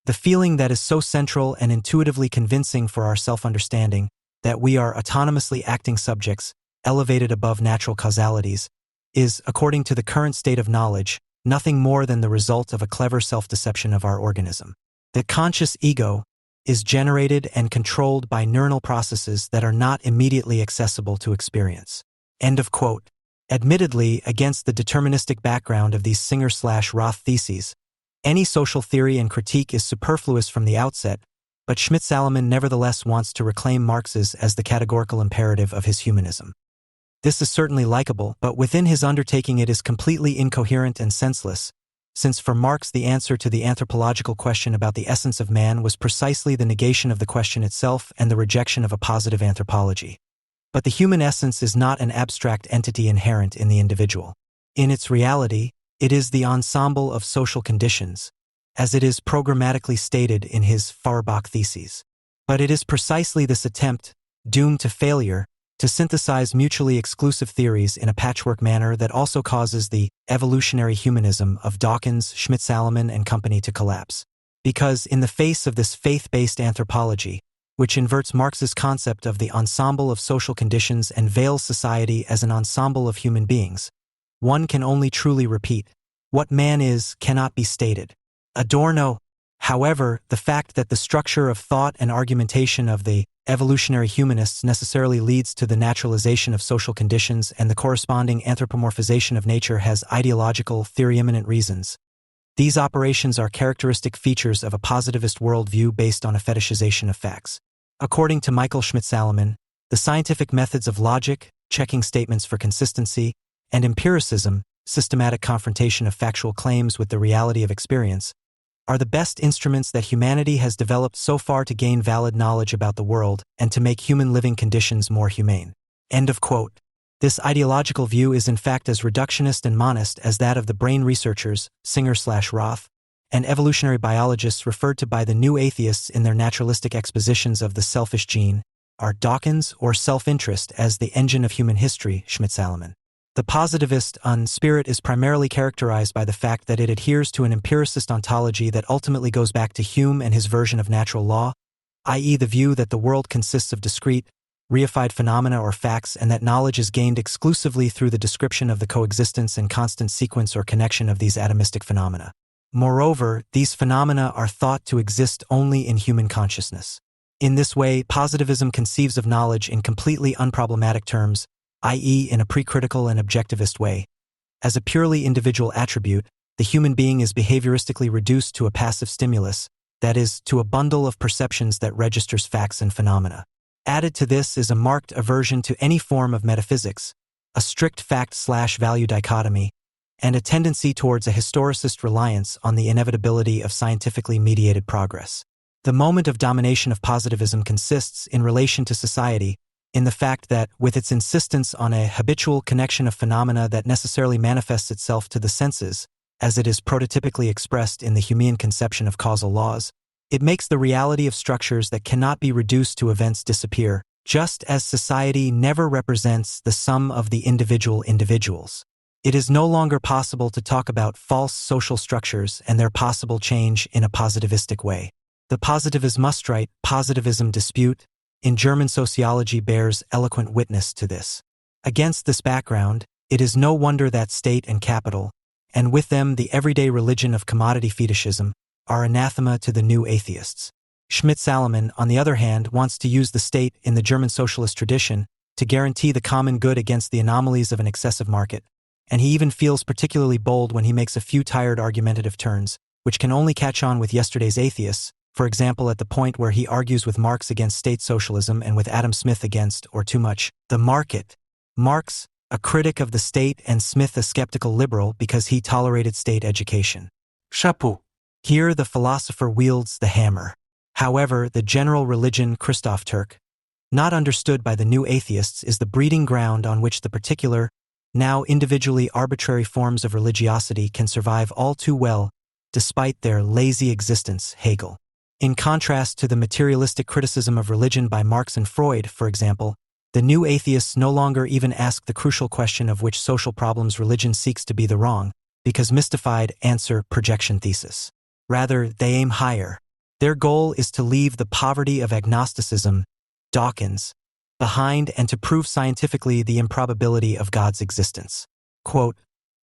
the feeling that is so central and intuitively convincing for our self-understanding, that we are autonomously acting subjects, elevated above natural causalities, is, according to the current state of knowledge, nothing more than the result of a clever self-deception of our organism. The conscious ego is generated and controlled by neuronal processes that are not immediately accessible to experience. End of quote. Admittedly, against the deterministic background of these Singer/Roth theses, any social theory and critique is superfluous from the outset, but Schmidt-Salomon nevertheless wants to reclaim Marx's as the categorical imperative of his humanism. This is certainly likable, but within his undertaking it is completely incoherent and senseless, since for Marx the answer to the anthropological question about the essence of man was precisely the negation of the question itself and the rejection of a positive anthropology. But the human essence is not an abstract entity inherent in the individual. In its reality, it is the ensemble of social conditions, as it is programmatically stated in his Feuerbach theses. But it is precisely this attempt, doomed to failure, to synthesize mutually exclusive theories in a patchwork manner that also causes the evolutionary humanism of Dawkins, Schmidt-Salomon, and company to collapse. Because in the face of this faith-based anthropology, which inverts Marx's concept of the ensemble of social conditions and veils society as an ensemble of human beings, one can only truly repeat, what man is cannot be stated. Adorno, however, the fact that the structure of thought and argumentation of the evolutionary humanists necessarily leads to the naturalization of social conditions and the corresponding anthropomorphization of nature has ideological, theory-immanent reasons. These operations are characteristic features of a positivist worldview based on a fetishization of facts. According to Michael Schmidt-Salomon, the scientific methods of logic, checking statements for consistency, and empiricism, systematic confrontation of factual claims with the reality of experience, are the best instruments that humanity has developed so far to gain valid knowledge about the world and to make human living conditions more humane. End of quote. This ideological view is in fact as reductionist and monist as that of the brain researchers, Singer/Roth, and evolutionary biologists referred to by the new atheists in their naturalistic expositions of the selfish gene, are Dawkins or self-interest as the engine of human history, Schmidt-Salomon. The positivist spirit is primarily characterized by the fact that it adheres to an empiricist ontology that ultimately goes back to Hume and his version of natural law, i.e. the view that the world consists of discrete, reified phenomena or facts and that knowledge is gained exclusively through the description of the coexistence and constant sequence or connection of these atomistic phenomena. Moreover, these phenomena are thought to exist only in human consciousness. In this way, positivism conceives of knowledge in completely unproblematic terms, i.e. in a pre-critical and objectivist way. As a purely individual attribute, the human being is behavioristically reduced to a passive stimulus, that is, to a bundle of perceptions that registers facts and phenomena. Added to this is a marked aversion to any form of metaphysics, a strict fact/value dichotomy, and a tendency towards a historicist reliance on the inevitability of scientifically mediated progress. The moment of domination of positivism consists, in relation to society, in the fact that, with its insistence on a habitual connection of phenomena that necessarily manifests itself to the senses, as it is prototypically expressed in the Humean conception of causal laws, it makes the reality of structures that cannot be reduced to events disappear, just as society never represents the sum of the individual individuals. It is no longer possible to talk about false social structures and their possible change in a positivistic way. The Positivismustreit, positivism dispute, in German sociology bears eloquent witness to this. Against this background, it is no wonder that state and capital, and with them the everyday religion of commodity fetishism, are anathema to the new atheists. Schmidt-Salomon, on the other hand, wants to use the state in the German socialist tradition to guarantee the common good against the anomalies of an excessive market, and he even feels particularly bold when he makes a few tired argumentative turns, which can only catch on with yesterday's atheists, for example at the point where he argues with Marx against state socialism and with Adam Smith against, or too much, the market. Marx, a critic of the state, and Smith a skeptical liberal because he tolerated state education. Chapeau. Here the philosopher wields the hammer. However, the general religion Christoph Turk, not understood by the new atheists, is the breeding ground on which the particular, now individually arbitrary forms of religiosity can survive all too well, despite their lazy existence, Hegel. In contrast to the materialistic criticism of religion by Marx and Freud, for example, the new atheists no longer even ask the crucial question of which social problems religion seeks to be the wrong, because mystified answer projection thesis. Rather, they aim higher. Their goal is to leave the poverty of agnosticism, Dawkins, behind and to prove scientifically the improbability of God's existence. Quote,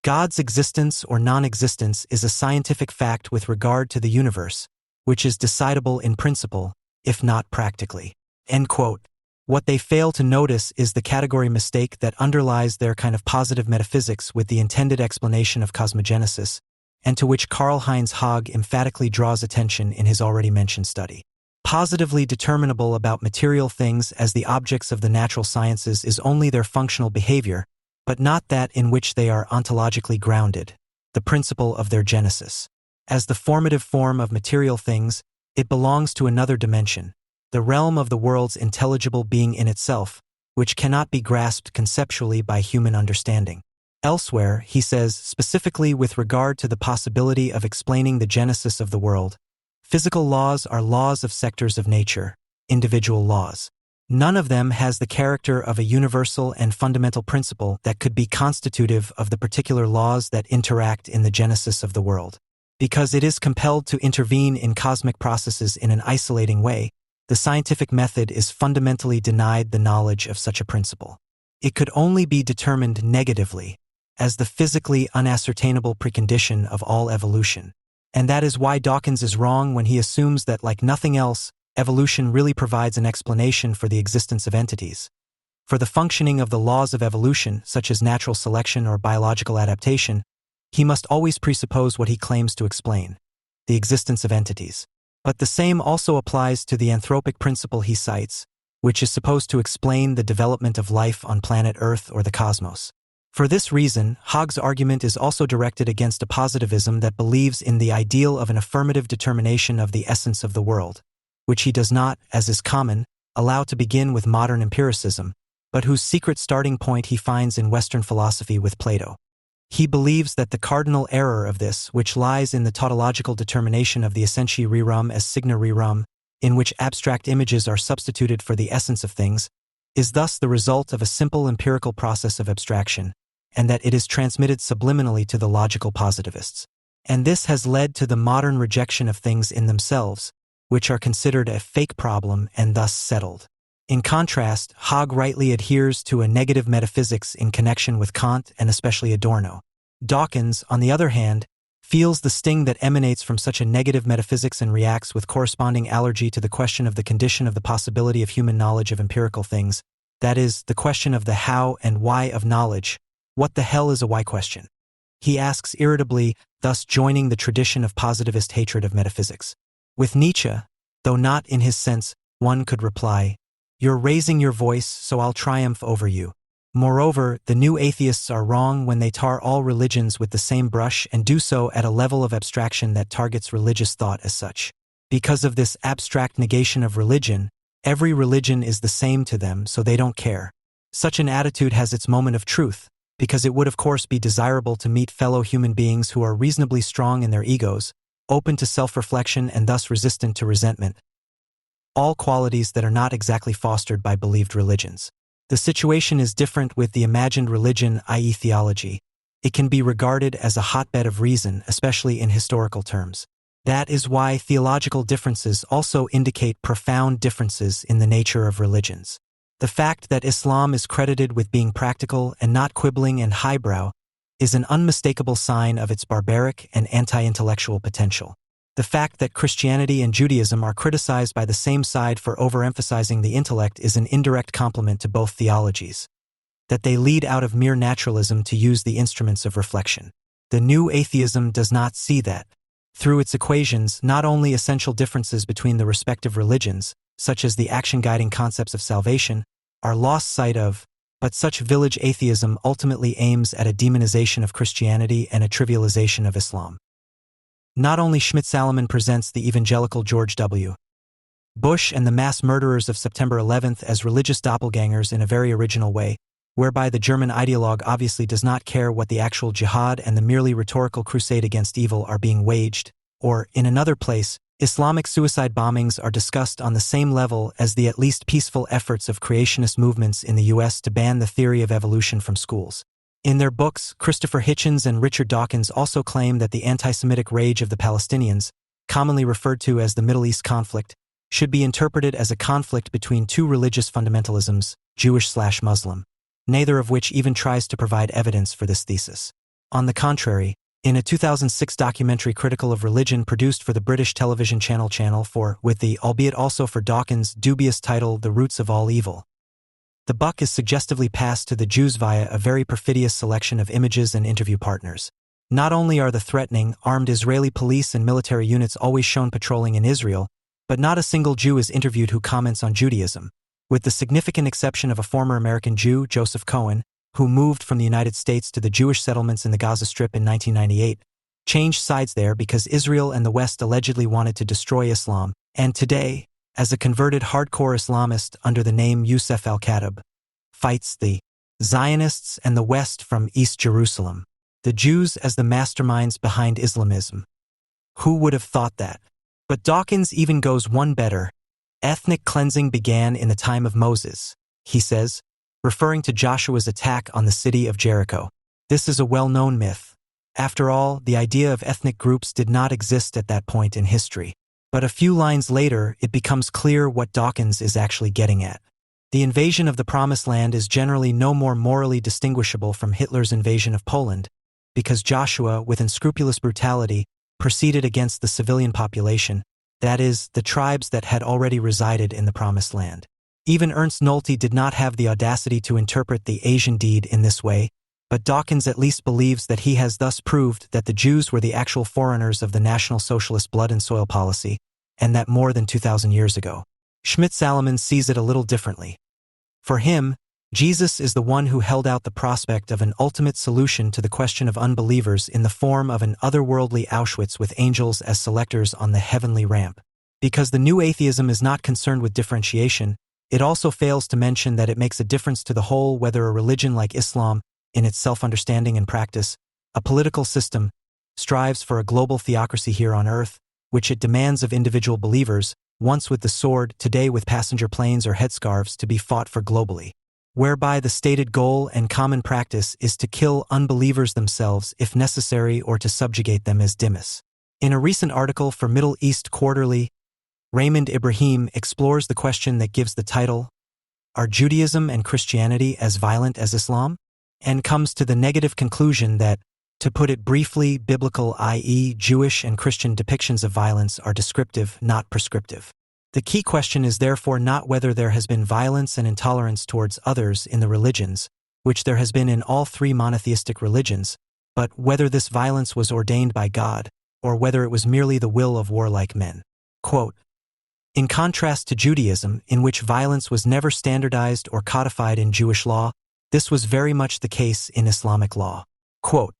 God's existence or non-existence is a scientific fact with regard to the universe, which is decidable in principle, if not practically. End quote. What they fail to notice is the category mistake that underlies their kind of positive metaphysics with the intended explanation of cosmogenesis, and to which Karl-Heinz Haag emphatically draws attention in his already mentioned study. Positively determinable about material things as the objects of the natural sciences is only their functional behavior, but not that in which they are ontologically grounded, the principle of their genesis. As the formative form of material things, it belongs to another dimension, the realm of the world's intelligible being in itself, which cannot be grasped conceptually by human understanding. Elsewhere, he says, specifically with regard to the possibility of explaining the genesis of the world, physical laws are laws of sectors of nature, individual laws. None of them has the character of a universal and fundamental principle that could be constitutive of the particular laws that interact in the genesis of the world. Because it is compelled to intervene in cosmic processes in an isolating way, the scientific method is fundamentally denied the knowledge of such a principle. It could only be determined negatively, as the physically unascertainable precondition of all evolution. And that is why Dawkins is wrong when he assumes that, like nothing else, evolution really provides an explanation for the existence of entities. For the functioning of the laws of evolution, such as natural selection or biological adaptation, he must always presuppose what he claims to explain, the existence of entities. But the same also applies to the anthropic principle he cites, which is supposed to explain the development of life on planet Earth or the cosmos. For this reason, Haag's argument is also directed against a positivism that believes in the ideal of an affirmative determination of the essence of the world, which he does not, as is common, allow to begin with modern empiricism, but whose secret starting point he finds in Western philosophy with Plato. He believes that the cardinal error of this, which lies in the tautological determination of the essentia rerum as signa rerum, in which abstract images are substituted for the essence of things, is thus the result of a simple empirical process of abstraction, and that it is transmitted subliminally to the logical positivists. And this has led to the modern rejection of things in themselves, which are considered a fake problem and thus settled. In contrast, Haag rightly adheres to a negative metaphysics in connection with Kant and especially Adorno. Dawkins, on the other hand, feels the sting that emanates from such a negative metaphysics and reacts with corresponding allergy to the question of the condition of the possibility of human knowledge of empirical things, that is, the question of the how and why of knowledge. What the hell is a why question? He asks irritably, thus joining the tradition of positivist hatred of metaphysics. With Nietzsche, though not in his sense, one could reply, "You're raising your voice, so I'll triumph over you." Moreover, the new atheists are wrong when they tar all religions with the same brush and do so at a level of abstraction that targets religious thought as such. Because of this abstract negation of religion, every religion is the same to them, so they don't care. Such an attitude has its moment of truth, because it would of course be desirable to meet fellow human beings who are reasonably strong in their egos, open to self-reflection and thus resistant to resentment. All qualities that are not exactly fostered by believed religions. The situation is different with the imagined religion, i.e. theology. It can be regarded as a hotbed of reason, especially in historical terms. That is why theological differences also indicate profound differences in the nature of religions. The fact that Islam is credited with being practical and not quibbling and highbrow is an unmistakable sign of its barbaric and anti-intellectual potential. The fact that Christianity and Judaism are criticized by the same side for overemphasizing the intellect is an indirect compliment to both theologies. That they lead out of mere naturalism to use the instruments of reflection. The new atheism does not see that. Through its equations, not only essential differences between the respective religions, such as the action-guiding concepts of salvation, are lost sight of, but such village atheism ultimately aims at a demonization of Christianity and a trivialization of Islam. Not only Schmidt-Salomon presents the evangelical George W. Bush and the mass murderers of September 11th as religious doppelgangers in a very original way, whereby the German ideologue obviously does not care what the actual jihad and the merely rhetorical crusade against evil are being waged, or, in another place, Islamic suicide bombings are discussed on the same level as the at least peaceful efforts of creationist movements in the U.S. to ban the theory of evolution from schools. In their books, Christopher Hitchens and Richard Dawkins also claim that the anti-Semitic rage of the Palestinians, commonly referred to as the Middle East conflict, should be interpreted as a conflict between two religious fundamentalisms, Jewish/Muslim, neither of which even tries to provide evidence for this thesis. On the contrary, in a 2006 documentary critical of religion produced for the British television Channel 4, with the, albeit also for Dawkins, dubious title The Roots of All Evil, the buck is suggestively passed to the Jews via a very perfidious selection of images and interview partners. Not only are the threatening, armed Israeli police and military units always shown patrolling in Israel, but not a single Jew is interviewed who comments on Judaism, with the significant exception of a former American Jew, Joseph Cohen, who moved from the United States to the Jewish settlements in the Gaza Strip in 1998, changed sides there because Israel and the West allegedly wanted to destroy Islam, and today, as a converted hardcore Islamist under the name Youssef al-Khatib, fights the Zionists and the West from East Jerusalem, the Jews as the masterminds behind Islamism. Who would have thought that? But Dawkins even goes one better. Ethnic cleansing began in the time of Moses, he says, referring to Joshua's attack on the city of Jericho. This is a well-known myth. After all, the idea of ethnic groups did not exist at that point in history. But a few lines later, it becomes clear what Dawkins is actually getting at. The invasion of the Promised Land is generally no more morally distinguishable from Hitler's invasion of Poland, because Joshua, with unscrupulous brutality, proceeded against the civilian population, that is, the tribes that had already resided in the Promised Land. Even Ernst Nolte did not have the audacity to interpret the Asian deed in this way, but Dawkins at least believes that he has thus proved that the Jews were the actual foreigners of the National Socialist blood and soil policy, and that more than 2,000 years ago. Schmidt-Salomon sees it a little differently. For him, Jesus is the one who held out the prospect of an ultimate solution to the question of unbelievers in the form of an otherworldly Auschwitz with angels as selectors on the heavenly ramp. Because the new atheism is not concerned with differentiation, it also fails to mention that it makes a difference to the whole whether a religion like Islam, in its self-understanding and practice, a political system, strives for a global theocracy here on earth, which it demands of individual believers, once with the sword, today with passenger planes or headscarves, to be fought for globally, whereby the stated goal and common practice is to kill unbelievers themselves if necessary or to subjugate them as dhimmis. In a recent article for Middle East Quarterly, Raymond Ibrahim explores the question that gives the title, Are Judaism and Christianity as violent as Islam? And comes to the negative conclusion that, to put it briefly, biblical, i.e. Jewish and Christian depictions of violence are descriptive, not prescriptive. The key question is therefore not whether there has been violence and intolerance towards others in the religions, which there has been in all three monotheistic religions, but whether this violence was ordained by God, or whether it was merely the will of warlike men. Quote, in contrast to Judaism, in which violence was never standardized or codified in Jewish law, this was very much the case in Islamic law. Quote,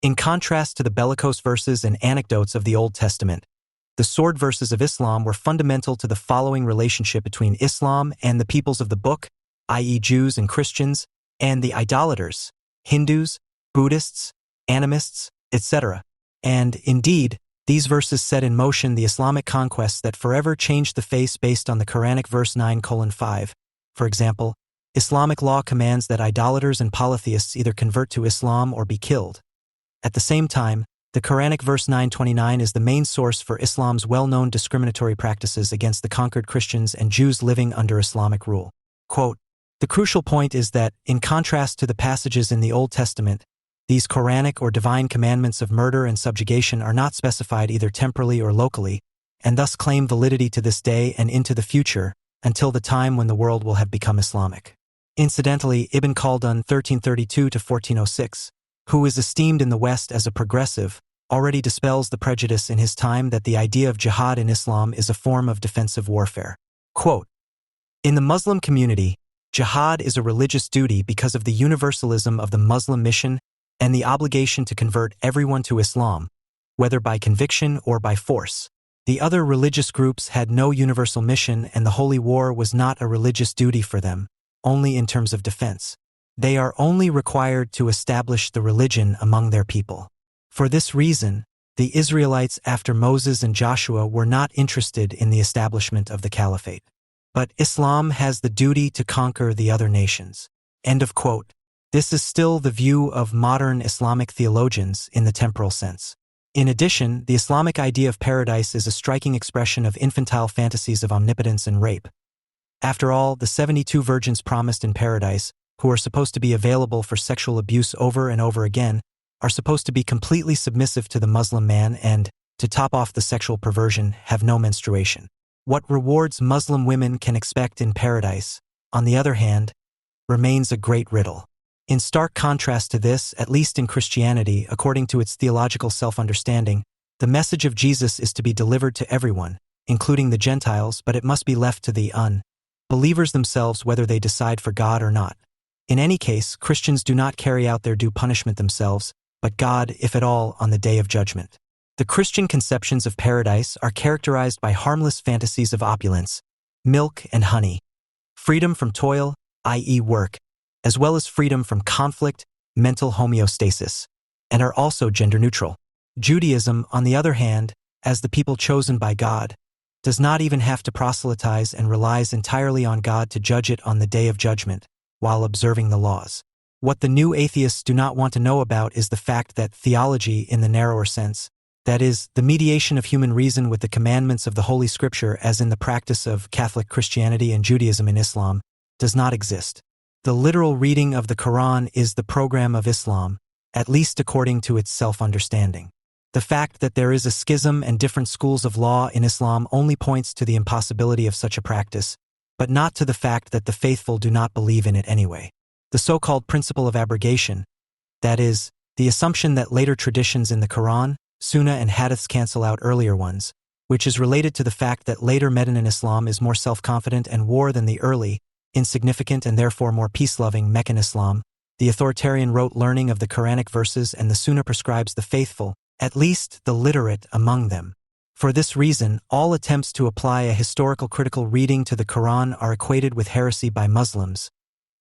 in contrast to the bellicose verses and anecdotes of the Old Testament, the sword verses of Islam were fundamental to the following relationship between Islam and the peoples of the book, i.e. Jews and Christians, and the idolaters, Hindus, Buddhists, animists, etc. And, indeed, these verses set in motion the Islamic conquests that forever changed the face based on the Quranic verse 9:5. For example, Islamic law commands that idolaters and polytheists either convert to Islam or be killed. At the same time, the Quranic verse 9:29 is the main source for Islam's well-known discriminatory practices against the conquered Christians and Jews living under Islamic rule. Quote, the crucial point is that, in contrast to the passages in the Old Testament, these Quranic or divine commandments of murder and subjugation are not specified either temporally or locally, and thus claim validity to this day and into the future, until the time when the world will have become Islamic. Incidentally, Ibn Khaldun 1332–1406, who is esteemed in the West as a progressive, already dispels the prejudice in his time that the idea of jihad in Islam is a form of defensive warfare. Quote, in the Muslim community, jihad is a religious duty because of the universalism of the Muslim mission and the obligation to convert everyone to Islam, whether by conviction or by force. The other religious groups had no universal mission, and the holy war was not a religious duty for them, only in terms of defense. They are only required to establish the religion among their people. For this reason, the Israelites after Moses and Joshua were not interested in the establishment of the caliphate. But Islam has the duty to conquer the other nations. End of quote. This is still the view of modern Islamic theologians in the temporal sense. In addition, the Islamic idea of paradise is a striking expression of infantile fantasies of omnipotence and rape. After all, the 72 virgins promised in paradise, who are supposed to be available for sexual abuse over and over again, are supposed to be completely submissive to the Muslim man and, to top off the sexual perversion, have no menstruation. What rewards Muslim women can expect in paradise, on the other hand, remains a great riddle. In stark contrast to this, at least in Christianity, according to its theological self-understanding, the message of Jesus is to be delivered to everyone, including the Gentiles, but it must be left to the unbelievers themselves whether they decide for God or not. In any case, Christians do not carry out their due punishment themselves, but God, if at all, on the day of judgment. The Christian conceptions of paradise are characterized by harmless fantasies of opulence, milk and honey, freedom from toil, i.e. work, as well as freedom from conflict, mental homeostasis, and are also gender-neutral. Judaism, on the other hand, as the people chosen by God, does not even have to proselytize and relies entirely on God to judge it on the day of judgment, while observing the laws. What the new atheists do not want to know about is the fact that theology, in the narrower sense, that is, the mediation of human reason with the commandments of the Holy Scripture as in the practice of Catholic Christianity and Judaism in Islam, does not exist. The literal reading of the Quran is the program of Islam, at least according to its self-understanding. The fact that there is a schism and different schools of law in Islam only points to the impossibility of such a practice, but not to the fact that the faithful do not believe in it anyway. The so-called principle of abrogation, that is, the assumption that later traditions in the Quran, Sunnah and Hadiths cancel out earlier ones, which is related to the fact that later Medinan Islam is more self-confident and war than the early, insignificant and therefore more peace-loving Meccan Islam, the authoritarian rote learning of the Quranic verses and the Sunnah prescribes the faithful, at least the literate among them. For this reason, all attempts to apply a historical critical reading to the Quran are equated with heresy by Muslims,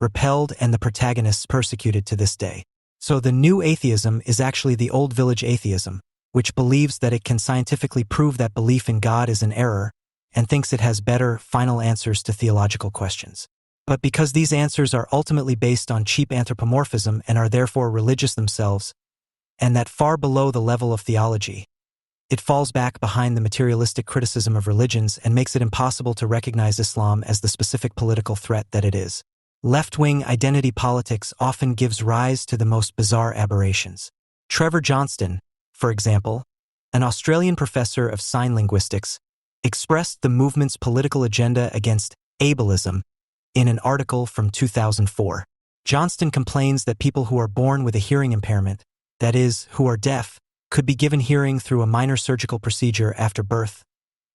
repelled and the protagonists persecuted to this day. So the new atheism is actually the old village atheism, which believes that it can scientifically prove that belief in God is an error and thinks it has better, final answers to theological questions. But because these answers are ultimately based on cheap anthropomorphism and are therefore religious themselves, and that far below the level of theology, it falls back behind the materialistic criticism of religions and makes it impossible to recognize Islam as the specific political threat that it is. Left-wing identity politics often gives rise to the most bizarre aberrations. Trevor Johnston, for example, an Australian professor of sign linguistics, expressed the movement's political agenda against ableism in an article from 2004. Johnston complains that people who are born with a hearing impairment, that is, who are deaf, could be given hearing through a minor surgical procedure after birth,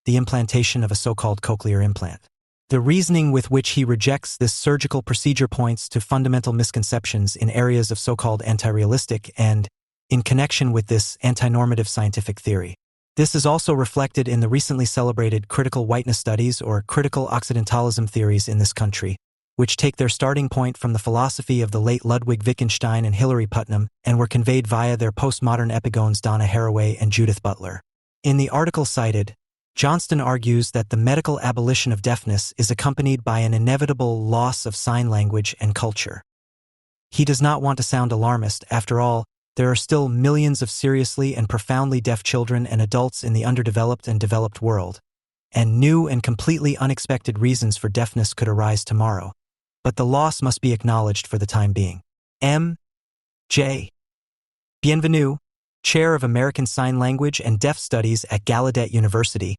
the implantation of a so-called cochlear implant. The reasoning with which he rejects this surgical procedure points to fundamental misconceptions in areas of so-called anti-realistic and, in connection with this, anti-normative scientific theory. This is also reflected in the recently celebrated critical whiteness studies or critical Occidentalism theories in this country, which take their starting point from the philosophy of the late Ludwig Wittgenstein and Hilary Putnam and were conveyed via their postmodern epigones Donna Haraway and Judith Butler. In the article cited, Johnston argues that the medical abolition of deafness is accompanied by an inevitable loss of sign language and culture. He does not want to sound alarmist. After all, there are still millions of seriously and profoundly deaf children and adults in the underdeveloped and developed world, and new and completely unexpected reasons for deafness could arise tomorrow. But the loss must be acknowledged for the time being. M.J. Bienvenue, Chair of American Sign Language and Deaf Studies at Gallaudet University,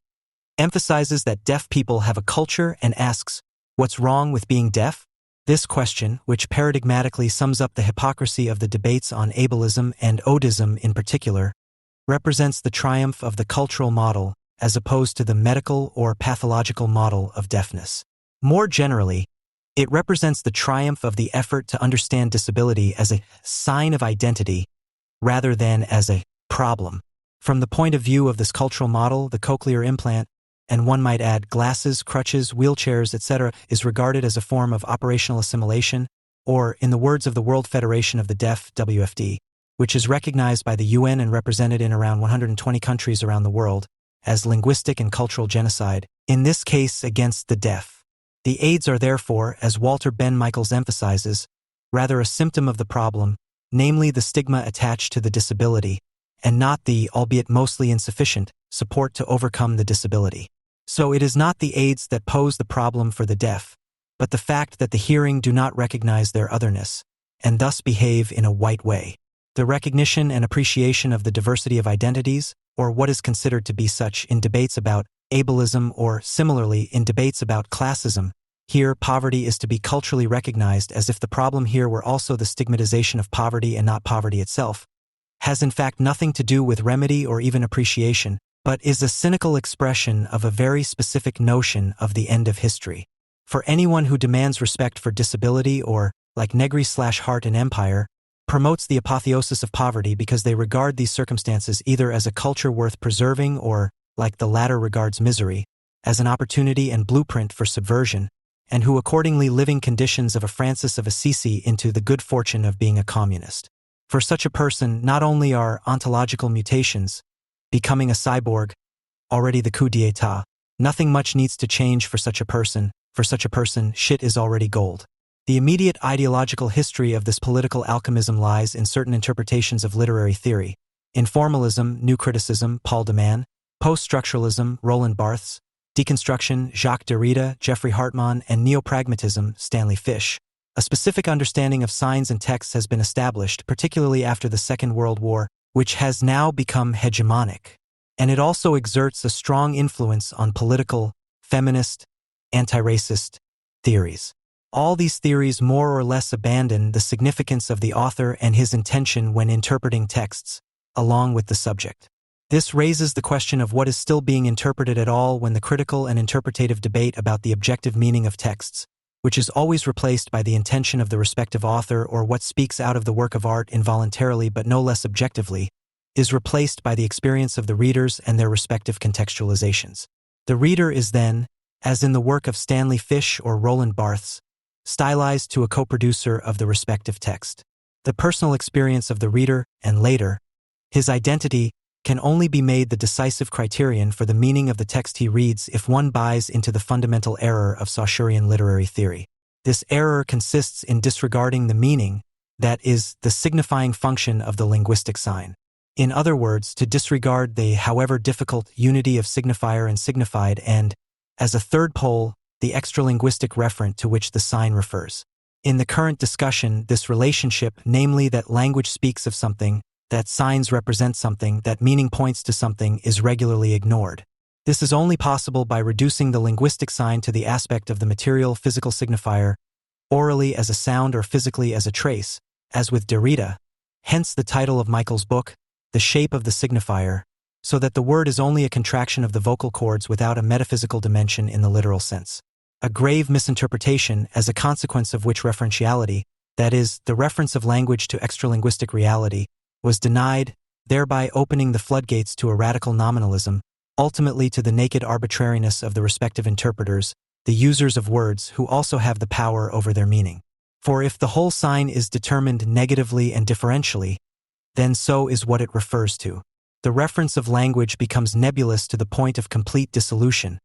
emphasizes that deaf people have a culture and asks, "What's wrong with being deaf?" This question, which paradigmatically sums up the hypocrisy of the debates on ableism and odism in particular, represents the triumph of the cultural model as opposed to the medical or pathological model of deafness. More generally, it represents the triumph of the effort to understand disability as a sign of identity rather than as a problem. From the point of view of this cultural model, the cochlear implant, and one might add glasses, crutches, wheelchairs, etc., is regarded as a form of operational assimilation, or, in the words of the World Federation of the Deaf, WFD, which is recognized by the UN and represented in around 120 countries around the world, as linguistic and cultural genocide, in this case against the deaf. The aids are therefore, as Walter Ben Michaels emphasizes, rather a symptom of the problem, namely the stigma attached to the disability, and not the, albeit mostly insufficient, support to overcome the disability. So it is not the aids that pose the problem for the deaf, but the fact that the hearing do not recognize their otherness, and thus behave in a white way. The recognition and appreciation of the diversity of identities, or what is considered to be such in debates about ableism or, similarly, in debates about classism. Here, poverty is to be culturally recognized as if the problem here were also the stigmatization of poverty and not poverty itself, has in fact nothing to do with remedy or even appreciation, but is a cynical expression of a very specific notion of the end of history. For anyone who demands respect for disability or, like Negri/Hart in Empire, promotes the apotheosis of poverty because they regard these circumstances either as a culture worth preserving or, like the latter regards misery, as an opportunity and blueprint for subversion, and who accordingly living conditions of a Francis of Assisi into the good fortune of being a communist. For such a person, not only are ontological mutations, becoming a cyborg, already the coup d'etat, nothing much needs to change for such a person. For such a person, shit is already gold. The immediate ideological history of this political alchemism lies in certain interpretations of literary theory. In formalism, new criticism, Paul de Man; post-structuralism, Roland Barthes; deconstruction, Jacques Derrida, Jeffrey Hartmann; and neopragmatism, Stanley Fish. A specific understanding of signs and texts has been established, particularly after the Second World War, which has now become hegemonic. And it also exerts a strong influence on political, feminist, anti-racist theories. All these theories more or less abandon the significance of the author and his intention when interpreting texts, along with the subject. This raises the question of what is still being interpreted at all when the critical and interpretative debate about the objective meaning of texts, which is always replaced by the intention of the respective author or what speaks out of the work of art involuntarily but no less objectively, is replaced by the experience of the readers and their respective contextualizations. The reader is then, as in the work of Stanley Fish or Roland Barthes, stylized to a co-producer of the respective text. The personal experience of the reader, and later, his identity, can only be made the decisive criterion for the meaning of the text he reads if one buys into the fundamental error of Saussurian literary theory. This error consists in disregarding the meaning, that is, the signifying function of the linguistic sign. In other words, to disregard the, however difficult, unity of signifier and signified and, as a third pole, the extralinguistic referent to which the sign refers. In the current discussion, this relationship, namely that language speaks of something, that signs represent something, that meaning points to something, is regularly ignored. This is only possible by reducing the linguistic sign to the aspect of the material physical signifier, orally as a sound or physically as a trace, as with Derrida, hence the title of Michael's book, The Shape of the Signifier, so that the word is only a contraction of the vocal cords without a metaphysical dimension in the literal sense. A grave misinterpretation, as a consequence of which referentiality, that is, the reference of language to extralinguistic reality, was denied, thereby opening the floodgates to a radical nominalism, ultimately to the naked arbitrariness of the respective interpreters, the users of words who also have the power over their meaning. For if the whole sign is determined negatively and differentially, then so is what it refers to. The reference of language becomes nebulous to the point of complete dissolution,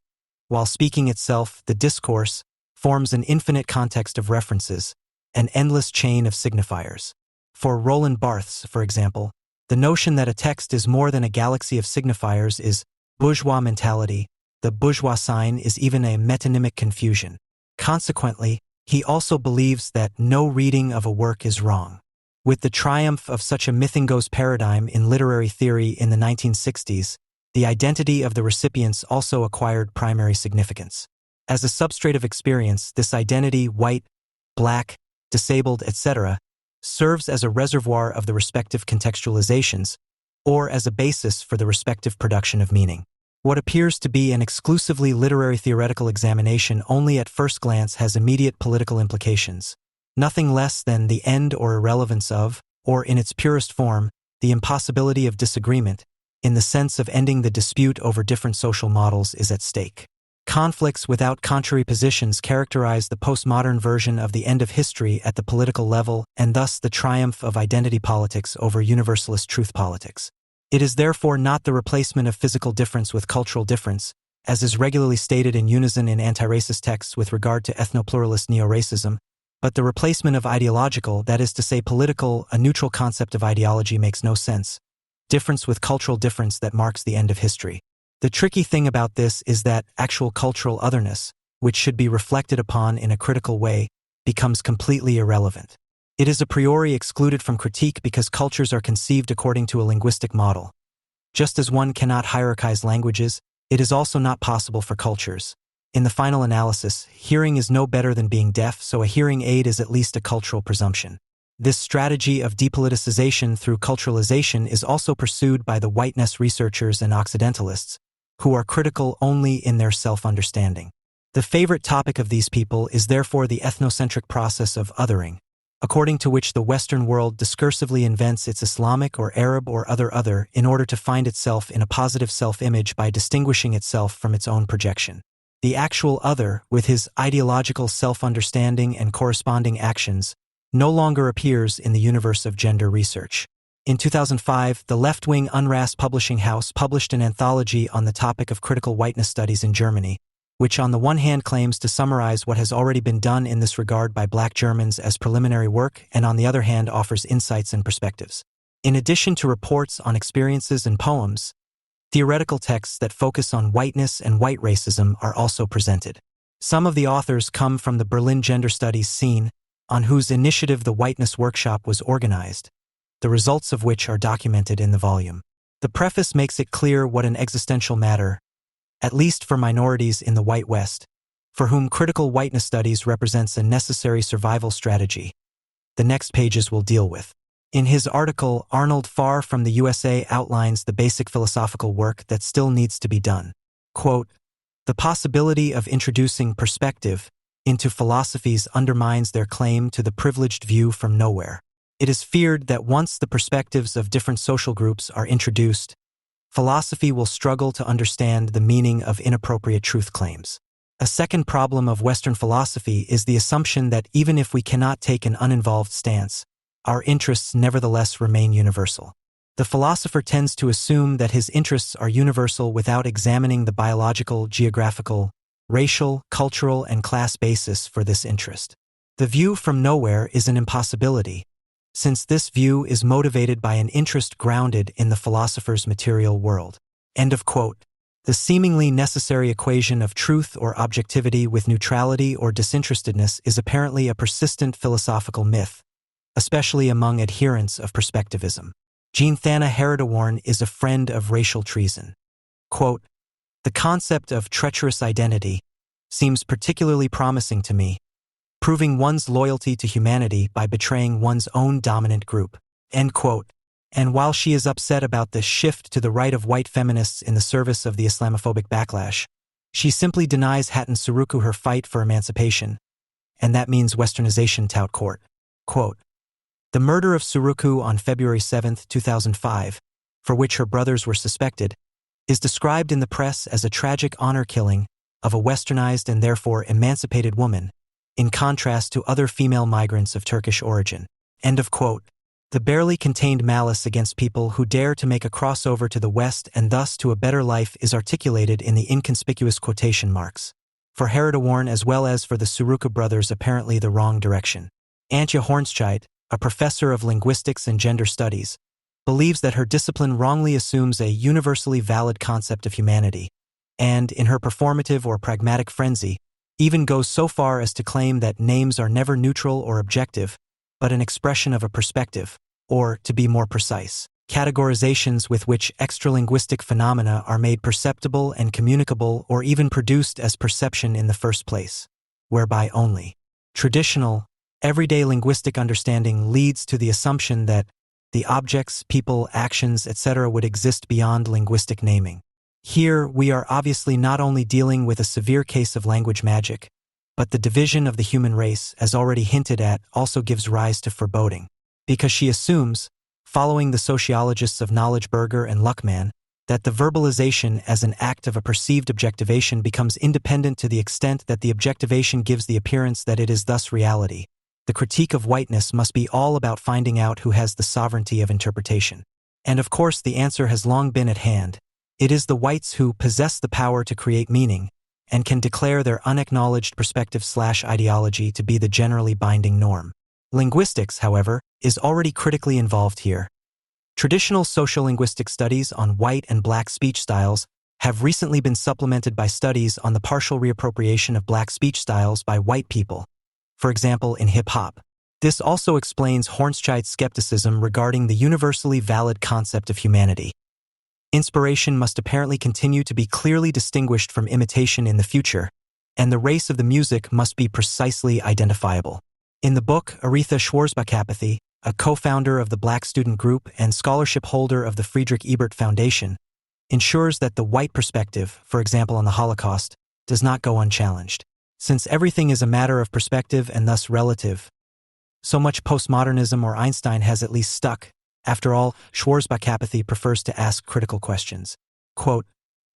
while speaking itself, the discourse, forms an infinite context of references, an endless chain of signifiers. For Roland Barthes, for example, the notion that a text is more than a galaxy of signifiers is bourgeois mentality. The bourgeois sign is even a metonymic confusion. Consequently, he also believes that no reading of a work is wrong. With the triumph of such a mythingos paradigm in literary theory in the 1960s, the identity of the recipients also acquired primary significance. As a substrate of experience, this identity, white, black, disabled, etc., serves as a reservoir of the respective contextualizations, or as a basis for the respective production of meaning. What appears to be an exclusively literary theoretical examination only at first glance has immediate political implications. Nothing less than the end or irrelevance of, or in its purest form, the impossibility of disagreement, in the sense of ending the dispute over different social models, is at stake. Conflicts without contrary positions characterize the postmodern version of the end of history at the political level and thus the triumph of identity politics over universalist truth politics. It is therefore not the replacement of physical difference with cultural difference, as is regularly stated in unison in anti-racist texts with regard to ethnopluralist neo-racism, but the replacement of ideological, that is to say political. A neutral concept of ideology makes no sense, difference with cultural difference that marks the end of history. The tricky thing about this is that actual cultural otherness, which should be reflected upon in a critical way, becomes completely irrelevant. It is a priori excluded from critique because cultures are conceived according to a linguistic model. Just as one cannot hierarchize languages, it is also not possible for cultures. In the final analysis, hearing is no better than being deaf, so a hearing aid is at least a cultural presumption. This strategy of depoliticization through culturalization is also pursued by the whiteness researchers and Occidentalists, who are critical only in their self-understanding. The favorite topic of these people is therefore the ethnocentric process of othering, according to which the Western world discursively invents its Islamic or Arab or other in order to find itself in a positive self-image by distinguishing itself from its own projection. The actual other, with his ideological self-understanding and corresponding actions, no longer appears in the universe of gender research. In 2005, the left-wing Unras publishing house published an anthology on the topic of critical whiteness studies in Germany, which on the one hand claims to summarize what has already been done in this regard by Black Germans as preliminary work and on the other hand offers insights and perspectives. In addition to reports on experiences and poems, theoretical texts that focus on whiteness and white racism are also presented. Some of the authors come from the Berlin gender studies scene, on whose initiative the Whiteness Workshop was organized, the results of which are documented in the volume. The preface makes it clear what an existential matter, at least for minorities in the white West, for whom critical whiteness studies represents a necessary survival strategy, the next pages will deal with. In his article, Arnold Farr from the USA outlines the basic philosophical work that still needs to be done. Quote, "The possibility of introducing perspective into philosophies undermines their claim to the privileged view from nowhere. It is feared that once the perspectives of different social groups are introduced, philosophy will struggle to understand the meaning of inappropriate truth claims. A second problem of Western philosophy is the assumption that even if we cannot take an uninvolved stance, our interests nevertheless remain universal. The philosopher tends to assume that his interests are universal without examining the biological, geographical, racial, cultural, and class basis for this interest. The view from nowhere is an impossibility, since this view is motivated by an interest grounded in the philosopher's material world." End of quote. The seemingly necessary equation of truth or objectivity with neutrality or disinterestedness is apparently a persistent philosophical myth, especially among adherents of perspectivism. Jean Thana Herodowarn is a friend of racial treason. Quote, "The concept of treacherous identity seems particularly promising to me, proving one's loyalty to humanity by betraying one's own dominant group." End quote. And while she is upset about the shift to the right of white feminists in the service of the Islamophobic backlash, she simply denies Hatton Suruku her fight for emancipation, and that means westernization tout court. Quote, "The murder of Suruku on February 7, 2005, for which her brothers were suspected, is described in the press as a tragic honor killing of a westernized and therefore emancipated woman, in contrast to other female migrants of Turkish origin." End of quote. The barely contained malice against people who dare to make a crossover to the West and thus to a better life is articulated in the inconspicuous quotation marks. For Herodowarn as well as for the Suruku brothers apparently the wrong direction. Antje Hornscheidt, a professor of linguistics and gender studies, believes that her discipline wrongly assumes a universally valid concept of humanity, and, in her performative or pragmatic frenzy, even goes so far as to claim that names are never neutral or objective, but an expression of a perspective, or, to be more precise, categorizations with which extralinguistic phenomena are made perceptible and communicable or even produced as perception in the first place, whereby only traditional, everyday linguistic understanding leads to the assumption that the objects, people, actions, etc. would exist beyond linguistic naming. Here, we are obviously not only dealing with a severe case of language magic, but the division of the human race, as already hinted at, also gives rise to foreboding, because she assumes, following the sociologists of Knowledgeberger and Luckman, that the verbalization as an act of a perceived objectivation becomes independent to the extent that the objectivation gives the appearance that it is thus reality. The critique of whiteness must be all about finding out who has the sovereignty of interpretation. And of course the answer has long been at hand. It is the whites who possess the power to create meaning, and can declare their unacknowledged perspective/ideology to be the generally binding norm. Linguistics, however, is already critically involved here. Traditional sociolinguistic studies on white and black speech styles have recently been supplemented by studies on the partial reappropriation of black speech styles by white people, for example in hip-hop. This also explains Hornschildt's skepticism regarding the universally valid concept of humanity. Inspiration must apparently continue to be clearly distinguished from imitation in the future, and the race of the music must be precisely identifiable. In the book, Aretha Schwarzbach-Apathy, a co-founder of the Black Student Group and scholarship holder of the Friedrich Ebert Foundation, ensures that the white perspective, for example on the Holocaust, does not go unchallenged. Since everything is a matter of perspective and thus relative, so much postmodernism or Einstein has at least stuck. After all, Schwarzbach-Apathy prefers to ask critical questions. Quote,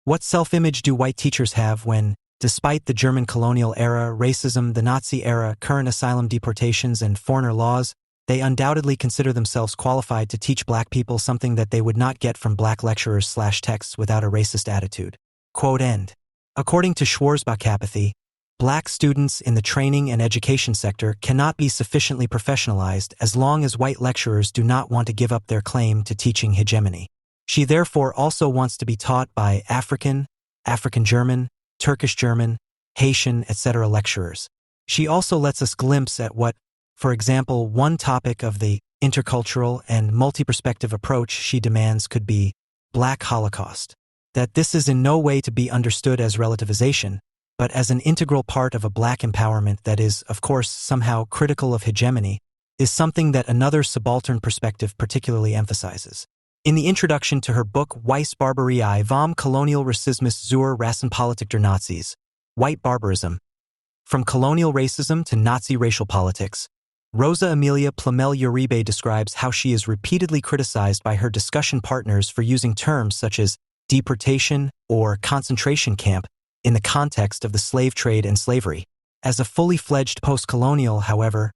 what self-image do white teachers have when, despite the German colonial era, racism, the Nazi era, current asylum deportations, and foreigner laws, they undoubtedly consider themselves qualified to teach black people something that they would not get from black lecturers/texts without a racist attitude. Quote end. According to Schwarzbach-Apathy, black students in the training and education sector cannot be sufficiently professionalized as long as white lecturers do not want to give up their claim to teaching hegemony. She therefore also wants to be taught by African, African-German, Turkish-German, Haitian, etc. lecturers. She also lets us glimpse at what, for example, one topic of the intercultural and multi-perspective approach she demands could be Black Holocaust. That this is in no way to be understood as relativization, but as an integral part of a black empowerment that is, of course, somehow critical of hegemony, is something that another subaltern perspective particularly emphasizes. In the introduction to her book Weiss Barbarei vom Colonial Rassismus zur Rassenpolitik der Nazis, White Barbarism, From Colonial Racism to Nazi Racial Politics, Rosa Emilia Plamel Uribe describes how she is repeatedly criticized by her discussion partners for using terms such as deportation or concentration camp in the context of the slave trade and slavery. As a fully fledged post-colonial, however,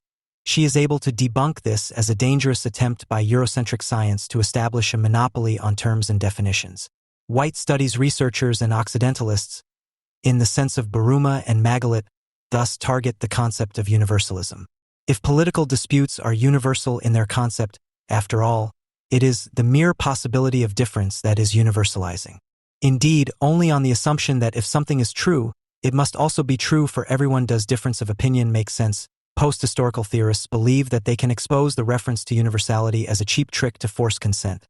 she is able to debunk this as a dangerous attempt by Eurocentric science to establish a monopoly on terms and definitions. White studies researchers and Occidentalists, in the sense of Buruma and Magalit, thus target the concept of universalism. If political disputes are universal in their concept, after all, it is the mere possibility of difference that is universalizing. Indeed, only on the assumption that if something is true, it must also be true for everyone does difference of opinion make sense. Post-historical theorists believe that they can expose the reference to universality as a cheap trick to force consent.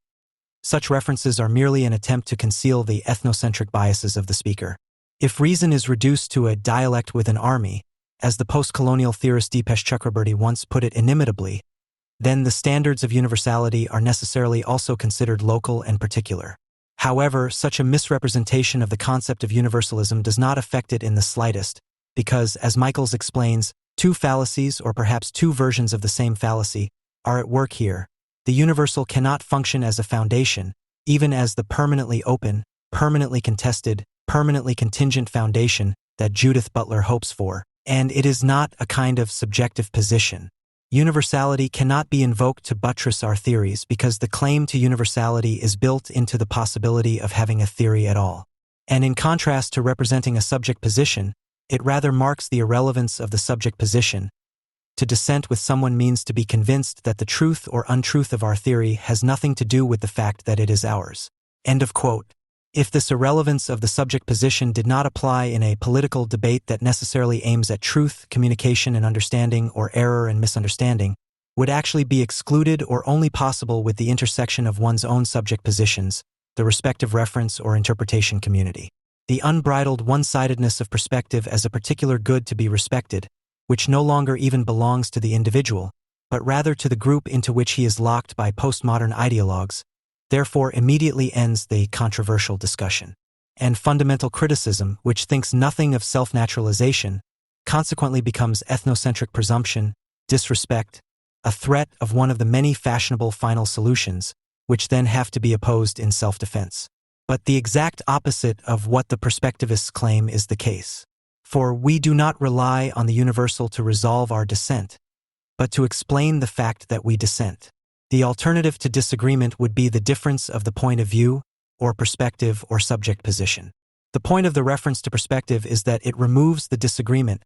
Such references are merely an attempt to conceal the ethnocentric biases of the speaker. If reason is reduced to a dialect with an army, as the post-colonial theorist Deepesh Chakraborty once put it inimitably, then the standards of universality are necessarily also considered local and particular. However, such a misrepresentation of the concept of universalism does not affect it in the slightest, because, as Michaels explains, two fallacies, or perhaps two versions of the same fallacy, are at work here. The universal cannot function as a foundation, even as the permanently open, permanently contested, permanently contingent foundation that Judith Butler hopes for, and it is not a kind of subjective position. Universality cannot be invoked to buttress our theories because the claim to universality is built into the possibility of having a theory at all. And in contrast to representing a subject position, it rather marks the irrelevance of the subject position. To dissent with someone means to be convinced that the truth or untruth of our theory has nothing to do with the fact that it is ours. End of quote. If this irrelevance of the subject position did not apply in a political debate that necessarily aims at truth, communication and understanding, or error and misunderstanding, would actually be excluded or only possible with the intersection of one's own subject positions, the respective reference or interpretation community. The unbridled one-sidedness of perspective as a particular good to be respected, which no longer even belongs to the individual, but rather to the group into which he is locked by postmodern ideologues, therefore immediately ends the controversial discussion. And fundamental criticism, which thinks nothing of self-naturalization, consequently becomes ethnocentric presumption, disrespect, a threat of one of the many fashionable final solutions, which then have to be opposed in self-defense. But the exact opposite of what the perspectivists claim is the case. For we do not rely on the universal to resolve our dissent, but to explain the fact that we dissent. The alternative to disagreement would be the difference of the point of view, or perspective, or subject position. The point of the reference to perspective is that it removes the disagreement,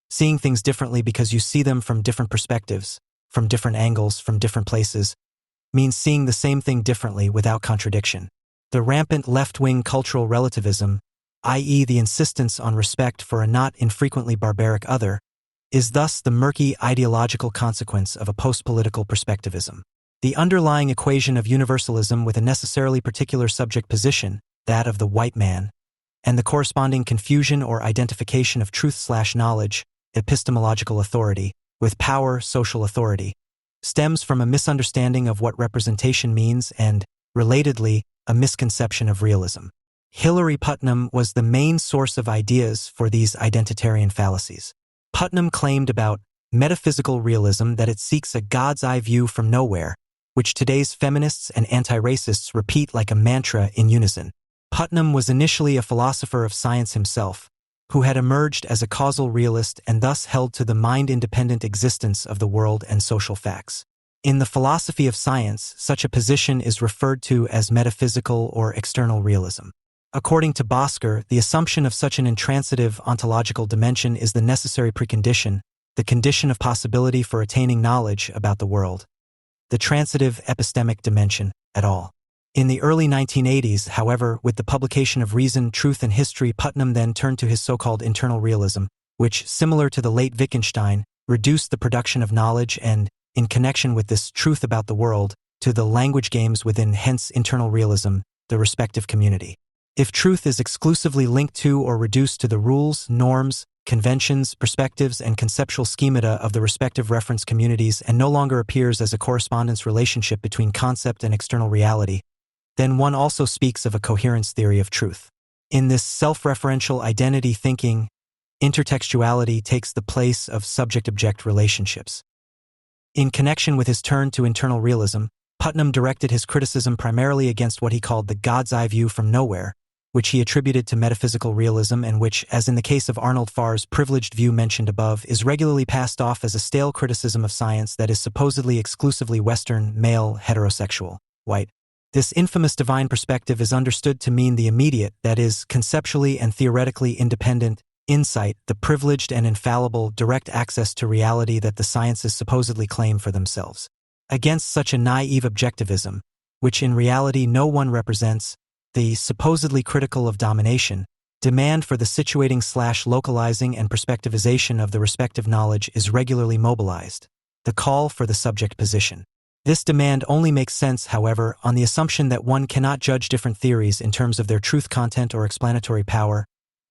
seeing things differently because you see them from different perspectives, from different angles, from different places, means seeing the same thing differently without contradiction. The rampant left-wing cultural relativism, i.e. the insistence on respect for a not infrequently barbaric other, is thus the murky ideological consequence of a post-political perspectivism. The underlying equation of universalism with a necessarily particular subject position, that of the white man, and the corresponding confusion or identification of truth/knowledge, epistemological authority, with power, social authority, stems from a misunderstanding of what representation means and, relatedly, a misconception of realism. Hilary Putnam was the main source of ideas for these identitarian fallacies. Putnam claimed about metaphysical realism that it seeks a God's-eye view from nowhere, which today's feminists and anti-racists repeat like a mantra in unison. Putnam was initially a philosopher of science himself, who had emerged as a causal realist and thus held to the mind-independent existence of the world and social facts. In the philosophy of science, such a position is referred to as metaphysical or external realism. According to Bosker, the assumption of such an intransitive ontological dimension is the necessary precondition, the condition of possibility for attaining knowledge about the world. The transitive epistemic dimension, et al. In the early 1980s, however, with the publication of Reason, Truth and History, Putnam then turned to his so-called internal realism, which, similar to the late Wittgenstein, reduced the production of knowledge and, in connection with this truth about the world, to the language games within hence internal realism, the respective community. If truth is exclusively linked to or reduced to the rules, norms, conventions, perspectives, and conceptual schemata of the respective reference communities and no longer appears as a correspondence relationship between concept and external reality, then one also speaks of a coherence theory of truth. In this self-referential identity thinking, intertextuality takes the place of subject-object relationships. In connection with his turn to internal realism, Putnam directed his criticism primarily against what he called the God's-eye view from nowhere, which he attributed to metaphysical realism and which, as in the case of Arnold Farr's privileged view mentioned above, is regularly passed off as a stale criticism of science that is supposedly exclusively Western, male, heterosexual, white. This infamous divine perspective is understood to mean the immediate, that is, conceptually and theoretically independent, insight, the privileged and infallible direct access to reality that the sciences supposedly claim for themselves. Against such a naive objectivism, which in reality no one represents, the supposedly critical of domination, demand for the situating/localizing and perspectivization of the respective knowledge is regularly mobilized. The call for the subject position. This demand only makes sense, however, on the assumption that one cannot judge different theories in terms of their truth content or explanatory power,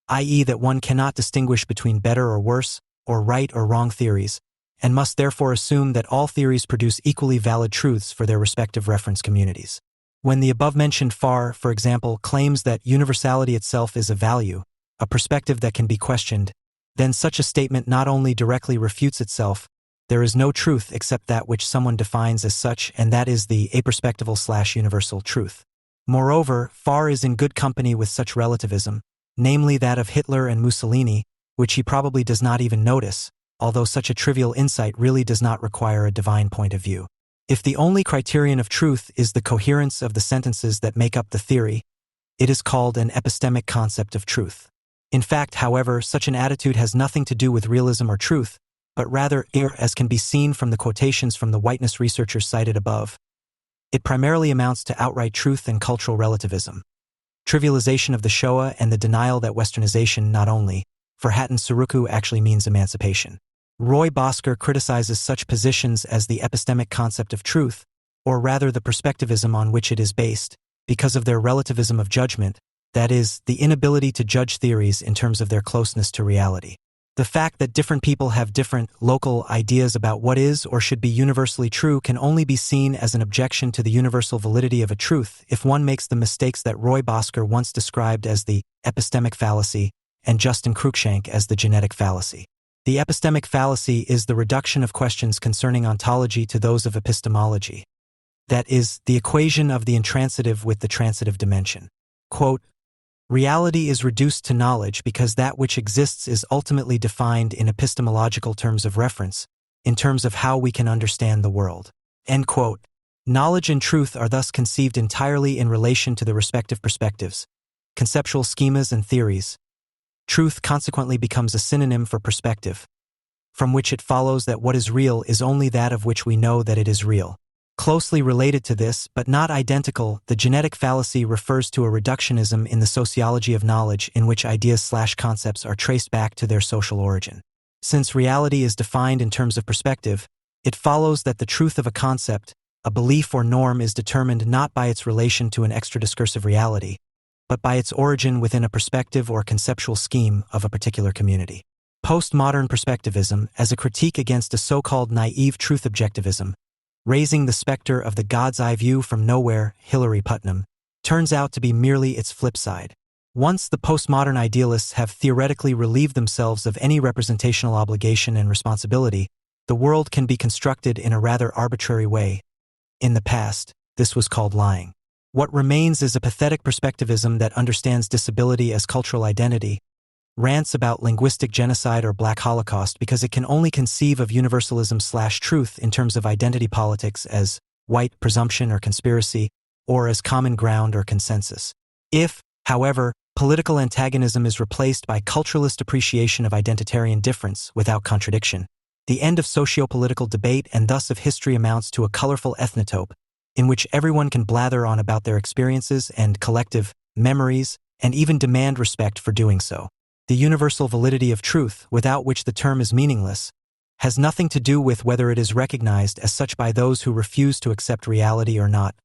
i.e. that one cannot distinguish between better or worse, or right or wrong theories, and must therefore assume that all theories produce equally valid truths for their respective reference communities. When the above-mentioned Farr, for example, claims that universality itself is a value, a perspective that can be questioned, then such a statement not only directly refutes itself, there is no truth except that which someone defines as such, and that is the aperspectival/universal truth. Moreover, Farr is in good company with such relativism, namely that of Hitler and Mussolini, which he probably does not even notice, although such a trivial insight really does not require a divine point of view. If the only criterion of truth is the coherence of the sentences that make up the theory, it is called an epistemic concept of truth. In fact, however, such an attitude has nothing to do with realism or truth, but rather, as can be seen from the quotations from the whiteness researchers cited above, it primarily amounts to outright truth and cultural relativism, trivialization of the Shoah and the denial that Westernization not only, for Hatton Suruku, actually means emancipation. Roy Bosker criticizes such positions as the epistemic concept of truth, or rather the perspectivism on which it is based, because of their relativism of judgment, that is, the inability to judge theories in terms of their closeness to reality. The fact that different people have different, local ideas about what is or should be universally true can only be seen as an objection to the universal validity of a truth if one makes the mistakes that Roy Bosker once described as the epistemic fallacy and Justin Cruikshank as the genetic fallacy. The epistemic fallacy is the reduction of questions concerning ontology to those of epistemology. That is, the equation of the intransitive with the transitive dimension. Quote, reality is reduced to knowledge because that which exists is ultimately defined in epistemological terms of reference, in terms of how we can understand the world. End quote. Knowledge and truth are thus conceived entirely in relation to the respective perspectives, conceptual schemas and theories. Truth consequently becomes a synonym for perspective, from which it follows that what is real is only that of which we know that it is real. Closely related to this, but not identical, the genetic fallacy refers to a reductionism in the sociology of knowledge in which ideas/concepts are traced back to their social origin. Since reality is defined in terms of perspective, it follows that the truth of a concept, a belief or norm, is determined not by its relation to an extra-discursive reality, but by its origin within a perspective or conceptual scheme of a particular community. Postmodern perspectivism, as a critique against a so-called naive truth objectivism, raising the specter of the God's eye view from nowhere, Hilary Putnam, turns out to be merely its flip side. Once the postmodern idealists have theoretically relieved themselves of any representational obligation and responsibility, the world can be constructed in a rather arbitrary way. In the past, this was called lying. What remains is a pathetic perspectivism that understands disability as cultural identity, rants about linguistic genocide or Black Holocaust because it can only conceive of universalism/truth in terms of identity politics as white presumption or conspiracy, or as common ground or consensus. If, however, political antagonism is replaced by culturalist appreciation of identitarian difference without contradiction, the end of socio-political debate and thus of history amounts to a colorful ethnotope in which everyone can blather on about their experiences and collective memories and even demand respect for doing so. The universal validity of truth, without which the term is meaningless, has nothing to do with whether it is recognized as such by those who refuse to accept reality or not.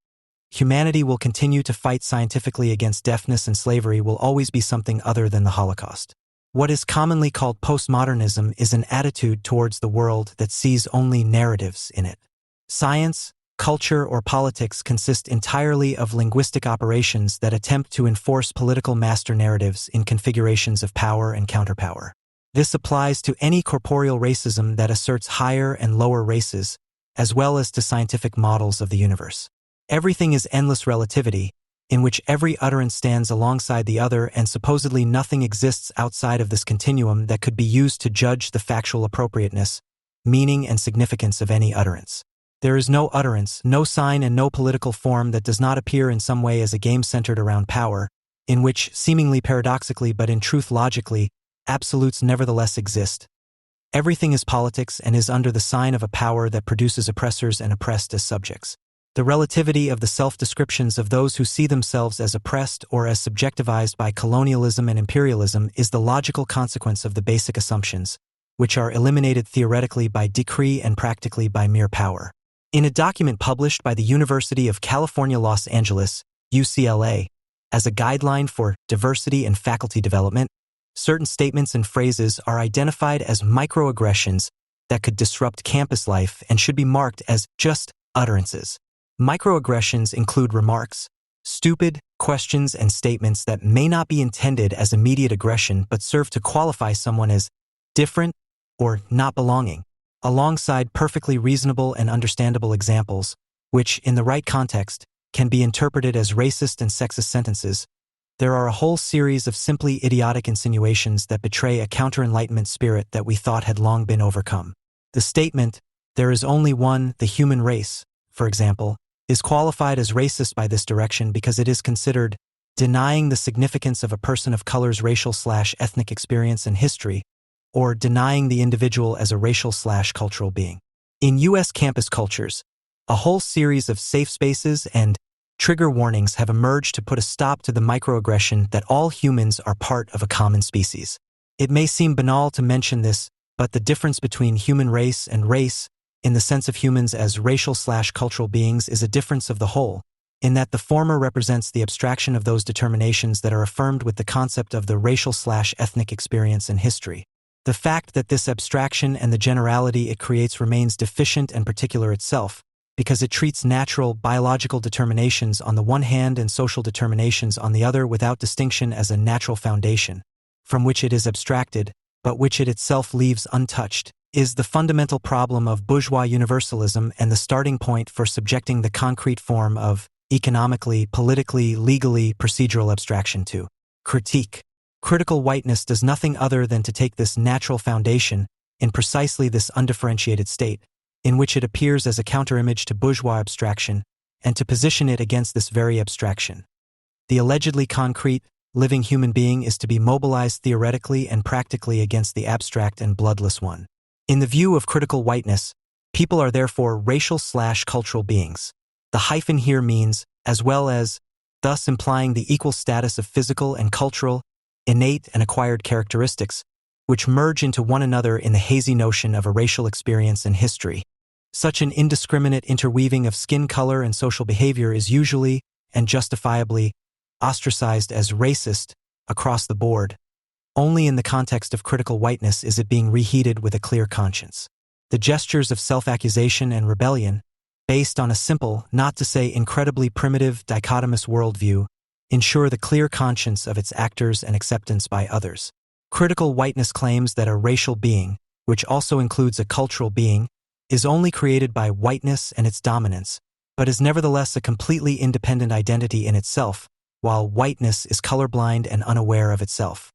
Humanity will continue to fight scientifically against deafness, and slavery will always be something other than the Holocaust. What is commonly called postmodernism is an attitude towards the world that sees only narratives in it. Science, culture, or politics consist entirely of linguistic operations that attempt to enforce political master narratives in configurations of power and counterpower. This applies to any corporeal racism that asserts higher and lower races, as well as to scientific models of the universe. Everything is endless relativity, in which every utterance stands alongside the other, and supposedly nothing exists outside of this continuum that could be used to judge the factual appropriateness, meaning, and significance of any utterance. There is no utterance, no sign, and no political form that does not appear in some way as a game centered around power, in which, seemingly paradoxically but in truth logically, absolutes nevertheless exist. Everything is politics and is under the sign of a power that produces oppressors and oppressed as subjects. The relativity of the self-descriptions of those who see themselves as oppressed or as subjectivized by colonialism and imperialism is the logical consequence of the basic assumptions, which are eliminated theoretically by decree and practically by mere power. In a document published by the University of California, Los Angeles, UCLA, as a guideline for diversity and faculty development, certain statements and phrases are identified as microaggressions that could disrupt campus life and should be marked as just utterances. Microaggressions include remarks, stupid questions, and statements that may not be intended as immediate aggression but serve to qualify someone as different or not belonging, alongside perfectly reasonable and understandable examples, which, in the right context, can be interpreted as racist and sexist sentences. There are a whole series of simply idiotic insinuations that betray a counter-enlightenment spirit that we thought had long been overcome. The statement, "There is only one, the human race," for example, is qualified as racist by this direction because it is considered denying the significance of a person of color's racial/ethnic experience and history, or denying the individual as a racial/cultural being. In U.S. campus cultures, a whole series of safe spaces and trigger warnings have emerged to put a stop to the microaggression that all humans are part of a common species. It may seem banal to mention this, but the difference between human race and race, in the sense of humans as racial/cultural beings, is a difference of the whole, in that the former represents the abstraction of those determinations that are affirmed with the concept of the racial/ethnic experience and history. The fact that this abstraction and the generality it creates remains deficient and particular itself, because it treats natural, biological determinations on the one hand and social determinations on the other without distinction as a natural foundation, from which it is abstracted, but which it itself leaves untouched, is the fundamental problem of bourgeois universalism and the starting point for subjecting the concrete form of economically, politically, legally, procedural abstraction to critique. Critical whiteness does nothing other than to take this natural foundation in precisely this undifferentiated state, in which it appears as a counterimage to bourgeois abstraction, and to position it against this very abstraction. The allegedly concrete, living human being is to be mobilized theoretically and practically against the abstract and bloodless one. In the view of critical whiteness, People are therefore racial/cultural beings. The hyphen here means, as well as, thus implying the equal status of physical and cultural, innate and acquired characteristics, which merge into one another in the hazy notion of a racial experience and history. Such an indiscriminate interweaving of skin color and social behavior is usually, and justifiably, ostracized as racist across the board. Only in the context of critical whiteness is it being reheated with a clear conscience. The gestures of self-accusation and rebellion, based on a simple, not to say incredibly primitive, dichotomous worldview, ensure the clear conscience of its actors and acceptance by others. Critical whiteness claims that a racial being, which also includes a cultural being, is only created by whiteness and its dominance, but is nevertheless a completely independent identity in itself, while whiteness is colorblind and unaware of itself.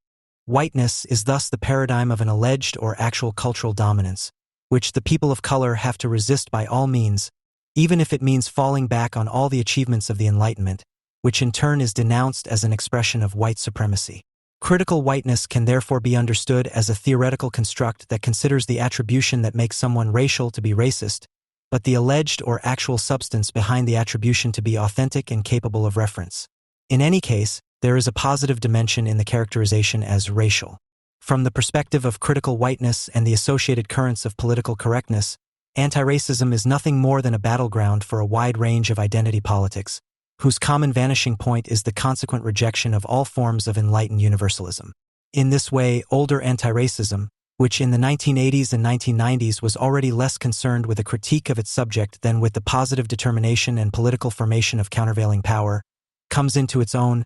Whiteness is thus the paradigm of an alleged or actual cultural dominance, which the people of color have to resist by all means, even if it means falling back on all the achievements of the Enlightenment, which in turn is denounced as an expression of white supremacy. Critical whiteness can therefore be understood as a theoretical construct that considers the attribution that makes someone racial to be racist, but the alleged or actual substance behind the attribution to be authentic and capable of reference. In any case, there is a positive dimension in the characterization as racial. From the perspective of critical whiteness and the associated currents of political correctness, anti-racism is nothing more than a battleground for a wide range of identity politics, whose common vanishing point is the consequent rejection of all forms of enlightened universalism. In this way, older anti-racism, which in the 1980s and 1990s was already less concerned with a critique of its subject than with the positive determination and political formation of countervailing power, comes into its own,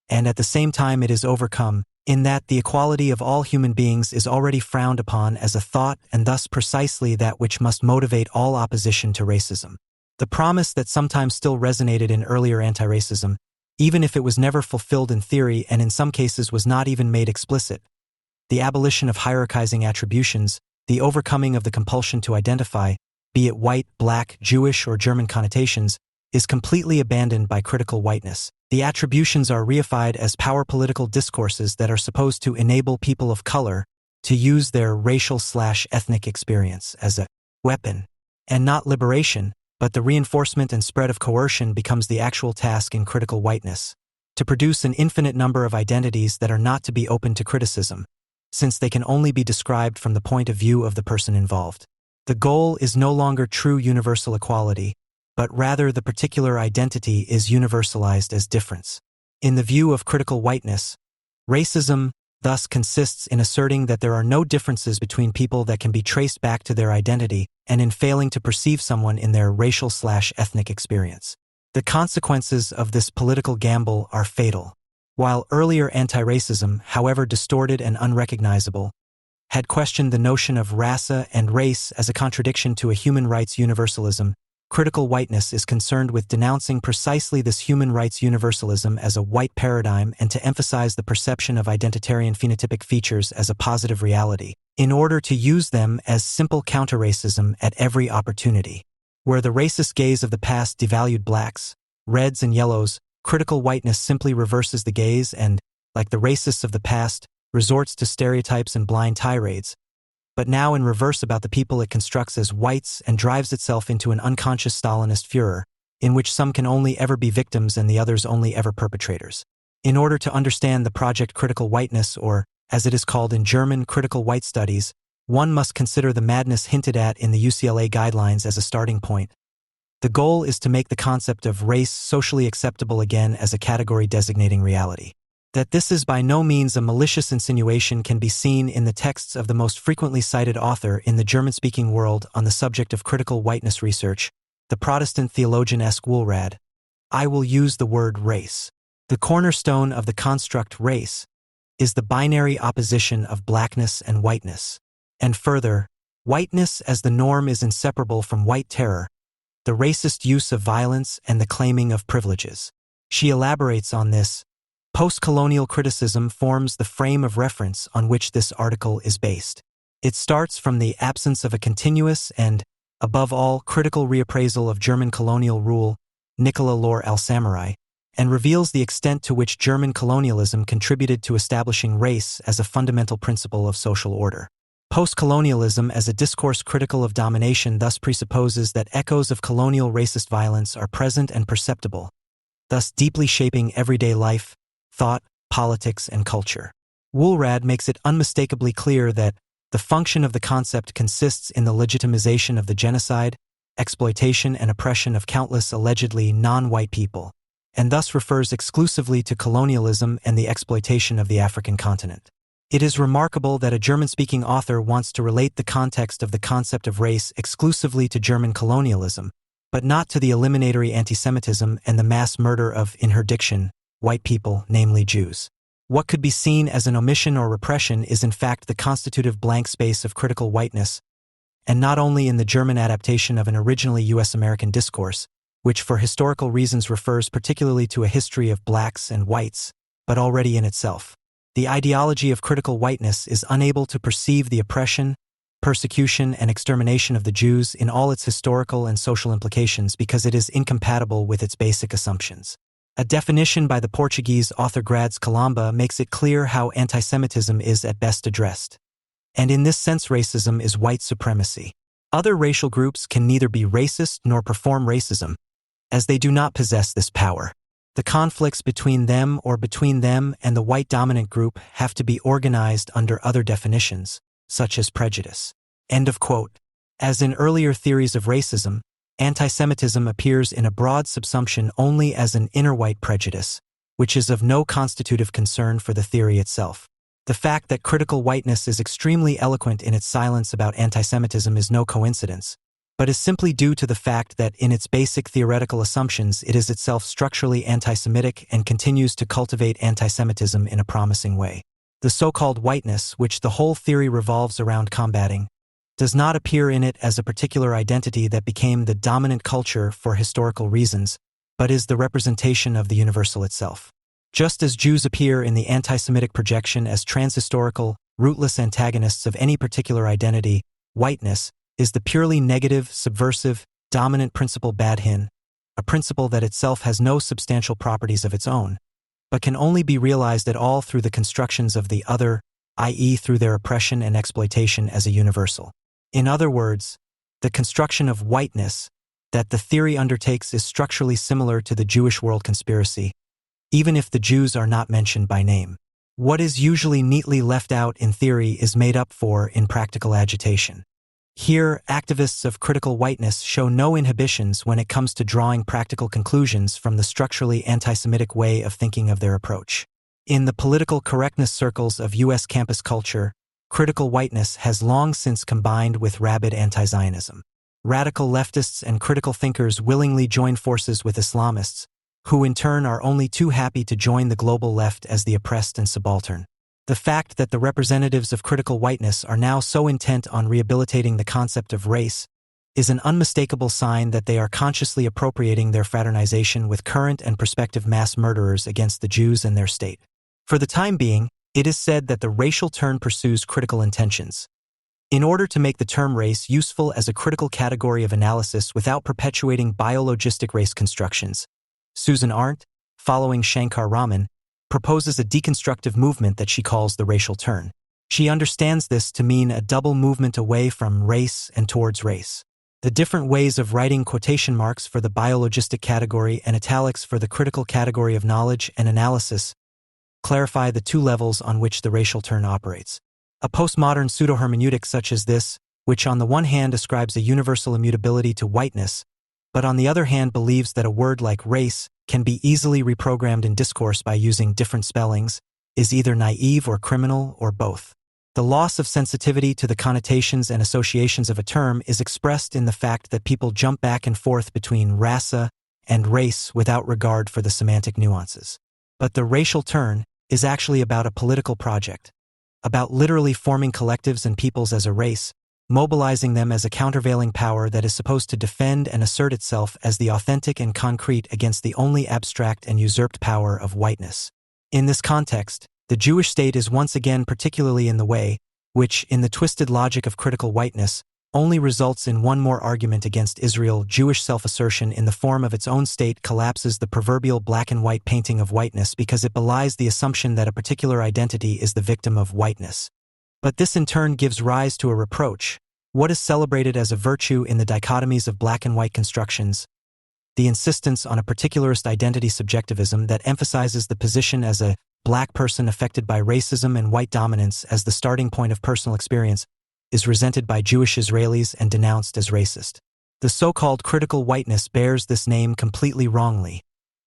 and at the same time it is overcome, in that the equality of all human beings is already frowned upon as a thought and thus precisely that which must motivate all opposition to racism. The promise that sometimes still resonated in earlier anti-racism, even if it was never fulfilled in theory and in some cases was not even made explicit. The abolition of hierarchizing attributions, the overcoming of the compulsion to identify, be it white, black, Jewish, or German connotations, is completely abandoned by critical whiteness. The attributions are reified as power political discourses that are supposed to enable people of color to use their racial/ethnic experience as a weapon, and not liberation, but the reinforcement and spread of coercion becomes the actual task in critical whiteness, to produce an infinite number of identities that are not to be open to criticism, since they can only be described from the point of view of the person involved. The goal is no longer true universal equality, but rather the particular identity is universalized as difference. In the view of critical whiteness, racism thus consists in asserting that there are no differences between people that can be traced back to their identity and in failing to perceive someone in their racial/ethnic experience. The consequences of this political gamble are fatal. While earlier anti-racism, however distorted and unrecognizable, had questioned the notion of race and race as a contradiction to a human rights universalism, critical whiteness is concerned with denouncing precisely this human rights universalism as a white paradigm and to emphasize the perception of identitarian phenotypic features as a positive reality, in order to use them as simple counter-racism at every opportunity. Where the racist gaze of the past devalued blacks, reds, and yellows, critical whiteness simply reverses the gaze and, like the racists of the past, resorts to stereotypes and blind tirades, but now in reverse about the people it constructs as whites and drives itself into an unconscious Stalinist furor, in which some can only ever be victims and the others only ever perpetrators. In order to understand the project critical whiteness, or, as it is called in German, critical white studies, one must consider the madness hinted at in the UCLA guidelines as a starting point. The goal is to make the concept of race socially acceptable again as a category designating reality. That this is by no means a malicious insinuation can be seen in the texts of the most frequently cited author in the German-speaking world on the subject of critical whiteness research, the Protestant theologian S. Woolrad. I will use the word race. The cornerstone of the construct race is the binary opposition of blackness and whiteness. And further, whiteness as the norm is inseparable from white terror, the racist use of violence and the claiming of privileges. She elaborates on this. Post-colonial criticism forms the frame of reference on which this article is based. It starts from the absence of a continuous and, above all, critical reappraisal of German colonial rule, Nicola Lore al-Samurai, and reveals the extent to which German colonialism contributed to establishing race as a fundamental principle of social order. Post-colonialism as a discourse critical of domination thus presupposes that echoes of colonial racist violence are present and perceptible, thus deeply shaping everyday life, thought, politics, and culture. Woolrad makes it unmistakably clear that the function of the concept consists in the legitimization of the genocide, exploitation, and oppression of countless allegedly non-white people, and thus refers exclusively to colonialism and the exploitation of the African continent. It is remarkable that a German-speaking author wants to relate the context of the concept of race exclusively to German colonialism, but not to the eliminatory antisemitism and the mass murder of, in her diction, white people, namely Jews. What could be seen as an omission or repression is in fact the constitutive blank space of critical whiteness, and not only in the German adaptation of an originally US-American discourse, which for historical reasons refers particularly to a history of blacks and whites, but already in itself. The ideology of critical whiteness is unable to perceive the oppression, persecution, and extermination of the Jews in all its historical and social implications because it is incompatible with its basic assumptions. A definition by the Portuguese author Gradz Calamba makes it clear how antisemitism is at best addressed. And in this sense racism is white supremacy. Other racial groups can neither be racist nor perform racism, as they do not possess this power. The conflicts between them and the white dominant group have to be organized under other definitions, such as prejudice. End of quote. As in earlier theories of racism, antisemitism appears in a broad subsumption only as an inner white prejudice, which is of no constitutive concern for the theory itself. The fact that critical whiteness is extremely eloquent in its silence about antisemitism is no coincidence, but is simply due to the fact that in its basic theoretical assumptions it is itself structurally anti-Semitic and continues to cultivate antisemitism in a promising way. The so-called whiteness, which the whole theory revolves around combating, does not appear in it as a particular identity that became the dominant culture for historical reasons, but is the representation of the universal itself. Just as Jews appear in the anti-Semitic projection as transhistorical, rootless antagonists of any particular identity, whiteness is the purely negative, subversive, dominant principle badhin, a principle that itself has no substantial properties of its own, but can only be realized at all through the constructions of the other, i.e. through their oppression and exploitation as a universal. In other words, the construction of whiteness that the theory undertakes is structurally similar to the Jewish world conspiracy, even if the Jews are not mentioned by name. What is usually neatly left out in theory is made up for in practical agitation. Here, activists of critical whiteness show no inhibitions when it comes to drawing practical conclusions from the structurally anti-Semitic way of thinking of their approach. In the political correctness circles of U.S. campus culture, critical whiteness has long since combined with rabid anti-Zionism. Radical leftists and critical thinkers willingly join forces with Islamists, who in turn are only too happy to join the global left as the oppressed and subaltern. The fact that the representatives of critical whiteness are now so intent on rehabilitating the concept of race is an unmistakable sign that they are consciously appropriating their fraternization with current and prospective mass murderers against the Jews and their state. For the time being, it is said that the racial turn pursues critical intentions. In order to make the term race useful as a critical category of analysis without perpetuating biologistic race constructions, Susan Arendt, following Shankar Raman, proposes a deconstructive movement that she calls the racial turn. She understands this to mean a double movement away from race and towards race. The different ways of writing quotation marks for the biologistic category and italics for the critical category of knowledge and analysis clarify the two levels on which the racial turn operates. A postmodern pseudo-hermeneutic such as this, which on the one hand ascribes a universal immutability to whiteness, but on the other hand believes that a word like race can be easily reprogrammed in discourse by using different spellings, is either naive or criminal or both. The loss of sensitivity to the connotations and associations of a term is expressed in the fact that people jump back and forth between rasa and race without regard for the semantic nuances. But the racial turn is actually about a political project, about literally forming collectives and peoples as a race, mobilizing them as a countervailing power that is supposed to defend and assert itself as the authentic and concrete against the only abstract and usurped power of whiteness. In this context, the Jewish state is once again particularly in the way, which, in the twisted logic of critical whiteness, only results in one more argument against Israel. Jewish self-assertion in the form of its own state collapses the proverbial black and white painting of whiteness because it belies the assumption that a particular identity is the victim of whiteness. But this in turn gives rise to a reproach. What is celebrated as a virtue in the dichotomies of black and white constructions? The insistence on a particularist identity subjectivism that emphasizes the position as a black person affected by racism and white dominance as the starting point of personal experience is resented by Jewish Israelis and denounced as racist. The so-called critical whiteness bears this name completely wrongly,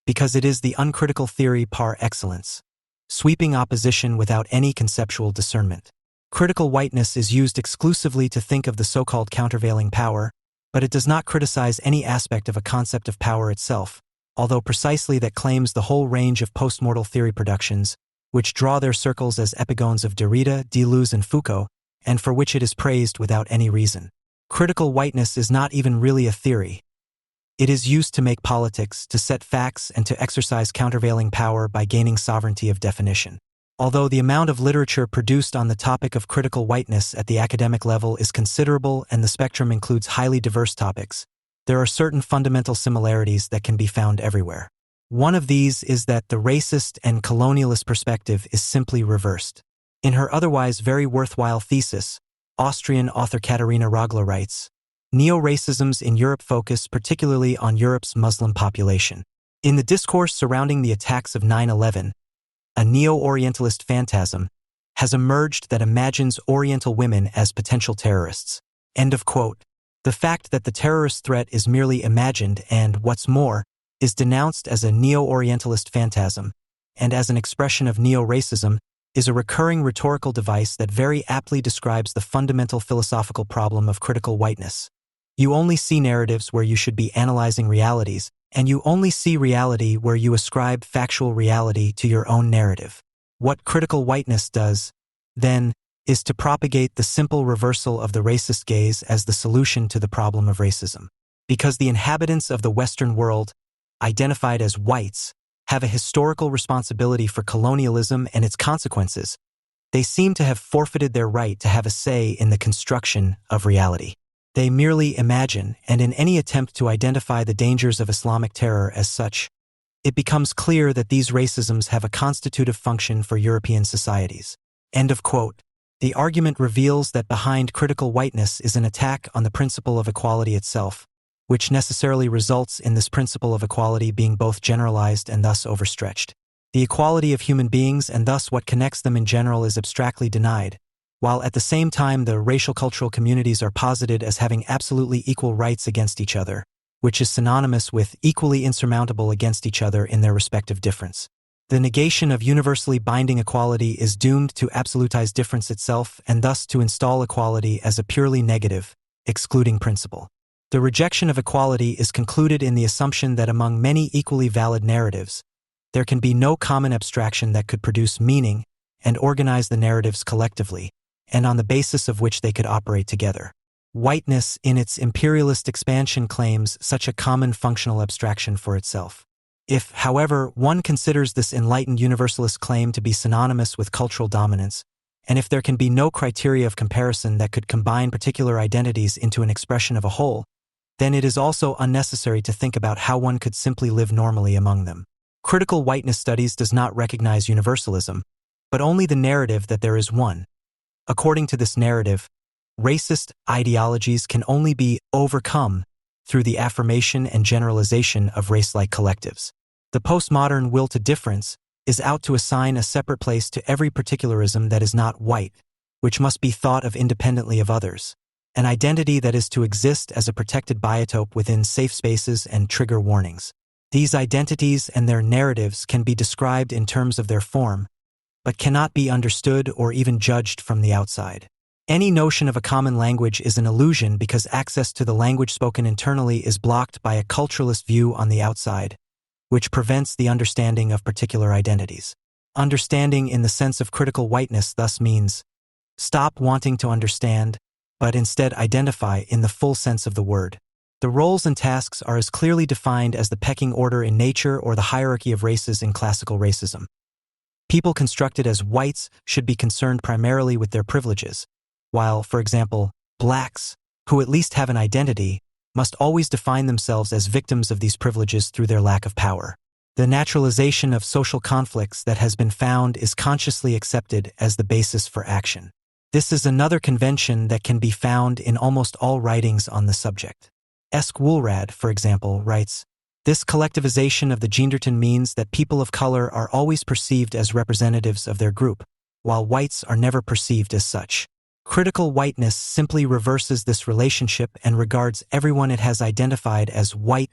because it is the uncritical theory par excellence, sweeping opposition without any conceptual discernment. Critical whiteness is used exclusively to think of the so-called countervailing power, but it does not criticize any aspect of a concept of power itself, although precisely that claims the whole range of postmortal theory productions, which draw their circles as epigones of Derrida, Deleuze, and Foucault, and for which it is praised without any reason. Critical whiteness is not even really a theory. It is used to make politics, to set facts, and to exercise countervailing power by gaining sovereignty of definition. Although the amount of literature produced on the topic of critical whiteness at the academic level is considerable and the spectrum includes highly diverse topics, there are certain fundamental similarities that can be found everywhere. One of these is that the racist and colonialist perspective is simply reversed. In her otherwise very worthwhile thesis, Austrian author Katharina Rogla writes, "Neo-racisms in Europe focus particularly on Europe's Muslim population. In the discourse surrounding the attacks of 9/11, a neo-Orientalist phantasm has emerged that imagines Oriental women as potential terrorists." End of quote. The fact that the terrorist threat is merely imagined and, what's more, is denounced as a neo-Orientalist phantasm, and as an expression of neo-racism, is a recurring rhetorical device that very aptly describes the fundamental philosophical problem of critical whiteness. You only see narratives where you should be analyzing realities, and you only see reality where you ascribe factual reality to your own narrative. What critical whiteness does, then, is to propagate the simple reversal of the racist gaze as the solution to the problem of racism. Because the inhabitants of the Western world, identified as whites, have a historical responsibility for colonialism and its consequences, they seem to have forfeited their right to have a say in the construction of reality. They merely imagine, and in any attempt to identify the dangers of Islamic terror as such, it becomes clear that these racisms have a constitutive function for European societies. End of quote. The argument reveals that behind critical whiteness is an attack on the principle of equality itself, which necessarily results in this principle of equality being both generalized and thus overstretched. The equality of human beings and thus what connects them in general is abstractly denied, while at the same time the racial cultural communities are posited as having absolutely equal rights against each other, which is synonymous with equally insurmountable against each other in their respective difference. The negation of universally binding equality is doomed to absolutize difference itself and thus to install equality as a purely negative, excluding principle. The rejection of equality is concluded in the assumption that among many equally valid narratives, there can be no common abstraction that could produce meaning and organize the narratives collectively, and on the basis of which they could operate together. Whiteness, in its imperialist expansion, claims such a common functional abstraction for itself. If, however, one considers this enlightened universalist claim to be synonymous with cultural dominance, and if there can be no criteria of comparison that could combine particular identities into an expression of a whole, then it is also unnecessary to think about how one could simply live normally among them. Critical whiteness studies does not recognize universalism, but only the narrative that there is one. According to this narrative, racist ideologies can only be overcome through the affirmation and generalization of race-like collectives. The postmodern will to difference is out to assign a separate place to every particularism that is not white, which must be thought of independently of others, an identity that is to exist as a protected biotope within safe spaces and trigger warnings. These identities and their narratives can be described in terms of their form, but cannot be understood or even judged from the outside. Any notion of a common language is an illusion because access to the language spoken internally is blocked by a culturalist view on the outside, which prevents the understanding of particular identities. Understanding in the sense of critical whiteness thus means stop wanting to understand, but instead identify in the full sense of the word. The roles and tasks are as clearly defined as the pecking order in nature or the hierarchy of races in classical racism. People constructed as whites should be concerned primarily with their privileges, while, for example, blacks, who at least have an identity, must always define themselves as victims of these privileges through their lack of power. The naturalization of social conflicts that has been found is consciously accepted as the basis for action. This is another convention that can be found in almost all writings on the subject. Woolrad, for example, writes, "This collectivization of the genderton means that people of color are always perceived as representatives of their group, while whites are never perceived as such. Critical whiteness simply reverses this relationship and regards everyone it has identified as white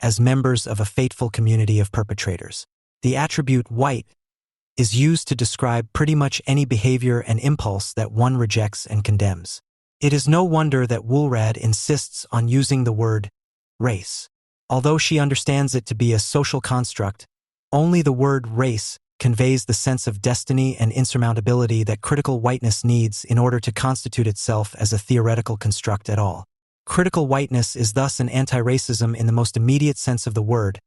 as members of a fateful community of perpetrators. The attribute white is used to describe pretty much any behavior and impulse that one rejects and condemns. It is no wonder that Woolrad insists on using the word race. Although she understands it to be a social construct, only the word race conveys the sense of destiny and insurmountability that critical whiteness needs in order to constitute itself as a theoretical construct at all. Critical whiteness is thus an anti-racism in the most immediate sense of the word,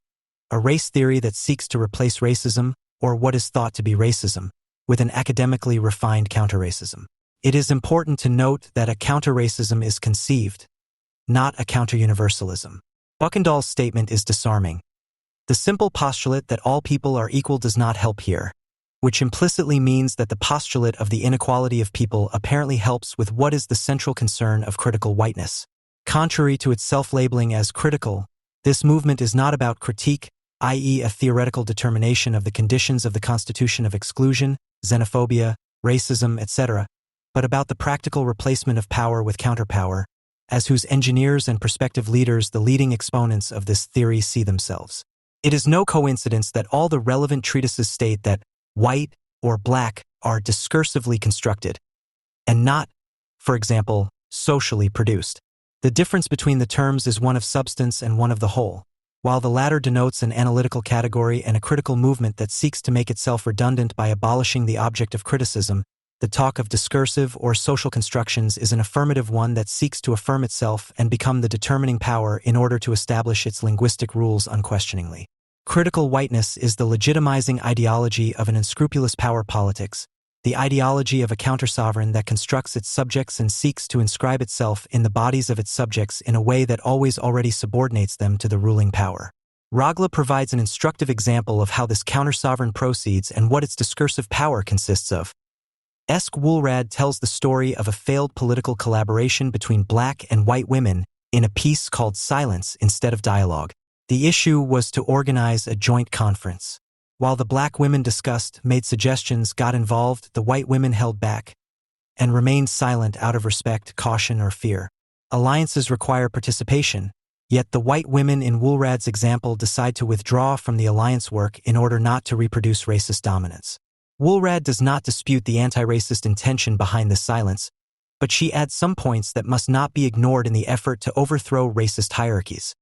a race theory that seeks to replace racism, or what is thought to be racism, with an academically refined counter-racism. It is important to note that a counter-racism is conceived, not a counter-universalism. Buckendall's statement is disarming. The simple postulate that all people are equal does not help here, which implicitly means that the postulate of the inequality of people apparently helps with what is the central concern of critical whiteness. Contrary to its self-labeling as critical, this movement is not about critique, i.e. a theoretical determination of the conditions of the constitution of exclusion, xenophobia, racism, etc., but about the practical replacement of power with counterpower, as whose engineers and prospective leaders the leading exponents of this theory see themselves. It is no coincidence that all the relevant treatises state that white or black are discursively constructed, and not, for example, socially produced. The difference between the terms is one of substance and one of the whole. While the latter denotes an analytical category and a critical movement that seeks to make itself redundant by abolishing the object of criticism, the talk of discursive or social constructions is an affirmative one that seeks to affirm itself and become the determining power in order to establish its linguistic rules unquestioningly. Critical whiteness is the legitimizing ideology of an unscrupulous power politics, the ideology of a counter-sovereign that constructs its subjects and seeks to inscribe itself in the bodies of its subjects in a way that always already subordinates them to the ruling power. Rogla provides an instructive example of how this counter-sovereign proceeds and what its discursive power consists of. Woolrad tells the story of a failed political collaboration between black and white women in a piece called Silence Instead of Dialogue. The issue was to organize a joint conference. While the black women discussed, made suggestions, got involved, the white women held back and remained silent out of respect, caution, or fear. Alliances require participation, yet the white women in Woolrad's example decide to withdraw from the alliance work in order not to reproduce racist dominance. Woolrad does not dispute the anti-racist intention behind this silence, but she adds some points that must not be ignored in the effort to overthrow racist hierarchies.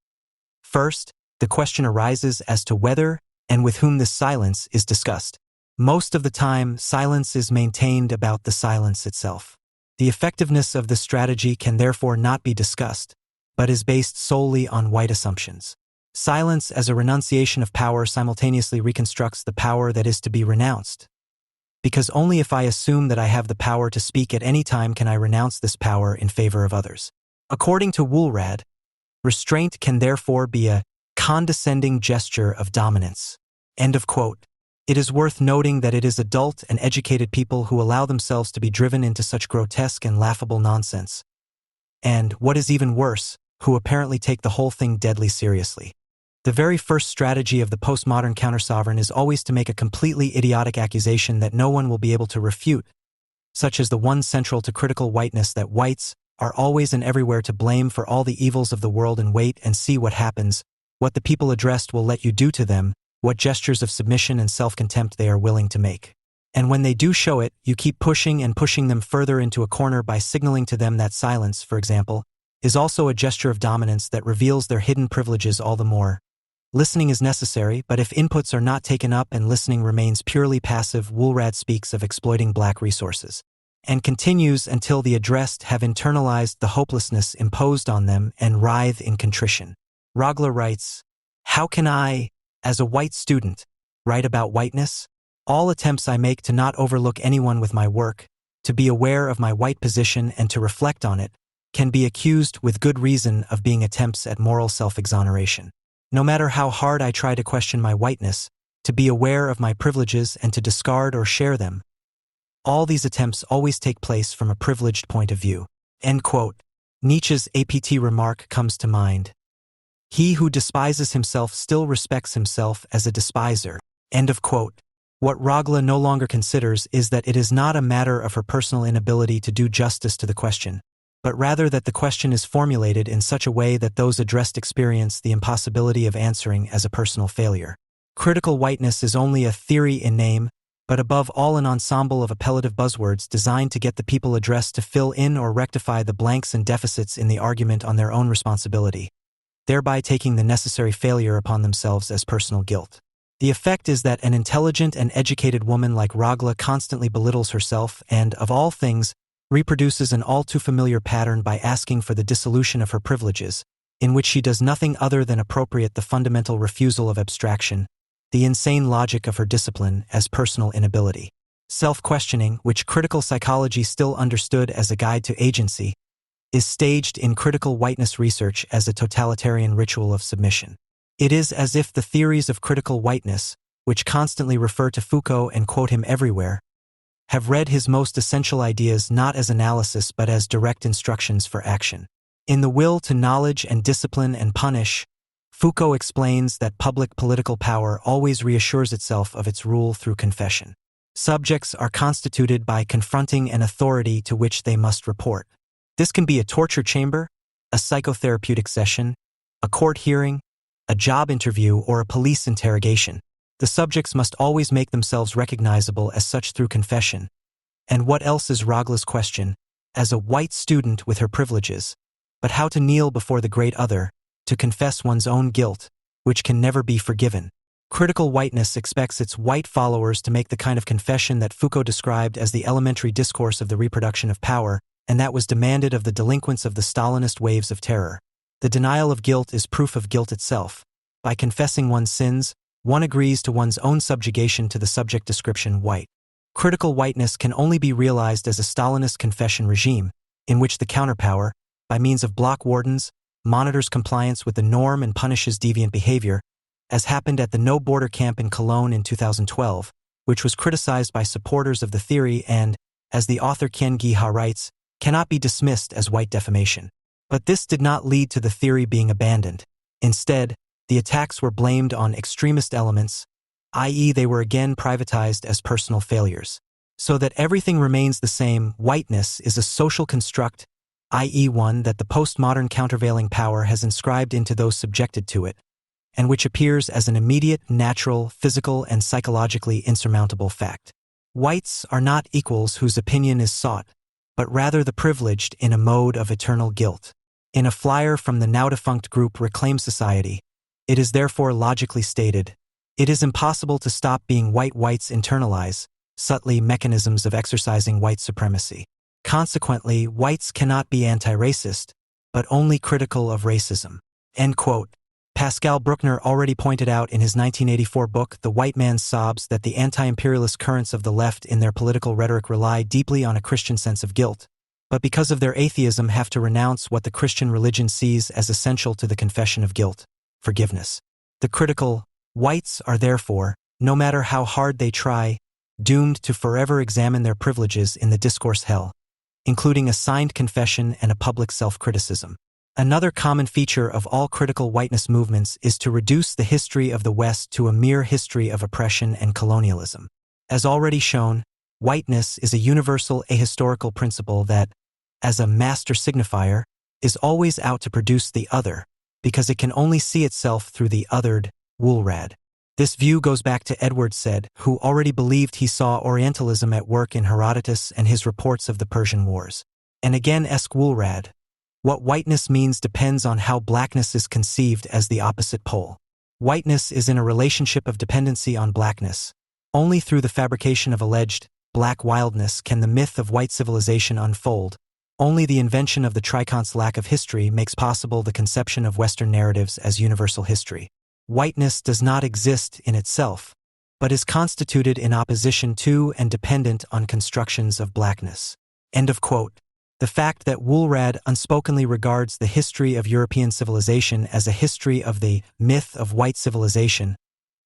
First, the question arises as to whether and with whom this silence is discussed. Most of the time, silence is maintained about the silence itself. The effectiveness of this strategy can therefore not be discussed, but is based solely on white assumptions. Silence as a renunciation of power simultaneously reconstructs the power that is to be renounced. Because only if I assume that I have the power to speak at any time can I renounce this power in favor of others. According to Woolrad, restraint can therefore be a condescending gesture of dominance. End of quote. It is worth noting that it is adult and educated people who allow themselves to be driven into such grotesque and laughable nonsense. And, what is even worse, who apparently take the whole thing deadly seriously. The very first strategy of the postmodern counter-sovereign is always to make a completely idiotic accusation that no one will be able to refute, such as the one central to critical whiteness that whites are always and everywhere to blame for all the evils of the world, and wait and see what happens, what the people addressed will let you do to them, what gestures of submission and self-contempt they are willing to make. And when they do show it, you keep pushing and pushing them further into a corner by signaling to them that silence, for example, is also a gesture of dominance that reveals their hidden privileges all the more. Listening is necessary, but if inputs are not taken up and listening remains purely passive, Woolrad speaks of exploiting black resources, and continues until the addressed have internalized the hopelessness imposed on them and writhe in contrition. Rogla writes, "How can I, as a white student, write about whiteness? All attempts I make to not overlook anyone with my work, to be aware of my white position and to reflect on it, can be accused with good reason of being attempts at moral self-exoneration. No matter how hard I try to question my whiteness, to be aware of my privileges and to discard or share them, All these attempts always take place from a privileged point of view. End quote. Nietzsche's APT remark comes to mind. He who despises himself still respects himself as a despiser. End of quote. What Rogla no longer considers is that it is not a matter of her personal inability to do justice to the question, but rather that the question is formulated in such a way that those addressed experience the impossibility of answering as a personal failure. Critical whiteness is only a theory in name, but above all an ensemble of appellative buzzwords designed to get the people addressed to fill in or rectify the blanks and deficits in the argument on their own responsibility, thereby taking the necessary failure upon themselves as personal guilt. The effect is that an intelligent and educated woman like Rogla constantly belittles herself and, of all things, reproduces an all too familiar pattern by asking for the dissolution of her privileges, in which she does nothing other than appropriate the fundamental refusal of abstraction, the insane logic of her discipline as personal inability. Self-questioning, which critical psychology still understood as a guide to agency, is staged in critical whiteness research as a totalitarian ritual of submission. It is as if the theories of critical whiteness, which constantly refer to Foucault and quote him everywhere, have read his most essential ideas not as analysis but as direct instructions for action. In The Will to Knowledge and Discipline and Punish, Foucault explains that public political power always reassures itself of its rule through confession. Subjects are constituted by confronting an authority to which they must report. This can be a torture chamber, a psychotherapeutic session, a court hearing, a job interview, or a police interrogation. The subjects must always make themselves recognizable as such through confession. And what else is Rogla's question, as a white student with her privileges, but how to kneel before the great other, to confess one's own guilt, which can never be forgiven. Critical whiteness expects its white followers to make the kind of confession that Foucault described as the elementary discourse of the reproduction of power, and that was demanded of the delinquents of the Stalinist waves of terror. The denial of guilt is proof of guilt itself. By confessing one's sins, one agrees to one's own subjugation to the subject description white. Critical whiteness can only be realized as a Stalinist confession regime, in which the counterpower, by means of block wardens, monitors compliance with the norm and punishes deviant behavior, as happened at the No Border camp in Cologne in 2012, which was criticized by supporters of the theory and, as the author Kien Gi Ha writes, cannot be dismissed as white defamation. But this did not lead to the theory being abandoned. Instead, the attacks were blamed on extremist elements, i.e. they were again privatized as personal failures. So that everything remains the same, whiteness is a social construct, i.e. one that the postmodern countervailing power has inscribed into those subjected to it, and which appears as an immediate, natural, physical, and psychologically insurmountable fact. Whites are not equals whose opinion is sought, but rather the privileged in a mode of eternal guilt. In a flyer from the now-defunct group Reclaim Society, it is therefore logically stated, it is impossible to stop being white. Whites internalize, subtly, mechanisms of exercising white supremacy. Consequently, whites cannot be anti-racist, but only critical of racism. End quote. Pascal Bruckner already pointed out in his 1984 book The White Man's Sobs that the anti-imperialist currents of the left in their political rhetoric rely deeply on a Christian sense of guilt, but because of their atheism have to renounce what the Christian religion sees as essential to the confession of guilt, forgiveness. The critical whites are therefore, no matter how hard they try, doomed to forever examine their privileges in the discourse hell, including a signed confession and a public self-criticism. Another common feature of all critical whiteness movements is to reduce the history of the West to a mere history of oppression and colonialism. As already shown, whiteness is a universal ahistorical principle that, as a master signifier, is always out to produce the other, because it can only see itself through the othered, Woolrad. This view goes back to Edward Said, who already believed he saw Orientalism at work in Herodotus and his reports of the Persian Wars. And again Woolrad. What whiteness means depends on how blackness is conceived as the opposite pole. Whiteness is in a relationship of dependency on blackness. Only through the fabrication of alleged black wildness can the myth of white civilization unfold. Only the invention of the tricon's lack of history makes possible the conception of Western narratives as universal history. Whiteness does not exist in itself, but is constituted in opposition to and dependent on constructions of blackness. End of quote. The fact that Woolrad unspokenly regards the history of European civilization as a history of the myth of white civilization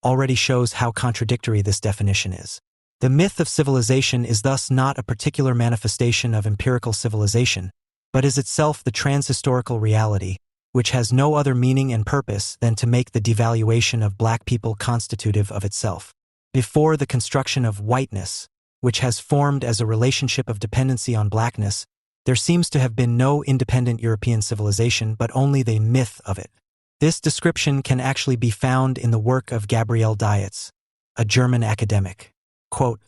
already shows how contradictory this definition is. The myth of civilization is thus not a particular manifestation of empirical civilization, but is itself the transhistorical reality, which has no other meaning and purpose than to make the devaluation of black people constitutive of itself. Before the construction of whiteness, which has formed as a relationship of dependency on blackness, there seems to have been no independent European civilization but only the myth of it. This description can actually be found in the work of Gabriel Dietz, a German academic. Quote,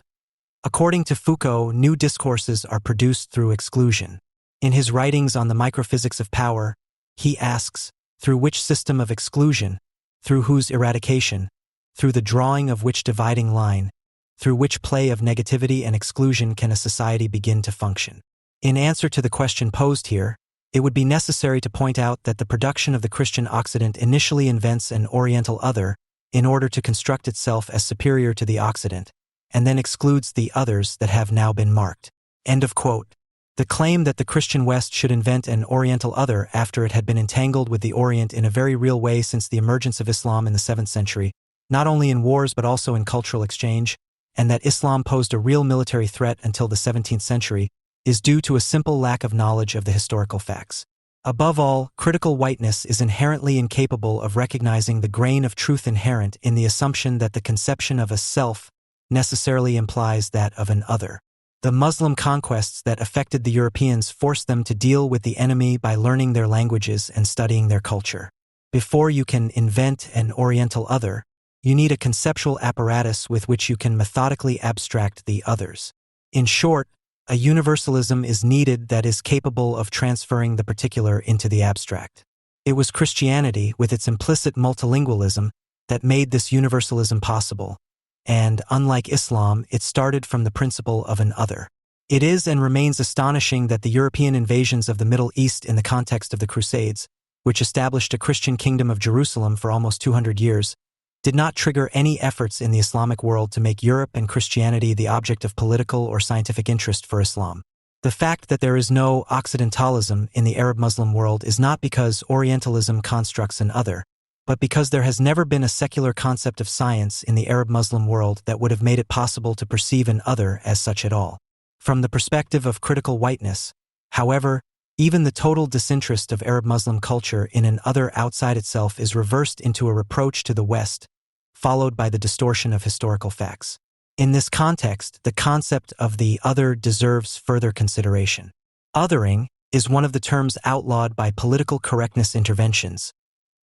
according to Foucault, new discourses are produced through exclusion. In his writings on the microphysics of power, he asks, through which system of exclusion, through whose eradication, through the drawing of which dividing line, through which play of negativity and exclusion can a society begin to function? In answer to the question posed here, it would be necessary to point out that the production of the Christian Occident initially invents an Oriental other in order to construct itself as superior to the Occident, and then excludes the others that have now been marked. End of quote. The claim that the Christian West should invent an Oriental other after it had been entangled with the Orient in a very real way since the emergence of Islam in the 7th century, not only in wars but also in cultural exchange, and that Islam posed a real military threat until the 17th century, is due to a simple lack of knowledge of the historical facts. Above all, critical whiteness is inherently incapable of recognizing the grain of truth inherent in the assumption that the conception of a self necessarily implies that of an other. The Muslim conquests that affected the Europeans forced them to deal with the enemy by learning their languages and studying their culture. Before you can invent an Oriental other, you need a conceptual apparatus with which you can methodically abstract the others. In short, a universalism is needed that is capable of transferring the particular into the abstract. It was Christianity, with its implicit multilingualism, that made this universalism possible, and, unlike Islam, it started from the principle of an other. It is and remains astonishing that the European invasions of the Middle East in the context of the Crusades, which established a Christian kingdom of Jerusalem for almost 200 years, did not trigger any efforts in the Islamic world to make Europe and Christianity the object of political or scientific interest for Islam. The fact that there is no Occidentalism in the Arab Muslim world is not because Orientalism constructs an other, but because there has never been a secular concept of science in the Arab Muslim world that would have made it possible to perceive an other as such at all. From the perspective of critical whiteness, however, even the total disinterest of Arab Muslim culture in an other outside itself is reversed into a reproach to the West, followed by the distortion of historical facts. In this context, the concept of the other deserves further consideration. Othering is one of the terms outlawed by political correctness interventions,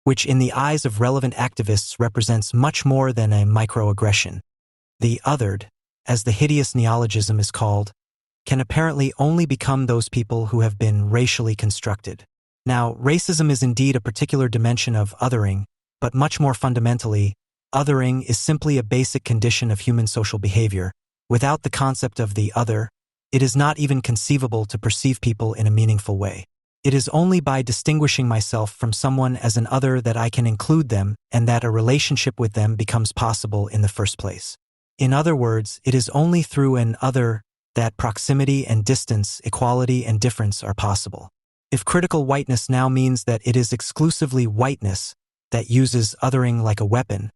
which in the eyes of relevant activists represents much more than a microaggression. The othered, as the hideous neologism is called, can apparently only become those people who have been racially constructed. Now, racism is indeed a particular dimension of othering, but much more fundamentally, othering is simply a basic condition of human social behavior. Without the concept of the other, it is not even conceivable to perceive people in a meaningful way. It is only by distinguishing myself from someone as an other that I can include them and that a relationship with them becomes possible in the first place. In other words, it is only through an other that proximity and distance, equality and difference are possible. If critical whiteness now means that it is exclusively whiteness that uses othering like a weapon,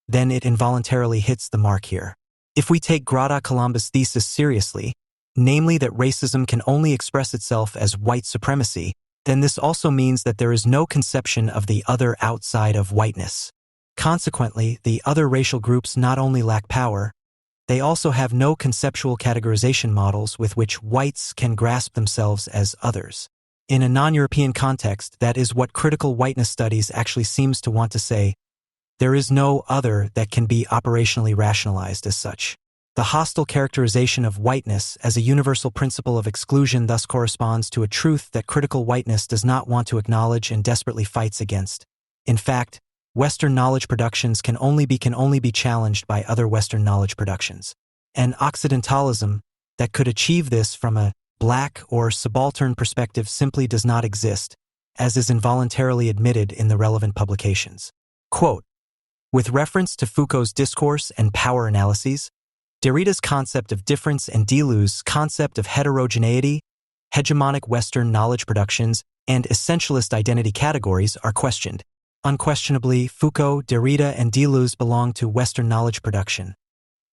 then it involuntarily hits the mark here. If we take Grada Colombo's thesis seriously, namely that racism can only express itself as white supremacy, then this also means that there is no conception of the other outside of whiteness. Consequently, the other racial groups not only lack power, they also have no conceptual categorization models with which whites can grasp themselves as others. In a non-European context, that is what critical whiteness studies actually seems to want to say. There is no other that can be operationally rationalized as such. The hostile characterization of whiteness as a universal principle of exclusion thus corresponds to a truth that critical whiteness does not want to acknowledge and desperately fights against. In fact, Western knowledge productions can only be challenged by other Western knowledge productions. An Occidentalism that could achieve this from a black or subaltern perspective simply does not exist, as is involuntarily admitted in the relevant publications. Quote, with reference to Foucault's discourse and power analyses, Derrida's concept of difference and Deleuze's concept of heterogeneity, hegemonic Western knowledge productions, and essentialist identity categories are questioned. Unquestionably, Foucault, Derrida, and Deleuze belong to Western knowledge production.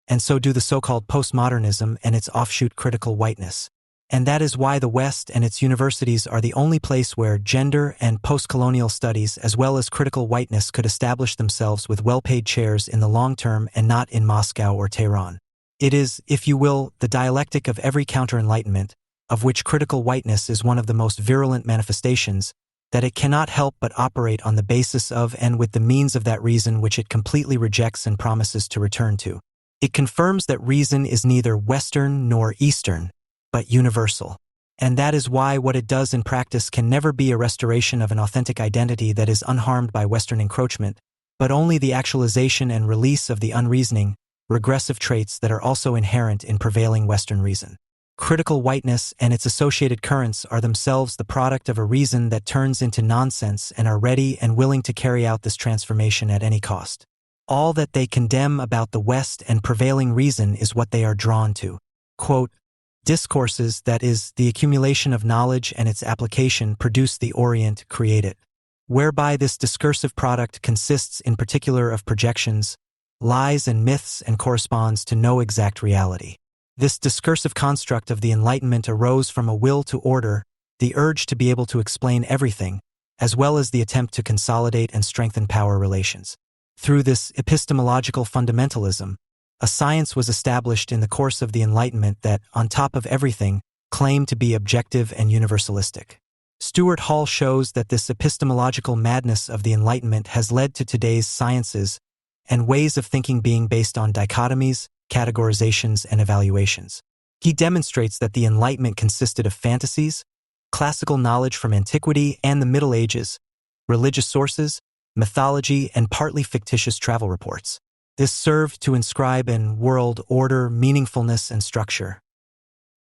and so do the so-called postmodernism and its offshoot critical whiteness. And that is why the West and its universities are the only place where gender and post-colonial studies as well as critical whiteness could establish themselves with well-paid chairs in the long term and not in Moscow or Tehran. It is, if you will, the dialectic of every counter-enlightenment, of which critical whiteness is one of the most virulent manifestations, that it cannot help but operate on the basis of and with the means of that reason which it completely rejects and promises to return to. It confirms that reason is neither Western nor Eastern, but universal. And that is why what it does in practice can never be a restoration of an authentic identity that is unharmed by Western encroachment, but only the actualization and release of the unreasoning, regressive traits that are also inherent in prevailing Western reason. Critical whiteness and its associated currents are themselves the product of a reason that turns into nonsense and are ready and willing to carry out this transformation at any cost. All that they condemn about the West and prevailing reason is what they are drawn to. Quote, discourses, that is, the accumulation of knowledge and its application, produce the Orient, create it. Whereby this discursive product consists in particular of projections, lies and myths and corresponds to no exact reality. This discursive construct of the Enlightenment arose from a will to order, the urge to be able to explain everything, as well as the attempt to consolidate and strengthen power relations. Through this epistemological fundamentalism, a science was established in the course of the Enlightenment that, on top of everything, claimed to be objective and universalistic. Stuart Hall shows that this epistemological madness of the Enlightenment has led to today's sciences and ways of thinking being based on dichotomies, categorizations, and evaluations. He demonstrates that the Enlightenment consisted of fantasies, classical knowledge from antiquity and the Middle Ages, religious sources, mythology, and partly fictitious travel reports. This served to inscribe in world order, meaningfulness, and structure.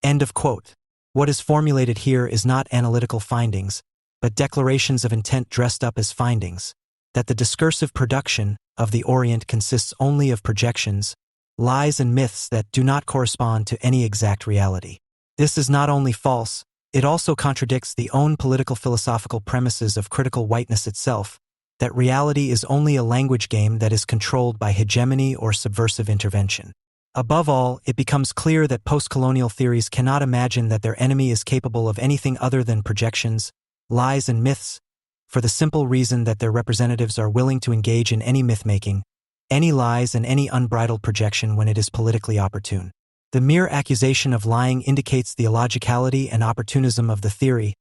End of quote. What is formulated here is not analytical findings, but declarations of intent dressed up as findings, that the discursive production of the Orient consists only of projections, lies and myths that do not correspond to any exact reality. This is not only false, it also contradicts the own political philosophical premises of critical whiteness itself, that reality is only a language game that is controlled by hegemony or subversive intervention. Above all, it becomes clear that post-colonial theories cannot imagine that their enemy is capable of anything other than projections, lies and myths, for the simple reason that their representatives are willing to engage in any myth-making, any lies and any unbridled projection when it is politically opportune. The mere accusation of lying indicates the illogicality and opportunism of the theory.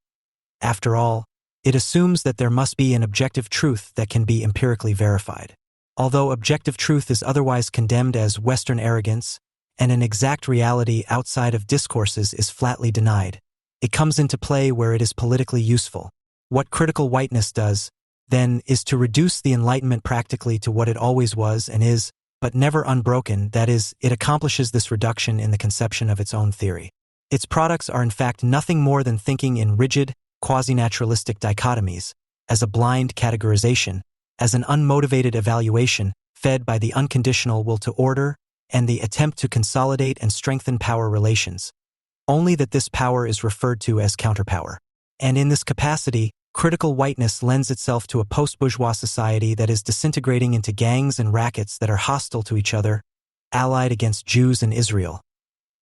After all, it assumes that there must be an objective truth that can be empirically verified. Although objective truth is otherwise condemned as Western arrogance, and an exact reality outside of discourses is flatly denied, it comes into play where it is politically useful. What critical whiteness does, then, is to reduce the Enlightenment practically to what it always was and is, but never unbroken, that is, it accomplishes this reduction in the conception of its own theory. Its products are in fact nothing more than thinking in rigid, quasi-naturalistic dichotomies, as a blind categorization, as an unmotivated evaluation fed by the unconditional will to order and the attempt to consolidate and strengthen power relations, only that this power is referred to as counterpower. And in this capacity, critical whiteness lends itself to a post-bourgeois society that is disintegrating into gangs and rackets that are hostile to each other, allied against Jews and Israel.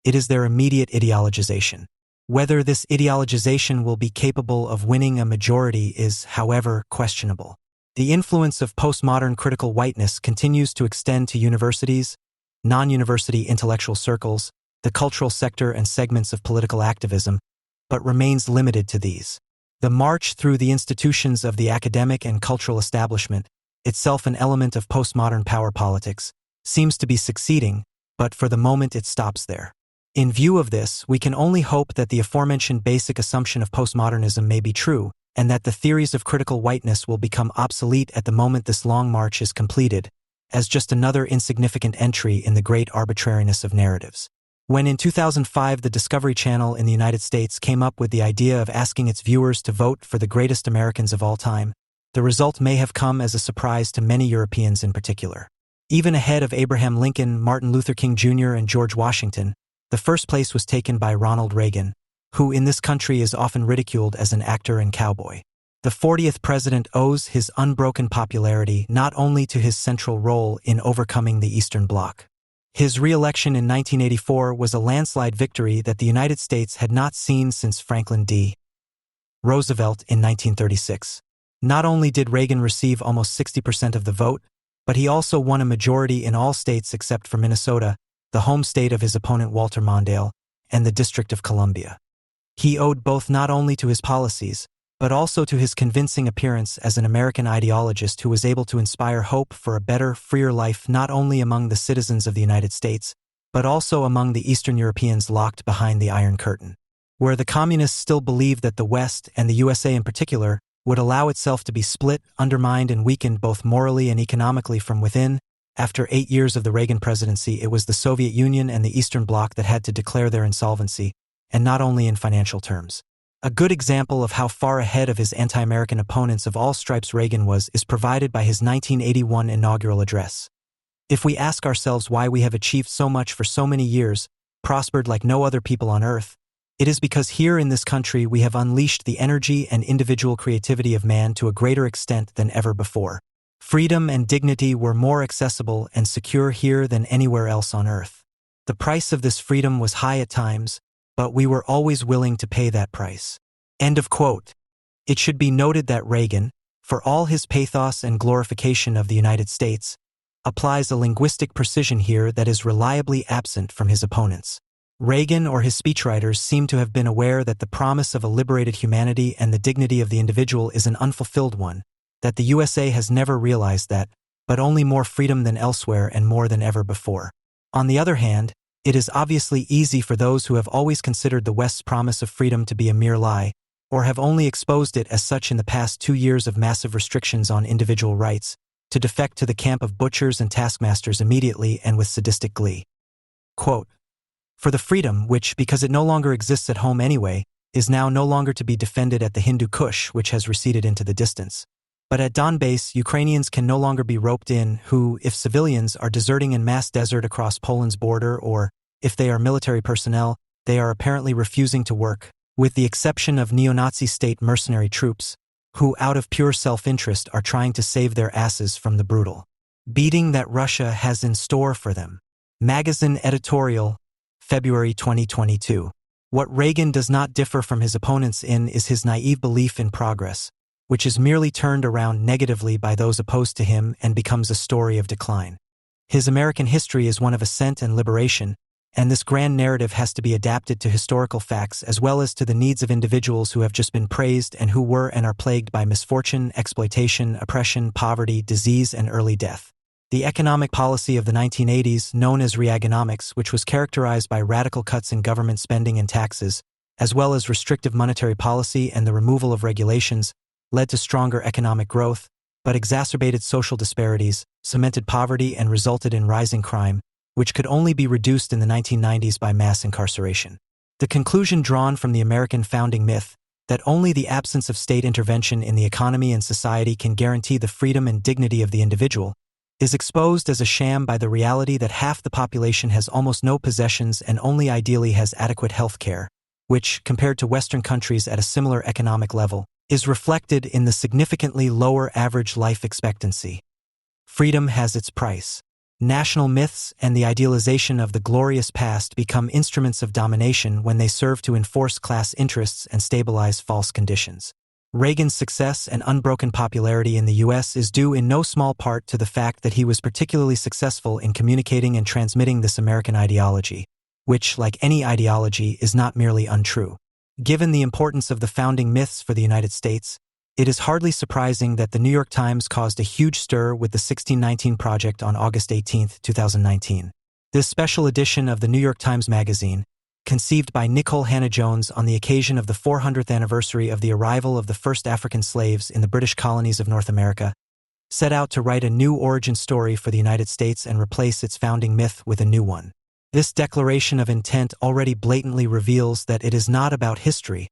It is their immediate ideologization. Whether this ideologization will be capable of winning a majority is, however, questionable. The influence of postmodern critical whiteness continues to extend to universities, non-university intellectual circles, the cultural sector and segments of political activism, but remains limited to these. The march through the institutions of the academic and cultural establishment, itself an element of postmodern power politics, seems to be succeeding, but for the moment it stops there. In view of this, we can only hope that the aforementioned basic assumption of postmodernism may be true, and that the theories of critical whiteness will become obsolete at the moment this long march is completed, as just another insignificant entry in the great arbitrariness of narratives. When in 2005 the Discovery Channel in the United States came up with the idea of asking its viewers to vote for the greatest Americans of all time, the result may have come as a surprise to many Europeans in particular. Even ahead of Abraham Lincoln, Martin Luther King Jr., and George Washington, the first place was taken by Ronald Reagan, who in this country is often ridiculed as an actor and cowboy. The 40th president owes his unbroken popularity not only to his central role in overcoming the Eastern Bloc, His re-election in 1984 was a landslide victory that the United States had not seen since Franklin D. Roosevelt in 1936. Not only did Reagan receive almost 60% of the vote, but he also won a majority in all states except for Minnesota, the home state of his opponent Walter Mondale, and the District of Columbia. He owed both not only to his policies, but also to his convincing appearance as an American ideologist who was able to inspire hope for a better, freer life not only among the citizens of the United States, but also among the Eastern Europeans locked behind the Iron Curtain, where the communists still believed that the West, and the USA in particular, would allow itself to be split, undermined, and weakened both morally and economically from within. After 8 years of the Reagan presidency, it was the Soviet Union and the Eastern Bloc that had to declare their insolvency, and not only in financial terms. A good example of how far ahead of his anti-American opponents of all stripes Reagan was is provided by his 1981 inaugural address. If we ask ourselves why we have achieved so much for so many years, prospered like no other people on earth, it is because here in this country we have unleashed the energy and individual creativity of man to a greater extent than ever before. Freedom and dignity were more accessible and secure here than anywhere else on earth. The price of this freedom was high at times, but we were always willing to pay that price. End of quote. It should be noted that Reagan, for all his pathos and glorification of the United States, applies a linguistic precision here that is reliably absent from his opponents. Reagan or his speechwriters seem to have been aware that the promise of a liberated humanity and the dignity of the individual is an unfulfilled one, that the USA has never realized that, but only more freedom than elsewhere and more than ever before. On the other hand, it is obviously easy for those who have always considered the West's promise of freedom to be a mere lie, or have only exposed it as such in the past 2 years of massive restrictions on individual rights, to defect to the camp of butchers and taskmasters immediately and with sadistic glee. Quote, "For the freedom which, because it no longer exists at home anyway, is now no longer to be defended at the Hindu Kush which has receded into the distance. But at Donbass, Ukrainians can no longer be roped in who, if civilians, are deserting in mass desert across Poland's border, or, if they are military personnel, they are apparently refusing to work, with the exception of neo-Nazi state mercenary troops, who out of pure self-interest are trying to save their asses from the brutal beating that Russia has in store for them." Magazine editorial, February 2022. What Reagan does not differ from his opponents in is his naive belief in progress, which is merely turned around negatively by those opposed to him and becomes a story of decline. His American history is one of ascent and liberation, and this grand narrative has to be adapted to historical facts as well as to the needs of individuals who have just been praised and who were and are plagued by misfortune, exploitation, oppression, poverty, disease, and early death. The economic policy of the 1980s, known as Reaganomics, which was characterized by radical cuts in government spending and taxes, as well as restrictive monetary policy and the removal of regulations, led to stronger economic growth, but exacerbated social disparities, cemented poverty, and resulted in rising crime, which could only be reduced in the 1990s by mass incarceration. The conclusion drawn from the American founding myth, that only the absence of state intervention in the economy and society can guarantee the freedom and dignity of the individual, is exposed as a sham by the reality that half the population has almost no possessions and only ideally has adequate health care, which, compared to Western countries at a similar economic level, is reflected in the significantly lower average life expectancy. Freedom has its price. National myths and the idealization of the glorious past become instruments of domination when they serve to enforce class interests and stabilize false conditions. Reagan's success and unbroken popularity in the U.S. is due in no small part to the fact that he was particularly successful in communicating and transmitting this American ideology, which, like any ideology, is not merely untrue. Given the importance of the founding myths for the United States, it is hardly surprising that the New York Times caused a huge stir with the 1619 Project on August 18, 2019. This special edition of the New York Times Magazine, conceived by Nicole Hannah-Jones on the occasion of the 400th anniversary of the arrival of the first African slaves in the British colonies of North America, set out to write a new origin story for the United States and replace its founding myth with a new one. This declaration of intent already blatantly reveals that it is not about history,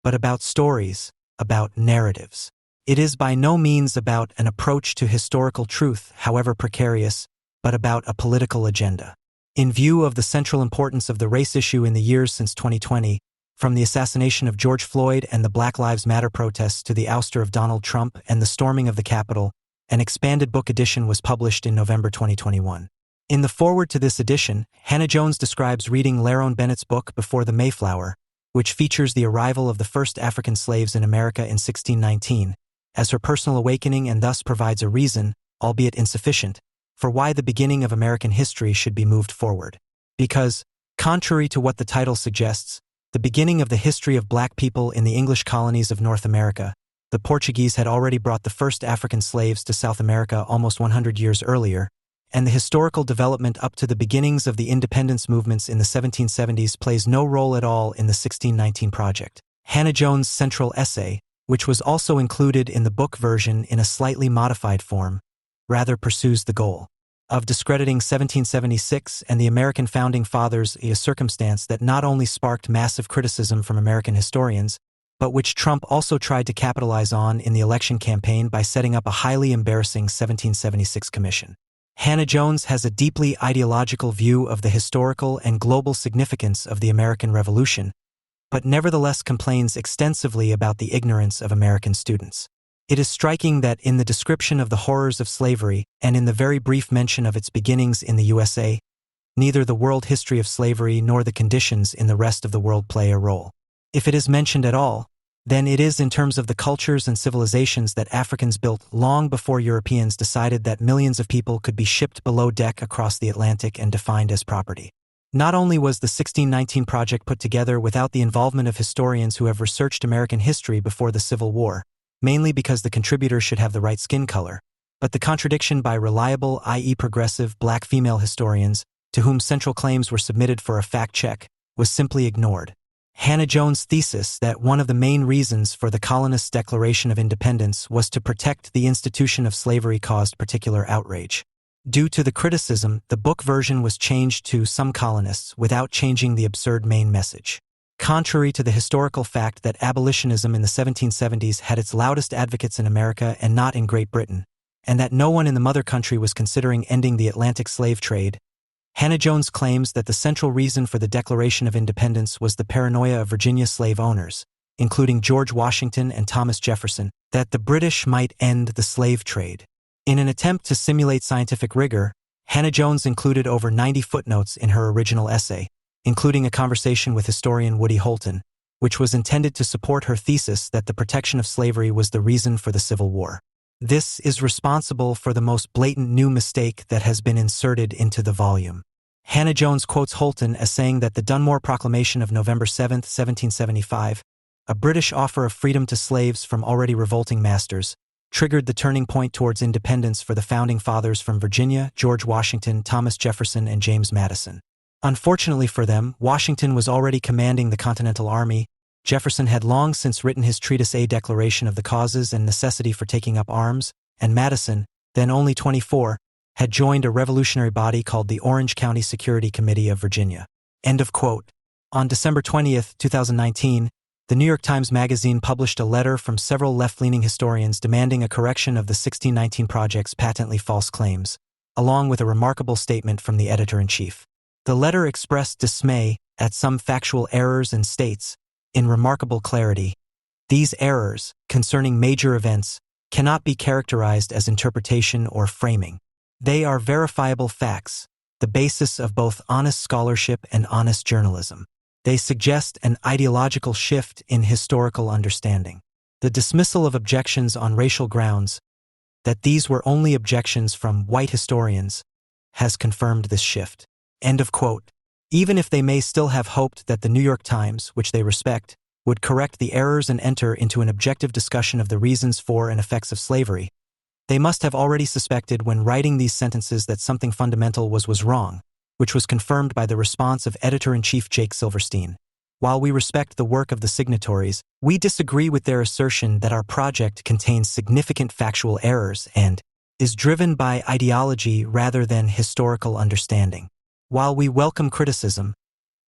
but about stories, about narratives. It is by no means about an approach to historical truth, however precarious, but about a political agenda. In view of the central importance of the race issue in the years since 2020, from the assassination of George Floyd and the Black Lives Matter protests to the ouster of Donald Trump and the storming of the Capitol, an expanded book edition was published in November 2021. In the foreword to this edition, Hannah Jones describes reading Lerone Bennett's book Before the Mayflower, which features the arrival of the first African slaves in America in 1619, as her personal awakening and thus provides a reason, albeit insufficient, for why the beginning of American history should be moved forward. Because, contrary to what the title suggests, the beginning of the history of black people in the English colonies of North America, the Portuguese had already brought the first African slaves to South America almost 100 years earlier, and the historical development up to the beginnings of the independence movements in the 1770s plays no role at all in the 1619 project. Hannah Jones' central essay, which was also included in the book version in a slightly modified form, rather pursues the goal of discrediting 1776 and the American founding fathers, a circumstance that not only sparked massive criticism from American historians, but which Trump also tried to capitalize on in the election campaign by setting up a highly embarrassing 1776 commission. Hannah Jones has a deeply ideological view of the historical and global significance of the American Revolution, but nevertheless complains extensively about the ignorance of American students. It is striking that in the description of the horrors of slavery and in the very brief mention of its beginnings in the USA, neither the world history of slavery nor the conditions in the rest of the world play a role. If it is mentioned at all, then it is in terms of the cultures and civilizations that Africans built long before Europeans decided that millions of people could be shipped below deck across the Atlantic and defined as property. Not only was the 1619 project put together without the involvement of historians who have researched American history before the Civil War, mainly because the contributors should have the right skin color, but the contradiction by reliable, i.e. progressive, black female historians, to whom central claims were submitted for a fact check, was simply ignored. Hannah Jones' thesis that one of the main reasons for the colonists' Declaration of Independence was to protect the institution of slavery caused particular outrage. Due to the criticism, the book version was changed to some colonists without changing the absurd main message. Contrary to the historical fact that abolitionism in the 1770s had its loudest advocates in America and not in Great Britain, and that no one in the mother country was considering ending the Atlantic slave trade, Hannah Jones claims that the central reason for the Declaration of Independence was the paranoia of Virginia slave owners, including George Washington and Thomas Jefferson, that the British might end the slave trade. In an attempt to simulate scientific rigor, Hannah Jones included over 90 footnotes in her original essay, including a conversation with historian Woody Holton, which was intended to support her thesis that the protection of slavery was the reason for the Civil War. This is responsible for the most blatant new mistake that has been inserted into the volume. Hannah Jones quotes Holton as saying that the Dunmore Proclamation of November 7, 1775, a British offer of freedom to slaves from already revolting masters, triggered the turning point towards independence for the founding fathers from Virginia, George Washington, Thomas Jefferson, and James Madison. Unfortunately for them, Washington was already commanding the Continental Army. Jefferson had long since written his treatise A Declaration of the Causes and Necessity for Taking Up Arms, and Madison, then only 24, had joined a revolutionary body called the Orange County Security Committee of Virginia. End of quote. On December 20, 2019, the New York Times Magazine published a letter from several left-leaning historians demanding a correction of the 1619 Project's patently false claims, along with a remarkable statement from the editor-in-chief. The letter expressed dismay at some factual errors and states, in remarkable clarity, these errors, concerning major events, cannot be characterized as interpretation or framing. They are verifiable facts, the basis of both honest scholarship and honest journalism. They suggest an ideological shift in historical understanding. The dismissal of objections on racial grounds, that these were only objections from white historians, has confirmed this shift. End of quote. Even if they may still have hoped that the New York Times, which they respect, would correct the errors and enter into an objective discussion of the reasons for and effects of slavery, they must have already suspected when writing these sentences that something fundamental was wrong, which was confirmed by the response of editor-in-chief Jake Silverstein. While we respect the work of the signatories, we disagree with their assertion that our project contains significant factual errors and is driven by ideology rather than historical understanding. While we welcome criticism,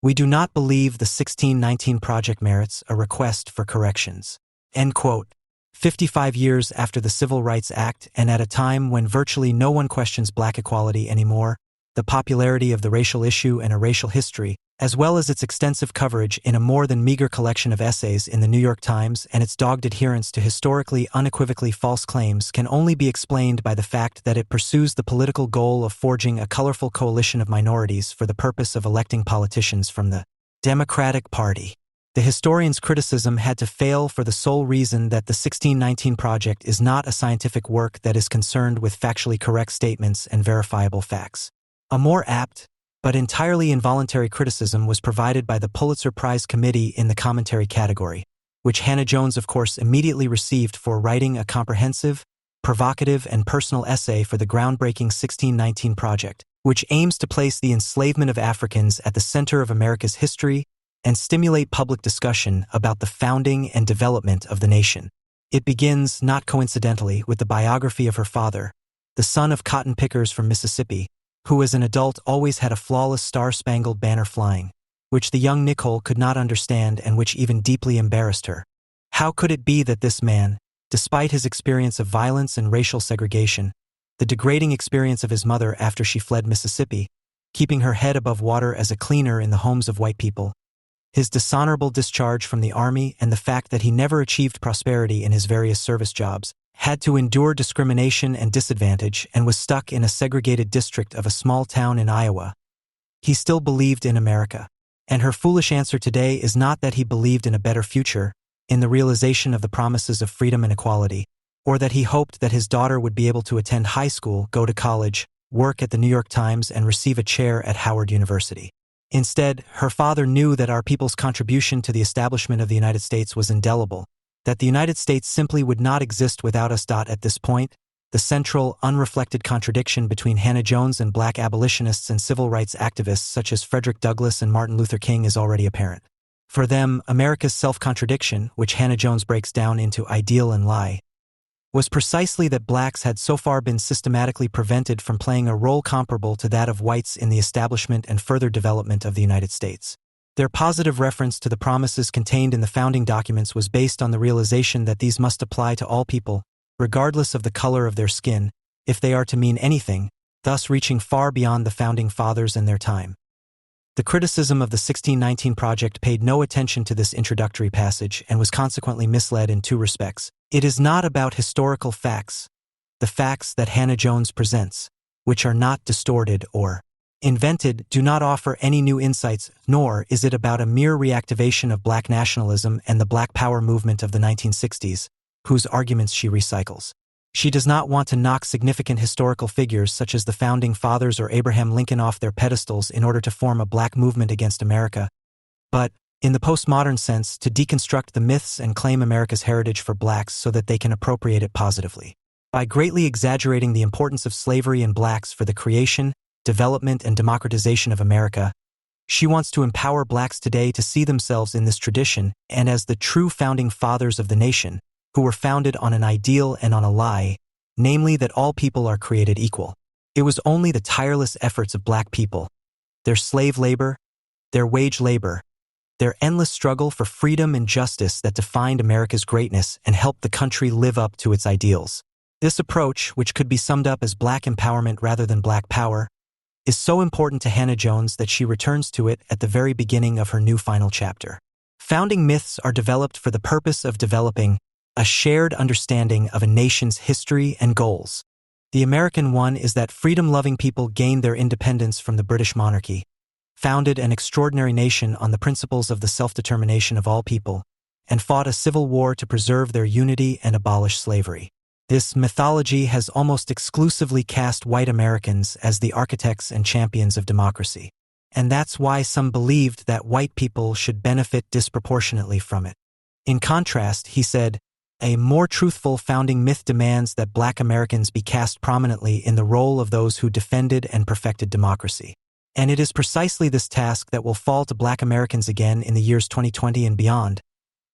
we do not believe the 1619 project merits a request for corrections. End quote. 55 years after the Civil Rights Act and at a time when virtually no one questions black equality anymore, the popularity of the racial issue and a racial history, as well as its extensive coverage in a more than meager collection of essays in the New York Times and its dogged adherence to historically unequivocally false claims can only be explained by the fact that it pursues the political goal of forging a colorful coalition of minorities for the purpose of electing politicians from the Democratic Party. The historian's criticism had to fail for the sole reason that the 1619 Project is not a scientific work that is concerned with factually correct statements and verifiable facts. A more apt, but entirely involuntary criticism was provided by the Pulitzer Prize Committee in the commentary category, which Hannah Jones, of course, immediately received for writing a comprehensive, provocative, and personal essay for the groundbreaking 1619 Project, which aims to place the enslavement of Africans at the center of America's history and stimulate public discussion about the founding and development of the nation. It begins, not coincidentally, with the biography of her father, the son of cotton pickers from Mississippi, who as an adult always had a flawless star-spangled banner flying, which the young Nicole could not understand and which even deeply embarrassed her. How could it be that this man, despite his experience of violence and racial segregation, the degrading experience of his mother after she fled Mississippi, keeping her head above water as a cleaner in the homes of white people, his dishonorable discharge from the army, and the fact that he never achieved prosperity in his various service jobs, had to endure discrimination and disadvantage, and was stuck in a segregated district of a small town in Iowa. He still believed in America. And her foolish answer today is not that he believed in a better future, in the realization of the promises of freedom and equality, or that he hoped that his daughter would be able to attend high school, go to college, work at the New York Times, and receive a chair at Howard University. Instead, her father knew that our people's contribution to the establishment of the United States was indelible, that the United States simply would not exist without us. At this point, the central, unreflected contradiction between Hannah Jones and black abolitionists and civil rights activists such as Frederick Douglass and Martin Luther King is already apparent. For them, America's self-contradiction, which Hannah Jones breaks down into ideal and lie, was precisely that blacks had so far been systematically prevented from playing a role comparable to that of whites in the establishment and further development of the United States. Their positive reference to the promises contained in the founding documents was based on the realization that these must apply to all people, regardless of the color of their skin, if they are to mean anything, thus reaching far beyond the founding fathers and their time. The criticism of the 1619 Project paid no attention to this introductory passage and was consequently misled in two respects. It is not about historical facts, the facts that Hannah Jones presents, which are not distorted or invented, do not offer any new insights, nor is it about a mere reactivation of black nationalism and the Black Power movement of the 1960s, whose arguments she recycles. She does not want to knock significant historical figures such as the Founding Fathers or Abraham Lincoln off their pedestals in order to form a black movement against America, but, in the postmodern sense, to deconstruct the myths and claim America's heritage for blacks so that they can appropriate it positively. By greatly exaggerating the importance of slavery and blacks for the creation, development, and democratization of America, she wants to empower blacks today to see themselves in this tradition and as the true founding fathers of the nation, who were founded on an ideal and on a lie, namely that all people are created equal. It was only the tireless efforts of black people, their slave labor, their wage labor, their endless struggle for freedom and justice that defined America's greatness and helped the country live up to its ideals. This approach, which could be summed up as black empowerment rather than black power, is so important to Hannah Jones that she returns to it at the very beginning of her new final chapter. Founding myths are developed for the purpose of developing a shared understanding of a nation's history and goals. The American one is that freedom-loving people gained their independence from the British monarchy, founded an extraordinary nation on the principles of the self-determination of all people, and fought a civil war to preserve their unity and abolish slavery. This mythology has almost exclusively cast white Americans as the architects and champions of democracy, and that's why some believed that white people should benefit disproportionately from it. In contrast, he said, a more truthful founding myth demands that black Americans be cast prominently in the role of those who defended and perfected democracy. And it is precisely this task that will fall to black Americans again in the years 2020 and beyond,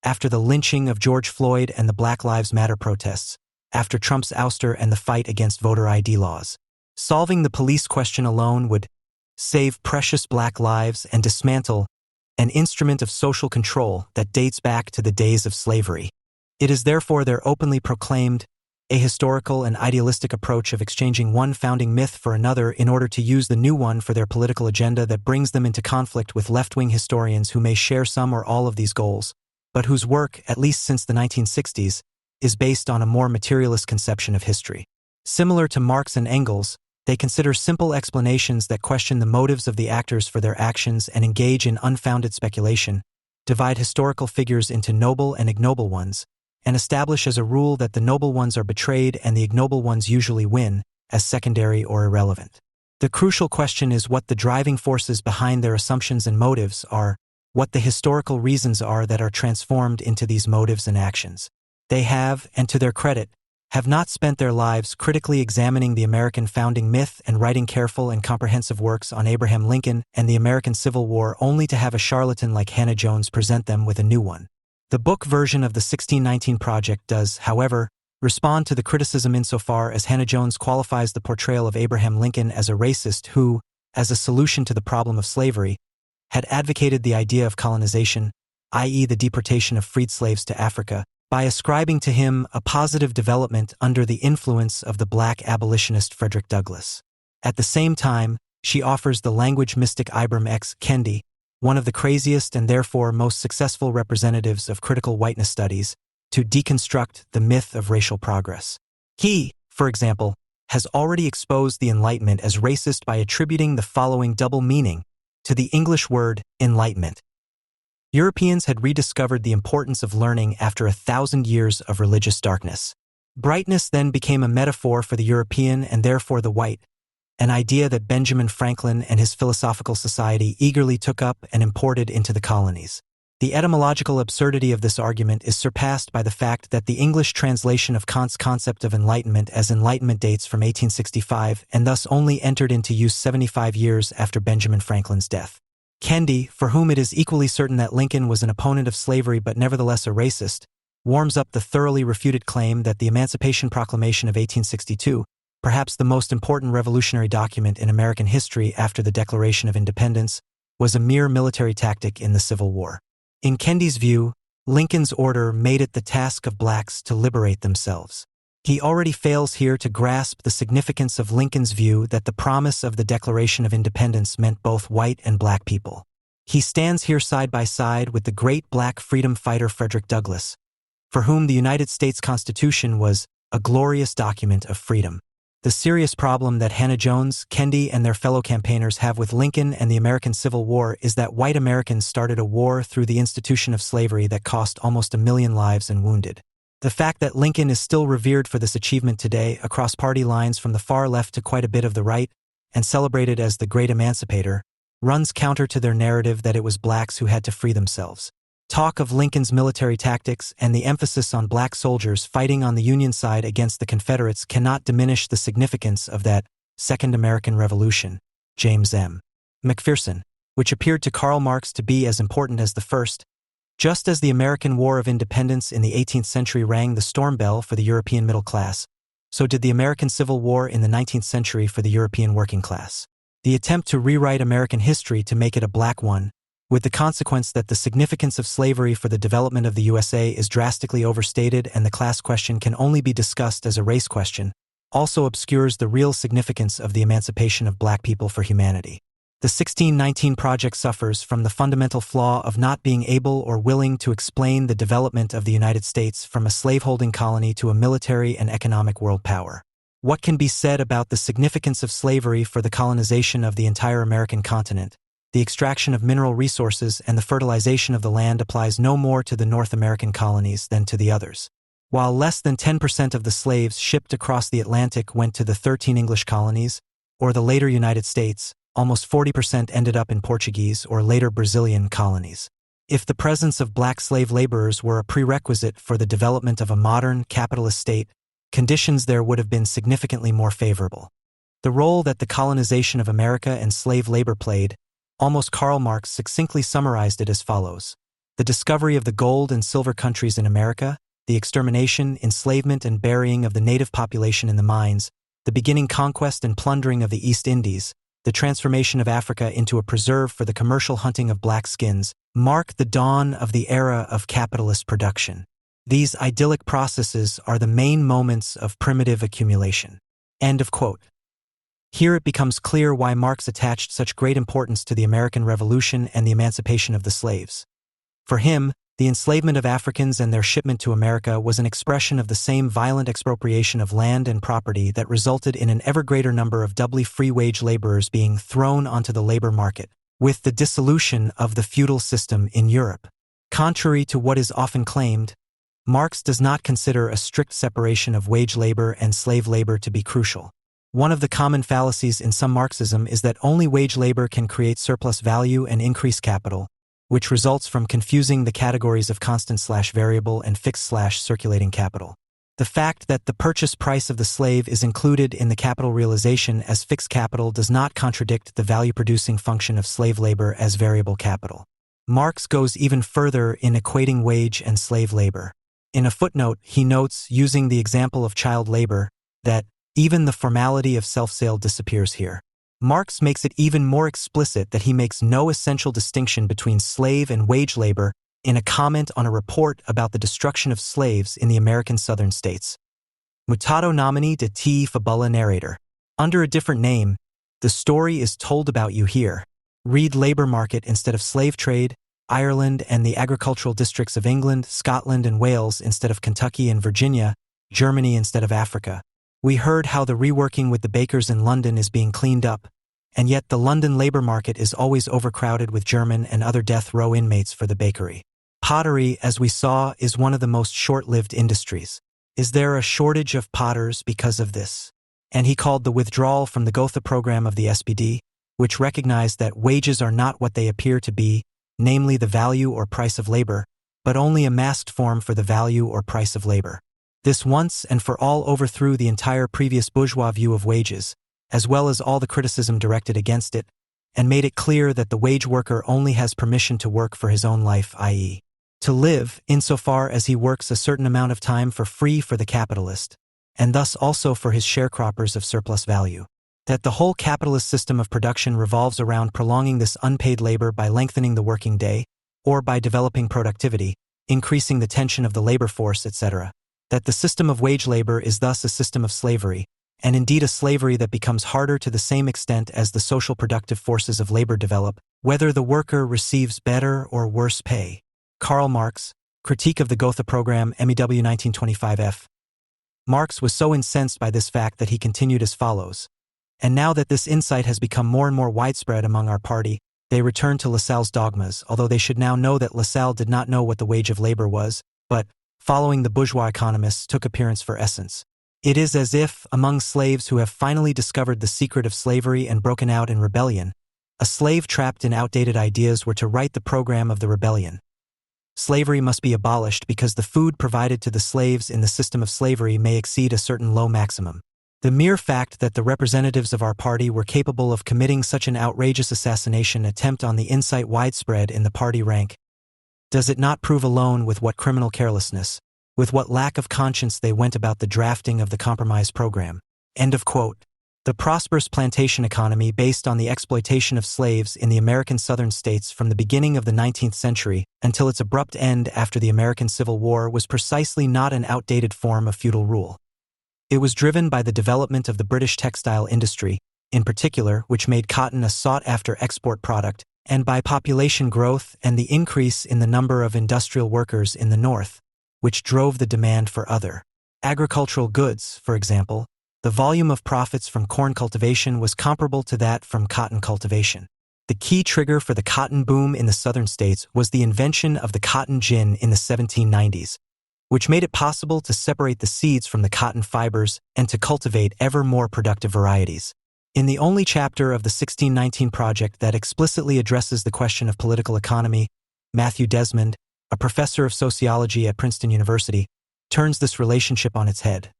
after the lynching of George Floyd and the Black Lives Matter protests, after Trump's ouster and the fight against voter ID laws. Solving the police question alone would save precious black lives and dismantle an instrument of social control that dates back to the days of slavery. It is therefore their openly proclaimed ahistorical and idealistic approach of exchanging one founding myth for another in order to use the new one for their political agenda that brings them into conflict with left-wing historians who may share some or all of these goals, but whose work, at least since the 1960s, is based on a more materialist conception of history. Similar to Marx and Engels, they consider simple explanations that question the motives of the actors for their actions and engage in unfounded speculation, divide historical figures into noble and ignoble ones, and establish as a rule that the noble ones are betrayed and the ignoble ones usually win, as secondary or irrelevant. The crucial question is what the driving forces behind their assumptions and motives are, what the historical reasons are that are transformed into these motives and actions. They have, and to their credit, have not spent their lives critically examining the American founding myth and writing careful and comprehensive works on Abraham Lincoln and the American Civil War only to have a charlatan like Hannah Jones present them with a new one. The book version of the 1619 Project does, however, respond to the criticism insofar as Hannah Jones qualifies the portrayal of Abraham Lincoln as a racist who, as a solution to the problem of slavery, had advocated the idea of colonization, i.e. the deportation of freed slaves to Africa, by ascribing to him a positive development under the influence of the black abolitionist Frederick Douglass. At the same time, she offers the language mystic Ibram X. Kendi, one of the craziest and therefore most successful representatives of critical whiteness studies, to deconstruct the myth of racial progress. He, for example, has already exposed the Enlightenment as racist by attributing the following double meaning to the English word enlightenment. Europeans had rediscovered the importance of learning after 1,000 years of religious darkness. Brightness then became a metaphor for the European and therefore the white, an idea that Benjamin Franklin and his Philosophical Society eagerly took up and imported into the colonies. The etymological absurdity of this argument is surpassed by the fact that the English translation of Kant's concept of enlightenment as enlightenment dates from 1865 and thus only entered into use 75 years after Benjamin Franklin's death. Kendi, for whom it is equally certain that Lincoln was an opponent of slavery but nevertheless a racist, warms up the thoroughly refuted claim that the Emancipation Proclamation of 1862, perhaps the most important revolutionary document in American history after the Declaration of Independence, was a mere military tactic in the Civil War. In Kendi's view, Lincoln's order made it the task of blacks to liberate themselves. He already fails here to grasp the significance of Lincoln's view that the promise of the Declaration of Independence meant both white and black people. He stands here side by side with the great black freedom fighter Frederick Douglass, for whom the United States Constitution was a glorious document of freedom. The serious problem that Hannah Jones, Kendi, and their fellow campaigners have with Lincoln and the American Civil War is that white Americans started a war through the institution of slavery that cost almost 1 million lives and wounded. The fact that Lincoln is still revered for this achievement today across party lines from the far left to quite a bit of the right, and celebrated as the great emancipator, runs counter to their narrative that it was blacks who had to free themselves. Talk of Lincoln's military tactics and the emphasis on black soldiers fighting on the Union side against the Confederates cannot diminish the significance of that Second American Revolution, James M. McPherson, which appeared to Karl Marx to be as important as the first. Just as the American War of Independence in the 18th century rang the storm bell for the European middle class, so did the American Civil War in the 19th century for the European working class. The attempt to rewrite American history to make it a black one, with the consequence that the significance of slavery for the development of the USA is drastically overstated and the class question can only be discussed as a race question, also obscures the real significance of the emancipation of black people for humanity. The 1619 Project suffers from the fundamental flaw of not being able or willing to explain the development of the United States from a slaveholding colony to a military and economic world power. What can be said about the significance of slavery for the colonization of the entire American continent? The extraction of mineral resources and the fertilization of the land applies no more to the North American colonies than to the others. While less than 10% of the slaves shipped across the Atlantic went to the 13 English colonies, or the later United States, almost 40% ended up in Portuguese or later Brazilian colonies. If the presence of black slave laborers were a prerequisite for the development of a modern, capitalist state, conditions there would have been significantly more favorable. The role that the colonization of America and slave labor played, almost Karl Marx succinctly summarized it as follows: the discovery of the gold and silver countries in America, the extermination, enslavement, and burying of the native population in the mines, the beginning conquest and plundering of the East Indies, the transformation of Africa into a preserve for the commercial hunting of black skins, mark the dawn of the era of capitalist production. These idyllic processes are the main moments of primitive accumulation. End of quote. Here it becomes clear why Marx attached such great importance to the American Revolution and the emancipation of the slaves. For him, the enslavement of Africans and their shipment to America was an expression of the same violent expropriation of land and property that resulted in an ever greater number of doubly free wage laborers being thrown onto the labor market, with the dissolution of the feudal system in Europe. Contrary to what is often claimed, Marx does not consider a strict separation of wage labor and slave labor to be crucial. One of the common fallacies in some Marxism is that only wage labor can create surplus value and increase capital, which results from confusing the categories of constant/variable and fixed/circulating capital. The fact that the purchase price of the slave is included in the capital realization as fixed capital does not contradict the value-producing function of slave labor as variable capital. Marx goes even further in equating wage and slave labor. In a footnote, he notes, using the example of child labor, that even the formality of self-sale disappears here. Marx makes it even more explicit that he makes no essential distinction between slave and wage labor in a comment on a report about the destruction of slaves in the American southern states. Mutato nomine de te fabula narrator. Under a different name, the story is told about you here. Read labor market instead of slave trade, Ireland and the agricultural districts of England, Scotland and Wales instead of Kentucky and Virginia, Germany instead of Africa. We heard how the reworking with the bakers in London is being cleaned up, and yet the London labor market is always overcrowded with German and other death row inmates for the bakery. Pottery, as we saw, is one of the most short-lived industries. Is there a shortage of potters because of this? And he called the withdrawal from the Gotha program of the SPD, which recognized that wages are not what they appear to be, namely the value or price of labor, but only a masked form for the value or price of labor. This once and for all overthrew the entire previous bourgeois view of wages, as well as all the criticism directed against it, and made it clear that the wage worker only has permission to work for his own life, i.e., to live insofar as he works a certain amount of time for free for the capitalist, and thus also for his sharecroppers of surplus value. That the whole capitalist system of production revolves around prolonging this unpaid labor by lengthening the working day, or by developing productivity, increasing the tension of the labor force, etc. That the system of wage labor is thus a system of slavery, and indeed a slavery that becomes harder to the same extent as the social productive forces of labor develop, whether the worker receives better or worse pay. Karl Marx, Critique of the Gotha Program, MEW 1925 Marx was so incensed by this fact that he continued as follows. And now that this insight has become more and more widespread among our party, they return to Lassalle's dogmas, although they should now know that Lassalle did not know what the wage of labor was, but, following the bourgeois economists, took appearance for essence. It is as if, among slaves who have finally discovered the secret of slavery and broken out in rebellion, a slave trapped in outdated ideas were to write the program of the rebellion. Slavery must be abolished because the food provided to the slaves in the system of slavery may exceed a certain low maximum. The mere fact that the representatives of our party were capable of committing such an outrageous assassination attempt on the insight widespread in the party rank, does it not prove alone with what criminal carelessness, with what lack of conscience they went about the drafting of the compromise program? End of quote. The prosperous plantation economy based on the exploitation of slaves in the American southern states from the beginning of the 19th century until its abrupt end after the American Civil War was precisely not an outdated form of feudal rule. It was driven by the development of the British textile industry, in particular, which made cotton a sought-after export product, and by population growth and the increase in the number of industrial workers in the North, which drove the demand for other agricultural goods. For example, the volume of profits from corn cultivation was comparable to that from cotton cultivation. The key trigger for the cotton boom in the southern states was the invention of the cotton gin in the 1790s, which made it possible to separate the seeds from the cotton fibers and to cultivate ever more productive varieties. In the only chapter of the 1619 Project that explicitly addresses the question of political economy, Matthew Desmond, a professor of sociology at Princeton University, turns this relationship on its head.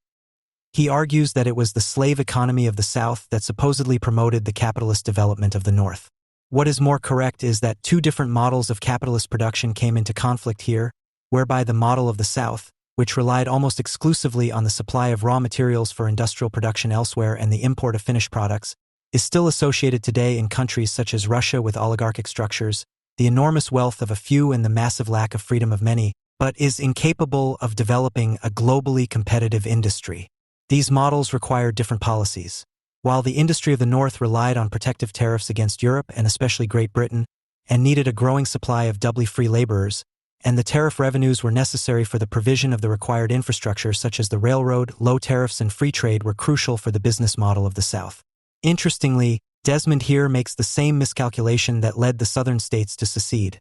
He argues that it was the slave economy of the South that supposedly promoted the capitalist development of the North. What is more correct is that two different models of capitalist production came into conflict here, whereby the model of the South, which relied almost exclusively on the supply of raw materials for industrial production elsewhere and the import of finished products, is still associated today in countries such as Russia with oligarchic structures, the enormous wealth of a few and the massive lack of freedom of many, but is incapable of developing a globally competitive industry. These models require different policies. While the industry of the North relied on protective tariffs against Europe and especially Great Britain, and needed a growing supply of doubly free laborers, and the tariff revenues were necessary for the provision of the required infrastructure such as the railroad, low tariffs and free trade were crucial for the business model of the South. Interestingly, Desmond here makes the same miscalculation that led the Southern states to secede.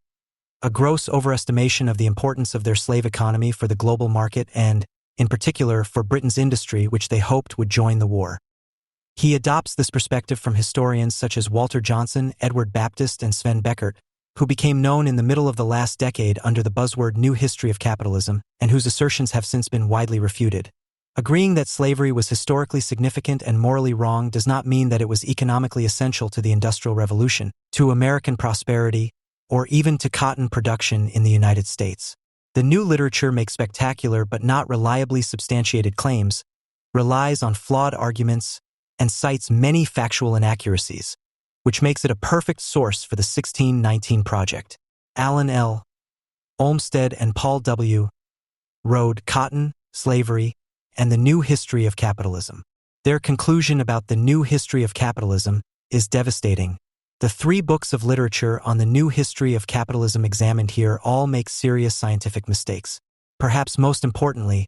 A gross overestimation of the importance of their slave economy for the global market and, in particular, for Britain's industry, which they hoped would join the war. He adopts this perspective from historians such as Walter Johnson, Edward Baptist, and Sven Beckert, who became known in the middle of the last decade under the buzzword New History of Capitalism, and whose assertions have since been widely refuted. Agreeing that slavery was historically significant and morally wrong does not mean that it was economically essential to the Industrial Revolution, to American prosperity, or even to cotton production in the United States. The new literature makes spectacular but not reliably substantiated claims, relies on flawed arguments, and cites many factual inaccuracies, which makes it a perfect source for the 1619 Project. Alan L. Olmsted and Paul W. wrote Cotton, Slavery, and the New History of Capitalism. Their conclusion about the new history of capitalism is devastating. The 3 books of literature on the new history of capitalism examined here all make serious scientific mistakes. Perhaps most importantly,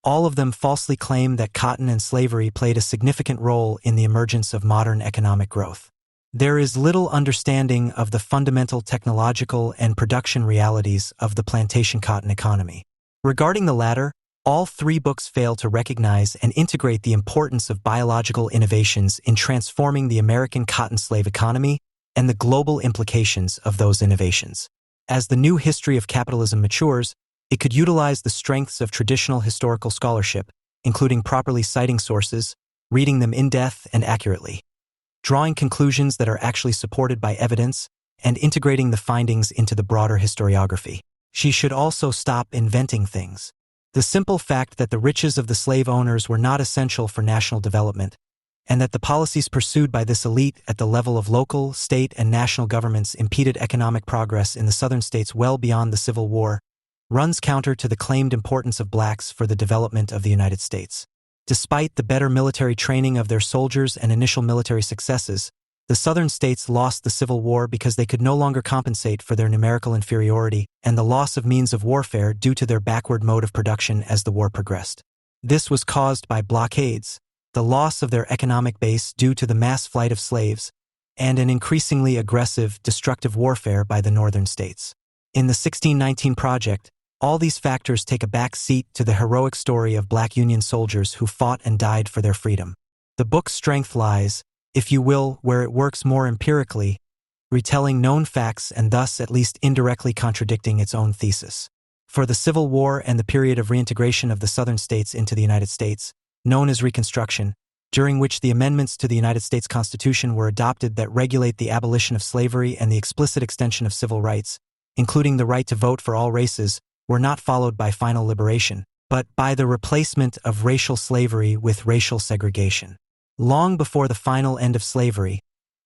all of them falsely claim that cotton and slavery played a significant role in the emergence of modern economic growth. There is little understanding of the fundamental technological and production realities of the plantation cotton economy. Regarding the latter, all 3 books fail to recognize and integrate the importance of biological innovations in transforming the American cotton slave economy and the global implications of those innovations. As the new history of capitalism matures, it could utilize the strengths of traditional historical scholarship, including properly citing sources, reading them in depth and accurately, drawing conclusions that are actually supported by evidence, and integrating the findings into the broader historiography. She should also stop inventing things. The simple fact that the riches of the slave owners were not essential for national development, and that the policies pursued by this elite at the level of local, state, and national governments impeded economic progress in the Southern states well beyond the Civil War, runs counter to the claimed importance of blacks for the development of the United States. Despite the better military training of their soldiers and initial military successes, the Southern states lost the Civil War because they could no longer compensate for their numerical inferiority and the loss of means of warfare due to their backward mode of production as the war progressed. This was caused by blockades, the loss of their economic base due to the mass flight of slaves, and an increasingly aggressive, destructive warfare by the northern states. In the 1619 Project, all these factors take a back seat to the heroic story of black Union soldiers who fought and died for their freedom. The book's strength lies, if you will, where it works more empirically, retelling known facts and thus at least indirectly contradicting its own thesis. For the Civil War and the period of reintegration of the Southern states into the United States, known as Reconstruction, during which the amendments to the United States Constitution were adopted that regulate the abolition of slavery and the explicit extension of civil rights, including the right to vote for all races, were not followed by final liberation, but by the replacement of racial slavery with racial segregation. Long before the final end of slavery,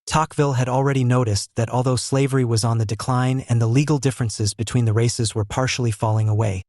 Tocqueville had already noticed that although slavery was on the decline and the legal differences between the races were partially falling away,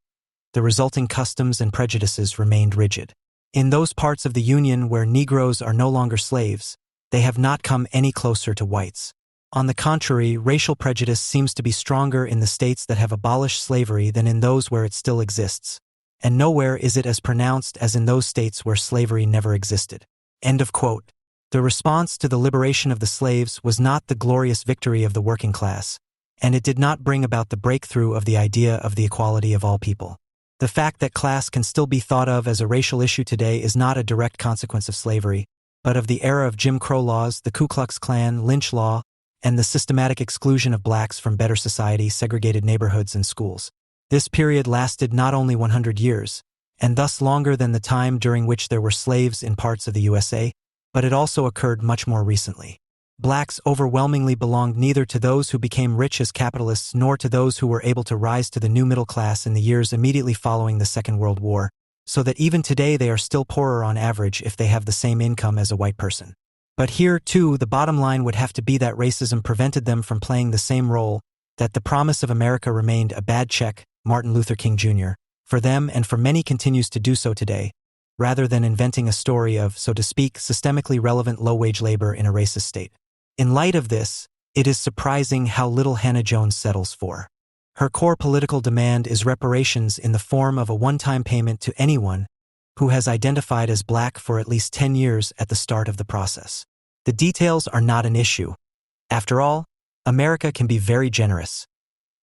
the resulting customs and prejudices remained rigid. In those parts of the Union where Negroes are no longer slaves, they have not come any closer to whites. On the contrary, racial prejudice seems to be stronger in the states that have abolished slavery than in those where it still exists, and nowhere is it as pronounced as in those states where slavery never existed. End of quote. The response to the liberation of the slaves was not the glorious victory of the working class, and it did not bring about the breakthrough of the idea of the equality of all people. The fact that class can still be thought of as a racial issue today is not a direct consequence of slavery, but of the era of Jim Crow laws, the Ku Klux Klan, lynch law, and the systematic exclusion of blacks from better society, segregated neighborhoods, and schools. This period lasted not only 100 years, and thus longer than the time during which there were slaves in parts of the USA, but it also occurred much more recently. Blacks overwhelmingly belonged neither to those who became rich as capitalists nor to those who were able to rise to the new middle class in the years immediately following the Second World War, so that even today they are still poorer on average if they have the same income as a white person. But here, too, the bottom line would have to be that racism prevented them from playing the same role, that the promise of America remained a bad check, Martin Luther King Jr., for them and for many continues to do so today, rather than inventing a story of, so to speak, systemically relevant low-wage labor in a racist state. In light of this, it is surprising how little Hannah Jones settles for. Her core political demand is reparations in the form of a one-time payment to anyone who has identified as Black for at least 10 years at the start of the process. The details are not an issue. After all, America can be very generous.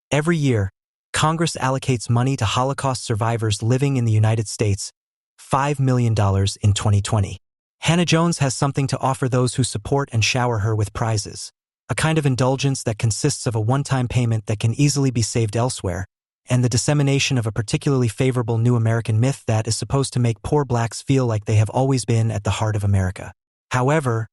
Every year, Congress allocates money to Holocaust survivors living in the United States, $5 million in 2020. Hannah Jones has something to offer those who support and shower her with prizes, a kind of indulgence that consists of a one-time payment that can easily be saved elsewhere, and the dissemination of a particularly favorable new American myth that is supposed to make poor Blacks feel like they have always been at the heart of America. However,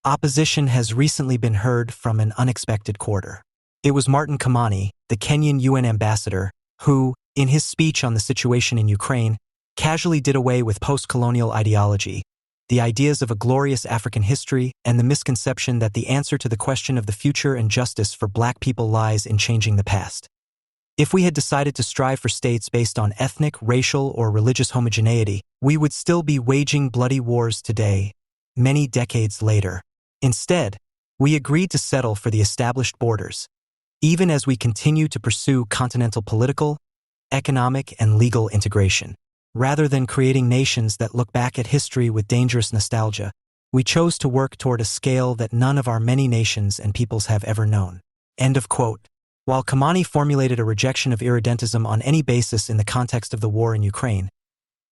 opposition has recently been heard from an unexpected quarter. It was Martin Kimani, the Kenyan UN ambassador, who, in his speech on the situation in Ukraine, casually did away with post-colonial ideology, the ideas of a glorious African history, and the misconception that the answer to the question of the future and justice for Black people lies in changing the past. If we had decided to strive for states based on ethnic, racial, or religious homogeneity, we would still be waging bloody wars today, many decades later. Instead, we agreed to settle for the established borders, even as we continue to pursue continental political, economic, and legal integration. Rather than creating nations that look back at history with dangerous nostalgia, we chose to work toward a scale that none of our many nations and peoples have ever known. End of quote. While Kimani formulated a rejection of irredentism on any basis in the context of the war in Ukraine,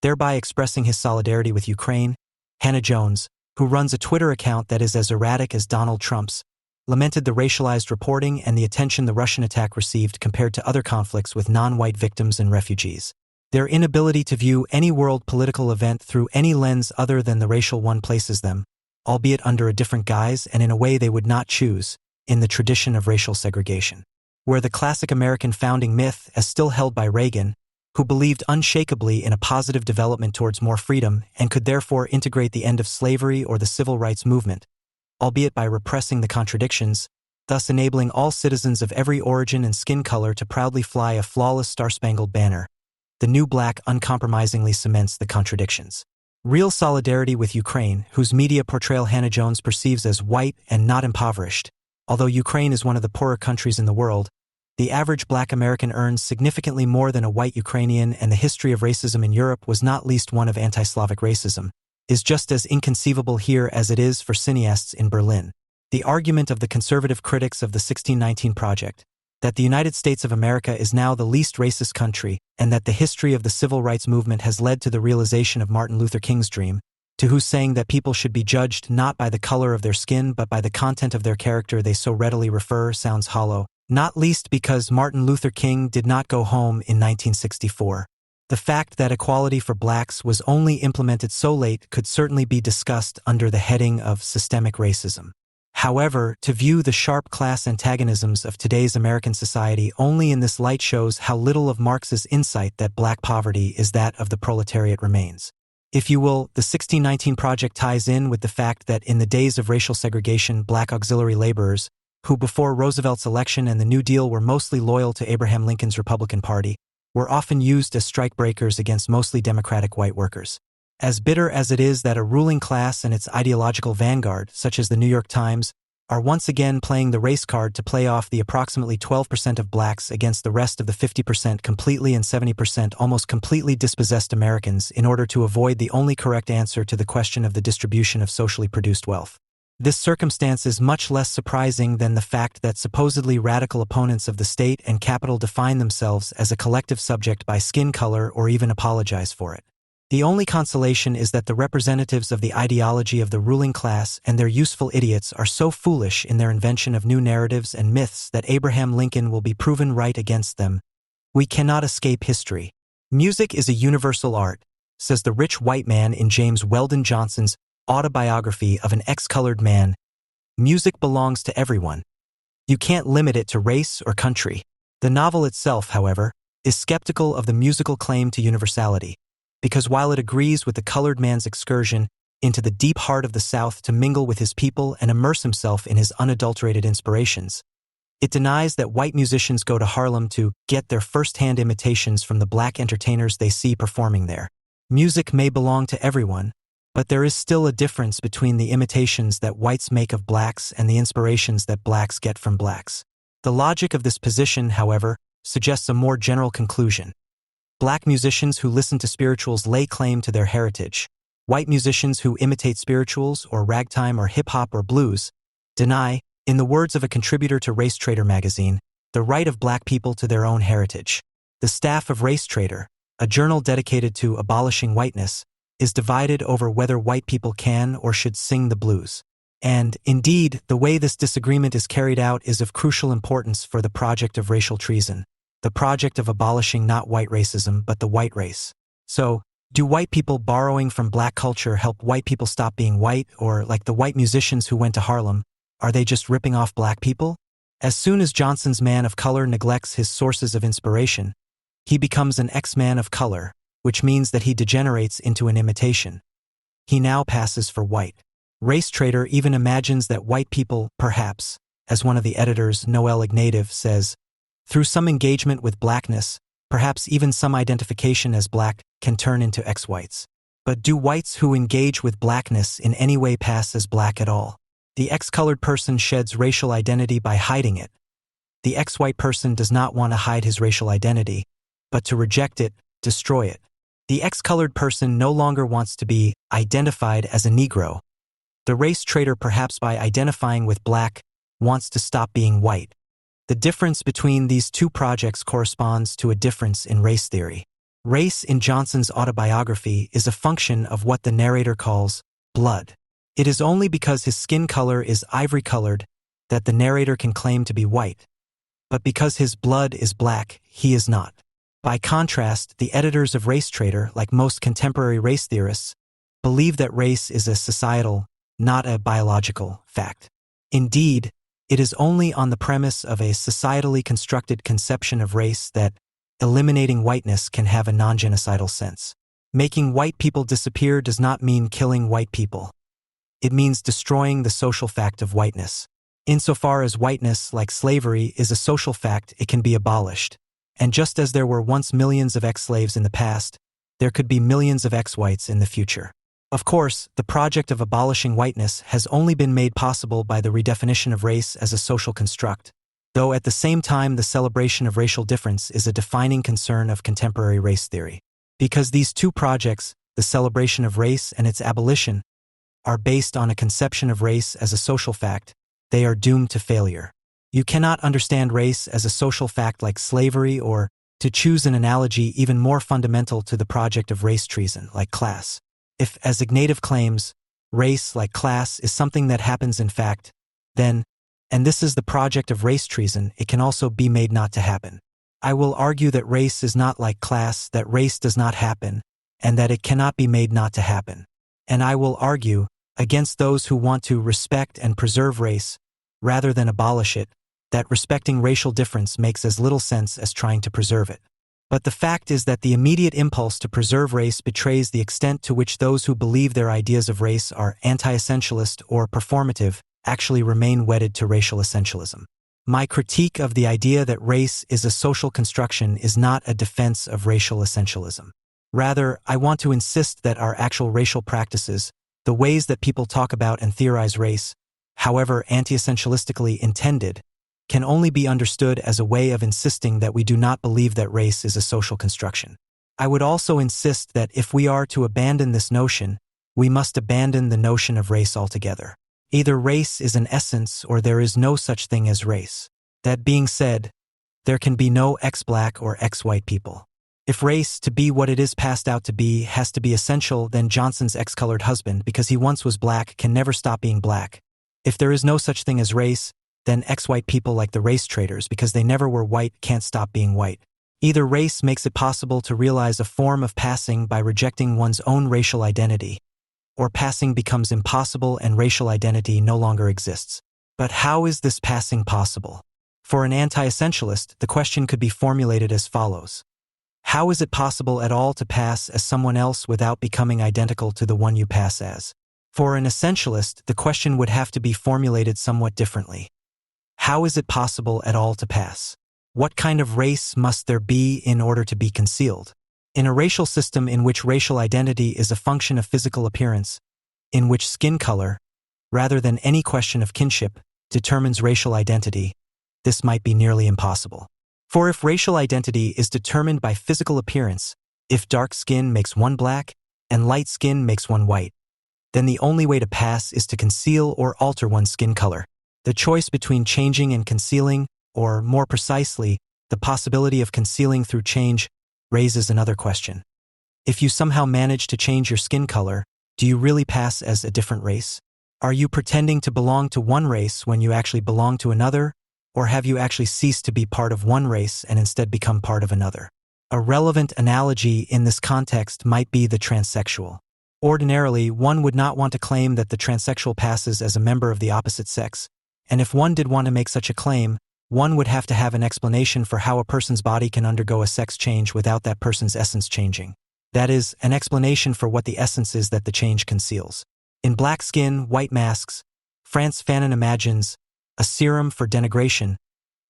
thereby expressing his solidarity with Ukraine, Hannah Jones, who runs a Twitter account that is as erratic as Donald Trump's, lamented the racialized reporting and the attention the Russian attack received compared to other conflicts with non-white victims and refugees. Their inability to view any world political event through any lens other than the racial one places them, albeit under a different guise and in a way they would not choose, in the tradition of racial segregation. Where the classic American founding myth, as still held by Reagan, who believed unshakably in a positive development towards more freedom and could therefore integrate the end of slavery or the civil rights movement, albeit by repressing the contradictions, thus enabling all citizens of every origin and skin color to proudly fly a flawless star-spangled banner, the new Black uncompromisingly cements the contradictions. Real solidarity with Ukraine, whose media portrayal Hannah Jones perceives as white and not impoverished. Although Ukraine is one of the poorer countries in the world, the average Black American earns significantly more than a white Ukrainian, and the history of racism in Europe was not least one of anti-Slavic racism, is just as inconceivable here as it is for cineasts in Berlin. The argument of the conservative critics of the 1619 Project, that the United States of America is now the least racist country and that the history of the civil rights movement has led to the realization of Martin Luther King's dream, to whose saying that people should be judged not by the color of their skin but by the content of their character they so readily refer, sounds hollow, not least because Martin Luther King did not go home in 1964. The fact that equality for Blacks was only implemented so late could certainly be discussed under the heading of systemic racism. However, to view the sharp class antagonisms of today's American society only in this light shows how little of Marx's insight that Black poverty is that of the proletariat remains. If you will, the 1619 Project ties in with the fact that in the days of racial segregation, Black auxiliary laborers, who before Roosevelt's election and the New Deal were mostly loyal to Abraham Lincoln's Republican Party, were often used as strikebreakers against mostly Democratic white workers. As bitter as it is that a ruling class and its ideological vanguard, such as the New York Times, are once again playing the race card to play off the approximately 12% of Blacks against the rest of the 50% completely and 70% almost completely dispossessed Americans in order to avoid the only correct answer to the question of the distribution of socially produced wealth. This circumstance is much less surprising than the fact that supposedly radical opponents of the state and capital define themselves as a collective subject by skin color or even apologize for it. The only consolation is that the representatives of the ideology of the ruling class and their useful idiots are so foolish in their invention of new narratives and myths that Abraham Lincoln will be proven right against them. We cannot escape history. Music is a universal art, says the rich white man in James Weldon Johnson's Autobiography of an Ex-Colored Man. Music belongs to everyone. You can't limit it to race or country. The novel itself, however, is skeptical of the musical claim to universality, because while it agrees with the colored man's excursion into the deep heart of the South to mingle with his people and immerse himself in his unadulterated inspirations, It denies that white musicians go to Harlem to get their first-hand imitations from the black entertainers they see performing there. Music may belong to everyone, but there is still a difference between the imitations that whites make of blacks and the inspirations that blacks get from blacks. The logic of this position, however, suggests a more general conclusion. Black musicians who listen to spirituals lay claim to their heritage. White musicians who imitate spirituals or ragtime or hip-hop or blues deny, in the words of a contributor to Race Trader magazine, the right of black people to their own heritage. The staff of Race Trader, a journal dedicated to abolishing whiteness, is divided over whether white people can or should sing the blues. And, indeed, the way this disagreement is carried out is of crucial importance for the project of racial treason, the project of abolishing not white racism but the white race. So, do white people borrowing from black culture help white people stop being white, or, like the white musicians who went to Harlem, are they just ripping off black people? As soon as Johnson's man of color neglects his sources of inspiration, he becomes an ex-man of color, which means that he degenerates into an imitation. He now passes for white. Race Trader even imagines that white people, perhaps, as one of the editors, Noel Ignatieff, says, through some engagement with blackness, perhaps even some identification as black, can turn into ex-whites. But do whites who engage with blackness in any way pass as black at all? The ex-colored person sheds racial identity by hiding it. The ex-white person does not want to hide his racial identity, but to reject it, destroy it. The ex-colored person no longer wants to be identified as a Negro. The race trader, perhaps by identifying with black, wants to stop being white. The difference between these two projects corresponds to a difference in race theory. Race in Johnson's autobiography is a function of what the narrator calls blood. It is only because his skin color is ivory-colored that the narrator can claim to be white. But because his blood is black, he is not. By contrast, the editors of Race Trader, like most contemporary race theorists, believe that race is a societal, not a biological, fact. Indeed, it is only on the premise of a societally constructed conception of race that eliminating whiteness can have a non-genocidal sense. Making white people disappear does not mean killing white people. It means destroying the social fact of whiteness. Insofar as whiteness, like slavery, is a social fact, it can be abolished. And just as there were once millions of ex-slaves in the past, there could be millions of ex-whites in the future. Of course, the project of abolishing whiteness has only been made possible by the redefinition of race as a social construct, though at the same time the celebration of racial difference is a defining concern of contemporary race theory. Because these two projects, the celebration of race and its abolition, are based on a conception of race as a social fact, they are doomed to failure. You cannot understand race as a social fact like slavery or, to choose an analogy even more fundamental to the project of race treason, like class. If, as Ignatieff claims, race, like class, is something that happens in fact, then, and this is the project of race treason, it can also be made not to happen. I will argue that race is not like class, that race does not happen, and that it cannot be made not to happen. And I will argue, against those who want to respect and preserve race, rather than abolish it, that respecting racial difference makes as little sense as trying to preserve it. But the fact is that the immediate impulse to preserve race betrays the extent to which those who believe their ideas of race are anti-essentialist or performative actually remain wedded to racial essentialism. My critique of the idea that race is a social construction is not a defense of racial essentialism. Rather, I want to insist that our actual racial practices, the ways that people talk about and theorize race, however anti-essentialistically intended, can only be understood as a way of insisting that we do not believe that race is a social construction. I would also insist that if we are to abandon this notion, we must abandon the notion of race altogether. Either race is an essence or there is no such thing as race. That being said, there can be no ex-black or ex-white people. If race, to be what it is passed out to be, has to be essential, then Johnson's ex-colored husband, because he once was black, can never stop being black. If there is no such thing as race, then ex-white people like the race traders, because they never were white, can't stop being white. Either race makes it possible to realize a form of passing by rejecting one's own racial identity, or passing becomes impossible and racial identity no longer exists. But how is this passing possible? For an anti-essentialist, the question could be formulated as follows. How is it possible at all to pass as someone else without becoming identical to the one you pass as? For an essentialist, the question would have to be formulated somewhat differently. How is it possible at all to pass? What kind of race must there be in order to be concealed? In a racial system in which racial identity is a function of physical appearance, in which skin color, rather than any question of kinship, determines racial identity, this might be nearly impossible. For if racial identity is determined by physical appearance, if dark skin makes one black and light skin makes one white, then the only way to pass is to conceal or alter one's skin color. The choice between changing and concealing, or more precisely, the possibility of concealing through change, raises another question. If you somehow manage to change your skin color, do you really pass as a different race? Are you pretending to belong to one race when you actually belong to another, or have you actually ceased to be part of one race and instead become part of another? A relevant analogy in this context might be the transsexual. Ordinarily, one would not want to claim that the transsexual passes as a member of the opposite sex, and if one did want to make such a claim, one would have to have an explanation for how a person's body can undergo a sex change without that person's essence changing. That is, an explanation for what the essence is that the change conceals. In Black Skin, White Masks, Frantz Fanon imagines a serum for denigration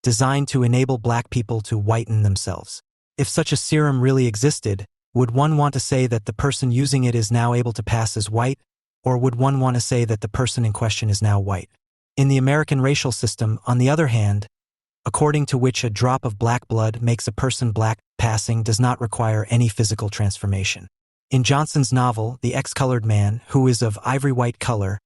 designed to enable black people to whiten themselves. If such a serum really existed, would one want to say that the person using it is now able to pass as white, or would one want to say that the person in question is now white? In the American racial system, on the other hand, according to which a drop of black blood makes a person black, passing does not require any physical transformation. In Johnson's novel, the X-colored man, who is of ivory-white color,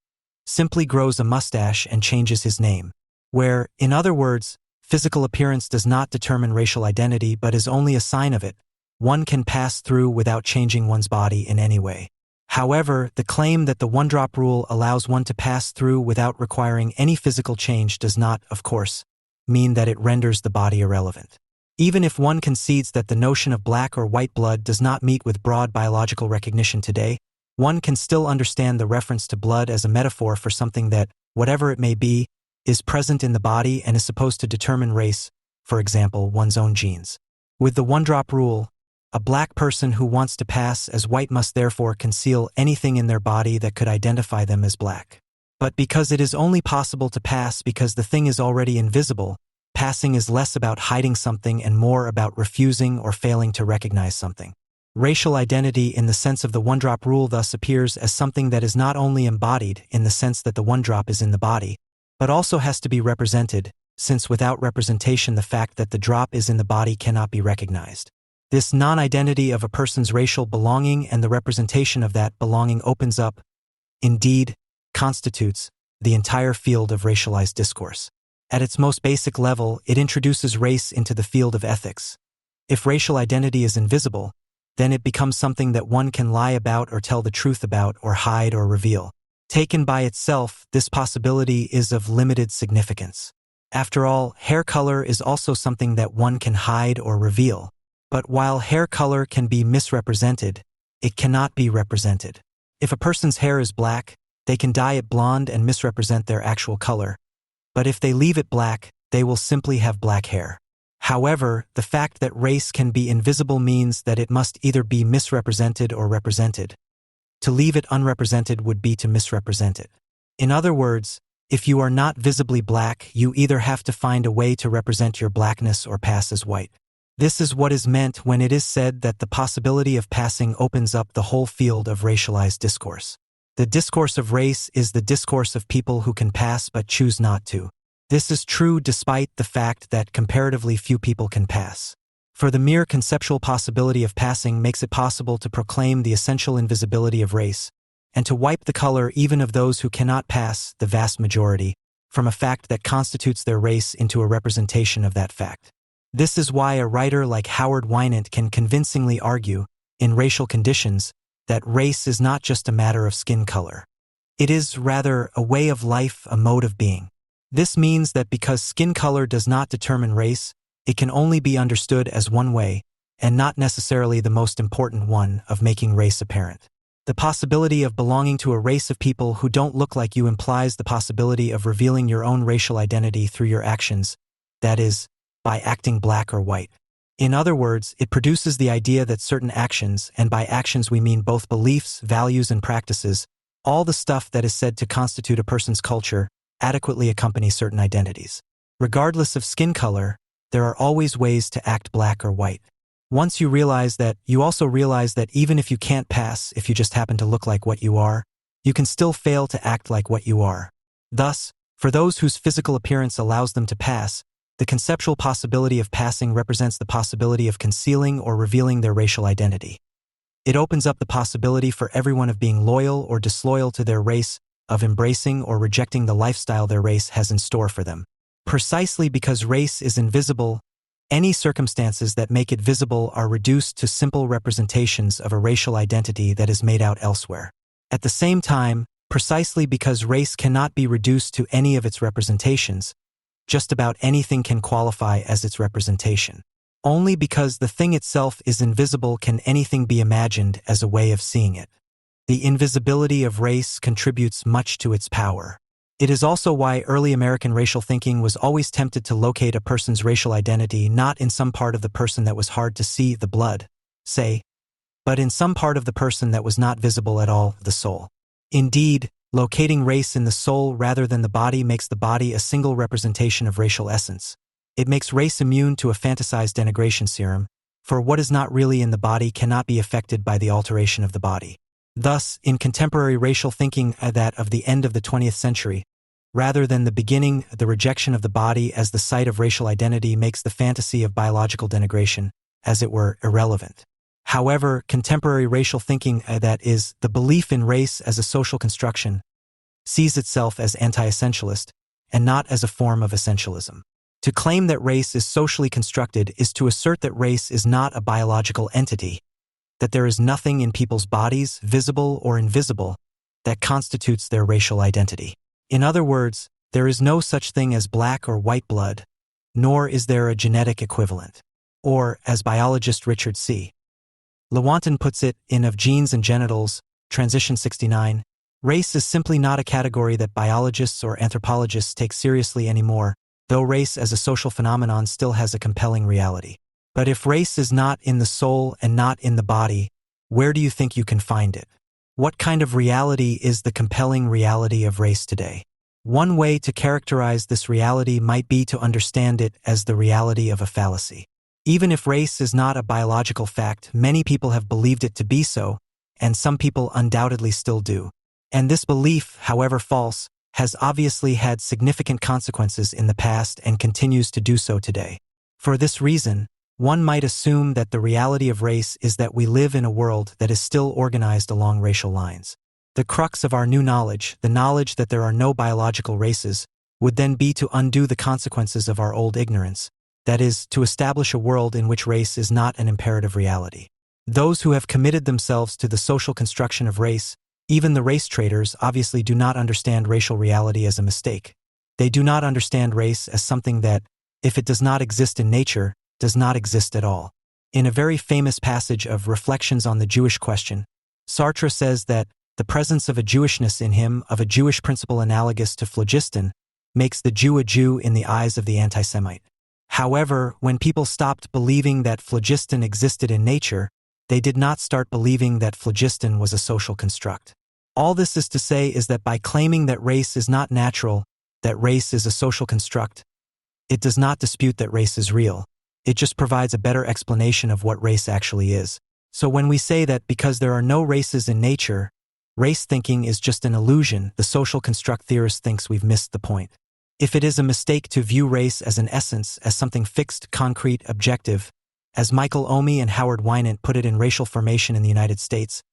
simply grows a mustache and changes his name, where, in other words, physical appearance does not determine racial identity but is only a sign of it. One can pass through without changing one's body in any way. However, the claim that the one-drop rule allows one to pass through without requiring any physical change does not, of course, mean that it renders the body irrelevant. Even if one concedes that the notion of black or white blood does not meet with broad biological recognition today, one can still understand the reference to blood as a metaphor for something that, whatever it may be, is present in the body and is supposed to determine race, for example, one's own genes. With the one-drop rule, a black person who wants to pass as white must therefore conceal anything in their body that could identify them as black. But because it is only possible to pass because the thing is already invisible, passing is less about hiding something and more about refusing or failing to recognize something. Racial identity in the sense of the one-drop rule thus appears as something that is not only embodied in the sense that the one-drop is in the body, but also has to be represented, since without representation the fact that the drop is in the body cannot be recognized. This non-identity of a person's racial belonging and the representation of that belonging opens up, indeed, constitutes, the entire field of racialized discourse. At its most basic level, it introduces race into the field of ethics. If racial identity is invisible, then it becomes something that one can lie about or tell the truth about or hide or reveal. Taken by itself, this possibility is of limited significance. After all, hair color is also something that one can hide or reveal. But while hair color can be misrepresented, it cannot be represented. If a person's hair is black, they can dye it blonde and misrepresent their actual color. But if they leave it black, they will simply have black hair. However, the fact that race can be invisible means that it must either be misrepresented or represented. To leave it unrepresented would be to misrepresent it. In other words, if you are not visibly black, you either have to find a way to represent your blackness or pass as white. This is what is meant when it is said that the possibility of passing opens up the whole field of racialized discourse. The discourse of race is the discourse of people who can pass but choose not to. This is true despite the fact that comparatively few people can pass. For the mere conceptual possibility of passing makes it possible to proclaim the essential invisibility of race, and to wipe the color even of those who cannot pass, the vast majority, from a fact that constitutes their race into a representation of that fact. This is why a writer like Howard Winant can convincingly argue, in Racial Conditions, that race is not just a matter of skin color. It is, rather, a way of life, a mode of being. This means that because skin color does not determine race, it can only be understood as one way, and not necessarily the most important one, of making race apparent. The possibility of belonging to a race of people who don't look like you implies the possibility of revealing your own racial identity through your actions, that is, by acting black or white. In other words, it produces the idea that certain actions, and by actions we mean both beliefs, values, and practices, all the stuff that is said to constitute a person's culture, adequately accompany certain identities. Regardless of skin color, there are always ways to act black or white. Once you realize that, you also realize that even if you can't pass, if you just happen to look like what you are, you can still fail to act like what you are. Thus, for those whose physical appearance allows them to pass, the conceptual possibility of passing represents the possibility of concealing or revealing their racial identity. It opens up the possibility for everyone of being loyal or disloyal to their race, of embracing or rejecting the lifestyle their race has in store for them. Precisely because race is invisible, any circumstances that make it visible are reduced to simple representations of a racial identity that is made out elsewhere. At the same time, precisely because race cannot be reduced to any of its representations, just about anything can qualify as its representation. Only because the thing itself is invisible can anything be imagined as a way of seeing it. The invisibility of race contributes much to its power. It is also why early American racial thinking was always tempted to locate a person's racial identity not in some part of the person that was hard to see, the blood, say, but in some part of the person that was not visible at all, the soul. Indeed, locating race in the soul rather than the body makes the body a single representation of racial essence. It makes race immune to a fantasized denigration serum, for what is not really in the body cannot be affected by the alteration of the body. Thus, in contemporary racial thinking that of the end of the 20th century, rather than the beginning, the rejection of the body as the site of racial identity makes the fantasy of biological denigration, as it were, irrelevant. However, contemporary racial thinking that is, the belief in race as a social construction, sees itself as anti-essentialist, and not as a form of essentialism. To claim that race is socially constructed is to assert that race is not a biological entity, that there is nothing in people's bodies, visible or invisible, that constitutes their racial identity. In other words, there is no such thing as black or white blood, nor is there a genetic equivalent. Or, as biologist Richard C. Lewontin puts it in Of Genes and Genitals, Transition 69, race is simply not a category that biologists or anthropologists take seriously anymore, though race as a social phenomenon still has a compelling reality. But if race is not in the soul and not in the body, where do you think you can find it? What kind of reality is the compelling reality of race today? One way to characterize this reality might be to understand it as the reality of a fallacy. Even if race is not a biological fact, many people have believed it to be so, and some people undoubtedly still do. And this belief, however false, has obviously had significant consequences in the past and continues to do so today. For this reason, one might assume that the reality of race is that we live in a world that is still organized along racial lines. The crux of our new knowledge, the knowledge that there are no biological races, would then be to undo the consequences of our old ignorance, that is, to establish a world in which race is not an imperative reality. Those who have committed themselves to the social construction of race, even the race traders, obviously do not understand racial reality as a mistake. They do not understand race as something that, if it does not exist in nature, does not exist at all. In a very famous passage of Reflections on the Jewish Question, Sartre says that the presence of a Jewishness in him, of a Jewish principle analogous to phlogiston, makes the Jew a Jew in the eyes of the anti-Semite. However, when people stopped believing that phlogiston existed in nature, they did not start believing that phlogiston was a social construct. All this is to say is that by claiming that race is not natural, that race is a social construct, it does not dispute that race is real. It just provides a better explanation of what race actually is. So when we say that because there are no races in nature, race thinking is just an illusion, the social construct theorist thinks we've missed the point. If it is a mistake to view race as an essence, as something fixed, concrete, objective, as Michael Omi and Howard Winant put it in Racial Formation in the United States,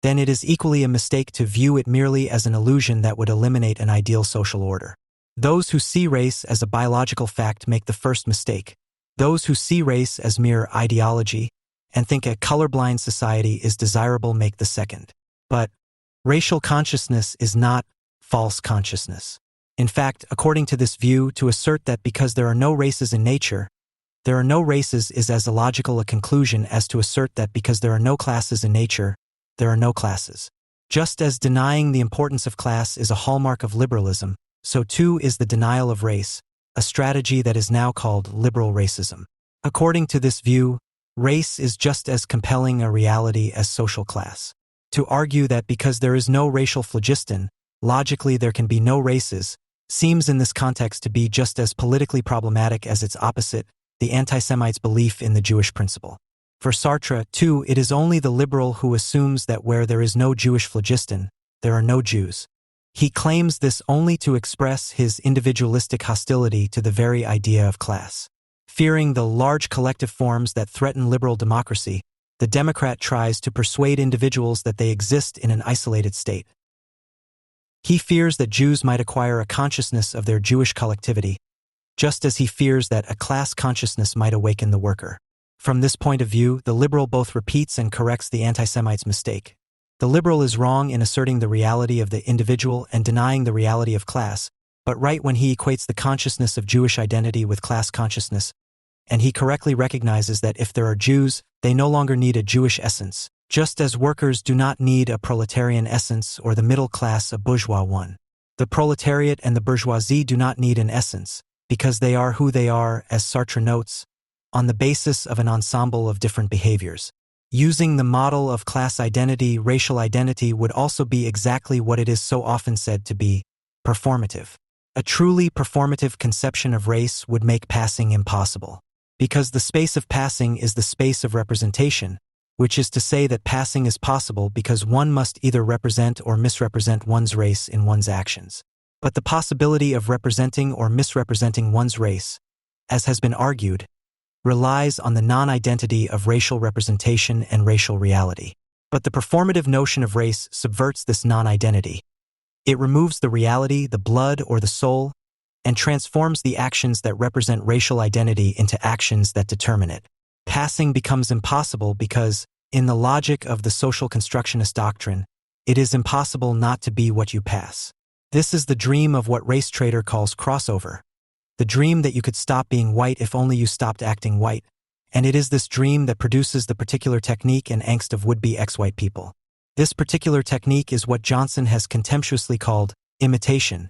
then it is equally a mistake to view it merely as an illusion that would eliminate an ideal social order. Those who see race as a biological fact make the first mistake. Those who see race as mere ideology and think a colorblind society is desirable make the second. But racial consciousness is not false consciousness. In fact, according to this view, to assert that because there are no races in nature, there are no races is as illogical a conclusion as to assert that because there are no classes in nature, there are no classes. Just as denying the importance of class is a hallmark of liberalism, so too is the denial of race, a strategy that is now called liberal racism. According to this view, race is just as compelling a reality as social class. To argue that because there is no racial phlogiston, logically there can be no races, seems in this context to be just as politically problematic as its opposite, the anti-Semites' belief in the Jewish principle. For Sartre, too, it is only the liberal who assumes that where there is no Jewish phlogiston, there are no Jews. He claims this only to express his individualistic hostility to the very idea of class. Fearing the large collective forms that threaten liberal democracy, the Democrat tries to persuade individuals that they exist in an isolated state. He fears that Jews might acquire a consciousness of their Jewish collectivity, just as he fears that a class consciousness might awaken the worker. From this point of view, the liberal both repeats and corrects the anti-Semite's mistake. The liberal is wrong in asserting the reality of the individual and denying the reality of class, but right when he equates the consciousness of Jewish identity with class consciousness, and he correctly recognizes that if there are Jews, they no longer need a Jewish essence, just as workers do not need a proletarian essence or the middle class a bourgeois one. The proletariat and the bourgeoisie do not need an essence, because they are who they are, as Sartre notes, on the basis of an ensemble of different behaviors. Using the model of class identity, racial identity would also be exactly what it is so often said to be: performative. A truly performative conception of race would make passing impossible, because the space of passing is the space of representation, which is to say that passing is possible because one must either represent or misrepresent one's race in one's actions. But the possibility of representing or misrepresenting one's race, as has been argued, relies on the non-identity of racial representation and racial reality. But the performative notion of race subverts this non-identity. It removes the reality, the blood, or the soul, and transforms the actions that represent racial identity into actions that determine it. Passing becomes impossible because, in the logic of the social constructionist doctrine, it is impossible not to be what you pass. This is the dream of what Race Trader calls crossover. The dream that you could stop being white if only you stopped acting white, and it is this dream that produces the particular technique and angst of would-be ex-white people. This particular technique is what Johnson has contemptuously called imitation,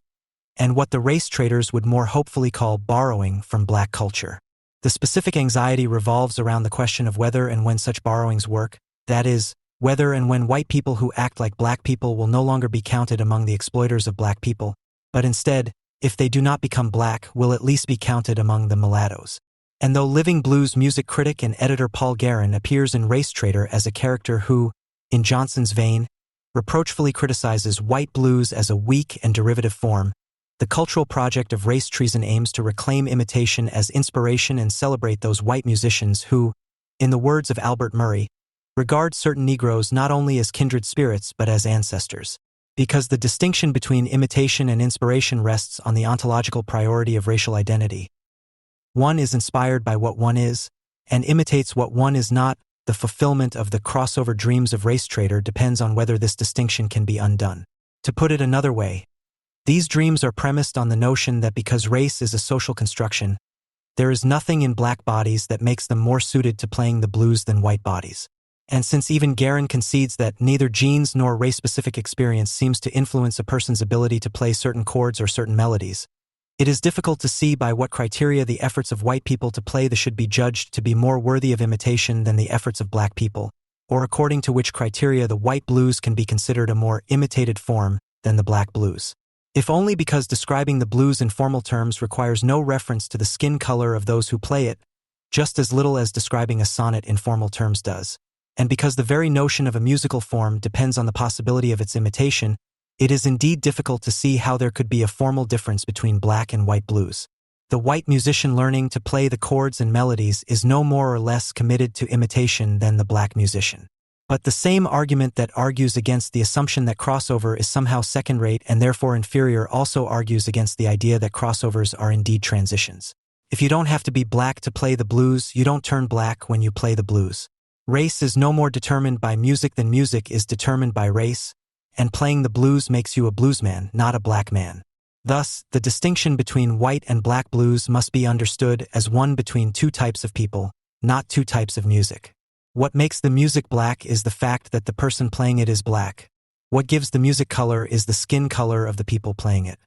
and what the race traders would more hopefully call borrowing from black culture. The specific anxiety revolves around the question of whether and when such borrowings work, that is, whether and when white people who act like black people will no longer be counted among the exploiters of black people, but instead, if they do not become black, will at least be counted among the mulattoes. And though living blues music critic and editor Paul Guerin appears in Race Trader as a character who, in Johnson's vein, reproachfully criticizes white blues as a weak and derivative form, the cultural project of Race Treason aims to reclaim imitation as inspiration and celebrate those white musicians who, in the words of Albert Murray, regard certain Negroes not only as kindred spirits but as ancestors. Because the distinction between imitation and inspiration rests on the ontological priority of racial identity. One is inspired by what one is, and imitates what one is not. The fulfillment of the crossover dreams of Race Trader depends on whether this distinction can be undone. To put it another way, these dreams are premised on the notion that because race is a social construction, there is nothing in black bodies that makes them more suited to playing the blues than white bodies. And since even Guerin concedes that neither genes nor race-specific experience seems to influence a person's ability to play certain chords or certain melodies, it is difficult to see by what criteria the efforts of white people to play the should be judged to be more worthy of imitation than the efforts of black people, or according to which criteria the white blues can be considered a more imitated form than the black blues. If only because describing the blues in formal terms requires no reference to the skin color of those who play it, just as little as describing a sonnet in formal terms does. And because the very notion of a musical form depends on the possibility of its imitation, it is indeed difficult to see how there could be a formal difference between black and white blues. The white musician learning to play the chords and melodies is no more or less committed to imitation than the black musician. But the same argument that argues against the assumption that crossover is somehow second-rate and therefore inferior also argues against the idea that crossovers are indeed transitions. If you don't have to be black to play the blues, you don't turn black when you play the blues. Race is no more determined by music than music is determined by race, and playing the blues makes you a bluesman, not a black man. Thus, the distinction between white and black blues must be understood as one between two types of people, not two types of music. What makes the music black is the fact that the person playing it is black. What gives the music color is the skin color of the people playing it.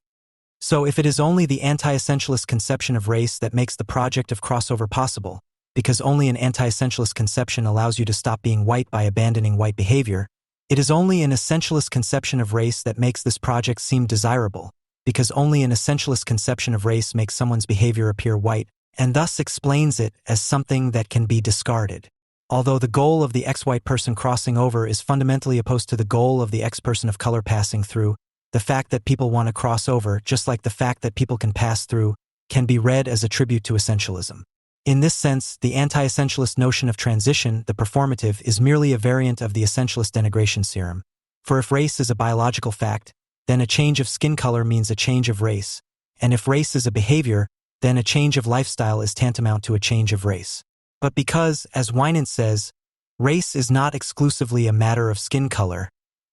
So if it is only the anti-essentialist conception of race that makes the project of crossover possible, because only an anti-essentialist conception allows you to stop being white by abandoning white behavior, it is only an essentialist conception of race that makes this project seem desirable, because only an essentialist conception of race makes someone's behavior appear white, and thus explains it as something that can be discarded. Although the goal of the ex-white person crossing over is fundamentally opposed to the goal of the ex-person of color passing through, the fact that people want to cross over, just like the fact that people can pass through, can be read as a tribute to essentialism. In this sense, the anti-essentialist notion of transition, the performative, is merely a variant of the essentialist denigration theorem. For if race is a biological fact, then a change of skin color means a change of race, and if race is a behavior, then a change of lifestyle is tantamount to a change of race. But because, as Winant says, race is not exclusively a matter of skin color,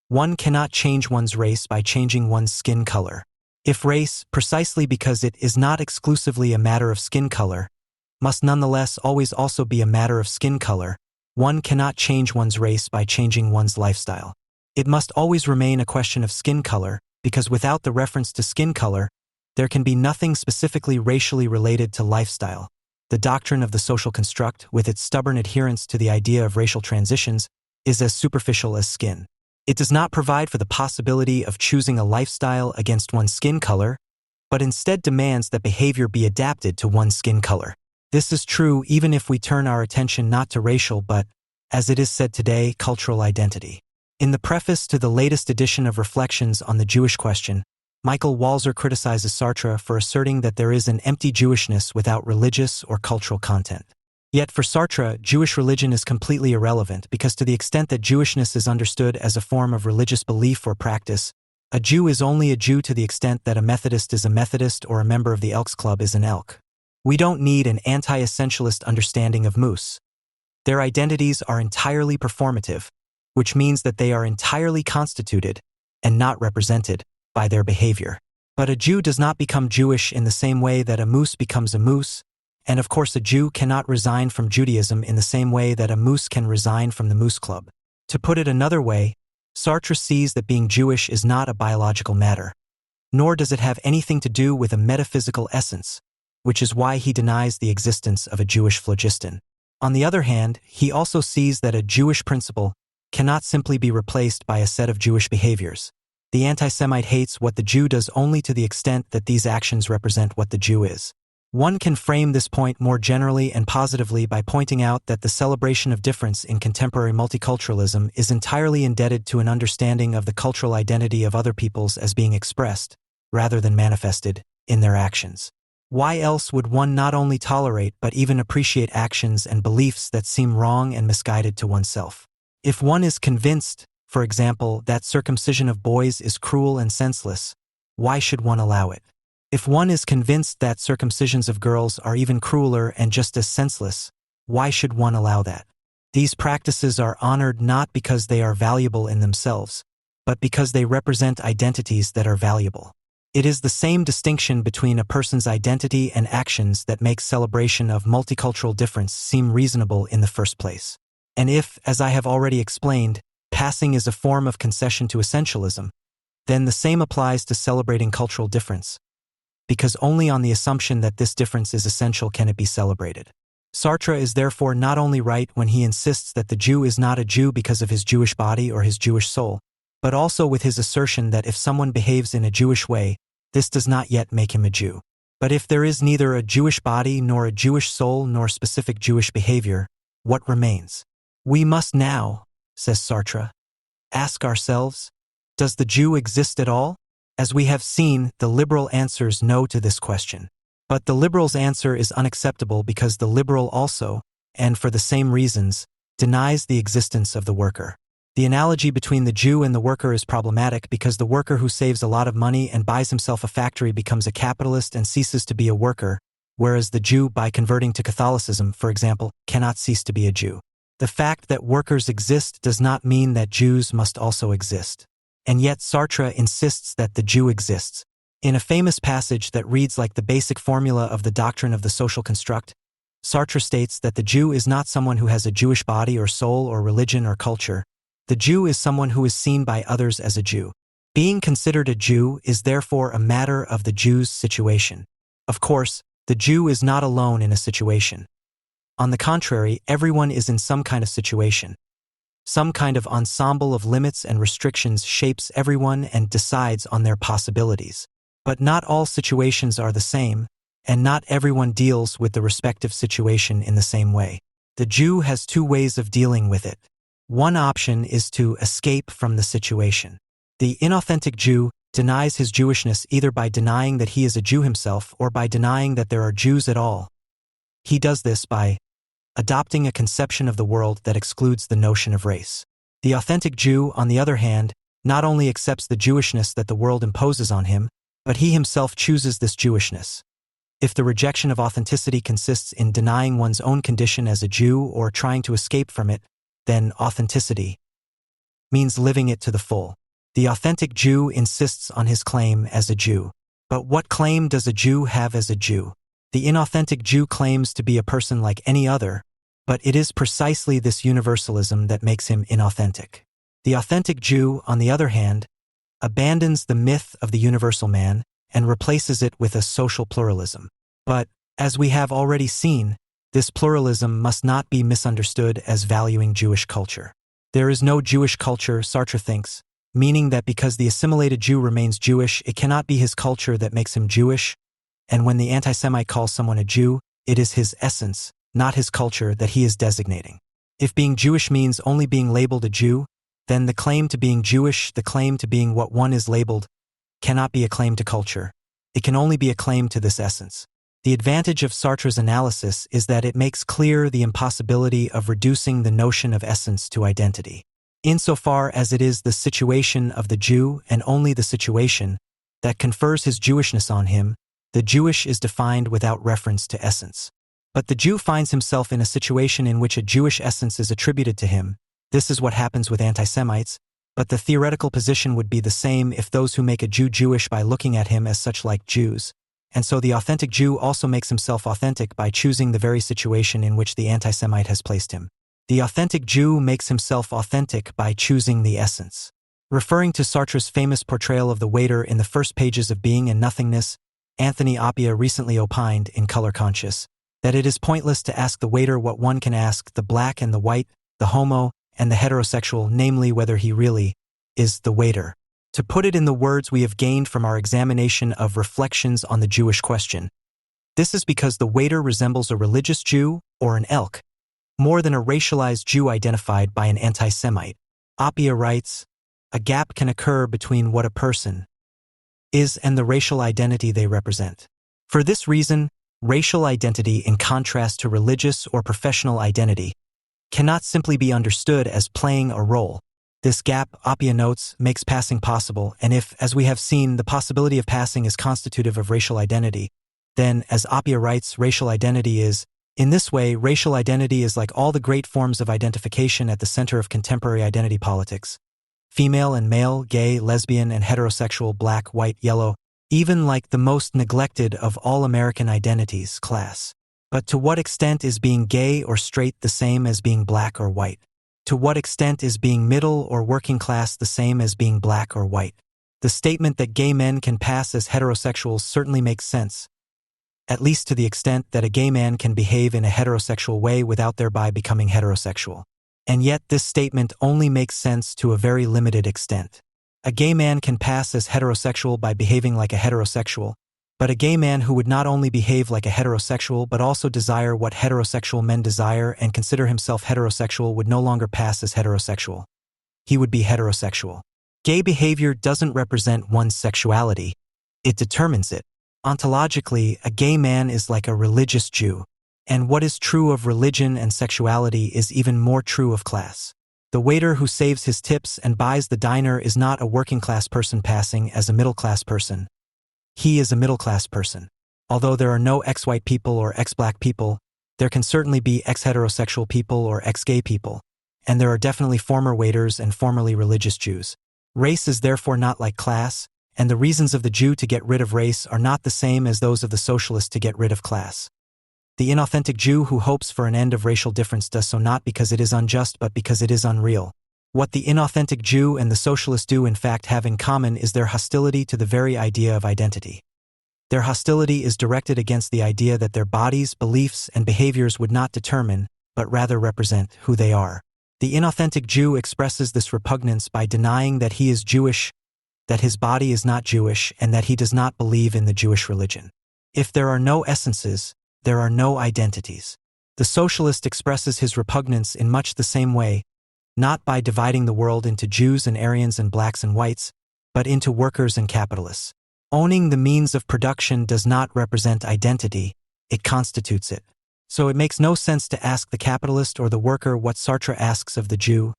one cannot change one's race by changing one's skin color. If race, precisely because it is not exclusively a matter of skin color, must nonetheless always also be a matter of skin color, one cannot change one's race by changing one's lifestyle. It must always remain a question of skin color, because without the reference to skin color, there can be nothing specifically racially related to lifestyle. The doctrine of the social construct, with its stubborn adherence to the idea of racial transitions, is as superficial as skin. It does not provide for the possibility of choosing a lifestyle against one's skin color, but instead demands that behavior be adapted to one's skin color. This is true even if we turn our attention not to racial but, as it is said today, cultural identity. In the preface to the latest edition of Reflections on the Jewish Question, Michael Walzer criticizes Sartre for asserting that there is an empty Jewishness without religious or cultural content. Yet for Sartre, Jewish religion is completely irrelevant because to the extent that Jewishness is understood as a form of religious belief or practice, a Jew is only a Jew to the extent that a Methodist is a Methodist or a member of the Elks Club is an Elk. We don't need an anti-essentialist understanding of moose. Their identities are entirely performative, which means that they are entirely constituted, and not represented, by their behavior. But a Jew does not become Jewish in the same way that a moose becomes a moose, and of course a Jew cannot resign from Judaism in the same way that a moose can resign from the Moose Club. To put it another way, Sartre sees that being Jewish is not a biological matter, nor does it have anything to do with a metaphysical essence, which is why he denies the existence of a Jewish phlogiston. On the other hand, he also sees that a Jewish principle cannot simply be replaced by a set of Jewish behaviors. The anti-Semite hates what the Jew does only to the extent that these actions represent what the Jew is. One can frame this point more generally and positively by pointing out that the celebration of difference in contemporary multiculturalism is entirely indebted to an understanding of the cultural identity of other peoples as being expressed, rather than manifested, in their actions. Why else would one not only tolerate but even appreciate actions and beliefs that seem wrong and misguided to oneself? If one is convinced, for example, that circumcision of boys is cruel and senseless, why should one allow it? If one is convinced that circumcisions of girls are even crueler and just as senseless, why should one allow that? These practices are honored not because they are valuable in themselves, but because they represent identities that are valuable. It is the same distinction between a person's identity and actions that makes celebration of multicultural difference seem reasonable in the first place. And if, as I have already explained, passing is a form of concession to essentialism, then the same applies to celebrating cultural difference, because only on the assumption that this difference is essential can it be celebrated. Sartre is therefore not only right when he insists that the Jew is not a Jew because of his Jewish body or his Jewish soul, but also with his assertion that if someone behaves in a Jewish way, this does not yet make him a Jew. But if there is neither a Jewish body nor a Jewish soul nor specific Jewish behavior, what remains? We must now, says Sartre, ask ourselves, does the Jew exist at all? As we have seen, the liberal answers no to this question. But the liberal's answer is unacceptable because the liberal also, and for the same reasons, denies the existence of the worker. The analogy between the Jew and the worker is problematic because the worker who saves a lot of money and buys himself a factory becomes a capitalist and ceases to be a worker, whereas the Jew, by converting to Catholicism, for example, cannot cease to be a Jew. The fact that workers exist does not mean that Jews must also exist. And yet Sartre insists that the Jew exists. In a famous passage that reads like the basic formula of the doctrine of the social construct, Sartre states that the Jew is not someone who has a Jewish body or soul or religion or culture. The Jew is someone who is seen by others as a Jew. Being considered a Jew is therefore a matter of the Jew's situation. Of course, the Jew is not alone in a situation. On the contrary, everyone is in some kind of situation. Some kind of ensemble of limits and restrictions shapes everyone and decides on their possibilities. But not all situations are the same, and not everyone deals with the respective situation in the same way. The Jew has two ways of dealing with it. One option is to escape from the situation. The inauthentic Jew denies his Jewishness either by denying that he is a Jew himself or by denying that there are Jews at all. He does this by adopting a conception of the world that excludes the notion of race. The authentic Jew, on the other hand, not only accepts the Jewishness that the world imposes on him, but he himself chooses this Jewishness. If the rejection of authenticity consists in denying one's own condition as a Jew or trying to escape from it, then authenticity means living it to the full. The authentic Jew insists on his claim as a Jew. But what claim does a Jew have as a Jew? The inauthentic Jew claims to be a person like any other, but it is precisely this universalism that makes him inauthentic. The authentic Jew, on the other hand, abandons the myth of the universal man and replaces it with a social pluralism. But, as we have already seen, this pluralism must not be misunderstood as valuing Jewish culture. There is no Jewish culture, Sartre thinks, meaning that because the assimilated Jew remains Jewish, it cannot be his culture that makes him Jewish, and when the anti-Semite calls someone a Jew, it is his essence, not his culture, that he is designating. If being Jewish means only being labeled a Jew, then the claim to being Jewish, the claim to being what one is labeled, cannot be a claim to culture. It can only be a claim to this essence. The advantage of Sartre's analysis is that it makes clear the impossibility of reducing the notion of essence to identity. Insofar as it is the situation of the Jew, and only the situation, that confers his Jewishness on him, the Jewish is defined without reference to essence. But the Jew finds himself in a situation in which a Jewish essence is attributed to him. This is what happens with anti-Semites, but the theoretical position would be the same if those who make a Jew Jewish by looking at him as such like Jews. And so the authentic Jew also makes himself authentic by choosing the very situation in which the anti-Semite has placed him. The authentic Jew makes himself authentic by choosing the essence. Referring to Sartre's famous portrayal of the waiter in the first pages of Being and Nothingness, Anthony Appiah recently opined in Color Conscious that it is pointless to ask the waiter what one can ask the black and the white, the homo, and the heterosexual, namely whether he really is the waiter. To put it in the words we have gained from our examination of Reflections on the Jewish Question, this is because the waiter resembles a religious Jew or an elk, more than a racialized Jew identified by an anti-Semite. Appiah writes, a gap can occur between what a person is and the racial identity they represent. For this reason, racial identity, in contrast to religious or professional identity, cannot simply be understood as playing a role. This gap, Appiah notes, makes passing possible, and if, as we have seen, the possibility of passing is constitutive of racial identity, then, as Appiah writes, racial identity is, in this way, racial identity is like all the great forms of identification at the center of contemporary identity politics. Female and male, gay, lesbian, and heterosexual, black, white, yellow, even like the most neglected of all American identities, class. But to what extent is being gay or straight the same as being black or white? To what extent is being middle or working class the same as being black or white? The statement that gay men can pass as heterosexuals certainly makes sense, at least to the extent that a gay man can behave in a heterosexual way without thereby becoming heterosexual. And yet this statement only makes sense to a very limited extent. A gay man can pass as heterosexual by behaving like a heterosexual, but a gay man who would not only behave like a heterosexual but also desire what heterosexual men desire and consider himself heterosexual would no longer pass as heterosexual. He would be heterosexual. Gay behavior doesn't represent one's sexuality, it determines it. Ontologically, a gay man is like a religious Jew, and what is true of religion and sexuality is even more true of class. The waiter who saves his tips and buys the diner is not a working-class person passing as a middle-class person. He is a middle-class person. Although there are no ex-white people or ex-black people, there can certainly be ex-heterosexual people or ex-gay people, and there are definitely former waiters and formerly religious Jews. Race is therefore not like class, and the reasons of the Jew to get rid of race are not the same as those of the socialist to get rid of class. The inauthentic Jew who hopes for an end of racial difference does so not because it is unjust but because it is unreal. What the inauthentic Jew and the socialist do in fact have in common is their hostility to the very idea of identity. Their hostility is directed against the idea that their bodies, beliefs, and behaviors would not determine, but rather represent, who they are. The inauthentic Jew expresses this repugnance by denying that he is Jewish, that his body is not Jewish, and that he does not believe in the Jewish religion. If there are no essences, there are no identities. The socialist expresses his repugnance in much the same way, not by dividing the world into Jews and Aryans and blacks and whites, but into workers and capitalists. Owning the means of production does not represent identity, it constitutes it. So it makes no sense to ask the capitalist or the worker what Sartre asks of the Jew,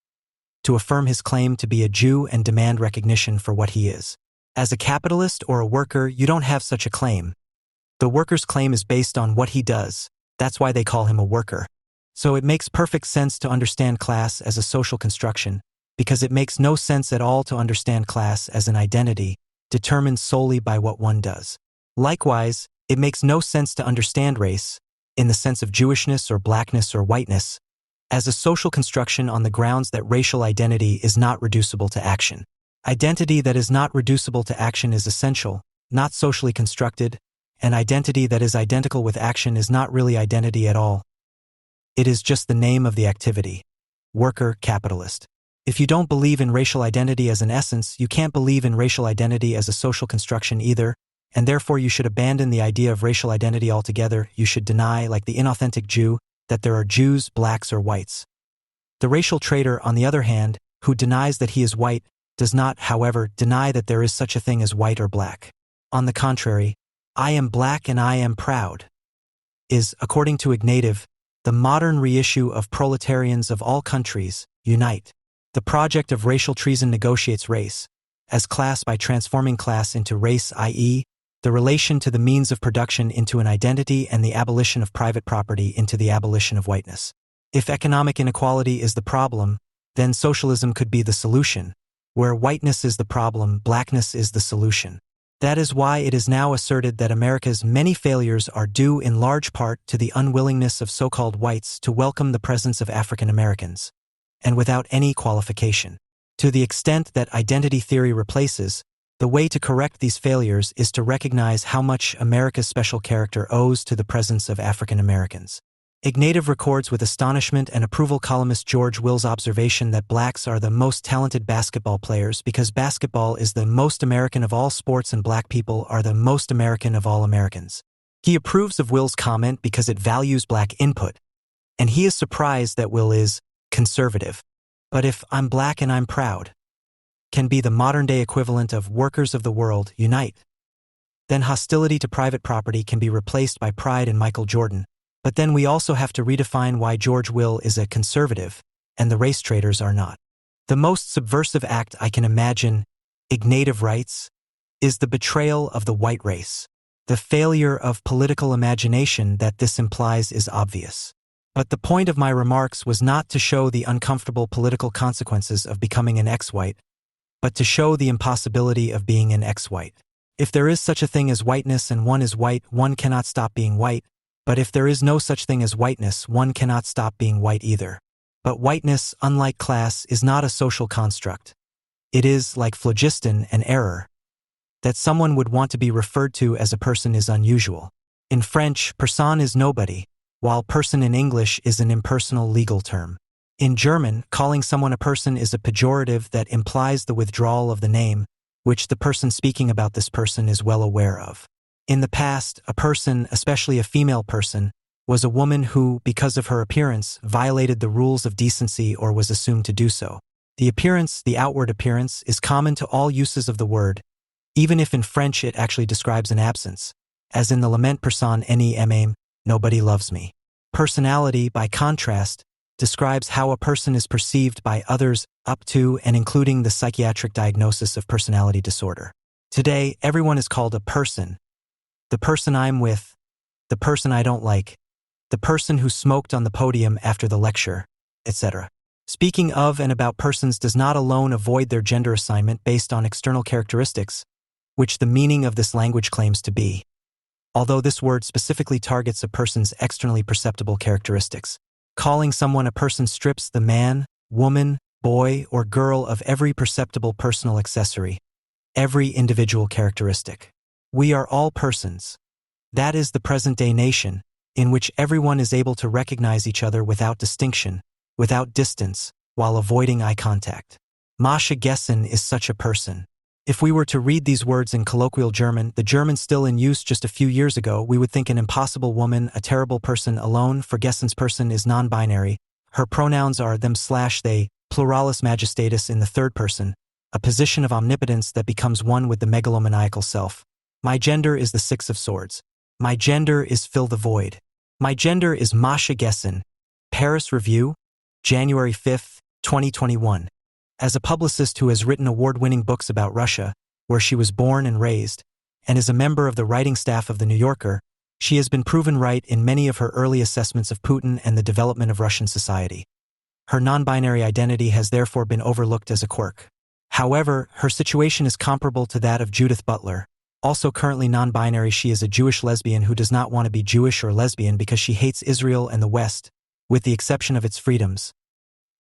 to affirm his claim to be a Jew and demand recognition for what he is. As a capitalist or a worker, you don't have such a claim. The worker's claim is based on what he does. That's why they call him a worker. So it makes perfect sense to understand class as a social construction, because it makes no sense at all to understand class as an identity, determined solely by what one does. Likewise, it makes no sense to understand race, in the sense of Jewishness or blackness or whiteness, as a social construction on the grounds that racial identity is not reducible to action. Identity that is not reducible to action is essential, not socially constructed, and identity that is identical with action is not really identity at all. It is just the name of the activity. Worker, capitalist. If you don't believe in racial identity as an essence, you can't believe in racial identity as a social construction either, and therefore you should abandon the idea of racial identity altogether. You should deny, like the inauthentic Jew, that there are Jews, blacks, or whites. The racial traitor, on the other hand, who denies that he is white, does not, however, deny that there is such a thing as white or black. On the contrary, I am black and I am proud is, according to Ignatiev, the modern reissue of proletarians of all countries, unite. The project of racial treason negotiates race, as class by transforming class into race, i.e., the relation to the means of production into an identity and the abolition of private property into the abolition of whiteness. If economic inequality is the problem, then socialism could be the solution. Where whiteness is the problem, blackness is the solution. That is why it is now asserted that America's many failures are due in large part to the unwillingness of so-called whites to welcome the presence of African Americans, and without any qualification. To the extent that identity theory replaces, the way to correct these failures is to recognize how much America's special character owes to the presence of African Americans. Ignatiev records with astonishment and approval columnist George Will's observation that blacks are the most talented basketball players because basketball is the most American of all sports and black people are the most American of all Americans. He approves of Will's comment because it values black input, and he is surprised that Will is conservative. But if I'm black and I'm proud can be the modern-day equivalent of workers of the world unite, then hostility to private property can be replaced by pride in Michael Jordan. But then we also have to redefine why George Will is a conservative, and the race traitors are not. The most subversive act I can imagine, Ignatiev writes, is the betrayal of the white race. The failure of political imagination that this implies is obvious. But the point of my remarks was not to show the uncomfortable political consequences of becoming an ex-white, but to show the impossibility of being an ex-white. If there is such a thing as whiteness and one is white, one cannot stop being white, but if there is no such thing as whiteness, one cannot stop being white either. But whiteness, unlike class, is not a social construct. It is, like phlogiston, an error. That someone would want to be referred to as a person is unusual. In French, personne is nobody, while person in English is an impersonal legal term. In German, calling someone a person is a pejorative that implies the withdrawal of the name, which the person speaking about this person is well aware of. In the past, a person, especially a female person, was a woman who, because of her appearance, violated the rules of decency or was assumed to do so. The appearance, the outward appearance, is common to all uses of the word, even if in French it actually describes an absence, as in the lament personne ne m'aime, nobody loves me. Personality, by contrast, describes how a person is perceived by others up to and including the psychiatric diagnosis of personality disorder. Today, everyone is called a person. The person I'm with, the person I don't like, the person who smoked on the podium after the lecture, etc. Speaking of and about persons does not alone avoid their gender assignment based on external characteristics, which the meaning of this language claims to be, although this word specifically targets a person's externally perceptible characteristics. Calling someone a person strips the man, woman, boy, or girl of every perceptible personal accessory, every individual characteristic. We are all persons. That is the present-day nation, in which everyone is able to recognize each other without distinction, without distance, while avoiding eye contact. Masha Gessen is such a person. If we were to read these words in colloquial German, the German still in use just a few years ago, we would think an impossible woman, a terrible person alone. For Gessen's person is non-binary. Her pronouns are them/they, pluralis majestatis in the third person, a position of omnipotence that becomes one with the megalomaniacal self. My gender is the Six of Swords. My gender is fill the void. My gender is Masha Gessen. Paris Review, January 5, 2021. As a publicist who has written award-winning books about Russia, where she was born and raised, and is a member of the writing staff of The New Yorker, she has been proven right in many of her early assessments of Putin and the development of Russian society. Her non-binary identity has therefore been overlooked as a quirk. However, her situation is comparable to that of Judith Butler. Also currently non-binary, she is a Jewish lesbian who does not want to be Jewish or lesbian because she hates Israel and the West, with the exception of its freedoms.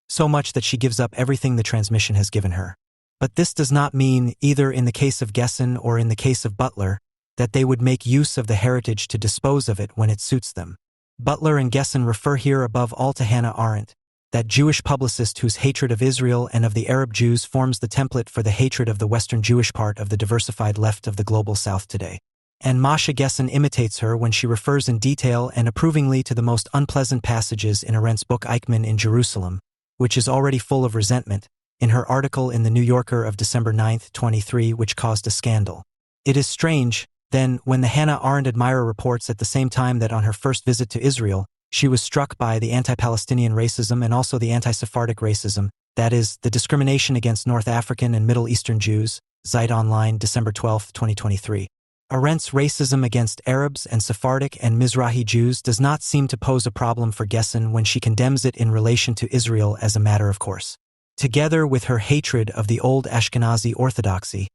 So much that she gives up everything the transmission has given her. But this does not mean, either in the case of Gessen or in the case of Butler, that they would make use of the heritage to dispose of it when it suits them. Butler and Gessen refer here above all to Hannah Arendt, that Jewish publicist whose hatred of Israel and of the Arab Jews forms the template for the hatred of the Western Jewish part of the diversified left of the global South today. And Masha Gessen imitates her when she refers in detail and approvingly to the most unpleasant passages in Arendt's book Eichmann in Jerusalem, which is already full of resentment, in her article in The New Yorker of December 9, 23, which caused a scandal. It is strange, then, when the Hannah Arendt admirer reports at the same time that on her first visit to Israel, she was struck by the anti-Palestinian racism and also the anti-Sephardic racism, that is, the discrimination against North African and Middle Eastern Jews, Zeit Online, December 12, 2023. Arendt's racism against Arabs and Sephardic and Mizrahi Jews does not seem to pose a problem for Gessen when she condemns it in relation to Israel as a matter of course. Together with her hatred of the old Ashkenazi orthodoxy,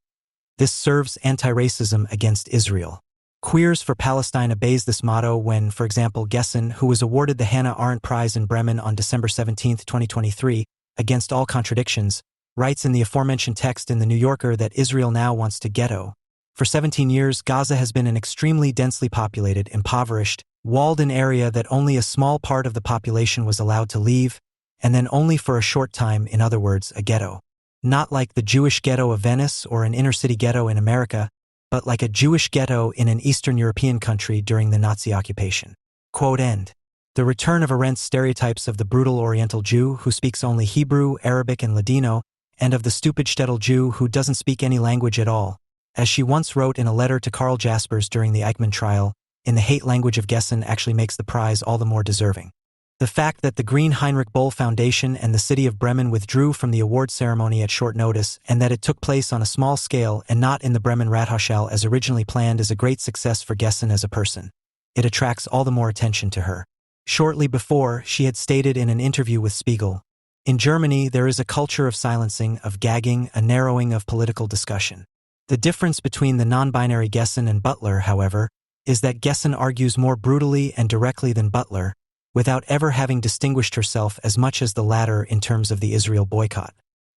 this serves anti-racism against Israel. Queers for Palestine obeys this motto when, for example, Gessen, who was awarded the Hannah Arendt Prize in Bremen on December 17, 2023, against all contradictions, writes in the aforementioned text in The New Yorker that Israel now wants to ghetto. For 17 years, Gaza has been an extremely densely populated, impoverished, walled-in area that only a small part of the population was allowed to leave, and then only for a short time, in other words, a ghetto. Not like the Jewish ghetto of Venice or an inner-city ghetto in America, but like a Jewish ghetto in an Eastern European country during the Nazi occupation. Quote end. The return of Arendt's stereotypes of the brutal Oriental Jew who speaks only Hebrew, Arabic, and Ladino, and of the stupid shtetl Jew who doesn't speak any language at all, as she once wrote in a letter to Karl Jaspers during the Eichmann trial, in the hate language of Gessen actually makes the prize all the more deserving. The fact that the Green Heinrich Böll Foundation and the city of Bremen withdrew from the award ceremony at short notice and that it took place on a small scale and not in the Bremen Rathaushalle as originally planned is a great success for Gessen as a person. It attracts all the more attention to her. Shortly before, she had stated in an interview with Spiegel, "In Germany, there is a culture of silencing, of gagging, a narrowing of political discussion." The difference between the non-binary Gessen and Butler, however, is that Gessen argues more brutally and directly than Butler, without ever having distinguished herself as much as the latter in terms of the Israel boycott.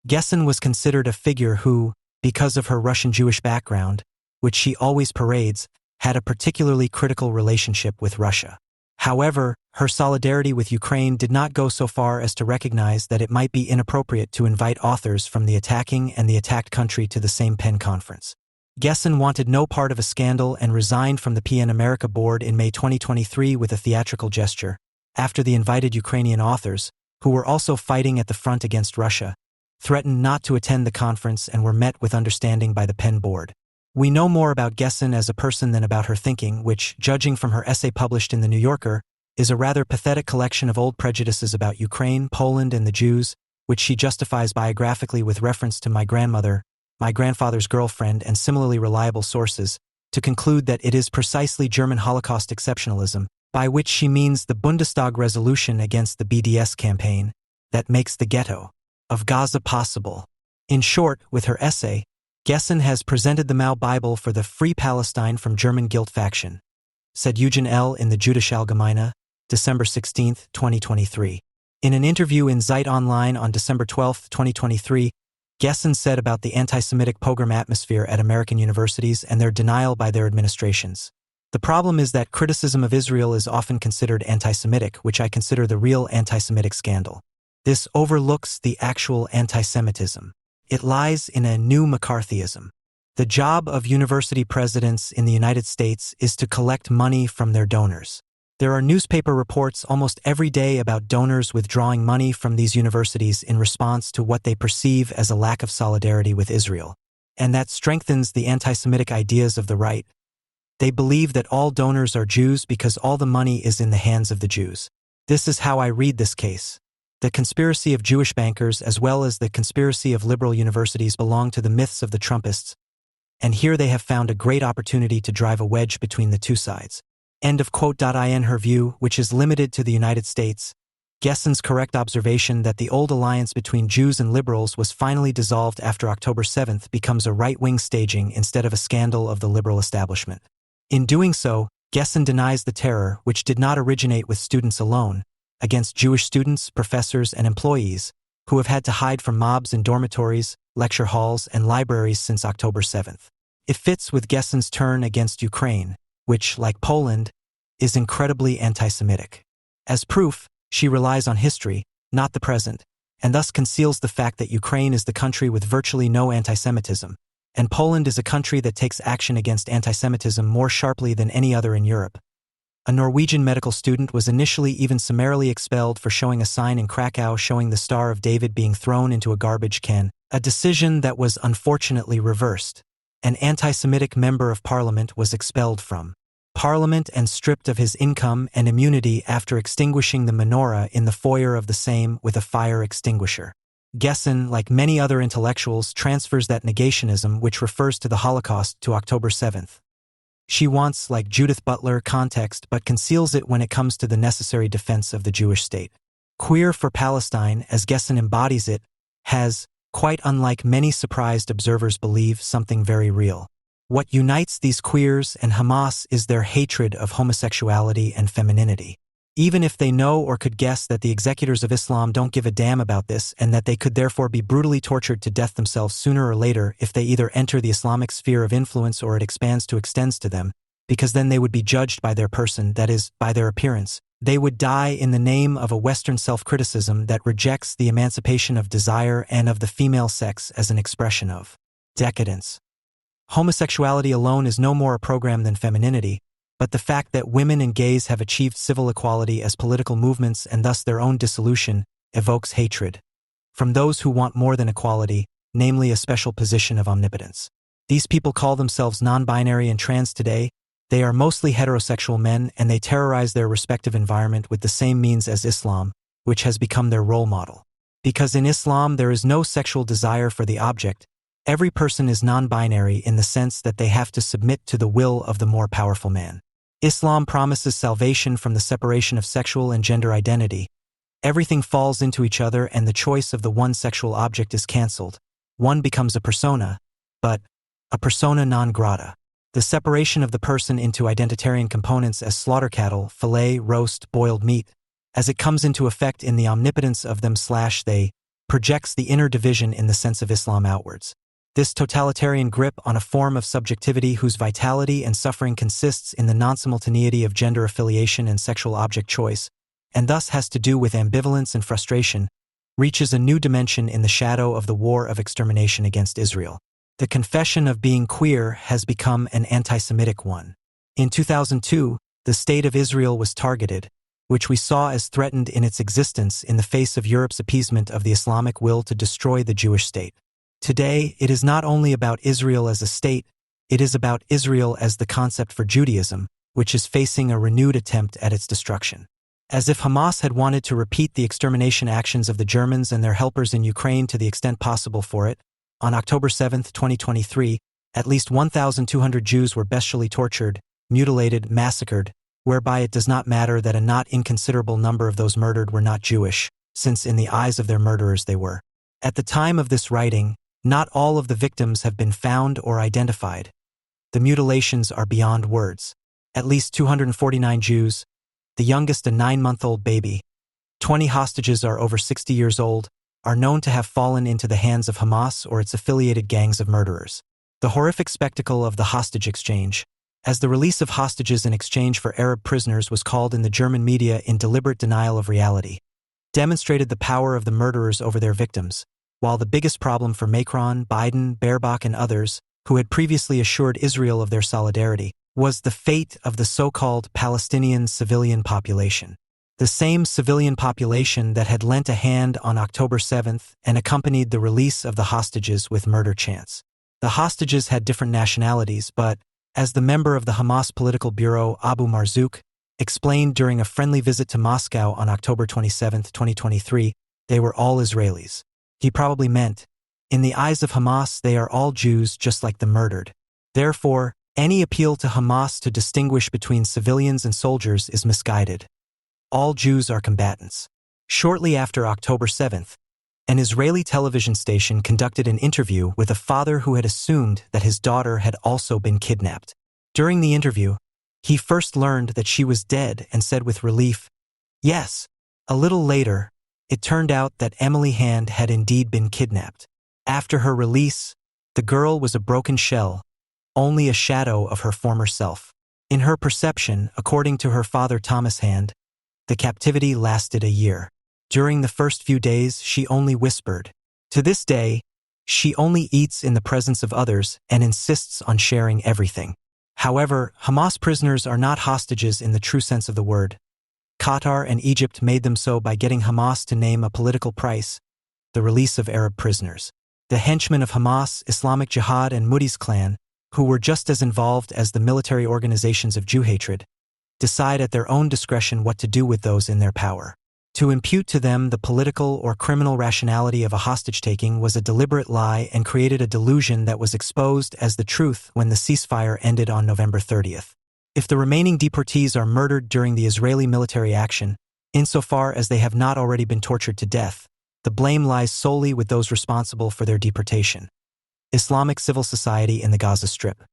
Gessen was considered a figure who, because of her Russian Jewish background, which she always parades, had a particularly critical relationship with Russia. However, her solidarity with Ukraine did not go so far as to recognize that it might be inappropriate to invite authors from the attacking and the attacked country to the same PEN conference. Gessen wanted no part of a scandal and resigned from the PN America board in May 2023 with a theatrical gesture, after the invited Ukrainian authors, who were also fighting at the front against Russia, threatened not to attend the conference and were met with understanding by the PEN board. We know more about Gessen as a person than about her thinking, which, judging from her essay published in The New Yorker, is a rather pathetic collection of old prejudices about Ukraine, Poland, and the Jews, which she justifies biographically with reference to my grandmother, my grandfather's girlfriend, and similarly reliable sources, to conclude that it is precisely German Holocaust exceptionalism, by which she means the Bundestag resolution against the BDS campaign, that makes the ghetto of Gaza possible. In short, with her essay, Gessen has presented the Mao Bible for the Free Palestine from German Guilt faction, said Eugen L. in the Jüdische Allgemeine, December 16, 2023. In an interview in Zeit Online on December 12, 2023, Gessen said about the anti-Semitic pogrom atmosphere at American universities and their denial by their administrations. The problem is that criticism of Israel is often considered anti-Semitic, which I consider the real anti-Semitic scandal. This overlooks the actual anti-Semitism. It lies in a new McCarthyism. The job of university presidents in the United States is to collect money from their donors. There are newspaper reports almost every day about donors withdrawing money from these universities in response to what they perceive as a lack of solidarity with Israel. And that strengthens the anti-Semitic ideas of the right. They believe that all donors are Jews because all the money is in the hands of the Jews. This is how I read this case. The conspiracy of Jewish bankers as well as the conspiracy of liberal universities belong to the myths of the Trumpists, and here they have found a great opportunity to drive a wedge between the two sides. End of quote. In her view, which is limited to the United States, Gessen's correct observation that the old alliance between Jews and liberals was finally dissolved after October 7th becomes a right-wing staging instead of a scandal of the liberal establishment. In doing so, Gessen denies the terror, which did not originate with students alone, against Jewish students, professors, and employees, who have had to hide from mobs in dormitories, lecture halls, and libraries since October 7th. It fits with Gessen's turn against Ukraine, which, like Poland, is incredibly anti-Semitic. As proof, she relies on history, not the present, and thus conceals the fact that Ukraine is the country with virtually no anti-Semitism, and Poland is a country that takes action against anti-Semitism more sharply than any other in Europe. A Norwegian medical student was initially even summarily expelled for showing a sign in Krakow showing the Star of David being thrown into a garbage can, a decision that was unfortunately reversed. An anti-Semitic member of parliament was expelled from parliament and stripped of his income and immunity after extinguishing the menorah in the foyer of the same with a fire extinguisher. Gessen, like many other intellectuals, transfers that negationism which refers to the Holocaust to October 7th. She wants, like Judith Butler, context but conceals it when it comes to the necessary defense of the Jewish state. Queer for Palestine, as Gessen embodies it, has, quite unlike many surprised observers believe, something very real. What unites these queers and Hamas is their hatred of homosexuality and femininity. Even if they know or could guess that the executors of Islam don't give a damn about this and that they could therefore be brutally tortured to death themselves sooner or later if they either enter the Islamic sphere of influence or it expands to extends to them, because then they would be judged by their person, that is, by their appearance. They would die in the name of a Western self-criticism that rejects the emancipation of desire and of the female sex as an expression of decadence. Homosexuality alone is no more a program than femininity, but the fact that women and gays have achieved civil equality as political movements and thus their own dissolution evokes hatred from those who want more than equality, namely a special position of omnipotence. These people call themselves non-binary and trans today. They are mostly heterosexual men and they terrorize their respective environment with the same means as Islam, which has become their role model. Because in Islam there is no sexual desire for the object, every person is non-binary in the sense that they have to submit to the will of the more powerful man. Islam promises salvation from the separation of sexual and gender identity. Everything falls into each other and the choice of the one sexual object is cancelled. One becomes a persona, but a persona non grata. The separation of the person into identitarian components as slaughter cattle, fillet, roast, boiled meat, as it comes into effect in the omnipotence of them/they, projects the inner division in the sense of Islam outwards. This totalitarian grip on a form of subjectivity whose vitality and suffering consists in the non-simultaneity of gender affiliation and sexual object choice, and thus has to do with ambivalence and frustration, reaches a new dimension in the shadow of the war of extermination against Israel. The confession of being queer has become an anti-Semitic one. In 2002, the State of Israel was targeted, which we saw as threatened in its existence in the face of Europe's appeasement of the Islamic will to destroy the Jewish state. Today, it is not only about Israel as a state, it is about Israel as the concept for Judaism, which is facing a renewed attempt at its destruction. As if Hamas had wanted to repeat the extermination actions of the Germans and their helpers in Ukraine to the extent possible for it, on October 7, 2023, at least 1,200 Jews were bestially tortured, mutilated, massacred, whereby it does not matter that a not inconsiderable number of those murdered were not Jewish, since in the eyes of their murderers they were. At the time of this writing, not all of the victims have been found or identified. The mutilations are beyond words. At least 249 Jews, the youngest a 9-month-old baby, 20 hostages are over 60 years old, are known to have fallen into the hands of Hamas or its affiliated gangs of murderers. The horrific spectacle of the hostage exchange, as the release of hostages in exchange for Arab prisoners was called in the German media in deliberate denial of reality, demonstrated the power of the murderers over their victims, while the biggest problem for Macron, Biden, Baerbock and others, who had previously assured Israel of their solidarity, was the fate of the so-called Palestinian civilian population. The same civilian population that had lent a hand on October 7th and accompanied the release of the hostages with murder chants. The hostages had different nationalities, but, as the member of the Hamas political bureau Abu Marzouk explained during a friendly visit to Moscow on October 27, 2023, they were all Israelis. He probably meant, in the eyes of Hamas, they are all Jews just like the murdered. Therefore, any appeal to Hamas to distinguish between civilians and soldiers is misguided. All Jews are combatants. Shortly after October 7th, an Israeli television station conducted an interview with a father who had assumed that his daughter had also been kidnapped. During the interview, he first learned that she was dead and said with relief, "Yes." A little later, it turned out that Emily Hand had indeed been kidnapped. After her release, the girl was a broken shell, only a shadow of her former self. In her perception, according to her father Thomas Hand, the captivity lasted a year. During the first few days, she only whispered. To this day, she only eats in the presence of others and insists on sharing everything. However, Hamas prisoners are not hostages in the true sense of the word. Qatar and Egypt made them so by getting Hamas to name a political price, the release of Arab prisoners. The henchmen of Hamas, Islamic Jihad and Muddi's clan, who were just as involved as the military organizations of Jew hatred, decide at their own discretion what to do with those in their power. To impute to them the political or criminal rationality of a hostage-taking was a deliberate lie and created a delusion that was exposed as the truth when the ceasefire ended on November 30th. If the remaining deportees are murdered during the Israeli military action, insofar as they have not already been tortured to death, the blame lies solely with those responsible for their deportation. Islamic civil society in the Gaza Strip.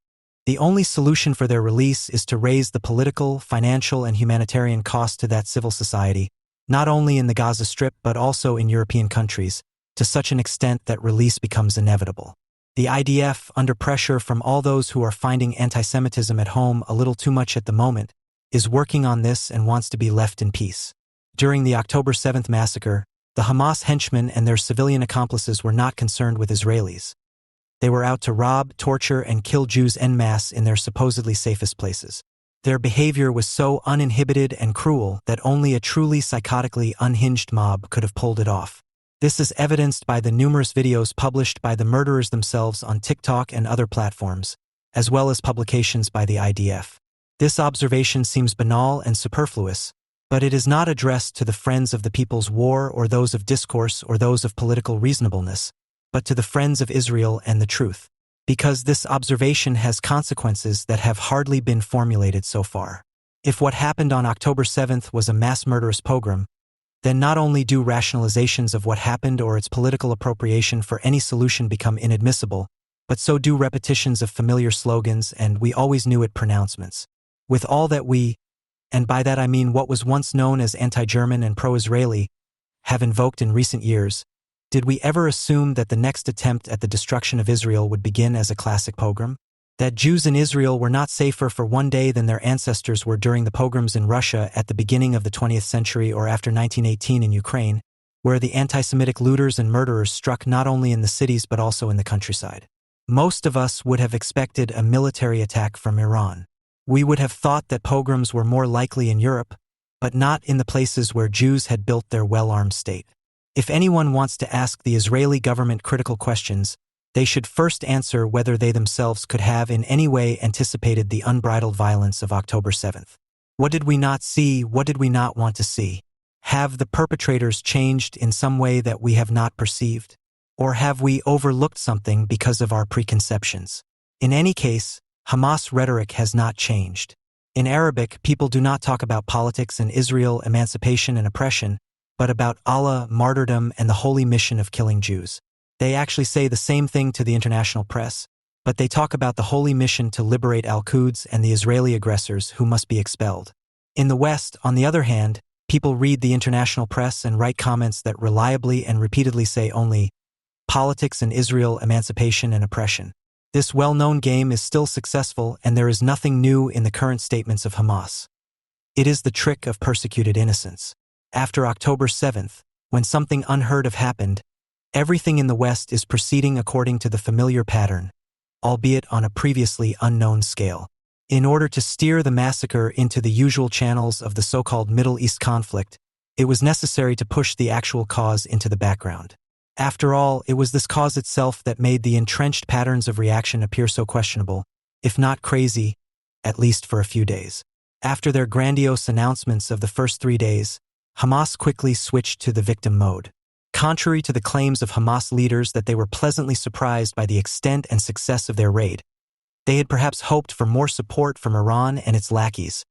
The only solution for their release is to raise the political, financial, and humanitarian cost to that civil society, not only in the Gaza Strip but also in European countries, to such an extent that release becomes inevitable. The IDF, under pressure from all those who are finding anti-Semitism at home a little too much at the moment, is working on this and wants to be left in peace. During the October 7th massacre, the Hamas henchmen and their civilian accomplices were not concerned with Israelis. They were out to rob, torture, and kill Jews en masse in their supposedly safest places. Their behavior was so uninhibited and cruel that only a truly psychotically unhinged mob could have pulled it off. This is evidenced by the numerous videos published by the murderers themselves on TikTok and other platforms, as well as publications by the IDF. This observation seems banal and superfluous, but it is not addressed to the friends of the people's war or those of discourse or those of political reasonableness, but to the friends of Israel and the truth, because this observation has consequences that have hardly been formulated so far. If what happened on October 7th was a mass murderous pogrom, then not only do rationalizations of what happened or its political appropriation for any solution become inadmissible, but so do repetitions of familiar slogans and "we always knew it" pronouncements. With all that we, and by that I mean what was once known as anti-German and pro-Israeli, have invoked in recent years, did we ever assume that the next attempt at the destruction of Israel would begin as a classic pogrom? That Jews in Israel were not safer for one day than their ancestors were during the pogroms in Russia at the beginning of the 20th century or after 1918 in Ukraine, where the anti-Semitic looters and murderers struck not only in the cities but also in the countryside? Most of us would have expected a military attack from Iran. We would have thought that pogroms were more likely in Europe, but not in the places where Jews had built their well-armed state. If anyone wants to ask the Israeli government critical questions, they should first answer whether they themselves could have in any way anticipated the unbridled violence of October 7th. What did we not see? What did we not want to see? Have the perpetrators changed in some way that we have not perceived? Or have we overlooked something because of our preconceptions? In any case, Hamas rhetoric has not changed. In Arabic, people do not talk about politics and Israel, emancipation and oppression, but about Allah, martyrdom, and the holy mission of killing Jews. They actually say the same thing to the international press, but they talk about the holy mission to liberate Al-Quds and the Israeli aggressors who must be expelled. In the West, on the other hand, people read the international press and write comments that reliably and repeatedly say only politics and Israel, emancipation and oppression. This well-known game is still successful, and there is nothing new in the current statements of Hamas. It is the trick of persecuted innocence. After October 7th, when something unheard of happened, everything in the West is proceeding according to the familiar pattern. albeit on a previously unknown scale. In order to steer the massacre into the usual channels of the so-called Middle East conflict, it was necessary to push the actual cause into the background. After all, it was this cause itself that made the entrenched patterns of reaction appear so questionable, if not crazy, at least for a few days. After their grandiose announcements of the first 3 days, Hamas quickly switched to the victim mode. Contrary to the claims of Hamas leaders that they were pleasantly surprised by the extent and success of their raid, they had perhaps hoped for more support from Iran and its lackeys,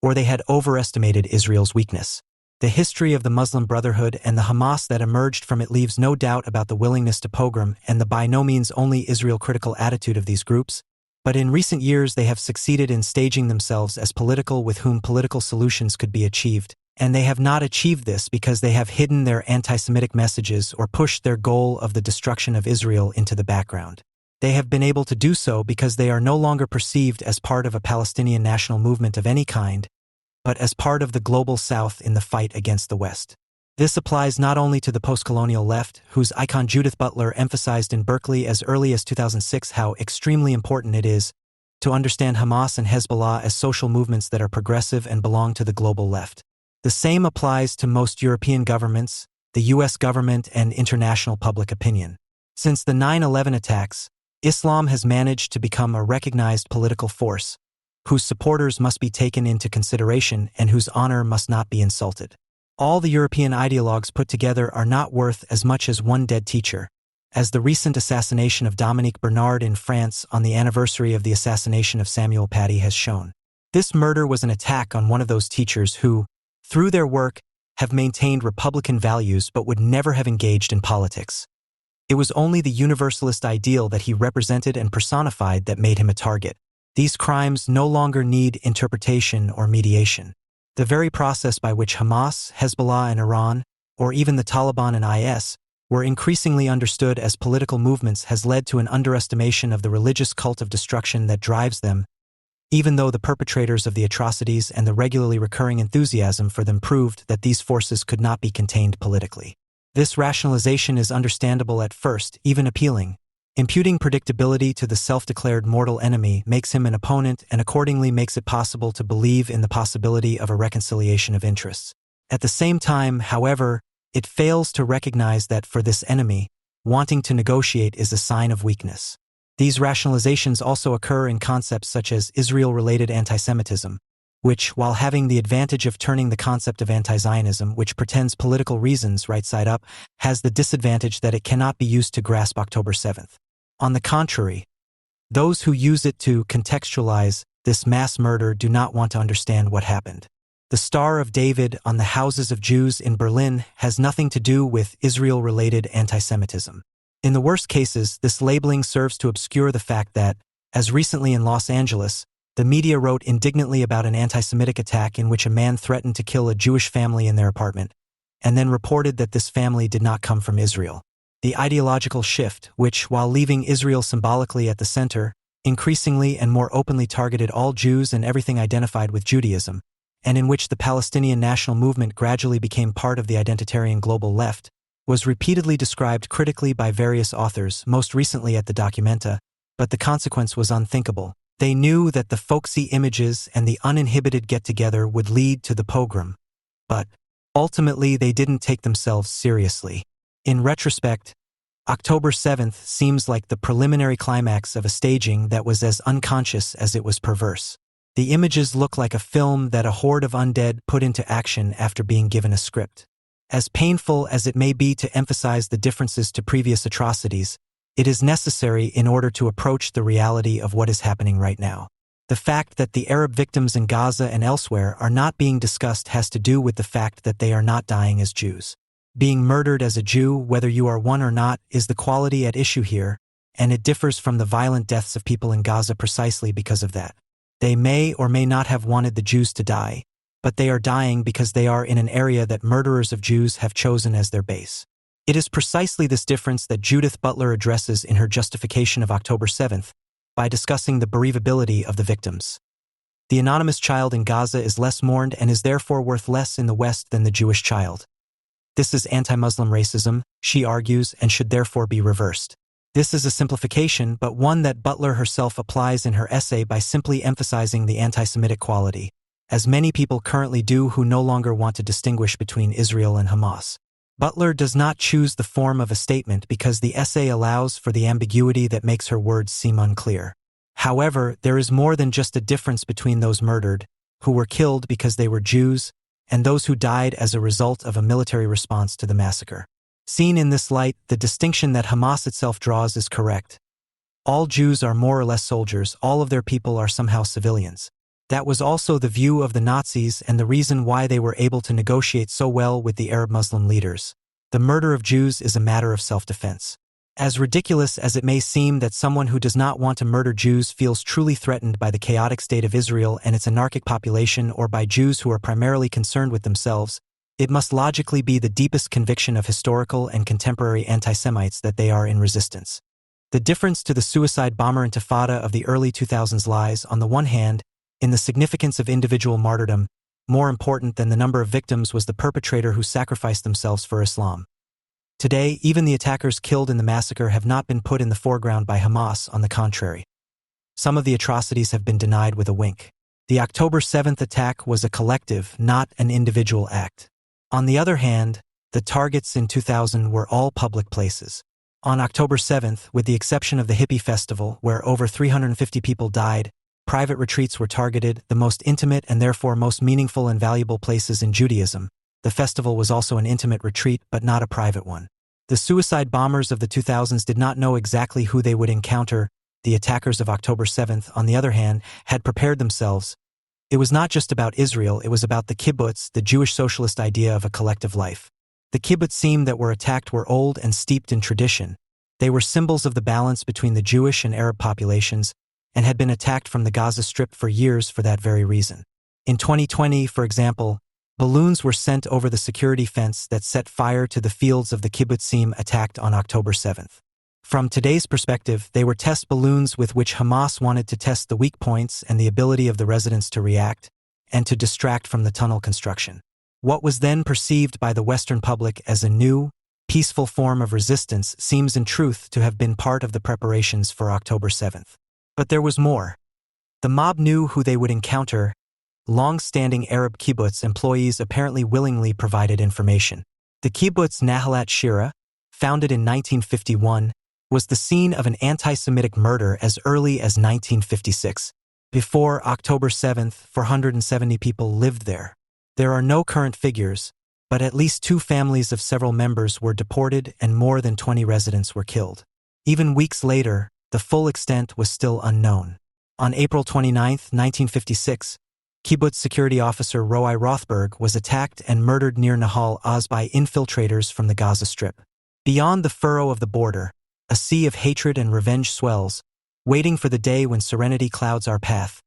or they had overestimated Israel's weakness. The history of the Muslim Brotherhood and the Hamas that emerged from it leaves no doubt about the willingness to pogrom and the by no means only Israel-critical attitude of these groups, but in recent years they have succeeded in staging themselves as political with whom political solutions could be achieved, and they have not achieved this because they have hidden their anti-Semitic messages or pushed their goal of the destruction of Israel into the background. They have been able to do so because they are no longer perceived as part of a Palestinian national movement of any kind, but as part of the global South in the fight against the West. This applies not only to the post-colonial left, whose icon Judith Butler emphasized in Berkeley as early as 2006 how extremely important it is to understand Hamas and Hezbollah as social movements that are progressive and belong to the global left. The same applies to most European governments, the US government, and international public opinion. Since the 9/11 attacks, Islam has managed to become a recognized political force, whose supporters must be taken into consideration and whose honor must not be insulted. All the European ideologues put together are not worth as much as one dead teacher, as the recent assassination of Dominique Bernard in France on the anniversary of the assassination of Samuel Paty has shown. This murder was an attack on one of those teachers who, through their work, have maintained Republican values but would never have engaged in politics. It was only the universalist ideal that he represented and personified that made him a target. These crimes no longer need interpretation or mediation. The very process by which Hamas, Hezbollah, and Iran, or even the Taliban and IS, were increasingly understood as political movements has led to an underestimation of the religious cult of destruction that drives them, even though the perpetrators of the atrocities and the regularly recurring enthusiasm for them proved that these forces could not be contained politically. This rationalization is understandable at first, even appealing. Imputing predictability to the self-declared mortal enemy makes him an opponent and accordingly makes it possible to believe in the possibility of a reconciliation of interests. At the same time, however, it fails to recognize that for this enemy, wanting to negotiate is a sign of weakness. These rationalizations also occur in concepts such as Israel-related antisemitism, which, while having the advantage of turning the concept of anti-Zionism, which pretends political reasons right side up, has the disadvantage that it cannot be used to grasp October 7th. On the contrary, those who use it to contextualize this mass murder do not want to understand what happened. The Star of David on the houses of Jews in Berlin has nothing to do with Israel-related antisemitism. In the worst cases, this labeling serves to obscure the fact that, as recently in Los Angeles, the media wrote indignantly about an anti-Semitic attack in which a man threatened to kill a Jewish family in their apartment, and then reported that this family did not come from Israel. The ideological shift, which, while leaving Israel symbolically at the center, increasingly and more openly targeted all Jews and everything identified with Judaism, and in which the Palestinian national movement gradually became part of the identitarian global left, was repeatedly described critically by various authors, most recently at the Documenta, but the consequence was unthinkable. They knew that the folksy images and the uninhibited get-together would lead to the pogrom, but ultimately they didn't take themselves seriously. In retrospect, October 7th seems like the preliminary climax of a staging that was as unconscious as it was perverse. The images look like a film that a horde of undead put into action after being given a script. As painful as it may be to emphasize the differences to previous atrocities, it is necessary in order to approach the reality of what is happening right now. The fact that the Arab victims in Gaza and elsewhere are not being discussed has to do with the fact that they are not dying as Jews. Being murdered as a Jew, whether you are one or not, is the quality at issue here, and it differs from the violent deaths of people in Gaza precisely because of that. They may or may not have wanted the Jews to die, but they are dying because they are in an area that murderers of Jews have chosen as their base. It is precisely this difference that Judith Butler addresses in her justification of October 7th by discussing the bereavability of the victims. The anonymous child in Gaza is less mourned and is therefore worth less in the West than the Jewish child. This is anti-Muslim racism, she argues, and should therefore be reversed. This is a simplification, but one that Butler herself applies in her essay by simply emphasizing the anti-Semitic quality, as many people currently do who no longer want to distinguish between Israel and Hamas. Butler does not choose the form of a statement because the essay allows for the ambiguity that makes her words seem unclear. However, there is more than just a difference between those murdered, who were killed because they were Jews, and those who died as a result of a military response to the massacre. Seen in this light, the distinction that Hamas itself draws is correct. All Jews are more or less soldiers, all of their people are somehow civilians. That was also the view of the Nazis and the reason why they were able to negotiate so well with the Arab Muslim leaders. The murder of Jews is a matter of self-defense. As ridiculous as it may seem that someone who does not want to murder Jews feels truly threatened by the chaotic state of Israel and its anarchic population or by Jews who are primarily concerned with themselves, it must logically be the deepest conviction of historical and contemporary anti-Semites that they are in resistance. The difference to the suicide bomber intifada of the early 2000s lies, on the one hand, in the significance of individual martyrdom. More important than the number of victims was the perpetrator who sacrificed themselves for Islam. Today, even the attackers killed in the massacre have not been put in the foreground by Hamas, on the contrary. Some of the atrocities have been denied with a wink. The October 7th attack was a collective, not an individual act. On the other hand, the targets in 2000 were all public places. On October 7th, with the exception of the hippie festival, where over 350 people died, private retreats were targeted, the most intimate and therefore most meaningful and valuable places in Judaism. The festival was also an intimate retreat, but not a private one. The suicide bombers of the 2000s did not know exactly who they would encounter. The attackers of October 7th, on the other hand, had prepared themselves. It was not just about Israel, it was about the kibbutz, the Jewish socialist idea of a collective life. The kibbutzim that were attacked were old and steeped in tradition. They were symbols of the balance between the Jewish and Arab populations, and had been attacked from the Gaza Strip for years for that very reason. In 2020, for example, balloons were sent over the security fence that set fire to the fields of the kibbutzim attacked on October 7th. From today's perspective, they were test balloons with which Hamas wanted to test the weak points and the ability of the residents to react, and to distract from the tunnel construction. What was then perceived by the Western public as a new, peaceful form of resistance seems in truth to have been part of the preparations for October 7th. But there was more. The mob knew who they would encounter. Long-standing Arab kibbutz employees apparently willingly provided information. The kibbutz Nahalat Shira, founded in 1951, was the scene of an anti-Semitic murder as early as 1956. Before October 7th, 470 people lived there. There are no current figures, but at least 2 families of several members were deported and more than 20 residents were killed. Even weeks later, the full extent was still unknown. On April 29, 1956, kibbutz security officer Roy Rothberg was attacked and murdered near Nahal Oz by infiltrators from the Gaza Strip. Beyond the furrow of the border, a sea of hatred and revenge swells, waiting for the day when serenity clouds our path,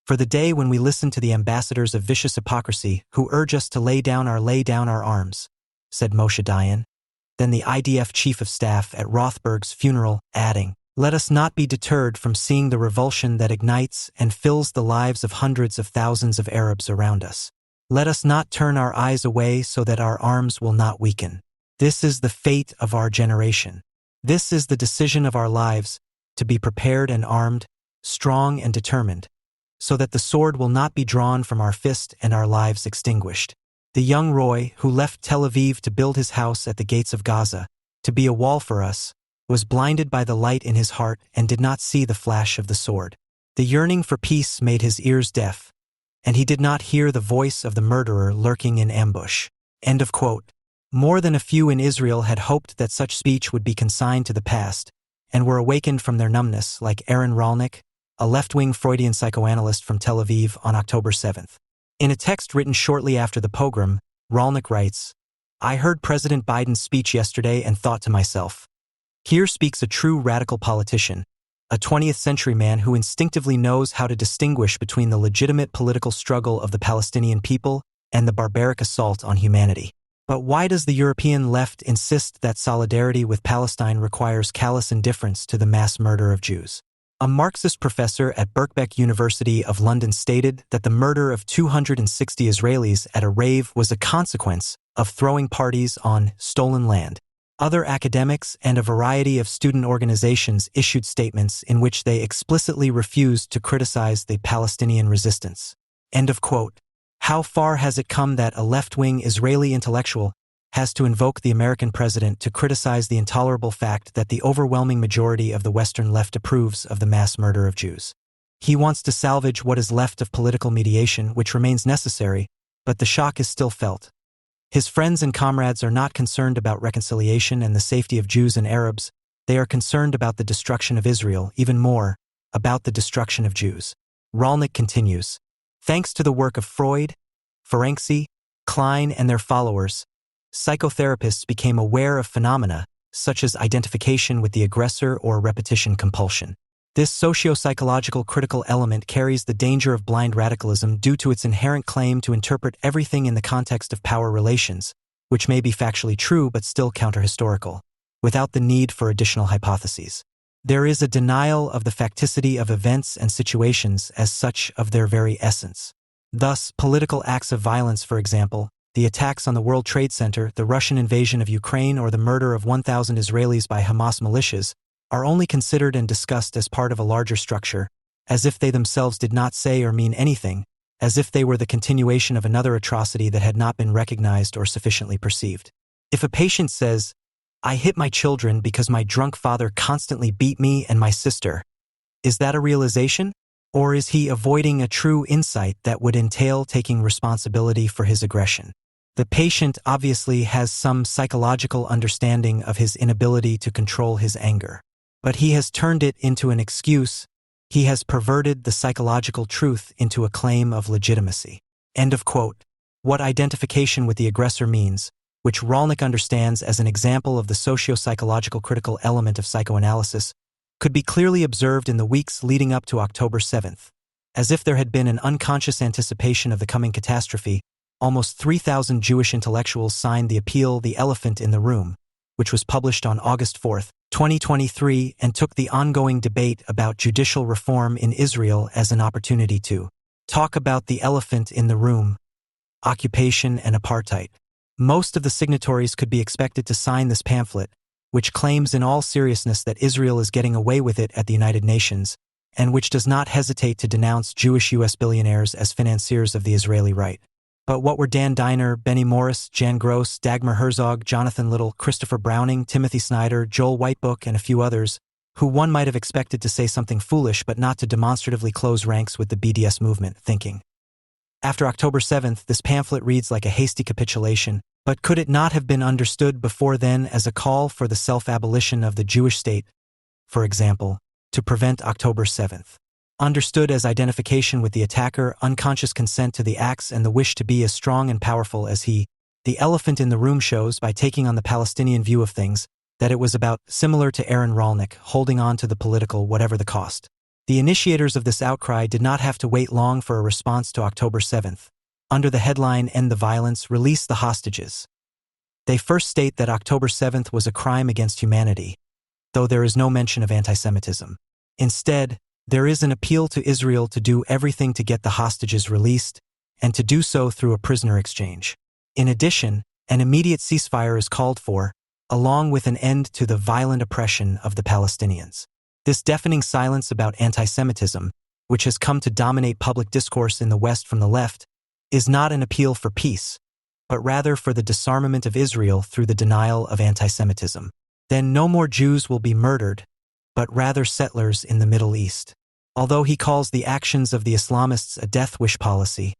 for the day when we listen to the ambassadors of vicious hypocrisy who urge us to lay down our arms, said Moshe Dayan, then the IDF chief of staff at Rothberg's funeral, adding, "Let us not be deterred from seeing the revulsion that ignites and fills the lives of hundreds of thousands of Arabs around us. Let us not turn our eyes away so that our arms will not weaken. This is the fate of our generation. This is the decision of our lives, to be prepared and armed, strong and determined, so that the sword will not be drawn from our fist and our lives extinguished." The young Roy, who left Tel Aviv to build his house at the gates of Gaza, to be a wall for us, was blinded by the light in his heart and did not see the flash of the sword. The yearning for peace made his ears deaf, and he did not hear the voice of the murderer lurking in ambush. End of quote. More than a few in Israel had hoped that such speech would be consigned to the past, and were awakened from their numbness, like Aaron Rolnick, a left-wing Freudian psychoanalyst from Tel Aviv, on October 7th. In a text written shortly after the pogrom, Rolnick writes, "I heard President Biden's speech yesterday and thought to myself, here speaks a true radical politician, a 20th century man who instinctively knows how to distinguish between the legitimate political struggle of the Palestinian people and the barbaric assault on humanity. But why does the European left insist that solidarity with Palestine requires callous indifference to the mass murder of Jews?" A Marxist professor at Birkbeck University of London stated that the murder of 260 Israelis at a rave was a consequence of throwing parties on stolen land. Other academics and a variety of student organizations issued statements in which they explicitly refused to criticize the Palestinian resistance. End of quote. How far has it come that a left-wing Israeli intellectual has to invoke the American president to criticize the intolerable fact that the overwhelming majority of the Western left approves of the mass murder of Jews? He wants to salvage what is left of political mediation, which remains necessary, but the shock is still felt. His friends and comrades are not concerned about reconciliation and the safety of Jews and Arabs. They are concerned about the destruction of Israel, even more, about the destruction of Jews. Rolnick continues. Thanks to the work of Freud, Ferenczi, Klein, and their followers, psychotherapists became aware of phenomena such as identification with the aggressor or repetition compulsion. This socio-psychological critical element carries the danger of blind radicalism due to its inherent claim to interpret everything in the context of power relations, which may be factually true but still counter-historical, without the need for additional hypotheses. There is a denial of the facticity of events and situations as such of their very essence. Thus, political acts of violence, for example, the attacks on the World Trade Center, the Russian invasion of Ukraine, or the murder of 1,000 Israelis by Hamas militias, are only considered and discussed as part of a larger structure, as if they themselves did not say or mean anything, as if they were the continuation of another atrocity that had not been recognized or sufficiently perceived. If a patient says, "I hit my children because my drunk father constantly beat me and my sister," is that a realization? Or is he avoiding a true insight that would entail taking responsibility for his aggression? The patient obviously has some psychological understanding of his inability to control his anger. But he has turned it into an excuse. He has perverted the psychological truth into a claim of legitimacy. End of quote. What identification with the aggressor means, which Rolnick understands as an example of the socio-psychological critical element of psychoanalysis, could be clearly observed in the weeks leading up to October 7th. As if there had been an unconscious anticipation of the coming catastrophe, almost 3,000 Jewish intellectuals signed the appeal "The Elephant in the Room," which was published on August 4, 2023, and took the ongoing debate about judicial reform in Israel as an opportunity to talk about the elephant in the room: occupation and apartheid. Most of the signatories could be expected to sign this pamphlet, which claims in all seriousness that Israel is getting away with it at the United Nations, and which does not hesitate to denounce Jewish U.S. billionaires as financiers of the Israeli right. But what were Dan Diner, Benny Morris, Jan Gross, Dagmar Herzog, Jonathan Little, Christopher Browning, Timothy Snyder, Joel Whitebook, and a few others, who one might have expected to say something foolish but not to demonstratively close ranks with the BDS movement, thinking? After October 7th, this pamphlet reads like a hasty capitulation, but could it not have been understood before then as a call for the self-abolition of the Jewish state, for example, to prevent October 7th? Understood as identification with the attacker, unconscious consent to the acts, and the wish to be as strong and powerful as he. The elephant in the room shows, by taking on the Palestinian view of things, that it was about, similar to Aaron Rolnick, holding on to the political whatever the cost. The initiators of this outcry did not have to wait long for a response to October 7th. Under the headline "End the Violence, Release the Hostages," they first state that October 7th was a crime against humanity, though there is no mention of anti-Semitism. Instead, there is an appeal to Israel to do everything to get the hostages released, and to do so through a prisoner exchange. In addition, an immediate ceasefire is called for, along with an end to the violent oppression of the Palestinians. This deafening silence about anti-Semitism, which has come to dominate public discourse in the West from the left, is not an appeal for peace, but rather for the disarmament of Israel through the denial of anti-Semitism. Then no more Jews will be murdered, but rather settlers in the Middle East. Although he calls the actions of the Islamists a death wish policy,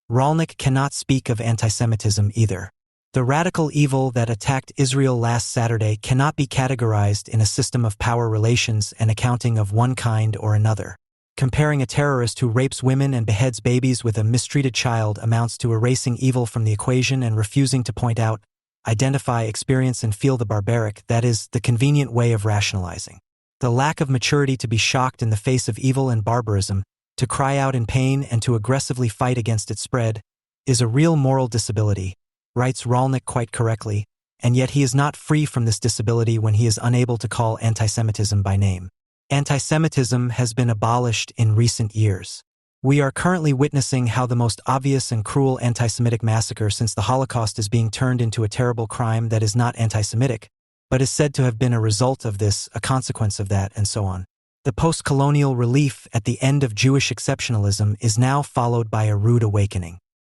Rolnick cannot speak of anti-Semitism either. The radical evil that attacked Israel last Saturday cannot be categorized in a system of power relations and accounting of one kind or another. Comparing a terrorist who rapes women and beheads babies with a mistreated child amounts to erasing evil from the equation and refusing to point out, identify, experience, and feel the barbaric, that is, the convenient way of rationalizing. The lack of maturity to be shocked in the face of evil and barbarism, to cry out in pain and to aggressively fight against its spread, is a real moral disability, writes Rolnick quite correctly, and yet he is not free from this disability when he is unable to call anti-Semitism by name. Anti-Semitism has been abolished in recent years. We are currently witnessing how the most obvious and cruel anti-Semitic massacre since the Holocaust is being turned into a terrible crime that is not anti-Semitic, but is said to have been a result of this, a consequence of that, and so on. The post-colonial relief at the end of Jewish exceptionalism is now followed by a rude awakening.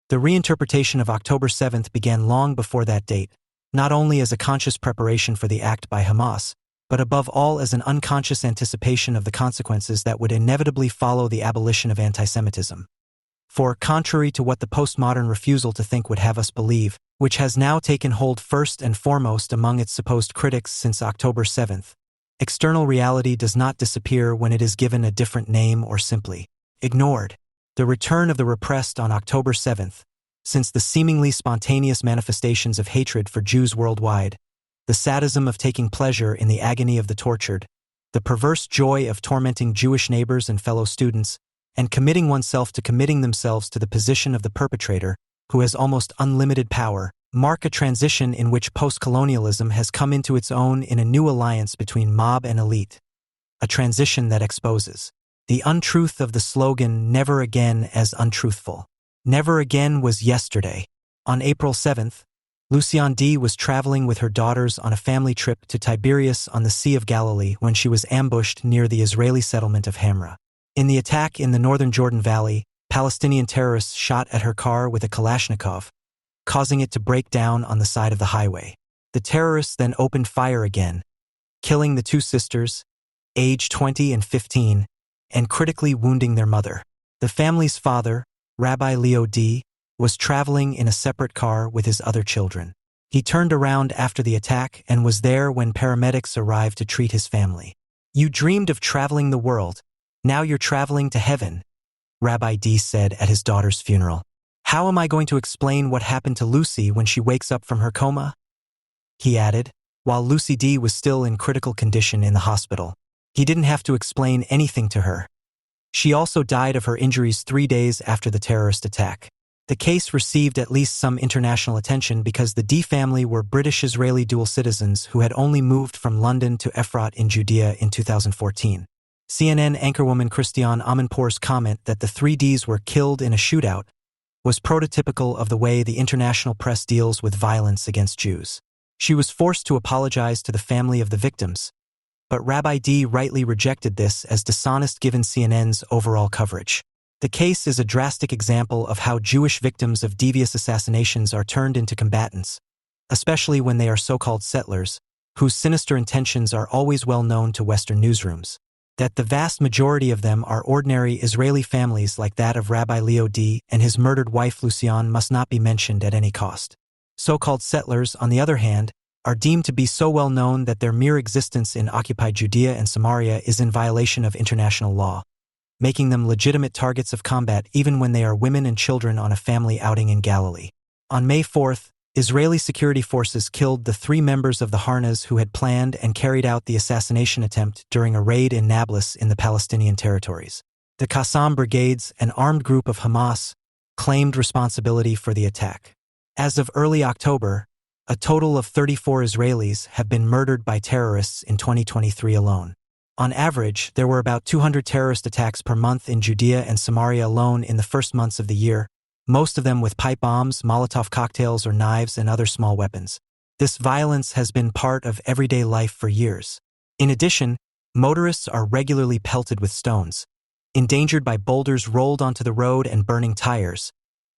The reinterpretation of October 7th began long before that date, not only as a conscious preparation for the act by Hamas, but above all as an unconscious anticipation of the consequences that would inevitably follow the abolition of antisemitism. For, contrary to what the postmodern refusal to think would have us believe, which has now taken hold first and foremost among its supposed critics since October 7th, external reality does not disappear when it is given a different name or simply ignored. The return of the repressed on October 7th, since the seemingly spontaneous manifestations of hatred for Jews worldwide, the sadism of taking pleasure in the agony of the tortured, the perverse joy of tormenting Jewish neighbors and fellow students, and committing oneself to committing themselves to the position of the perpetrator, who has almost unlimited power, mark a transition in which post-colonialism has come into its own in a new alliance between mob and elite. A transition that exposes the untruth of the slogan "Never Again" as untruthful. Never again was yesterday. On April 7th, Luciane D. was traveling with her daughters on a family trip to Tiberias on the Sea of Galilee when she was ambushed near the Israeli settlement of Hamra. In the attack in the northern Jordan Valley, Palestinian terrorists shot at her car with a Kalashnikov, causing it to break down on the side of the highway. The terrorists then opened fire again, killing the two sisters, aged 20 and 15, and critically wounding their mother. The family's father, Rabbi Leo D., was traveling in a separate car with his other children. He turned around after the attack and was there when paramedics arrived to treat his family. "You dreamed of traveling the world. Now you're traveling to heaven," Rabbi D. said at his daughter's funeral. "How am I going to explain what happened to Lucy when she wakes up from her coma?" he added, while Lucy D. was still in critical condition in the hospital. He didn't have to explain anything to her. She also died of her injuries 3 days after the terrorist attack. The case received at least some international attention because the D family were British-Israeli dual citizens who had only moved from London to Efrat in Judea in 2014. CNN anchorwoman Christiane Amanpour's comment that the 3 Ds were killed in a shootout was prototypical of the way the international press deals with violence against Jews. She was forced to apologize to the family of the victims, but Rabbi D. rightly rejected this as dishonest given CNN's overall coverage. The case is a drastic example of how Jewish victims of devious assassinations are turned into combatants, especially when they are so-called settlers, whose sinister intentions are always well known to Western newsrooms. That the vast majority of them are ordinary Israeli families like that of Rabbi Leo D. and his murdered wife Luciane must not be mentioned at any cost. So-called settlers, on the other hand, are deemed to be so well known that their mere existence in occupied Judea and Samaria is in violation of international law, making them legitimate targets of combat even when they are women and children on a family outing in Galilee. On May 4th, Israeli security forces killed the 3 members of the Harnas who had planned and carried out the assassination attempt during a raid in Nablus in the Palestinian territories. The Qassam Brigades, an armed group of Hamas, claimed responsibility for the attack. As of early October, a total of 34 Israelis have been murdered by terrorists in 2023 alone. On average, there were about 200 terrorist attacks per month in Judea and Samaria alone in the first months of the year, most of them with pipe bombs, Molotov cocktails, or knives and other small weapons. This violence has been part of everyday life for years. In addition, motorists are regularly pelted with stones, endangered by boulders rolled onto the road and burning tires,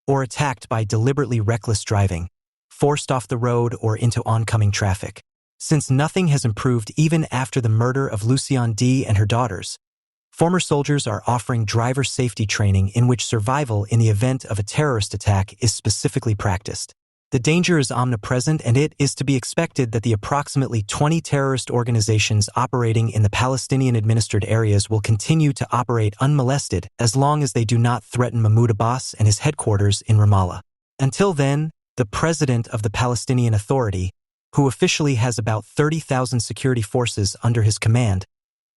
or attacked by deliberately reckless driving, forced off the road or into oncoming traffic. Since nothing has improved even after the murder of Luciane D. and her daughters, former soldiers are offering driver safety training in which survival in the event of a terrorist attack is specifically practiced. The danger is omnipresent, and it is to be expected that the approximately 20 terrorist organizations operating in the Palestinian-administered areas will continue to operate unmolested as long as they do not threaten Mahmoud Abbas and his headquarters in Ramallah. Until then, the president of the Palestinian Authority, who officially has about 30,000 security forces under his command,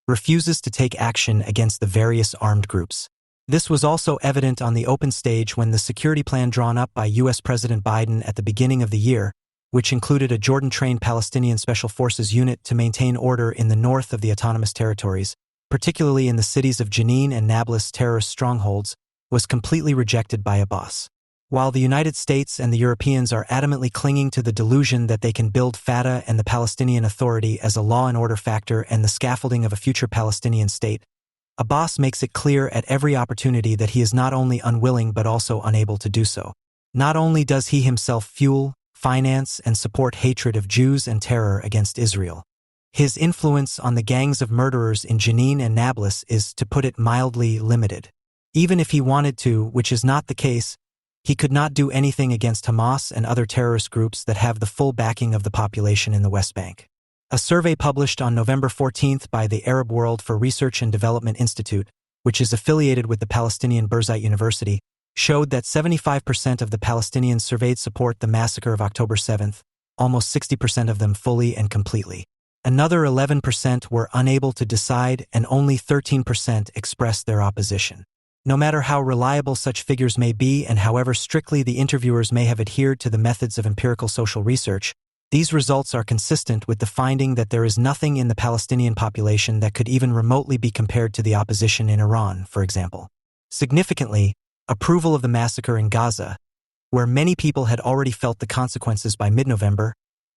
refuses to take action against the various armed groups. This was also evident on the open stage when the security plan drawn up by U.S. President Biden at the beginning of the year, which included a Jordan-trained Palestinian Special Forces unit to maintain order in the north of the autonomous territories, particularly in the cities of Jenin and Nablus terrorist strongholds, was completely rejected by Abbas. While the United States and the Europeans are adamantly clinging to the delusion that they can build Fatah and the Palestinian Authority as a law and order factor and the scaffolding of a future Palestinian state, Abbas makes it clear at every opportunity that he is not only unwilling but also unable to do so. Not only does he himself fuel, finance, and support hatred of Jews and terror against Israel, his influence on the gangs of murderers in Jenin and Nablus is, to put it mildly, limited. Even if he wanted to, which is not the case, he could not do anything against Hamas and other terrorist groups that have the full backing of the population in the West Bank. A survey published on November 14 by the Arab World for Research and Development Institute, which is affiliated with the Palestinian Birzeit University, showed that 75% of the Palestinians surveyed support the massacre of October 7, almost 60% of them fully and completely. Another 11% were unable to decide, and only 13% expressed their opposition. No matter how reliable such figures may be and however strictly the interviewers may have adhered to the methods of empirical social research, these results are consistent with the finding that there is nothing in the Palestinian population that could even remotely be compared to the opposition in Iran, for example. Significantly, approval of the massacre in Gaza, where many people had already felt the consequences by mid-November,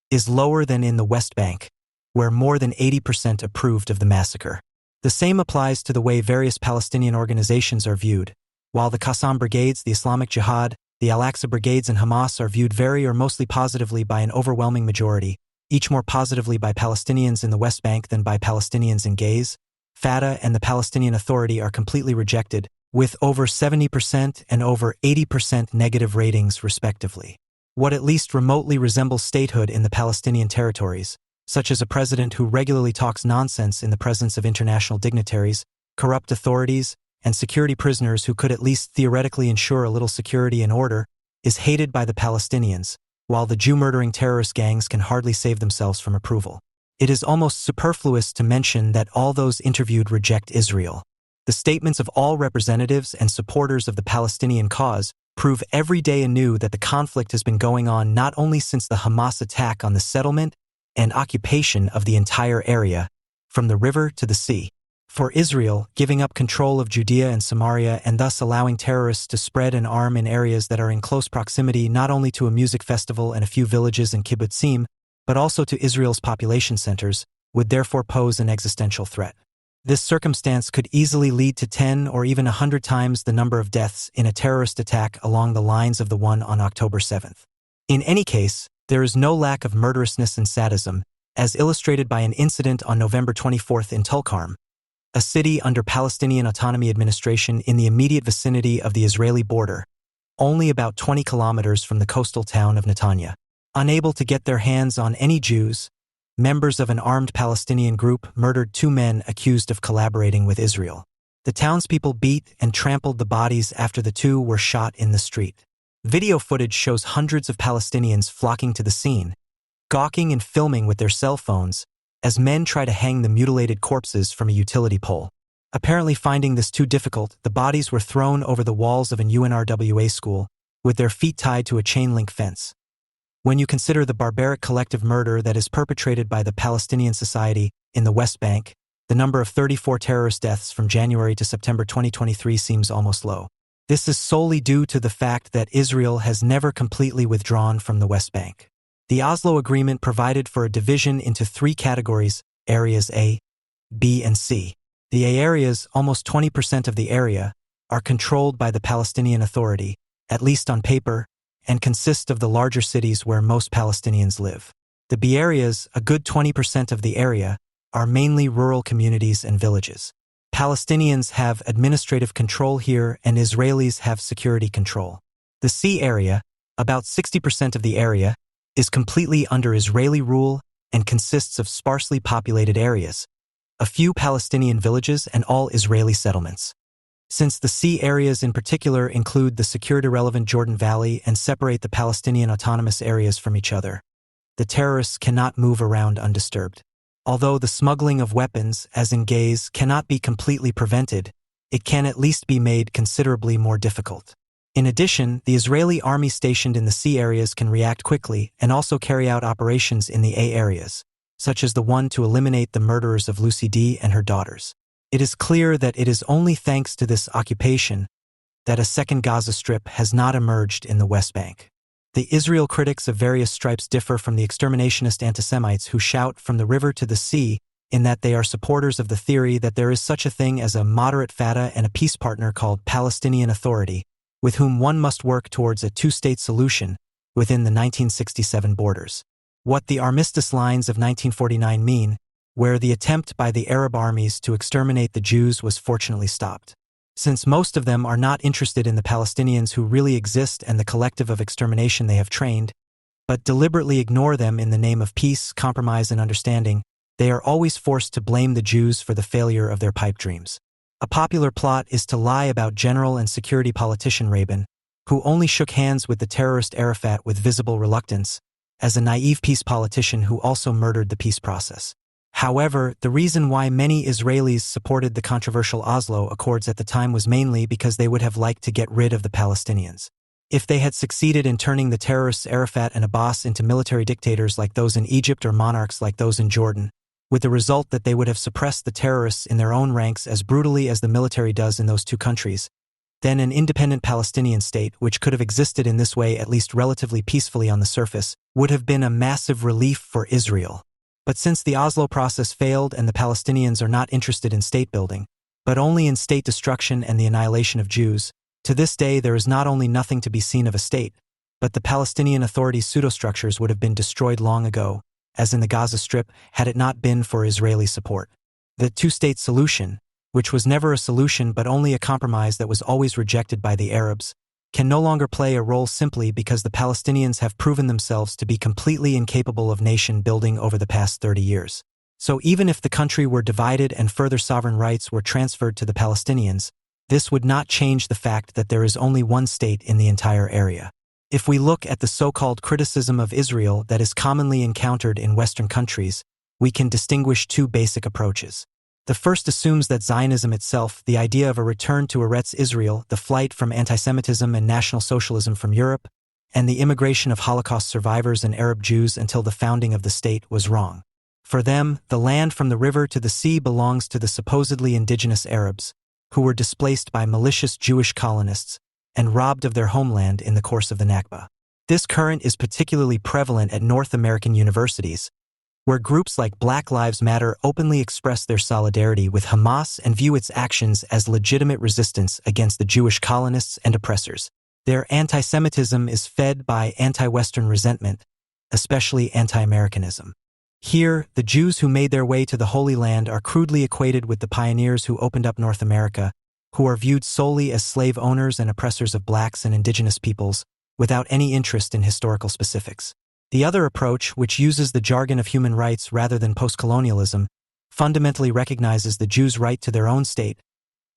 is lower than in the West Bank, where more than 80% approved of the massacre. The same applies to the way various Palestinian organizations are viewed. While the Qassam Brigades, the Islamic Jihad, the Al-Aqsa Brigades, and Hamas are viewed very or mostly positively by an overwhelming majority, each more positively by Palestinians in the West Bank than by Palestinians in Gaza, Fatah and the Palestinian Authority are completely rejected, with over 70% and over 80% negative ratings respectively. What at least remotely resembles statehood in the Palestinian territories, such as a president who regularly talks nonsense in the presence of international dignitaries, corrupt authorities, and security prisoners who could at least theoretically ensure a little security and order, is hated by the Palestinians, while the Jew-murdering terrorist gangs can hardly save themselves from approval. It is almost superfluous to mention that all those interviewed reject Israel. The statements of all representatives and supporters of the Palestinian cause prove every day anew that the conflict has been going on not only since the Hamas attack on the settlement and occupation of the entire area, from the river to the sea. For Israel, giving up control of Judea and Samaria and thus allowing terrorists to spread and arm in areas that are in close proximity not only to a music festival and a few villages and kibbutzim, but also to Israel's population centers, would therefore pose an existential threat. This circumstance could easily lead to 10 or even 100 times the number of deaths in a terrorist attack along the lines of the one on October 7th. In any case, there is no lack of murderousness and sadism, as illustrated by an incident on November 24th in Tulkarm, a city under Palestinian Autonomy Administration in the immediate vicinity of the Israeli border, only about 20 kilometers from the coastal town of Netanya. Unable to get their hands on any Jews, members of an armed Palestinian group murdered 2 men accused of collaborating with Israel. The townspeople beat and trampled the bodies after the 2 were shot in the street. Video footage shows hundreds of Palestinians flocking to the scene, gawking and filming with their cell phones, as men try to hang the mutilated corpses from a utility pole. Apparently finding this too difficult, the bodies were thrown over the walls of an UNRWA school, with their feet tied to a chain-link fence. When you consider the barbaric collective murder that is perpetrated by the Palestinian Society in the West Bank, the number of 34 terrorist deaths from January to September 2023 seems almost low. This is solely due to the fact that Israel has never completely withdrawn from the West Bank. The Oslo Agreement provided for a division into 3 categories, areas A, B, and C. The A areas, almost 20% of the area, are controlled by the Palestinian Authority, at least on paper, and consist of the larger cities where most Palestinians live. The B areas, a good 20% of the area, are mainly rural communities and villages. Palestinians have administrative control here and Israelis have security control. The C area, about 60% of the area, is completely under Israeli rule and consists of sparsely populated areas, a few Palestinian villages and all Israeli settlements. Since the C areas in particular include the security-relevant Jordan Valley and separate the Palestinian autonomous areas from each other, the terrorists cannot move around undisturbed. Although the smuggling of weapons, as in Gaza, cannot be completely prevented, it can at least be made considerably more difficult. In addition, the Israeli army stationed in the C areas can react quickly and also carry out operations in the A areas, such as the one to eliminate the murderers of Lucy D. and her daughters. It is clear that it is only thanks to this occupation that a second Gaza Strip has not emerged in the West Bank. The Israel critics of various stripes differ from the exterminationist antisemites who shout from the river to the sea in that they are supporters of the theory that there is such a thing as a moderate Fatah and a peace partner called Palestinian Authority, with whom one must work towards a two-state solution within the 1967 borders. What the armistice lines of 1949 mean, where the attempt by the Arab armies to exterminate the Jews was fortunately stopped. Since most of them are not interested in the Palestinians who really exist and the collective of extermination they have trained, but deliberately ignore them in the name of peace, compromise, and understanding, they are always forced to blame the Jews for the failure of their pipe dreams. A popular plot is to lie about general and security politician Rabin, who only shook hands with the terrorist Arafat with visible reluctance, as a naive peace politician who also murdered the peace process. However, the reason why many Israelis supported the controversial Oslo Accords at the time was mainly because they would have liked to get rid of the Palestinians. If they had succeeded in turning the terrorists Arafat and Abbas into military dictators like those in Egypt or monarchs like those in Jordan, with the result that they would have suppressed the terrorists in their own ranks as brutally as the military does in those two countries, then an independent Palestinian state, which could have existed in this way at least relatively peacefully on the surface, would have been a massive relief for Israel. But since the Oslo process failed and the Palestinians are not interested in state building, but only in state destruction and the annihilation of Jews, to this day there is not only nothing to be seen of a state, but the Palestinian Authority's pseudostructures would have been destroyed long ago, as in the Gaza Strip, had it not been for Israeli support. The two-state solution, which was never a solution but only a compromise that was always rejected by the Arabs, can no longer play a role simply because the Palestinians have proven themselves to be completely incapable of nation building over the past 30 years. So even if the country were divided and further sovereign rights were transferred to the Palestinians, this would not change the fact that there is only one state in the entire area. If we look at the so-called criticism of Israel that is commonly encountered in Western countries, we can distinguish two basic approaches. The first assumes that Zionism itself, the idea of a return to Eretz Israel, the flight from antisemitism and National Socialism from Europe, and the immigration of Holocaust survivors and Arab Jews until the founding of the state was wrong. For them, the land from the river to the sea belongs to the supposedly indigenous Arabs, who were displaced by malicious Jewish colonists and robbed of their homeland in the course of the Nakba. This current is particularly prevalent at North American universities, where groups like Black Lives Matter openly express their solidarity with Hamas and view its actions as legitimate resistance against the Jewish colonists and oppressors. Their anti-Semitism is fed by anti-Western resentment, especially anti-Americanism. Here, the Jews who made their way to the Holy Land are crudely equated with the pioneers who opened up North America, who are viewed solely as slave owners and oppressors of blacks and indigenous peoples, without any interest in historical specifics. The other approach, which uses the jargon of human rights rather than post-colonialism, fundamentally recognizes the Jews' right to their own state,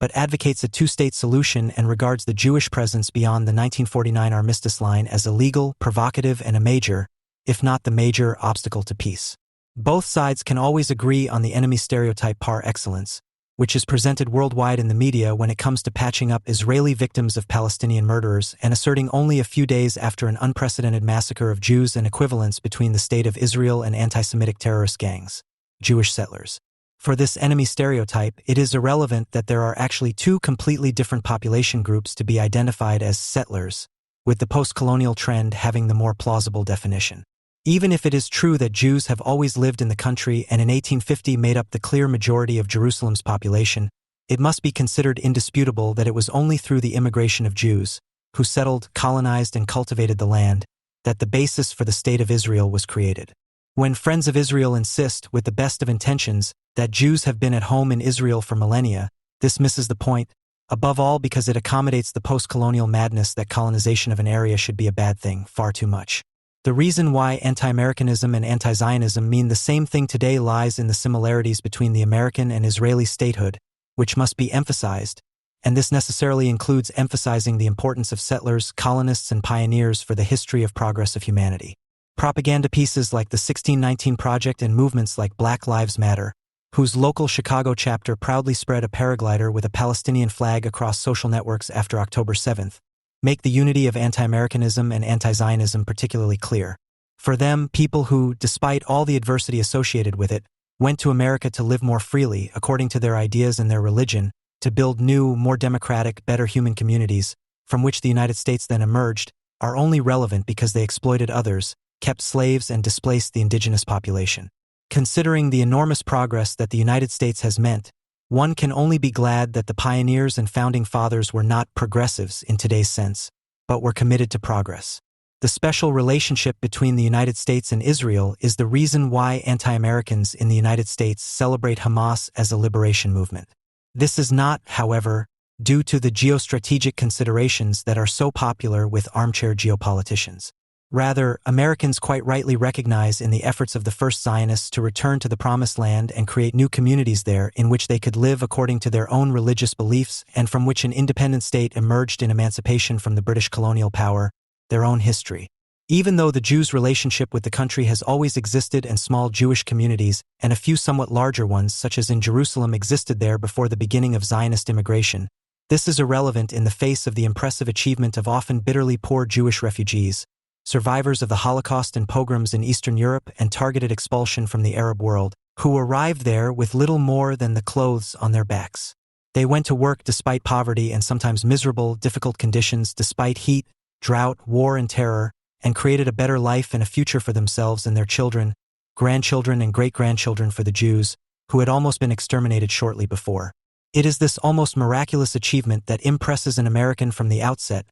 but advocates a two-state solution and regards the Jewish presence beyond the 1949 armistice line as illegal, provocative, and a major, if not the major, obstacle to peace. Both sides can always agree on the enemy stereotype par excellence, which is presented worldwide in the media when it comes to patching up Israeli victims of Palestinian murderers and asserting only a few days after an unprecedented massacre of Jews an equivalence between the State of Israel and anti-Semitic terrorist gangs, Jewish settlers. For this enemy stereotype, it is irrelevant that there are actually two completely different population groups to be identified as settlers, with the post-colonial trend having the more plausible definition. Even if it is true that Jews have always lived in the country and in 1850 made up the clear majority of Jerusalem's population, it must be considered indisputable that it was only through the immigration of Jews, who settled, colonized, and cultivated the land, that the basis for the State of Israel was created. When Friends of Israel insist, with the best of intentions, that Jews have been at home in Israel for millennia, this misses the point, above all because it accommodates the post-colonial madness that colonization of an area should be a bad thing far too much. The reason why anti-Americanism and anti-Zionism mean the same thing today lies in the similarities between the American and Israeli statehood, which must be emphasized, and this necessarily includes emphasizing the importance of settlers, colonists, and pioneers for the history of progress of humanity. Propaganda pieces like the 1619 Project and movements like Black Lives Matter, whose local Chicago chapter proudly spread a paraglider with a Palestinian flag across social networks after October 7th, make the unity of anti-Americanism and anti-Zionism particularly clear. For them, people who, despite all the adversity associated with it, went to America to live more freely according to their ideas and their religion, to build new, more democratic, better human communities, from which the United States then emerged, are only relevant because they exploited others, kept slaves, and displaced the indigenous population. Considering the enormous progress that the United States has meant, one can only be glad that the pioneers and founding fathers were not progressives in today's sense, but were committed to progress. The special relationship between the United States and Israel is the reason why anti-Americans in the United States celebrate Hamas as a liberation movement. This is not, however, due to the geostrategic considerations that are so popular with armchair geopoliticians. Rather, Americans quite rightly recognize in the efforts of the first Zionists to return to the Promised Land and create new communities there in which they could live according to their own religious beliefs and from which an independent state emerged in emancipation from the British colonial power, their own history. Even though the Jews' relationship with the country has always existed and small Jewish communities and a few somewhat larger ones such as in Jerusalem existed there before the beginning of Zionist immigration, this is irrelevant in the face of the impressive achievement of often bitterly poor Jewish refugees, survivors of the Holocaust and pogroms in Eastern Europe and targeted expulsion from the Arab world, who arrived there with little more than the clothes on their backs. They went to work despite poverty and sometimes miserable, difficult conditions, despite heat, drought, war, and terror, and created a better life and a future for themselves and their children, grandchildren, and great-grandchildren for the Jews, who had almost been exterminated shortly before. It is this almost miraculous achievement that impresses an American from the outset,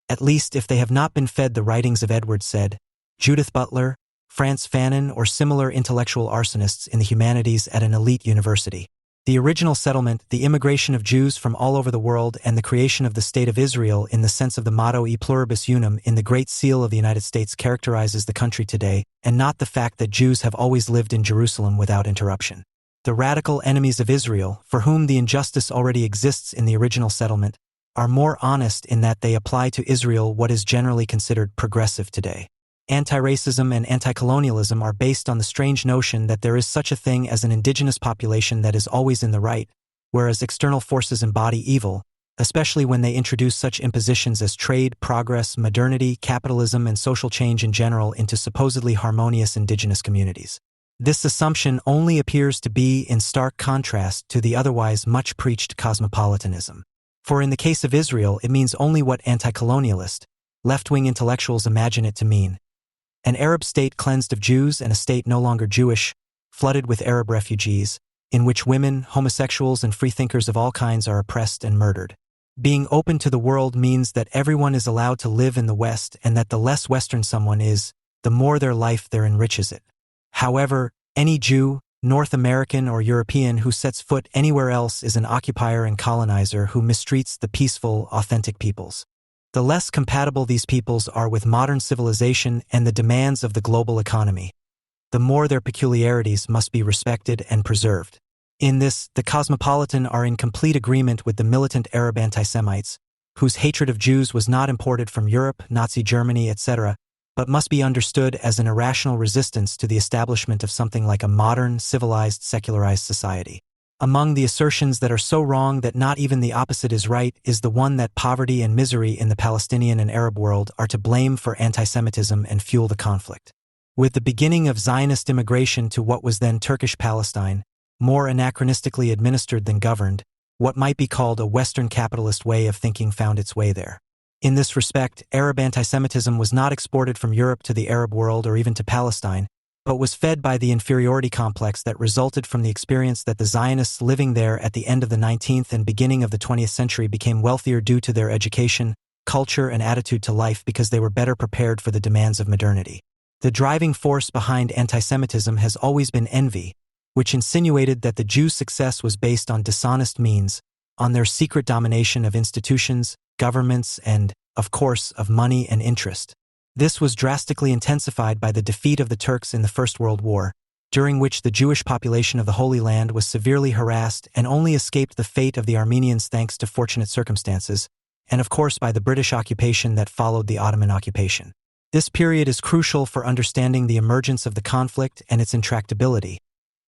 at least if they have not been fed the writings of Edward Said, Judith Butler, Frantz Fanon, or similar intellectual arsonists in the humanities at an elite university. The original settlement, the immigration of Jews from all over the world, and the creation of the State of Israel in the sense of the motto E pluribus unum in the Great Seal of the United States characterizes the country today, and not the fact that Jews have always lived in Jerusalem without interruption. The radical enemies of Israel, for whom the injustice already exists in the original settlement, are more honest in that they apply to Israel what is generally considered progressive today. Anti-racism and anti-colonialism are based on the strange notion that there is such a thing as an indigenous population that is always in the right, whereas external forces embody evil, especially when they introduce such impositions as trade, progress, modernity, capitalism, and social change in general into supposedly harmonious indigenous communities. This assumption only appears to be in stark contrast to the otherwise much-preached cosmopolitanism. For in the case of Israel, it means only what anti-colonialist, left-wing intellectuals imagine it to mean: an Arab state cleansed of Jews and a state no longer Jewish, flooded with Arab refugees, in which women, homosexuals, and freethinkers of all kinds are oppressed and murdered. Being open to the world means that everyone is allowed to live in the West and that the less Western someone is, the more their life there enriches it. However, any Jew, North American or European who sets foot anywhere else is an occupier and colonizer who mistreats the peaceful, authentic peoples. The less compatible these peoples are with modern civilization and the demands of the global economy, the more their peculiarities must be respected and preserved. In this, the cosmopolitan are in complete agreement with the militant Arab anti-Semites, whose hatred of Jews was not imported from Europe, Nazi Germany, etc., but must be understood as an irrational resistance to the establishment of something like a modern, civilized, secularized society. Among the assertions that are so wrong that not even the opposite is right is the one that poverty and misery in the Palestinian and Arab world are to blame for anti-Semitism and fuel the conflict. With the beginning of Zionist immigration to what was then Turkish Palestine, more anachronistically administered than governed, what might be called a Western capitalist way of thinking found its way there. In this respect, Arab anti-Semitism was not exported from Europe to the Arab world or even to Palestine, but was fed by the inferiority complex that resulted from the experience that the Zionists living there at the end of the 19th and beginning of the 20th century became wealthier due to their education, culture, and attitude to life because they were better prepared for the demands of modernity. The driving force behind anti-Semitism has always been envy, which insinuated that the Jews' success was based on dishonest means, on their secret domination of institutions, governments, and, of course, of money and interest. This was drastically intensified by the defeat of the Turks in the First World War, during which the Jewish population of the Holy Land was severely harassed and only escaped the fate of the Armenians thanks to fortunate circumstances, and of course by the British occupation that followed the Ottoman occupation. This period is crucial for understanding the emergence of the conflict and its intractability,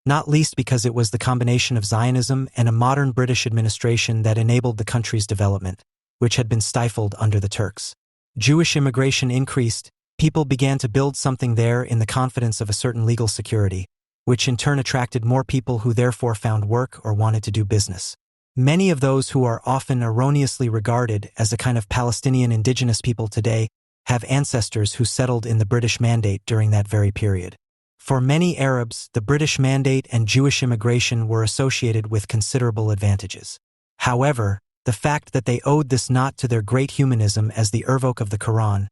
not least because it was the combination of Zionism and a modern British administration that enabled the country's development, which had been stifled under the Turks. Jewish immigration increased, people began to build something there in the confidence of a certain legal security, which in turn attracted more people who therefore found work or wanted to do business. Many of those who are often erroneously regarded as a kind of Palestinian indigenous people today have ancestors who settled in the British Mandate during that very period. For many Arabs, the British Mandate and Jewish immigration were associated with considerable advantages. However, the fact that they owed this not to their great humanism as the Urvok of the Quran,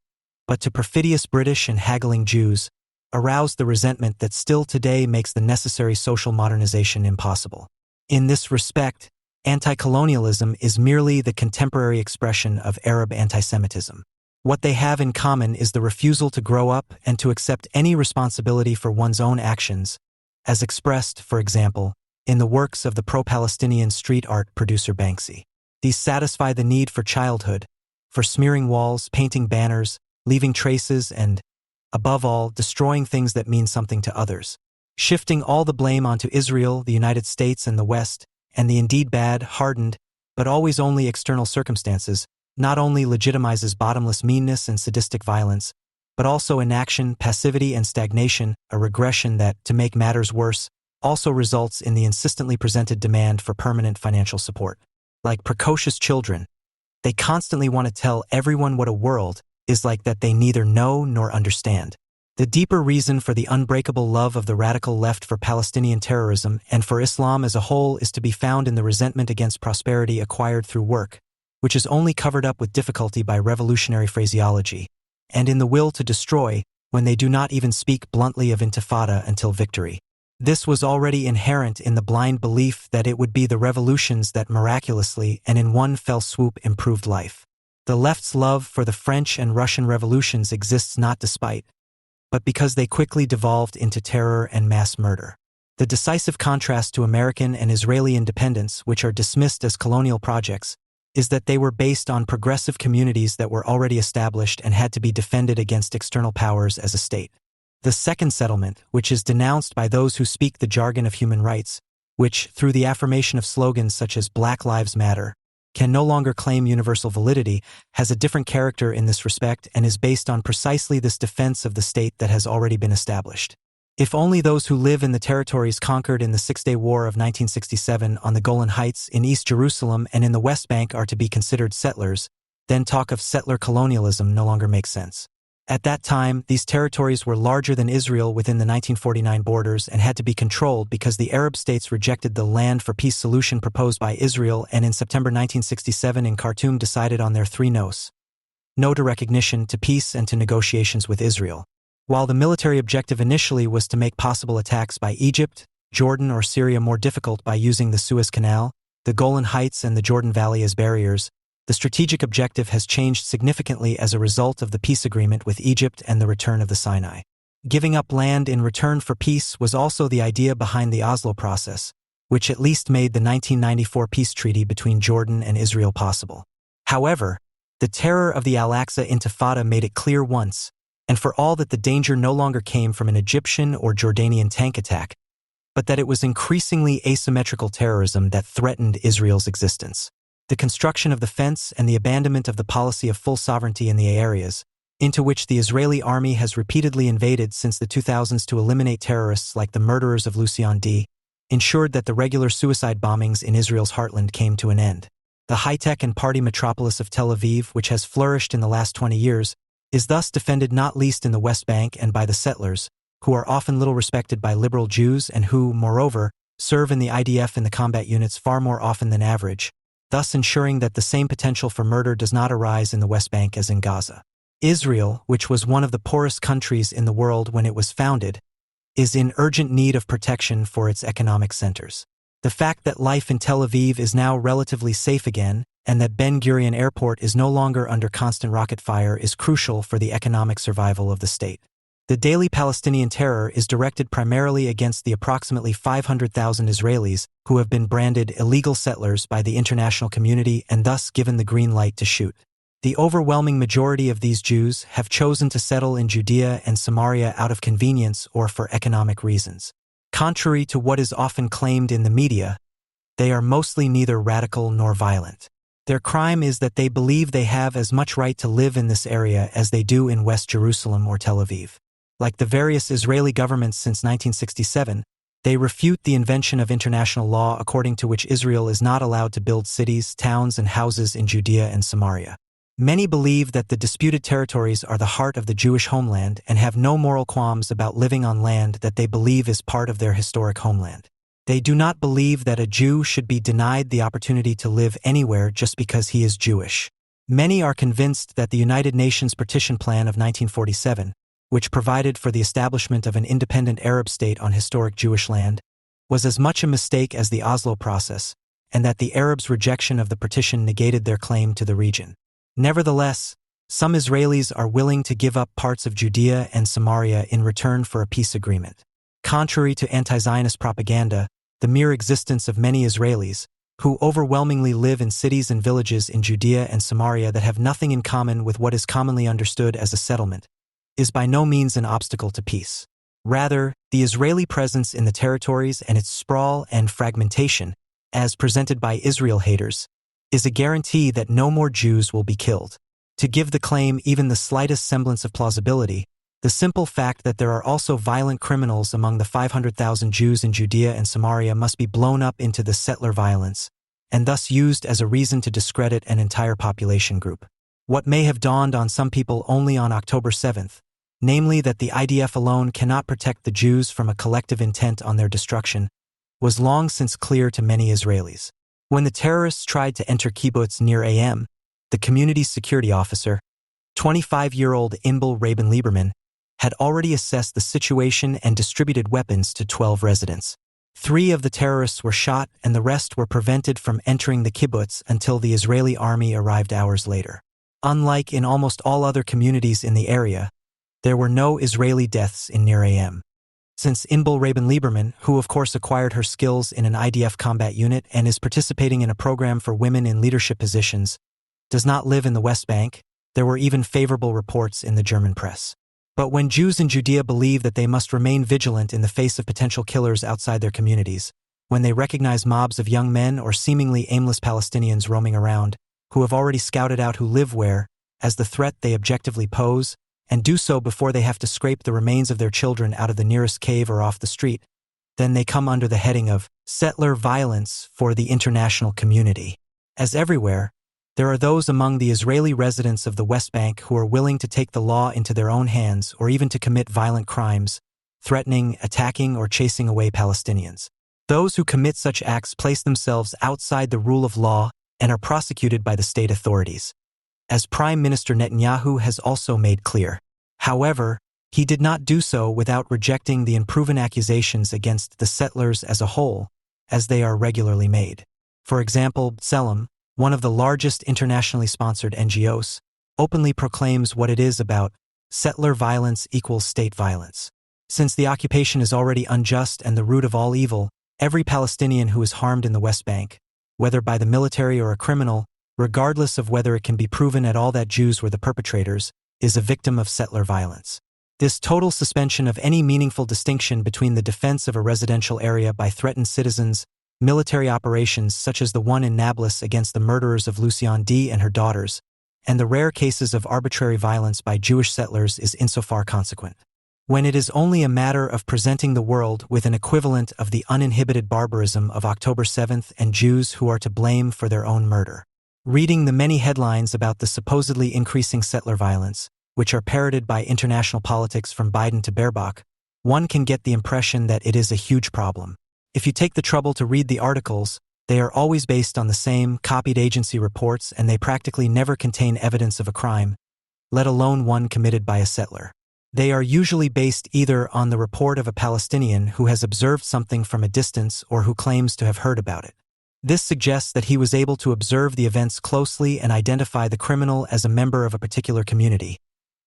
but to perfidious British and haggling Jews, aroused the resentment that still today makes the necessary social modernization impossible. In this respect, anti-colonialism is merely the contemporary expression of Arab antisemitism. What they have in common is the refusal to grow up and to accept any responsibility for one's own actions, as expressed, for example, in the works of the pro-Palestinian street art producer Banksy. These satisfy the need for childhood, for smearing walls, painting banners, leaving traces, and, above all, destroying things that mean something to others. Shifting all the blame onto Israel, the United States, and the West, and the indeed bad, hardened, but always only external circumstances, not only legitimizes bottomless meanness and sadistic violence, but also inaction, passivity, and stagnation, a regression that, to make matters worse, also results in the insistently presented demand for permanent financial support. Like precocious children, they constantly want to tell everyone what a world is like that they neither know nor understand. The deeper reason for the unbreakable love of the radical left for Palestinian terrorism and for Islam as a whole is to be found in the resentment against prosperity acquired through work, which is only covered up with difficulty by revolutionary phraseology, and in the will to destroy when they do not even speak bluntly of intifada until victory. This was already inherent in the blind belief that it would be the revolutions that miraculously and in one fell swoop improved life. The left's love for the French and Russian revolutions exists not despite, but because they quickly devolved into terror and mass murder. The decisive contrast to American and Israeli independence, which are dismissed as colonial projects, is that they were based on progressive communities that were already established and had to be defended against external powers as a state. The second settlement, which is denounced by those who speak the jargon of human rights, which, through the affirmation of slogans such as Black Lives Matter, can no longer claim universal validity, has a different character in this respect and is based on precisely this defense of the state that has already been established. If only those who live in the territories conquered in the Six-Day War of 1967 on the Golan Heights, in East Jerusalem, and in the West Bank are to be considered settlers, then talk of settler colonialism no longer makes sense. At that time, these territories were larger than Israel within the 1949 borders and had to be controlled because the Arab states rejected the land for peace solution proposed by Israel, and in September 1967 in Khartoum decided on their three no's. No to recognition, to peace, and to negotiations with Israel. While the military objective initially was to make possible attacks by Egypt, Jordan, or Syria more difficult by using the Suez Canal, the Golan Heights, and the Jordan Valley as barriers, the strategic objective has changed significantly as a result of the peace agreement with Egypt and the return of the Sinai. Giving up land in return for peace was also the idea behind the Oslo process, which at least made the 1994 peace treaty between Jordan and Israel possible. However, the terror of the Al-Aqsa Intifada made it clear once, and for all, that the danger no longer came from an Egyptian or Jordanian tank attack, but that it was increasingly asymmetrical terrorism that threatened Israel's existence. The construction of the fence and the abandonment of the policy of full sovereignty in the areas, into which the Israeli army has repeatedly invaded since the 2000s to eliminate terrorists like the murderers of Lucien D., ensured that the regular suicide bombings in Israel's heartland came to an end. The high-tech and party metropolis of Tel Aviv, which has flourished in the last 20 years, is thus defended not least in the West Bank and by the settlers, who are often little respected by liberal Jews and who, moreover, serve in the IDF and the combat units far more often than average, thus ensuring that the same potential for murder does not arise in the West Bank as in Gaza. Israel, which was one of the poorest countries in the world when it was founded, is in urgent need of protection for its economic centers. The fact that life in Tel Aviv is now relatively safe again, and that Ben Gurion Airport is no longer under constant rocket fire, is crucial for the economic survival of the state. The daily Palestinian terror is directed primarily against the approximately 500,000 Israelis who have been branded illegal settlers by the international community and thus given the green light to shoot. The overwhelming majority of these Jews have chosen to settle in Judea and Samaria out of convenience or for economic reasons. Contrary to what is often claimed in the media, they are mostly neither radical nor violent. Their crime is that they believe they have as much right to live in this area as they do in West Jerusalem or Tel Aviv. Like the various Israeli governments since 1967, They refute the invention of international law according to which Israel is not allowed to build cities, towns, and houses in Judea and Samaria. Many believe that the disputed territories are the heart of the Jewish homeland and have no moral qualms about living on land that they believe is part of their historic homeland. They do not believe that a Jew should be denied the opportunity to live anywhere just because he is Jewish. Many are convinced that the United Nations Partition Plan of 1947, which provided for the establishment of an independent Arab state on historic Jewish land, was as much a mistake as the Oslo process, and that the Arabs' rejection of the partition negated their claim to the region. Nevertheless, some Israelis are willing to give up parts of Judea and Samaria in return for a peace agreement. Contrary to anti-Zionist propaganda, the mere existence of many Israelis, who overwhelmingly live in cities and villages in Judea and Samaria that have nothing in common with what is commonly understood as a settlement, is by no means an obstacle to peace. Rather, the Israeli presence in the territories and its sprawl and fragmentation, as presented by Israel haters, is a guarantee that no more Jews will be killed. To give the claim even the slightest semblance of plausibility, the simple fact that there are also violent criminals among the 500,000 Jews in Judea and Samaria must be blown up into the settler violence, and thus used as a reason to discredit an entire population group. What may have dawned on some people only on October 7th, namely that the IDF alone cannot protect the Jews from a collective intent on their destruction, was long since clear to many Israelis. When the terrorists tried to enter kibbutz near Am, the community's security officer, 25-year-old Inbel Rabin Lieberman, had already assessed the situation and distributed weapons to 12 residents. 3 of the terrorists were shot and the rest were prevented from entering the kibbutz until the Israeli army arrived hours later. Unlike in almost all other communities in the area, there were no Israeli deaths in Nir Am. Since Inbel Rabin Lieberman, who of course acquired her skills in an IDF combat unit and is participating in a program for women in leadership positions, does not live in the West Bank, there were even favorable reports in the German press. But when Jews in Judea believe that they must remain vigilant in the face of potential killers outside their communities, when they recognize mobs of young men or seemingly aimless Palestinians roaming around, who have already scouted out who live where, as the threat they objectively pose, and do so before they have to scrape the remains of their children out of the nearest cave or off the street, then they come under the heading of settler violence for the international community. As everywhere, there are those among the Israeli residents of the West Bank who are willing to take the law into their own hands or even to commit violent crimes, threatening, attacking, or chasing away Palestinians. Those who commit such acts place themselves outside the rule of law and are prosecuted by the state authorities, as Prime Minister Netanyahu has also made clear. However, he did not do so without rejecting the unproven accusations against the settlers as a whole, as they are regularly made. For example, B'Tselem, one of the largest internationally sponsored NGOs, openly proclaims what it is about settler violence equals state violence. Since the occupation is already unjust and the root of all evil, every Palestinian who is harmed in the West Bank, whether by the military or a criminal, regardless of whether it can be proven at all that Jews were the perpetrators, is a victim of settler violence. This total suspension of any meaningful distinction between the defense of a residential area by threatened citizens, military operations such as the one in Nablus against the murderers of Luciane D. and her daughters, and the rare cases of arbitrary violence by Jewish settlers is insofar consequent. When it is only a matter of presenting the world with an equivalent of the uninhibited barbarism of October 7th and Jews who are to blame for their own murder. Reading the many headlines about the supposedly increasing settler violence, which are parroted by international politics from Biden to Baerbock, one can get the impression that it is a huge problem. If you take the trouble to read the articles, they are always based on the same copied agency reports and they practically never contain evidence of a crime, let alone one committed by a settler. They are usually based either on the report of a Palestinian who has observed something from a distance or who claims to have heard about it. This suggests that he was able to observe the events closely and identify the criminal as a member of a particular community,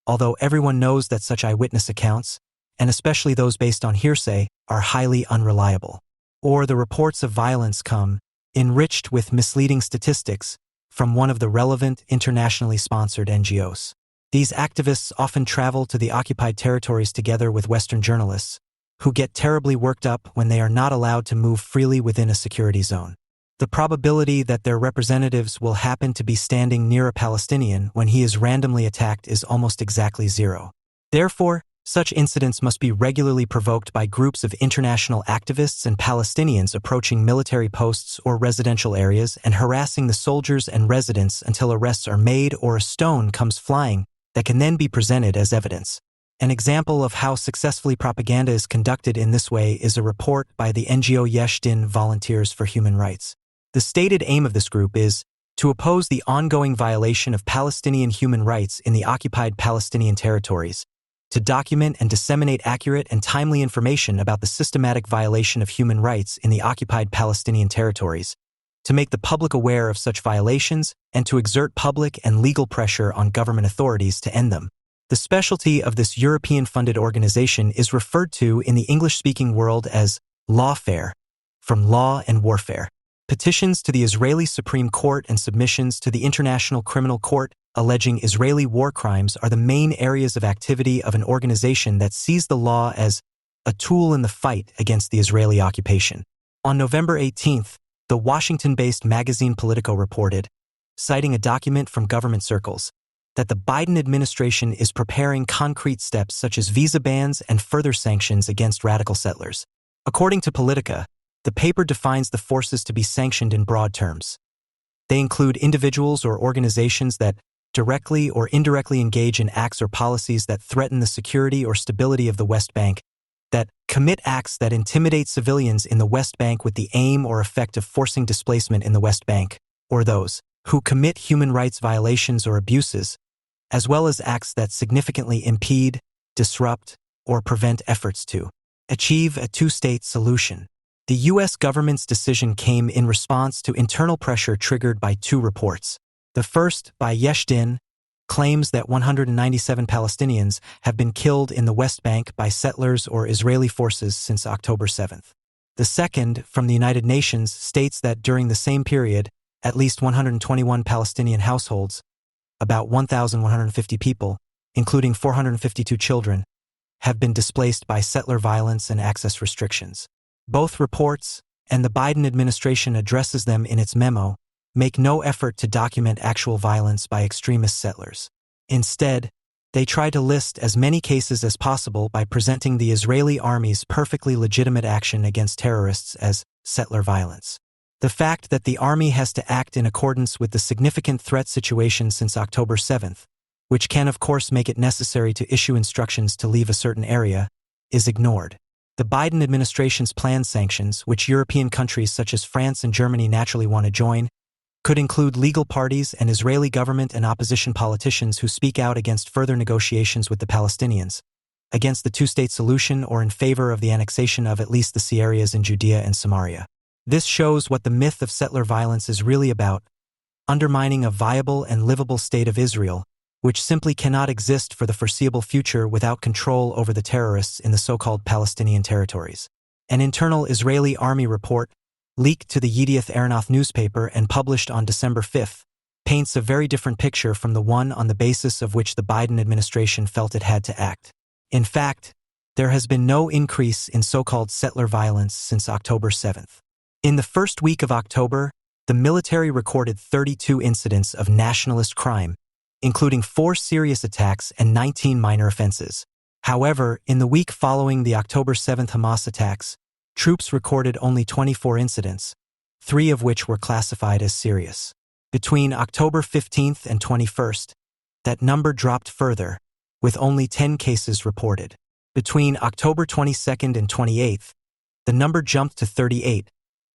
although everyone knows that such eyewitness accounts, and especially those based on hearsay, are highly unreliable. Or the reports of violence come, enriched with misleading statistics, from one of the relevant internationally sponsored NGOs. These activists often travel to the occupied territories together with Western journalists, who get terribly worked up when they are not allowed to move freely within a security zone. The probability that their representatives will happen to be standing near a Palestinian when he is randomly attacked is almost exactly zero. Therefore, Such incidents must be regularly provoked by groups of international activists and Palestinians approaching military posts or residential areas and harassing the soldiers and residents until arrests are made or a stone comes flying that can then be presented as evidence. An example of how successfully propaganda is conducted in this way is a report by the NGO Yesh Din Volunteers for Human Rights. The stated aim of this group is to oppose the ongoing violation of Palestinian human rights in the occupied Palestinian territories, to document and disseminate accurate and timely information about the systematic violation of human rights in the occupied Palestinian territories, to make the public aware of such violations, and to exert public and legal pressure on government authorities to end them. The specialty of this European-funded organization is referred to in the English-speaking world as lawfare, from law and warfare. Petitions to the Israeli Supreme Court and submissions to the International Criminal Court alleging Israeli war crimes are the main areas of activity of an organization that sees the law as a tool in the fight against the Israeli occupation. On November 18th, the Washington-based magazine Politico reported, citing a document from government circles, that the Biden administration is preparing concrete steps such as visa bans and further sanctions against radical settlers. According to Politica, the paper defines the forces to be sanctioned in broad terms. They include individuals or organizations that directly or indirectly engage in acts or policies that threaten the security or stability of the West Bank, that commit acts that intimidate civilians in the West Bank with the aim or effect of forcing displacement in the West Bank, or those who commit human rights violations or abuses, as well as acts that significantly impede, disrupt, or prevent efforts to achieve a two-state solution. The U.S. government's decision came in response to internal pressure triggered by two reports. The first, by Yesh Din, claims that 197 Palestinians have been killed in the West Bank by settlers or Israeli forces since October 7th. The second, from the United Nations, states that during the same period, at least 121 Palestinian households, about 1,150 people, including 452 children, have been displaced by settler violence and access restrictions. Both reports, and the Biden administration addresses them in its memo, make no effort to document actual violence by extremist settlers. Instead, they try to list as many cases as possible by presenting the Israeli army's perfectly legitimate action against terrorists as settler violence. The fact that the army has to act in accordance with the significant threat situation since October 7th, which can of course make it necessary to issue instructions to leave a certain area, is ignored. The Biden administration's planned sanctions, which European countries such as France and Germany naturally want to join, could include legal parties and Israeli government and opposition politicians who speak out against further negotiations with the Palestinians, against the two-state solution or in favor of the annexation of at least the sea areas in Judea and Samaria. This shows what the myth of settler violence is really about, undermining a viable and livable state of Israel, which simply cannot exist for the foreseeable future without control over the terrorists in the so-called Palestinian territories. An internal Israeli army report, leaked to the Yedioth Ahronoth newspaper and published on December 5th, paints a very different picture from the one on the basis of which the Biden administration felt it had to act. In fact, there has been no increase in so-called settler violence since October 7th. In the first week of October, the military recorded 32 incidents of nationalist crime, including 4 serious attacks and 19 minor offenses. However, in the week following the October 7th Hamas attacks, troops recorded only 24 incidents, 3 of which were classified as serious. Between October 15th and 21st, that number dropped further, with only 10 cases reported. Between October 22nd and 28th, the number jumped to 38,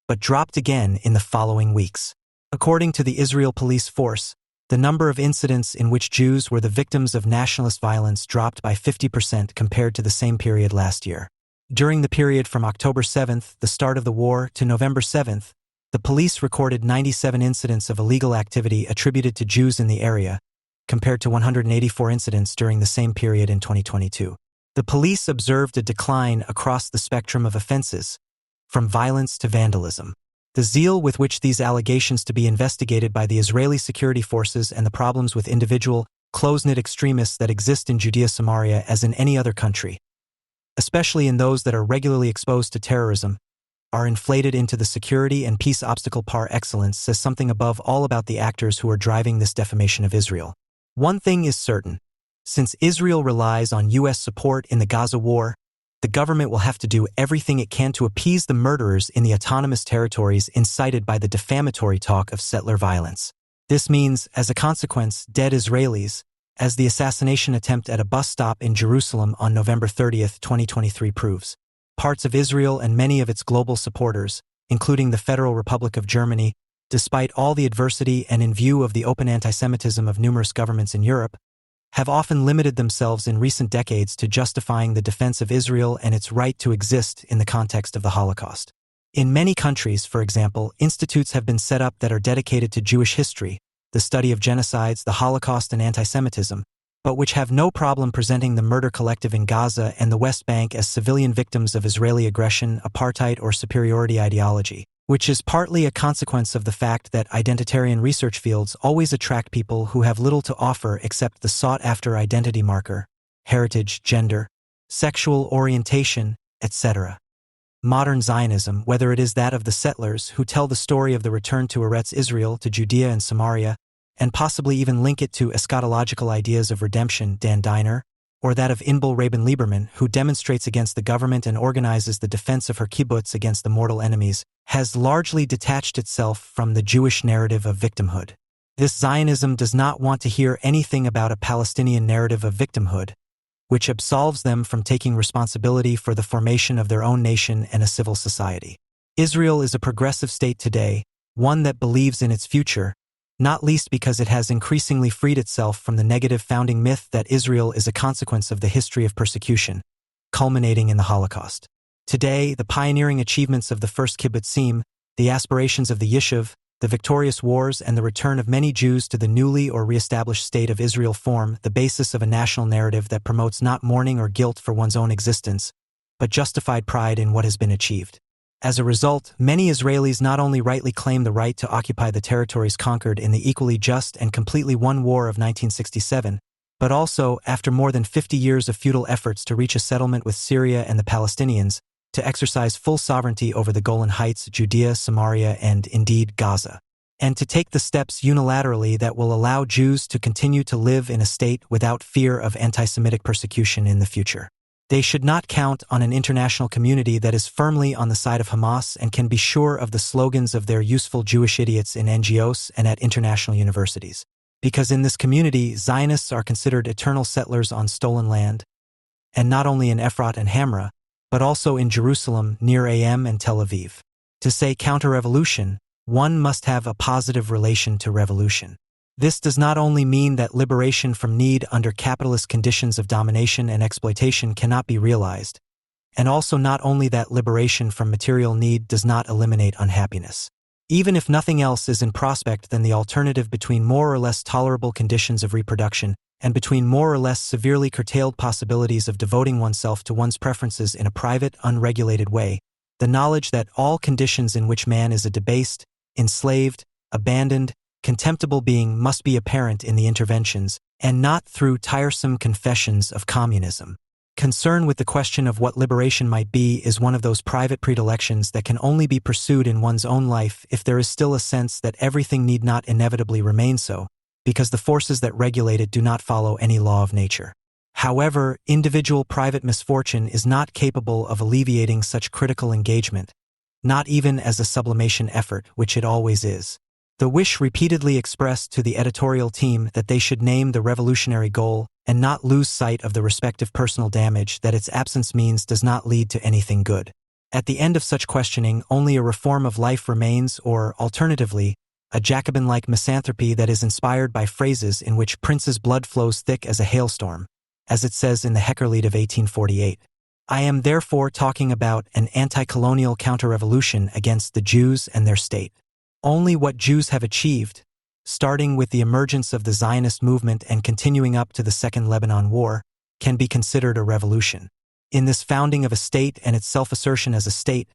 but dropped again in the following weeks. According to the Israel Police Force, the number of incidents in which Jews were the victims of nationalist violence dropped by 50% compared to the same period last year. During the period from October 7th, the start of the war, to November 7th, the police recorded 97 incidents of illegal activity attributed to Jews in the area, compared to 184 incidents during the same period in 2022. The police observed a decline across the spectrum of offenses, from violence to vandalism. The zeal with which these allegations to be investigated by the Israeli security forces and the problems with individual, close-knit extremists that exist in Judea Samaria as in any other country, especially in those that are regularly exposed to terrorism, are inflated into the security and peace obstacle par excellence, says something above all about the actors who are driving this defamation of Israel. One thing is certain: Since Israel relies on U.S. support in the Gaza war, the government will have to do everything it can to appease the murderers in the autonomous territories incited by the defamatory talk of settler violence. This means, as a consequence, dead Israelis, as the assassination attempt at a bus stop in Jerusalem on November 30, 2023 proves. Parts of Israel and many of its global supporters, including the Federal Republic of Germany, despite all the adversity and in view of the open antisemitism of numerous governments in Europe, have often limited themselves in recent decades to justifying the defense of Israel and its right to exist in the context of the Holocaust. In many countries, for example, institutes have been set up that are dedicated to Jewish history, the study of genocides, the Holocaust, and antisemitism, but which have no problem presenting the murder collective in Gaza and the West Bank as civilian victims of Israeli aggression, apartheid, or superiority ideology, which is partly a consequence of the fact that identitarian research fields always attract people who have little to offer except the sought-after identity marker, heritage, gender, sexual orientation, etc. Modern Zionism, whether it is that of the settlers who tell the story of the return to Eretz Israel, to Judea and Samaria, and possibly even link it to eschatological ideas of redemption, Dan Diner, or that of Inbal Rabin Lieberman, who demonstrates against the government and organizes the defense of her kibbutz against the mortal enemies, has largely detached itself from the Jewish narrative of victimhood. This Zionism does not want to hear anything about a Palestinian narrative of victimhood, which absolves them from taking responsibility for the formation of their own nation and a civil society. Israel is a progressive state today, one that believes in its future, not least because it has increasingly freed itself from the negative founding myth that Israel is a consequence of the history of persecution, culminating in the Holocaust. Today, the pioneering achievements of the first kibbutzim, the aspirations of the Yishuv, the victorious wars, and the return of many Jews to the newly or re-established state of Israel form the basis of a national narrative that promotes not mourning or guilt for one's own existence, but justified pride in what has been achieved. As a result, many Israelis not only rightly claim the right to occupy the territories conquered in the equally just and completely won war of 1967, but also, after more than 50 years of futile efforts to reach a settlement with Syria and the Palestinians, to exercise full sovereignty over the Golan Heights, Judea, Samaria, and, indeed, Gaza, and to take the steps unilaterally that will allow Jews to continue to live in a state without fear of anti-Semitic persecution in the future. They should not count on an international community that is firmly on the side of Hamas and can be sure of the slogans of their useful Jewish idiots in NGOs and at international universities. Because in this community, Zionists are considered eternal settlers on stolen land, and not only in Efrat and Hamra, but also in Jerusalem, near Am and Tel Aviv. To say counter-revolution, one must have a positive relation to revolution. This does not only mean that liberation from need under capitalist conditions of domination and exploitation cannot be realized, and also not only that liberation from material need does not eliminate unhappiness. Even if nothing else is in prospect than the alternative between more or less tolerable conditions of reproduction and between more or less severely curtailed possibilities of devoting oneself to one's preferences in a private, unregulated way, the knowledge that all conditions in which man is a debased, enslaved, abandoned, contemptible being must be apparent in the interventions, and not through tiresome confessions of communism. Concern with the question of what liberation might be is one of those private predilections that can only be pursued in one's own life if there is still a sense that everything need not inevitably remain so, because the forces that regulate it do not follow any law of nature. However, individual private misfortune is not capable of alleviating such critical engagement, not even as a sublimation effort, which it always is. The wish repeatedly expressed to the editorial team that they should name the revolutionary goal and not lose sight of the respective personal damage that its absence means does not lead to anything good. At the end of such questioning, only a reform of life remains, or, alternatively, a Jacobin-like misanthropy that is inspired by phrases in which Prince's blood flows thick as a hailstorm, as it says in the Heckerlied of 1848. I am therefore talking about an anti-colonial counter-revolution against the Jews and their state. Only what Jews have achieved, starting with the emergence of the Zionist movement and continuing up to the Second Lebanon War, can be considered a revolution. In this founding of a state and its self-assertion as a state,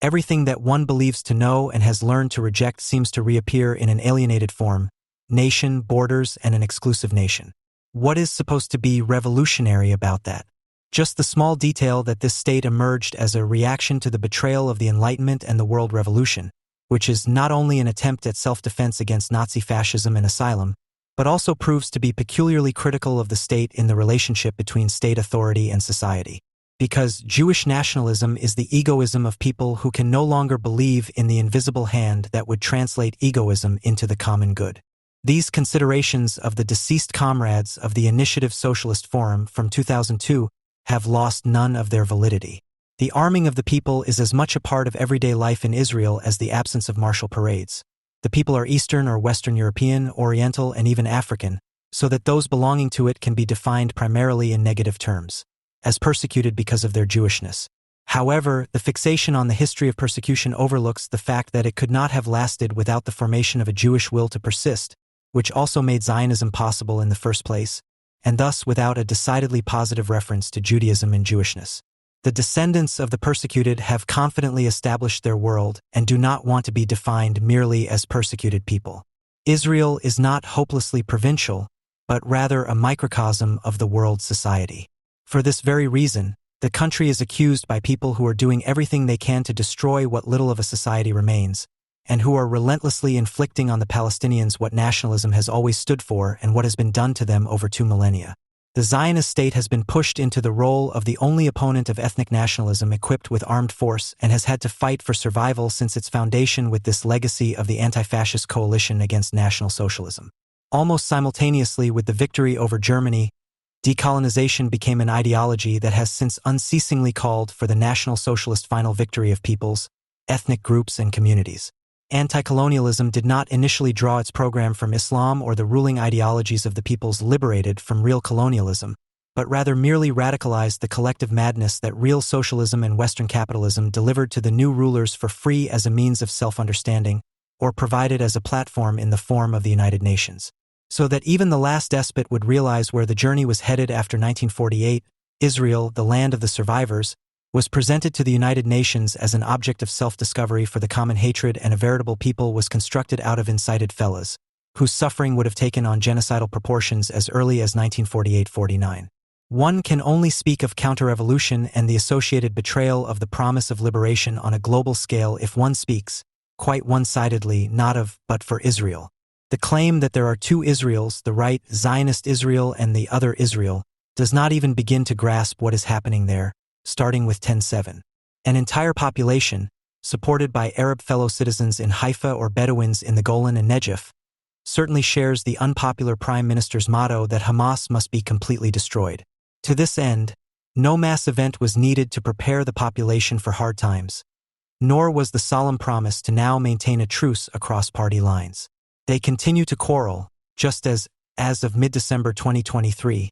everything that one believes to know and has learned to reject seems to reappear in an alienated form: nation, borders, and an exclusive nation. What is supposed to be revolutionary about that? Just the small detail that this state emerged as a reaction to the betrayal of the Enlightenment and the World Revolution, which is not only an attempt at self-defense against Nazi fascism and asylum, but also proves to be peculiarly critical of the state in the relationship between state authority and society. Because Jewish nationalism is the egoism of people who can no longer believe in the invisible hand that would translate egoism into the common good. These considerations of the deceased comrades of the Initiative Socialist Forum from 2002 have lost none of their validity. The arming of the people is as much a part of everyday life in Israel as the absence of martial parades. The people are Eastern or Western European, Oriental, and even African, so that those belonging to it can be defined primarily in negative terms, as persecuted because of their Jewishness. However, the fixation on the history of persecution overlooks the fact that it could not have lasted without the formation of a Jewish will to persist, which also made Zionism possible in the first place, and thus without a decidedly positive reference to Judaism and Jewishness. The descendants of the persecuted have confidently established their world and do not want to be defined merely as persecuted people. Israel is not hopelessly provincial, but rather a microcosm of the world society. For this very reason, the country is accused by people who are doing everything they can to destroy what little of a society remains, and who are relentlessly inflicting on the Palestinians what nationalism has always stood for and what has been done to them over 2 millennia. The Zionist state has been pushed into the role of the only opponent of ethnic nationalism equipped with armed force and has had to fight for survival since its foundation with this legacy of the anti-fascist coalition against National Socialism. Almost simultaneously with the victory over Germany, decolonization became an ideology that has since unceasingly called for the National Socialist final victory of peoples, ethnic groups, and communities. Anti-colonialism did not initially draw its program from Islam or the ruling ideologies of the peoples liberated from real colonialism, but rather merely radicalized the collective madness that real socialism and Western capitalism delivered to the new rulers for free as a means of self-understanding, or provided as a platform in the form of the United Nations. So that even the last despot would realize where the journey was headed after 1948, Israel, the land of the survivors, was presented to the United Nations as an object of self-discovery for the common hatred, and a veritable people was constructed out of incited fellas, whose suffering would have taken on genocidal proportions as early as 1948-49. One can only speak of counter-revolution and the associated betrayal of the promise of liberation on a global scale if one speaks, quite one-sidedly, not of, but for Israel. The claim that there are 2 Israels, the right Zionist Israel and the other Israel, does not even begin to grasp what is happening there, starting with 10-7. An entire population, supported by Arab fellow citizens in Haifa or Bedouins in the Golan and Negev, certainly shares the unpopular Prime Minister's motto that Hamas must be completely destroyed. To this end, no mass event was needed to prepare the population for hard times, nor was the solemn promise to now maintain a truce across party lines. They continue to quarrel, just as of mid-December 2023,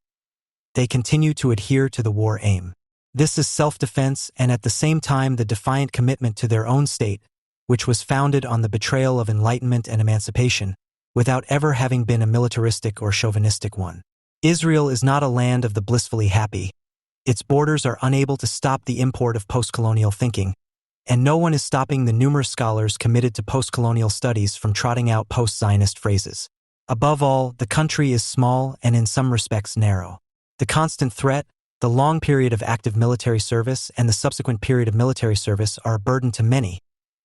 they continue to adhere to the war aim. This is self-defense and at the same time the defiant commitment to their own state, which was founded on the betrayal of enlightenment and emancipation, without ever having been a militaristic or chauvinistic one. Israel is not a land of the blissfully happy. Its borders are unable to stop the import of post-colonial thinking, and no one is stopping the numerous scholars committed to post-colonial studies from trotting out post-Zionist phrases. Above all, the country is small and in some respects narrow. The constant threat, the long period of active military service, and the subsequent period of military service are a burden to many,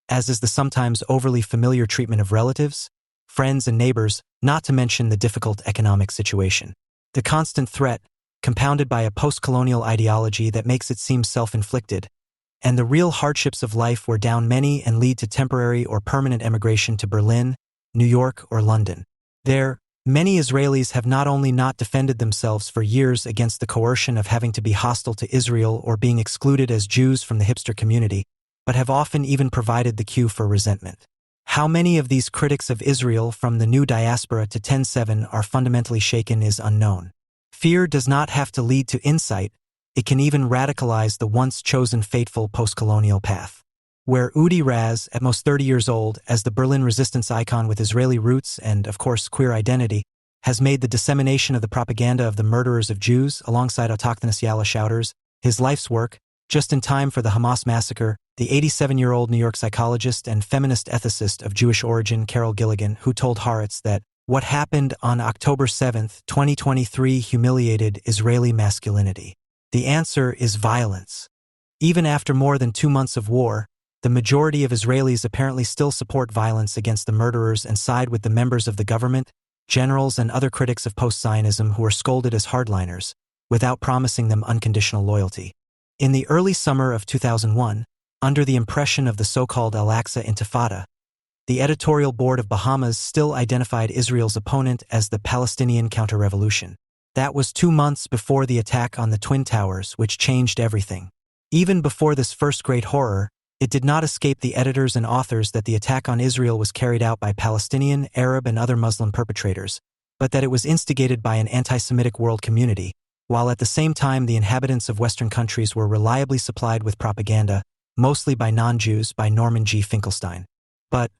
as is the sometimes overly familiar treatment of relatives, friends, and neighbors, not to mention the difficult economic situation. The constant threat, compounded by a post-colonial ideology that makes it seem self-inflicted, and the real hardships of life wear down many and lead to temporary or permanent emigration to Berlin, New York, or London. There, many Israelis have not only not defended themselves for years against the coercion of having to be hostile to Israel or being excluded as Jews from the hipster community, but have often even provided the cue for resentment. How many of these critics of Israel from the new diaspora to 10-7 are fundamentally shaken is unknown. Fear does not have to lead to insight, it can even radicalize the once chosen fateful post-colonial path. Where Udi Raz, at most 30 years old, as the Berlin resistance icon with Israeli roots and, of course, queer identity, has made the dissemination of the propaganda of the murderers of Jews alongside autochthonous Yalla shouters his life's work, just in time for the Hamas massacre, the 87-year-old New York psychologist and feminist ethicist of Jewish origin Carol Gilligan, who told Haaretz that what happened on October 7, 2023 humiliated Israeli masculinity. The answer is violence. Even after more than 2 months of war, the majority of Israelis apparently still support violence against the murderers and side with the members of the government, generals and other critics of post-Zionism who were scolded as hardliners, without promising them unconditional loyalty. In the early summer of 2001, under the impression of the so-called Al-Aqsa Intifada, the editorial board of Bahamas still identified Israel's opponent as the Palestinian counter-revolution. That was 2 months before the attack on the Twin Towers, which changed everything. Even before this first great horror, it did not escape the editors and authors that the attack on Israel was carried out by Palestinian, Arab, and other Muslim perpetrators, but that it was instigated by an anti-Semitic world community, while at the same time the inhabitants of Western countries were reliably supplied with propaganda, mostly by non-Jews, by Norman G. Finkelstein. But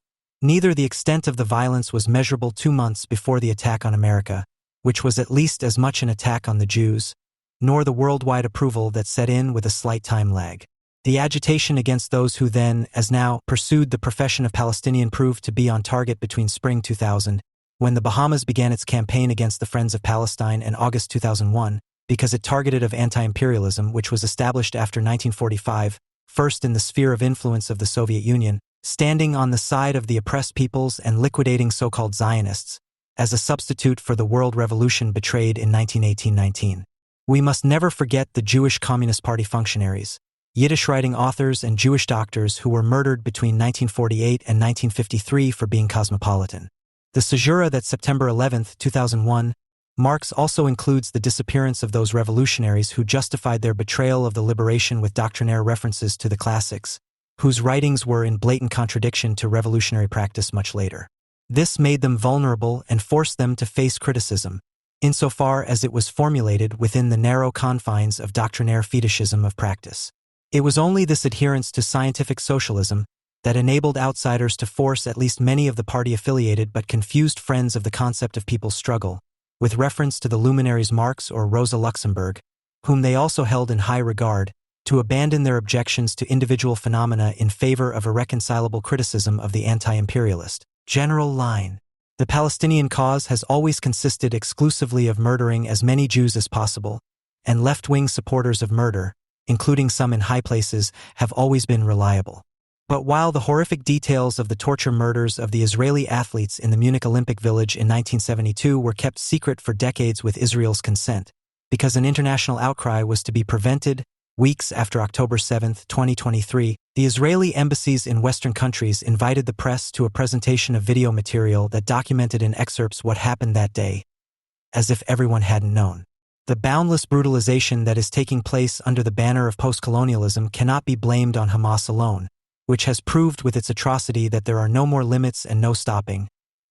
neither the extent of the violence was measurable 2 months before the attack on America, which was at least as much an attack on the Jews, nor the worldwide approval that set in with a slight time lag. The agitation against those who then, as now, pursued the profession of Palestinian proved to be on target between spring 2000, when the Bahamas began its campaign against the Friends of Palestine, and August 2001, because it targeted of anti-imperialism, which was established after 1945, first in the sphere of influence of the Soviet Union, standing on the side of the oppressed peoples and liquidating so-called Zionists, as a substitute for the world revolution betrayed in 1918-19. We must never forget the Jewish Communist Party functionaries, Yiddish-writing authors and Jewish doctors who were murdered between 1948 and 1953 for being cosmopolitan. The caesura that September 11, 2001, marks also includes the disappearance of those revolutionaries who justified their betrayal of the liberation with doctrinaire references to the classics, whose writings were in blatant contradiction to revolutionary practice much later. This made them vulnerable and forced them to face criticism, insofar as it was formulated within the narrow confines of doctrinaire fetishism of practice. It was only this adherence to scientific socialism that enabled outsiders to force at least many of the party-affiliated but confused friends of the concept of people's struggle, with reference to the luminaries Marx or Rosa Luxemburg, whom they also held in high regard, to abandon their objections to individual phenomena in favor of irreconcilable criticism of the anti-imperialist general line. The Palestinian cause has always consisted exclusively of murdering as many Jews as possible, and left-wing supporters of murder, including some in high places, have always been reliable. But while the horrific details of the torture murders of the Israeli athletes in the Munich Olympic Village in 1972 were kept secret for decades with Israel's consent, because an international outcry was to be prevented, weeks after October 7, 2023, the Israeli embassies in Western countries invited the press to a presentation of video material that documented in excerpts what happened that day, as if everyone hadn't known. The boundless brutalization that is taking place under the banner of post-colonialism cannot be blamed on Hamas alone, which has proved with its atrocity that there are no more limits and no stopping,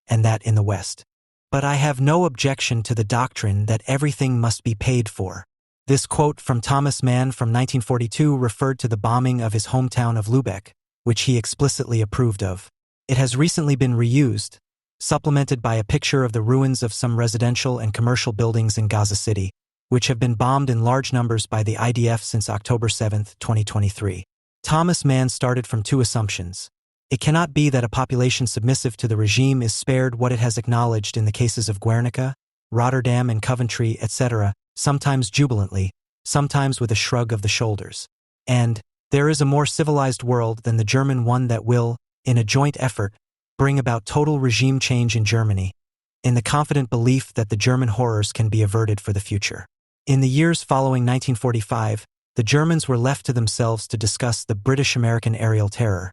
and that in the West. But I have no objection to the doctrine that everything must be paid for. This quote from Thomas Mann from 1942 referred to the bombing of his hometown of Lubeck, which he explicitly approved of. It has recently been reused, supplemented by a picture of the ruins of some residential and commercial buildings in Gaza City, which have been bombed in large numbers by the IDF since October 7, 2023. Thomas Mann started from two assumptions. It cannot be that a population submissive to the regime is spared what it has acknowledged in the cases of Guernica, Rotterdam and Coventry, etc., sometimes jubilantly, sometimes with a shrug of the shoulders. And there is a more civilized world than the German one that will, in a joint effort, bring about total regime change in Germany, in the confident belief that the German horrors can be averted for the future. In the years following 1945, the Germans were left to themselves to discuss the British-American aerial terror,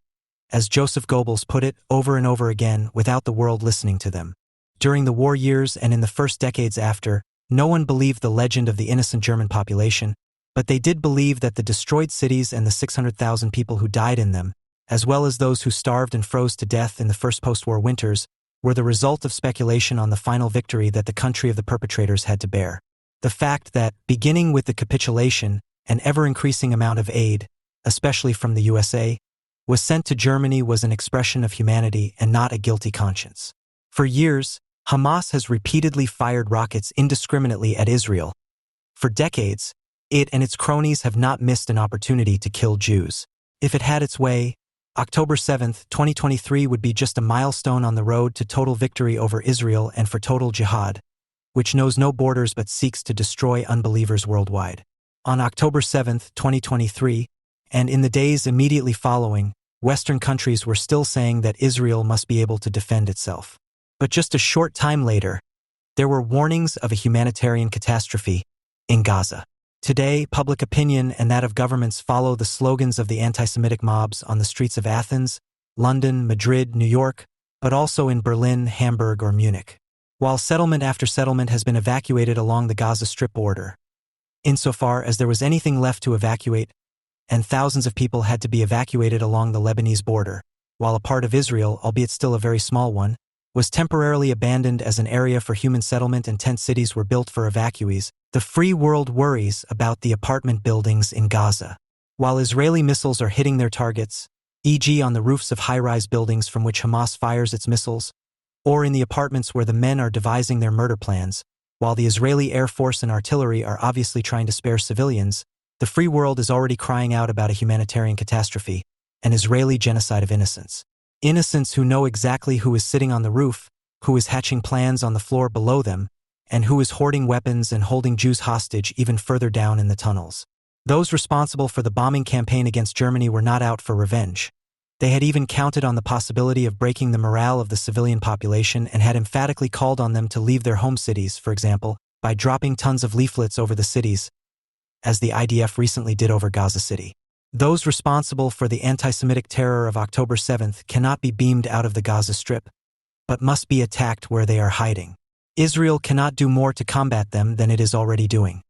as Joseph Goebbels put it, over and over again without the world listening to them. During the war years and in the first decades after, no one believed the legend of the innocent German population, but they did believe that the destroyed cities and the 600,000 people who died in them, as well as those who starved and froze to death in the first post-war winters, were the result of speculation on the final victory that the country of the perpetrators had to bear. The fact that, beginning with the capitulation, an ever-increasing amount of aid, especially from the USA, was sent to Germany was an expression of humanity and not a guilty conscience. For years, Hamas has repeatedly fired rockets indiscriminately at Israel. For decades, it and its cronies have not missed an opportunity to kill Jews. If it had its way, October 7, 2023 would be just a milestone on the road to total victory over Israel and for total jihad, which knows no borders but seeks to destroy unbelievers worldwide. On October 7, 2023, and in the days immediately following, Western countries were still saying that Israel must be able to defend itself. But just a short time later, There were warnings of a humanitarian catastrophe in Gaza. Today, public opinion and that of governments follow the slogans of the anti-Semitic mobs on the streets of Athens, London, Madrid, New York, but also in Berlin, Hamburg, or Munich. While settlement after settlement has been evacuated along the Gaza Strip border, insofar as there was anything left to evacuate, and thousands of people had to be evacuated along the Lebanese border, while a part of Israel, albeit still a very small one, was temporarily abandoned as an area for human settlement and tent cities were built for evacuees, the free world worries about the apartment buildings in Gaza. While Israeli missiles are hitting their targets, e.g. on the roofs of high-rise buildings from which Hamas fires its missiles, or in the apartments where the men are devising their murder plans, while the Israeli Air Force and artillery are obviously trying to spare civilians, the free world is already crying out about a humanitarian catastrophe, an Israeli genocide of innocents. Innocents who know exactly who is sitting on the roof, who is hatching plans on the floor below them, and who is hoarding weapons and holding Jews hostage even further down in the tunnels. Those responsible for the bombing campaign against Germany were not out for revenge. They had even counted on the possibility of breaking the morale of the civilian population and had emphatically called on them to leave their home cities, for example, by dropping tons of leaflets over the cities, as the IDF recently did over Gaza City. Those responsible for the anti-Semitic terror of October 7th cannot be beamed out of the Gaza Strip, but must be attacked where they are hiding. Israel cannot do more to combat them than it is already doing.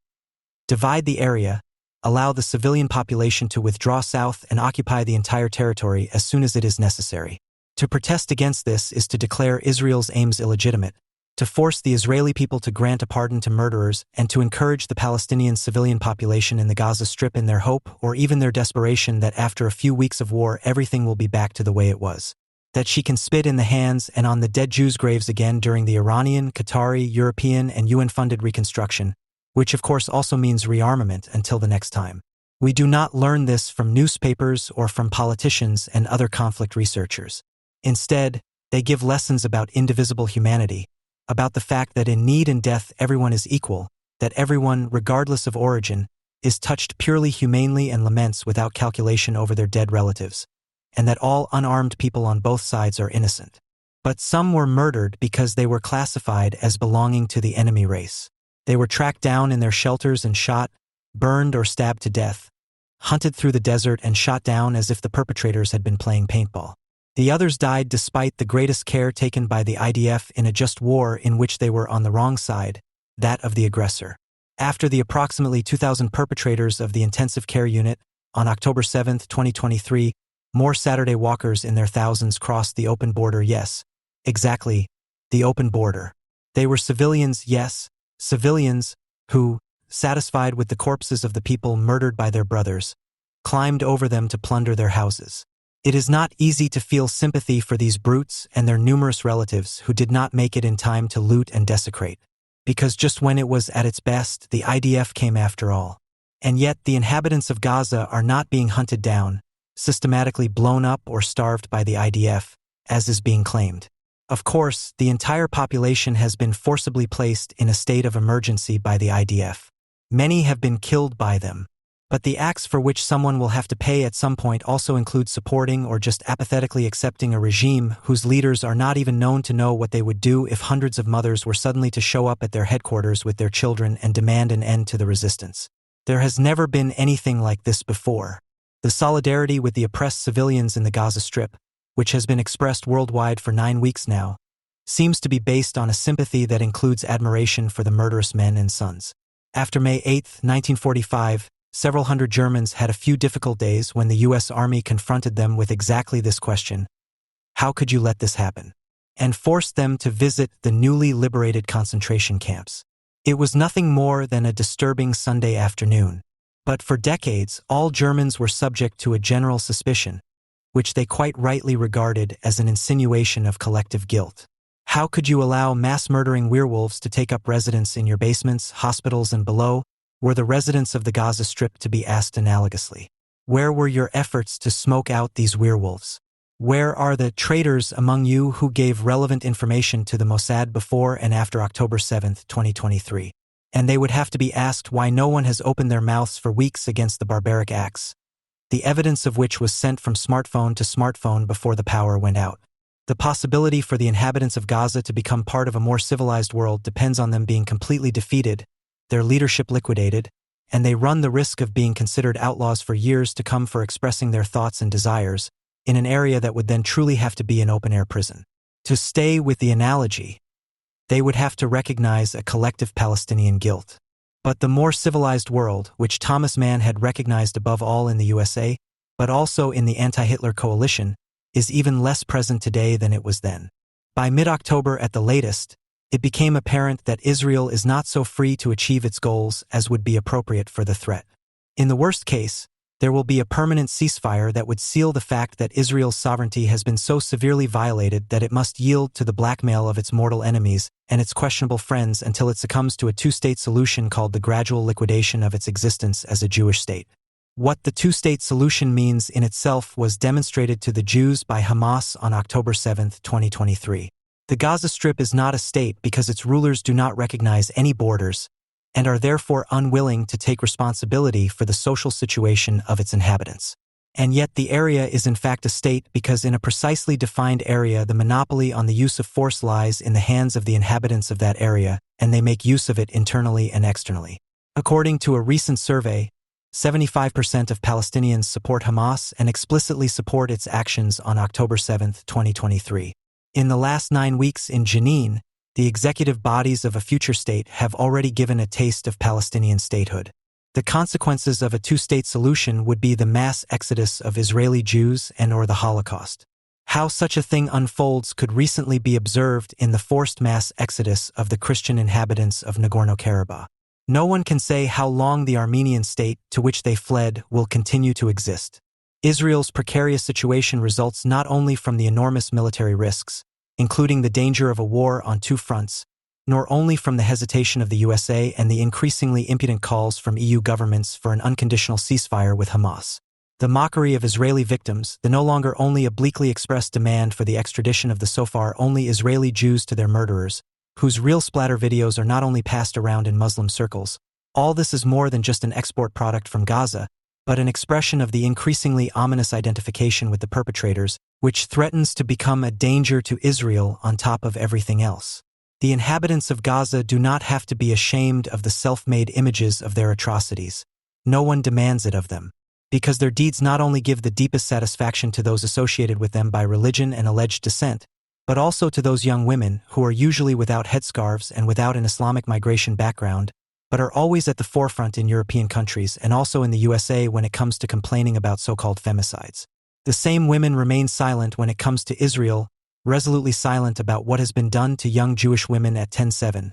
Divide the area, allow the civilian population to withdraw south and occupy the entire territory as soon as it is necessary. To protest against this is to declare Israel's aims illegitimate, to force the Israeli people to grant a pardon to murderers, and to encourage the Palestinian civilian population in the Gaza Strip in their hope or even their desperation that after a few weeks of war everything will be back to the way it was. That she can spit in the hands and on the dead Jews' graves again during the Iranian, Qatari, European, and UN-funded reconstruction, which of course also means rearmament until the next time. We do not learn this from newspapers or from politicians and other conflict researchers. Instead, they give lessons about indivisible humanity, about the fact that in need and death everyone is equal, that everyone, regardless of origin, is touched purely humanely and laments without calculation over their dead relatives, and that all unarmed people on both sides are innocent. But some were murdered because they were classified as belonging to the enemy race. They were tracked down in their shelters and shot, burned or stabbed to death, hunted through the desert and shot down as if the perpetrators had been playing paintball. The others died despite the greatest care taken by the IDF in a just war in which they were on the wrong side, that of the aggressor. After the approximately 2,000 perpetrators of the intensive care unit, on October 7, 2023, more Saturday walkers in their thousands crossed the open border. Yes, exactly, the open border. They were civilians, yes, civilians who, satisfied with the corpses of the people murdered by their brothers, climbed over them to plunder their houses. It is not easy to feel sympathy for these brutes and their numerous relatives who did not make it in time to loot and desecrate, because just when it was at its best, the IDF came after all. And yet the inhabitants of Gaza are not being hunted down, systematically blown up or starved by the IDF, as is being claimed. Of course, the entire population has been forcibly placed in a state of emergency by the IDF. Many have been killed by them. But the acts for which someone will have to pay at some point also include supporting or just apathetically accepting a regime whose leaders are not even known to know what they would do if hundreds of mothers were suddenly to show up at their headquarters with their children and demand an end to the resistance. There has never been anything like this before. The solidarity with the oppressed civilians in the Gaza Strip, which has been expressed worldwide for 9 weeks now, seems to be based on a sympathy that includes admiration for the murderous men and sons. After May 8, 1945, several hundred Germans had a few difficult days when the U.S. Army confronted them with exactly this question: how could you let this happen? And forced them to visit the newly liberated concentration camps. It was nothing more than a disturbing Sunday afternoon. But for decades, all Germans were subject to a general suspicion, which they quite rightly regarded as an insinuation of collective guilt. How could you allow mass-murdering werewolves to take up residence in your basements, hospitals, and below? Were the residents of the Gaza Strip to be asked analogously? Where were your efforts to smoke out these werewolves? Where are the traitors among you who gave relevant information to the Mossad before and after October 7, 2023? And they would have to be asked why no one has opened their mouths for weeks against the barbaric acts, the evidence of which was sent from smartphone to smartphone before the power went out. The possibility for the inhabitants of Gaza to become part of a more civilized world depends on them being completely defeated, their leadership liquidated, and they run the risk of being considered outlaws for years to come for expressing their thoughts and desires, in an area that would then truly have to be an open-air prison. To stay with the analogy, they would have to recognize a collective Palestinian guilt. But the more civilized world, which Thomas Mann had recognized above all in the USA, but also in the anti-Hitler coalition, is even less present today than it was then. By mid-October at the latest, it became apparent that Israel is not so free to achieve its goals as would be appropriate for the threat. In the worst case, there will be a permanent ceasefire that would seal the fact that Israel's sovereignty has been so severely violated that it must yield to the blackmail of its mortal enemies and its questionable friends until it succumbs to a two-state solution called the gradual liquidation of its existence as a Jewish state. What the two-state solution means in itself was demonstrated to the Jews by Hamas on October 7, 2023. The Gaza Strip is not a state because its rulers do not recognize any borders and are therefore unwilling to take responsibility for the social situation of its inhabitants. And yet the area is in fact a state because in a precisely defined area the monopoly on the use of force lies in the hands of the inhabitants of that area, and they make use of it internally and externally. According to a recent survey, 75% of Palestinians support Hamas and explicitly support its actions on October 7, 2023. In the last 9 weeks in Jenin, the executive bodies of a future state have already given a taste of Palestinian statehood. The consequences of a two-state solution would be the mass exodus of Israeli Jews and/or the Holocaust. How such a thing unfolds could recently be observed in the forced mass exodus of the Christian inhabitants of Nagorno-Karabakh. No one can say how long the Armenian state to which they fled will continue to exist. Israel's precarious situation results not only from the enormous military risks, including the danger of a war on two fronts, nor only from the hesitation of the USA and the increasingly impudent calls from EU governments for an unconditional ceasefire with Hamas. The mockery of Israeli victims, the no longer only obliquely expressed demand for the extradition of the so far only Israeli Jews to their murderers, whose real splatter videos are not only passed around in Muslim circles. All this is more than just an export product from Gaza, but an expression of the increasingly ominous identification with the perpetrators, which threatens to become a danger to Israel on top of everything else. The inhabitants of Gaza do not have to be ashamed of the self-made images of their atrocities. No one demands it of them, because their deeds not only give the deepest satisfaction to those associated with them by religion and alleged descent, but also to those young women who are usually without headscarves and without an Islamic migration background, but are always at the forefront in European countries and also in the USA when it comes to complaining about so-called femicides. The same women remain silent when it comes to Israel, resolutely silent about what has been done to young Jewish women at 10-7.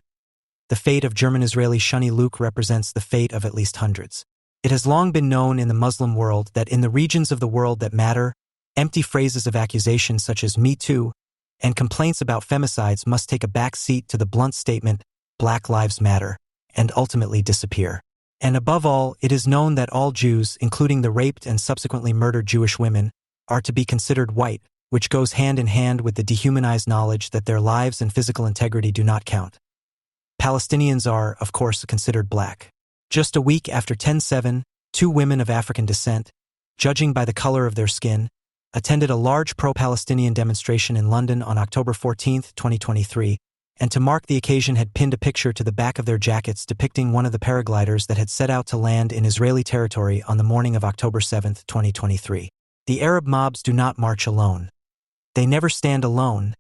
The fate of German-Israeli Shani Luke represents the fate of at least hundreds. It has long been known in the Muslim world that in the regions of the world that matter, empty phrases of accusation such as "Me Too" and complaints about femicides must take a back seat to the blunt statement, "Black Lives Matter," and ultimately disappear. And above all, it is known that all Jews, including the raped and subsequently murdered Jewish women, are to be considered white, which goes hand in hand with the dehumanized knowledge that their lives and physical integrity do not count. Palestinians are, of course, considered black. Just a week after 10-7, 2 women of African descent, judging by the color of their skin, attended a large pro-Palestinian demonstration in London on October 14, 2023, and to mark the occasion had pinned a picture to the back of their jackets depicting one of the paragliders that had set out to land in Israeli territory on the morning of October 7, 2023. The Arab mobs do not march alone. They never stand alone,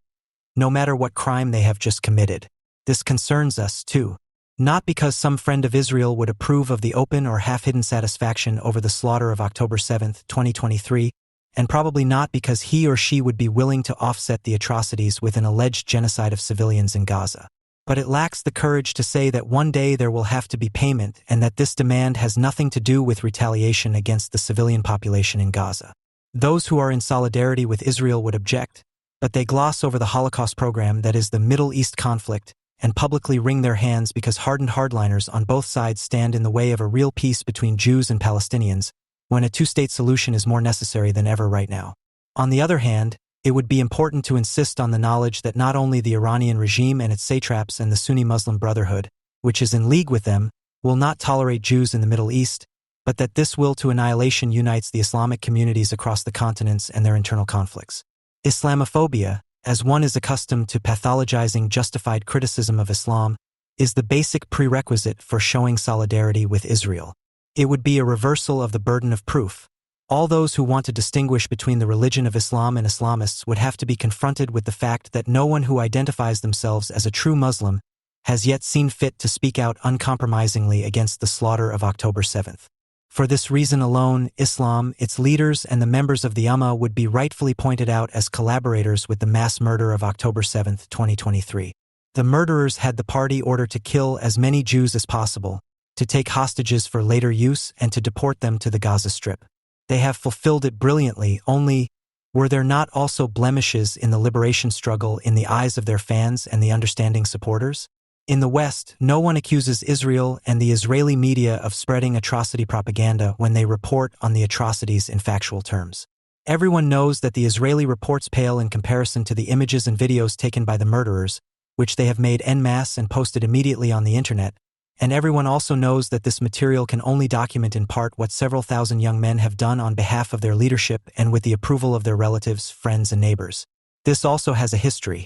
no matter what crime they have just committed. This concerns us, too. Not because some friend of Israel would approve of the open or half-hidden satisfaction over the slaughter of October 7, 2023, and probably not because he or she would be willing to offset the atrocities with an alleged genocide of civilians in Gaza. But it lacks the courage to say that one day there will have to be payment and that this demand has nothing to do with retaliation against the civilian population in Gaza. Those who are in solidarity with Israel would object, but they gloss over the Holocaust program that is the Middle East conflict and publicly wring their hands because hardened hardliners on both sides stand in the way of a real peace between Jews and Palestinians, when a two-state solution is more necessary than ever right now. On the other hand, it would be important to insist on the knowledge that not only the Iranian regime and its satraps and the Sunni Muslim Brotherhood, which is in league with them, will not tolerate Jews in the Middle East, but that this will to annihilation unites the Islamic communities across the continents and their internal conflicts. Islamophobia, as one is accustomed to pathologizing justified criticism of Islam, is the basic prerequisite for showing solidarity with Israel. It would be a reversal of the burden of proof. All those who want to distinguish between the religion of Islam and Islamists would have to be confronted with the fact that no one who identifies themselves as a true Muslim has yet seen fit to speak out uncompromisingly against the slaughter of October 7th. For this reason alone, Islam, its leaders, and the members of the Ummah would be rightfully pointed out as collaborators with the mass murder of October 7, 2023. The murderers had the party order to kill as many Jews as possible, to take hostages for later use, and to deport them to the Gaza Strip. They have fulfilled it brilliantly, only were there not also blemishes in the liberation struggle in the eyes of their fans and the understanding supporters? In the West, no one accuses Israel and the Israeli media of spreading atrocity propaganda when they report on the atrocities in factual terms. Everyone knows that the Israeli reports pale in comparison to the images and videos taken by the murderers, which they have made en masse and posted immediately on the internet, and everyone also knows that this material can only document in part what several thousand young men have done on behalf of their leadership and with the approval of their relatives, friends, and neighbors. This also has a history.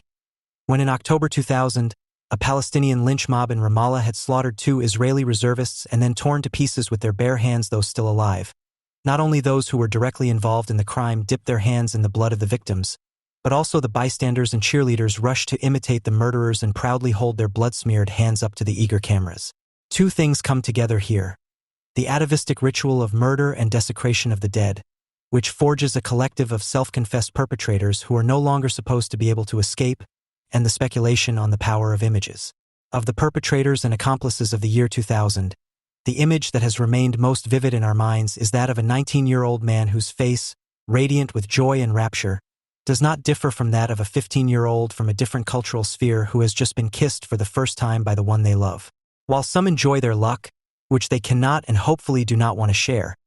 When in October 2000, a Palestinian lynch mob in Ramallah had slaughtered 2 Israeli reservists and then torn to pieces with their bare hands those still alive. Not only those who were directly involved in the crime dipped their hands in the blood of the victims, but also the bystanders and cheerleaders rushed to imitate the murderers and proudly hold their blood-smeared hands up to the eager cameras. 2 things come together here. The atavistic ritual of murder and desecration of the dead, which forges a collective of self-confessed perpetrators who are no longer supposed to be able to escape, and the speculation on the power of images. Of the perpetrators and accomplices of the year 2000, the image that has remained most vivid in our minds is that of a 19-year-old man whose face, radiant with joy and rapture, does not differ from that of a 15-year-old from a different cultural sphere who has just been kissed for the first time by the one they love. While some enjoy their luck, which they cannot and hopefully do not want to share,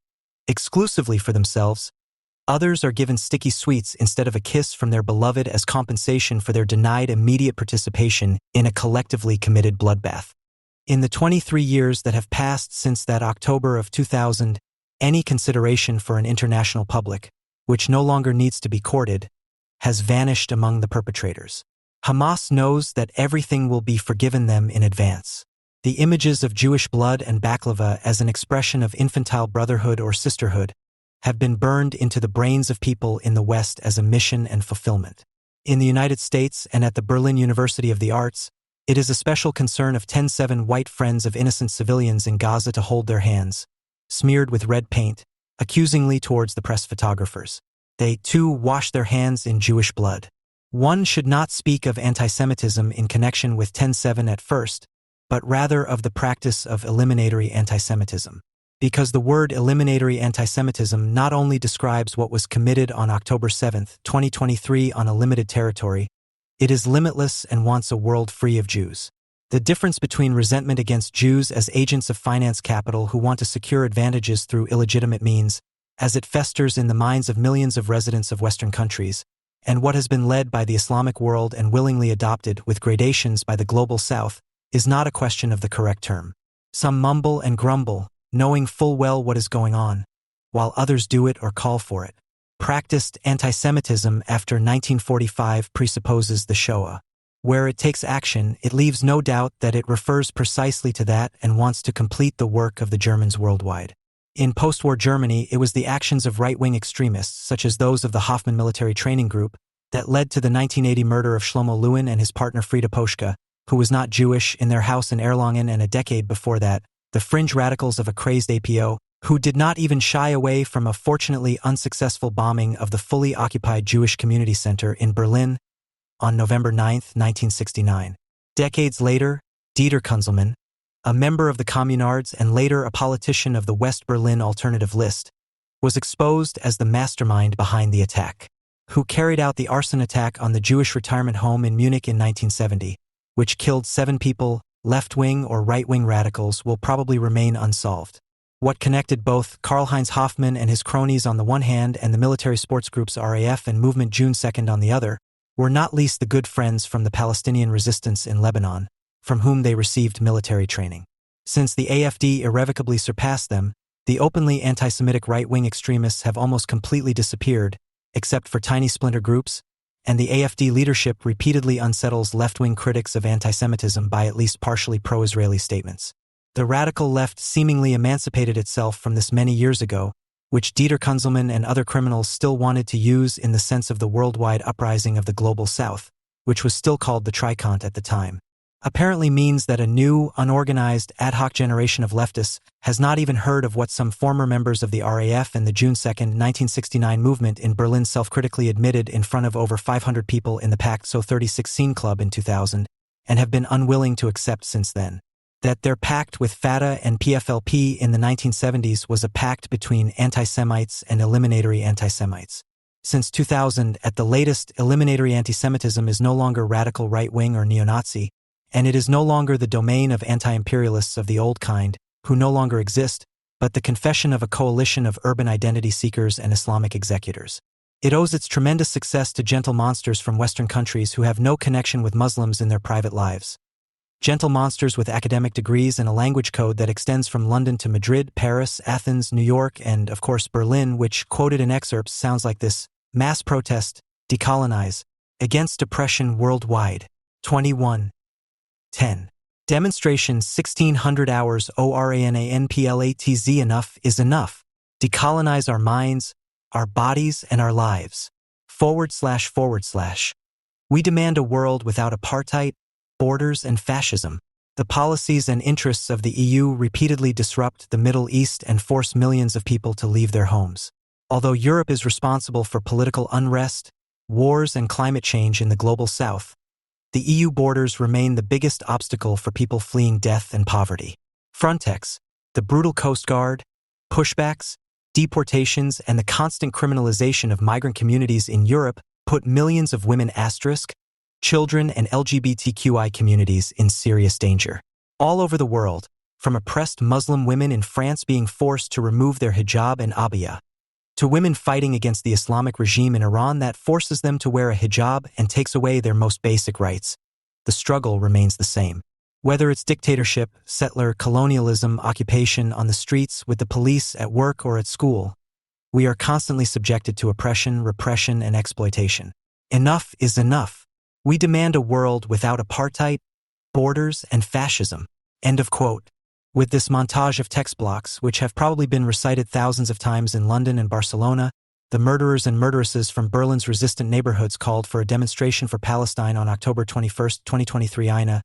exclusively for themselves, others are given sticky sweets instead of a kiss from their beloved as compensation for their denied immediate participation in a collectively committed bloodbath. In the 23 years that have passed since that October of 2000, any consideration for an international public, which no longer needs to be courted, has vanished among the perpetrators. Hamas knows that everything will be forgiven them in advance. The images of Jewish blood and baklava as an expression of infantile brotherhood or sisterhood have been burned into the brains of people in the West as a mission and fulfillment. In the United States and at the Berlin University of the Arts, it is a special concern of 10-7 white friends of innocent civilians in Gaza to hold their hands, smeared with red paint, accusingly towards the press photographers. They, too, wash their hands in Jewish blood. One should not speak of antisemitism in connection with 10-7 at first, but rather of the practice of eliminatory antisemitism. Because the word eliminatory antisemitism not only describes what was committed on October 7, 2023 on a limited territory, it is limitless and wants a world free of Jews. The difference between resentment against Jews as agents of finance capital who want to secure advantages through illegitimate means, as it festers in the minds of millions of residents of Western countries, and what has been led by the Islamic world and willingly adopted with gradations by the global South, is not a question of the correct term. Some mumble and grumble, knowing full well what is going on, while others do it or call for it. Practiced antisemitism after 1945 presupposes the Shoah. Where it takes action, it leaves no doubt that it refers precisely to that and wants to complete the work of the Germans worldwide. In post-war Germany, it was the actions of right-wing extremists, such as those of the Hoffman Military Training Group, that led to the 1980 murder of Shlomo Lewin and his partner Frieda Poschka, who was not Jewish, in their house in Erlangen, and a decade before that, the fringe radicals of a crazed APO, who did not even shy away from a fortunately unsuccessful bombing of the fully occupied Jewish Community Center in Berlin on November 9, 1969. Decades later, Dieter Kunzelmann, a member of the Communards and later a politician of the West Berlin Alternative List, was exposed as the mastermind behind the attack, who carried out the arson attack on the Jewish retirement home in Munich in 1970, which killed 7 people. Left-wing or right-wing radicals will probably remain unsolved. What connected both Karl-Heinz Hoffmann and his cronies on the one hand and the military sports groups RAF and Movement June 2nd on the other were not least the good friends from the Palestinian resistance in Lebanon, from whom they received military training. Since the AfD irrevocably surpassed them, the openly anti-Semitic right-wing extremists have almost completely disappeared, except for tiny splinter groups, and the AfD leadership repeatedly unsettles left-wing critics of antisemitism by at least partially pro-Israeli statements. The radical left seemingly emancipated itself from this many years ago, which Dieter Kunzelmann and other criminals still wanted to use in the sense of the worldwide uprising of the Global South, which was still called the Trikont at the time. Apparently means that a new, unorganized, ad hoc generation of leftists has not even heard of what some former members of the RAF and the June 2, 1969 movement in Berlin self-critically admitted in front of over 500 people in the Pact So 36 Scene Club in 2000, and have been unwilling to accept since then. That their pact with Fatah and PFLP in the 1970s was a pact between anti-Semites and eliminatory anti-Semites. Since 2000, at the latest, eliminatory antisemitism is no longer radical right-wing or neo-Nazi, and it is no longer the domain of anti-imperialists of the old kind, who no longer exist, but the confession of a coalition of urban identity seekers and Islamic executors. It owes its tremendous success to gentle monsters from Western countries who have no connection with Muslims in their private lives. Gentle monsters with academic degrees and a language code that extends from London to Madrid, Paris, Athens, New York, and, of course, Berlin, which, quoted in excerpts, sounds like this: mass protest, decolonize, against oppression worldwide. 21:10. Demonstrations 1600 hours ORANANPLATZ. Enough is enough. Decolonize our minds, our bodies, and our lives. // We demand a world without apartheid, borders, and fascism. The policies and interests of the EU repeatedly disrupt the Middle East and force millions of people to leave their homes. Although Europe is responsible for political unrest, wars, and climate change in the Global South, the EU borders remain the biggest obstacle for people fleeing death and poverty. Frontex, the brutal Coast Guard, pushbacks, deportations, and the constant criminalization of migrant communities in Europe put millions of women, children, and LGBTQI communities in serious danger. All over the world, from oppressed Muslim women in France being forced to remove their hijab and abaya, to women fighting against the Islamic regime in Iran that forces them to wear a hijab and takes away their most basic rights, the struggle remains the same. Whether it's dictatorship, settler, colonialism, occupation, on the streets, with the police, at work, or at school, we are constantly subjected to oppression, repression, and exploitation. Enough is enough. We demand a world without apartheid, borders, and fascism. End of quote. With this montage of text blocks, which have probably been recited thousands of times in London and Barcelona, the murderers and murderesses from Berlin's resistant neighborhoods called for a demonstration for Palestine on October 21, 2023,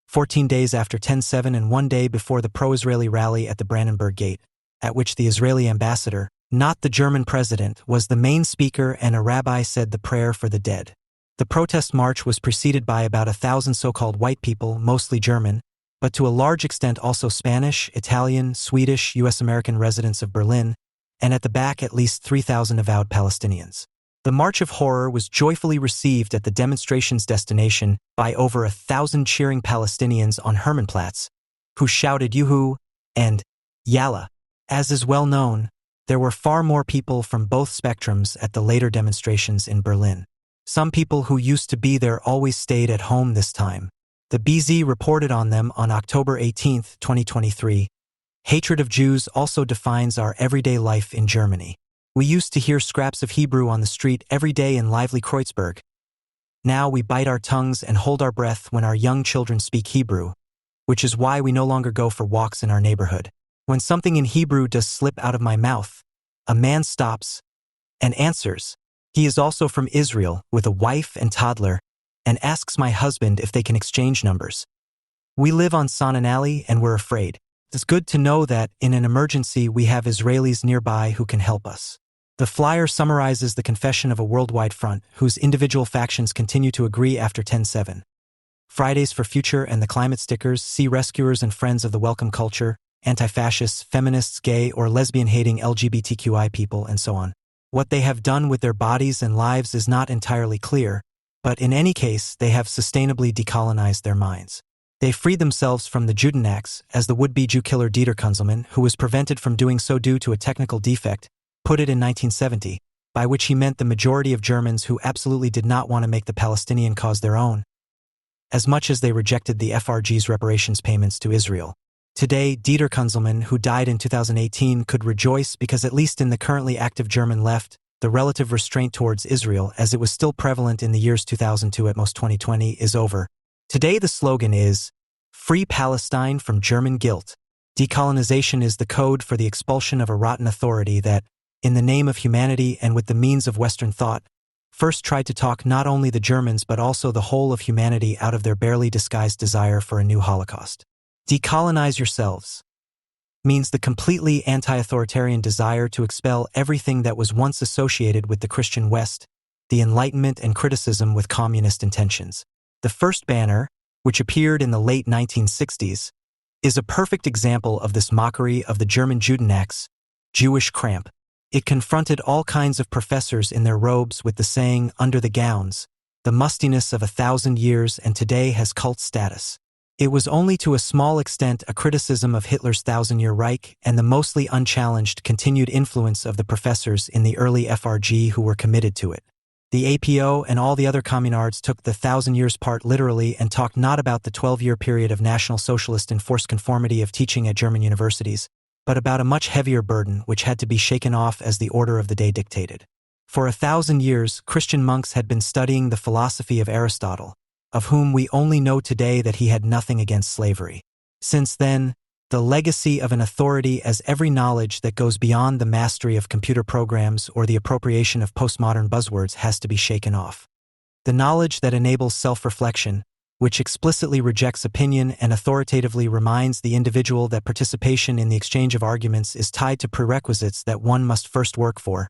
14 days after 10/7 and 1 day before the pro-Israeli rally at the Brandenburg Gate, at which the Israeli ambassador, not the German president, was the main speaker, and a rabbi said the prayer for the dead. The protest march was preceded by about 1,000 so-called white people, mostly German, but to a large extent also Spanish, Italian, Swedish, US-American residents of Berlin, and at the back at least 3,000 avowed Palestinians. The March of Horror was joyfully received at the demonstration's destination by over 1,000 cheering Palestinians on Hermannplatz, who shouted Yuhu and Yalla. As is well known, there were far more people from both spectrums at the later demonstrations in Berlin. Some people who used to be there always stayed at home this time. The BZ reported on them on October 18, 2023. Hatred of Jews also defines our everyday life in Germany. We used to hear scraps of Hebrew on the street every day in lively Kreuzberg. Now we bite our tongues and hold our breath when our young children speak Hebrew, which is why we no longer go for walks in our neighborhood. When something in Hebrew does slip out of my mouth, a man stops and answers. He is also from Israel, with a wife and toddler, and asks my husband if they can exchange numbers. We live on Sonnenallee and we're afraid. It's good to know that, in an emergency, we have Israelis nearby who can help us. The flyer summarizes the confession of a worldwide front, whose individual factions continue to agree after 10/7. Fridays for Future and the climate stickers, see rescuers and friends of the welcome culture, anti-fascists, feminists, gay or lesbian-hating LGBTQI people, and so on. What they have done with their bodies and lives is not entirely clear, but in any case, they have sustainably decolonized their minds. They freed themselves from the Judenacts, as the would-be Jew killer Dieter Kunzelmann, who was prevented from doing so due to a technical defect, put it in 1970, by which he meant the majority of Germans who absolutely did not want to make the Palestinian cause their own, as much as they rejected the FRG's reparations payments to Israel. Today, Dieter Kunzelmann, who died in 2018, could rejoice because at least in the currently active German left, the relative restraint towards Israel, as it was still prevalent in the years 2002 at most 2020, is over. Today the slogan is, "Free Palestine from German guilt." Decolonization is the code for the expulsion of a rotten authority that, in the name of humanity and with the means of Western thought, first tried to talk not only the Germans but also the whole of humanity out of their barely disguised desire for a new Holocaust. Decolonize yourselves means the completely anti-authoritarian desire to expel everything that was once associated with the Christian West, the Enlightenment and criticism with communist intentions. The first banner, which appeared in the late 1960s, is a perfect example of this mockery of the German Judenacts, Jewish cramp. It confronted all kinds of professors in their robes with the saying, "Under the gowns," the mustiness of 1,000 years, and today has cult status. It was only to a small extent a criticism of Hitler's Thousand-Year Reich and the mostly unchallenged continued influence of the professors in the early FRG who were committed to it. The APO and all the other communards took the 1,000 years part literally and talked not about the 12-year period of National Socialist enforced conformity of teaching at German universities, but about a much heavier burden which had to be shaken off as the order of the day dictated. For 1,000 years, Christian monks had been studying the philosophy of Aristotle, of whom we only know today that he had nothing against slavery. Since then, the legacy of an authority as every knowledge that goes beyond the mastery of computer programs or the appropriation of postmodern buzzwords has to be shaken off. The knowledge that enables self-reflection, which explicitly rejects opinion and authoritatively reminds the individual that participation in the exchange of arguments is tied to prerequisites that one must first work for,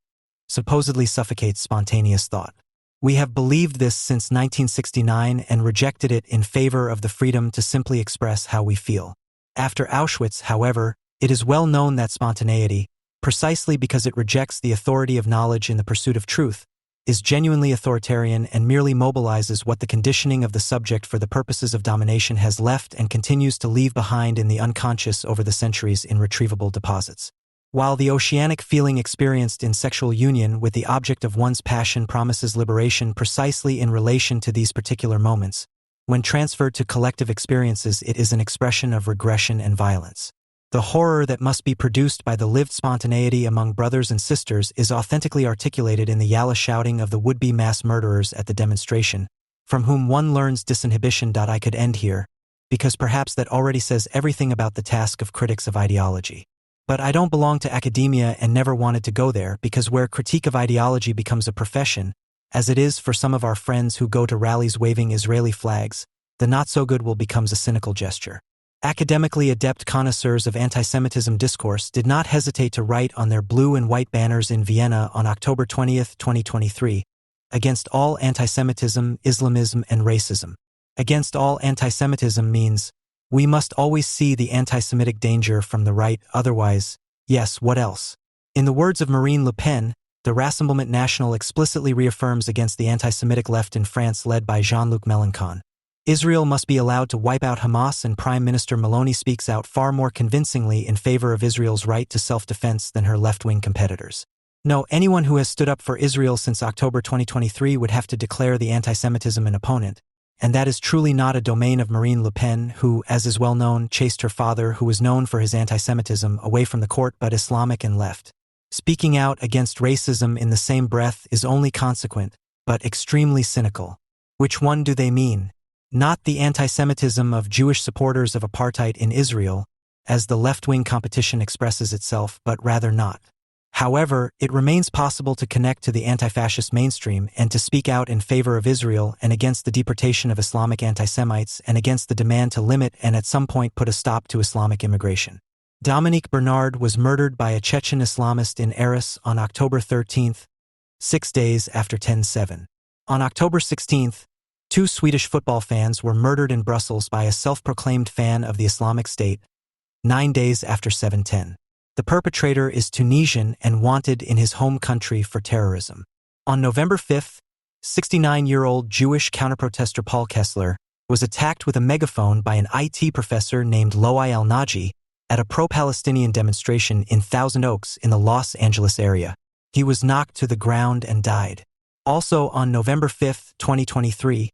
supposedly suffocates spontaneous thought. We have believed this since 1969 and rejected it in favor of the freedom to simply express how we feel. After Auschwitz, however, it is well known that spontaneity, precisely because it rejects the authority of knowledge in the pursuit of truth, is genuinely authoritarian and merely mobilizes what the conditioning of the subject for the purposes of domination has left and continues to leave behind in the unconscious over the centuries in retrievable deposits. While the oceanic feeling experienced in sexual union with the object of one's passion promises liberation precisely in relation to these particular moments, when transferred to collective experiences it is an expression of regression and violence. The horror that must be produced by the lived spontaneity among brothers and sisters is authentically articulated in the yalla shouting of the would-be mass murderers at the demonstration, from whom one learns disinhibition. I could end here, because perhaps that already says everything about the task of critics of ideology. But I don't belong to academia and never wanted to go there, because where critique of ideology becomes a profession, as it is for some of our friends who go to rallies waving Israeli flags, the not-so-good will becomes a cynical gesture. Academically adept connoisseurs of anti-Semitism discourse did not hesitate to write on their blue and white banners in Vienna on October 20, 2023, "Against all anti-Semitism, Islamism, and racism." Against all anti-Semitism means, we must always see the anti-Semitic danger from the right, otherwise, yes, what else? In the words of Marine Le Pen, the Rassemblement National explicitly reaffirms against the anti-Semitic left in France led by Jean-Luc Mélenchon. Israel must be allowed to wipe out Hamas, and Prime Minister Meloni speaks out far more convincingly in favor of Israel's right to self-defense than her left-wing competitors. No, anyone who has stood up for Israel since October 2023 would have to declare the anti-Semitism an opponent, and that is truly not a domain of Marine Le Pen, who, as is well known, chased her father, who was known for his anti-Semitism, away from the court but Islamic and left. Speaking out against racism in the same breath is only consequent, but extremely cynical. Which one do they mean? Not the anti-Semitism of Jewish supporters of apartheid in Israel, as the left-wing competition expresses itself, but rather not. However, it remains possible to connect to the anti-fascist mainstream and to speak out in favor of Israel and against the deportation of Islamic anti-Semites and against the demand to limit and at some point put a stop to Islamic immigration. Dominique Bernard was murdered by a Chechen Islamist in Arras on October 13, 6 days after 10/7. On October 16, 2 Swedish football fans were murdered in Brussels by a self-proclaimed fan of the Islamic State, 9 days after 7/10. The perpetrator is Tunisian and wanted in his home country for terrorism. On November 5, 69-year-old Jewish counterprotester Paul Kessler was attacked with a megaphone by an IT professor named Loai al-Naji at a pro-Palestinian demonstration in Thousand Oaks in the Los Angeles area. He was knocked to the ground and died. Also on November 5, 2023,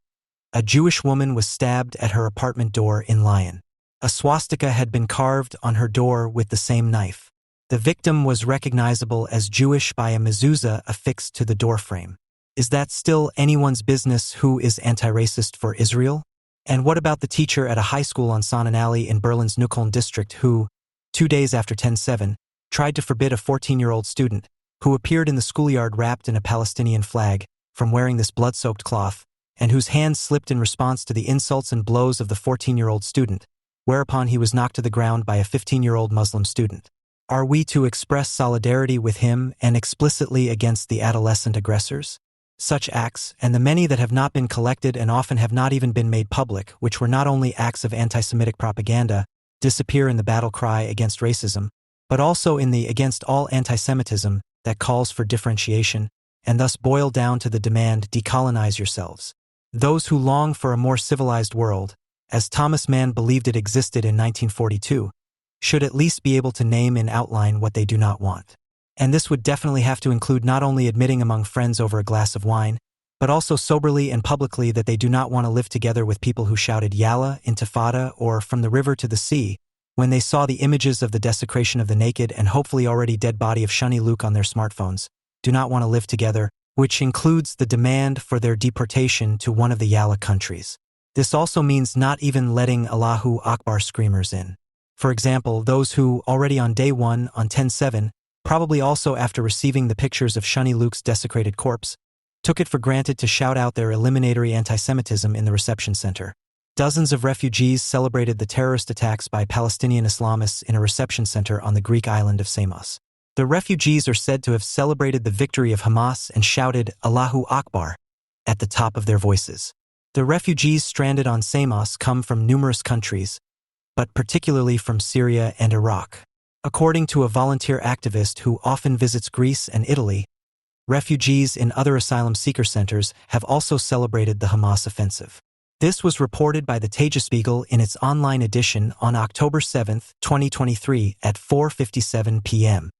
a Jewish woman was stabbed at her apartment door in Lyon. A swastika had been carved on her door with the same knife. The victim was recognizable as Jewish by a mezuzah affixed to the doorframe. Is that still anyone's business who is anti-racist for Israel? And what about the teacher at a high school on Sonnenallee in Berlin's Neukölln district who, 2 days after 10/7, tried to forbid a 14-year-old student, who appeared in the schoolyard wrapped in a Palestinian flag, from wearing this blood-soaked cloth, and whose hands slipped in response to the insults and blows of the 14-year-old student, whereupon he was knocked to the ground by a 15-year-old Muslim student? Are we to express solidarity with him and explicitly against the adolescent aggressors? Such acts, and the many that have not been collected and often have not even been made public, which were not only acts of anti-Semitic propaganda, disappear in the battle cry against racism, but also in the against all anti-Semitism that calls for differentiation, and thus boil down to the demand, decolonize yourselves. Those who long for a more civilized world, as Thomas Mann believed it existed in 1942, should at least be able to name in outline what they do not want. And this would definitely have to include not only admitting among friends over a glass of wine, but also soberly and publicly that they do not want to live together with people who shouted Yalla, Intifada, or From the River to the Sea, when they saw the images of the desecration of the naked and hopefully already dead body of Shani Luke on their smartphones, do not want to live together, which includes the demand for their deportation to one of the Yalla countries. This also means not even letting Allahu Akbar screamers in. For example, those who, already on day 1 on 10/7, probably also after receiving the pictures of Shani Luke's desecrated corpse, took it for granted to shout out their eliminatory anti-Semitism in the reception center. Dozens of refugees celebrated the terrorist attacks by Palestinian Islamists in a reception center on the Greek island of Samos. The refugees are said to have celebrated the victory of Hamas and shouted Allahu Akbar at the top of their voices. The refugees stranded on Samos come from numerous countries, but particularly from Syria and Iraq. According to a volunteer activist who often visits Greece and Italy, refugees in other asylum seeker centers have also celebrated the Hamas offensive. This was reported by the Tagesspiegel in its online edition on October 7, 2023 at 4:57 p.m.